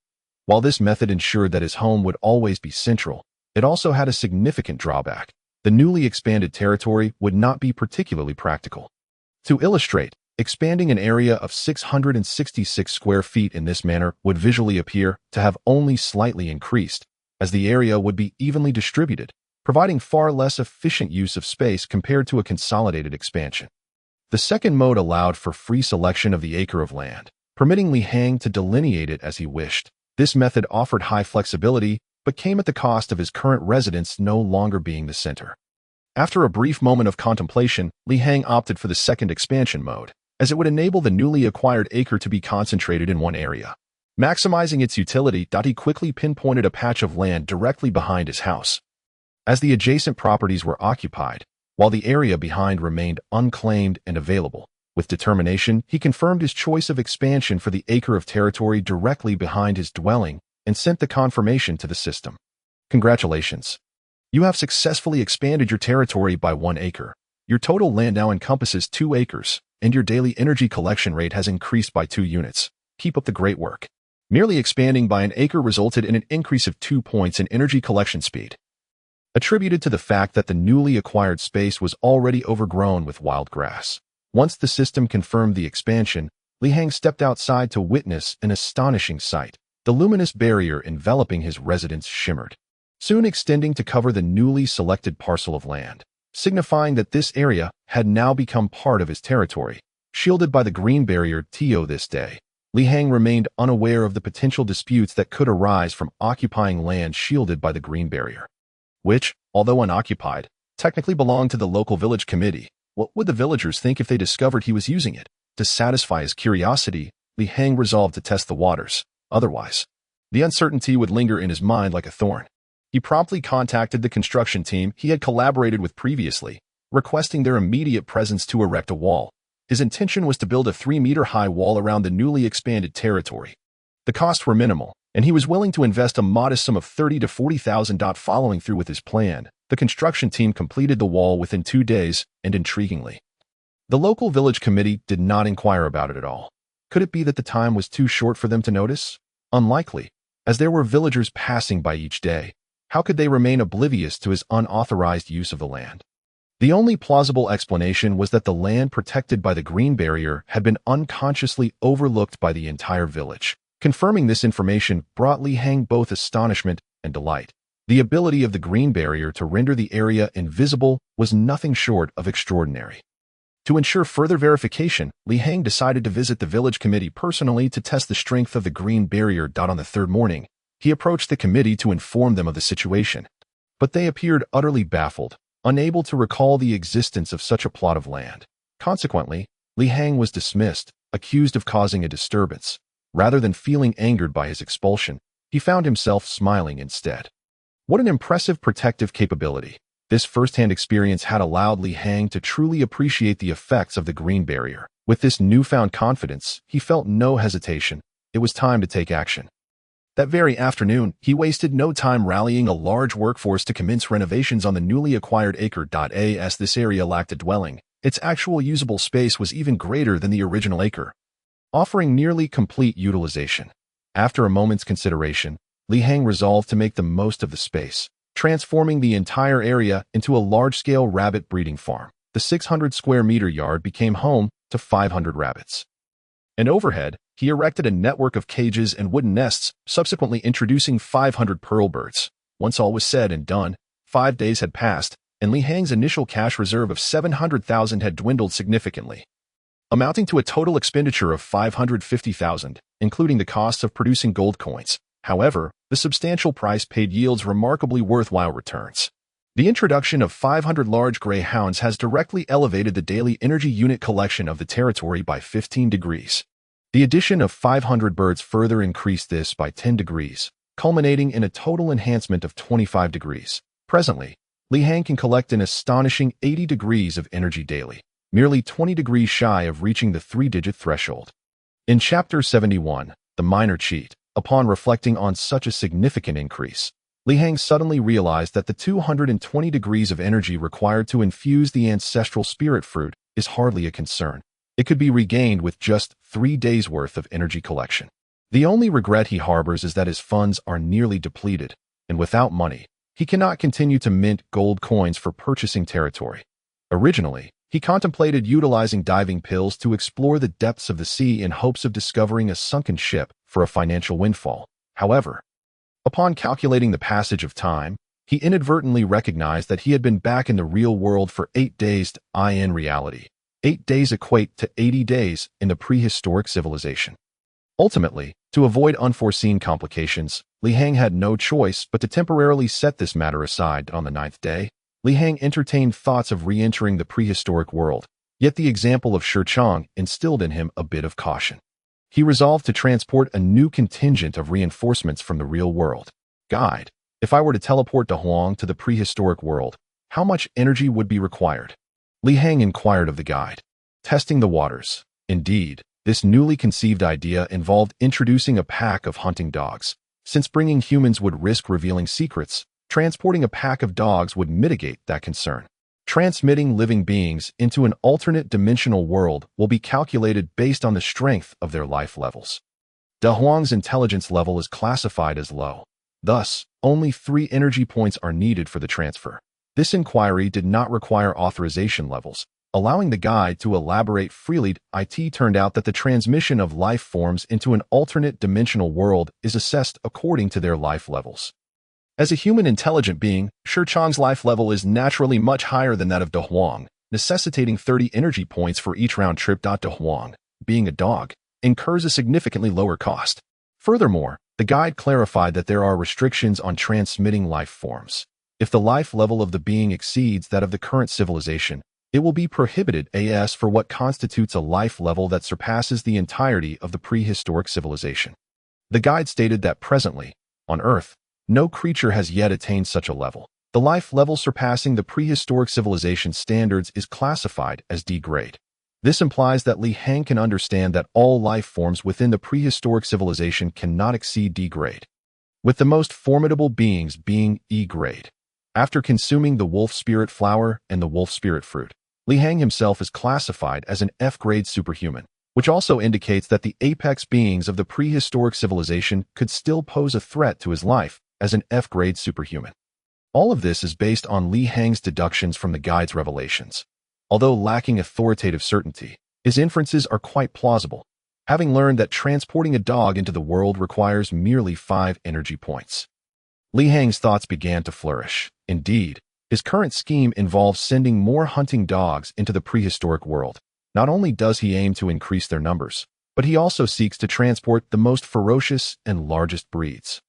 While this method ensured that his home would always be central, it also had a significant drawback. The newly expanded territory would not be particularly practical. To illustrate, expanding an area of 666 square feet in this manner would visually appear to have only slightly increased, as the area would be evenly distributed, providing far less efficient use of space compared to a consolidated expansion. The second mode allowed for free selection of the acre of land, permitting Li Hang to delineate it as he wished. This method offered high flexibility, but came at the cost of his current residence no longer being the center. After a brief moment of contemplation, Li Hang opted for the second expansion mode, as it would enable the newly acquired acre to be concentrated in one area. Maximizing its utility, he quickly pinpointed a patch of land directly behind his house, as the adjacent properties were occupied, while the area behind remained unclaimed and available. With determination, he confirmed his choice of expansion for the acre of territory directly behind his dwelling and sent the confirmation to the system. Congratulations. You have successfully expanded your territory by 1 acre. Your total land now encompasses 2 acres, and your daily energy collection rate has increased by 2 units. Keep up the great work. Merely expanding by an acre resulted in an increase of 2 points in energy collection speed, attributed to the fact that the newly acquired space was already overgrown with wild grass. Once the system confirmed the expansion, Li Hang stepped outside to witness an astonishing sight. The luminous barrier enveloping his residence shimmered, soon extending to cover the newly selected parcel of land, signifying that this area had now become part of his territory. Shielded by the green barrier this day, Li Hang remained unaware of the potential disputes that could arise from occupying land shielded by the green barrier, which, although unoccupied, technically belonged to the local village committee. What would the villagers think if they discovered he was using it? To satisfy his curiosity, Li Hang resolved to test the waters. Otherwise, the uncertainty would linger in his mind like a thorn. He promptly contacted the construction team he had collaborated with previously, requesting their immediate presence to erect a wall. His intention was to build a 3-meter-high wall around the newly expanded territory. The costs were minimal, and he was willing to invest a modest sum of $30,000 to $40,000. Following through with his plan, the construction team completed the wall within 2 days, and intriguingly, the local village committee did not inquire about it at all. Could it be that the time was too short for them to notice? Unlikely, as there were villagers passing by each day. How could they remain oblivious to his unauthorized use of the land? The only plausible explanation was that the land protected by the green barrier had been unconsciously overlooked by the entire village. Confirming this information brought Li Hang both astonishment and delight. The ability of the green barrier to render the area invisible was nothing short of extraordinary. To ensure further verification, Li Hang decided to visit the village committee personally to test the strength of the green barrier. On the third morning, he approached the committee to inform them of the situation, but they appeared utterly baffled, unable to recall the existence of such a plot of land. Consequently, Li Hang was dismissed, accused of causing a disturbance. Rather than feeling angered by his expulsion, he found himself smiling instead. What an impressive protective capability. This first-hand experience had allowed Li Hang to truly appreciate the effects of the green barrier. With this newfound confidence, he felt no hesitation. It was time to take action. That very afternoon, he wasted no time rallying a large workforce to commence renovations on the newly acquired acre. As this area lacked a dwelling, its actual usable space was even greater than the original acre, offering nearly complete utilization. After a moment's consideration, Li Hang resolved to make the most of the space, transforming the entire area into a large-scale rabbit breeding farm. The 600-square-meter yard became home to 500 rabbits. And overhead, he erected a network of cages and wooden nests, subsequently introducing 500 pearl birds. Once all was said and done, 5 days had passed, and Li Hang's initial cash reserve of $700,000 had dwindled significantly, amounting to a total expenditure of $550,000, including the costs of producing gold coins. However, the substantial price paid yields remarkably worthwhile returns. The introduction of 500 large gray hounds has directly elevated the daily energy unit collection of the territory by 15 degrees. The addition of 500 birds further increased this by 10 degrees, culminating in a total enhancement of 25 degrees. Presently, Li Hang can collect an astonishing 80 degrees of energy daily, merely 20 degrees shy of reaching the 3-digit threshold. In Chapter 71, The Minor Cheat, upon reflecting on such a significant increase, Li Hang suddenly realized that the 220 degrees of energy required to infuse the ancestral spirit fruit is hardly a concern. It could be regained with just 3 days' worth of energy collection. The only regret he harbors is that his funds are nearly depleted, and without money, he cannot continue to mint gold coins for purchasing territory. Originally, he contemplated utilizing diving pills to explore the depths of the sea in hopes of discovering a sunken ship for a financial windfall. However, upon calculating the passage of time, he inadvertently recognized that he had been back in the real world for 8 days in reality. 8 days equate to 80 days in the prehistoric civilization. Ultimately, to avoid unforeseen complications, Li Hang had no choice but to temporarily set this matter aside. On the 9th day, Li Hang entertained thoughts of re-entering the prehistoric world, yet the example of Shi Chang instilled in him a bit of caution. He resolved to transport a new contingent of reinforcements from the real world. Guide, if I were to teleport De Huang to the prehistoric world, how much energy would be required? Li Hang inquired of the guide. Testing the waters. Indeed, this newly conceived idea involved introducing a pack of hunting dogs. Since bringing humans would risk revealing secrets, transporting a pack of dogs would mitigate that concern. Transmitting living beings into an alternate dimensional world will be calculated based on the strength of their life levels. De Huang's intelligence level is classified as low. Thus, only 3 energy points are needed for the transfer. This inquiry did not require authorization levels, allowing the guide to elaborate freely. It turned out that the transmission of life forms into an alternate dimensional world is assessed according to their life levels. As a human intelligent being, Shi Chang's life level is naturally much higher than that of De Huang, necessitating 30 energy points for each round trip. De Huang, being a dog, incurs a significantly lower cost. Furthermore, the guide clarified that there are restrictions on transmitting life forms. If the life level of the being exceeds that of the current civilization, it will be prohibited as for what constitutes a life level that surpasses the entirety of the prehistoric civilization. The guide stated that presently, on Earth, no creature has yet attained such a level. The life level surpassing the prehistoric civilization standards is classified as D grade. This implies that Li Hang can understand that all life forms within the prehistoric civilization cannot exceed D grade, with the most formidable beings being E grade. After consuming the wolf spirit flower and the wolf spirit fruit, Li Hang himself is classified as an F grade superhuman, which also indicates that the apex beings of the prehistoric civilization could still pose a threat to his life as an F-grade superhuman. All of this is based on Li Hang's deductions from the guide's revelations. Although lacking authoritative certainty, his inferences are quite plausible, having learned that transporting a dog into the world requires merely 5 energy points. Li Hang's thoughts began to flourish. Indeed, his current scheme involves sending more hunting dogs into the prehistoric world. Not only does he aim to increase their numbers, but he also seeks to transport the most ferocious and largest breeds.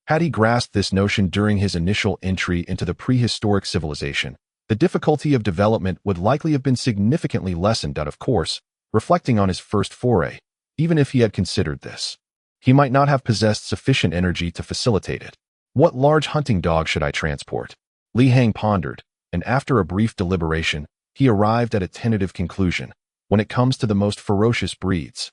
Had he grasped this notion during his initial entry into the prehistoric civilization, the difficulty of development would likely have been significantly lessened. Of course, reflecting on his first foray, even if he had considered this, he might not have possessed sufficient energy to facilitate it. What large hunting dog should I transport? Li Hang pondered, and after a brief deliberation, he arrived at a tentative conclusion. When it comes to the most ferocious breeds,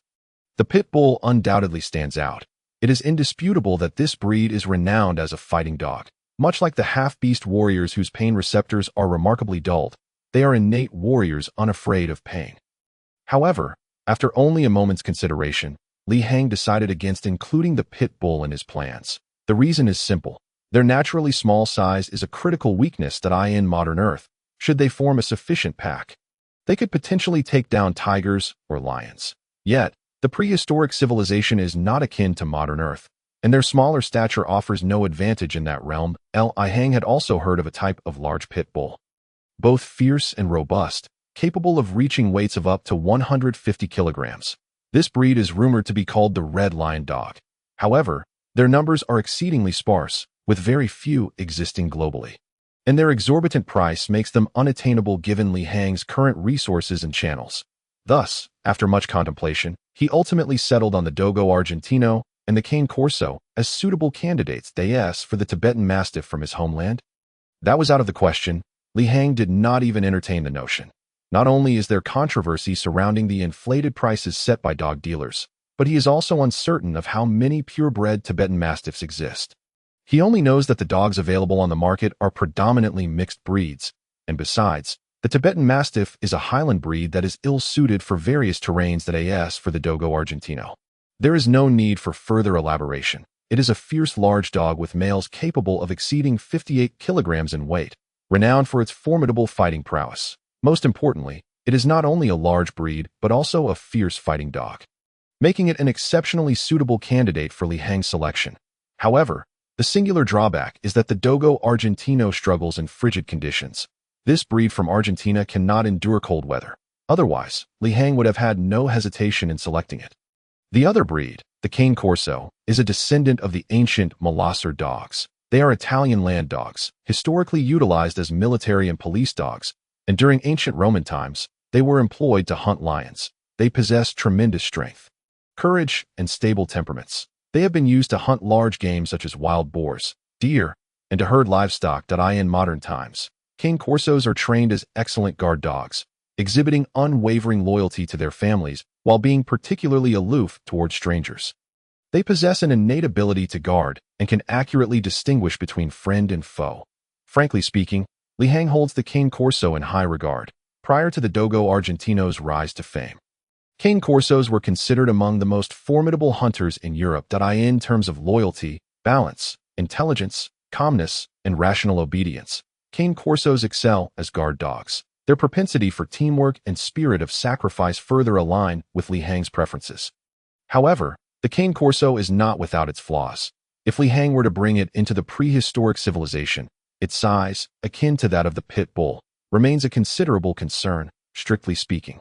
the pit bull undoubtedly stands out. It is indisputable that this breed is renowned as a fighting dog. Much like the half-beast warriors whose pain receptors are remarkably dulled, they are innate warriors unafraid of pain. However, after only a moment's consideration, Li Hang decided against including the pit bull in his plans. The reason is simple. Their naturally small size is a critical weakness that in modern Earth, should they form a sufficient pack, they could potentially take down tigers or lions. Yet, the prehistoric civilization is not akin to modern Earth, and their smaller stature offers no advantage in that realm. Li Hang had also heard of a type of large pit bull, both fierce and robust, capable of reaching weights of up to 150 kilograms. This breed is rumored to be called the red lion dog. However, their numbers are exceedingly sparse, with very few existing globally. and their exorbitant price makes them unattainable given Li Hang's current resources and channels. Thus, after much contemplation, he ultimately settled on the Dogo Argentino and the Cane Corso as suitable candidates for the Tibetan Mastiff from his homeland. That was out of the question. Li Hang did not even entertain the notion. Not only is there controversy surrounding the inflated prices set by dog dealers, but he is also uncertain of how many purebred Tibetan Mastiffs exist. He only knows that the dogs available on the market are predominantly mixed breeds, and besides, the Tibetan Mastiff is a highland breed that is ill-suited for various terrains for the Dogo Argentino. There is no need for further elaboration. It is a fierce large dog with males capable of exceeding 58 kilograms in weight, renowned for its formidable fighting prowess. Most importantly, it is not only a large breed but also a fierce fighting dog, making it an exceptionally suitable candidate for Li Hang's selection. However, the singular drawback is that the Dogo Argentino struggles in frigid conditions. This breed from Argentina cannot endure cold weather. Otherwise, Li Hang would have had no hesitation in selecting it. The other breed, the Cane Corso, is a descendant of the ancient Molosser dogs. They are Italian land dogs, historically utilized as military and police dogs, and during ancient Roman times, they were employed to hunt lions. They possess tremendous strength, courage, and stable temperaments. They have been used to hunt large game such as wild boars, deer, and to herd livestock. In modern times, Cane Corsos are trained as excellent guard dogs, exhibiting unwavering loyalty to their families while being particularly aloof toward strangers. They possess an innate ability to guard and can accurately distinguish between friend and foe. Frankly speaking, Li Hang holds the Cane Corso in high regard, prior to the Dogo Argentino's rise to fame. Cane Corsos were considered among the most formidable hunters in Europe. In terms of loyalty, balance, intelligence, calmness, and rational obedience, Cane Corsos excel as guard dogs. Their propensity for teamwork and spirit of sacrifice further align with Li Hang's preferences. However, the Cane Corso is not without its flaws. If Li Hang were to bring it into the prehistoric civilization, its size, akin to that of the pit bull, remains a considerable concern, strictly speaking.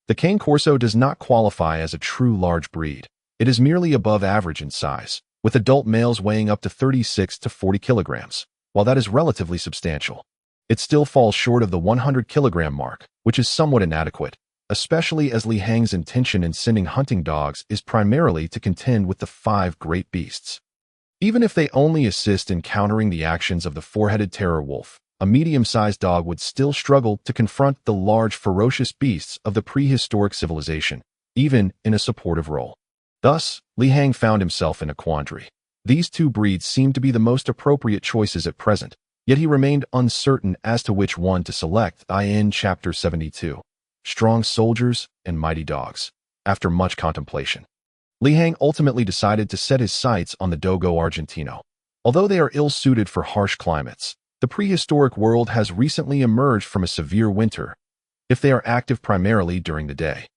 The Cane Corso does not qualify as a true large breed. It is merely above average in size, with adult males weighing up to 36 to 40 kilograms. While that is relatively substantial, it still falls short of the 100-kilogram mark, which is somewhat inadequate, especially as Li Hang's intention in sending hunting dogs is primarily to contend with the 5 great beasts. Even if they only assist in countering the actions of the four-headed terror wolf, a medium-sized dog would still struggle to confront the large, ferocious beasts of the prehistoric civilization, even in a supportive role. Thus, Li Hang found himself in a quandary. These two breeds seemed to be the most appropriate choices at present, yet he remained uncertain as to which one to select. Chapter 72. Strong Soldiers and Mighty Dogs. After much contemplation, Li Hang ultimately decided to set his sights on the Dogo Argentino. Although they are ill-suited for harsh climates, the prehistoric world has recently emerged from a severe winter. If they are active primarily during the day,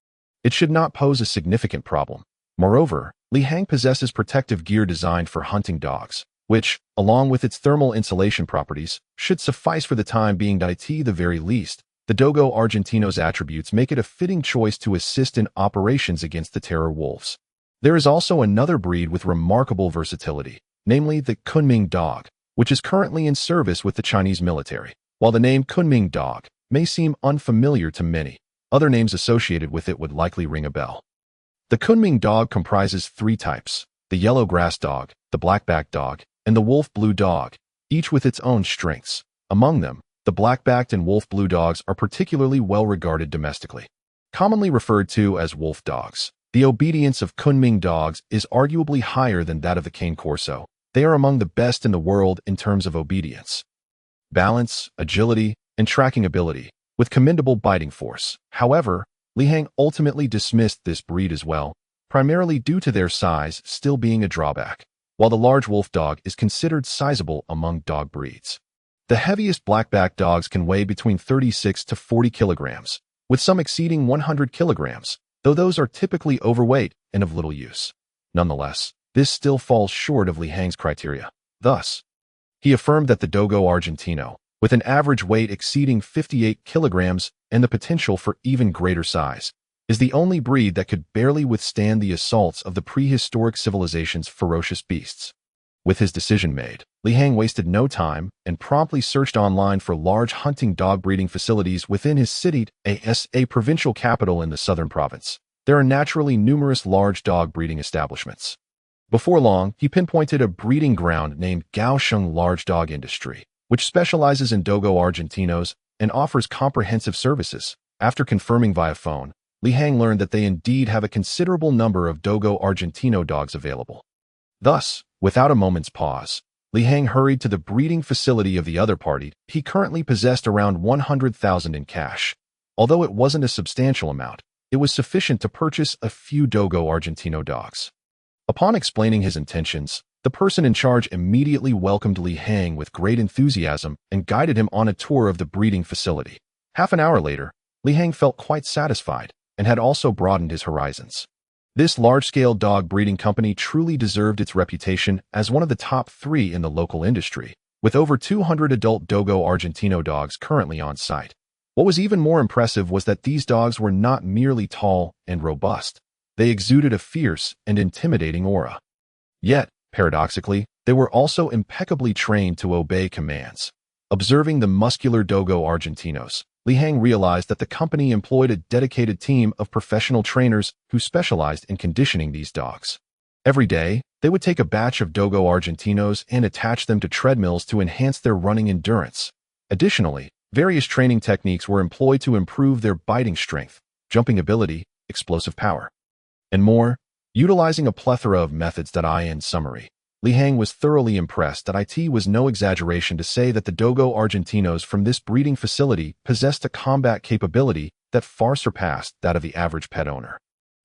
it should not pose a significant problem. Moreover, Li Hang possesses protective gear designed for hunting dogs, which, along with its thermal insulation properties, should suffice for the time being. At the very least, the Dogo Argentino's attributes make it a fitting choice to assist in operations against the terror wolves. There is also another breed with remarkable versatility, namely the Kunming dog, which is currently in service with the Chinese military. While the name Kunming dog may seem unfamiliar to many, other names associated with it would likely ring a bell. The Kunming dog comprises 3 types: the yellow grass dog, the black-backed dog, and the wolf-blue dog, each with its own strengths. Among them, the black-backed and wolf-blue dogs are particularly well regarded domestically. Commonly referred to as wolf dogs, the obedience of Kunming dogs is arguably higher than that of the Cane Corso. They are among the best in the world in terms of obedience, balance, agility, and tracking ability, with commendable biting force. However, Li Hang ultimately dismissed this breed as well, primarily due to their size still being a drawback. While the large wolf dog is considered sizable among dog breeds, the heaviest black-backed dogs can weigh between 36 to 40 kilograms, with some exceeding 100 kilograms, though those are typically overweight and of little use. Nonetheless, this still falls short of Li Hang's criteria. Thus, he affirmed that the Dogo Argentino, with an average weight exceeding 58 kilograms and the potential for even greater size, is the only breed that could barely withstand the assaults of the prehistoric civilization's ferocious beasts. With his decision made, Li Hang wasted no time and promptly searched online for large hunting dog breeding facilities within his city, a provincial capital in the southern province. There are naturally numerous large dog breeding establishments. Before long, he pinpointed a breeding ground named Kaohsiung Large Dog Industry, which specializes in Dogo Argentinos and offers comprehensive services. After confirming via phone, Li Hang learned that they indeed have a considerable number of Dogo Argentino dogs available. Thus, without a moment's pause, Li Hang hurried to the breeding facility of the other party. He currently possessed around 100,000 in cash. Although it wasn't a substantial amount, it was sufficient to purchase a few Dogo Argentino dogs. Upon explaining his intentions, the person in charge immediately welcomed Li Hang with great enthusiasm and guided him on a tour of the breeding facility. Half an hour later, Li Hang felt quite satisfied and had also broadened his horizons. This large-scale dog breeding company truly deserved its reputation as one of the top 3 in the local industry, with over 200 adult Dogo Argentino dogs currently on site. What was even more impressive was that these dogs were not merely tall and robust. They exuded a fierce and intimidating aura. Yet, paradoxically, they were also impeccably trained to obey commands. Observing the muscular Dogo Argentinos, Li Hang realized that the company employed a dedicated team of professional trainers who specialized in conditioning these dogs. Every day, they would take a batch of Dogo Argentinos and attach them to treadmills to enhance their running endurance. Additionally, various training techniques were employed to improve their biting strength, jumping ability, explosive power, and more. Utilizing a plethora of methods in summary, Li Hang was thoroughly impressed that it was no exaggeration to say that the Dogo Argentinos from this breeding facility possessed a combat capability that far surpassed that of the average pet owner.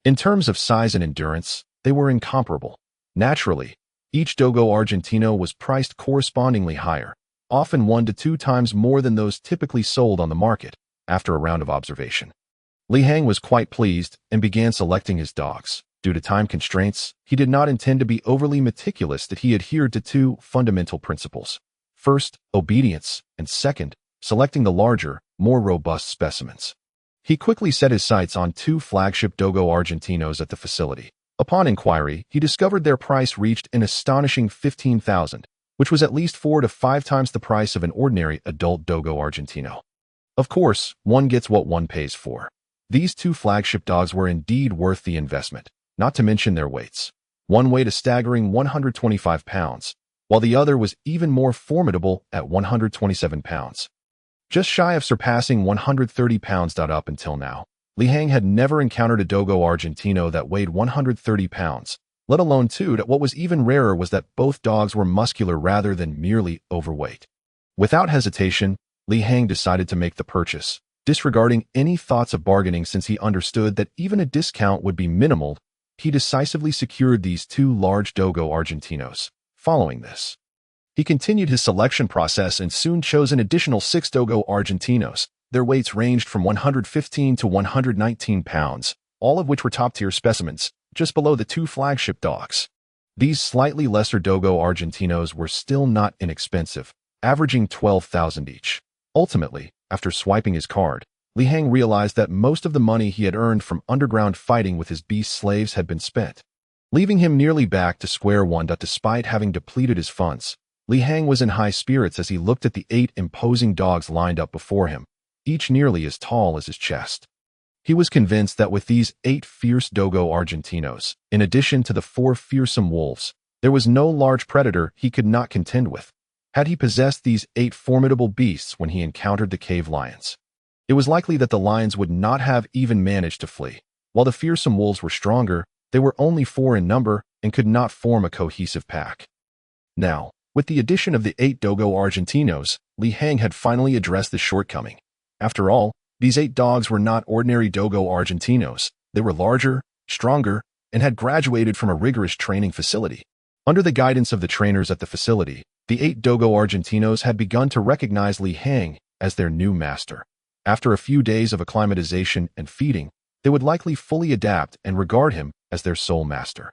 In terms of size and endurance, they were incomparable. Naturally, each Dogo Argentino was priced correspondingly higher, often 1 to 2 times more than those typically sold on the market. After a round of observation, Li Hang was quite pleased and began selecting his dogs. Due to time constraints, he did not intend to be overly meticulous. That he adhered to 2 fundamental principles. First, obedience, and second, selecting the larger, more robust specimens. He quickly set his sights on 2 flagship Dogo Argentinos at the facility. Upon inquiry, he discovered their price reached an astonishing 15,000, which was at least 4 to 5 times the price of an ordinary adult Dogo Argentino. Of course, one gets what one pays for. These 2 flagship dogs were indeed worth the investment, not to mention their weights. One weighed a staggering 125 pounds, while the other was even more formidable at 127 pounds. Just shy of surpassing 130 pounds. Up until now, Li Hang had never encountered a Dogo Argentino that weighed 130 pounds, let alone 2. What was even rarer was that both dogs were muscular rather than merely overweight. Without hesitation, Li Hang decided to make the purchase, disregarding any thoughts of bargaining since he understood that even a discount would be minimal. He decisively secured these 2 large Dogo Argentinos. Following this, he continued his selection process and soon chose an additional 6 Dogo Argentinos. Their weights ranged from 115 to 119 pounds, all of which were top-tier specimens, just below the 2 flagship dogs. These slightly lesser Dogo Argentinos were still not inexpensive, averaging 12,000 each. Ultimately, after swiping his card, Li Hang realized that most of the money he had earned from underground fighting with his beast slaves had been spent, leaving him nearly back to square one. Despite having depleted his funds, Li Hang was in high spirits as he looked at the 8 imposing dogs lined up before him, each nearly as tall as his chest. He was convinced that with these 8 fierce Dogo Argentinos, in addition to the 4 fearsome wolves, there was no large predator he could not contend with. Had he possessed these 8 formidable beasts when he encountered the cave lions, it was likely that the lions would not have even managed to flee. While the fearsome wolves were stronger, they were only 4 in number and could not form a cohesive pack. Now, with the addition of the 8 Dogo Argentinos, Li Hang had finally addressed this shortcoming. After all, these 8 dogs were not ordinary Dogo Argentinos. They were larger, stronger, and had graduated from a rigorous training facility. Under the guidance of the trainers at the facility, the 8 Dogo Argentinos had begun to recognize Li Hang as their new master. After a few days of acclimatization and feeding, they would likely fully adapt and regard him as their sole master.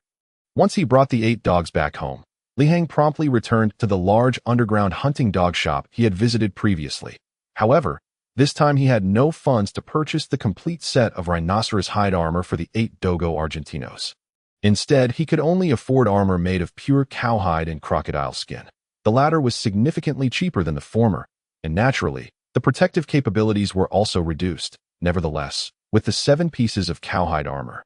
Once he brought the 8 dogs back home, Li Hang promptly returned to the large underground hunting dog shop he had visited previously. However, this time he had no funds to purchase the complete set of rhinoceros hide armor for the 8 Dogo Argentinos. Instead, he could only afford armor made of pure cowhide and crocodile skin. The latter was significantly cheaper than the former, and naturally, the protective capabilities were also reduced. Nevertheless, with the 7 pieces of cowhide armor,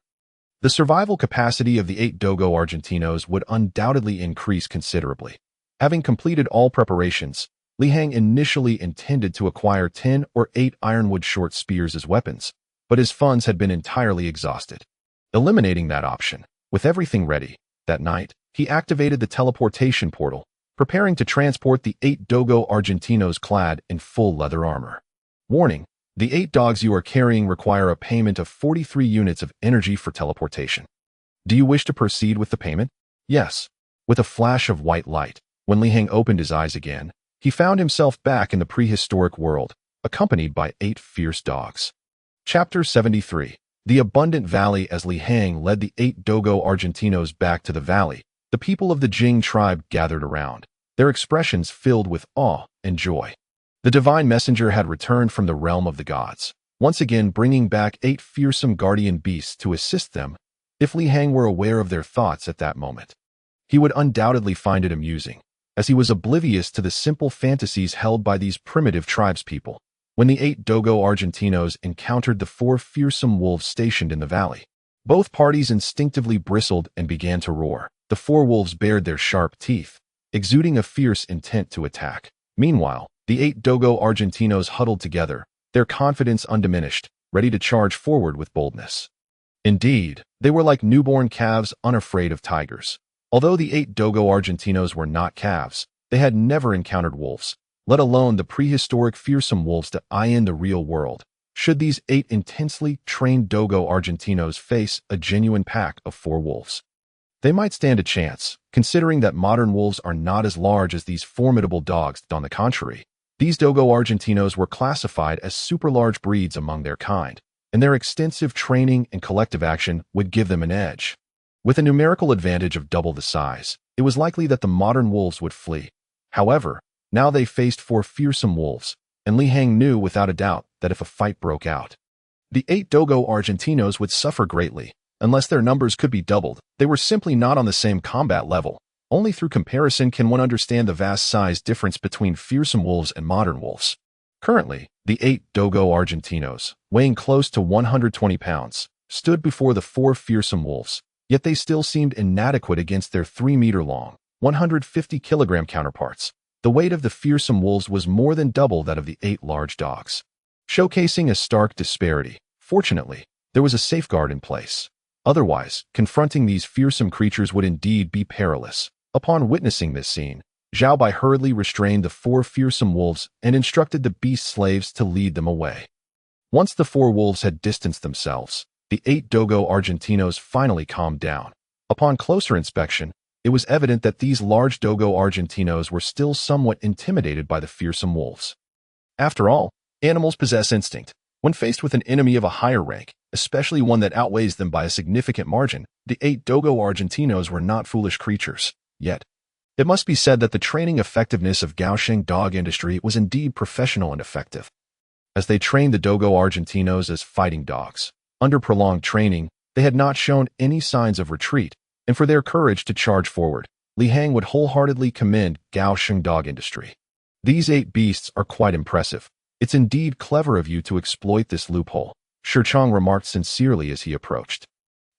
the survival capacity of the 8 Dogo Argentinos would undoubtedly increase considerably. Having completed all preparations, Li Hang initially intended to acquire 10 or 8 ironwood short spears as weapons, but his funds had been entirely exhausted. Eliminating that option, with everything ready, that night, he activated the teleportation portal, preparing to transport the 8 Dogo Argentinos clad in full leather armor. Warning: the 8 dogs you are carrying require a payment of 43 units of energy for teleportation. Do you wish to proceed with the payment? Yes. With a flash of white light, when Li Hang opened his eyes again, he found himself back in the prehistoric world, accompanied by 8 fierce dogs. Chapter 73. The Abundant Valley. As Li Hang led the 8 Dogo Argentinos back to the valley, the people of the Jing tribe gathered around, their expressions filled with awe and joy. The divine messenger had returned from the realm of the gods, once again bringing back 8 fearsome guardian beasts to assist them. If Li Hang were aware of their thoughts at that moment, he would undoubtedly find it amusing, as he was oblivious to the simple fantasies held by these primitive tribespeople. When the 8 Dogo Argentinos encountered the 4 fearsome wolves stationed in the valley, both parties instinctively bristled and began to roar. The 4 wolves bared their sharp teeth, exuding a fierce intent to attack. Meanwhile, the 8 Dogo Argentinos huddled together, their confidence undiminished, ready to charge forward with boldness. Indeed, they were like newborn calves unafraid of tigers. Although the 8 Dogo Argentinos were not calves, they had never encountered wolves, let alone the prehistoric fearsome wolves that eye in the real world. Should these 8 intensely trained Dogo Argentinos face a genuine pack of 4 wolves, they might stand a chance, considering that modern wolves are not as large as these formidable dogs. On the contrary, these Dogo Argentinos were classified as super-large breeds among their kind, and their extensive training and collective action would give them an edge. With a numerical advantage of double the size, it was likely that the modern wolves would flee. However, now they faced 4 fearsome wolves, and Li Hang knew without a doubt that if a fight broke out, the 8 Dogo Argentinos would suffer greatly. Unless their numbers could be doubled, they were simply not on the same combat level. Only through comparison can one understand the vast size difference between fearsome wolves and modern wolves. Currently, the 8 Dogo Argentinos, weighing close to 120 pounds, stood before the 4 fearsome wolves, yet they still seemed inadequate against their 3-meter-long, 150-kilogram counterparts. The weight of the fearsome wolves was more than double that of the 8 large dogs, showcasing a stark disparity. Fortunately, there was a safeguard in place. Otherwise, confronting these fearsome creatures would indeed be perilous. Upon witnessing this scene, Zhao Bai hurriedly restrained the 4 fearsome wolves and instructed the beast slaves to lead them away. Once the 4 wolves had distanced themselves, the 8 Dogo Argentinos finally calmed down. Upon closer inspection, it was evident that these large Dogo Argentinos were still somewhat intimidated by the fearsome wolves. After all, animals possess instinct. When faced with an enemy of a higher rank, especially one that outweighs them by a significant margin, the 8 Dogo Argentinos were not foolish creatures. Yet, it must be said that the training effectiveness of Gaosheng dog industry was indeed professional and effective. As they trained the Dogo Argentinos as fighting dogs, under prolonged training, they had not shown any signs of retreat, and for their courage to charge forward, Li Hang would wholeheartedly commend Gaosheng dog industry. These 8 beasts are quite impressive. It's indeed clever of you to exploit this loophole, Shichang remarked sincerely as he approached.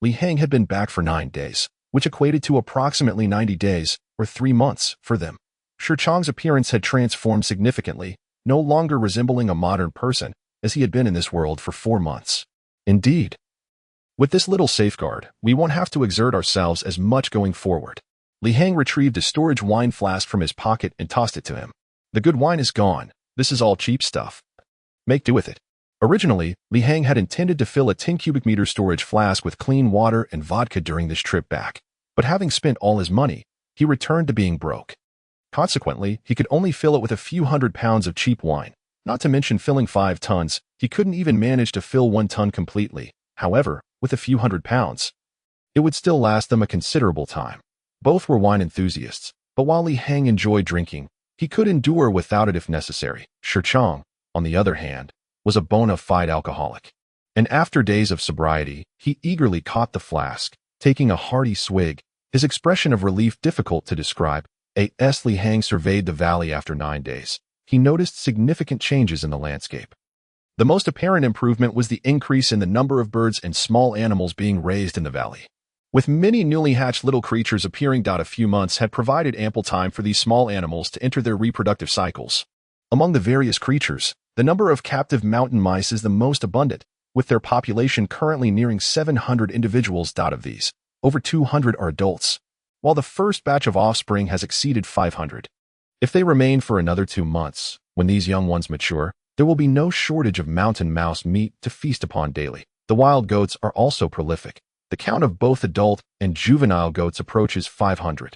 Li Hang had been back for 9 days, which equated to approximately 90 days, or 3 months, for them. Shichang's appearance had transformed significantly, no longer resembling a modern person, as he had been in this world for 4 months. Indeed, with this little safeguard, we won't have to exert ourselves as much going forward. Li Hang retrieved a storage wine flask from his pocket and tossed it to him. The good wine is gone. This is all cheap stuff. Make do with it. Originally, Li Hang had intended to fill a 10 cubic meter storage flask with clean water and vodka during this trip back, but having spent all his money, he returned to being broke. Consequently, he could only fill it with a few hundred pounds of cheap wine. Not to mention filling 5 tons, he couldn't even manage to fill 1 ton completely. However, with a few hundred pounds, it would still last them a considerable time. Both were wine enthusiasts, but while Li Hang enjoyed drinking, he could endure without it if necessary. Shichang, on the other hand, was a bona fide alcoholic. And after days of sobriety, he eagerly caught the flask, Taking a hearty swig, his expression of relief difficult to describe, Li Hang surveyed the valley after 9 days. He noticed significant changes in the landscape. The most apparent improvement was the increase in the number of birds and small animals being raised in the valley. With many newly hatched little creatures appearing, a few months had provided ample time for these small animals to enter their reproductive cycles. Among the various creatures, the number of captive mountain mice is the most abundant, with their population currently nearing 700 individuals. Of these, over 200 are adults, while the first batch of offspring has exceeded 500. If they remain for another 2 months, when these young ones mature, there will be no shortage of mountain mouse meat to feast upon daily. The wild goats are also prolific. The count of both adult and juvenile goats approaches 500.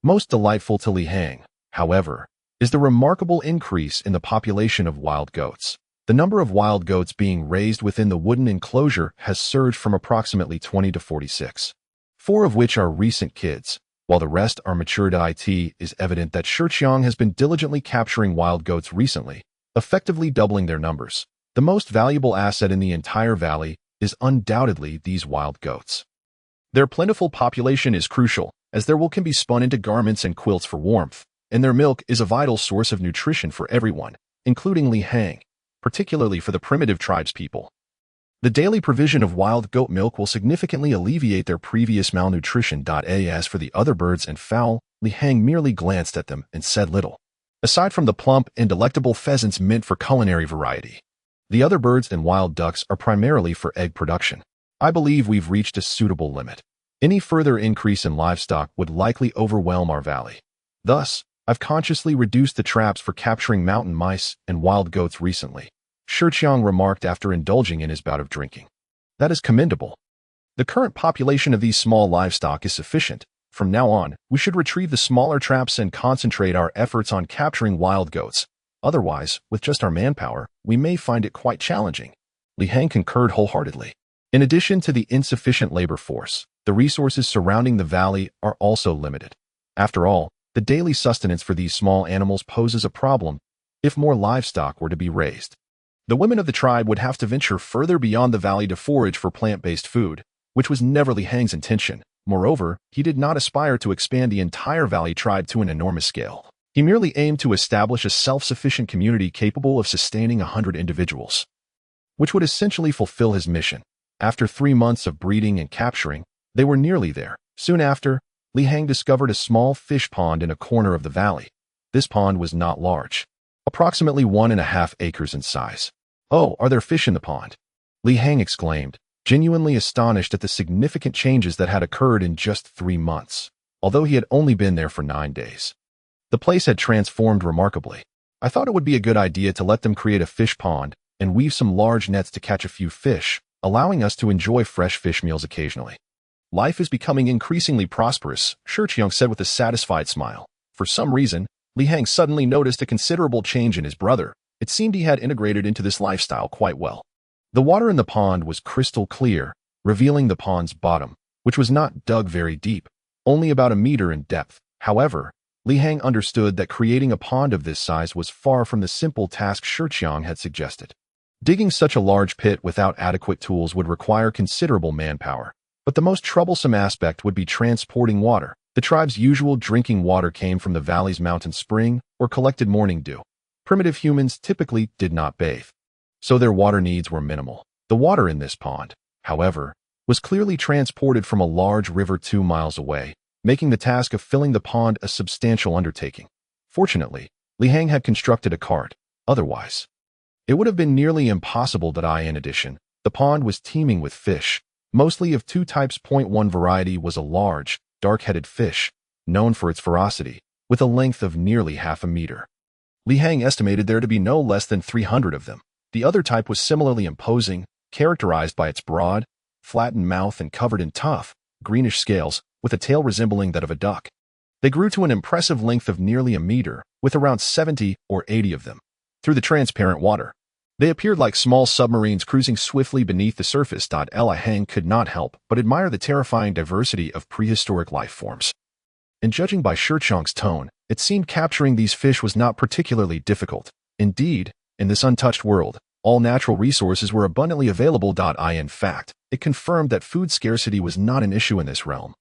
Most delightful to Li Hang, however, is the remarkable increase in the population of wild goats. The number of wild goats being raised within the wooden enclosure has surged from approximately 20 to 46, 4 of which are recent kids, while the rest are matured. It is evident that Shiqiang has been diligently capturing wild goats recently, effectively doubling their numbers. The most valuable asset in the entire valley is undoubtedly these wild goats. Their plentiful population is crucial, as their wool can be spun into garments and quilts for warmth, and their milk is a vital source of nutrition for everyone, including Li Hang, particularly for the primitive tribespeople. The daily provision of wild goat milk will significantly alleviate their previous malnutrition. As for the other birds and fowl, Li Hang merely glanced at them and said little. Aside from the plump and delectable pheasants meant for culinary variety, the other birds and wild ducks are primarily for egg production. I believe we've reached a suitable limit. Any further increase in livestock would likely overwhelm our valley. Thus, I've consciously reduced the traps for capturing mountain mice and wild goats recently, Shiqiang remarked after indulging in his bout of drinking. That is commendable. The current population of these small livestock is sufficient. From now on, we should retrieve the smaller traps and concentrate our efforts on capturing wild goats. Otherwise, with just our manpower, we may find it quite challenging. Li Hang concurred wholeheartedly. In addition to the insufficient labor force, the resources surrounding the valley are also limited. After all, the daily sustenance for these small animals poses a problem if more livestock were to be raised. The women of the tribe would have to venture further beyond the valley to forage for plant-based food, which was never Li Hang's intention. Moreover, he did not aspire to expand the entire valley tribe to an enormous scale. He merely aimed to establish a self-sufficient community capable of sustaining 100 individuals, which would essentially fulfill his mission. After 3 months of breeding and capturing, they were nearly there. Soon after, Li Hang discovered a small fish pond in a corner of the valley. This pond was not large, approximately 1.5 acres in size. "Oh, are there fish in the pond?" Li Hang exclaimed, genuinely astonished at the significant changes that had occurred in just 3 months, although he had only been there for 9 days. The place had transformed remarkably. I thought it would be a good idea to let them create a fish pond and weave some large nets to catch a few fish, allowing us to enjoy fresh fish meals occasionally. Life is becoming increasingly prosperous, Shiqiang said with a satisfied smile. For some reason, Li Hang suddenly noticed a considerable change in his brother. It seemed he had integrated into this lifestyle quite well. The water in the pond was crystal clear, revealing the pond's bottom, which was not dug very deep, only about 1 meter in depth. However, Li Hang understood that creating a pond of this size was far from the simple task Shiqiang had suggested. Digging such a large pit without adequate tools would require considerable manpower, but the most troublesome aspect would be transporting water. The tribe's usual drinking water came from the valley's mountain spring or collected morning dew. Primitive humans typically did not bathe, so their water needs were minimal. The water in this pond, however, was clearly transported from a large river 2 miles away, making the task of filling the pond a substantial undertaking. Fortunately, Li Hang had constructed a cart. Otherwise, it would have been nearly impossible. In addition, the pond was teeming with fish, mostly of 2 types. One variety was a large, dark-headed fish, known for its ferocity, with a length of nearly 1/2 meter. Li Hang estimated there to be no less than 300 of them. The other type was similarly imposing, characterized by its broad, flattened mouth and covered in tough, greenish scales, with a tail resembling that of a duck. They grew to an impressive length of nearly 1 meter, with around 70 or 80 of them. Through the transparent water, they appeared like small submarines cruising swiftly beneath the surface. Li Hang could not help but admire the terrifying diversity of prehistoric life forms. And judging by Shiqiang's tone, it seemed capturing these fish was not particularly difficult. Indeed, in this untouched world, All natural resources were abundantly available. In fact, it confirmed that food scarcity was not an issue in this realm.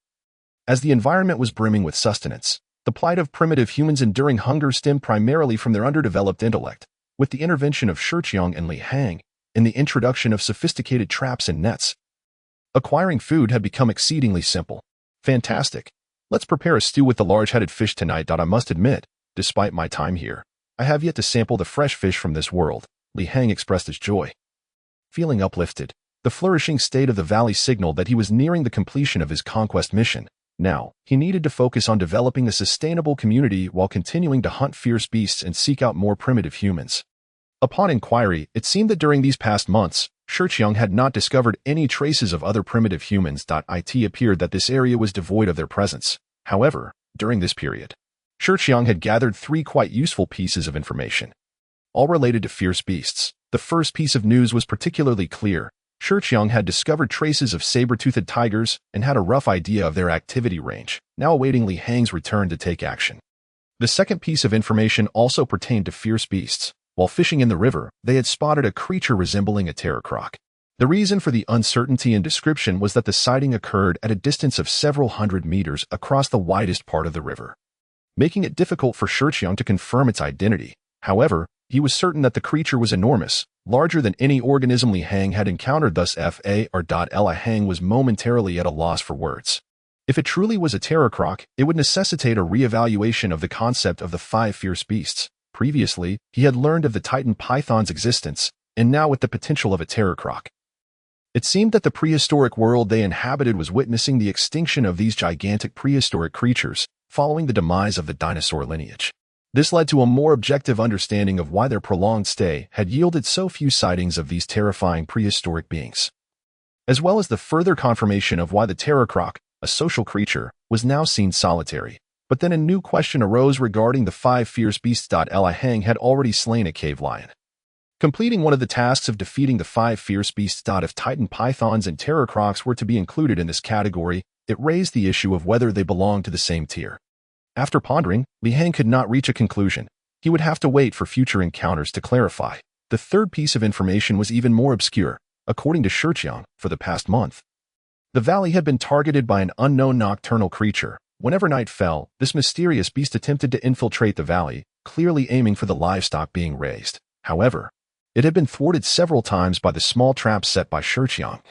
As the environment was brimming with sustenance, the plight of primitive humans enduring hunger stemmed primarily from their underdeveloped intellect. With the intervention of Shiqiang and Li Hang, and the introduction of sophisticated traps and nets, acquiring food had become exceedingly simple. Fantastic. Let's prepare a stew with the large-headed fish tonight. I must admit, despite my time here, I have yet to sample the fresh fish from this world, Li Hang expressed his joy. Feeling uplifted, the flourishing state of the valley signaled that he was nearing the completion of his conquest mission. Now, he needed to focus on developing a sustainable community while continuing to hunt fierce beasts and seek out more primitive humans. Upon inquiry, it seemed that during these past months, Shiqiang had not discovered any traces of other primitive humans. It appeared that this area was devoid of their presence. However, during this period, Shiqiang had gathered 3 quite useful pieces of information, all related to fierce beasts. The first piece of news was particularly clear. Shiqiang had discovered traces of saber-toothed tigers and had a rough idea of their activity range, now awaiting Li Hang's return to take action. The second piece of information also pertained to fierce beasts. While fishing in the river, they had spotted a creature resembling a terror croc. The reason for the uncertainty in description was that the sighting occurred at a distance of several hundred meters across the widest part of the river, making it difficult for Shiqiang to confirm its identity. However, he was certain that the creature was enormous, larger than any organism Li Hang had encountered. Thus Li Hang was momentarily at a loss for words. If it truly was a terror croc, it would necessitate a re-evaluation of the concept of the 5 fierce beasts. Previously, he had learned of the Titan python's existence, and now with the potential of a terror croc. It seemed that the prehistoric world they inhabited was witnessing the extinction of these gigantic prehistoric creatures, following the demise of the dinosaur lineage. This led to a more objective understanding of why their prolonged stay had yielded so few sightings of these terrifying prehistoric beings, as well as the further confirmation of why the terror croc, a social creature, was now seen solitary. But then a new question arose regarding the 5 fierce beasts. Li Hang had already slain a cave lion, completing one of the tasks of defeating the 5 fierce beasts. If Titan pythons and terror crocs were to be included in this category, it raised the issue of whether they belonged to the same tier. After pondering, Li Hang could not reach a conclusion. He would have to wait for future encounters to clarify. The third piece of information was even more obscure. According to Shiqiang, for the past month, the valley had been targeted by an unknown nocturnal creature. Whenever night fell, this mysterious beast attempted to infiltrate the valley, clearly aiming for the livestock being raised. However, it had been thwarted several times by the small traps set by Shiqiang,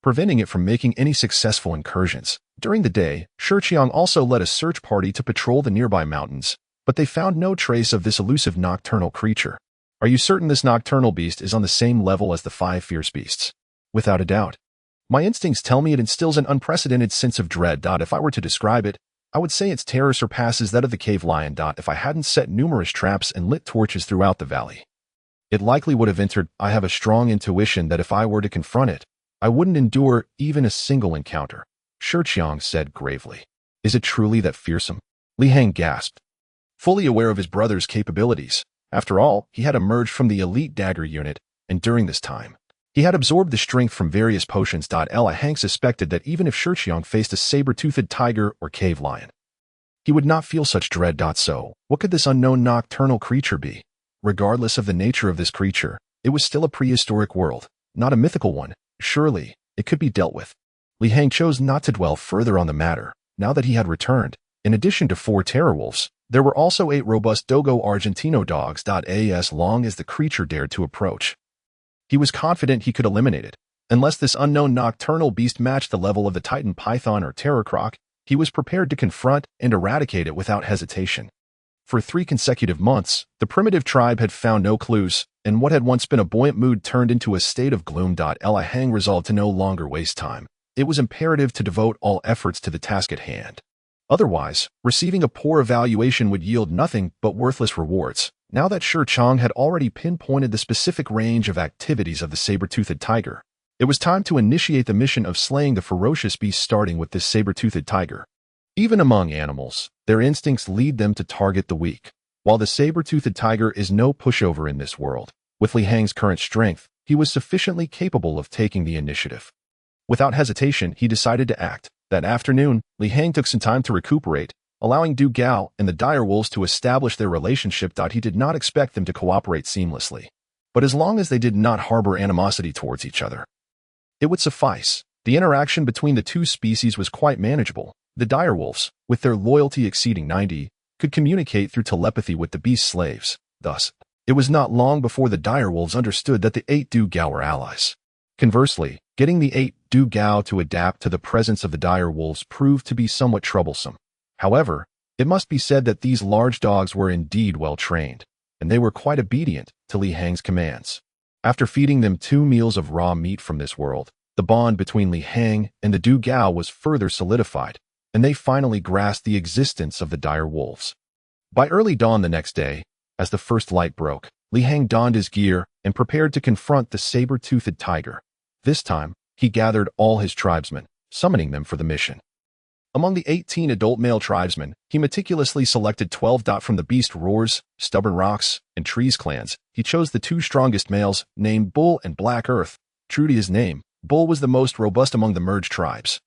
preventing it from making any successful incursions. During the day, Shiqiang also led a search party to patrol the nearby mountains, but they found no trace of this elusive nocturnal creature. Are you certain this nocturnal beast is on the same level as the 5 fierce beasts? Without a doubt. My instincts tell me it instills an unprecedented sense of dread. If I were to describe it, I would say its terror surpasses that of the cave lion. If I hadn't set numerous traps and lit torches throughout the valley, it likely would have entered. I have a strong intuition that if I were to confront it, I wouldn't endure even a single encounter, Shiqiang said gravely. Is it truly that fearsome? Li Hang gasped, fully aware of his brother's capabilities. After all, he had emerged from the elite dagger unit, and during this time, he had absorbed the strength from various potions. Li Hang suspected that even if Shiqiang faced a saber-toothed tiger or cave lion, he would not feel such dread. So, what could this unknown nocturnal creature be? Regardless of the nature of this creature, it was still a prehistoric world, not a mythical one. Surely, it could be dealt with. Li Hang chose not to dwell further on the matter. Now that he had returned, in addition to 4 terror wolves, there were also 8 robust Dogo Argentino dogs. As long as the creature dared to approach, he was confident he could eliminate it. Unless this unknown nocturnal beast matched the level of the Titan python or terror croc, he was prepared to confront and eradicate it without hesitation. For 3 consecutive months, the primitive tribe had found no clues, and what had once been a buoyant mood turned into a state of gloom. Li Hang resolved to no longer waste time. It was imperative to devote all efforts to the task at hand. Otherwise, receiving a poor evaluation would yield nothing but worthless rewards. Now that Shiqiang had already pinpointed the specific range of activities of the saber-toothed tiger, it was time to initiate the mission of slaying the ferocious beast, starting with this saber-toothed tiger. Even among animals, their instincts lead them to target the weak. While the saber-toothed tiger is no pushover in this world, with Li Hang's current strength, he was sufficiently capable of taking the initiative. Without hesitation, he decided to act. That afternoon, Li Hang took some time to recuperate, allowing Du Gao and the direwolves to establish their relationship. He did not expect them to cooperate seamlessly, but as long as they did not harbor animosity towards each other, it would suffice. The interaction between the two species was quite manageable. The direwolves, with their loyalty exceeding 90, could communicate through telepathy with the beast slaves. Thus, it was not long before the direwolves understood that the 8 Dugao were allies. Conversely, getting the 8 Dugao to adapt to the presence of the direwolves proved to be somewhat troublesome. However, it must be said that these large dogs were indeed well trained, and they were quite obedient to Li Hang's commands. After feeding them 2 meals of raw meat from this world, the bond between Li Hang and the Dugao was further solidified, and they finally grasped the existence of the dire wolves. By early dawn the next day, as the first light broke, Li Hang donned his gear and prepared to confront the saber-toothed tiger. This time, he gathered all his tribesmen, summoning them for the mission. Among the 18 adult male tribesmen, he meticulously selected 12 from the Beast Roars, Stubborn Rocks, and Trees clans. He chose the 2 strongest males, named Bull and Black Earth. True to his name, Bull was the most robust among the merged tribes.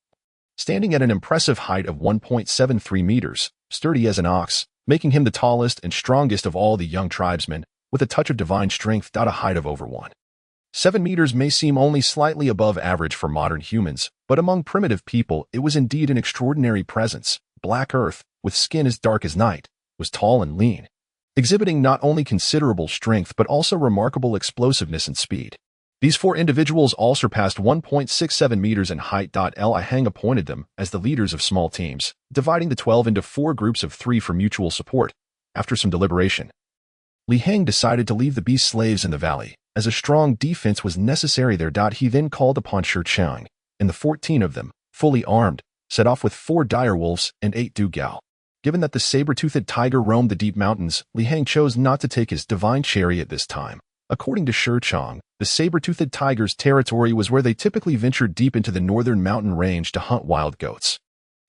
Standing at an impressive height of 1.73 meters, sturdy as an ox, making him the tallest and strongest of all the young tribesmen, with a touch of divine strength at a height of over 1.7 meters may seem only slightly above average for modern humans, but among primitive people it was indeed an extraordinary presence. Black Earth, with skin as dark as night, was tall and lean, exhibiting not only considerable strength but also remarkable explosiveness and speed. These 4 individuals all surpassed 1.67 meters in height. Li Hang appointed them as the leaders of small teams, dividing the 12 into 4 groups of 3 for mutual support. After some deliberation, Li Hang decided to leave the beast slaves in the valley, as a strong defense was necessary there. He then called upon Shi Chang, and the 14 of them, fully armed, set off with 4 direwolves and 8 Dugao. Given that the saber-toothed tiger roamed the deep mountains, Li Hang chose not to take his divine chariot this time. According to Shi Chang, the saber-toothed tiger's territory was where they typically ventured deep into the northern mountain range to hunt wild goats.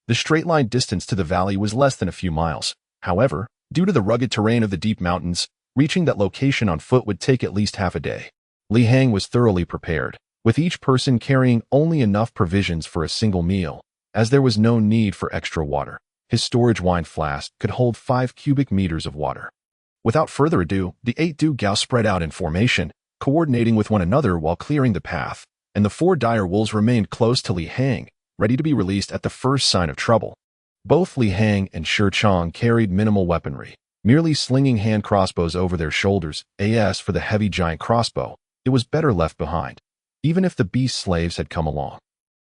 The straight-line distance to the valley was less than a few miles. However, due to the rugged terrain of the deep mountains, reaching that location on foot would take at least half a day. Li Hang was thoroughly prepared, with each person carrying only enough provisions for a single meal, as there was no need for extra water. His storage wine flask could hold 5 cubic meters of water. Without further ado, the 8 Dugao spread out in formation, coordinating with one another while clearing the path, and the 4 dire wolves remained close to Li Hang, ready to be released at the first sign of trouble. Both Li Hang and Shi Chang carried minimal weaponry, merely slinging hand crossbows over their shoulders. As for the heavy giant crossbow, it was better left behind. Even if the beast slaves had come along,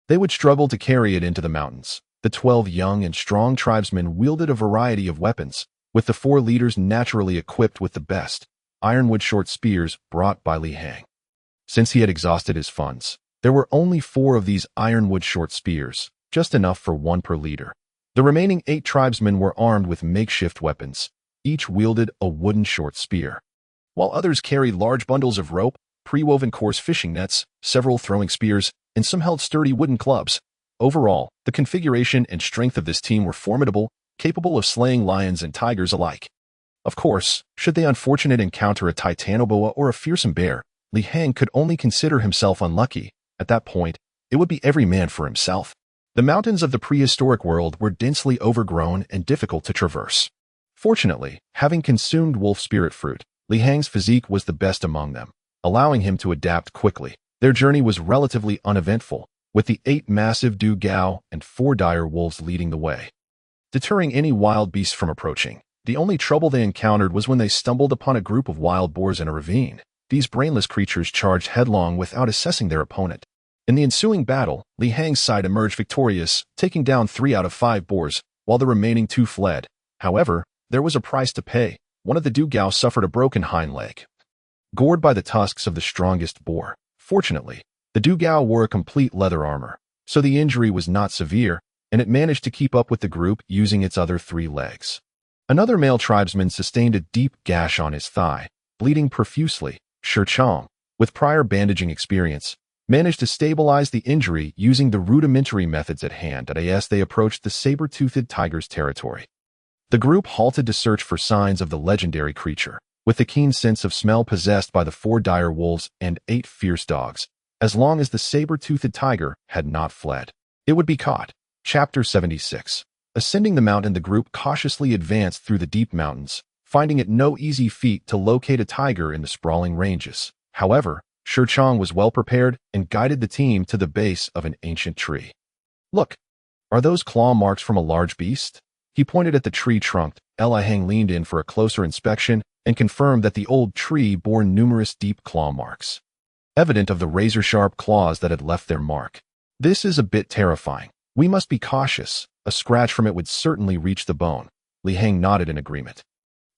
they would struggle to carry it into the mountains. The 12 young and strong tribesmen wielded a variety of weapons, with the 4 leaders naturally equipped with the best ironwood short spears brought by Li Hang. Since he had exhausted his funds, there were only 4 of these ironwood short spears, just enough for 1 per leader. The remaining 8 tribesmen were armed with makeshift weapons. Each wielded a wooden short spear, while others carried large bundles of rope, pre-woven coarse fishing nets, several throwing spears, and some held sturdy wooden clubs. Overall, the configuration and strength of this team were formidable, capable of slaying lions and tigers alike. Of course, should they unfortunately encounter a titanoboa or a fearsome bear, Li Hang could only consider himself unlucky. At that point, it would be every man for himself. The mountains of the prehistoric world were densely overgrown and difficult to traverse. Fortunately, having consumed wolf spirit fruit, Li Hang's physique was the best among them, allowing him to adapt quickly. Their journey was relatively uneventful, with the 8 massive Dugao and 4 dire wolves leading the way, deterring any wild beast from approaching. The only trouble they encountered was when they stumbled upon a group of wild boars in a ravine. These brainless creatures charged headlong without assessing their opponent. In the ensuing battle, Li Hang's side emerged victorious, taking down 3 out of 5 boars, while the remaining 2 fled. However, there was a price to pay. One of the Dugao suffered a broken hind leg, gored by the tusks of the strongest boar. Fortunately, the Dugao wore a complete leather armor, so the injury was not severe, and it managed to keep up with the group using its other 3 legs. Another male tribesman sustained a deep gash on his thigh, bleeding profusely. Shi Chang, with prior bandaging experience, managed to stabilize the injury using the rudimentary methods at hand as they approached the saber-toothed tiger's territory. The group halted to search for signs of the legendary creature, with the keen sense of smell possessed by the 4 dire wolves and 8 fierce dogs. As long as the saber-toothed tiger had not fled, it would be caught. Chapter 76. Ascending the mountain, the group cautiously advanced through the deep mountains, finding it no easy feat to locate a tiger in the sprawling ranges. However, Chang was well prepared and guided the team to the base of an ancient tree. Look, are those claw marks from a large beast? He pointed at the tree trunk. Li Heng leaned in for a closer inspection and confirmed that the old tree bore numerous deep claw marks, evident of the razor-sharp claws that had left their mark. This is a bit terrifying. We must be cautious. A scratch from it would certainly reach the bone. Li Heng nodded in agreement.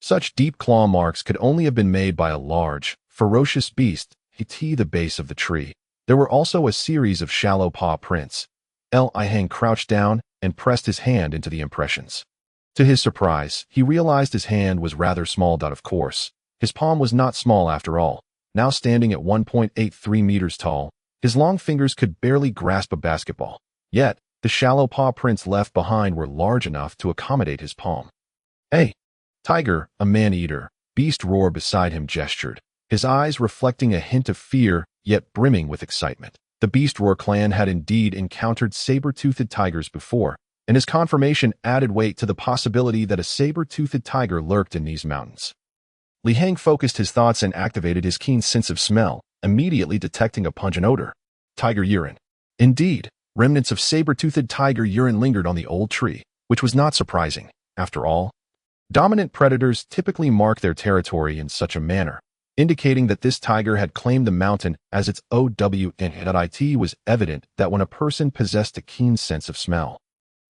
Such deep claw marks could only have been made by a large, ferocious beast. The base of the tree. There were also a series of shallow paw prints. Li Heng crouched down and pressed his hand into the impressions. To his surprise, he realized his hand was rather small. Of course, his palm was not small after all. Now standing at 1.83 meters tall, his long fingers could barely grasp a basketball. Yet, the shallow paw prints left behind were large enough to accommodate his palm. "Hey, tiger," a man-eater, beast roar beside him gestured, his eyes reflecting a hint of fear, yet brimming with excitement. The Beast Roar clan had indeed encountered saber-toothed tigers before, and his confirmation added weight to the possibility that a saber-toothed tiger lurked in these mountains. Li Heng focused his thoughts and activated his keen sense of smell, immediately detecting a pungent odor. Tiger urine. Indeed, remnants of saber-toothed tiger urine lingered on the old tree, which was not surprising. After all, dominant predators typically mark their territory in such a manner, indicating that this tiger had claimed the mountain as its own. It was evident that when a person possessed a keen sense of smell,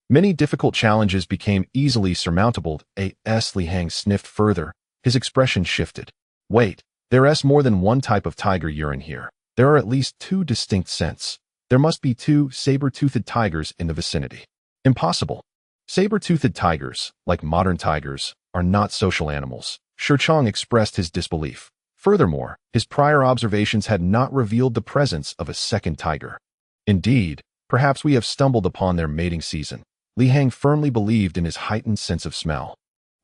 many difficult challenges became easily surmountable. Li Heng sniffed further, his expression shifted. Wait, there's more than one type of tiger urine here. There are at least two distinct scents. There must be two saber-toothed tigers in the vicinity. Impossible. Saber-toothed tigers, like modern tigers, are not social animals. Chang expressed his disbelief. Furthermore, his prior observations had not revealed the presence of a second tiger. Indeed, perhaps we have stumbled upon their mating season. Li Heng firmly believed in his heightened sense of smell,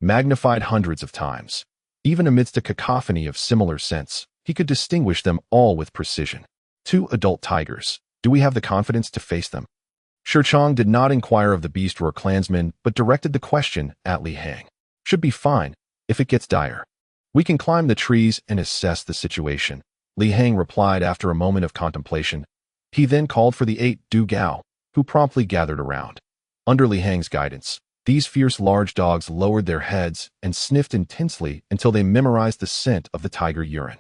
magnified hundreds of times. Even amidst a cacophony of similar scents, he could distinguish them all with precision. Two adult tigers. Do we have the confidence to face them? Chang did not inquire of the Beast Roar clansmen, but directed the question at Li Heng. Should be fine, if it gets dire. We can climb the trees and assess the situation, Li Heng replied after a moment of contemplation. He then called for the 8 Du Gao, who promptly gathered around. Under Li Heng's guidance, these fierce large dogs lowered their heads and sniffed intensely until they memorized the scent of the tiger urine.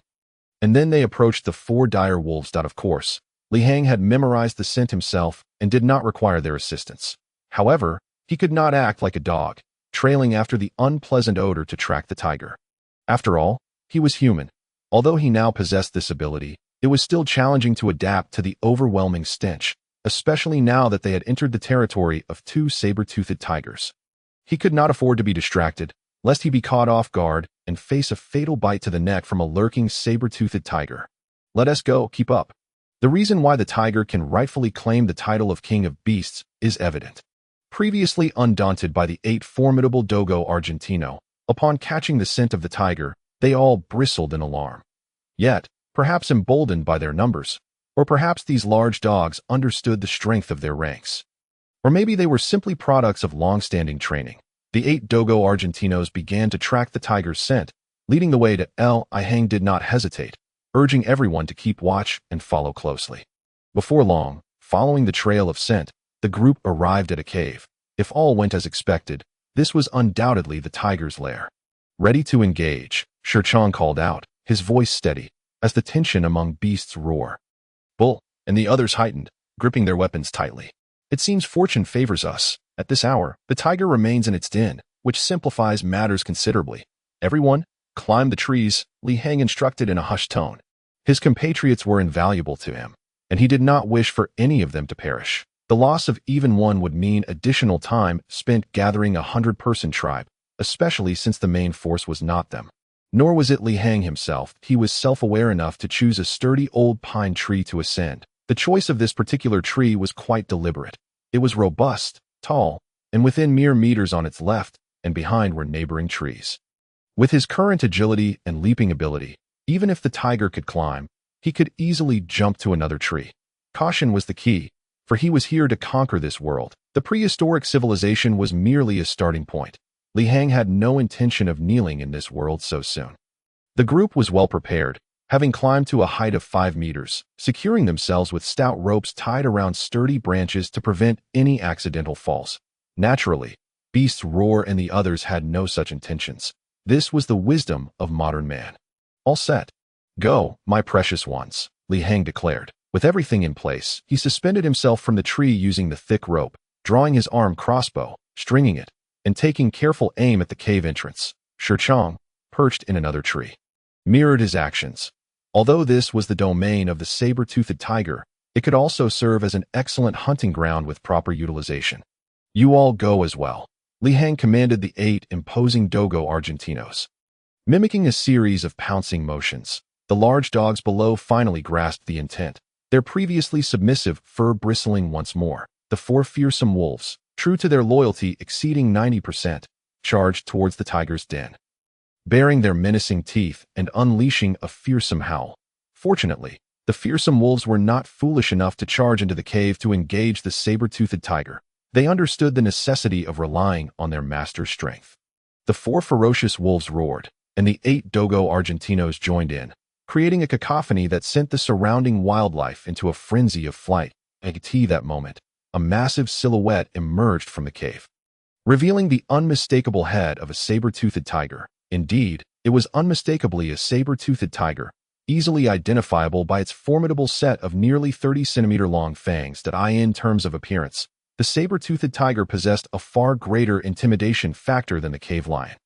And then they approached the 4 dire wolves. Of course, Li Heng had memorized the scent himself and did not require their assistance. However, he could not act like a dog, trailing after the unpleasant odor to track the tiger. After all, he was human. Although he now possessed this ability, it was still challenging to adapt to the overwhelming stench, especially now that they had entered the territory of 2 saber-toothed tigers. He could not afford to be distracted, lest he be caught off guard and face a fatal bite to the neck from a lurking saber-toothed tiger. Let us go, keep up. The reason why the tiger can rightfully claim the title of King of Beasts is evident. Previously undaunted by the 8 formidable Dogo Argentino, upon catching the scent of the tiger, they all bristled in alarm. Yet, perhaps emboldened by their numbers, or perhaps these large dogs understood the strength of their ranks. Or maybe they were simply products of long-standing training. The 8 Dogo Argentinos began to track the tiger's scent, leading the way to Li Heng did not hesitate, urging everyone to keep watch and follow closely. Before long, following the trail of scent, the group arrived at a cave. If all went as expected, this was undoubtedly the tiger's lair. Ready to engage, Chang called out, his voice steady, as the tension among beasts roar. Bull, and the others heightened, gripping their weapons tightly. It seems fortune favors us. At this hour, the tiger remains in its den, which simplifies matters considerably. Everyone, climb the trees, Li Heng instructed in a hushed tone. His compatriots were invaluable to him, and he did not wish for any of them to perish. The loss of even one would mean additional time spent gathering a 100-person tribe, especially since the main force was not them. Nor was it Li Heng himself. He was self-aware enough to choose a sturdy old pine tree to ascend. The choice of this particular tree was quite deliberate. It was robust, tall, and within mere meters on its left, and behind were neighboring trees. With his current agility and leaping ability, even if the tiger could climb, he could easily jump to another tree. Caution was the key, for he was here to conquer this world. The prehistoric civilization was merely a starting point. Li Heng had no intention of kneeling in this world so soon. The group was well prepared, having climbed to a height of 5 meters, securing themselves with stout ropes tied around sturdy branches to prevent any accidental falls. Naturally, beasts roar and the others had no such intentions. This was the wisdom of modern man. All set. Go, my precious ones, Li Hang declared. With everything in place, he suspended himself from the tree using the thick rope, drawing his arm crossbow, stringing it, and taking careful aim at the cave entrance. Shirchong, perched in another tree, mirrored his actions. Although this was the domain of the saber-toothed tiger, it could also serve as an excellent hunting ground with proper utilization. You all go as well. Li Hang commanded the 8 imposing dogo argentinos. Mimicking a series of pouncing motions, the large dogs below finally grasped the intent, their previously submissive fur bristling once more. The 4 fearsome wolves, true to their loyalty exceeding 90%, charged towards the tiger's den, baring their menacing teeth and unleashing a fearsome howl. Fortunately, the fearsome wolves were not foolish enough to charge into the cave to engage the saber-toothed tiger. They understood the necessity of relying on their master's strength. The 4 ferocious wolves roared, and the 8 dogo argentinos joined in, creating a cacophony that sent the surrounding wildlife into a frenzy of flight. At that moment, a massive silhouette emerged from the cave, revealing the unmistakable head of a saber-toothed tiger. Indeed, it was unmistakably a saber-toothed tiger, easily identifiable by its formidable set of nearly 30-centimeter-long fangs that in terms of appearance, the saber-toothed tiger possessed a far greater intimidation factor than the cave lion.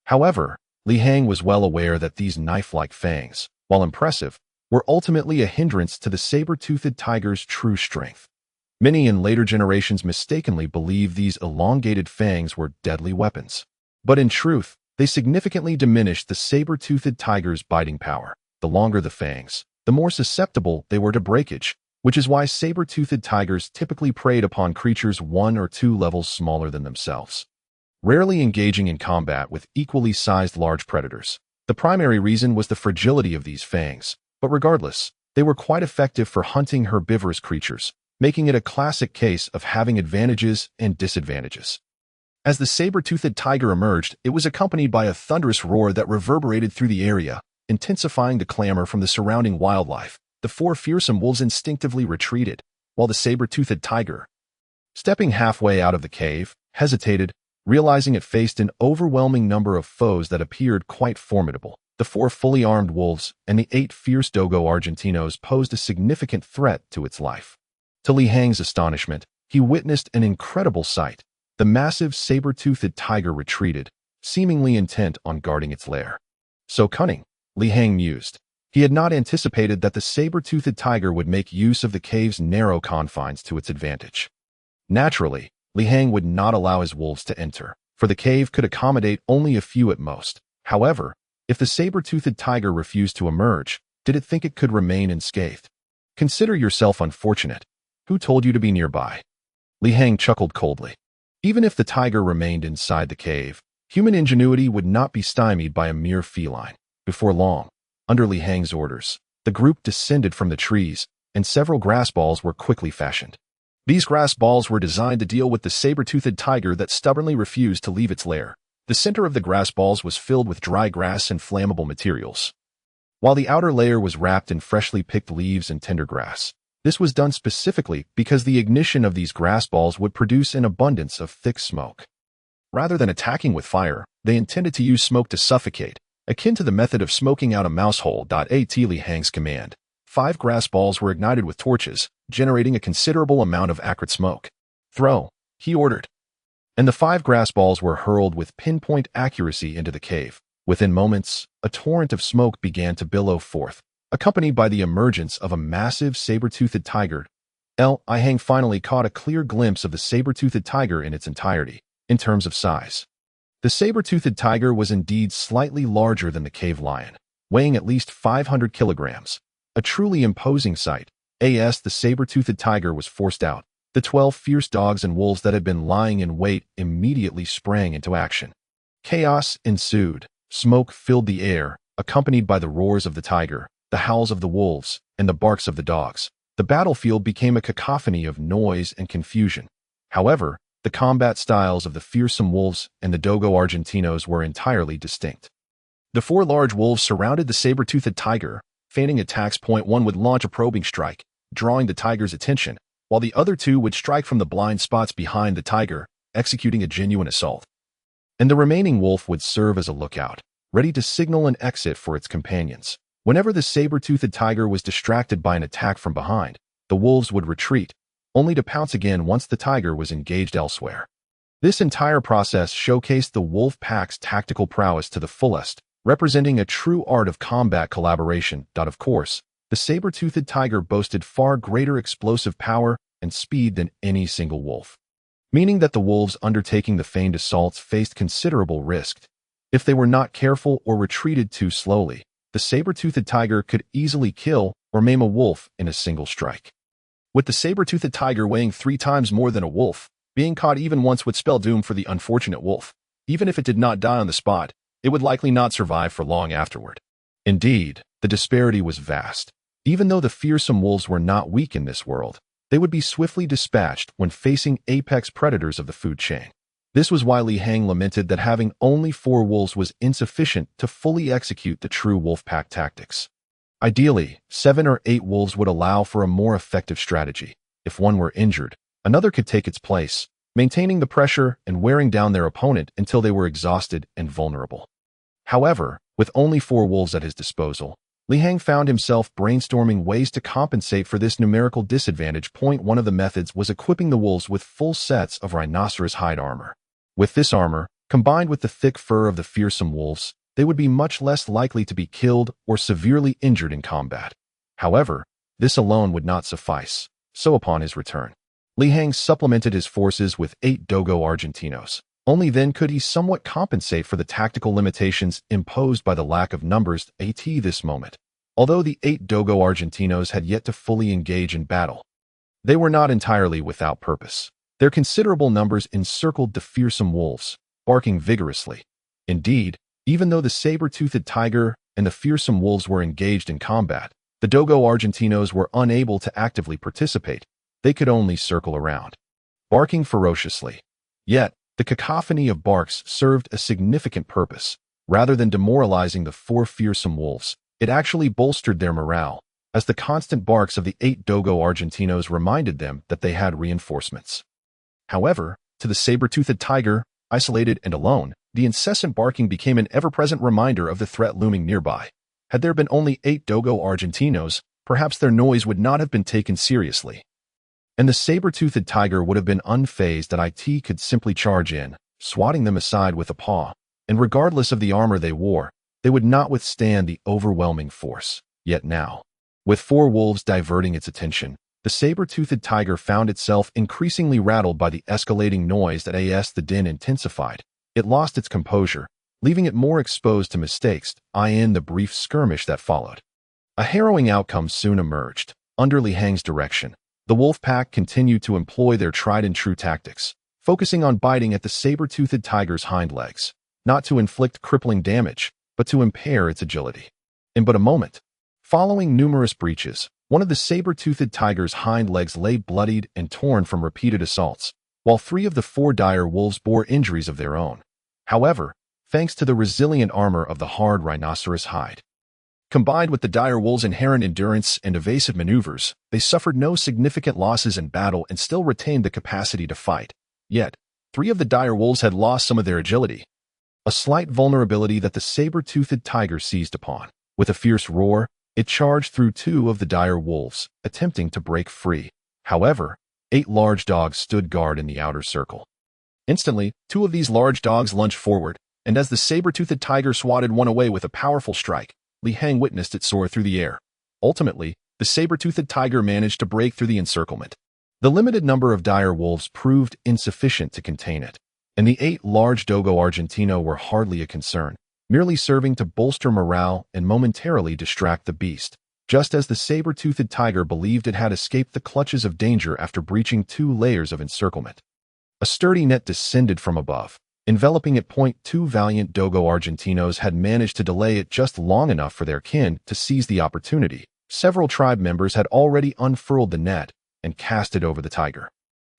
However, Li Hang was well aware that these knife-like fangs, while impressive, were ultimately a hindrance to the saber-toothed tiger's true strength. Many in later generations mistakenly believed these elongated fangs were deadly weapons. But in truth, they significantly diminished the saber-toothed tiger's biting power. The longer the fangs, the more susceptible they were to breakage, which is why saber-toothed tigers typically preyed upon creatures 1 or 2 levels smaller than themselves, rarely engaging in combat with equally sized large predators. The primary reason was the fragility of these fangs, but regardless, they were quite effective for hunting herbivorous creatures, making it a classic case of having advantages and disadvantages. As the saber-toothed tiger emerged, it was accompanied by a thunderous roar that reverberated through the area, intensifying the clamor from the surrounding wildlife. The 4 fearsome wolves instinctively retreated, while the saber-toothed tiger, stepping halfway out of the cave, hesitated, realizing it faced an overwhelming number of foes that appeared quite formidable. The 4 fully armed wolves and the 8 fierce dogo argentinos posed a significant threat to its life. To Li Hang's astonishment, he witnessed an incredible sight. The massive saber-toothed tiger retreated, seemingly intent on guarding its lair. So cunning, Li Hang mused. He had not anticipated that the saber-toothed tiger would make use of the cave's narrow confines to its advantage. Naturally, Li Hang would not allow his wolves to enter, for the cave could accommodate only a few at most. However, if the saber-toothed tiger refused to emerge, did it think it could remain unscathed? Consider yourself unfortunate. Who told you to be nearby? Li Hang chuckled coldly. Even if the tiger remained inside the cave, human ingenuity would not be stymied by a mere feline. Before long, under Li Hang's orders, the group descended from the trees, and several grass balls were quickly fashioned. These grass balls were designed to deal with the saber-toothed tiger that stubbornly refused to leave its lair. The center of the grass balls was filled with dry grass and flammable materials, while the outer layer was wrapped in freshly picked leaves and tender grass. This was done specifically because the ignition of these grass balls would produce an abundance of thick smoke. Rather than attacking with fire, they intended to use smoke to suffocate, akin to the method of smoking out a mouse hole. At Li Hang's command, 5 grass balls were ignited with torches, generating a considerable amount of acrid smoke. Throw, he ordered. And the 5 grass balls were hurled with pinpoint accuracy into the cave. Within moments, a torrent of smoke began to billow forth, accompanied by the emergence of a massive saber-toothed tiger. Li Hang finally caught a clear glimpse of the saber-toothed tiger in its entirety. In terms of size, the saber-toothed tiger was indeed slightly larger than the cave lion, weighing at least 500 kilograms. A truly imposing sight. As the saber-toothed tiger was forced out, the 12 fierce dogs and wolves that had been lying in wait immediately sprang into action. Chaos ensued. Smoke filled the air, accompanied by the roars of the tiger, the howls of the wolves, and the barks of the dogs. The battlefield became a cacophony of noise and confusion. However, the combat styles of the fearsome wolves and the dogo argentinos were entirely distinct. The 4 large wolves surrounded the saber-toothed tiger, feigning attacks. One would launch a probing strike, drawing the tiger's attention, while the other two would strike from the blind spots behind the tiger, executing a genuine assault. And the remaining wolf would serve as a lookout, ready to signal an exit for its companions. Whenever the saber-toothed tiger was distracted by an attack from behind, the wolves would retreat, only to pounce again once the tiger was engaged elsewhere. This entire process showcased the wolf pack's tactical prowess to the fullest, representing a true art of combat collaboration. Of course, the saber-toothed tiger boasted far greater explosive power and speed than any single wolf, meaning that the wolves undertaking the feigned assaults faced considerable risk. If they were not careful or retreated too slowly, the saber-toothed tiger could easily kill or maim a wolf in a single strike. With the saber-toothed tiger weighing 3 times more than a wolf, being caught even once would spell doom for the unfortunate wolf. Even if it did not die on the spot, it would likely not survive for long afterward. Indeed, the disparity was vast. Even though the fearsome wolves were not weak in this world, they would be swiftly dispatched when facing apex predators of the food chain. This was why Li Hang lamented that having only 4 wolves was insufficient to fully execute the true wolf pack tactics. Ideally, 7 or 8 wolves would allow for a more effective strategy. If one were injured, another could take its place, maintaining the pressure and wearing down their opponent until they were exhausted and vulnerable. However, with only 4 wolves at his disposal, Li Hang found himself brainstorming ways to compensate for this numerical disadvantage. One of the methods was equipping the wolves with full sets of rhinoceros hide armor. With this armor, combined with the thick fur of the fearsome wolves, they would be much less likely to be killed or severely injured in combat. However, this alone would not suffice, so upon his return, Li Hang supplemented his forces with 8 Dogo Argentinos. Only then could he somewhat compensate for the tactical limitations imposed by the lack of numbers at this moment. Although the 8 Dogo Argentinos had yet to fully engage in battle, they were not entirely without purpose. Their considerable numbers encircled the fearsome wolves, barking vigorously. Indeed, even though the saber-toothed tiger and the fearsome wolves were engaged in combat, the Dogo Argentinos were unable to actively participate. They could only circle around, barking ferociously. Yet, the cacophony of barks served a significant purpose. Rather than demoralizing the 4 fearsome wolves, it actually bolstered their morale, as the constant barks of the 8 Dogo Argentinos reminded them that they had reinforcements. However, to the saber-toothed tiger, isolated and alone, the incessant barking became an ever-present reminder of the threat looming nearby. Had there been only 8 Dogo Argentinos, perhaps their noise would not have been taken seriously, and the saber-toothed tiger would have been unfazed that it could simply charge in, swatting them aside with a paw, and regardless of the armor they wore, they would not withstand the overwhelming force. Yet now, with 4 wolves diverting its attention, the saber-toothed tiger found itself increasingly rattled by the escalating noise that as the din intensified. It lost its composure, leaving it more exposed to mistakes in the brief skirmish that followed. A harrowing outcome soon emerged. Under Li Hang's direction, the wolf pack continued to employ their tried-and-true tactics, focusing on biting at the saber-toothed tiger's hind legs, not to inflict crippling damage, but to impair its agility. In but a moment, following numerous breaches, one of the saber-toothed tiger's hind legs lay bloodied and torn from repeated assaults, while 3 of the 4 dire wolves bore injuries of their own. However, thanks to the resilient armor of the hard rhinoceros hide, combined with the dire wolves' inherent endurance and evasive maneuvers, they suffered no significant losses in battle and still retained the capacity to fight. Yet, 3 of the dire wolves had lost some of their agility, a slight vulnerability that the saber-toothed tiger seized upon. With a fierce roar, it charged through 2 of the dire wolves, attempting to break free. However, 8 large dogs stood guard in the outer circle. Instantly, 2 of these large dogs lunged forward, and as the saber-toothed tiger swatted one away with a powerful strike, Li Hang witnessed it soar through the air. Ultimately, the saber-toothed tiger managed to break through the encirclement. The limited number of dire wolves proved insufficient to contain it, and the 8 large Dogo Argentino were hardly a concern, merely serving to bolster morale and momentarily distract the beast, just as the saber-toothed tiger believed it had escaped the clutches of danger after breaching 2 layers of encirclement. A sturdy net descended from above, enveloping it. 2 valiant Dogo Argentinos had managed to delay it just long enough for their kin to seize the opportunity. Several tribe members had already unfurled the net and cast it over the tiger,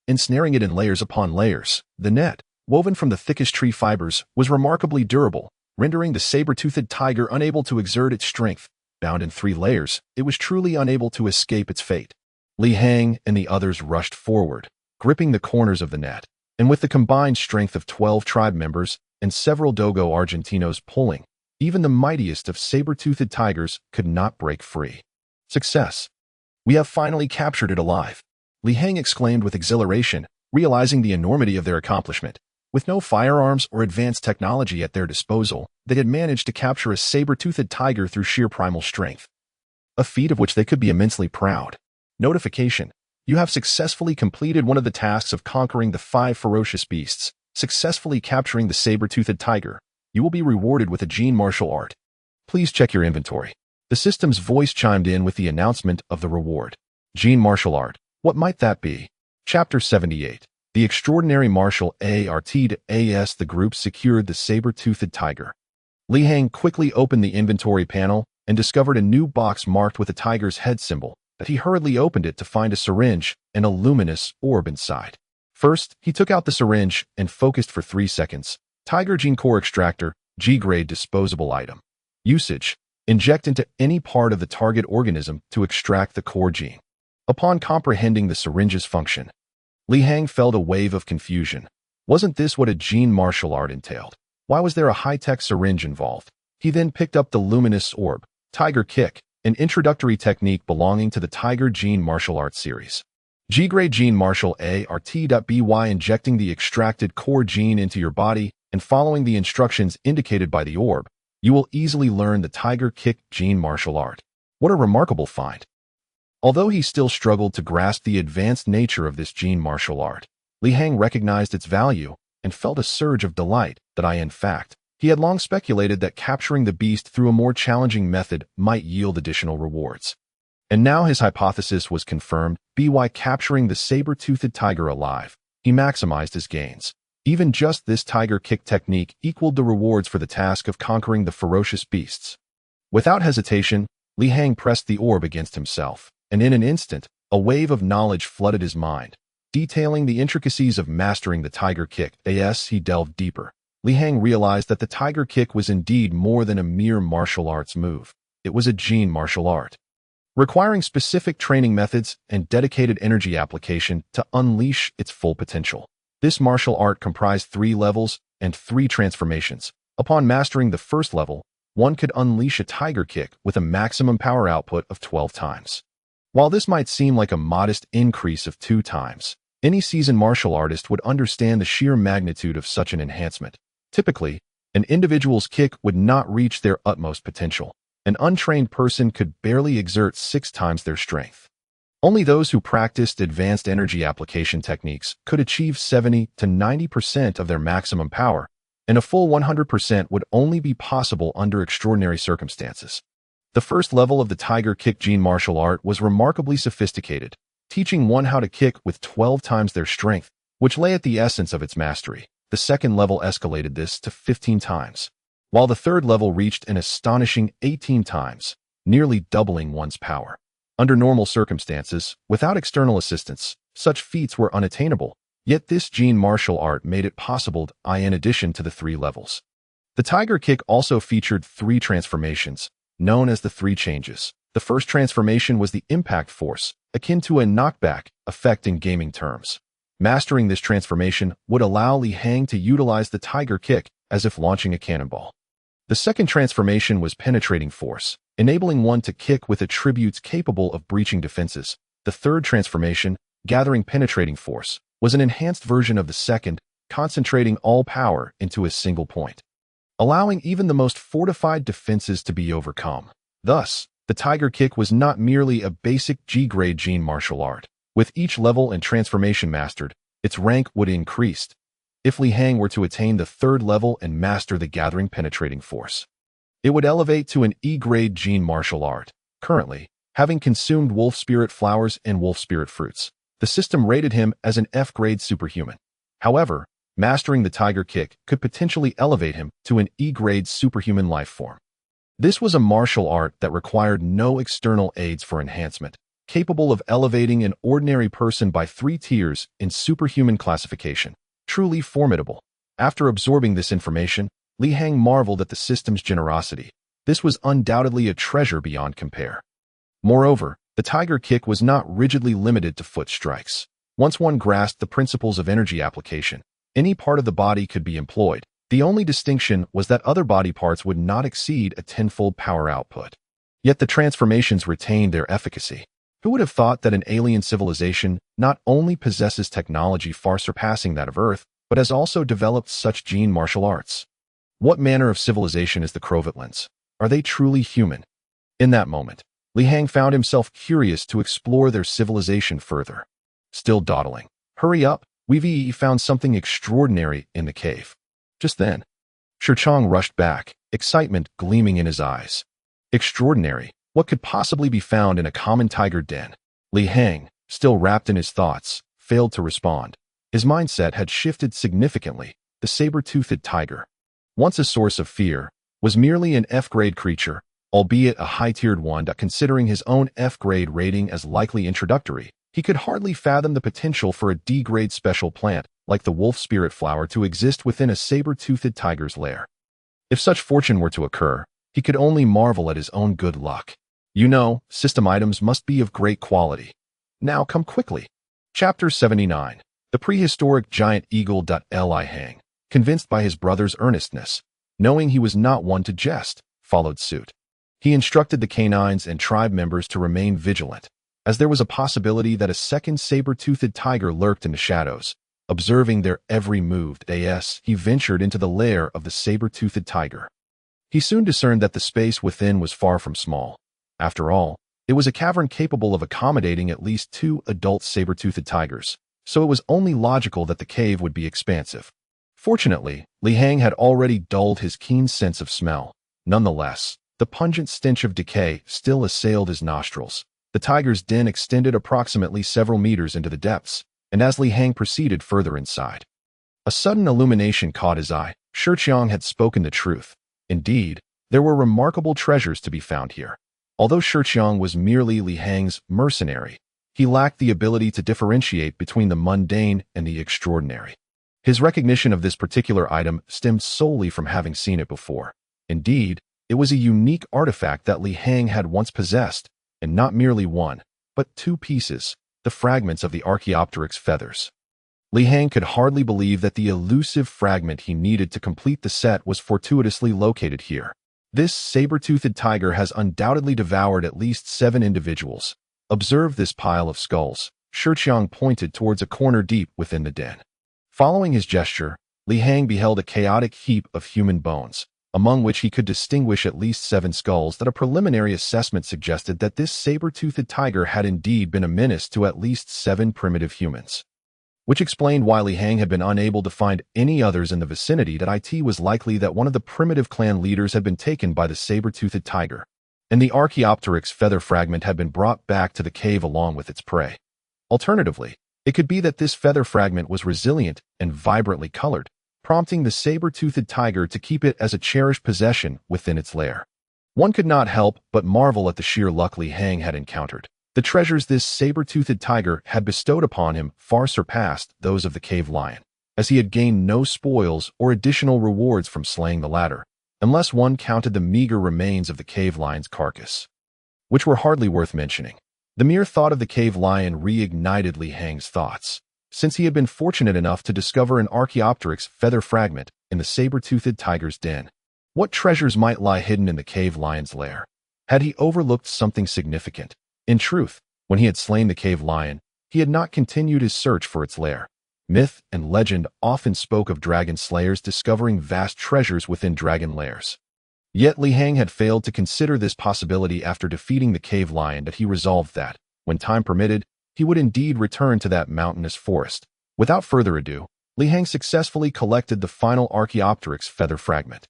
ensnaring it in layers upon layers. The net, woven from the thickest tree fibers, was remarkably durable, rendering the saber-toothed tiger unable to exert its strength. bound in 3 layers, it was truly unable to escape its fate. Li Hang and the others rushed forward, gripping the corners of the net, and with the combined strength of 12 tribe members and several Dogo Argentinos pulling, even the mightiest of saber-toothed tigers could not break free. Success! We have finally captured it alive, Li Hang exclaimed with exhilaration, realizing the enormity of their accomplishment. With no firearms or advanced technology at their disposal, they had managed to capture a saber-toothed tiger through sheer primal strength. A feat of which they could be immensely proud. Notification: you have successfully completed one of the tasks of conquering the 5 ferocious beasts, successfully capturing the saber-toothed tiger. You will be rewarded with a Gene martial art. Please check your inventory. The system's voice chimed in with the announcement of the reward. Gene martial art. What might that be? Chapter 78. The extraordinary martial art to as the group secured the saber-toothed tiger. Li Hang quickly opened the inventory panel and discovered a new box marked with a tiger's head symbol. That he hurriedly opened it to find a syringe and a luminous orb inside. First, he took out the syringe and focused for 3 seconds. Tiger Gene Core Extractor, G-grade disposable item. Usage: inject into any part of the target organism to extract the core gene. Upon comprehending the syringe's function, Li Hang felt a wave of confusion. Wasn't this what a Gene martial art entailed? Why was there a high-tech syringe involved? He then picked up the luminous orb, Tiger Kick, an introductory technique belonging to the Tiger Gene martial arts series. G-grade Gene martial art.by injecting the extracted core gene into your body and following the instructions indicated by the orb, you will easily learn the Tiger Kick Gene martial art. What a remarkable find! Although he still struggled to grasp the advanced nature of this Gene martial art, Li Hang recognized its value and felt a surge of delight in fact, he had long speculated that capturing the beast through a more challenging method might yield additional rewards. And now his hypothesis was confirmed. By capturing the saber-toothed tiger alive, he maximized his gains. Even just this Tiger Kick technique equaled the rewards for the task of conquering the ferocious beasts. Without hesitation, Li Hang pressed the orb against himself, and in an instant, a wave of knowledge flooded his mind. Detailing the intricacies of mastering the Tiger Kick, as he delved deeper, Li Hang realized that the Tiger Kick was indeed more than a mere martial arts move. It was a Gene martial art, requiring specific training methods and dedicated energy application to unleash its full potential. This martial art comprised 3 levels and 3 transformations. Upon mastering the first level, one could unleash a Tiger Kick with a maximum power output of 12 times. While this might seem like a modest increase of 2 times, any seasoned martial artist would understand the sheer magnitude of such an enhancement. Typically, an individual's kick would not reach their utmost potential. An untrained person could barely exert 6 times their strength. Only those who practiced advanced energy application techniques could achieve 70 to 90% of their maximum power, and a full 100% would only be possible under extraordinary circumstances. The first level of the Tiger Kick Gene martial art was remarkably sophisticated, teaching one how to kick with 12 times their strength, which lay at the essence of its mastery. The second level escalated this to 15 times, while the third level reached an astonishing 18 times, nearly doubling one's power. Under normal circumstances, without external assistance, such feats were unattainable, yet this Gene martial art made it possible in addition to the 3 levels. The Tiger Kick also featured 3 transformations, known as the 3 changes. The first transformation was the impact force, akin to a knockback effect in gaming terms. Mastering this transformation would allow Li Hang to utilize the Tiger Kick as if launching a cannonball. The second transformation was penetrating force, enabling one to kick with attributes capable of breaching defenses. The third transformation, gathering penetrating force, was an enhanced version of the second, concentrating all power into a single point, allowing even the most fortified defenses to be overcome. Thus, the Tiger Kick was not merely a basic G-grade Gene martial art. With each level and transformation mastered, its rank would increase. If Li Hang were to attain the 3rd level and master the gathering penetrating force, it would elevate to an E-grade Gene martial art. Currently, having consumed wolf spirit flowers and wolf spirit fruits, the system rated him as an F-grade superhuman. However, mastering the Tiger Kick could potentially elevate him to an E-grade superhuman life form. This was a martial art that required no external aids for enhancement, capable of elevating an ordinary person by 3 tiers in superhuman classification. Truly formidable. After absorbing this information, Li Hang marveled at the system's generosity. This was undoubtedly a treasure beyond compare. Moreover, the tiger kick was not rigidly limited to foot strikes. Once one grasped the principles of energy application, any part of the body could be employed. The only distinction was that other body parts would not exceed a tenfold power output. Yet the transformations retained their efficacy. Who would have thought that an alien civilization not only possesses technology far surpassing that of Earth, but has also developed such gene martial arts? What manner of civilization is the Crovatlans? Are they truly human? In that moment, Li Hang found himself curious to explore their civilization further. Still dawdling. Hurry up, we've found something extraordinary in the cave. Just then, Shirchang rushed back, excitement gleaming in his eyes. Extraordinary? What could possibly be found in a common tiger den? Li Hang, still wrapped in his thoughts, failed to respond. His mindset had shifted significantly. The saber-toothed tiger, once a source of fear, was merely an F-grade creature, albeit a high-tiered one that, considering his own F-grade rating as likely introductory, he could hardly fathom the potential for a D-grade special plant like the wolf spirit flower to exist within a saber-toothed tiger's lair. If such fortune were to occur, he could only marvel at his own good luck. You know, system items must be of great quality. Now come quickly. Chapter 79. The prehistoric giant eagle. Li Hang, convinced by his brother's earnestness, knowing he was not one to jest, followed suit. He instructed the canines and tribe members to remain vigilant, as there was a possibility that a second saber-toothed tiger lurked in the shadows. Observing their every move, he ventured into the lair of the saber-toothed tiger. He soon discerned that the space within was far from small. After all, it was a cavern capable of accommodating at least 2 adult saber-toothed tigers, so it was only logical that the cave would be expansive. Fortunately, Li Hang had already dulled his keen sense of smell. Nonetheless, the pungent stench of decay still assailed his nostrils. The tiger's den extended approximately several meters into the depths, and as Li Hang proceeded further inside, a sudden illumination caught his eye. Shirchang had spoken the truth. Indeed, there were remarkable treasures to be found here. Although Shirchang was merely Li Hang's mercenary, he lacked the ability to differentiate between the mundane and the extraordinary. His recognition of this particular item stemmed solely from having seen it before. Indeed, it was a unique artifact that Li Hang had once possessed, and not merely one, but 2 pieces, the fragments of the Archaeopteryx feathers. Li Hang could hardly believe that the elusive fragment he needed to complete the set was fortuitously located here. This saber-toothed tiger has undoubtedly devoured at least 7 individuals. Observe this pile of skulls. Shirchang pointed towards a corner deep within the den. Following his gesture, Li Hang beheld a chaotic heap of human bones, among which he could distinguish at least 7 skulls. That a preliminary assessment suggested that this saber-toothed tiger had indeed been a menace to at least 7 primitive humans, which explained why Li Hang had been unable to find any others in the vicinity. That it was likely that one of the primitive clan leaders had been taken by the saber-toothed tiger, and the Archaeopteryx feather fragment had been brought back to the cave along with its prey. Alternatively, it could be that this feather fragment was resilient and vibrantly colored, prompting the saber-toothed tiger to keep it as a cherished possession within its lair. One could not help but marvel at the sheer luck Li Hang had encountered. The treasures this saber-toothed tiger had bestowed upon him far surpassed those of the cave lion, as he had gained no spoils or additional rewards from slaying the latter, unless one counted the meager remains of the cave lion's carcass, which were hardly worth mentioning. The mere thought of the cave lion reignited Li Hang's thoughts, since he had been fortunate enough to discover an Archaeopteryx feather fragment in the saber-toothed tiger's den. What treasures might lie hidden in the cave lion's lair? Had he overlooked something significant? In truth, when he had slain the cave lion, he had not continued his search for its lair. Myth and legend often spoke of dragon slayers discovering vast treasures within dragon lairs. Yet Li Hang had failed to consider this possibility after defeating the cave lion. That he resolved that, when time permitted, he would indeed return to that mountainous forest. Without further ado, Li Hang successfully collected the final Archaeopteryx feather fragment.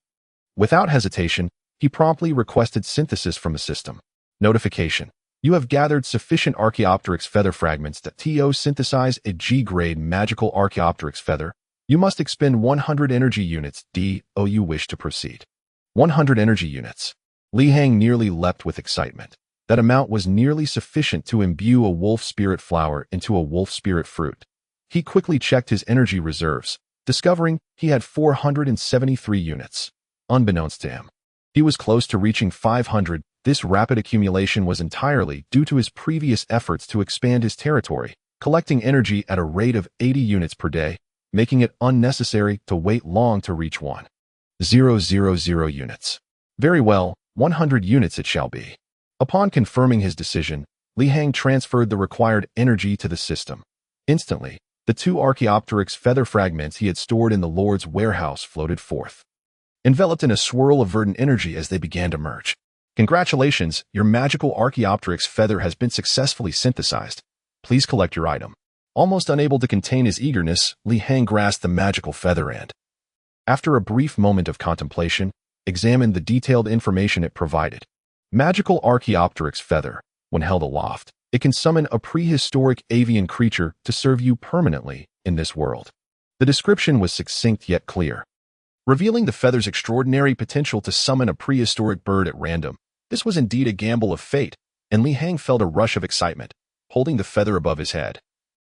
Without hesitation, he promptly requested synthesis from the system. Notification: you have gathered sufficient Archaeopteryx feather fragments to synthesize a G-grade magical Archaeopteryx feather. You must expend 100 energy units. You wish to proceed. 100 energy units. Li Hang nearly leapt with excitement. That amount was nearly sufficient to imbue a wolf spirit flower into a wolf spirit fruit. He quickly checked his energy reserves, discovering he had 473 units. Unbeknownst to him, He was close to reaching 500. This rapid accumulation was entirely due to his previous efforts to expand his territory, collecting energy at a rate of 80 units per day, making it unnecessary to wait long to reach 1,000 units. Very well, 100 units it shall be. Upon confirming his decision, Li Hang transferred the required energy to the system. Instantly, the 2 Archaeopteryx feather fragments he had stored in the Lord's warehouse floated forth, enveloped in a swirl of verdant energy as they began to merge. Congratulations, your magical Archaeopteryx feather has been successfully synthesized. Please collect your item. Almost unable to contain his eagerness, Li Hang grasped the magical feather and, after a brief moment of contemplation, examined the detailed information it provided. Magical Archaeopteryx feather. When held aloft, it can summon a prehistoric avian creature to serve you permanently in this world. The description was succinct yet clear, revealing the feather's extraordinary potential to summon a prehistoric bird at random. This was indeed a gamble of fate, and Li Hang felt a rush of excitement, holding the feather above his head.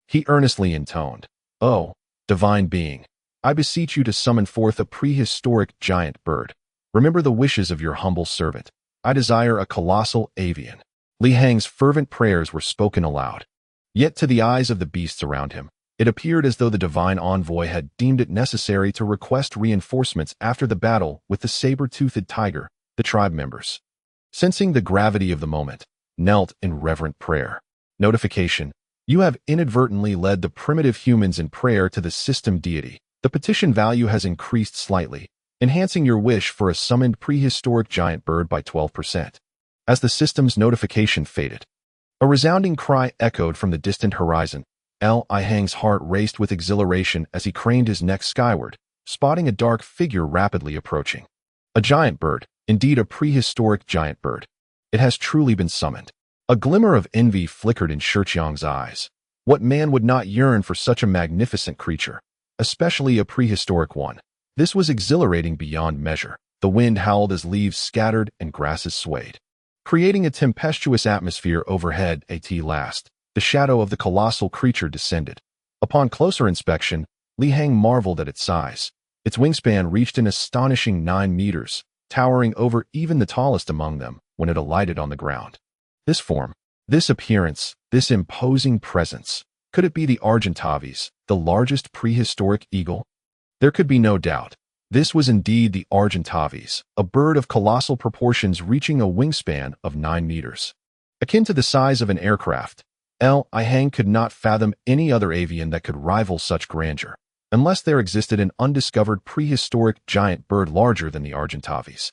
He earnestly intoned, "Oh, divine being, I beseech you to summon forth a prehistoric giant bird. Remember the wishes of your humble servant. I desire a colossal avian." Li Hang's fervent prayers were spoken aloud. Yet to the eyes of the beasts around him, it appeared as though the divine envoy had deemed it necessary to request reinforcements after the battle with the saber-toothed tiger. The tribe members, sensing the gravity of the moment, knelt in reverent prayer. Notification: you have inadvertently led the primitive humans in prayer to the system deity. The petition value has increased slightly, enhancing your wish for a summoned prehistoric giant bird by 12%. As the system's notification faded, a resounding cry echoed from the distant horizon. Li Hang's heart raced with exhilaration as he craned his neck skyward, spotting a dark figure rapidly approaching. A giant bird, indeed a prehistoric giant bird. It has truly been summoned. A glimmer of envy flickered in Shiqiang's eyes. What man would not yearn for such a magnificent creature, especially a prehistoric one? This was exhilarating beyond measure. The wind howled as leaves scattered and grasses swayed, creating a tempestuous atmosphere overhead. At last, the shadow of the colossal creature descended. Upon closer inspection, Li Hang marveled at its size. Its wingspan reached an astonishing 9 meters, towering over even the tallest among them when it alighted on the ground. This form, this appearance, this imposing presence, could it be the Argentavis, the largest prehistoric eagle? There could be no doubt. This was indeed the Argentavis, a bird of colossal proportions reaching a wingspan of 9 meters. Akin to the size of an aircraft, Li Hang could not fathom any other avian that could rival such grandeur, unless there existed an undiscovered prehistoric giant bird larger than the Argentavis.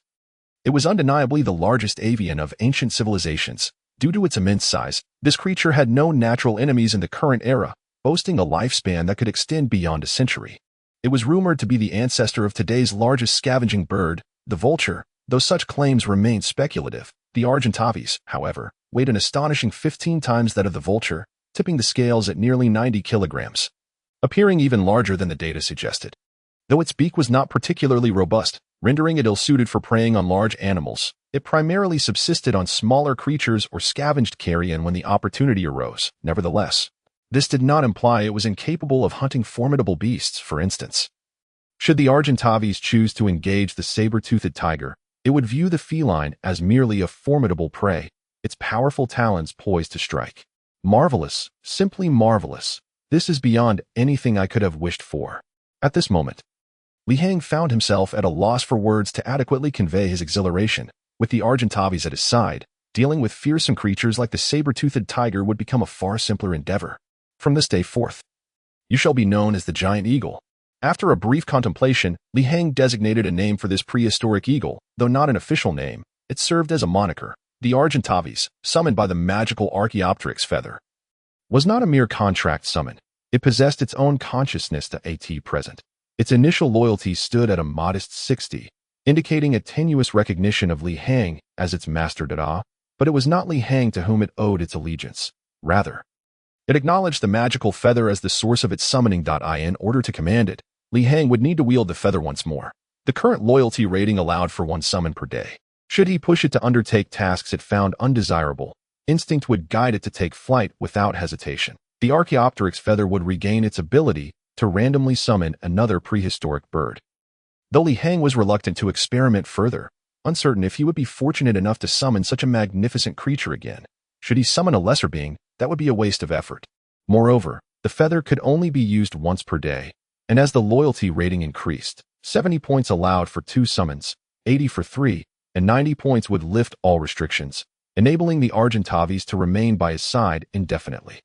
It was undeniably the largest avian of ancient civilizations. Due to its immense size, this creature had no natural enemies in the current era, boasting a lifespan that could extend beyond a century. It was rumored to be the ancestor of today's largest scavenging bird, the vulture. Though such claims remain speculative, the Argentavis, however, weighed an astonishing 15 times that of the vulture, tipping the scales at nearly 90 kilograms, appearing even larger than the data suggested. Though its beak was not particularly robust, rendering it ill-suited for preying on large animals, it primarily subsisted on smaller creatures or scavenged carrion when the opportunity arose. Nevertheless, this did not imply it was incapable of hunting formidable beasts. For instance, should the Argentavis choose to engage the saber-toothed tiger, it would view the feline as merely a formidable prey, its powerful talons poised to strike. Marvelous, simply marvelous. This is beyond anything I could have wished for. At this moment, Li Hang found himself at a loss for words to adequately convey his exhilaration. With the Argentavis at his side, dealing with fearsome creatures like the saber-toothed tiger would become a far simpler endeavor. From this day forth, you shall be known as the giant eagle. After a brief contemplation, Li Hang designated a name for this prehistoric eagle, though not an official name. It served as a moniker. The Argentavis, summoned by the magical Archaeopteryx feather, was not a mere contract summon. It possessed its own consciousness at present. Its initial loyalty stood at a modest 60, indicating a tenuous recognition of Li Hang as its master Dada, but it was not Li Hang to whom it owed its allegiance. Rather, it acknowledged the magical feather as the source of its summoning. In order to command it, Li Hang would need to wield the feather once more. The current loyalty rating allowed for 1 summon per day. Should he push it to undertake tasks it found undesirable, instinct would guide it to take flight without hesitation. The Archaeopteryx feather would regain its ability to randomly summon another prehistoric bird. Though Li Hang was reluctant to experiment further, uncertain if he would be fortunate enough to summon such a magnificent creature again. Should he summon a lesser being, that would be a waste of effort. Moreover, the feather could only be used once per day, and as the loyalty rating increased, 70 points allowed for 2 summons, 80 for 3, and 90 points would lift all restrictions, enabling the Argentavis to remain by his side indefinitely.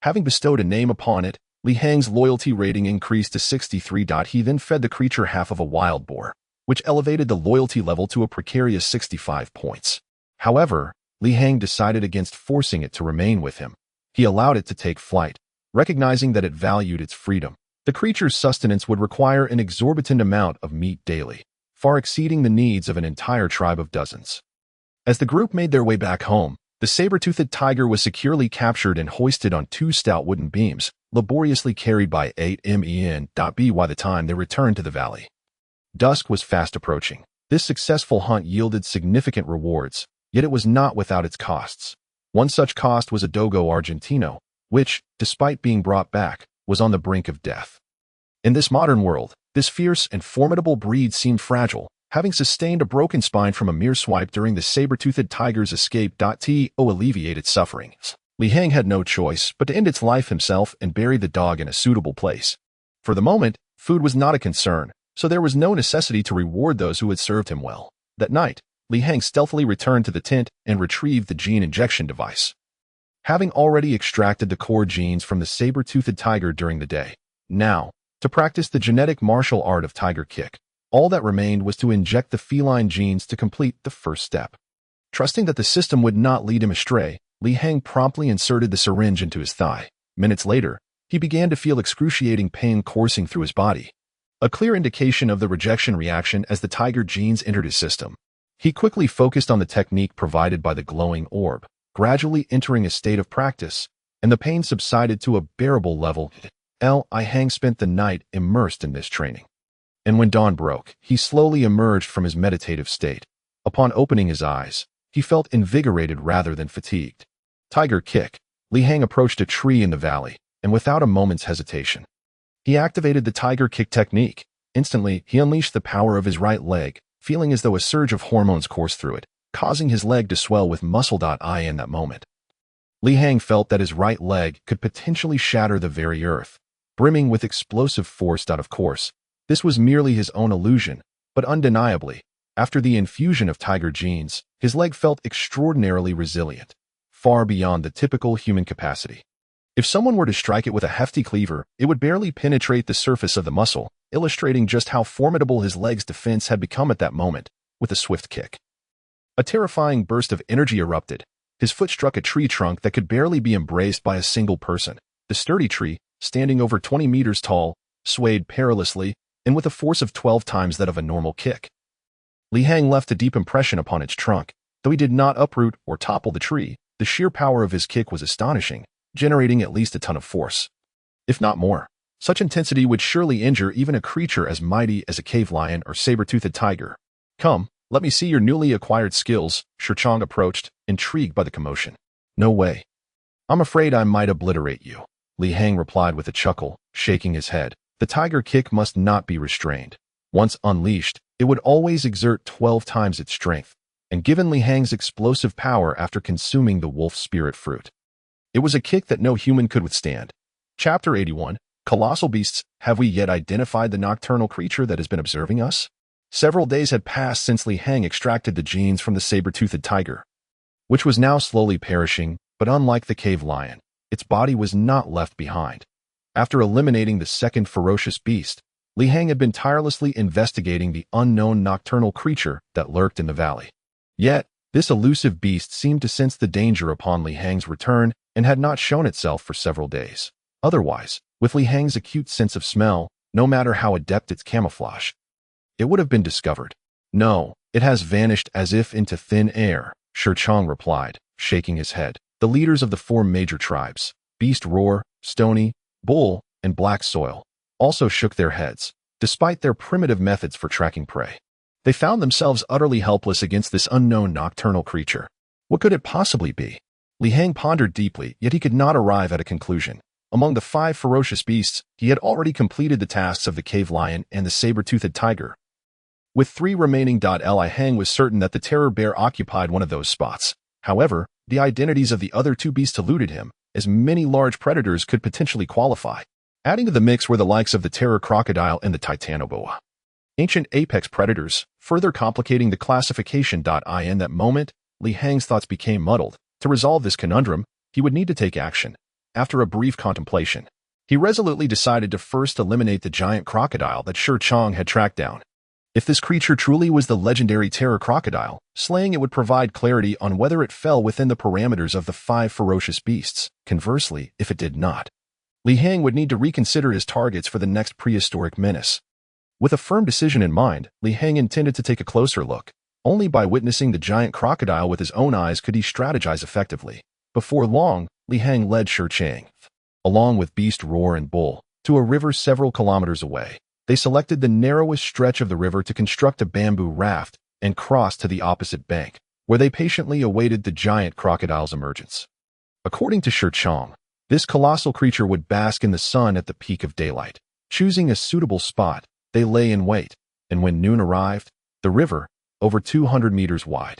Having bestowed a name upon it, Li Hang's loyalty rating increased to 63. He then fed the creature half of a wild boar, which elevated the loyalty level to a precarious 65 points. However, Li Hang decided against forcing it to remain with him. He allowed it to take flight, recognizing that it valued its freedom. The creature's sustenance would require an exorbitant amount of meat daily, far exceeding the needs of an entire tribe of dozens. As the group made their way back home, the saber-toothed tiger was securely captured and hoisted on 2 stout wooden beams, laboriously carried by 8 men. By the time they returned to the valley, dusk was fast approaching. This successful hunt yielded significant rewards, yet it was not without its costs. One such cost was a dogo argentino, which, despite being brought back, was on the brink of death. In this modern world, this fierce and formidable breed seemed fragile, having sustained a broken spine from a mere swipe during the saber-toothed tiger's escape. To alleviate its sufferings, Li Hang had no choice but to end its life himself and bury the dog in a suitable place. For the moment, food was not a concern, so there was no necessity to reward those who had served him well. That night, Li Hang stealthily returned to the tent and retrieved the gene injection device. Having already extracted the core genes from the saber-toothed tiger during the day, now, to practice the genetic martial art of tiger kick, all that remained was to inject the feline genes to complete the first step. Trusting that the system would not lead him astray, Li Hang promptly inserted the syringe into his thigh. Minutes later, he began to feel excruciating pain coursing through his body, a clear indication of the rejection reaction as the tiger genes entered his system. He quickly focused on the technique provided by the glowing orb, gradually entering a state of practice, and the pain subsided to a bearable level. Li Hang spent the night immersed in this training. And when dawn broke, he slowly emerged from his meditative state. Upon opening his eyes, he felt invigorated rather than fatigued. Tiger kick. Li Hang approached a tree in the valley, and without a moment's hesitation, he activated the tiger kick technique. Instantly, he unleashed the power of his right leg, feeling as though a surge of hormones coursed through it, causing his leg to swell with muscle. In that moment, Li Hang felt that his right leg could potentially shatter the very earth, brimming with explosive force. Of course, this was merely his own illusion, but undeniably, after the infusion of tiger genes, his leg felt extraordinarily resilient, far beyond the typical human capacity. If someone were to strike it with a hefty cleaver, it would barely penetrate the surface of the muscle, illustrating just how formidable his leg's defense had become at that moment. With a swift kick, a terrifying burst of energy erupted. His foot struck a tree trunk that could barely be embraced by a single person. The sturdy tree, standing over 20 meters tall, swayed perilously, and with a force of 12 times that of a normal kick. Li Hang left a deep impression upon its trunk. Though he did not uproot or topple the tree, the sheer power of his kick was astonishing, generating at least a ton of force. If not more, such intensity would surely injure even a creature as mighty as a cave lion or saber-toothed tiger. Come, let me see your newly acquired skills. Shirchong approached, intrigued by the commotion. No way. I'm afraid I might obliterate you, Li Hang replied with a chuckle, shaking his head. The tiger kick must not be restrained. Once unleashed, it would always exert 12 times its strength, and given Li Hang's explosive power after consuming the wolf spirit fruit, it was a kick that no human could withstand. Chapter 81, Colossal Beasts. Have we yet identified the nocturnal creature that has been observing us? Several days had passed since Li Hang extracted the genes from the saber-toothed tiger, which was now slowly perishing, but unlike the cave lion, its body was not left behind. After eliminating the second ferocious beast, Li Hang had been tirelessly investigating the unknown nocturnal creature that lurked in the valley. Yet, this elusive beast seemed to sense the danger upon Li Hang's return and had not shown itself for several days. Otherwise, with Li Hang's acute sense of smell, no matter how adept its camouflage, it would have been discovered. No, it has vanished as if into thin air, Shirchong replied, shaking his head. The leaders of the 4 major tribes, Beast Roar, Stony, Bull, and Black Soil, also shook their heads, despite their primitive methods for tracking prey. They found themselves utterly helpless against this unknown nocturnal creature. What could it possibly be? Li Hang pondered deeply, yet he could not arrive at a conclusion. Among the 5 ferocious beasts, he had already completed the tasks of the cave lion and the saber-toothed tiger, With 3 remaining, Li Hang was certain that the terror bear occupied one of those spots. However, the identities of the other 2 beasts eluded him, as many large predators could potentially qualify. Adding to the mix were the likes of the terror crocodile and the titanoboa, ancient apex predators, further complicating the classification. In that moment, Li Hang's thoughts became muddled. To resolve this conundrum, he would need to take action. After a brief contemplation, he resolutely decided to first eliminate the giant crocodile that Shi Chong had tracked down. If this creature truly was the legendary terror crocodile, slaying it would provide clarity on whether it fell within the parameters of the 5 ferocious beasts. Conversely, if it did not, Li Hang would need to reconsider his targets for the next prehistoric menace. With a firm decision in mind, Li Hang intended to take a closer look. Only by witnessing the giant crocodile with his own eyes could he strategize effectively. Before long, Li Hang led Shi Chang, along with Beast Roar and Bull, to a river several kilometers away. They selected the narrowest stretch of the river to construct a bamboo raft and crossed to the opposite bank, where they patiently awaited the giant crocodile's emergence. According to Shi Chong, this colossal creature would bask in the sun at the peak of daylight. Choosing a suitable spot, they lay in wait, and when noon arrived, the river, over 200 meters wide,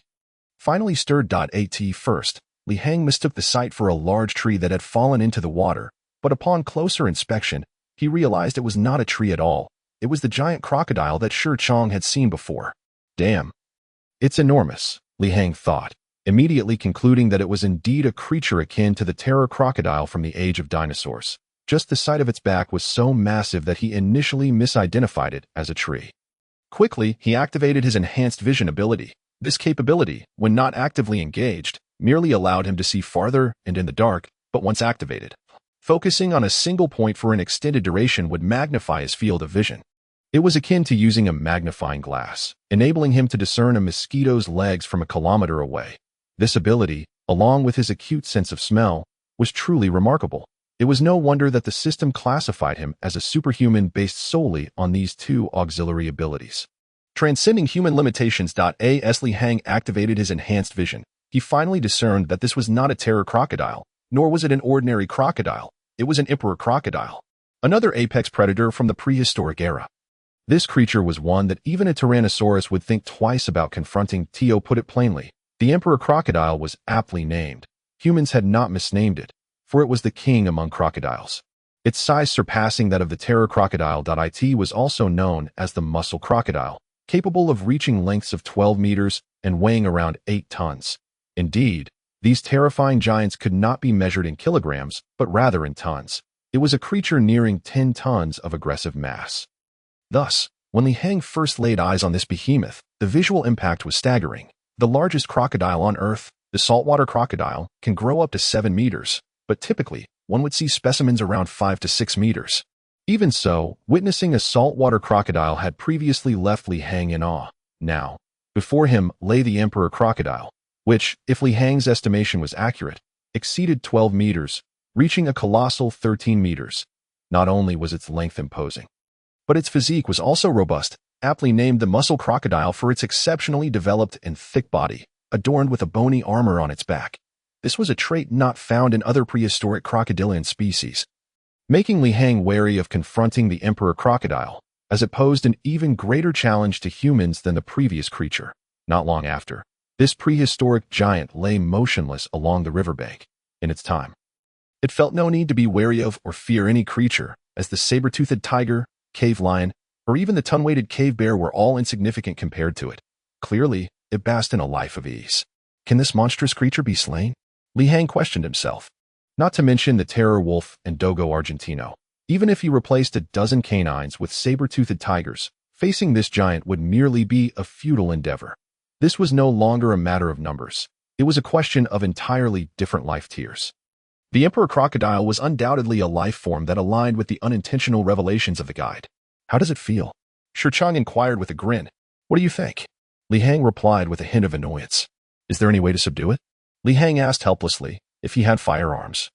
finally stirred. At first, Li Hang mistook the sight for a large tree that had fallen into the water, but upon closer inspection, he realized it was not a tree at all. It was the giant crocodile that Shi Chong had seen before. Damn. It's enormous, Li Hang thought, immediately concluding that it was indeed a creature akin to the terror crocodile from the age of dinosaurs. Just the sight of its back was so massive that he initially misidentified it as a tree. Quickly, he activated his enhanced vision ability. This capability, when not actively engaged, merely allowed him to see farther and in the dark, but once activated, focusing on a single point for an extended duration would magnify his field of vision. It was akin to using a magnifying glass, enabling him to discern a mosquito's legs from a kilometer away. This ability, along with his acute sense of smell, was truly remarkable. It was no wonder that the system classified him as a superhuman based solely on these 2 auxiliary abilities. Transcending human limitations. As Li Hang activated his enhanced vision, he finally discerned that this was not a terror crocodile, nor was it an ordinary crocodile. It was an emperor crocodile, another apex predator from the prehistoric era. This creature was one that even a Tyrannosaurus would think twice about confronting. To put it plainly, the emperor crocodile was aptly named. Humans had not misnamed it, for it was the king among crocodiles. Its size surpassing that of the terror crocodile. It was also known as the muscle crocodile, capable of reaching lengths of 12 meters and weighing around 8 tons. Indeed, these terrifying giants could not be measured in kilograms, but rather in tons. It was a creature nearing 10 tons of aggressive mass. Thus, when Li Hang first laid eyes on this behemoth, the visual impact was staggering. The largest crocodile on Earth, the saltwater crocodile, can grow up to 7 meters, but typically, one would see specimens around 5 to 6 meters. Even so, witnessing a saltwater crocodile had previously left Li Hang in awe. Now, before him lay the emperor crocodile, which, if Li Hang's estimation was accurate, exceeded 12 meters, reaching a colossal 13 meters. Not only was its length imposing, but its physique was also robust, aptly named the muscle crocodile for its exceptionally developed and thick body, adorned with a bony armor on its back. This was a trait not found in other prehistoric crocodilian species, making Li Hang wary of confronting the emperor crocodile, as it posed an even greater challenge to humans than the previous creature. Not long after, this prehistoric giant lay motionless along the riverbank. In its time, it felt no need to be wary of or fear any creature, as the saber-toothed tiger, cave lion, or even the ton-weighted cave bear were all insignificant compared to it. Clearly, it basked in a life of ease. Can this monstrous creature be slain? Li Hang questioned himself. Not to mention the terror wolf and dogo argentino. Even if he replaced a dozen canines with saber-toothed tigers, facing this giant would merely be a futile endeavor. This was no longer a matter of numbers. It was a question of entirely different life tiers. The emperor crocodile was undoubtedly a life form that aligned with the unintentional revelations of the guide. How does it feel? Shi Chong inquired with a grin. What do you think? Li Hang replied with a hint of annoyance. Is there any way to subdue it? Li Hang asked helplessly if he had firearms.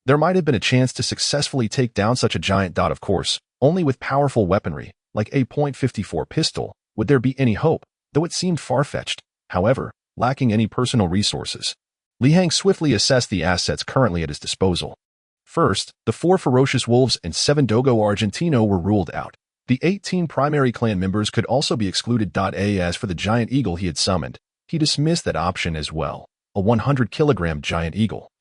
There might have been a chance to successfully take down such a giant. Of course, only with powerful weaponry, like a .54 pistol, would there be any hope, though it seemed far-fetched. However, lacking any personal resources, Li Hang swiftly assessed the assets currently at his disposal. First, the 4 ferocious wolves and 7 dogo argentino were ruled out. The 18 primary clan members could also be excluded. As for the giant eagle he had summoned, he dismissed that option as well. A 100-kilogram giant eagle,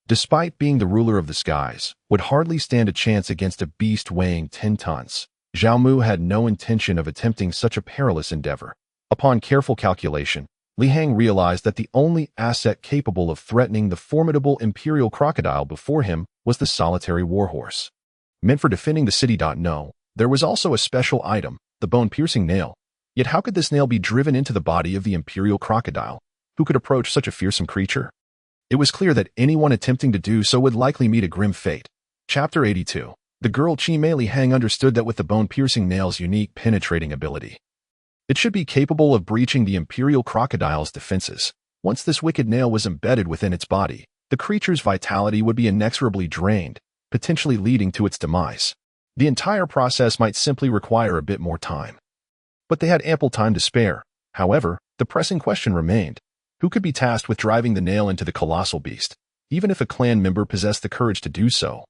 despite being the ruler of the skies, would hardly stand a chance against a beast weighing 10 tons. Zhao Mu had no intention of attempting such a perilous endeavor. Upon careful calculation, Li Hang realized that the only asset capable of threatening the formidable imperial crocodile before him was the solitary warhorse. Meant for defending the city. No, there was also a special item, the bone-piercing nail. Yet how could this nail be driven into the body of the imperial crocodile? Who could approach such a fearsome creature? It was clear that anyone attempting to do so would likely meet a grim fate. Chapter 82. The girl Li Hang understood that with the bone-piercing nail's unique penetrating ability, it should be capable of breaching the imperial crocodile's defenses. Once this wicked nail was embedded within its body, the creature's vitality would be inexorably drained, potentially leading to its demise. The entire process might simply require a bit more time. But they had ample time to spare. However, the pressing question remained: who could be tasked with driving the nail into the colossal beast? Even if a clan member possessed the courage to do so,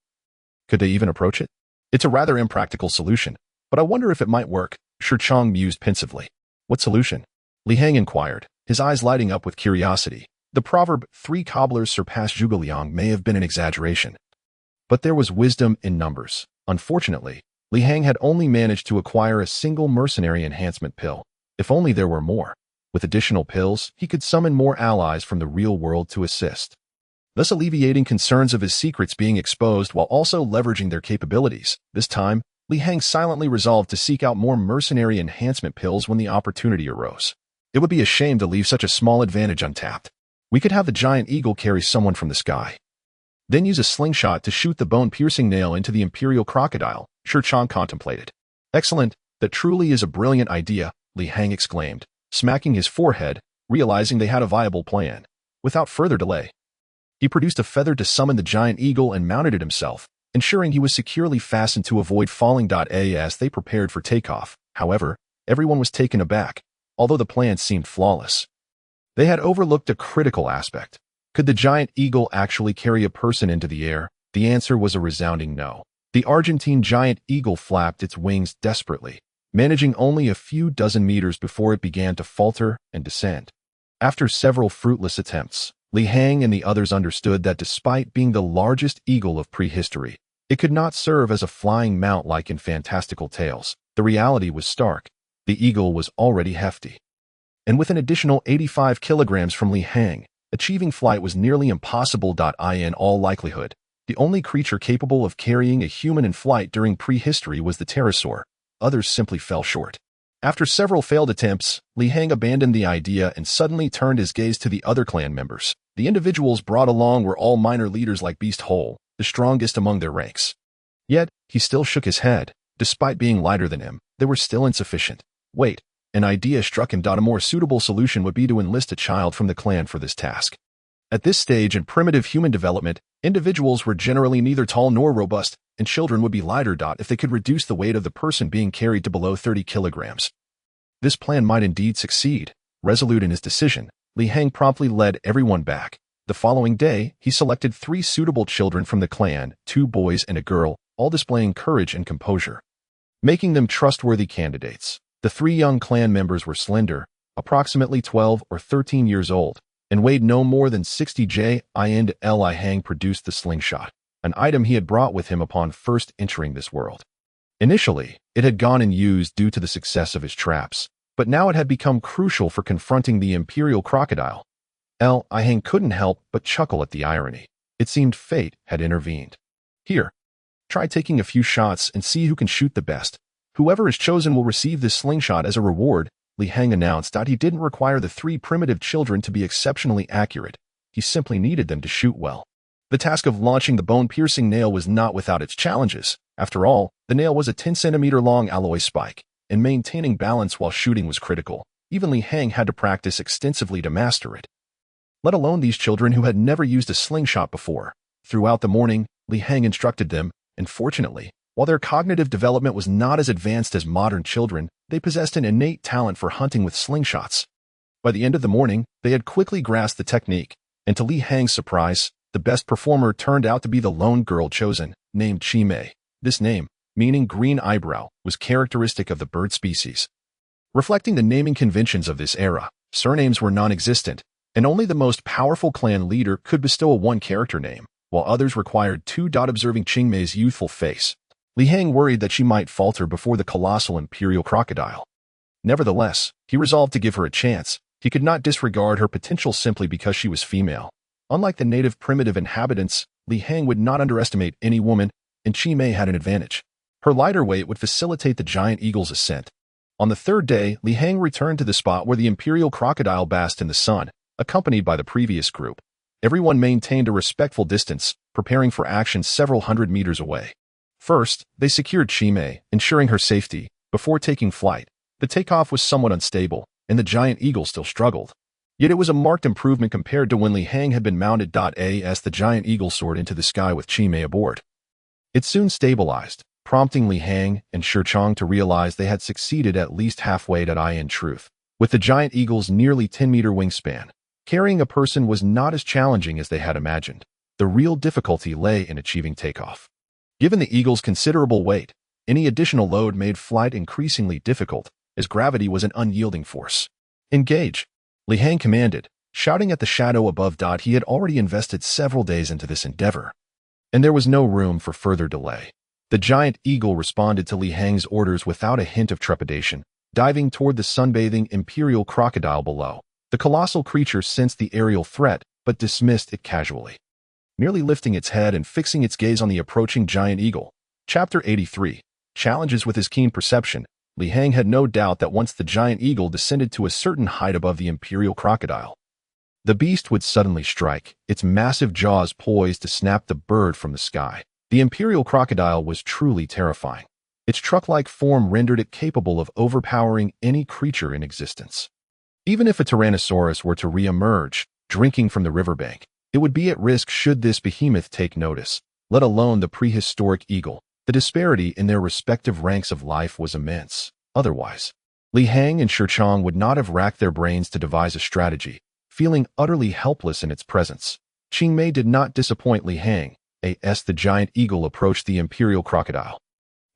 could they even approach it? It's a rather impractical solution, but I wonder if it might work, Shi Chong mused pensively. What solution? Li Hang inquired, his eyes lighting up with curiosity. The proverb, 3 cobblers surpass Zhuge Liang, may have been an exaggeration, but there was wisdom in numbers. Unfortunately, Li Hang had only managed to acquire a single mercenary enhancement pill. If only there were more. With additional pills, he could summon more allies from the real world to assist, thus alleviating concerns of his secrets being exposed while also leveraging their capabilities. This time, Li Hang silently resolved to seek out more mercenary enhancement pills when the opportunity arose. It would be a shame to leave such a small advantage untapped. We could have the giant eagle carry someone from the sky, then use a slingshot to shoot the bone-piercing nail into the imperial crocodile, Shi Chong contemplated. Excellent, that truly is a brilliant idea, Li Hang exclaimed, smacking his forehead, realizing they had a viable plan. Without further delay, he produced a feather to summon the giant eagle and mounted it himself, ensuring he was securely fastened to avoid falling. As they prepared for takeoff, however, everyone was taken aback. Although the plan seemed flawless, they had overlooked a critical aspect. Could the giant eagle actually carry a person into the air? The answer was a resounding no. The Argentine giant eagle flapped its wings desperately, managing only a few dozen meters before it began to falter and descend. After several fruitless attempts, Li Hang and the others understood that despite being the largest eagle of prehistory, it could not serve as a flying mount like in fantastical tales. The reality was stark. The eagle was already hefty, and with an additional 85 kilograms from Li Hang, achieving flight was nearly impossible. In all likelihood, the only creature capable of carrying a human in flight during prehistory was the pterosaur. Others simply fell short. After several failed attempts, Li Hang abandoned the idea and suddenly turned his gaze to the other clan members. The individuals brought along were all minor leaders like Beast Hole, the strongest among their ranks. Yet, he still shook his head. Despite being lighter than him, they were still insufficient. Wait, an idea struck him. A more suitable solution would be to enlist a child from the clan for this task. At this stage in primitive human development, individuals were generally neither tall nor robust, and children would be lighter. If they could reduce the weight of the person being carried to below 30 kilograms. This plan might indeed succeed. Resolute in his decision, Li Hang promptly led everyone back. The following day, he selected 3 suitable children from the clan, 2 boys and a girl, all displaying courage and composure, making them trustworthy candidates. The 3 young clan members were slender, approximately 12 or 13 years old, and weighed no more than 60 Li Hang produced the slingshot, an item he had brought with him upon first entering this world. Initially, it had gone unused due to the success of his traps, but now it had become crucial for confronting the imperial crocodile. Li Hang couldn't help but chuckle at the irony. It seemed fate had intervened. Here, try taking a few shots and see who can shoot the best. Whoever is chosen will receive this slingshot as a reward, Li Hang announced. He didn't require the 3 primitive children to be exceptionally accurate. He simply needed them to shoot well. The task of launching the bone-piercing nail was not without its challenges. After all, the nail was a 10-centimeter-long alloy spike, and maintaining balance while shooting was critical. Even Li Hang had to practice extensively to master it, let alone these children who had never used a slingshot before. Throughout the morning, Li Hang instructed them, and fortunately, while their cognitive development was not as advanced as modern children, they possessed an innate talent for hunting with slingshots. By the end of the morning, they had quickly grasped the technique, and to Li Hang's surprise, the best performer turned out to be the lone girl chosen, named Chi Mei. This name, meaning green eyebrow, was characteristic of the bird species. Reflecting the naming conventions of this era, surnames were non-existent, and only the most powerful clan leader could bestow a one-character name, while others required two. Observing Qingmei's youthful face, Li Hang worried that she might falter before the colossal imperial crocodile. Nevertheless, he resolved to give her a chance. He could not disregard her potential simply because she was female. Unlike the native primitive inhabitants, Li Hang would not underestimate any woman, and Qingmei had an advantage. Her lighter weight would facilitate the giant eagle's ascent. On the third day, Li Hang returned to the spot where the imperial crocodile basked in the sun, accompanied by the previous group. Everyone maintained a respectful distance, preparing for action several hundred meters away. First, they secured Qingmei, ensuring her safety. Before taking flight, the takeoff was somewhat unstable, and the giant eagle still struggled. Yet it was a marked improvement compared to when Li Hang had been mounted. As the giant eagle soared into the sky with Qingmei aboard, it soon stabilized, prompting Li Hang and Shirchong to realize they had succeeded at least halfway. In truth, with the giant eagle's nearly 10-meter wingspan, carrying a person was not as challenging as they had imagined. The real difficulty lay in achieving takeoff. Given the eagle's considerable weight, any additional load made flight increasingly difficult, as gravity was an unyielding force. Engage, Li Hang commanded, shouting at the shadow above. He had already invested several days into this endeavor, and there was no room for further delay. The giant eagle responded to Li Hang's orders without a hint of trepidation, diving toward the sunbathing imperial crocodile below. The colossal creature sensed the aerial threat, but dismissed it casually, merely lifting its head and fixing its gaze on the approaching giant eagle. Chapter 83. Challenges. With his keen perception, Li Hang had no doubt that once the giant eagle descended to a certain height above the imperial crocodile, the beast would suddenly strike, its massive jaws poised to snap the bird from the sky. The imperial crocodile was truly terrifying. Its truck-like form rendered it capable of overpowering any creature in existence. Even if a tyrannosaurus were to re-emerge, drinking from the riverbank, it would be at risk should this behemoth take notice, let alone the prehistoric eagle. The disparity in their respective ranks of life was immense. Otherwise, Li Hang and Shirchong would not have racked their brains to devise a strategy, feeling utterly helpless in its presence. Qingmei did not disappoint Li Hang. As the giant eagle approached the imperial crocodile,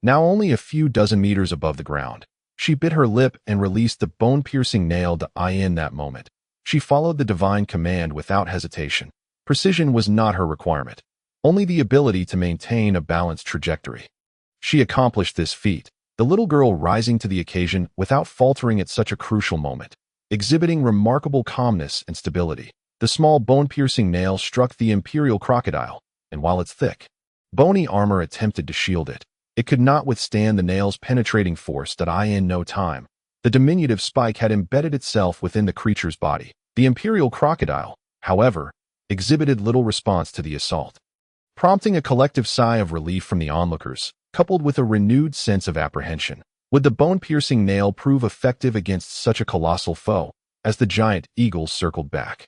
now only a few dozen meters above the ground, she bit her lip and released the bone-piercing nail. In that moment, she followed the divine command without hesitation. Precision was not her requirement, only the ability to maintain a balanced trajectory. She accomplished this feat, the little girl rising to the occasion without faltering at such a crucial moment, exhibiting remarkable calmness and stability. The small bone-piercing nail struck the imperial crocodile, and while its thick, bony armor attempted to shield it, it could not withstand the nail's penetrating force. In no time, the diminutive spike had embedded itself within the creature's body. The imperial crocodile, however, exhibited little response to the assault, prompting a collective sigh of relief from the onlookers, coupled with a renewed sense of apprehension. Would the bone-piercing nail prove effective against such a colossal foe? As the giant eagle circled back,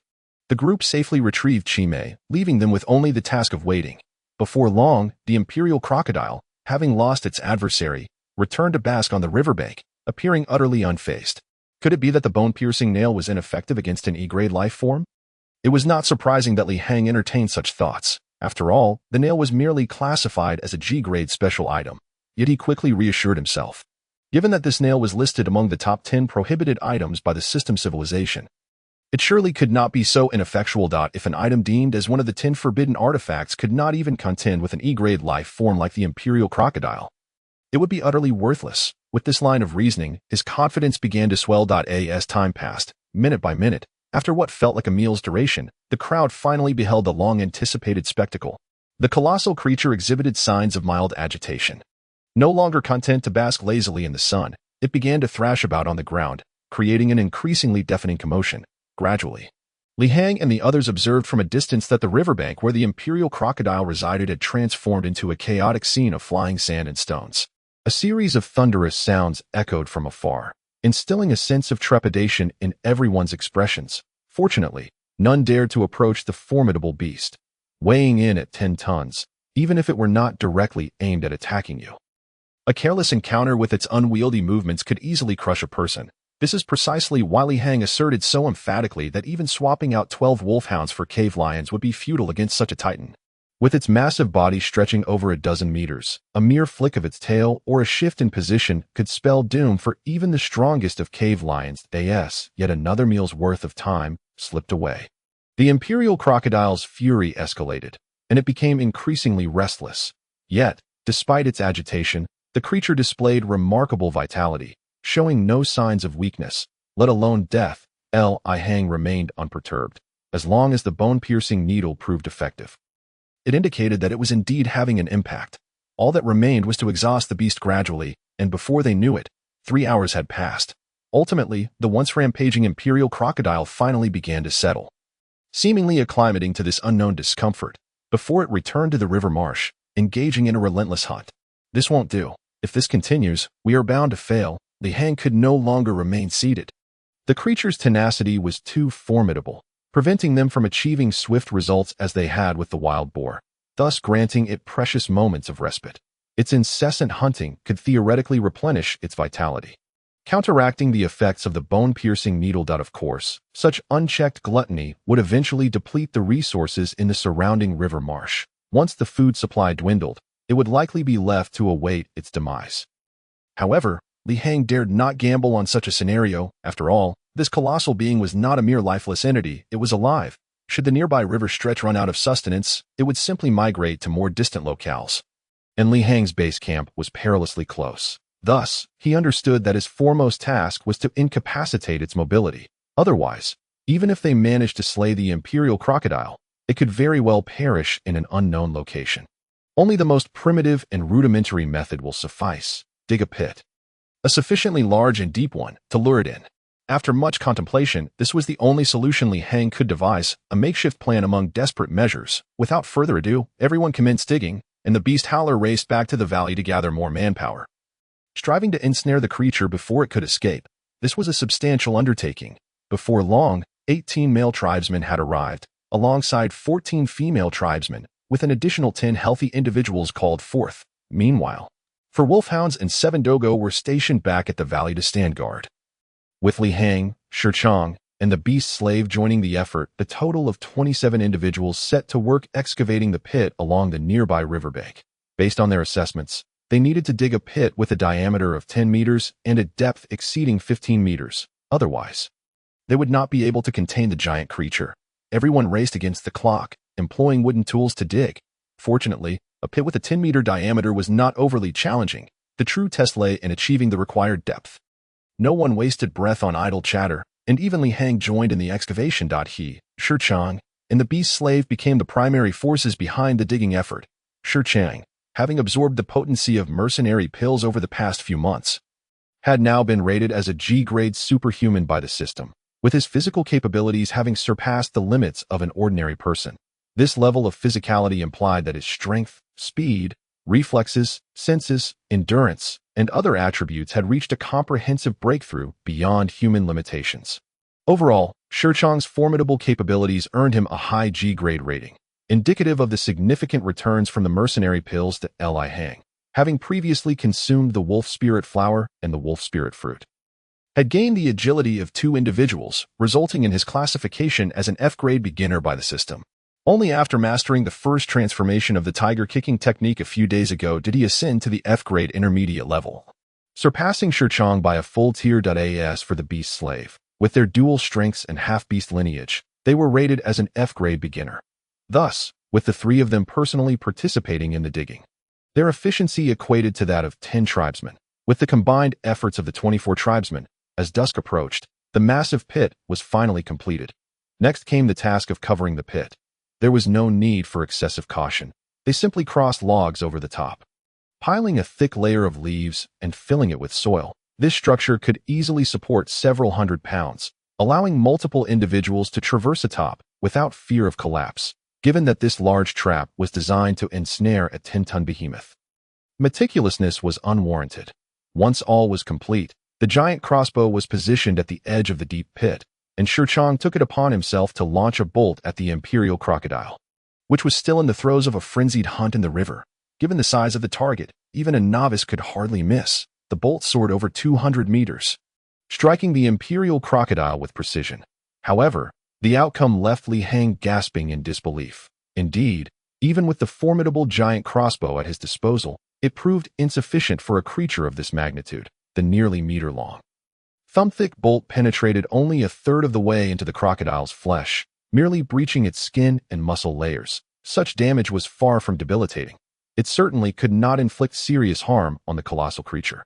the group safely retrieved Qingmei, leaving them with only the task of waiting. Before long, the imperial crocodile, having lost its adversary, returned to bask on the riverbank, appearing utterly unfazed. Could it be that the bone-piercing nail was ineffective against an E-grade life form? It was not surprising that Li Hang entertained such thoughts. After all, the nail was merely classified as a G-grade special item. Yet he quickly reassured himself. Given that this nail was listed among the top 10 prohibited items by the system civilization, it surely could not be so ineffectual. If an item deemed as one of the 10 forbidden artifacts could not even contend with an E-grade life form like the imperial crocodile, it would be utterly worthless. With this line of reasoning, his confidence began to swell. As time passed, minute by minute, after what felt like a meal's duration, the crowd finally beheld the long-anticipated spectacle. The colossal creature exhibited signs of mild agitation. No longer content to bask lazily in the sun, it began to thrash about on the ground, creating an increasingly deafening commotion. Gradually, Li Hang and the others observed from a distance that the riverbank where the imperial crocodile resided had transformed into a chaotic scene of flying sand and stones. A series of thunderous sounds echoed from afar, instilling a sense of trepidation in everyone's expressions. Fortunately, none dared to approach the formidable beast, weighing in at 10 tons, even if it were not directly aimed at attacking you. A careless encounter with its unwieldy movements could easily crush a person. This is precisely why Li Hang asserted so emphatically that even swapping out 12 wolfhounds for cave lions would be futile against such a titan. With its massive body stretching over a dozen meters, a mere flick of its tail or a shift in position could spell doom for even the strongest of cave lions. Yet another meal's worth of time slipped away. The imperial crocodile's fury escalated, and it became increasingly restless. Yet, despite its agitation, the creature displayed remarkable vitality, showing no signs of weakness, let alone death. Li Hang remained unperturbed, as long as the bone-piercing needle proved effective. It indicated that it was indeed having an impact. All that remained was to exhaust the beast gradually, and before they knew it, 3 hours had passed. Ultimately, the once rampaging imperial crocodile finally began to settle, seemingly acclimating to this unknown discomfort, before it returned to the river marsh, engaging in a relentless hunt. This won't do. If this continues, we are bound to fail. Li Hang could no longer remain seated. The creature's tenacity was too formidable, preventing them from achieving swift results as they had with the wild boar, thus granting it precious moments of respite. Its incessant hunting could theoretically replenish its vitality, counteracting the effects of the bone-piercing needle. Of course, such unchecked gluttony would eventually deplete the resources in the surrounding river marsh. Once the food supply dwindled, it would likely be left to await its demise. However, Li Hang dared not gamble on such a scenario. After all, this colossal being was not a mere lifeless entity, it was alive. Should the nearby river stretch run out of sustenance, it would simply migrate to more distant locales. And Li Hang's base camp was perilously close. Thus, he understood that his foremost task was to incapacitate its mobility. Otherwise, even if they managed to slay the imperial crocodile, it could very well perish in an unknown location. Only the most primitive and rudimentary method will suffice: dig a pit, a sufficiently large and deep one, to lure it in. After much contemplation, this was the only solution Li Hang could devise, a makeshift plan among desperate measures. Without further ado, everyone commenced digging, and the beast howler raced back to the valley to gather more manpower, striving to ensnare the creature before it could escape. This was a substantial undertaking. Before long, 18 male tribesmen had arrived, alongside 14 female tribesmen, with an additional 10 healthy individuals called forth. Meanwhile, 4 wolfhounds and 7 dogo were stationed back at the valley to stand guard. With Li Hang, Shirchang, and the beast slave joining the effort, the total of 27 individuals set to work excavating the pit along the nearby riverbank. Based on their assessments, they needed to dig a pit with a diameter of 10 meters and a depth exceeding 15 meters. Otherwise, they would not be able to contain the giant creature. Everyone raced against the clock, employing wooden tools to dig. Fortunately, a pit with a 10-meter diameter was not overly challenging. The true test lay in achieving the required depth. No one wasted breath on idle chatter, and even Li Hang joined in the excavation. He, Shirchang, and the beast slave became the primary forces behind the digging effort. Shirchang, having absorbed the potency of mercenary pills over the past few months, had now been rated as a G-grade superhuman by the system, with his physical capabilities having surpassed the limits of an ordinary person. This level of physicality implied that his strength, speed, reflexes, senses, endurance, and other attributes had reached a comprehensive breakthrough beyond human limitations. Overall, Shirchang's formidable capabilities earned him a high G-grade rating, indicative of the significant returns from the mercenary pills to Li Hang, having previously consumed the wolf spirit flower and the wolf spirit fruit, had gained the agility of 2 individuals, resulting in his classification as an F-grade beginner by the system. Only after mastering the first transformation of the tiger kicking technique a few days ago did he ascend to the F-grade intermediate level, surpassing Shirchang by a full tier. As for the beast slave, with their dual strengths and half-beast lineage, they were rated as an F-grade beginner. Thus, with the 3 of them personally participating in the digging, their efficiency equated to that of 10 tribesmen. With the combined efforts of the 24 tribesmen, as dusk approached, the massive pit was finally completed. Next came the task of covering the pit. There was no need for excessive caution. They simply crossed logs over the top, piling a thick layer of leaves and filling it with soil. This structure could easily support several hundred pounds, allowing multiple individuals to traverse atop without fear of collapse, given that this large trap was designed to ensnare a 10-ton behemoth. Meticulousness was unwarranted. Once all was complete, the giant crossbow was positioned at the edge of the deep pit, and Shirchang took it upon himself to launch a bolt at the imperial crocodile, which was still in the throes of a frenzied hunt in the river. Given the size of the target, even a novice could hardly miss. The bolt soared over 200 meters, striking the imperial crocodile with precision. However, the outcome left Li Hang gasping in disbelief. Indeed, Even with the formidable giant crossbow at his disposal, it proved insufficient for a creature of this magnitude, the nearly meter-long. Thumb-thick bolt penetrated only a third of the way into the crocodile's flesh, merely breaching its skin and muscle layers. Such damage was far from debilitating. It certainly could not inflict serious harm on the colossal creature.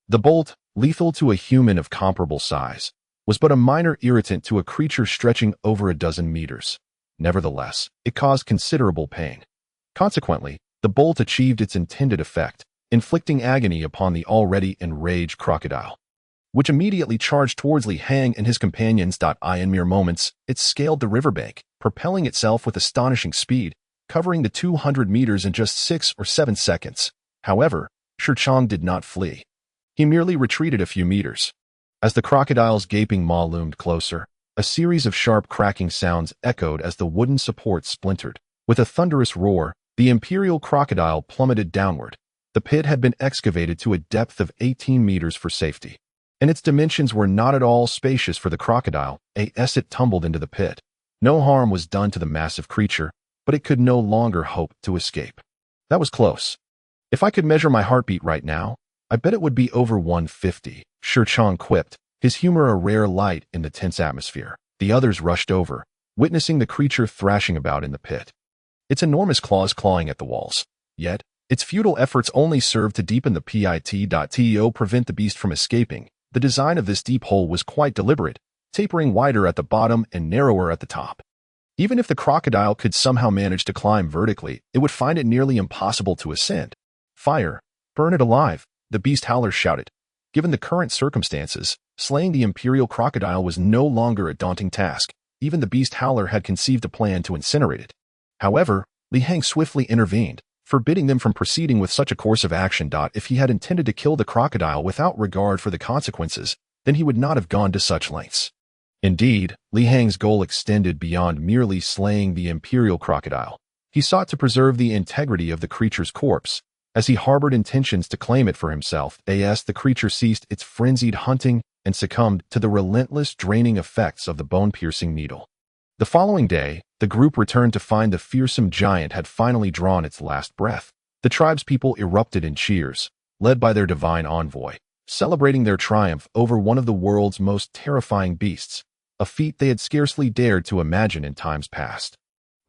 The bolt, lethal to a human of comparable size, was but a minor irritant to a creature stretching over a dozen meters. Nevertheless, it caused considerable pain. Consequently, the bolt achieved its intended effect, inflicting agony upon the already enraged crocodile, which immediately charged towards Li Hang and his companions. In mere moments, it scaled the riverbank, propelling itself with astonishing speed, covering the 200 meters in just 6 or 7 seconds. However, Shirchong did not flee. He merely retreated a few meters. As the crocodile's gaping maw loomed closer, a series of sharp cracking sounds echoed as the wooden support splintered. With a thunderous roar, the imperial crocodile plummeted downward. The pit had been excavated to a depth of 18 meters for safety, and its dimensions were not at all spacious for the crocodile as it tumbled into the pit. No harm was done to the massive creature, but it could no longer hope to escape. That was close. If I could measure my heartbeat right now, I bet it would be over 150, Shirchong quipped, his humor a rare light in the tense atmosphere. The others rushed over, witnessing the creature thrashing about in the pit, its enormous claws clawing at the walls. Yet, its futile efforts only served to deepen the pit. Prevent the beast from escaping. The design of this deep hole was quite deliberate, tapering wider at the bottom and narrower at the top. Even if the crocodile could somehow manage to climb vertically, it would find it nearly impossible to ascend. Fire! Burn it alive! The beast howler shouted. Given the current circumstances, slaying the imperial crocodile was no longer a daunting task. Even the beast howler had conceived a plan to incinerate it. However, Li Hang swiftly intervened, forbidding them from proceeding with such a course of action. If he had intended to kill the crocodile without regard for the consequences, then he would not have gone to such lengths. Indeed, Li Hang's goal extended beyond merely slaying the imperial crocodile. He sought to preserve the integrity of the creature's corpse, as he harbored intentions to claim it for himself. The creature ceased its frenzied hunting and succumbed to the relentless draining effects of the bone-piercing needle. The following day, the group returned to find the fearsome giant had finally drawn its last breath. The tribespeople erupted in cheers, led by their divine envoy, celebrating their triumph over one of the world's most terrifying beasts, a feat they had scarcely dared to imagine in times past.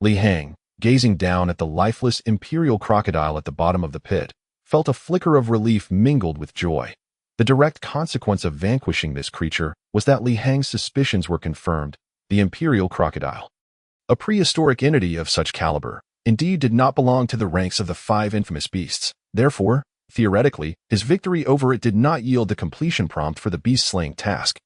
Li Hang, gazing down at the lifeless imperial crocodile at the bottom of the pit, felt a flicker of relief mingled with joy. The direct consequence of vanquishing this creature was that Li Hang's suspicions were confirmed. The imperial crocodile, a prehistoric entity of such caliber, indeed did not belong to the ranks of the 5 infamous beasts. Therefore, theoretically, his victory over it did not yield the completion prompt for the beast-slaying task,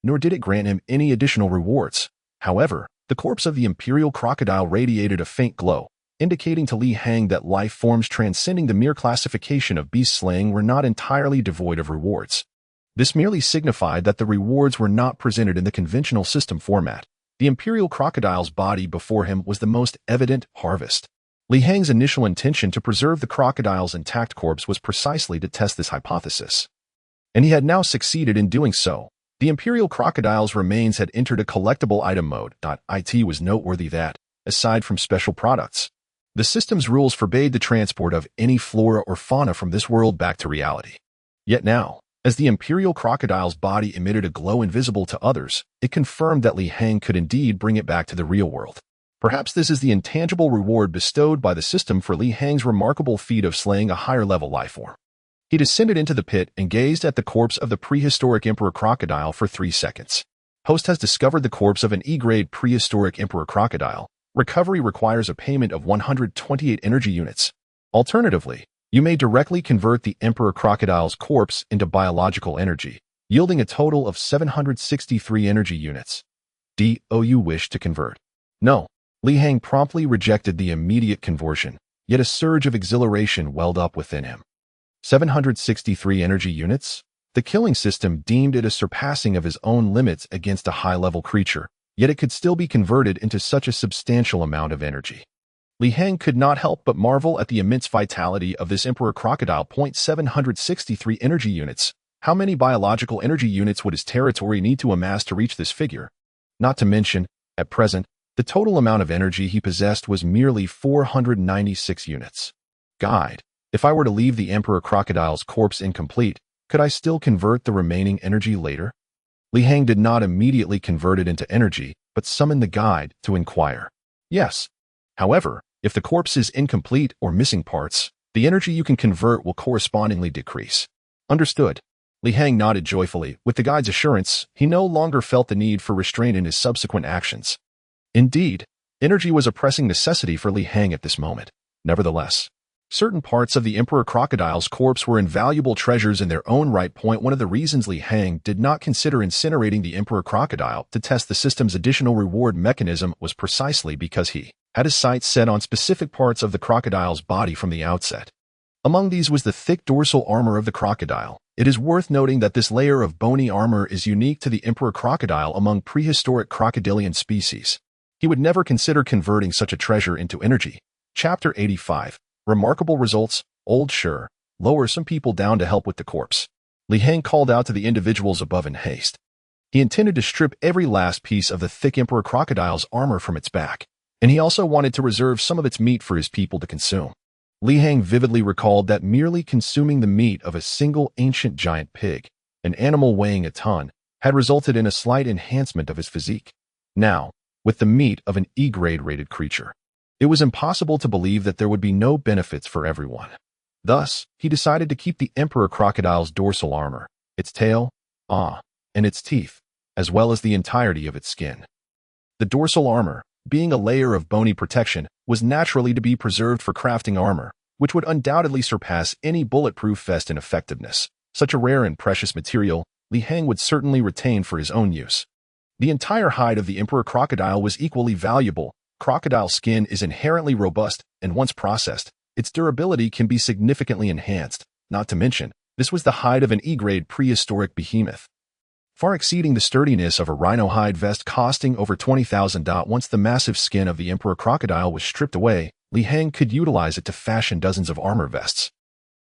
nor did it grant him any additional rewards. However, the corpse of the imperial crocodile radiated a faint glow, indicating to Li Hang that life forms transcending the mere classification of beast-slaying were not entirely devoid of rewards. This merely signified that the rewards were not presented in the conventional system format. The imperial crocodile's body before him was the most evident harvest. Li Hang's initial intention to preserve the crocodile's intact corpse was precisely to test this hypothesis, and he had now succeeded in doing so. The imperial crocodile's remains had entered a collectible item mode. It was noteworthy that, aside from special products, the system's rules forbade the transport of any flora or fauna from this world back to reality. Yet now, as the imperial crocodile's body emitted a glow invisible to others, it confirmed that Li Hang could indeed bring it back to the real world. Perhaps this is the intangible reward bestowed by the system for Li Hang's remarkable feat of slaying a higher-level lifeform. He descended into the pit and gazed at the corpse of the prehistoric emperor crocodile for 3 seconds. Host has discovered the corpse of an E-grade prehistoric emperor crocodile. Recovery requires a payment of 128 energy units. Alternatively, you may directly convert the emperor crocodile's corpse into biological energy, yielding a total of 763 energy units. Do you wish to convert? No. Li Hang promptly rejected the immediate conversion, yet a surge of exhilaration welled up within him. 763 energy units? The killing system deemed it a surpassing of his own limits against a high-level creature, yet it could still be converted into such a substantial amount of energy. Li Hang could not help but marvel at the immense vitality of this emperor crocodile. 763 energy units. How many biological energy units would his territory need to amass to reach this figure? Not to mention, at present, The total amount of energy he possessed was merely 496 units. Guide: if I were to leave the Emperor Crocodile's corpse incomplete, could I still convert the remaining energy later? Li Hang did not immediately convert it into energy, but summoned the guide to inquire. Yes. However, if the corpse is incomplete or missing parts, the energy you can convert will correspondingly decrease. Understood. Li Hang nodded joyfully. With the guide's assurance, he no longer felt the need for restraint in his subsequent actions. Indeed, energy was a pressing necessity for Li Hang at this moment. Nevertheless, certain parts of the Emperor Crocodile's corpse were invaluable treasures in their own right. One of the reasons Li Hang did not consider incinerating the Emperor Crocodile to test the system's additional reward mechanism was precisely because he had his sights set on specific parts of the crocodile's body from the outset. Among these was the thick dorsal armor of the crocodile. It is worth noting that this layer of bony armor is unique to the Emperor Crocodile among prehistoric crocodilian species. He would never consider converting such a treasure into energy. Chapter 85. Remarkable results. Old Sure, lower some people down to help with the corpse. Li Hang called out to the individuals above in haste. He intended to strip every last piece of the thick Emperor Crocodile's armor from its back, and he also wanted to reserve some of its meat for his people to consume. Li Hang vividly recalled that merely consuming the meat of a single ancient giant pig, an animal weighing a ton, had resulted in a slight enhancement of his physique. Now, with the meat of an E-grade rated creature, it was impossible to believe that there would be no benefits for everyone. Thus, he decided to keep the Emperor Crocodile's dorsal armor, its tail, and its teeth, as well as the entirety of its skin. The dorsal armor, being a layer of bony protection, was naturally to be preserved for crafting armor, which would undoubtedly surpass any bulletproof vest in effectiveness. Such a rare and precious material, Li Hang would certainly retain for his own use. The entire hide of the Emperor Crocodile was equally valuable. Crocodile skin is inherently robust, and once processed, its durability can be significantly enhanced. Not to mention, this was the hide of an E-grade prehistoric behemoth, far exceeding the sturdiness of a rhino hide vest costing over 20,000. Once the massive skin of the Emperor Crocodile was stripped away, Li Hang could utilize it to fashion dozens of armor vests.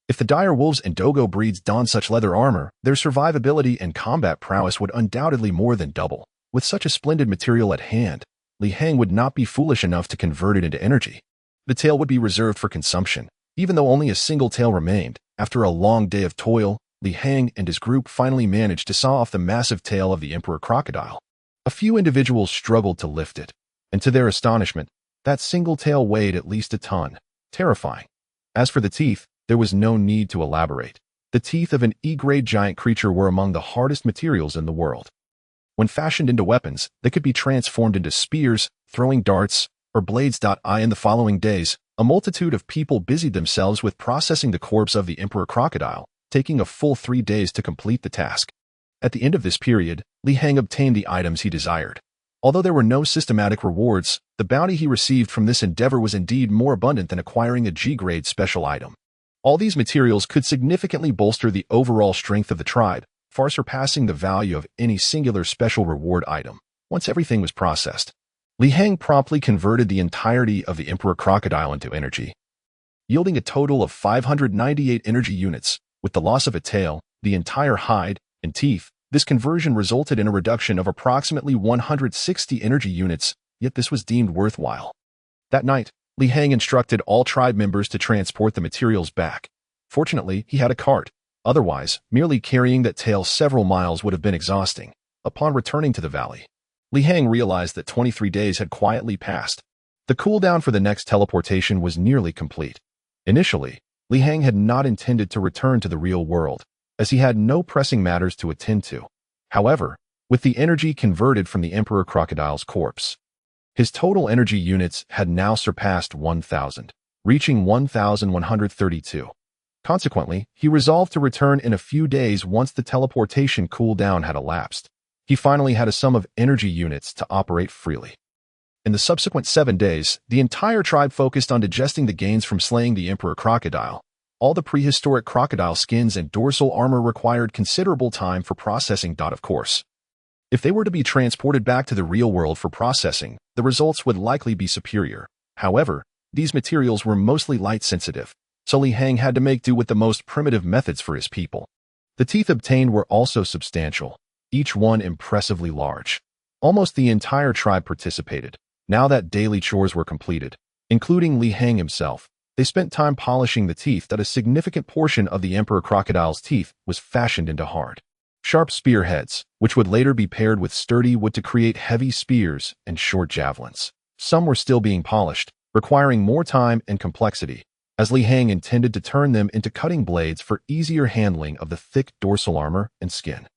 If the dire wolves and dogo breeds don such leather armor, their survivability and combat prowess would undoubtedly more than double. With such a splendid material at hand, Li Hang would not be foolish enough to convert it into energy. The tail would be reserved for consumption, even though only a single tail remained. After a long day of toil, Li Hang and his group finally managed to saw off the massive tail of the Emperor Crocodile. A few individuals struggled to lift it, and to their astonishment, that single tail weighed at least a ton. Terrifying. As for the teeth, there was no need to elaborate. The teeth of an E-grade giant creature were among the hardest materials in the world. When fashioned into weapons, they could be transformed into spears, throwing darts, or blades. In the following days, a multitude of people busied themselves with processing the corpse of the Emperor Crocodile, taking a full 3 days to complete the task. At the end of this period, Li Hang obtained the items he desired. Although there were no systematic rewards, the bounty he received from this endeavor was indeed more abundant than acquiring a G-grade special item. All these materials could significantly bolster the overall strength of the tribe, far surpassing the value of any singular special reward item. Once everything was processed, Li Hang promptly converted the entirety of the Emperor Crocodile into energy, yielding a total of 598 energy units. With the loss of a tail, the entire hide, and teeth, this conversion resulted in a reduction of approximately 160 energy units, yet this was deemed worthwhile. That night, Li Hang instructed all tribe members to transport the materials back. Fortunately, he had a cart. Otherwise, merely carrying that tail several miles would have been exhausting. Upon returning to the valley, Li Hang realized that 23 days had quietly passed. The cooldown for the next teleportation was nearly complete. Initially, Li Hang had not intended to return to the real world, as he had no pressing matters to attend to. However, with the energy converted from the Emperor Crocodile's corpse, his total energy units had now surpassed 1,000, reaching 1,132. Consequently, he resolved to return in a few days once the teleportation cooldown had elapsed. He finally had a sum of energy units to operate freely. In the subsequent 7 days, the entire tribe focused on digesting the gains from slaying the Emperor Crocodile. All the prehistoric crocodile skins and dorsal armor required considerable time for processing. Of course, if they were to be transported back to the real world for processing, the results would likely be superior. However, these materials were mostly light-sensitive, so Li Hang had to make do with the most primitive methods for his people. The teeth obtained were also substantial, each one impressively large. Almost the entire tribe participated. Now that daily chores were completed, including Li Hang himself, they spent time polishing the teeth that a significant portion of the emperor crocodile's teeth was fashioned into hard, sharp spearheads, which would later be paired with sturdy wood to create heavy spears and short javelins. Some were still being polished, requiring more time and complexity, as Li Hang intended to turn them into cutting blades for easier handling of the thick dorsal armor and skin.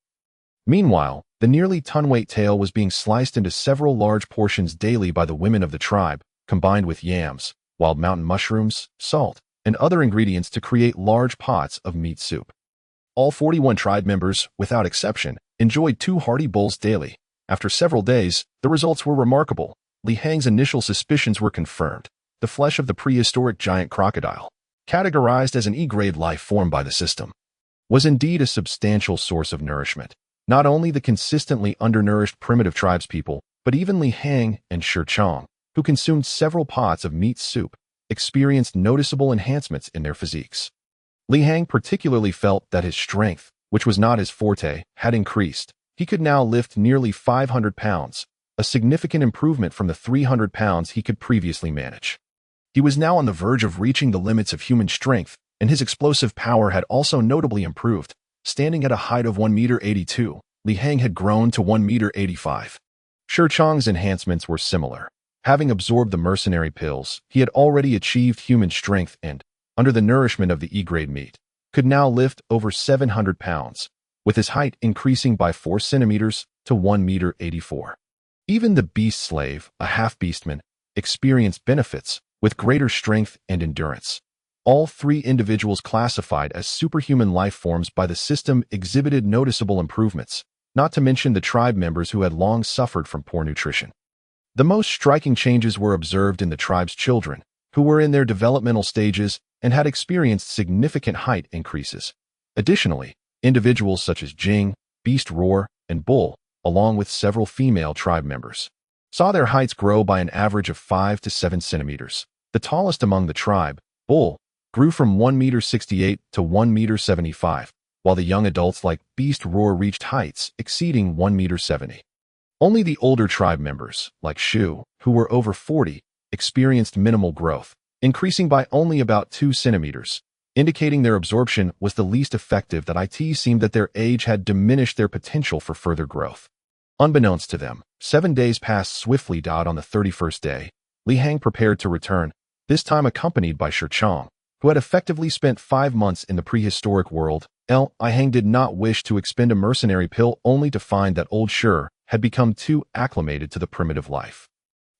Meanwhile, the nearly ton-weight tail was being sliced into several large portions daily by the women of the tribe, combined with yams, wild mountain mushrooms, salt, and other ingredients to create large pots of meat soup. All 41 tribe members, without exception, enjoyed 2 hearty bowls daily. After several days, the results were remarkable. Li Hang's initial suspicions were confirmed. The flesh of the prehistoric giant crocodile, categorized as an E-grade life form by the system, was indeed a substantial source of nourishment. Not only the consistently undernourished primitive tribespeople, but even Li Hang and Shi Chong, who consumed several pots of meat soup, experienced noticeable enhancements in their physiques. Li Hang particularly felt that his strength, which was not his forte, had increased. He could now lift nearly 500 pounds, a significant improvement from the 300 pounds he could previously manage. He was now on the verge of reaching the limits of human strength, and his explosive power had also notably improved. Standing at a height of 1.82 meters, Li Hang had grown to 1.85 meters. Shi Chong's enhancements were similar. Having absorbed the mercenary pills, he had already achieved human strength and, under the nourishment of the E-grade meat, could now lift over 700 pounds, with his height increasing by 4 centimeters to 1.84 meters. Even the beast slave, a half-beastman, experienced benefits, with greater strength and endurance. All 3 individuals classified as superhuman life forms by the system exhibited noticeable improvements, not to mention the tribe members who had long suffered from poor nutrition. The most striking changes were observed in the tribe's children, who were in their developmental stages and had experienced significant height increases. Additionally, individuals such as Jing, Beast Roar, and Bull, along with several female tribe members, saw their heights grow by an average of 5 to 7 centimeters. The tallest among the tribe, Bull, grew from 1.68 meters to 1.75 meters, while the young adults like Beast Roar reached heights exceeding 1.70 meters. Only the older tribe members, like Shu, who were over 40, experienced minimal growth, increasing by only about 2 centimeters, indicating their absorption was the least effective. That it seemed that their age had diminished their potential for further growth. Unbeknownst to them, 7 days passed swiftly. On the 31st day, Li Hang prepared to return, this time accompanied by Shi Chong, who had effectively spent 5 months in the prehistoric world. Li Hang did not wish to expend a mercenary pill only to find that old Shi had become too acclimated to the primitive life.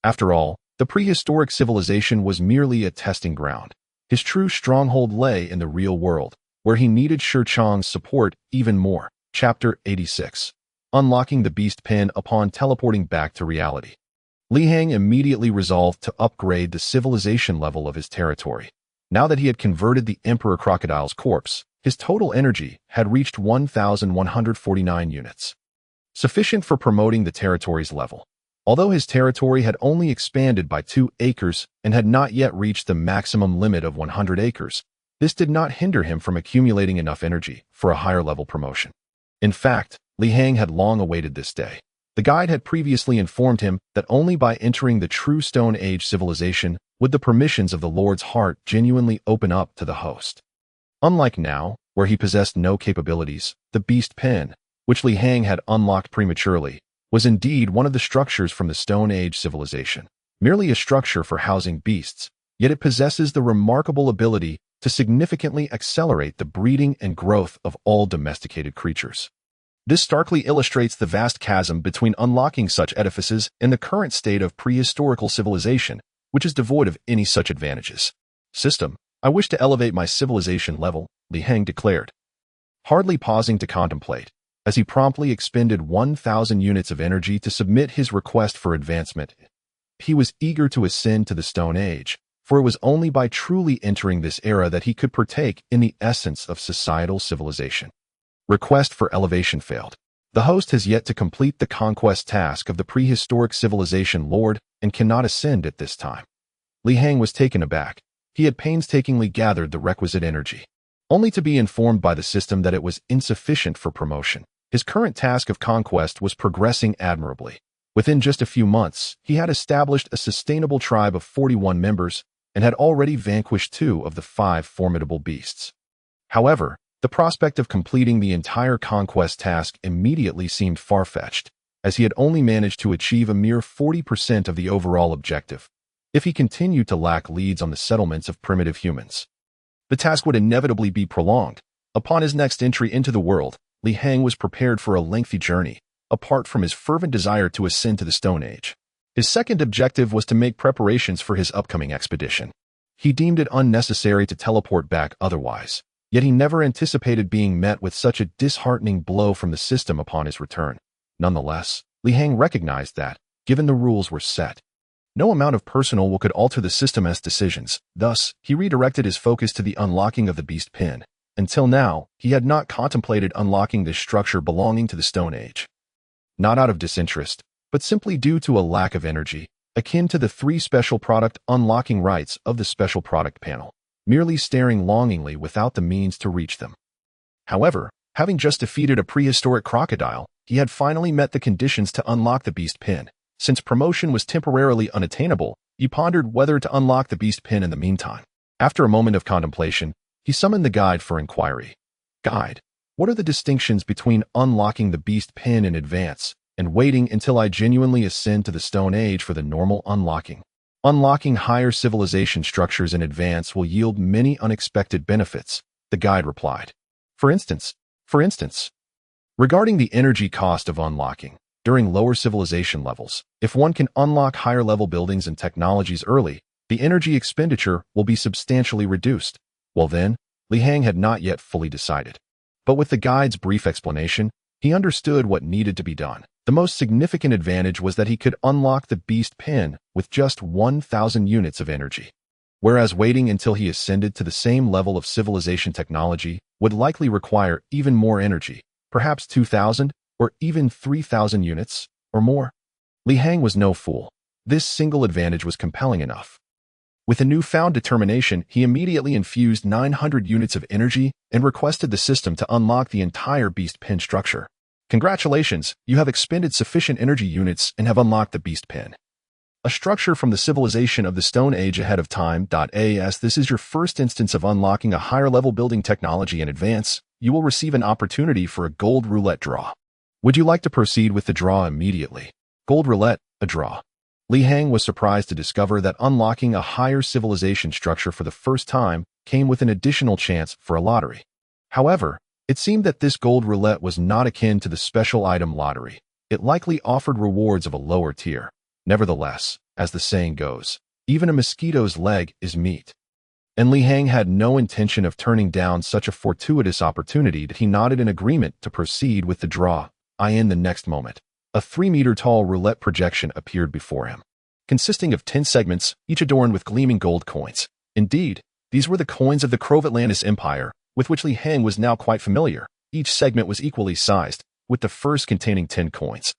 After all, the prehistoric civilization was merely a testing ground. His true stronghold lay in the real world, where he needed Shi Chong's support even more. Chapter 86. Unlocking the Beast Pen upon teleporting back to reality. Li Hang immediately resolved to upgrade the civilization level of his territory. Now that he had converted the Emperor Crocodile's corpse, his total energy had reached 1,149 units, sufficient for promoting the territory's level. Although his territory had only expanded by 2 acres and had not yet reached the maximum limit of 100 acres, this did not hinder him from accumulating enough energy for a higher level promotion. In fact, Li Hang had long awaited this day. The guide had previously informed him that only by entering the true Stone Age civilization would the permissions of the Lord's heart genuinely open up to the host. Unlike now, where he possessed no capabilities, the Beast Pen, which Li Hang had unlocked prematurely, was indeed one of the structures from the Stone Age civilization, merely a structure for housing beasts, yet it possesses the remarkable ability to significantly accelerate the breeding and growth of all domesticated creatures. This starkly illustrates the vast chasm between unlocking such edifices and the current state of prehistorical civilization, which is devoid of any such advantages. System, I wish to elevate my civilization level, Li Hang declared, hardly pausing to contemplate, as he promptly expended 1,000 units of energy to submit his request for advancement. He was eager to ascend to the Stone Age, for it was only by truly entering this era that he could partake in the essence of societal civilization. Request for elevation failed. The host has yet to complete the conquest task of the prehistoric civilization lord and cannot ascend at this time. Li Hang was taken aback. He had painstakingly gathered the requisite energy, only to be informed by the system that it was insufficient for promotion. His current task of conquest was progressing admirably. Within just a few months, he had established a sustainable tribe of 41 members and had already vanquished 2 of the 5 formidable beasts. However, the prospect of completing the entire conquest task immediately seemed far-fetched, as he had only managed to achieve a mere 40% of the overall objective. If he continued to lack leads on the settlements of primitive humans, the task would inevitably be prolonged. Upon his next entry into the world, Li Hang was prepared for a lengthy journey, apart from his fervent desire to ascend to the Stone Age. His second objective was to make preparations for his upcoming expedition. He deemed it unnecessary to teleport back otherwise, yet he never anticipated being met with such a disheartening blow from the system upon his return. Nonetheless, Li Hang recognized that, given the rules were set, no amount of personal will could alter the system's decisions. Thus, he redirected his focus to the unlocking of the beast pin. Until now, he had not contemplated unlocking this structure belonging to the Stone Age. Not out of disinterest, but simply due to a lack of energy, akin to the 3 special product unlocking rights of the special product panel, merely staring longingly without the means to reach them. However, having just defeated a prehistoric crocodile, he had finally met the conditions to unlock the beast pin. Since promotion was temporarily unattainable, he pondered whether to unlock the beast pin in the meantime. After a moment of contemplation, he summoned the guide for inquiry. Guide, what are the distinctions between unlocking the beast pin in advance and waiting until I genuinely ascend to the Stone Age for the normal unlocking? Unlocking higher civilization structures in advance will yield many unexpected benefits, the guide replied. For instance, regarding the energy cost of unlocking, during lower civilization levels, if one can unlock higher-level buildings and technologies early, the energy expenditure will be substantially reduced. Well then, Li Hang had not yet fully decided. But with the guide's brief explanation, he understood what needed to be done. The most significant advantage was that he could unlock the beast pin with just 1,000 units of energy, whereas waiting until he ascended to the same level of civilization technology would likely require even more energy, perhaps 2,000 or even 3,000 units or more. Li Hang was no fool. This single advantage was compelling enough. With a newfound determination, he immediately infused 900 units of energy and requested the system to unlock the entire beast pin structure. Congratulations, you have expended sufficient energy units and have unlocked the beast pin. A structure from the civilization of the Stone Age ahead of time. As this is your first instance of unlocking a higher-level building technology in advance, you will receive an opportunity for a gold roulette draw. Would you like to proceed with the draw immediately? Gold roulette, a draw. Li Hang was surprised to discover that unlocking a higher civilization structure for the first time came with an additional chance for a lottery. However, it seemed that this gold roulette was not akin to the special item lottery. It likely offered rewards of a lower tier. Nevertheless, as the saying goes, even a mosquito's leg is meat. And Li Hang had no intention of turning down such a fortuitous opportunity that he nodded in agreement to proceed with the draw. In the next moment, a 3-meter-tall roulette projection appeared before him, consisting of 10 segments, each adorned with gleaming gold coins. Indeed, these were the coins of the Crovatlantis Empire, with which Li Hang was now quite familiar. Each segment was equally sized, with the first containing 10 coins,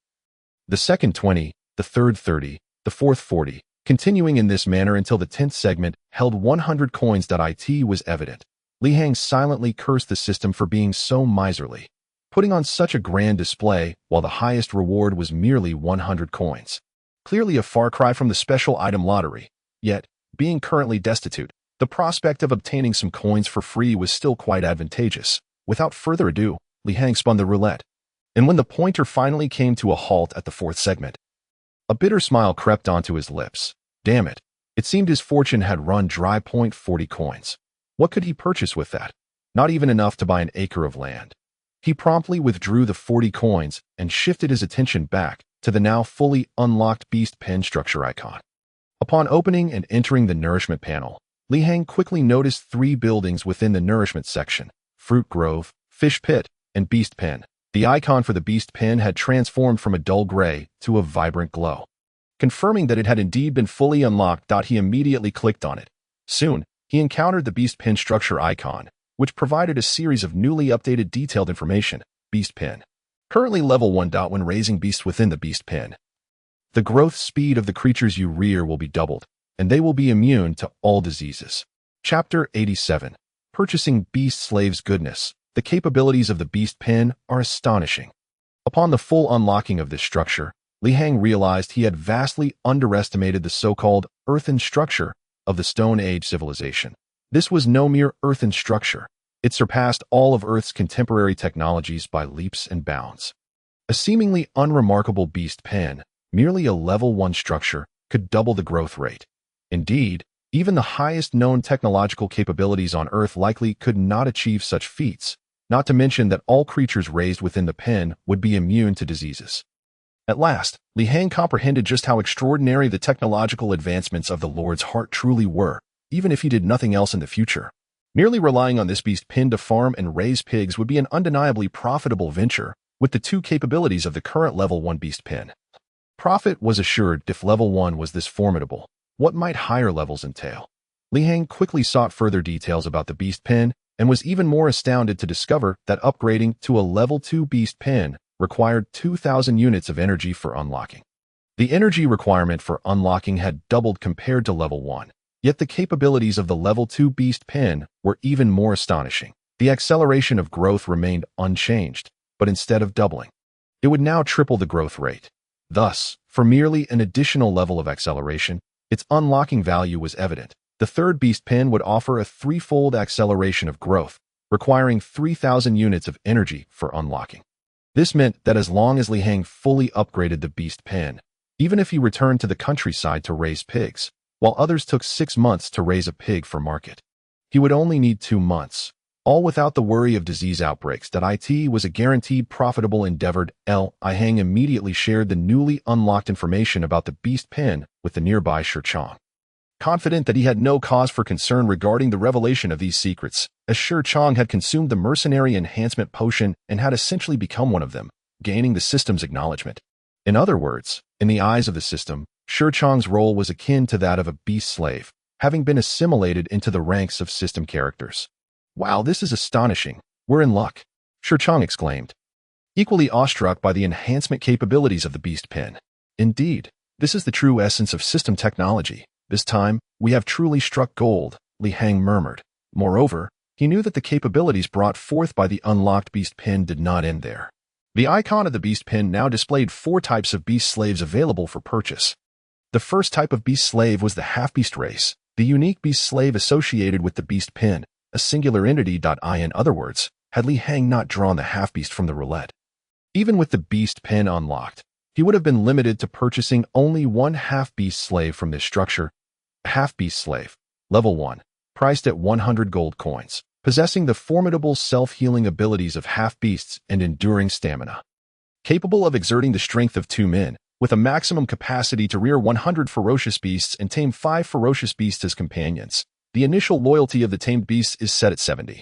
the second 20, the third 30, the fourth 40, continuing in this manner until the 10th segment held 100 coins. It was evident. Li Hang silently cursed the system for being so miserly, putting on such a grand display while the highest reward was merely 100 coins. Clearly a far cry from the special item lottery. Yet, being currently destitute, the prospect of obtaining some coins for free was still quite advantageous. Without further ado, Li Hang spun the roulette. And when the pointer finally came to a halt at the 4th segment, a bitter smile crept onto his lips. Damn it. It seemed his fortune had run dry. 40 coins. What could he purchase with that? Not even enough to buy an acre of land. He promptly withdrew the 40 coins and shifted his attention back to the now fully unlocked beast pen structure icon. Upon opening and entering the nourishment panel, Li Hang quickly noticed 3 buildings within the nourishment section: Fruit Grove, Fish Pit, and Beast Pen. The icon for the beast pen had transformed from a dull gray to a vibrant glow. Confirming that it had indeed been fully unlocked, he immediately clicked on it. Soon, he encountered the beast pen structure icon, which provided a series of newly updated detailed information. Beast pen. Currently level 1. When raising beasts within the beast pen, the growth speed of the creatures you rear will be doubled, and they will be immune to all diseases. Chapter 87. Purchasing Beast Slaves. Goodness, the capabilities of the beast pen are astonishing. Upon the full unlocking of this structure, Li Hang realized he had vastly underestimated the so-called earthen structure of the Stone Age civilization. This was no mere earthen structure. It surpassed all of Earth's contemporary technologies by leaps and bounds. A seemingly unremarkable beast pen, merely a level 1 structure, could double the growth rate. Indeed, even the highest known technological capabilities on Earth likely could not achieve such feats, not to mention that all creatures raised within the pen would be immune to diseases. At last, Li Hang comprehended just how extraordinary the technological advancements of the Lord's heart truly were, even if he did nothing else in the future. Merely relying on this beast pen to farm and raise pigs would be an undeniably profitable venture, with the two capabilities of the current level 1 beast pen. Profit was assured if level 1 was this formidable. What might higher levels entail? Li Hang quickly sought further details about the beast pen and was even more astounded to discover that upgrading to a level 2 beast pen required 2,000 units of energy for unlocking. The energy requirement for unlocking had doubled compared to level 1, yet the capabilities of the level 2 beast pen were even more astonishing. The acceleration of growth remained unchanged, but instead of doubling, it would now triple the growth rate. Thus, for merely an additional level of acceleration, its unlocking value was evident. The third beast pen would offer a threefold acceleration of growth, requiring 3,000 units of energy for unlocking. This meant that as long as Li Hang fully upgraded the beast pen, even if he returned to the countryside to raise pigs, while others took 6 months to raise a pig for market, he would only need 2 months, all without the worry of disease outbreaks. It was a guaranteed profitable endeavor. Li Hang immediately shared the newly unlocked information about the beast pen with the nearby Shi Chong. Confident that he had no cause for concern regarding the revelation of these secrets, as Shi Chong had consumed the mercenary enhancement potion and had essentially become one of them, gaining the system's acknowledgement. In other words, in the eyes of the system, Shi Chong's role was akin to that of a beast slave, having been assimilated into the ranks of system characters. Wow, this is astonishing. We're in luck, Shi Chong exclaimed, equally awestruck by the enhancement capabilities of the beast pen. Indeed, this is the true essence of system technology. This time, we have truly struck gold, Li Hang murmured. Moreover, he knew that the capabilities brought forth by the unlocked beast pen did not end there. The icon of the beast pen now displayed 4 types of beast slaves available for purchase. The first type of beast slave was the half-beast race, the unique beast slave associated with the beast pen, a singular entity. In other words, had Li Hang not drawn the half-beast from the roulette. Even with the beast pen unlocked, he would have been limited to purchasing only one half-beast slave from this structure. A half-beast slave, level 1, priced at 100 gold coins, possessing the formidable self-healing abilities of half-beasts and enduring stamina. Capable of exerting the strength of 2 men, with a maximum capacity to rear 100 ferocious beasts and tame 5 ferocious beasts as companions. The initial loyalty of the tamed beasts is set at 70,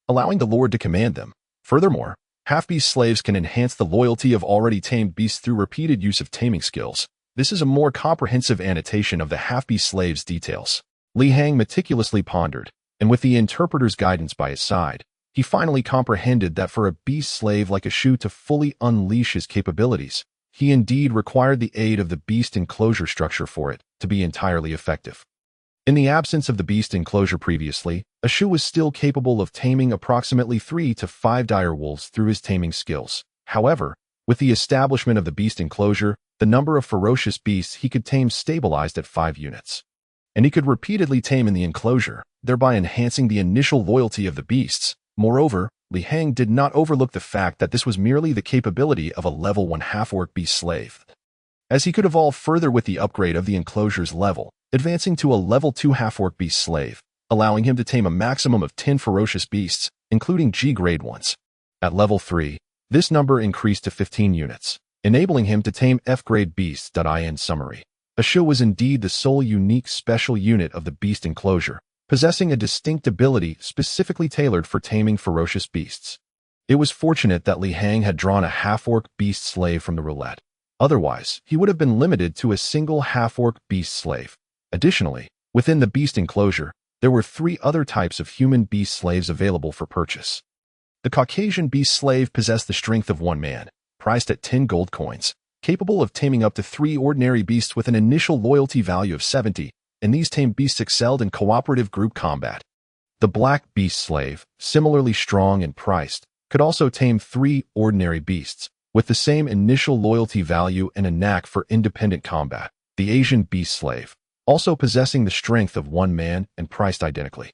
allowing the Lord to command them. Furthermore, half-beast slaves can enhance the loyalty of already tamed beasts through repeated use of taming skills. This is a more comprehensive annotation of the half-beast slave's details. Li Hang meticulously pondered, and with the interpreter's guidance by his side, he finally comprehended that for a beast slave like Shu to fully unleash his capabilities, he indeed required the aid of the beast enclosure structure for it to be entirely effective. In the absence of the beast enclosure previously, Shu was still capable of taming approximately 3 to 5 dire wolves through his taming skills. However, with the establishment of the beast enclosure, the number of ferocious beasts he could tame stabilized at 5 units. And he could repeatedly tame in the enclosure, thereby enhancing the initial loyalty of the beasts. Moreover, Li Hang did not overlook the fact that this was merely the capability of a level 1 half-orc beast slave, as he could evolve further with the upgrade of the enclosure's level, advancing to a level 2 half-orc beast slave, allowing him to tame a maximum of 10 ferocious beasts, including G-grade ones. At level 3, this number increased to 15 units, enabling him to tame F-grade beasts. In summary, Shu was indeed the sole unique special unit of the beast enclosure, possessing a distinct ability specifically tailored for taming ferocious beasts. It was fortunate that Li Hang had drawn a half-orc beast slave from the roulette. Otherwise, he would have been limited to a single half-orc beast slave. Additionally, within the beast enclosure, there were 3 other types of human beast slaves available for purchase. The Caucasian beast slave possessed the strength of 1 man, priced at 10 gold coins, capable of taming up to 3 ordinary beasts with an initial loyalty value of 70, and these tamed beasts excelled in cooperative group combat. The black beast slave, similarly strong and priced, could also tame 3 ordinary beasts, With the same initial loyalty value and a knack for independent combat, the Asian beast slave, also possessing the strength of one man and priced identically,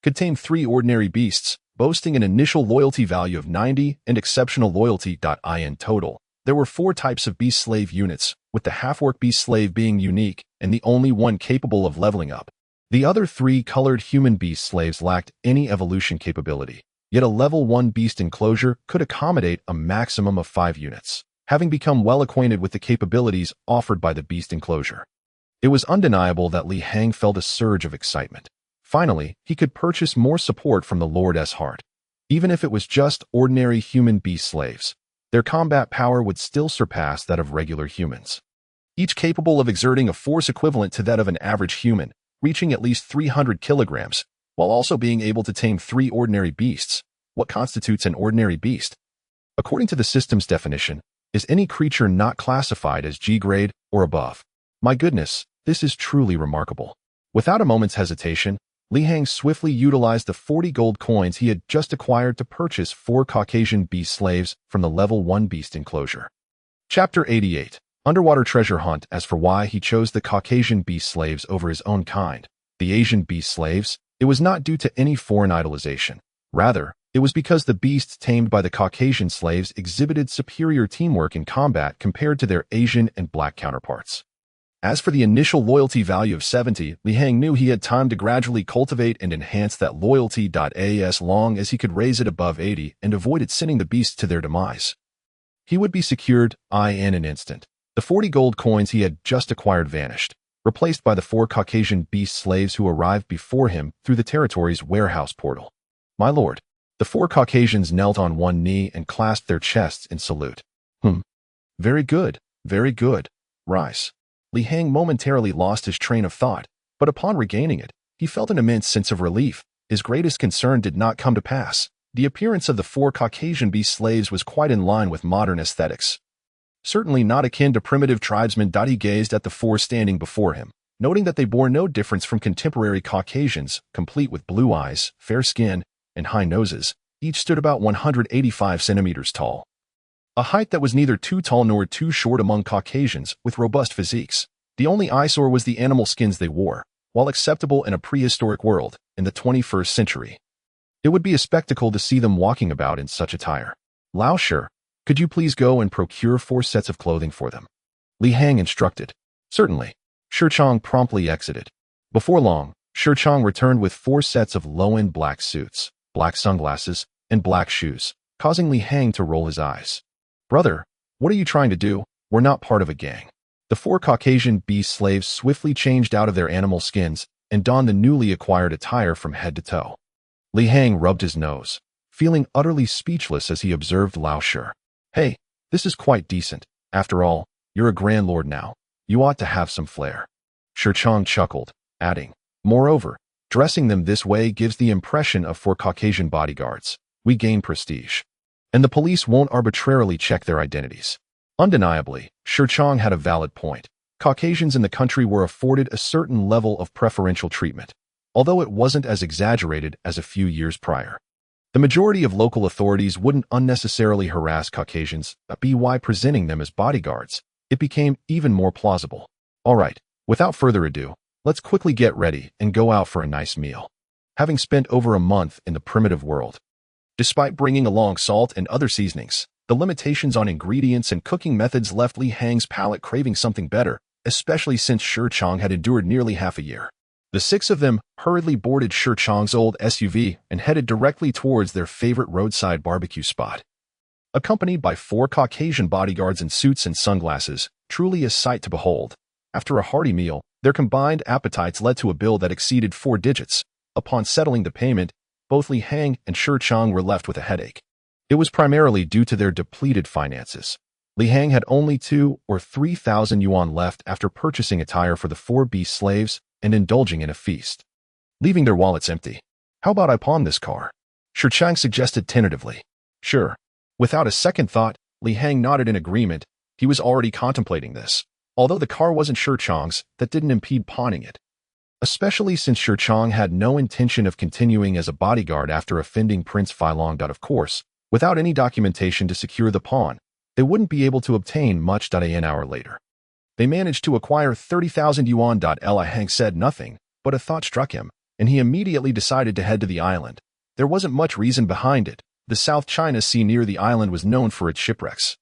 could tame 3 ordinary beasts, boasting an initial loyalty value of 90 and exceptional loyalty. In total, there were 4 types of beast slave units, with the half-orc beast slave being unique and the only one capable of leveling up. The other 3 colored human beast slaves lacked any evolution capability, yet a level 1 beast enclosure could accommodate a maximum of 5 units, having become well acquainted with the capabilities offered by the beast enclosure. It was undeniable that Li Hang felt a surge of excitement. Finally, he could purchase more support from the Lord's heart. Even if it was just ordinary human beast slaves, their combat power would still surpass that of regular humans, each capable of exerting a force equivalent to that of an average human, reaching at least 300 kilograms, while also being able to tame 3 ordinary beasts. What constitutes an ordinary beast? According to the system's definition, is any creature not classified as G-grade or above. My goodness, this is truly remarkable. Without a moment's hesitation, Li Hang swiftly utilized the 40 gold coins he had just acquired to purchase 4 Caucasian beast slaves from the level 1 beast enclosure. Chapter 88. Underwater Treasure Hunt. As for why he chose the Caucasian beast slaves over his own kind, the Asian beast slaves, it was not due to any foreign idolization. Rather, it was because the beasts tamed by the Caucasian slaves exhibited superior teamwork in combat compared to their Asian and black counterparts. As for the initial loyalty value of 70, Li Hang knew he had time to gradually cultivate and enhance that loyalty. As long as he could raise it above 80 and avoided sending the beasts to their demise, he would be secured in an instant. The 40 gold coins he had just acquired vanished, replaced by the 4 Caucasian beast slaves who arrived before him through the territory's warehouse portal. My lord. The 4 Caucasians knelt on one knee and clasped their chests in salute. Very good, very good. Rise. Li Hang momentarily lost his train of thought, but upon regaining it, he felt an immense sense of relief. His greatest concern did not come to pass. The appearance of the 4 Caucasian beast slaves was quite in line with modern aesthetics. Certainly not akin to primitive tribesmen. He gazed at the 4 standing before him, noting that they bore no difference from contemporary Caucasians, complete with blue eyes, fair skin, and high noses. Each stood about 185 centimeters tall, a height that was neither too tall nor too short among Caucasians with robust physiques. The only eyesore was the animal skins they wore. While acceptable in a prehistoric world, in the 21st century, it would be a spectacle to see them walking about in such attire. Lao Shi, could you please go and procure 4 sets of clothing for them? Li Hang instructed. Certainly. Shi Chong promptly exited. Before long, Shi Chong returned with 4 sets of low-end black suits, black sunglasses, and black shoes, causing Li Hang to roll his eyes. Brother, what are you trying to do? We're not part of a gang. The 4 Caucasian beast slaves swiftly changed out of their animal skins and donned the newly acquired attire from head to toe. Li Hang rubbed his nose, feeling utterly speechless as he observed Lao Shi. Hey, this is quite decent. After all, you're a grand lord now. You ought to have some flair. Shi Chong chuckled, adding, moreover, dressing them this way gives the impression of 4 Caucasian bodyguards. We gain prestige, and the police won't arbitrarily check their identities. Undeniably, Shi Chong had a valid point. Caucasians in the country were afforded a certain level of preferential treatment, although it wasn't as exaggerated as a few years prior. The majority of local authorities wouldn't unnecessarily harass Caucasians, but by presenting them as bodyguards, it became even more plausible. All right, without further ado, let's quickly get ready and go out for a nice meal. Having spent over a month in the primitive world, despite bringing along salt and other seasonings, the limitations on ingredients and cooking methods left Li Hang's palate craving something better, especially since Shi Chong had endured nearly half a year. The 6 of them hurriedly boarded Shi Chong's old SUV and headed directly towards their favorite roadside barbecue spot. Accompanied by 4 Caucasian bodyguards in suits and sunglasses, truly a sight to behold. After a hearty meal, their combined appetites led to a bill that exceeded 4 digits. Upon settling the payment, both Li Hang and Shi Chong were left with a headache. It was primarily due to their depleted finances. Li Hang had only 2 or 3,000 yuan left after purchasing attire for the 4 beast slaves and indulging in a feast, leaving their wallets empty. How about I pawn this car? Shi Chong suggested tentatively. Sure. Without a second thought, Li Hang nodded in agreement. He was already contemplating this. Although the car wasn't Shi Chong's, that didn't impede pawning it, especially since Shi Chong had no intention of continuing as a bodyguard after offending Prince Filong. Of course, without any documentation to secure the pawn, they wouldn't be able to obtain much. An hour later, they managed to acquire 30,000 yuan. Li Heng said nothing, but a thought struck him, and he immediately decided to head to the island. There wasn't much reason behind it. The South China Sea near the island was known for its shipwrecks.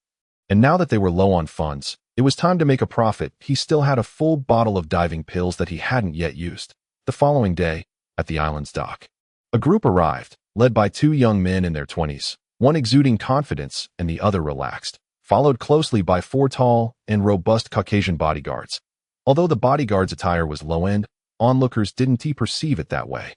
And now that they were low on funds, it was time to make a profit. He still had a full bottle of diving pills that he hadn't yet used. The following day, at the island's dock, a group arrived, led by two young men in their 20s, one exuding confidence and the other relaxed, followed closely by four tall and robust Caucasian bodyguards. Although the bodyguards' attire was low-end, onlookers didn't perceive it that way.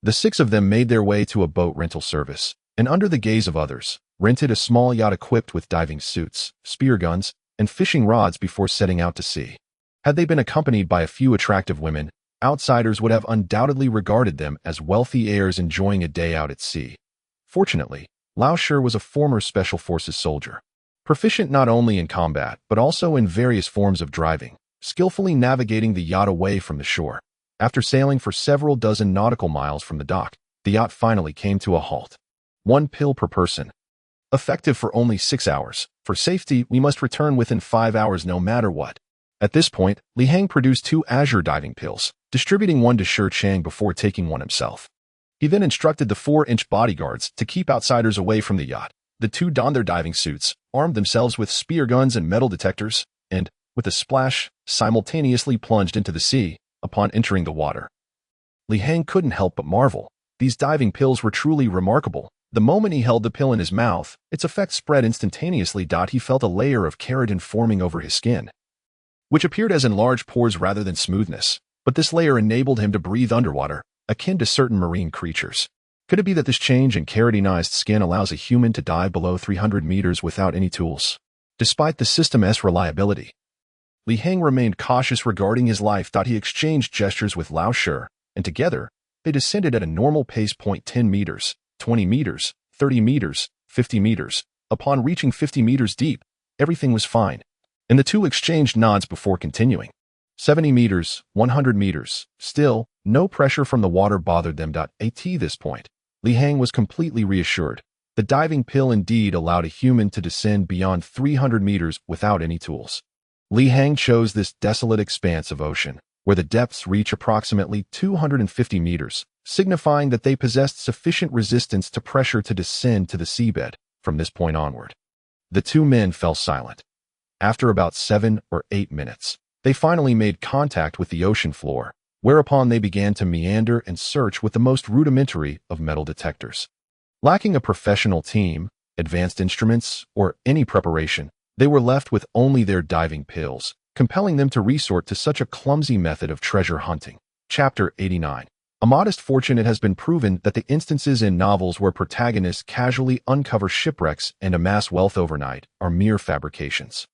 The six of them made their way to a boat rental service, and under the gaze of others, rented a small yacht equipped with diving suits, spear guns, and fishing rods before setting out to sea. Had they been accompanied by a few attractive women, outsiders would have undoubtedly regarded them as wealthy heirs enjoying a day out at sea. Fortunately, Lao Shi was a former Special Forces soldier, proficient not only in combat but also in various forms of driving, skillfully navigating the yacht away from the shore. After sailing for several dozen nautical miles from the dock, the yacht finally came to a halt. 1 pill per person. Effective for only 6 hours. For safety, we must return within 5 hours no matter what. At this point, Li Heng produced 2 azure diving pills, distributing one to Shi Chang before taking one himself. He then instructed the 4-inch bodyguards to keep outsiders away from the yacht. The two donned their diving suits, armed themselves with spear guns and metal detectors, and, with a splash, simultaneously plunged into the sea. Upon entering the water, Li Heng couldn't help but marvel. These diving pills were truly remarkable. The moment he held the pill in his mouth, its effect spread instantaneously. He felt a layer of keratin forming over his skin, which appeared as enlarged pores rather than smoothness. But this layer enabled him to breathe underwater, akin to certain marine creatures. Could it be that this change in keratinized skin allows a human to dive below 300 meters without any tools? Despite the system's reliability, Li Heng remained cautious regarding his life. He exchanged gestures with Lao Shi, and together, they descended at a normal pace. 10 meters, 20 meters, 30 meters, 50 meters. Upon reaching 50 meters deep, everything was fine, and the two exchanged nods before continuing. 70 meters, 100 meters. Still, no pressure from the water bothered them. At this point, Li Heng was completely reassured. The diving pill indeed allowed a human to descend beyond 300 meters without any tools. Li Heng chose this desolate expanse of ocean, where the depths reach approximately 250 meters, signifying that they possessed sufficient resistance to pressure to descend to the seabed. From this point onward, the two men fell silent. After about 7 or 8 minutes, they finally made contact with the ocean floor, whereupon they began to meander and search with the most rudimentary of metal detectors. Lacking a professional team, advanced instruments, or any preparation, they were left with only their diving pills, compelling them to resort to such a clumsy method of treasure hunting. Chapter 89. A modest fortune. It has been proven that the instances in novels where protagonists casually uncover shipwrecks and amass wealth overnight are mere fabrications.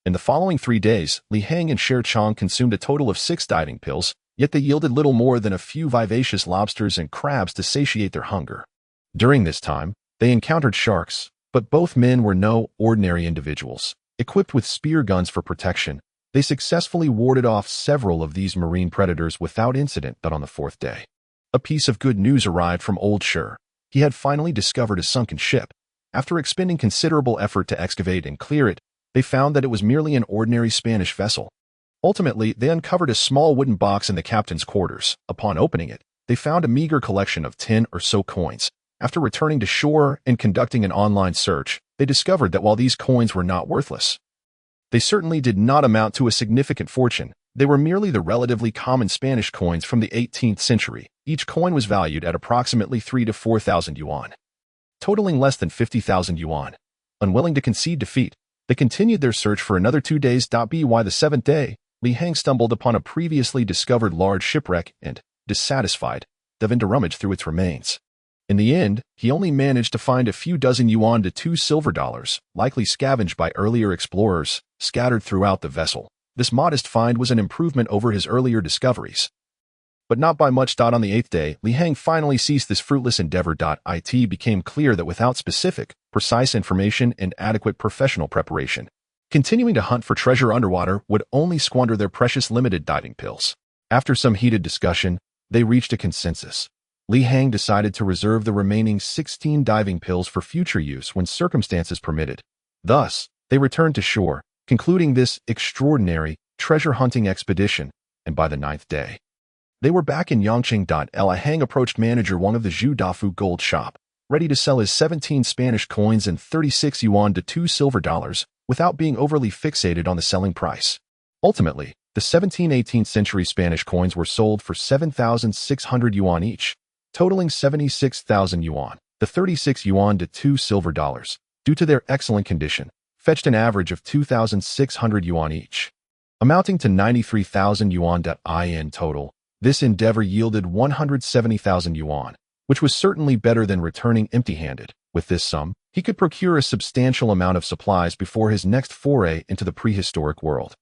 In the following 3 days, Li Heng and Shi Chang consumed a total of 6 diving pills, yet they yielded little more than a few vivacious lobsters and crabs to satiate their hunger. During this time, they encountered sharks, but both men were no ordinary individuals. Equipped with spear guns for protection, they successfully warded off several of these marine predators without incident. But on the 4th day, a piece of good news arrived from old Shi. He had finally discovered a sunken ship. After expending considerable effort to excavate and clear it, they found that it was merely an ordinary Spanish vessel. Ultimately, they uncovered a small wooden box in the captain's quarters. Upon opening it, they found a meager collection of 10 or so coins. After returning to shore and conducting an online search, they discovered that while these coins were not worthless, they certainly did not amount to a significant fortune. They were merely the relatively common Spanish coins from the 18th century. Each coin was valued at approximately 3,000 to 4,000 yuan, totaling less than 50,000 yuan. Unwilling to concede defeat, they continued their search for another 2 days. By the 7th day, Li Heng stumbled upon a previously discovered large shipwreck and, dissatisfied, dove into rummage through its remains. In the end, he only managed to find a few dozen yuan to $2 silver, likely scavenged by earlier explorers, scattered throughout the vessel. This modest find was an improvement over his earlier discoveries, but not by much. On the 8th day, Li Heng finally ceased this fruitless endeavor. It became clear that without specific, precise information and adequate professional preparation, continuing to hunt for treasure underwater would only squander their precious limited diving pills. After some heated discussion, they reached a consensus. Li Heng decided to reserve the remaining 16 diving pills for future use when circumstances permitted. Thus, They returned to shore, concluding this extraordinary treasure-hunting expedition, and by the 9th day, they were back in Yangqing. Li Hang approached manager Wang of the Zhu Dafu gold shop, ready to sell his 17 Spanish coins and 36 yuan to $2 silver without being overly fixated on the selling price. Ultimately, the 17 18th century Spanish coins were sold for 7,600 yuan each, totaling 76,000 yuan. The 36 yuan to $2 silver, due to their excellent condition, fetched an average of 2,600 yuan each, amounting to 93,000 yuan. In total, this endeavor yielded 170,000 yuan, which was certainly better than returning empty-handed. With this sum, he could procure a substantial amount of supplies before his next foray into the prehistoric world.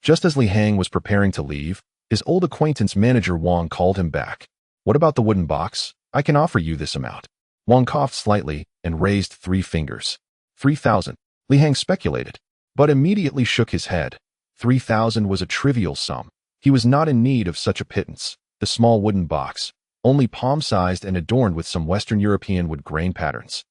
Just as Li Hang was preparing to leave, his old acquaintance manager Wang called him back. "What about the wooden box? I can offer you this amount." Wang coughed slightly and raised 3 fingers. 3,000, Li Hang speculated, but immediately shook his head. 3,000 was a trivial sum. He was not in need of such a pittance. The small wooden box, only palm-sized and adorned with some Western European wood grain patterns,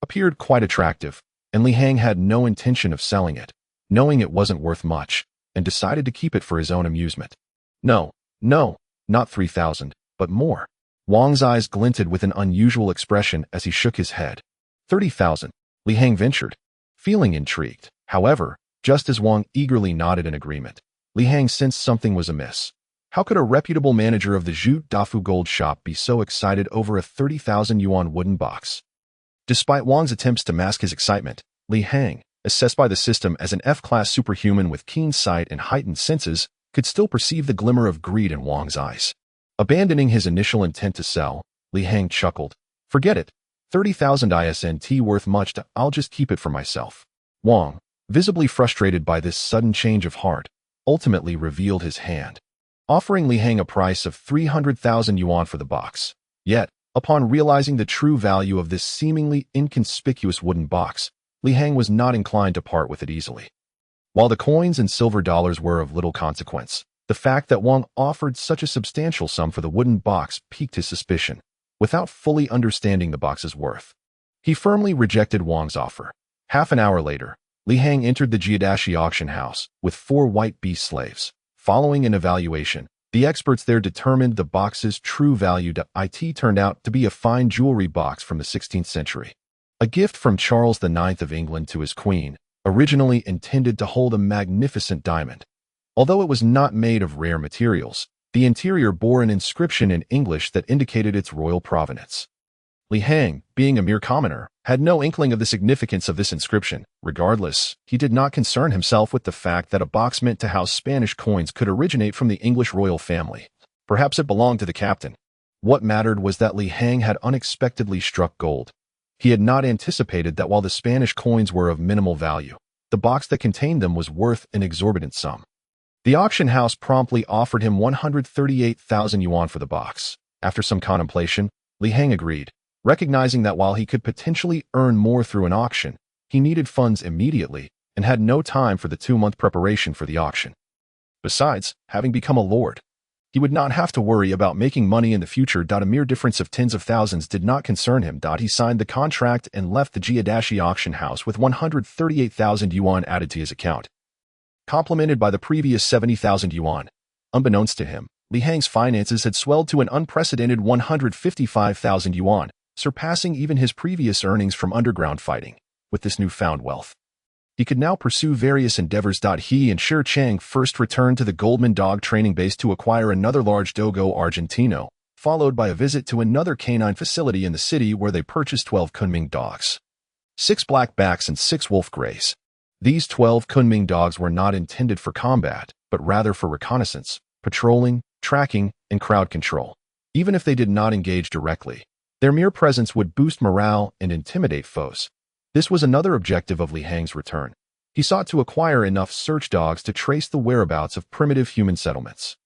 appeared quite attractive, and Li Hang had no intention of selling it, knowing it wasn't worth much, and decided to keep it for his own amusement. No, not 3,000, but more. Wang's eyes glinted with an unusual expression as he shook his head. 30,000, Li Hang ventured, feeling intrigued. However, just as Wang eagerly nodded in agreement, Li Hang sensed something was amiss. How could a reputable manager of the Zhu Dafu gold shop be so excited over a 30,000 yuan wooden box? Despite Wang's attempts to mask his excitement, Li Hang, assessed by the system as an F-class superhuman with keen sight and heightened senses, could still perceive the glimmer of greed in Wang's eyes. Abandoning his initial intent to sell, Li Hang chuckled. "Forget it. 30,000 isn't worth much. I'll just keep it for myself." Wang, visibly frustrated by this sudden change of heart, ultimately revealed his hand, offering Li Hang a price of 300,000 yuan for the box. Yet, upon realizing the true value of this seemingly inconspicuous wooden box, Li Hang was not inclined to part with it easily. While the coins and silver dollars were of little consequence, the fact that Wang offered such a substantial sum for the wooden box piqued his suspicion. Without fully understanding the box's worth, he firmly rejected Wang's offer. Half an hour later, Li Hang entered the Jiadashi auction house with 4 white beast slaves. Following an evaluation, the experts there determined the box's true value. It turned out to be a fine jewelry box from the 16th century. A gift from Charles IX of England to his queen, originally intended to hold a magnificent diamond. Although it was not made of rare materials, the interior bore an inscription in English that indicated its royal provenance. Li Hang, being a mere commoner, had no inkling of the significance of this inscription. Regardless, he did not concern himself with the fact that a box meant to house Spanish coins could originate from the English royal family. Perhaps it belonged to the captain. What mattered was that Li Hang had unexpectedly struck gold. He had not anticipated that while the Spanish coins were of minimal value, the box that contained them was worth an exorbitant sum. The auction house promptly offered him 138,000 yuan for the box. After some contemplation, Li Hang agreed, recognizing that while he could potentially earn more through an auction, he needed funds immediately and had no time for the 2-month preparation for the auction. Besides, having become a lord, he would not have to worry about making money in the future. A mere difference of tens of thousands did not concern him. He signed the contract and left the Jiadashi auction house with 138,000 yuan added to his account, complemented by the previous 70,000 yuan. Unbeknownst to him, Li Hang's finances had swelled to an unprecedented 155,000 yuan, surpassing even his previous earnings from underground fighting. With this newfound wealth, he could now pursue various endeavors. He and Shi Chang first returned to the Goldman Dog training base to acquire another large Dogo Argentino, followed by a visit to another canine facility in the city where they purchased 12 Kunming dogs, 6 black backs and 6 wolf grays. These 12 Kunming dogs were not intended for combat, but rather for reconnaissance, patrolling, tracking, and crowd control. Even if they did not engage directly, their mere presence would boost morale and intimidate foes. This was another objective of Li Hang's return. He sought to acquire enough search dogs to trace the whereabouts of primitive human settlements.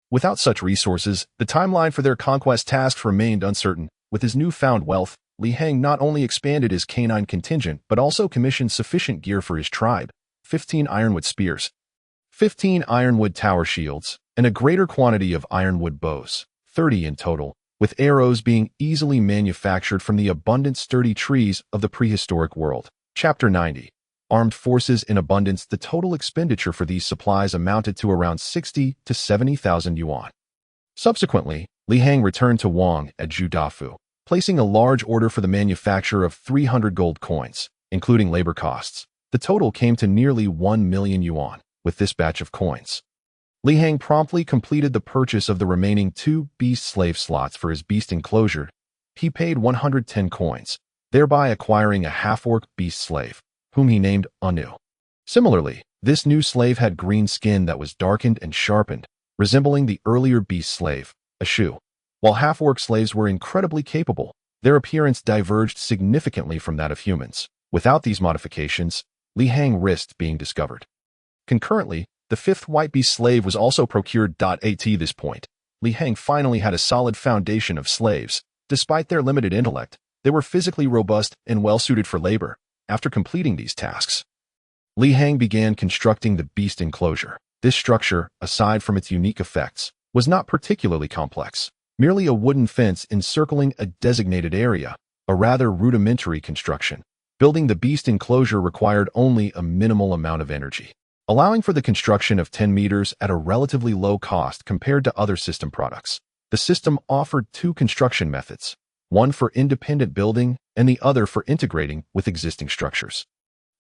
Without such resources, the timeline for their conquest tasks remained uncertain. With his newfound wealth, Li Hang not only expanded his canine contingent but also commissioned sufficient gear for his tribe: 15 ironwood spears, 15 ironwood tower shields, and a greater quantity of ironwood bows, 30 in total, with arrows being easily manufactured from the abundant sturdy trees of the prehistoric world. Chapter 90. armed forces in abundance. The total expenditure for these supplies amounted to around 60 to 70,000 yuan. Subsequently, Li Hang returned to Wang at Zhudafu, placing a large order for the manufacture of 300 gold coins, including labor costs. The total came to nearly 1 million yuan with this batch of coins. Li Hang promptly completed the purchase of the remaining 2 beast slave slots for his beast enclosure. He paid 110 coins, thereby acquiring a half-orc beast slave, whom he named Anu. Similarly, this new slave had green skin that was darkened and sharpened, resembling the earlier beast slave, Ashu. While half-orc slaves were incredibly capable, their appearance diverged significantly from that of humans. Without these modifications, Li Hang risked being discovered. Concurrently, the 5th white beast slave was also procured. At this point, Li Hang finally had a solid foundation of slaves. Despite their limited intellect, they were physically robust and well-suited for labor. After completing these tasks, Li Hang began constructing the beast enclosure. This structure, aside from its unique effects, was not particularly complex. Merely a wooden fence encircling a designated area, a rather rudimentary construction. Building the beast enclosure required only a minimal amount of energy, allowing for the construction of 10 meters at a relatively low cost compared to other system products. The system offered 2 construction methods, one for independent building and the other for integrating with existing structures.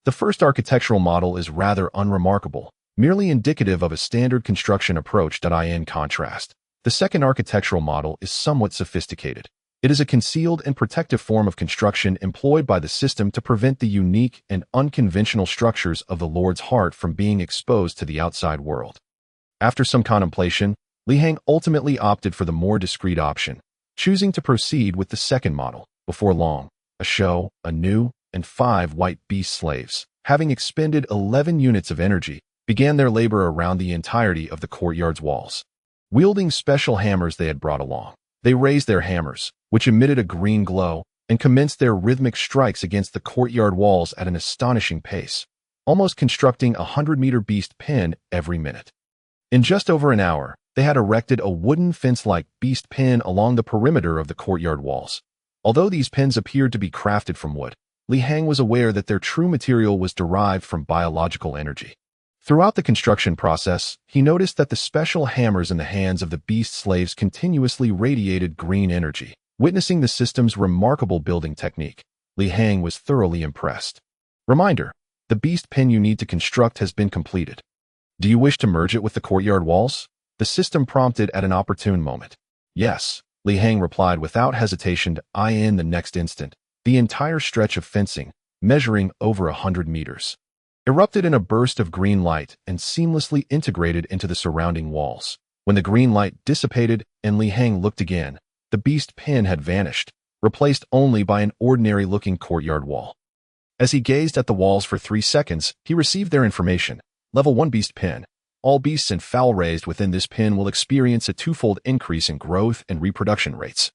The first architectural model is rather unremarkable, merely indicative of a standard construction approach. In contrast, the second architectural model is somewhat sophisticated. It is a concealed and protective form of construction employed by the system to prevent the unique and unconventional structures of the Lord's heart from being exposed to the outside world. After some contemplation, Li Hang ultimately opted for the more discreet option, choosing to proceed with the second model. Before long, Ashu, Anu, and 5 white beast slaves, having expended 11 units of energy, began their labor around the entirety of the courtyard's walls. Wielding special hammers they had brought along, they raised their hammers, which emitted a green glow, and commenced their rhythmic strikes against the courtyard walls at an astonishing pace, almost constructing a 100-meter beast pen every minute. In just over an hour, they had erected a wooden fence-like beast pen along the perimeter of the courtyard walls. Although these pens appeared to be crafted from wood, Li Hang was aware that their true material was derived from biological energy. Throughout the construction process, he noticed that the special hammers in the hands of the beast slaves continuously radiated green energy. Witnessing the system's remarkable building technique, Li Hang was thoroughly impressed. Reminder: the beast pen you need to construct has been completed. Do you wish to merge it with the courtyard walls? The system prompted at an opportune moment. Yes, Li Hang replied without hesitation. In the next instant, the entire stretch of fencing, measuring over 100 meters, erupted in a burst of green light and seamlessly integrated into the surrounding walls. When the green light dissipated and Li Hang looked again, the beast pen had vanished, replaced only by an ordinary-looking courtyard wall. As he gazed at the walls for 3 seconds, he received their information. Level 1 beast pen. All beasts and fowl raised within this pen will experience a 2-fold increase in growth and reproduction rates.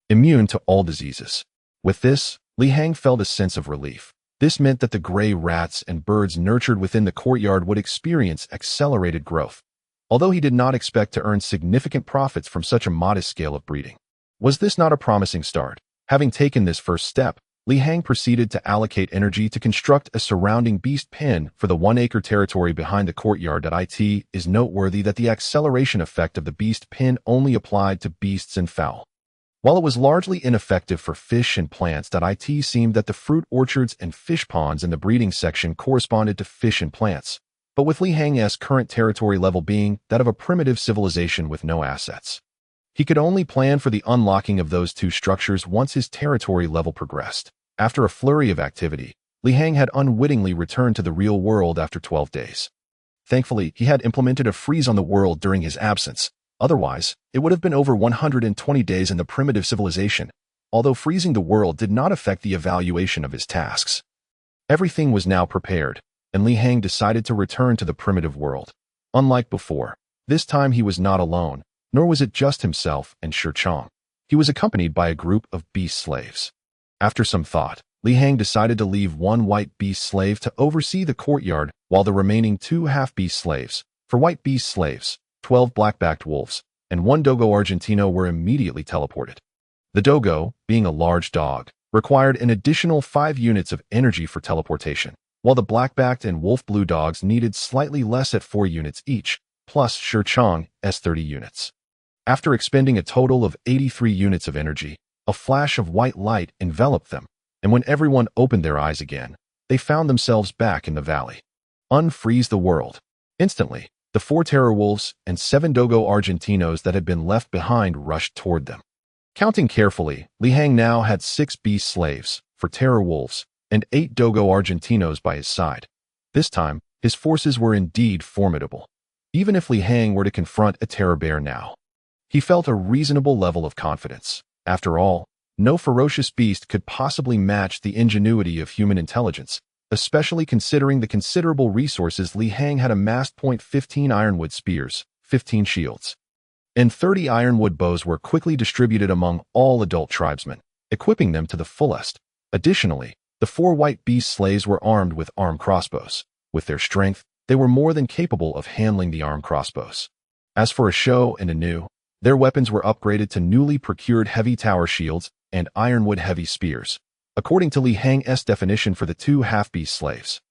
Immune to all diseases. With this, Li Hang felt a sense of relief. This meant that the gray rats and birds nurtured within the courtyard would experience accelerated growth, although he did not expect to earn significant profits from such a modest scale of breeding. Was this not a promising start? Having taken this first step, Li Hang proceeded to allocate energy to construct a surrounding beast pen for the 1-acre territory behind the courtyard. It is noteworthy that the acceleration effect of the beast pen only applied to beasts and fowl. While it was largely ineffective for fish and plants, it seemed that the fruit orchards and fish ponds in the breeding section corresponded to fish and plants, but with Li Hang's current territory level being that of a primitive civilization with no assets. He could only plan for the unlocking of those 2 structures once his territory level progressed. After a flurry of activity, Li Hang had unwittingly returned to the real world after 12 days. Thankfully, he had implemented a freeze on the world during his absence. Otherwise, it would have been over 120 days in the primitive civilization, although freezing the world did not affect the evaluation of his tasks. Everything was now prepared, and Li Hang decided to return to the primitive world. Unlike before, this time he was not alone, nor was it just himself and Shi Chong. He was accompanied by a group of beast slaves. After some thought, Li Hang decided to leave 1 white beast slave to oversee the courtyard while the remaining 2 half-beast slaves, for white beast slaves, 12 black-backed wolves, and 1 dogo argentino were immediately teleported. The dogo, being a large dog, required an additional 5 units of energy for teleportation. while the black-backed and wolf-blue dogs needed slightly less at 4 units each, plus Shi Chang's 30 units. After expending a total of 83 units of energy, a flash of white light enveloped them, and when everyone opened their eyes again, they found themselves back in the valley. Unfreeze the world. Instantly, the 4 terror wolves and 7 dogo argentinos that had been left behind rushed toward them. Counting carefully, Li Hang now had 6 beast slaves, 4 terror wolves, and 8 dogo argentinos by his side. This time, his forces were indeed formidable. Even if Li Hang were to confront a terror bear now, he felt a reasonable level of confidence. After all, no ferocious beast could possibly match the ingenuity of human intelligence, especially considering the considerable resources Li Hang had amassed. 15 ironwood spears, 15 shields, and 30 ironwood bows were quickly distributed among all adult tribesmen, equipping them to the fullest. Additionally, the 4 white beast slaves were armed with armed crossbows. With their strength, they were more than capable of handling the armed crossbows. As for Asho and Anu, their weapons were upgraded to newly procured heavy tower shields and ironwood heavy spears, according to Li Hang's definition for the 2 half-beast slaves.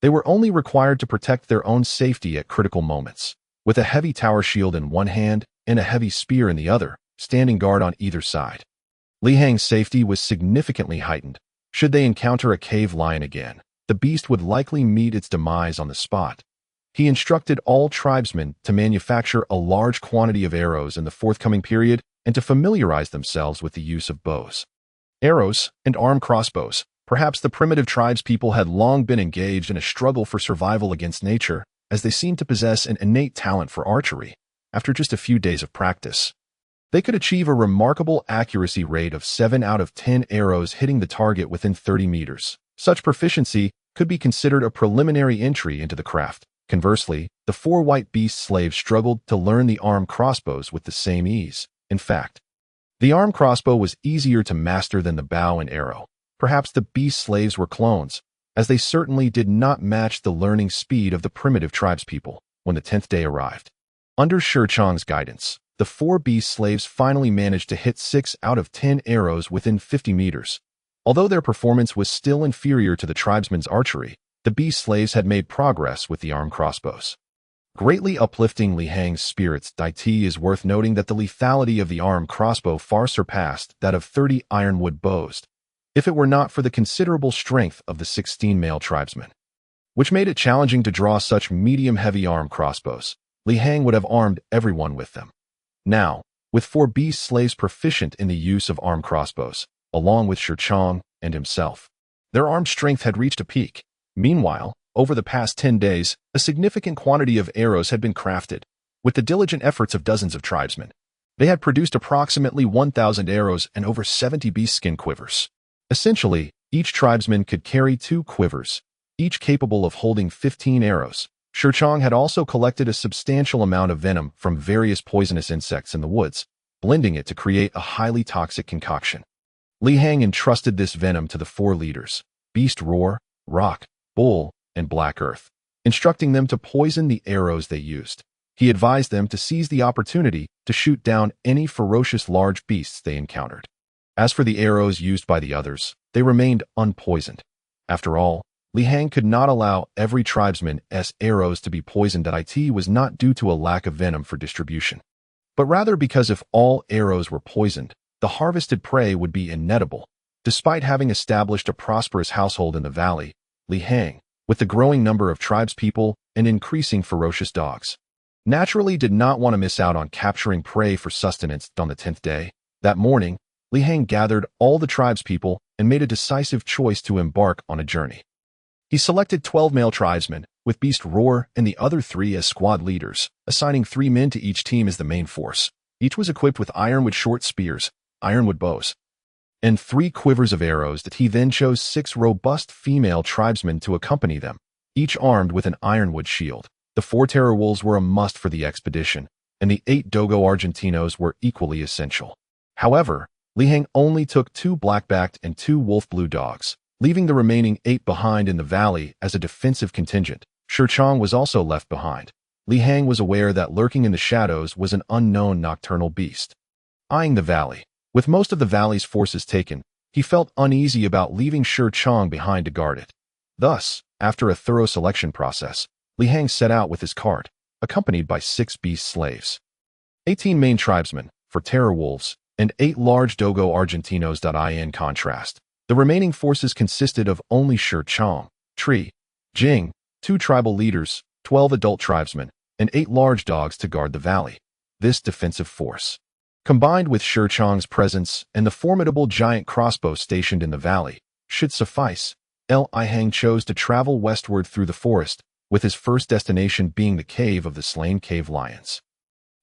They were only required to protect their own safety at critical moments, with a heavy tower shield in one hand and a heavy spear in the other, standing guard on either side. Li Hang's safety was significantly heightened. Should they encounter a cave lion again, the beast would likely meet its demise on the spot. He instructed all tribesmen to manufacture a large quantity of arrows in the forthcoming period and to familiarize themselves with the use of bows, arrows, and armed crossbows. Perhaps the primitive tribespeople had long been engaged in a struggle for survival against nature, as they seemed to possess an innate talent for archery. After just a few days of practice, they could achieve a remarkable accuracy rate of 7 out of 10 arrows hitting the target within 30 meters. Such proficiency could be considered a preliminary entry into the craft. Conversely, the 4 white beast slaves struggled to learn the armed crossbows with the same ease. In fact, the armed crossbow was easier to master than the bow and arrow. Perhaps the beast slaves were clones, as they certainly did not match the learning speed of the primitive tribespeople. When the 10th day arrived, under Shi Chang's guidance, the 4 beast slaves finally managed to hit 6 out of 10 arrows within 50 meters. Although their performance was still inferior to the tribesmen's archery, the beast slaves had made progress with the armed crossbows, greatly uplifting Li Hang's spirits. It is worth noting that the lethality of the armed crossbow far surpassed that of 30 ironwood bows, if it were not for the considerable strength of the 16 male tribesmen, which made it challenging to draw such medium-heavy armed crossbows. Li Hang would have armed everyone with them. Now, with 4 beast slaves proficient in the use of armed crossbows, along with Shi Chang and himself, their armed strength had reached a peak. Meanwhile, over the past 10 days, a significant quantity of arrows had been crafted. With the diligent efforts of dozens of tribesmen, they had produced approximately 1,000 arrows and over 70 beast skin quivers. Essentially, each tribesman could carry 2 quivers, each capable of holding 15 arrows. Shi Chang had also collected a substantial amount of venom from various poisonous insects in the woods, blending it to create a highly toxic concoction. Li Hang entrusted this venom to the 4 leaders, Beast Roar, Rock, Bull, and Black Earth, instructing them to poison the arrows they used. He advised them to seize the opportunity to shoot down any ferocious large beasts they encountered. As for the arrows used by the others, they remained unpoisoned. After all, Li Hang could not allow every tribesman's arrows to be poisoned. It was not due to a lack of venom for distribution, but rather because if all arrows were poisoned, the harvested prey would be ineatable. Despite having established a prosperous household in the valley, Li Hang, with the growing number of tribespeople and increasing ferocious dogs, naturally did not want to miss out on capturing prey for sustenance. On the 10th day, that morning, Li Hang gathered all the tribespeople and made a decisive choice to embark on a journey. He selected 12 male tribesmen, with Beast Roar and the other 3 as squad leaders, assigning 3 men to each team as the main force. Each was equipped with ironwood short spears, ironwood bows, and 3 quivers of arrows. That he then chose 6 robust female tribesmen to accompany them, each armed with an ironwood shield. The 4 terror wolves were a must for the expedition, and the 8 dogo argentinos were equally essential. However, Li Hang only took 2 black-backed and 2 wolf-blue dogs, leaving the remaining 8 behind in the valley as a defensive contingent. Shi Chang was also left behind. Li Hang was aware that lurking in the shadows was an unknown nocturnal beast. Eyeing the valley, with most of the valley's forces taken, he felt uneasy about leaving Shi Chang behind to guard it. Thus, After a thorough selection process, Li Hang set out with his cart, accompanied by 6 beast slaves, 18 main tribesmen, for terror wolves, and 8 large Dogo Argentinos. In contrast, the remaining forces consisted of only Shi Chong, Tri, Jing, 2 tribal leaders, 12 adult tribesmen, and 8 large dogs to guard the valley. This defensive force, combined with Shi Chong's presence and the formidable giant crossbow stationed in the valley, should suffice. Li Hang chose to travel westward through the forest, with his first destination being the cave of the slain cave lions,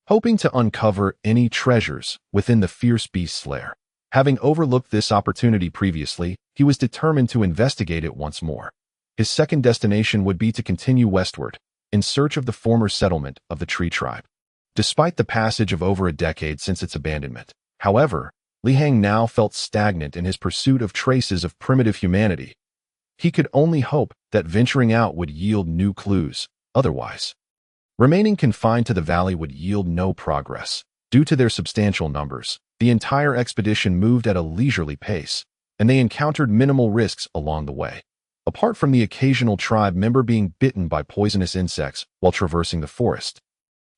hoping to uncover any treasures within the fierce beast's lair. Having overlooked this opportunity previously, he was determined to investigate it once more. His second destination would be to continue westward, in search of the former settlement of the Tree Tribe. Despite the passage of over a decade since its abandonment, however, Li Hang now felt stagnant in his pursuit of traces of primitive humanity. He could only hope that venturing out would yield new clues. Otherwise, remaining confined to the valley would yield no progress. Due to their substantial numbers, the entire expedition moved at a leisurely pace, and they encountered minimal risks along the way. Apart from the occasional tribe member being bitten by poisonous insects while traversing the forest,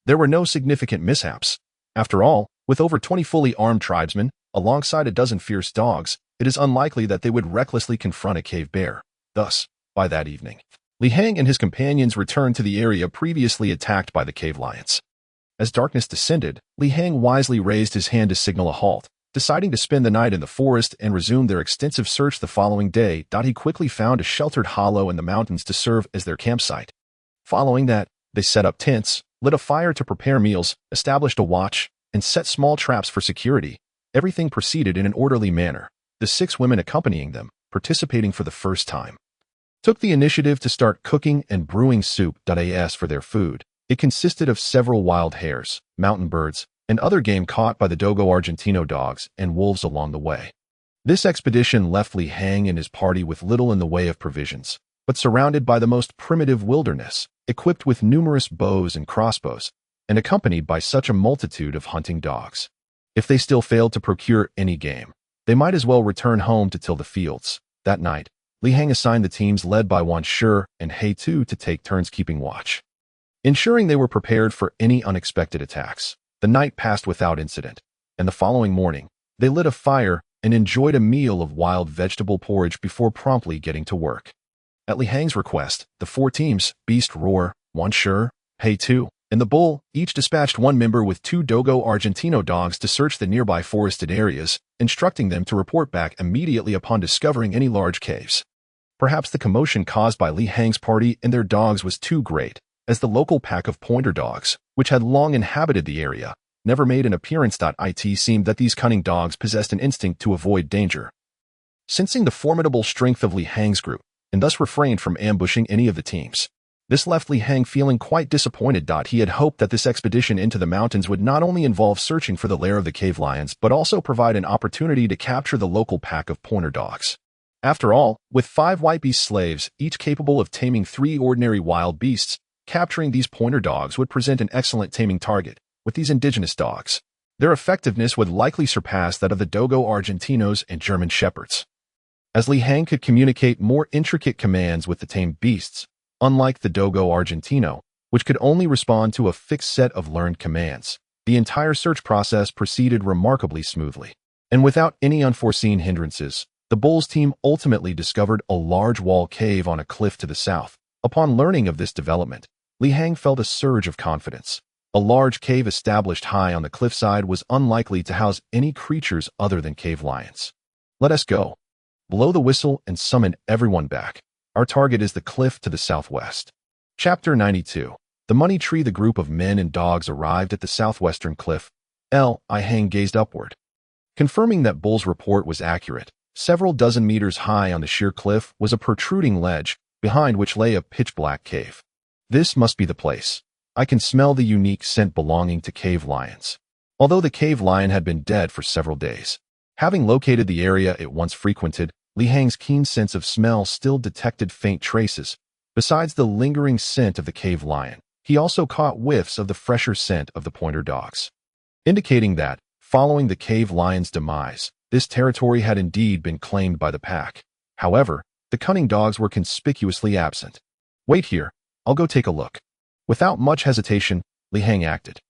there were no significant mishaps. After all, with over 20 fully armed tribesmen, alongside a dozen fierce dogs, it is unlikely that they would recklessly confront a cave bear. Thus, by that evening, Li Hang and his companions returned to the area previously attacked by the cave lions. As darkness descended, Li Hang wisely raised his hand to signal a halt, deciding to spend the night in the forest and resume their extensive search the following day. He quickly found a sheltered hollow in the mountains to serve as their campsite. Following that, they set up tents, lit a fire to prepare meals, established a watch, and set small traps for security. Everything proceeded in an orderly manner. The 6 women accompanying them, participating for the first time, took the initiative to start cooking and brewing soup. As for their food, it consisted of several wild hares, mountain birds, and other game caught by the Dogo Argentino dogs and wolves along the way. This expedition left Li Hang and his party with little in the way of provisions, but surrounded by the most primitive wilderness, equipped with numerous bows and crossbows, and accompanied by such a multitude of hunting dogs. If they still failed to procure any game, they might as well return home to till the fields. That night, Li Hang assigned the teams led by Wan Shi and He Tu to take turns keeping watch, ensuring they were prepared for any unexpected attacks. The night passed without incident, and the following morning, they lit a fire and enjoyed a meal of wild vegetable porridge before promptly getting to work. At Li Hang's request, the 4 teams, Beast Roar, Wan Shi, He Tu, and the Bull, each dispatched 1 member with 2 Dogo Argentino dogs to search the nearby forested areas, instructing them to report back immediately upon discovering any large caves. Perhaps the commotion caused by Li Hang's party and their dogs was too great, as the local pack of pointer dogs, which had long inhabited the area, never made an appearance. It seemed that these cunning dogs possessed an instinct to avoid danger, sensing the formidable strength of Li Hang's group, and thus refrained from ambushing any of the teams. This left Li Hang feeling quite disappointed. He had hoped that this expedition into the mountains would not only involve searching for the lair of the cave lions, but also provide an opportunity to capture the local pack of pointer dogs. After all, with 5 white beast slaves, each capable of taming 3 ordinary wild beasts, capturing these pointer dogs would present an excellent taming target. With these indigenous dogs, their effectiveness would likely surpass that of the Dogo Argentinos and German Shepherds, as Li Hang could communicate more intricate commands with the tamed beasts, unlike the Dogo Argentino, which could only respond to a fixed set of learned commands. The entire search process proceeded remarkably smoothly, and without any unforeseen hindrances, the Bulls team ultimately discovered a large wall cave on a cliff to the south. Upon learning of this development, Li Hang felt a surge of confidence. A large cave established high on the cliffside was unlikely to house any creatures other than cave lions. Let us go. Blow the whistle and summon everyone back. Our target is the cliff to the southwest. Chapter 92. The Money Tree. The group of men and dogs arrived at the southwestern cliff. Li Hang gazed upward, confirming that Bull's report was accurate. Several dozen meters high on the sheer cliff was a protruding ledge, behind which lay a pitch-black cave. This must be the place. I can smell the unique scent belonging to cave lions. Although the cave lion had been dead for several days, having located the area it once frequented, Li Hang's keen sense of smell still detected faint traces. Besides the lingering scent of the cave lion, he also caught whiffs of the fresher scent of the pointer dogs, indicating that, following the cave lion's demise, this territory had indeed been claimed by the pack. However, The cunning dogs were conspicuously absent. Wait here, I'll go take a look. Without much hesitation, Li Hang acted.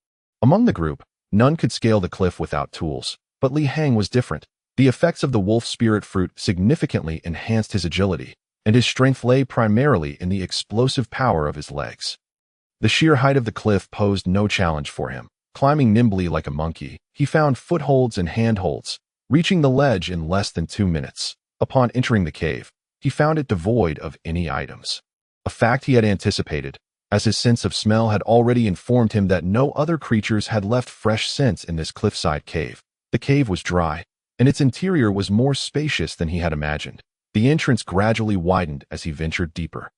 Among the group, none could scale the cliff without tools, but Li Hang was different. The effects of the wolf spirit fruit significantly enhanced his agility, and his strength lay primarily in the explosive power of his legs. The sheer height of the cliff posed no challenge for him. Climbing nimbly like a monkey, he found footholds and handholds, reaching the ledge in less than 2 minutes. Upon entering the cave, he found it devoid of any items. A fact he had anticipated, as his sense of smell had already informed him that no other creatures had left fresh scents in this cliffside cave. The cave was dry, and its interior was more spacious than he had imagined. The entrance gradually widened as he ventured deeper.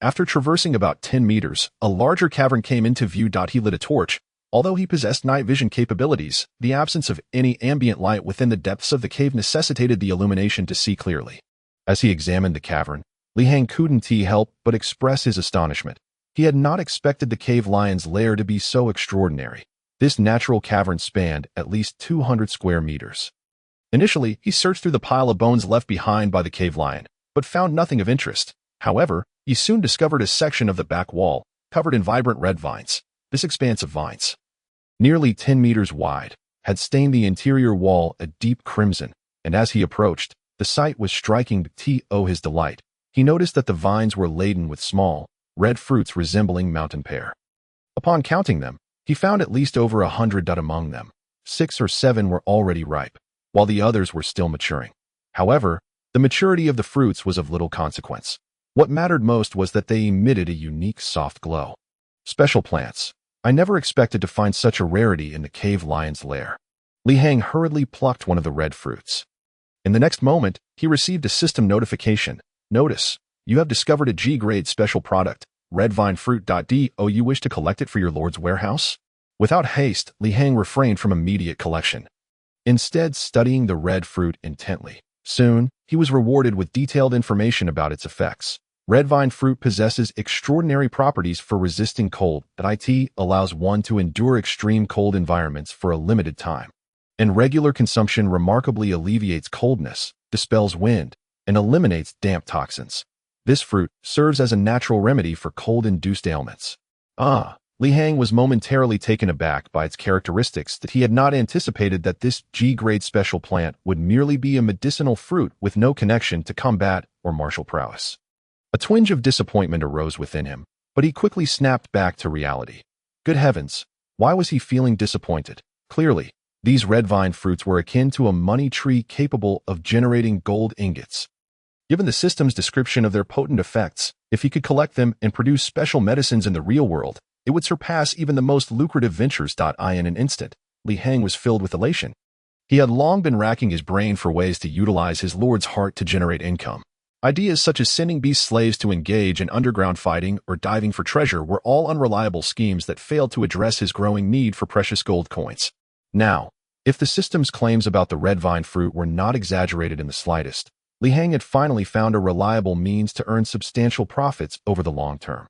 After traversing about 10 meters, a larger cavern came into view. He lit a torch. Although he possessed night vision capabilities, the absence of any ambient light within the depths of the cave necessitated the illumination to see clearly. As he examined the cavern, Li Hang couldn't help but express his astonishment. He had not expected the cave lion's lair to be so extraordinary. This natural cavern spanned at least 200 square meters. Initially, he searched through the pile of bones left behind by the cave lion, but found nothing of interest. However, he soon discovered a section of the back wall, covered in vibrant red vines. This expanse of vines, nearly 10 meters wide, had stained the interior wall a deep crimson, and as he approached, the sight was striking to his delight. He noticed that the vines were laden with small, red fruits resembling mountain pear. Upon counting them, he found at least over 100. Among them, 6 or 7 were already ripe, while the others were still maturing. However, the maturity of the fruits was of little consequence. What mattered most was that they emitted a unique soft glow. Special plants. I never expected to find such a rarity in the cave lion's lair. Li Hang hurriedly plucked one of the red fruits. In the next moment, he received a system notification. Notice, you have discovered a G-grade special product, red vine fruit. Do you wish to collect it for your lord's warehouse? Without haste, Li Hang refrained from immediate collection, instead studying the red fruit intently. Soon, he was rewarded with detailed information about its effects. Red vine fruit possesses extraordinary properties for resisting cold. It allows one to endure extreme cold environments for a limited time. And regular consumption remarkably alleviates coldness, dispels wind, and eliminates damp toxins. This fruit serves as a natural remedy for cold-induced ailments. Li Hang was momentarily taken aback by its characteristics that he had not anticipated that this G-grade special plant would merely be a medicinal fruit with no connection to combat or martial prowess. A twinge of disappointment arose within him, but he quickly snapped back to reality. Good heavens, why was he feeling disappointed? Clearly, these red vine fruits were akin to a money tree capable of generating gold ingots. Given the system's description of their potent effects, if he could collect them and produce special medicines in the real world, it would surpass even the most lucrative ventures. In an instant, Li Hang was filled with elation. He had long been racking his brain for ways to utilize his lord's heart to generate income. Ideas such as sending beast slaves to engage in underground fighting or diving for treasure were all unreliable schemes that failed to address his growing need for precious gold coins. Now, if the system's claims about the red vine fruit were not exaggerated in the slightest, Li Hang had finally found a reliable means to earn substantial profits over the long term.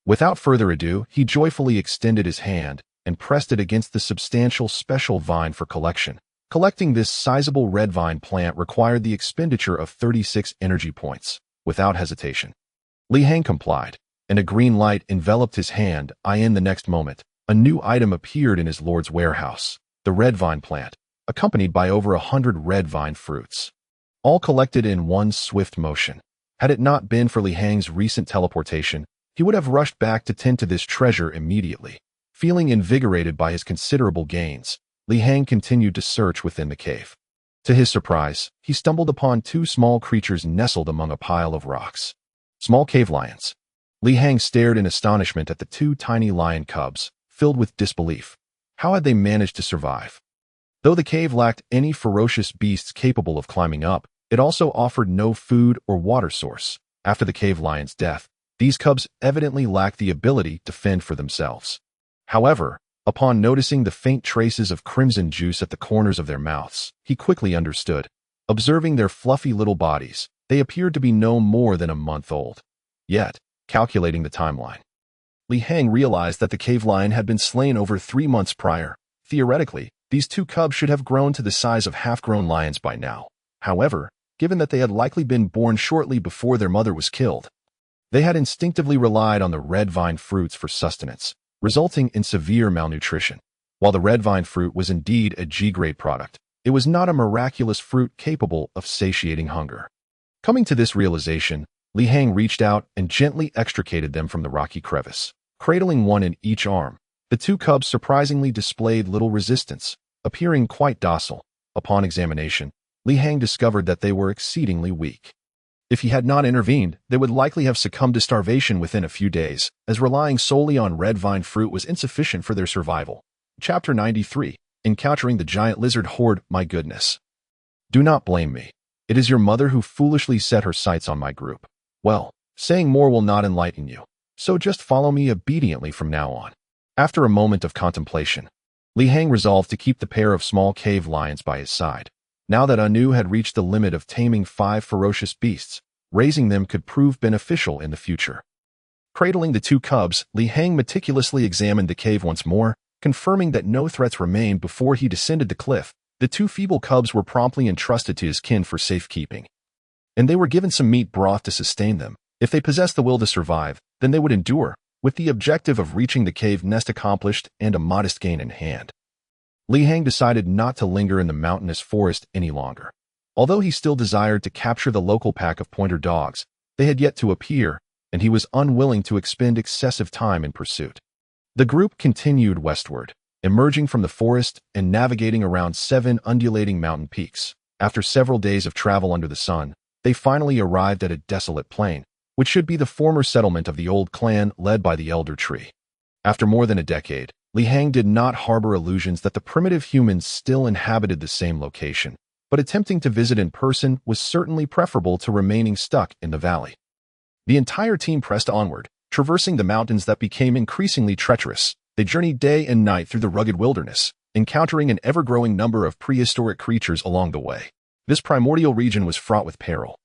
Without further ado, he joyfully extended his hand and pressed it against the substantial special vine for collection. Collecting this sizable red vine plant required the expenditure of 36 energy points. Without hesitation, Li Hang complied, and a green light enveloped his hand. In the next moment, a new item appeared in his lord's warehouse, the red vine plant, accompanied by over 100 red vine fruits, all collected in one swift motion. Had it not been for Li Hang's recent teleportation, he would have rushed back to tend to this treasure immediately. Feeling invigorated by his considerable gains, Li Hang continued to search within the cave. To his surprise, he stumbled upon 2 small creatures nestled among a pile of rocks. Small cave lions. Li Hang stared in astonishment at the 2 tiny lion cubs, filled with disbelief. How had they managed to survive? Though the cave lacked any ferocious beasts capable of climbing up, it also offered no food or water source. After the cave lion's death, these cubs evidently lacked the ability to fend for themselves. However, upon noticing the faint traces of crimson juice at the corners of their mouths, he quickly understood. Observing their fluffy little bodies, they appeared to be no more than a month old. Yet, calculating the timeline, Li Hang realized that the cave lion had been slain over 3 months prior. Theoretically, these 2 cubs should have grown to the size of half-grown lions by now. However, given that they had likely been born shortly before their mother was killed. They had instinctively relied on the red vine fruits for sustenance, resulting in severe malnutrition. While the red vine fruit was indeed a G-grade product, it was not a miraculous fruit capable of satiating hunger. Coming to this realization, Li Hang reached out and gently extricated them from the rocky crevice. Cradling one in each arm, the two cubs surprisingly displayed little resistance, appearing quite docile. Upon examination, Li Hang discovered that they were exceedingly weak. If he had not intervened, they would likely have succumbed to starvation within a few days, as relying solely on red vine fruit was insufficient for their survival. Chapter 93. Encountering the Giant Lizard Horde. My goodness. Do not blame me. It is your mother who foolishly set her sights on my group. Well, saying more will not enlighten you, so just follow me obediently from now on. After a moment of contemplation, Li Hang resolved to keep the pair of small cave lions by his side. Now that Anu had reached the limit of taming 5 ferocious beasts, raising them could prove beneficial in the future. Cradling the two cubs, Li Hang meticulously examined the cave once more, confirming that no threats remained before he descended the cliff. The two feeble cubs were promptly entrusted to his kin for safekeeping, and they were given some meat broth to sustain them. If they possessed the will to survive, then they would endure, with the objective of reaching the cave nest accomplished and a modest gain in hand. Li Hang decided not to linger in the mountainous forest any longer. Although he still desired to capture the local pack of pointer dogs, they had yet to appear, and he was unwilling to expend excessive time in pursuit. The group continued westward, emerging from the forest and navigating around 7 undulating mountain peaks. After several days of travel under the sun, they finally arrived at a desolate plain, which should be the former settlement of the old clan led by the Elder Tree. After more than a decade, Li Hang did not harbor illusions that the primitive humans still inhabited the same location, but attempting to visit in person was certainly preferable to remaining stuck in the valley. The entire team pressed onward, traversing the mountains that became increasingly treacherous. They journeyed day and night through the rugged wilderness, encountering an ever-growing number of prehistoric creatures along the way. This primordial region was fraught with peril,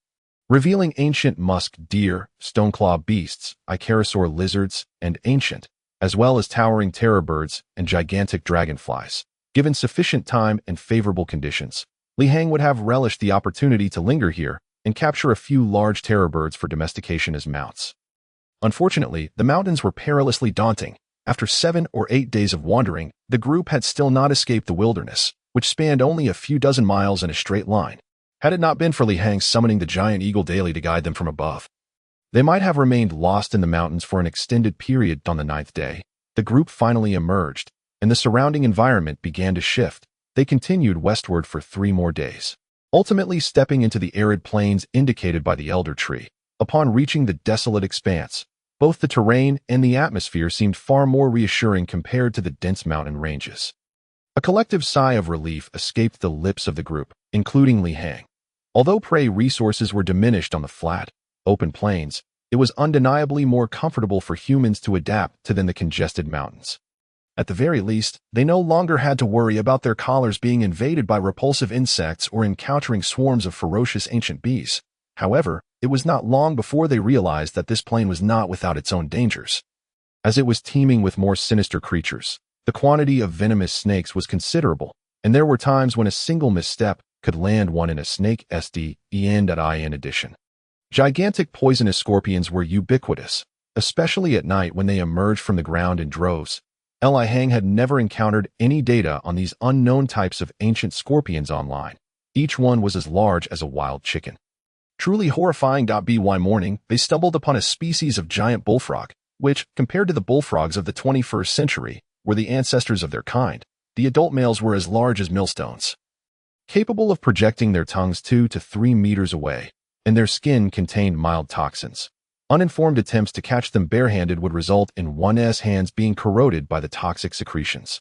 revealing ancient musk deer, stoneclaw beasts, ichthyosaur lizards, and ancient, as well as towering terror birds and gigantic dragonflies. Given sufficient time and favorable conditions, Li Hang would have relished the opportunity to linger here and capture a few large terror birds for domestication as mounts. Unfortunately, the mountains were perilously daunting. After 7 or 8 days of wandering, the group had still not escaped the wilderness, which spanned only a few dozen miles in a straight line. Had it not been for Li Hang summoning the giant eagle daily to guide them from above, they might have remained lost in the mountains for an extended period. On the 9th day, the group finally emerged, and the surrounding environment began to shift. They continued westward for 3 more days, ultimately stepping into the arid plains indicated by the Elder Tree. Upon reaching the desolate expanse, both the terrain and the atmosphere seemed far more reassuring compared to the dense mountain ranges. A collective sigh of relief escaped the lips of the group, including Li Hang. Although prey resources were diminished on the flat, open plains, it was undeniably more comfortable for humans to adapt to than the congested mountains. At the very least, they no longer had to worry about their collars being invaded by repulsive insects or encountering swarms of ferocious ancient bees. However, it was not long before they realized that this plain was not without its own dangers. As it was teeming with more sinister creatures, the quantity of venomous snakes was considerable, and there were times when a single misstep could land one in a snake in addition. Gigantic poisonous scorpions were ubiquitous, especially at night when they emerged from the ground in droves. Li Hang had never encountered any data on these unknown types of ancient scorpions online. Each one was as large as a wild chicken. Truly horrifying. By morning, they stumbled upon a species of giant bullfrog, which, compared to the bullfrogs of the 21st century, were the ancestors of their kind. The adult males were as large as millstones, capable of projecting their tongues 2 to 3 meters away, and their skin contained mild toxins. Uninformed attempts to catch them barehanded would result in one's hands being corroded by the toxic secretions.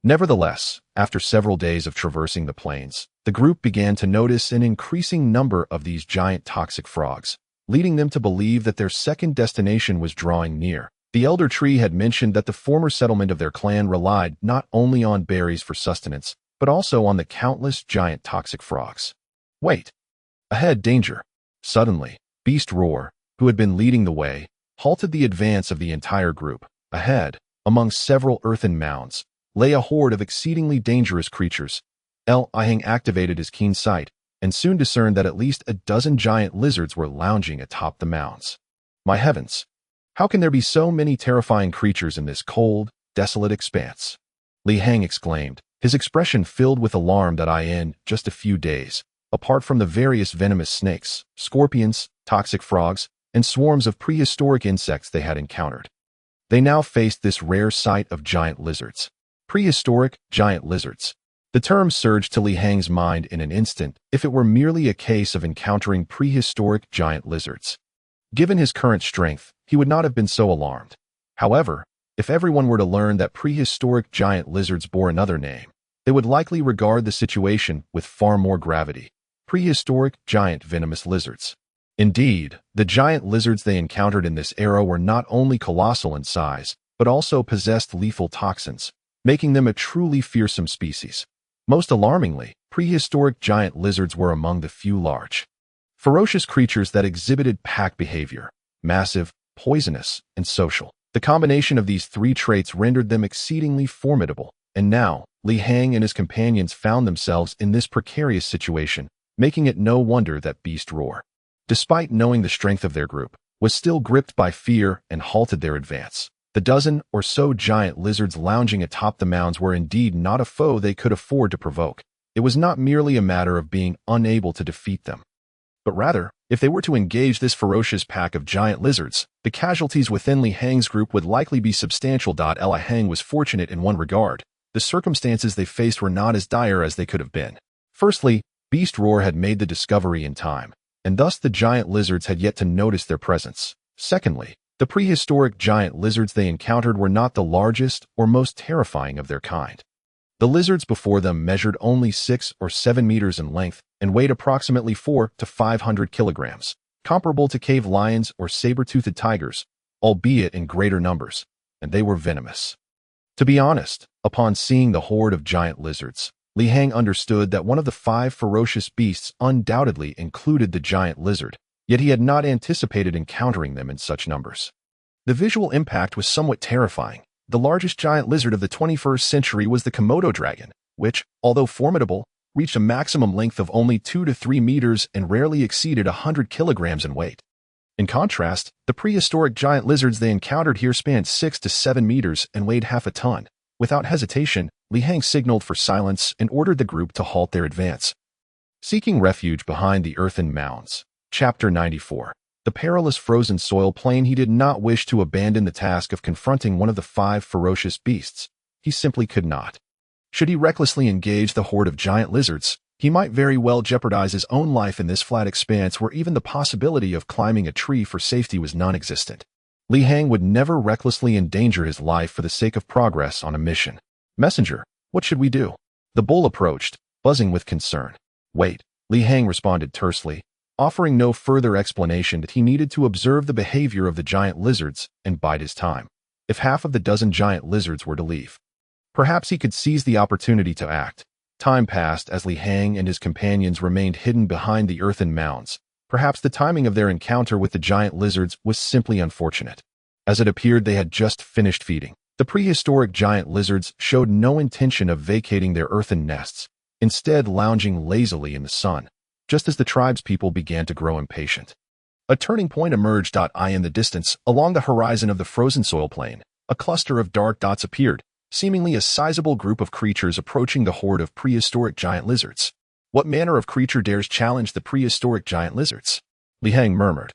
Nevertheless, after several days of traversing the plains, the group began to notice an increasing number of these giant toxic frogs, leading them to believe that their second destination was drawing near. The Elder Tree had mentioned that the former settlement of their clan relied not only on berries for sustenance, but also on the countless giant toxic frogs. Wait! Ahead, danger! Suddenly, Beast Roar, who had been leading the way, halted the advance of the entire group. Ahead, among several earthen mounds, lay a horde of exceedingly dangerous creatures. Li Hang activated his keen sight and soon discerned that at least a dozen giant lizards were lounging atop the mounds. My heavens! How can there be so many terrifying creatures in this cold, desolate expanse? Li Hang exclaimed, his expression filled with alarm that in just a few days, apart from the various venomous snakes, scorpions, toxic frogs, and swarms of prehistoric insects they had encountered, they now faced this rare sight of giant lizards. Prehistoric giant lizards. The term surged to Li Hang's mind in an instant if it were merely a case of encountering prehistoric giant lizards. Given his current strength, he would not have been so alarmed. However, if everyone were to learn that prehistoric giant lizards bore another name, they would likely regard the situation with far more gravity. Prehistoric giant venomous lizards. Indeed, the giant lizards they encountered in this era were not only colossal in size, but also possessed lethal toxins, making them a truly fearsome species. Most alarmingly, prehistoric giant lizards were among the few large, ferocious creatures that exhibited pack behavior, massive, poisonous, and social. The combination of these three traits rendered them exceedingly formidable, and now, Li Hang and his companions found themselves in this precarious situation, making it no wonder that Beast Roar, despite knowing the strength of their group, was still gripped by fear and halted their advance. The dozen or so giant lizards lounging atop the mounds were indeed not a foe they could afford to provoke. It was not merely a matter of being unable to defeat them, but rather, if they were to engage this ferocious pack of giant lizards, the casualties within Li Hang's group would likely be substantial. Li Hang was fortunate in one regard. The circumstances they faced were not as dire as they could have been. Firstly, Beast Roar had made the discovery in time, and thus the giant lizards had yet to notice their presence. Secondly, the prehistoric giant lizards they encountered were not the largest or most terrifying of their kind. The lizards before them measured only 6 or 7 meters in length and weighed approximately 400 to 500 kilograms, comparable to cave lions or saber-toothed tigers, albeit in greater numbers, and they were venomous. To be honest, upon seeing the horde of giant lizards, Li Hang understood that one of the 5 ferocious beasts undoubtedly included the giant lizard, yet he had not anticipated encountering them in such numbers. The visual impact was somewhat terrifying. The largest giant lizard of the 21st century was the Komodo dragon, which, although formidable, reached a maximum length of only 2 to 3 meters and rarely exceeded 100 kilograms in weight. In contrast, the prehistoric giant lizards they encountered here spanned 6 to 7 meters and weighed half a ton. Without hesitation, Li Hang signaled for silence and ordered the group to halt their advance. Seeking refuge behind the earthen mounds. Chapter 94. The perilous frozen soil plain. He did not wish to abandon the task of confronting one of the 5 ferocious beasts. He simply could not. Should he recklessly engage the horde of giant lizards, he might very well jeopardize his own life in this flat expanse where even the possibility of climbing a tree for safety was non-existent. Li Hang would never recklessly endanger his life for the sake of progress on a mission. Messenger, what should we do? The bull approached, buzzing with concern. Wait, Li Hang responded tersely, offering no further explanation that he needed to observe the behavior of the giant lizards and bide his time. If half of the dozen giant lizards were to leave, perhaps he could seize the opportunity to act. Time passed as Li Hang and his companions remained hidden behind the earthen mounds. Perhaps the timing of their encounter with the giant lizards was simply unfortunate. As it appeared they had just finished feeding, the prehistoric giant lizards showed no intention of vacating their earthen nests, instead lounging lazily in the sun, just as the tribespeople began to grow impatient. A turning point emerged. In the distance, along the horizon of the frozen soil plain, a cluster of dark dots appeared, seemingly a sizable group of creatures approaching the horde of prehistoric giant lizards. What manner of creature dares challenge the prehistoric giant lizards? Li Hang murmured,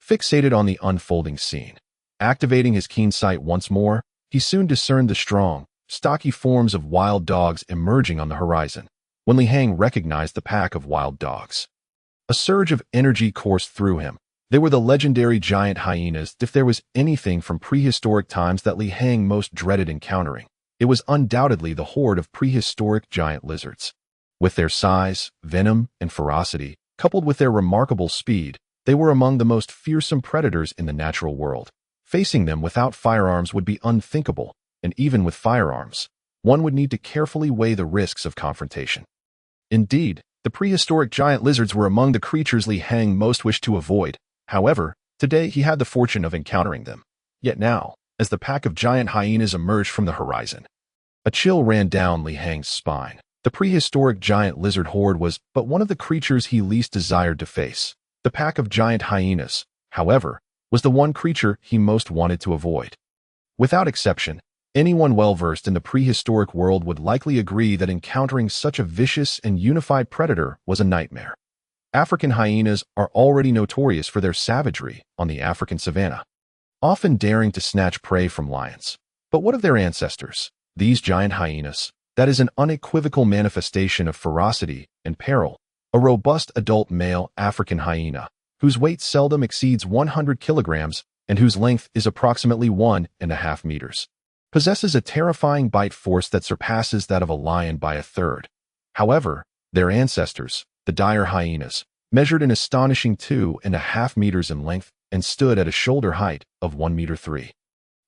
fixated on the unfolding scene. Activating his keen sight once more, he soon discerned the strong, stocky forms of wild dogs emerging on the horizon. When Li Hang recognized the pack of wild dogs, a surge of energy coursed through him. They were the legendary giant hyenas. If there was anything from prehistoric times that Li Hang most dreaded encountering, it was undoubtedly the horde of prehistoric giant lizards. With their size, venom, and ferocity, coupled with their remarkable speed, they were among the most fearsome predators in the natural world. Facing them without firearms would be unthinkable, and even with firearms, one would need to carefully weigh the risks of confrontation. Indeed, the prehistoric giant lizards were among the creatures Li Hang most wished to avoid. However, today he had the fortune of encountering them. Yet now, as the pack of giant hyenas emerged from the horizon, a chill ran down Li Hang's spine. The prehistoric giant lizard horde was but one of the creatures he least desired to face. The pack of giant hyenas, however, was the one creature he most wanted to avoid. Without exception, anyone well-versed in the prehistoric world would likely agree that encountering such a vicious and unified predator was a nightmare. African hyenas are already notorious for their savagery on the African savanna, often daring to snatch prey from lions. But what of their ancestors? These giant hyenas, that is an unequivocal manifestation of ferocity and peril, a robust adult male African hyena, whose weight seldom exceeds 100 kilograms and whose length is approximately 1.5 meters, possesses a terrifying bite force that surpasses that of a lion by a third. However, their ancestors, the dire hyenas, measured an astonishing 2.5 meters in length and stood at a shoulder height of 1.3 meters.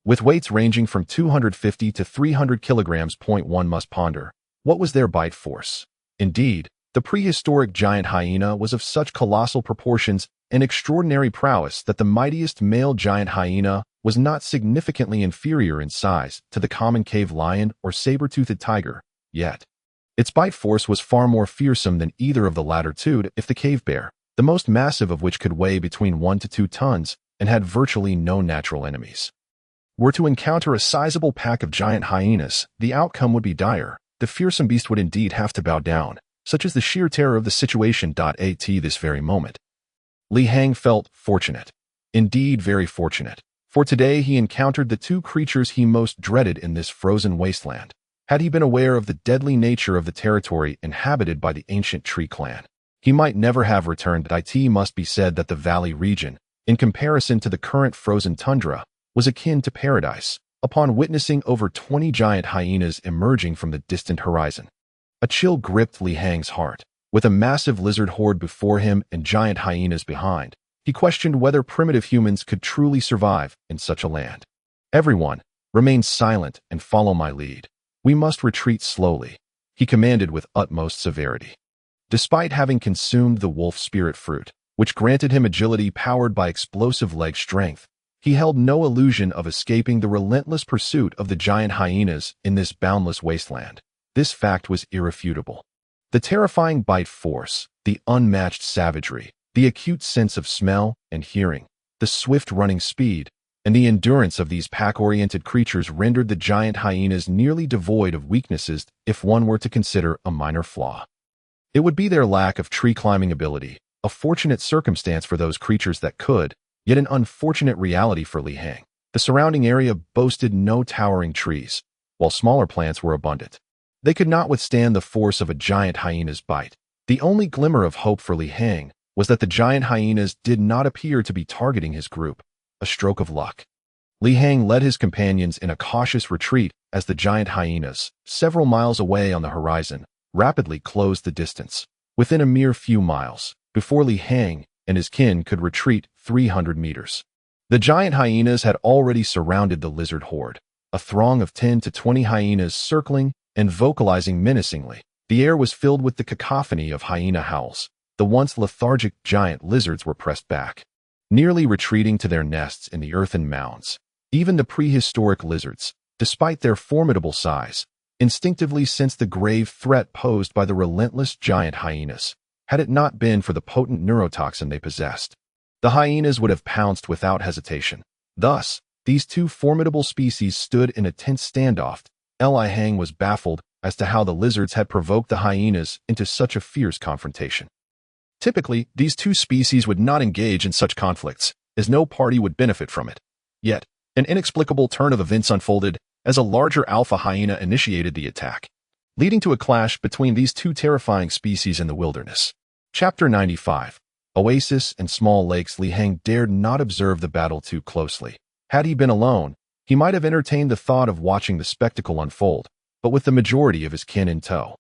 With weights ranging from 250 to 300 kilograms. One must ponder, what was their bite force? Indeed, the prehistoric giant hyena was of such colossal proportions and extraordinary prowess that the mightiest male giant hyena was not significantly inferior in size to the common cave lion or saber-toothed tiger, yet its bite force was far more fearsome than either of the latter two, if the cave bear, the most massive of which could weigh between 1 to 2 tons and had virtually no natural enemies, were to encounter a sizable pack of giant hyenas. The outcome would be dire. The fearsome beast would indeed have to bow down, such as the sheer terror of the situation. At this very moment, Li Hang felt fortunate, indeed very fortunate, for today he encountered the two creatures he most dreaded in this frozen wasteland. Had he been aware of the deadly nature of the territory inhabited by the ancient tree clan, he might never have returned. It must be said that the valley region, in comparison to the current frozen tundra, was akin to paradise. Upon witnessing over 20 giant hyenas emerging from the distant horizon, a chill gripped Li Hang's heart. With a massive lizard horde before him and giant hyenas behind, he questioned whether primitive humans could truly survive in such a land. Everyone, remain silent and follow my lead. We must retreat slowly, he commanded with utmost severity. Despite having consumed the wolf spirit fruit, which granted him agility powered by explosive leg strength, he held no illusion of escaping the relentless pursuit of the giant hyenas in this boundless wasteland. This fact was irrefutable. The terrifying bite force, the unmatched savagery, the acute sense of smell and hearing, the swift running speed, and the endurance of these pack-oriented creatures rendered the giant hyenas nearly devoid of weaknesses if one were to consider a minor flaw. It would be their lack of tree-climbing ability, a fortunate circumstance for those creatures that could, yet an unfortunate reality for Li Hang. The surrounding area boasted no towering trees, while smaller plants were abundant. They could not withstand the force of a giant hyena's bite. The only glimmer of hope for Li Hang was that the giant hyenas did not appear to be targeting his group. A stroke of luck. Li Hang led his companions in a cautious retreat as the giant hyenas, several miles away on the horizon, rapidly closed the distance. Within a mere few miles, before Li Hang and his kin could retreat 300 meters, the giant hyenas had already surrounded the lizard horde. A throng of 10 to 20 hyenas circling and vocalizing menacingly. The air was filled with the cacophony of hyena howls. The once lethargic giant lizards were pressed back, nearly retreating to their nests in the earthen mounds. Even the prehistoric lizards, despite their formidable size, instinctively sensed the grave threat posed by the relentless giant hyenas. Had it not been for the potent neurotoxin they possessed, the hyenas would have pounced without hesitation. Thus, these two formidable species stood in a tense standoff. Li Hang was baffled as to how the lizards had provoked the hyenas into such a fierce confrontation. Typically, these two species would not engage in such conflicts, as no party would benefit from it. Yet, an inexplicable turn of events unfolded as a larger alpha hyena initiated the attack, leading to a clash between these two terrifying species in the wilderness. Chapter 95. Oasis and Small Lakes. Li Hang dared not observe the battle too closely. Had he been alone, he might have entertained the thought of watching the spectacle unfold, but with the majority of his kin in tow,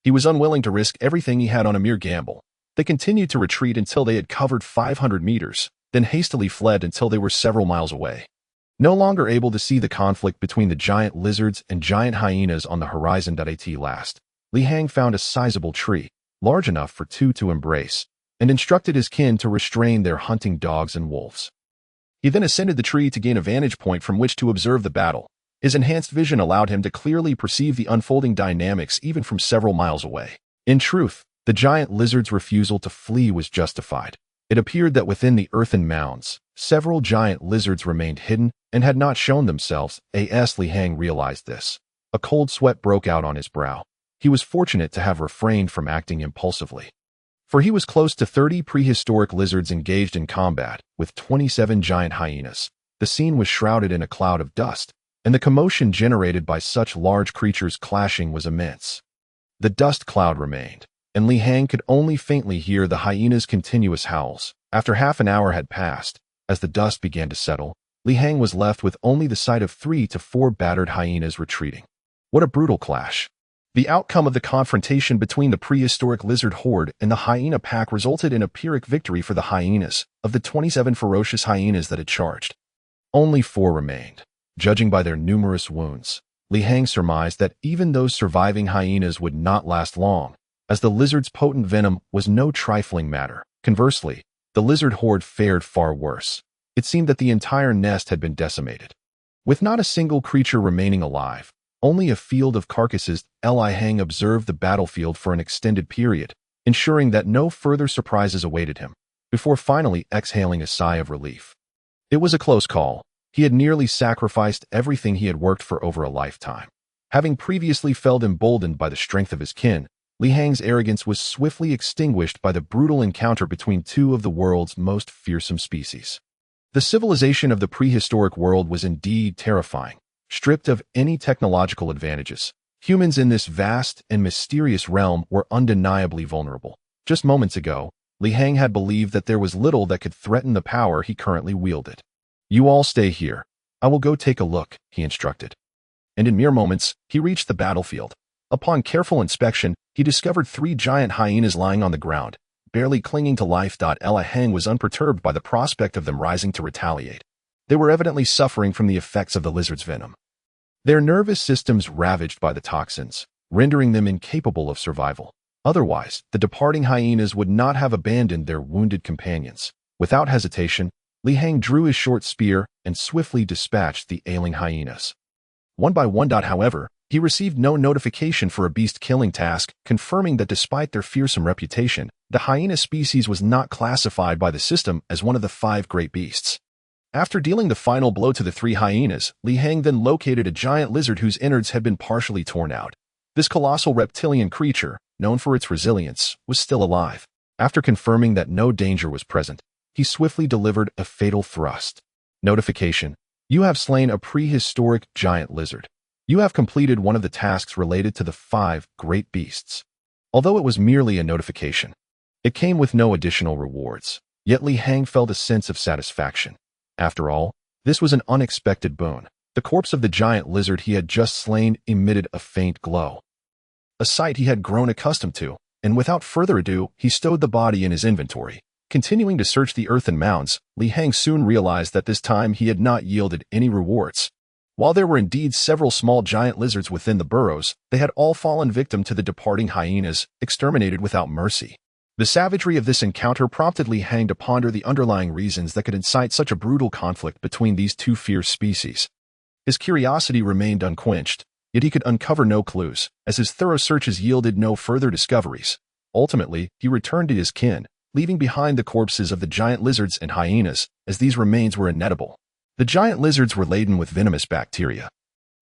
he was unwilling to risk everything he had on a mere gamble. They continued to retreat until they had covered 500 meters, then hastily fled until they were several miles away. No longer able to see the conflict between the giant lizards and giant hyenas on the horizon. At last, Li Hang found a sizable tree, large enough for two to embrace, and instructed his kin to restrain their hunting dogs and wolves. He then ascended the tree to gain a vantage point from which to observe the battle. His enhanced vision allowed him to clearly perceive the unfolding dynamics even from several miles away. In truth, the giant lizard's refusal to flee was justified. It appeared that within the earthen mounds, several giant lizards remained hidden and had not shown themselves. Li Hang realized this. A cold sweat broke out on his brow. He was fortunate to have refrained from acting impulsively, for he was close to 30 prehistoric lizards engaged in combat with 27 giant hyenas. The scene was shrouded in a cloud of dust, and the commotion generated by such large creatures clashing was immense. The dust cloud remained, and Li Hang could only faintly hear the hyenas' continuous howls. After half an hour had passed, as the dust began to settle, Li Hang was left with only the sight of 3 to 4 battered hyenas retreating. What a brutal clash! The outcome of the confrontation between the prehistoric lizard horde and the hyena pack resulted in a Pyrrhic victory for the hyenas. Of the 27 ferocious hyenas that had charged, only 4 remained. Judging by their numerous wounds, Li Hang surmised that even those surviving hyenas would not last long, as the lizard's potent venom was no trifling matter. Conversely, the lizard horde fared far worse. It seemed that the entire nest had been decimated, with not a single creature remaining alive. Only a field of carcasses. Li Hang observed the battlefield for an extended period, ensuring that no further surprises awaited him, before finally exhaling a sigh of relief. It was a close call. He had nearly sacrificed everything he had worked for over a lifetime. Having previously felt emboldened by the strength of his kin, Li Hang's arrogance was swiftly extinguished by the brutal encounter between 2 of the world's most fearsome species. The civilization of the prehistoric world was indeed terrifying. Stripped of any technological advantages, humans in this vast and mysterious realm were undeniably vulnerable. Just moments ago, Li Hang had believed that there was little that could threaten the power he currently wielded. "You all stay here. I will go take a look," he instructed. And in mere moments, he reached the battlefield. Upon careful inspection, he discovered 3 giant hyenas lying on the ground, barely clinging to life. Li Hang was unperturbed by the prospect of them rising to retaliate. They were evidently suffering from the effects of the lizard's venom, their nervous systems ravaged by the toxins, rendering them incapable of survival. Otherwise, the departing hyenas would not have abandoned their wounded companions. Without hesitation, Li Hang drew his short spear and swiftly dispatched the ailing hyenas. One by one. However, he received no notification for a beast-killing task, confirming that despite their fearsome reputation, the hyena species was not classified by the system as one of the 5 great beasts. After dealing the final blow to the 3 hyenas, Li Hang then located a giant lizard whose innards had been partially torn out. This colossal reptilian creature, known for its resilience, was still alive. After confirming that no danger was present, he swiftly delivered a fatal thrust. Notification: you have slain a prehistoric giant lizard. You have completed one of the tasks related to the 5 great beasts. Although it was merely a notification, it came with no additional rewards. Yet Li Hang felt a sense of satisfaction. After all, this was an unexpected boon. The corpse of the giant lizard he had just slain emitted a faint glow, a sight he had grown accustomed to, and without further ado, he stowed the body in his inventory. Continuing to search the earthen mounds, Li Hang soon realized that this time he had not yielded any rewards. While there were indeed several small giant lizards within the burrows, they had all fallen victim to the departing hyenas, exterminated without mercy. The savagery of this encounter prompted Li Hang to ponder the underlying reasons that could incite such a brutal conflict between these 2 fierce species. His curiosity remained unquenched, yet he could uncover no clues, as his thorough searches yielded no further discoveries. Ultimately, he returned to his kin, leaving behind the corpses of the giant lizards and hyenas, as these remains were inedible. The giant lizards were laden with venomous bacteria,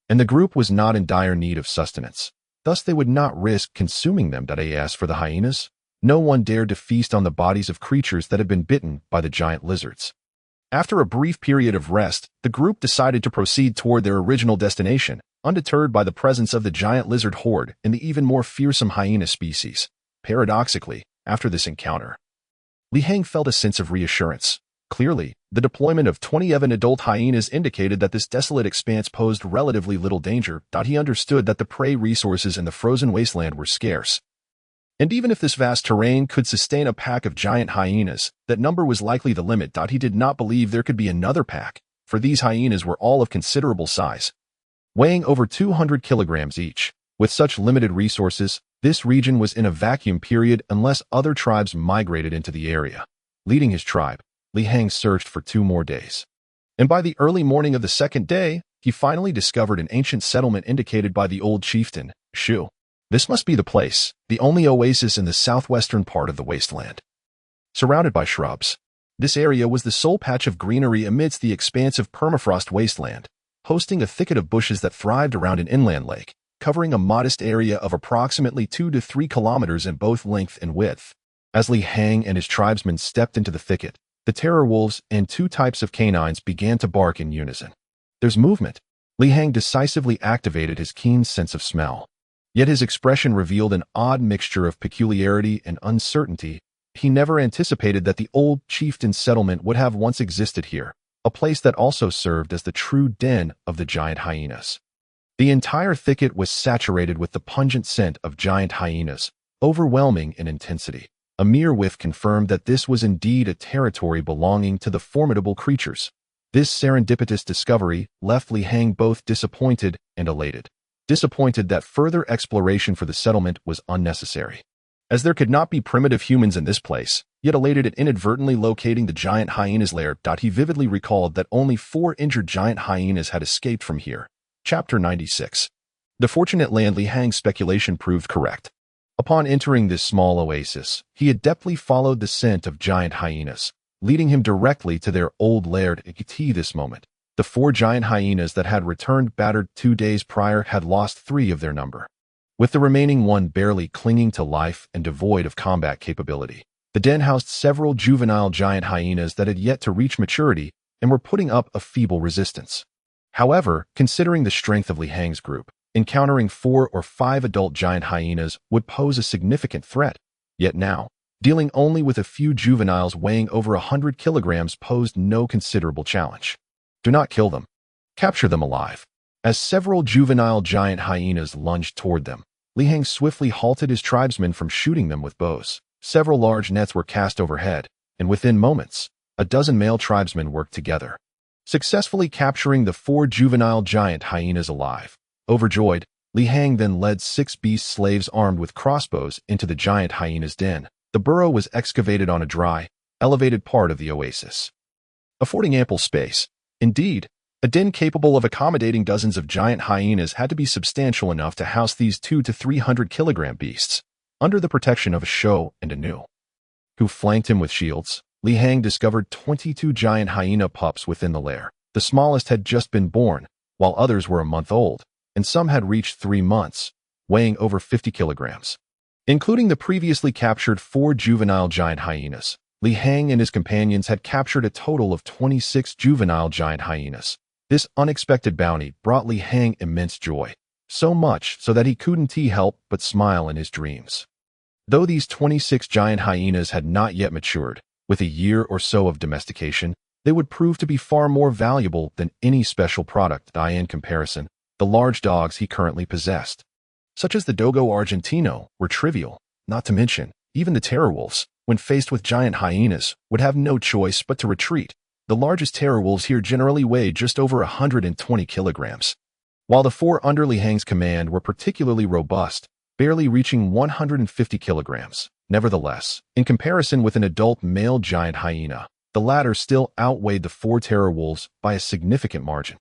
and the group was not in dire need of sustenance. Thus they would not risk consuming them. As for the hyenas, no one dared to feast on the bodies of creatures that had been bitten by the giant lizards. After a brief period of rest, the group decided to proceed toward their original destination, undeterred by the presence of the giant lizard horde and the even more fearsome hyena species. Paradoxically, after this encounter, Li Hang felt a sense of reassurance. Clearly, the deployment of 27 adult hyenas indicated that this desolate expanse posed relatively little danger. He understood that the prey resources in the frozen wasteland were scarce, and even if this vast terrain could sustain a pack of giant hyenas, that number was likely the limit. He did not believe there could be another pack, for these hyenas were all of considerable size, weighing over 200 kilograms each. With such limited resources, this region was in a vacuum period unless other tribes migrated into the area. Leading his tribe, Li Hang searched for 2 more days, and by the early morning of the 2nd day, he finally discovered an ancient settlement indicated by the old chieftain, Shu. This must be the place, the only oasis in the southwestern part of the wasteland. Surrounded by shrubs, this area was the sole patch of greenery amidst the expansive permafrost wasteland, hosting a thicket of bushes that thrived around an inland lake, covering a modest area of approximately 2 to 3 kilometers in both length and width. As Li Hang and his tribesmen stepped into the thicket, the terror wolves and 2 types of canines began to bark in unison. There's movement. Li Hang decisively activated his keen sense of smell. Yet his expression revealed an odd mixture of peculiarity and uncertainty. He never anticipated that the old chieftain settlement would have once existed here, a place that also served as the true den of the giant hyenas. The entire thicket was saturated with the pungent scent of giant hyenas, overwhelming in intensity. A mere whiff confirmed that this was indeed a territory belonging to the formidable creatures. This serendipitous discovery left Li Hang both disappointed and elated. Disappointed that further exploration for the settlement was unnecessary, as there could not be primitive humans in this place, yet elated at inadvertently locating the giant hyena's lair. He vividly recalled that only 4 injured giant hyenas had escaped from here. Chapter 96. The fortunate land. Li Hang's speculation proved correct. Upon entering this small oasis, he adeptly followed the scent of giant hyenas, leading him directly to their old lair. At this moment, the 4 giant hyenas that had returned battered 2 days prior had lost 3 of their number, with the remaining 1 barely clinging to life and devoid of combat capability. The den housed several juvenile giant hyenas that had yet to reach maturity and were putting up a feeble resistance. However, considering the strength of Li Hang's group, encountering 4 or 5 adult giant hyenas would pose a significant threat. Yet now, dealing only with a few juveniles weighing over 100 kilograms posed no considerable challenge. Do not kill them. Capture them alive. As several juvenile giant hyenas lunged toward them, Li Hang swiftly halted his tribesmen from shooting them with bows. Several large nets were cast overhead, and within moments, a dozen male tribesmen worked together, successfully capturing the 4 juvenile giant hyenas alive. Overjoyed, Li Hang then led 6 beast slaves armed with crossbows into the giant hyena's den. The burrow was excavated on a dry, elevated part of the oasis, affording ample space. Indeed, a den capable of accommodating dozens of giant hyenas had to be substantial enough to house these 200 to 300 kilogram beasts, under the protection of a Shou and a Nu, who flanked him with shields. Li Hang discovered 22 giant hyena pups within the lair. The smallest had just been born, while others were a month old, and some had reached 3 months, weighing over 50 kilograms. Including the previously captured 4 juvenile giant hyenas, Li Hang and his companions had captured a total of 26 juvenile giant hyenas. This unexpected bounty brought Li Hang immense joy, so much so that he couldn't help but smile in his dreams. Though these 26 giant hyenas had not yet matured, with a year or so of domestication, they would prove to be far more valuable than any special product. In comparison, the large dogs he currently possessed, such as the Dogo Argentino, were trivial. Not to mention, even the terror wolves, when faced with giant hyenas, would have no choice but to retreat. The largest terror wolves here generally weighed just over 120 kilograms, while the 4 under Li Hang's command were particularly robust, barely reaching 150 kilograms. Nevertheless, in comparison with an adult male giant hyena, the latter still outweighed the 4 terror wolves by a significant margin.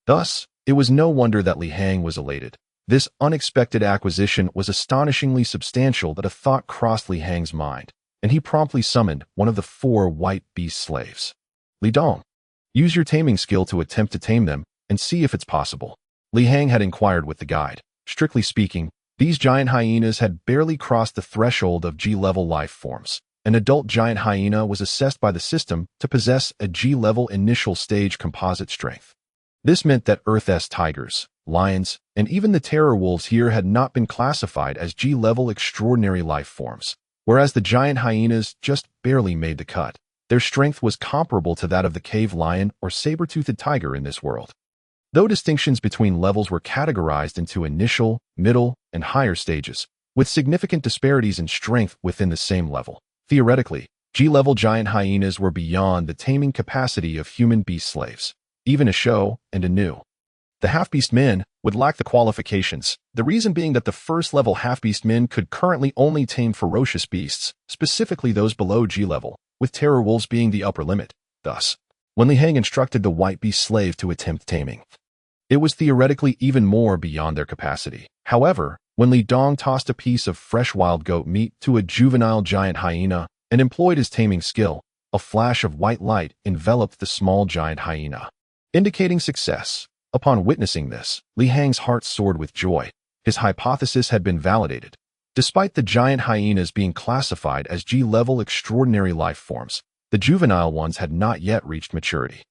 Thus, it was no wonder that Li Hang was elated. This unexpected acquisition was astonishingly substantial that a thought crossed Li Hang's mind, and he promptly summoned one of the 4 white beast slaves. Li Dong, use your taming skill to attempt to tame them and see if it's possible. Li Hang had inquired with the guide. Strictly speaking, these giant hyenas had barely crossed the threshold of G-level life forms. An adult giant hyena was assessed by the system to possess a G-level initial stage composite strength. This meant that Earth's tigers, lions, and even the terror wolves here had not been classified as G-level extraordinary life forms, whereas the giant hyenas just barely made the cut. Their strength was comparable to that of the cave lion or saber-toothed tiger in this world. Though distinctions between levels were categorized into initial, middle, and higher stages, with significant disparities in strength within the same level. Theoretically, G-level giant hyenas were beyond the taming capacity of human beast slaves. Even a Shou and a Nu, the half-beast men, would lack the qualifications, the reason being that the first-level half-beast men could currently only tame ferocious beasts, specifically those below G-level, with terror wolves being the upper limit. Thus, when Li Hang instructed the white beast slave to attempt taming, It was theoretically even more beyond their capacity. However, when Li Dong tossed a piece of fresh wild goat meat to a juvenile giant hyena and employed his taming skill, a flash of white light enveloped the small giant hyena, indicating success. Upon witnessing this, Li Hang's heart soared with joy. His hypothesis had been validated. Despite the giant hyenas being classified as G-level extraordinary life forms, the juvenile ones had not yet reached maturity.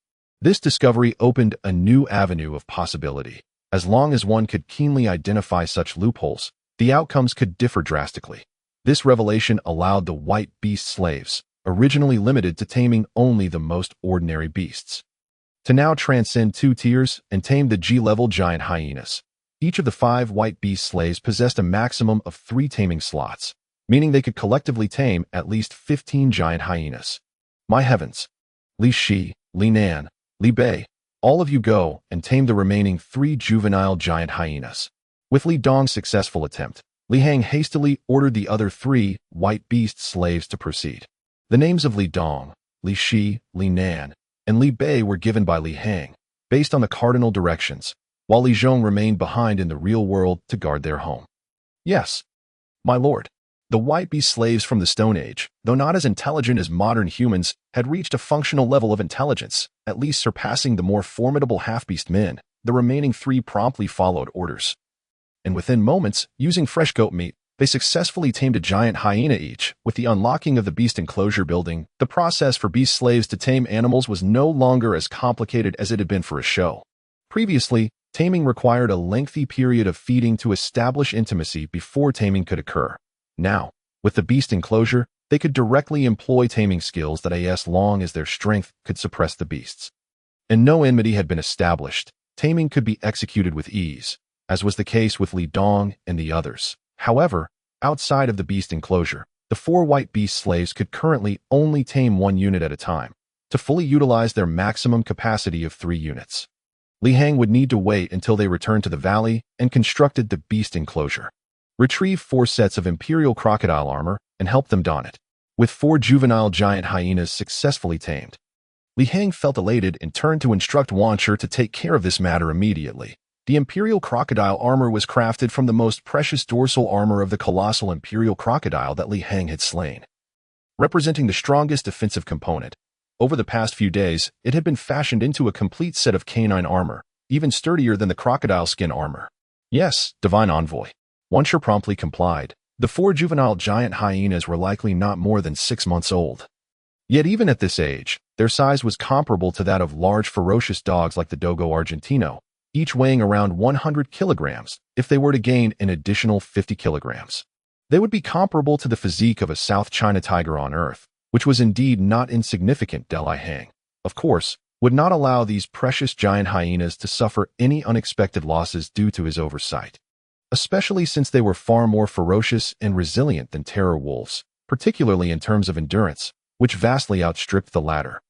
This discovery opened a new avenue of possibility. As long as one could keenly identify such loopholes, the outcomes could differ drastically. This revelation allowed the white beast slaves, originally limited to taming only the most ordinary beasts, to now transcend 2 tiers and tame the G-level giant hyenas. Each of the 5 white beast slaves possessed a maximum of 3 taming slots, meaning they could collectively tame at least 15 giant hyenas. My heavens! Li Shi, Li Nan, Li Bei, all of you go and tame the remaining 3 juvenile giant hyenas. With Li Dong's successful attempt, Li Hang hastily ordered the other 3 white beast slaves to proceed. The names of Li Dong, Li Shi, Li Nan, and Li Bei were given by Li Hang, based on the cardinal directions, while Li Zhong remained behind in the real world to guard their home. Yes, my lord. The white beast slaves from the Stone Age, though not as intelligent as modern humans, had reached a functional level of intelligence, at least surpassing the more formidable half-beast men. The remaining 3 promptly followed orders. And within moments, using fresh goat meat, they successfully tamed a giant hyena each. With the unlocking of the beast enclosure building, the process for beast slaves to tame animals was no longer as complicated as it had been for a show. Previously, taming required a lengthy period of feeding to establish intimacy before taming could occur. Now, with the beast enclosure, they could directly employ taming skills that as long as their strength could suppress the beasts. And no enmity had been established, taming could be executed with ease, as was the case with Li Dong and the others. However, outside of the beast enclosure, the 4 white beast slaves could currently only tame 1 unit at a time, to fully utilize their maximum capacity of 3 units. Li Hang would need to wait until they returned to the valley and constructed the beast enclosure. Retrieve 4 sets of imperial crocodile armor and help them don it. With 4 juvenile giant hyenas successfully tamed, Li Hang felt elated and turned to instruct Wancher to take care of this matter immediately. The imperial crocodile armor was crafted from the most precious dorsal armor of the colossal imperial crocodile that Li Hang had slain. Representing the strongest defensive component, over the past few days, it had been fashioned into a complete set of canine armor, even sturdier than the crocodile skin armor. Yes, Divine Envoy. Wancher promptly complied. The 4 juvenile giant hyenas were likely not more than 6 months old. Yet even at this age, their size was comparable to that of large ferocious dogs like the Dogo Argentino, each weighing around 100 kilograms. If they were to gain an additional 50 kilograms, they would be comparable to the physique of a South China tiger on Earth, which was indeed not insignificant. Li Hang, of course, would not allow these precious giant hyenas to suffer any unexpected losses due to his oversight, especially since they were far more ferocious and resilient than terror wolves, particularly in terms of endurance, which vastly outstripped the latter.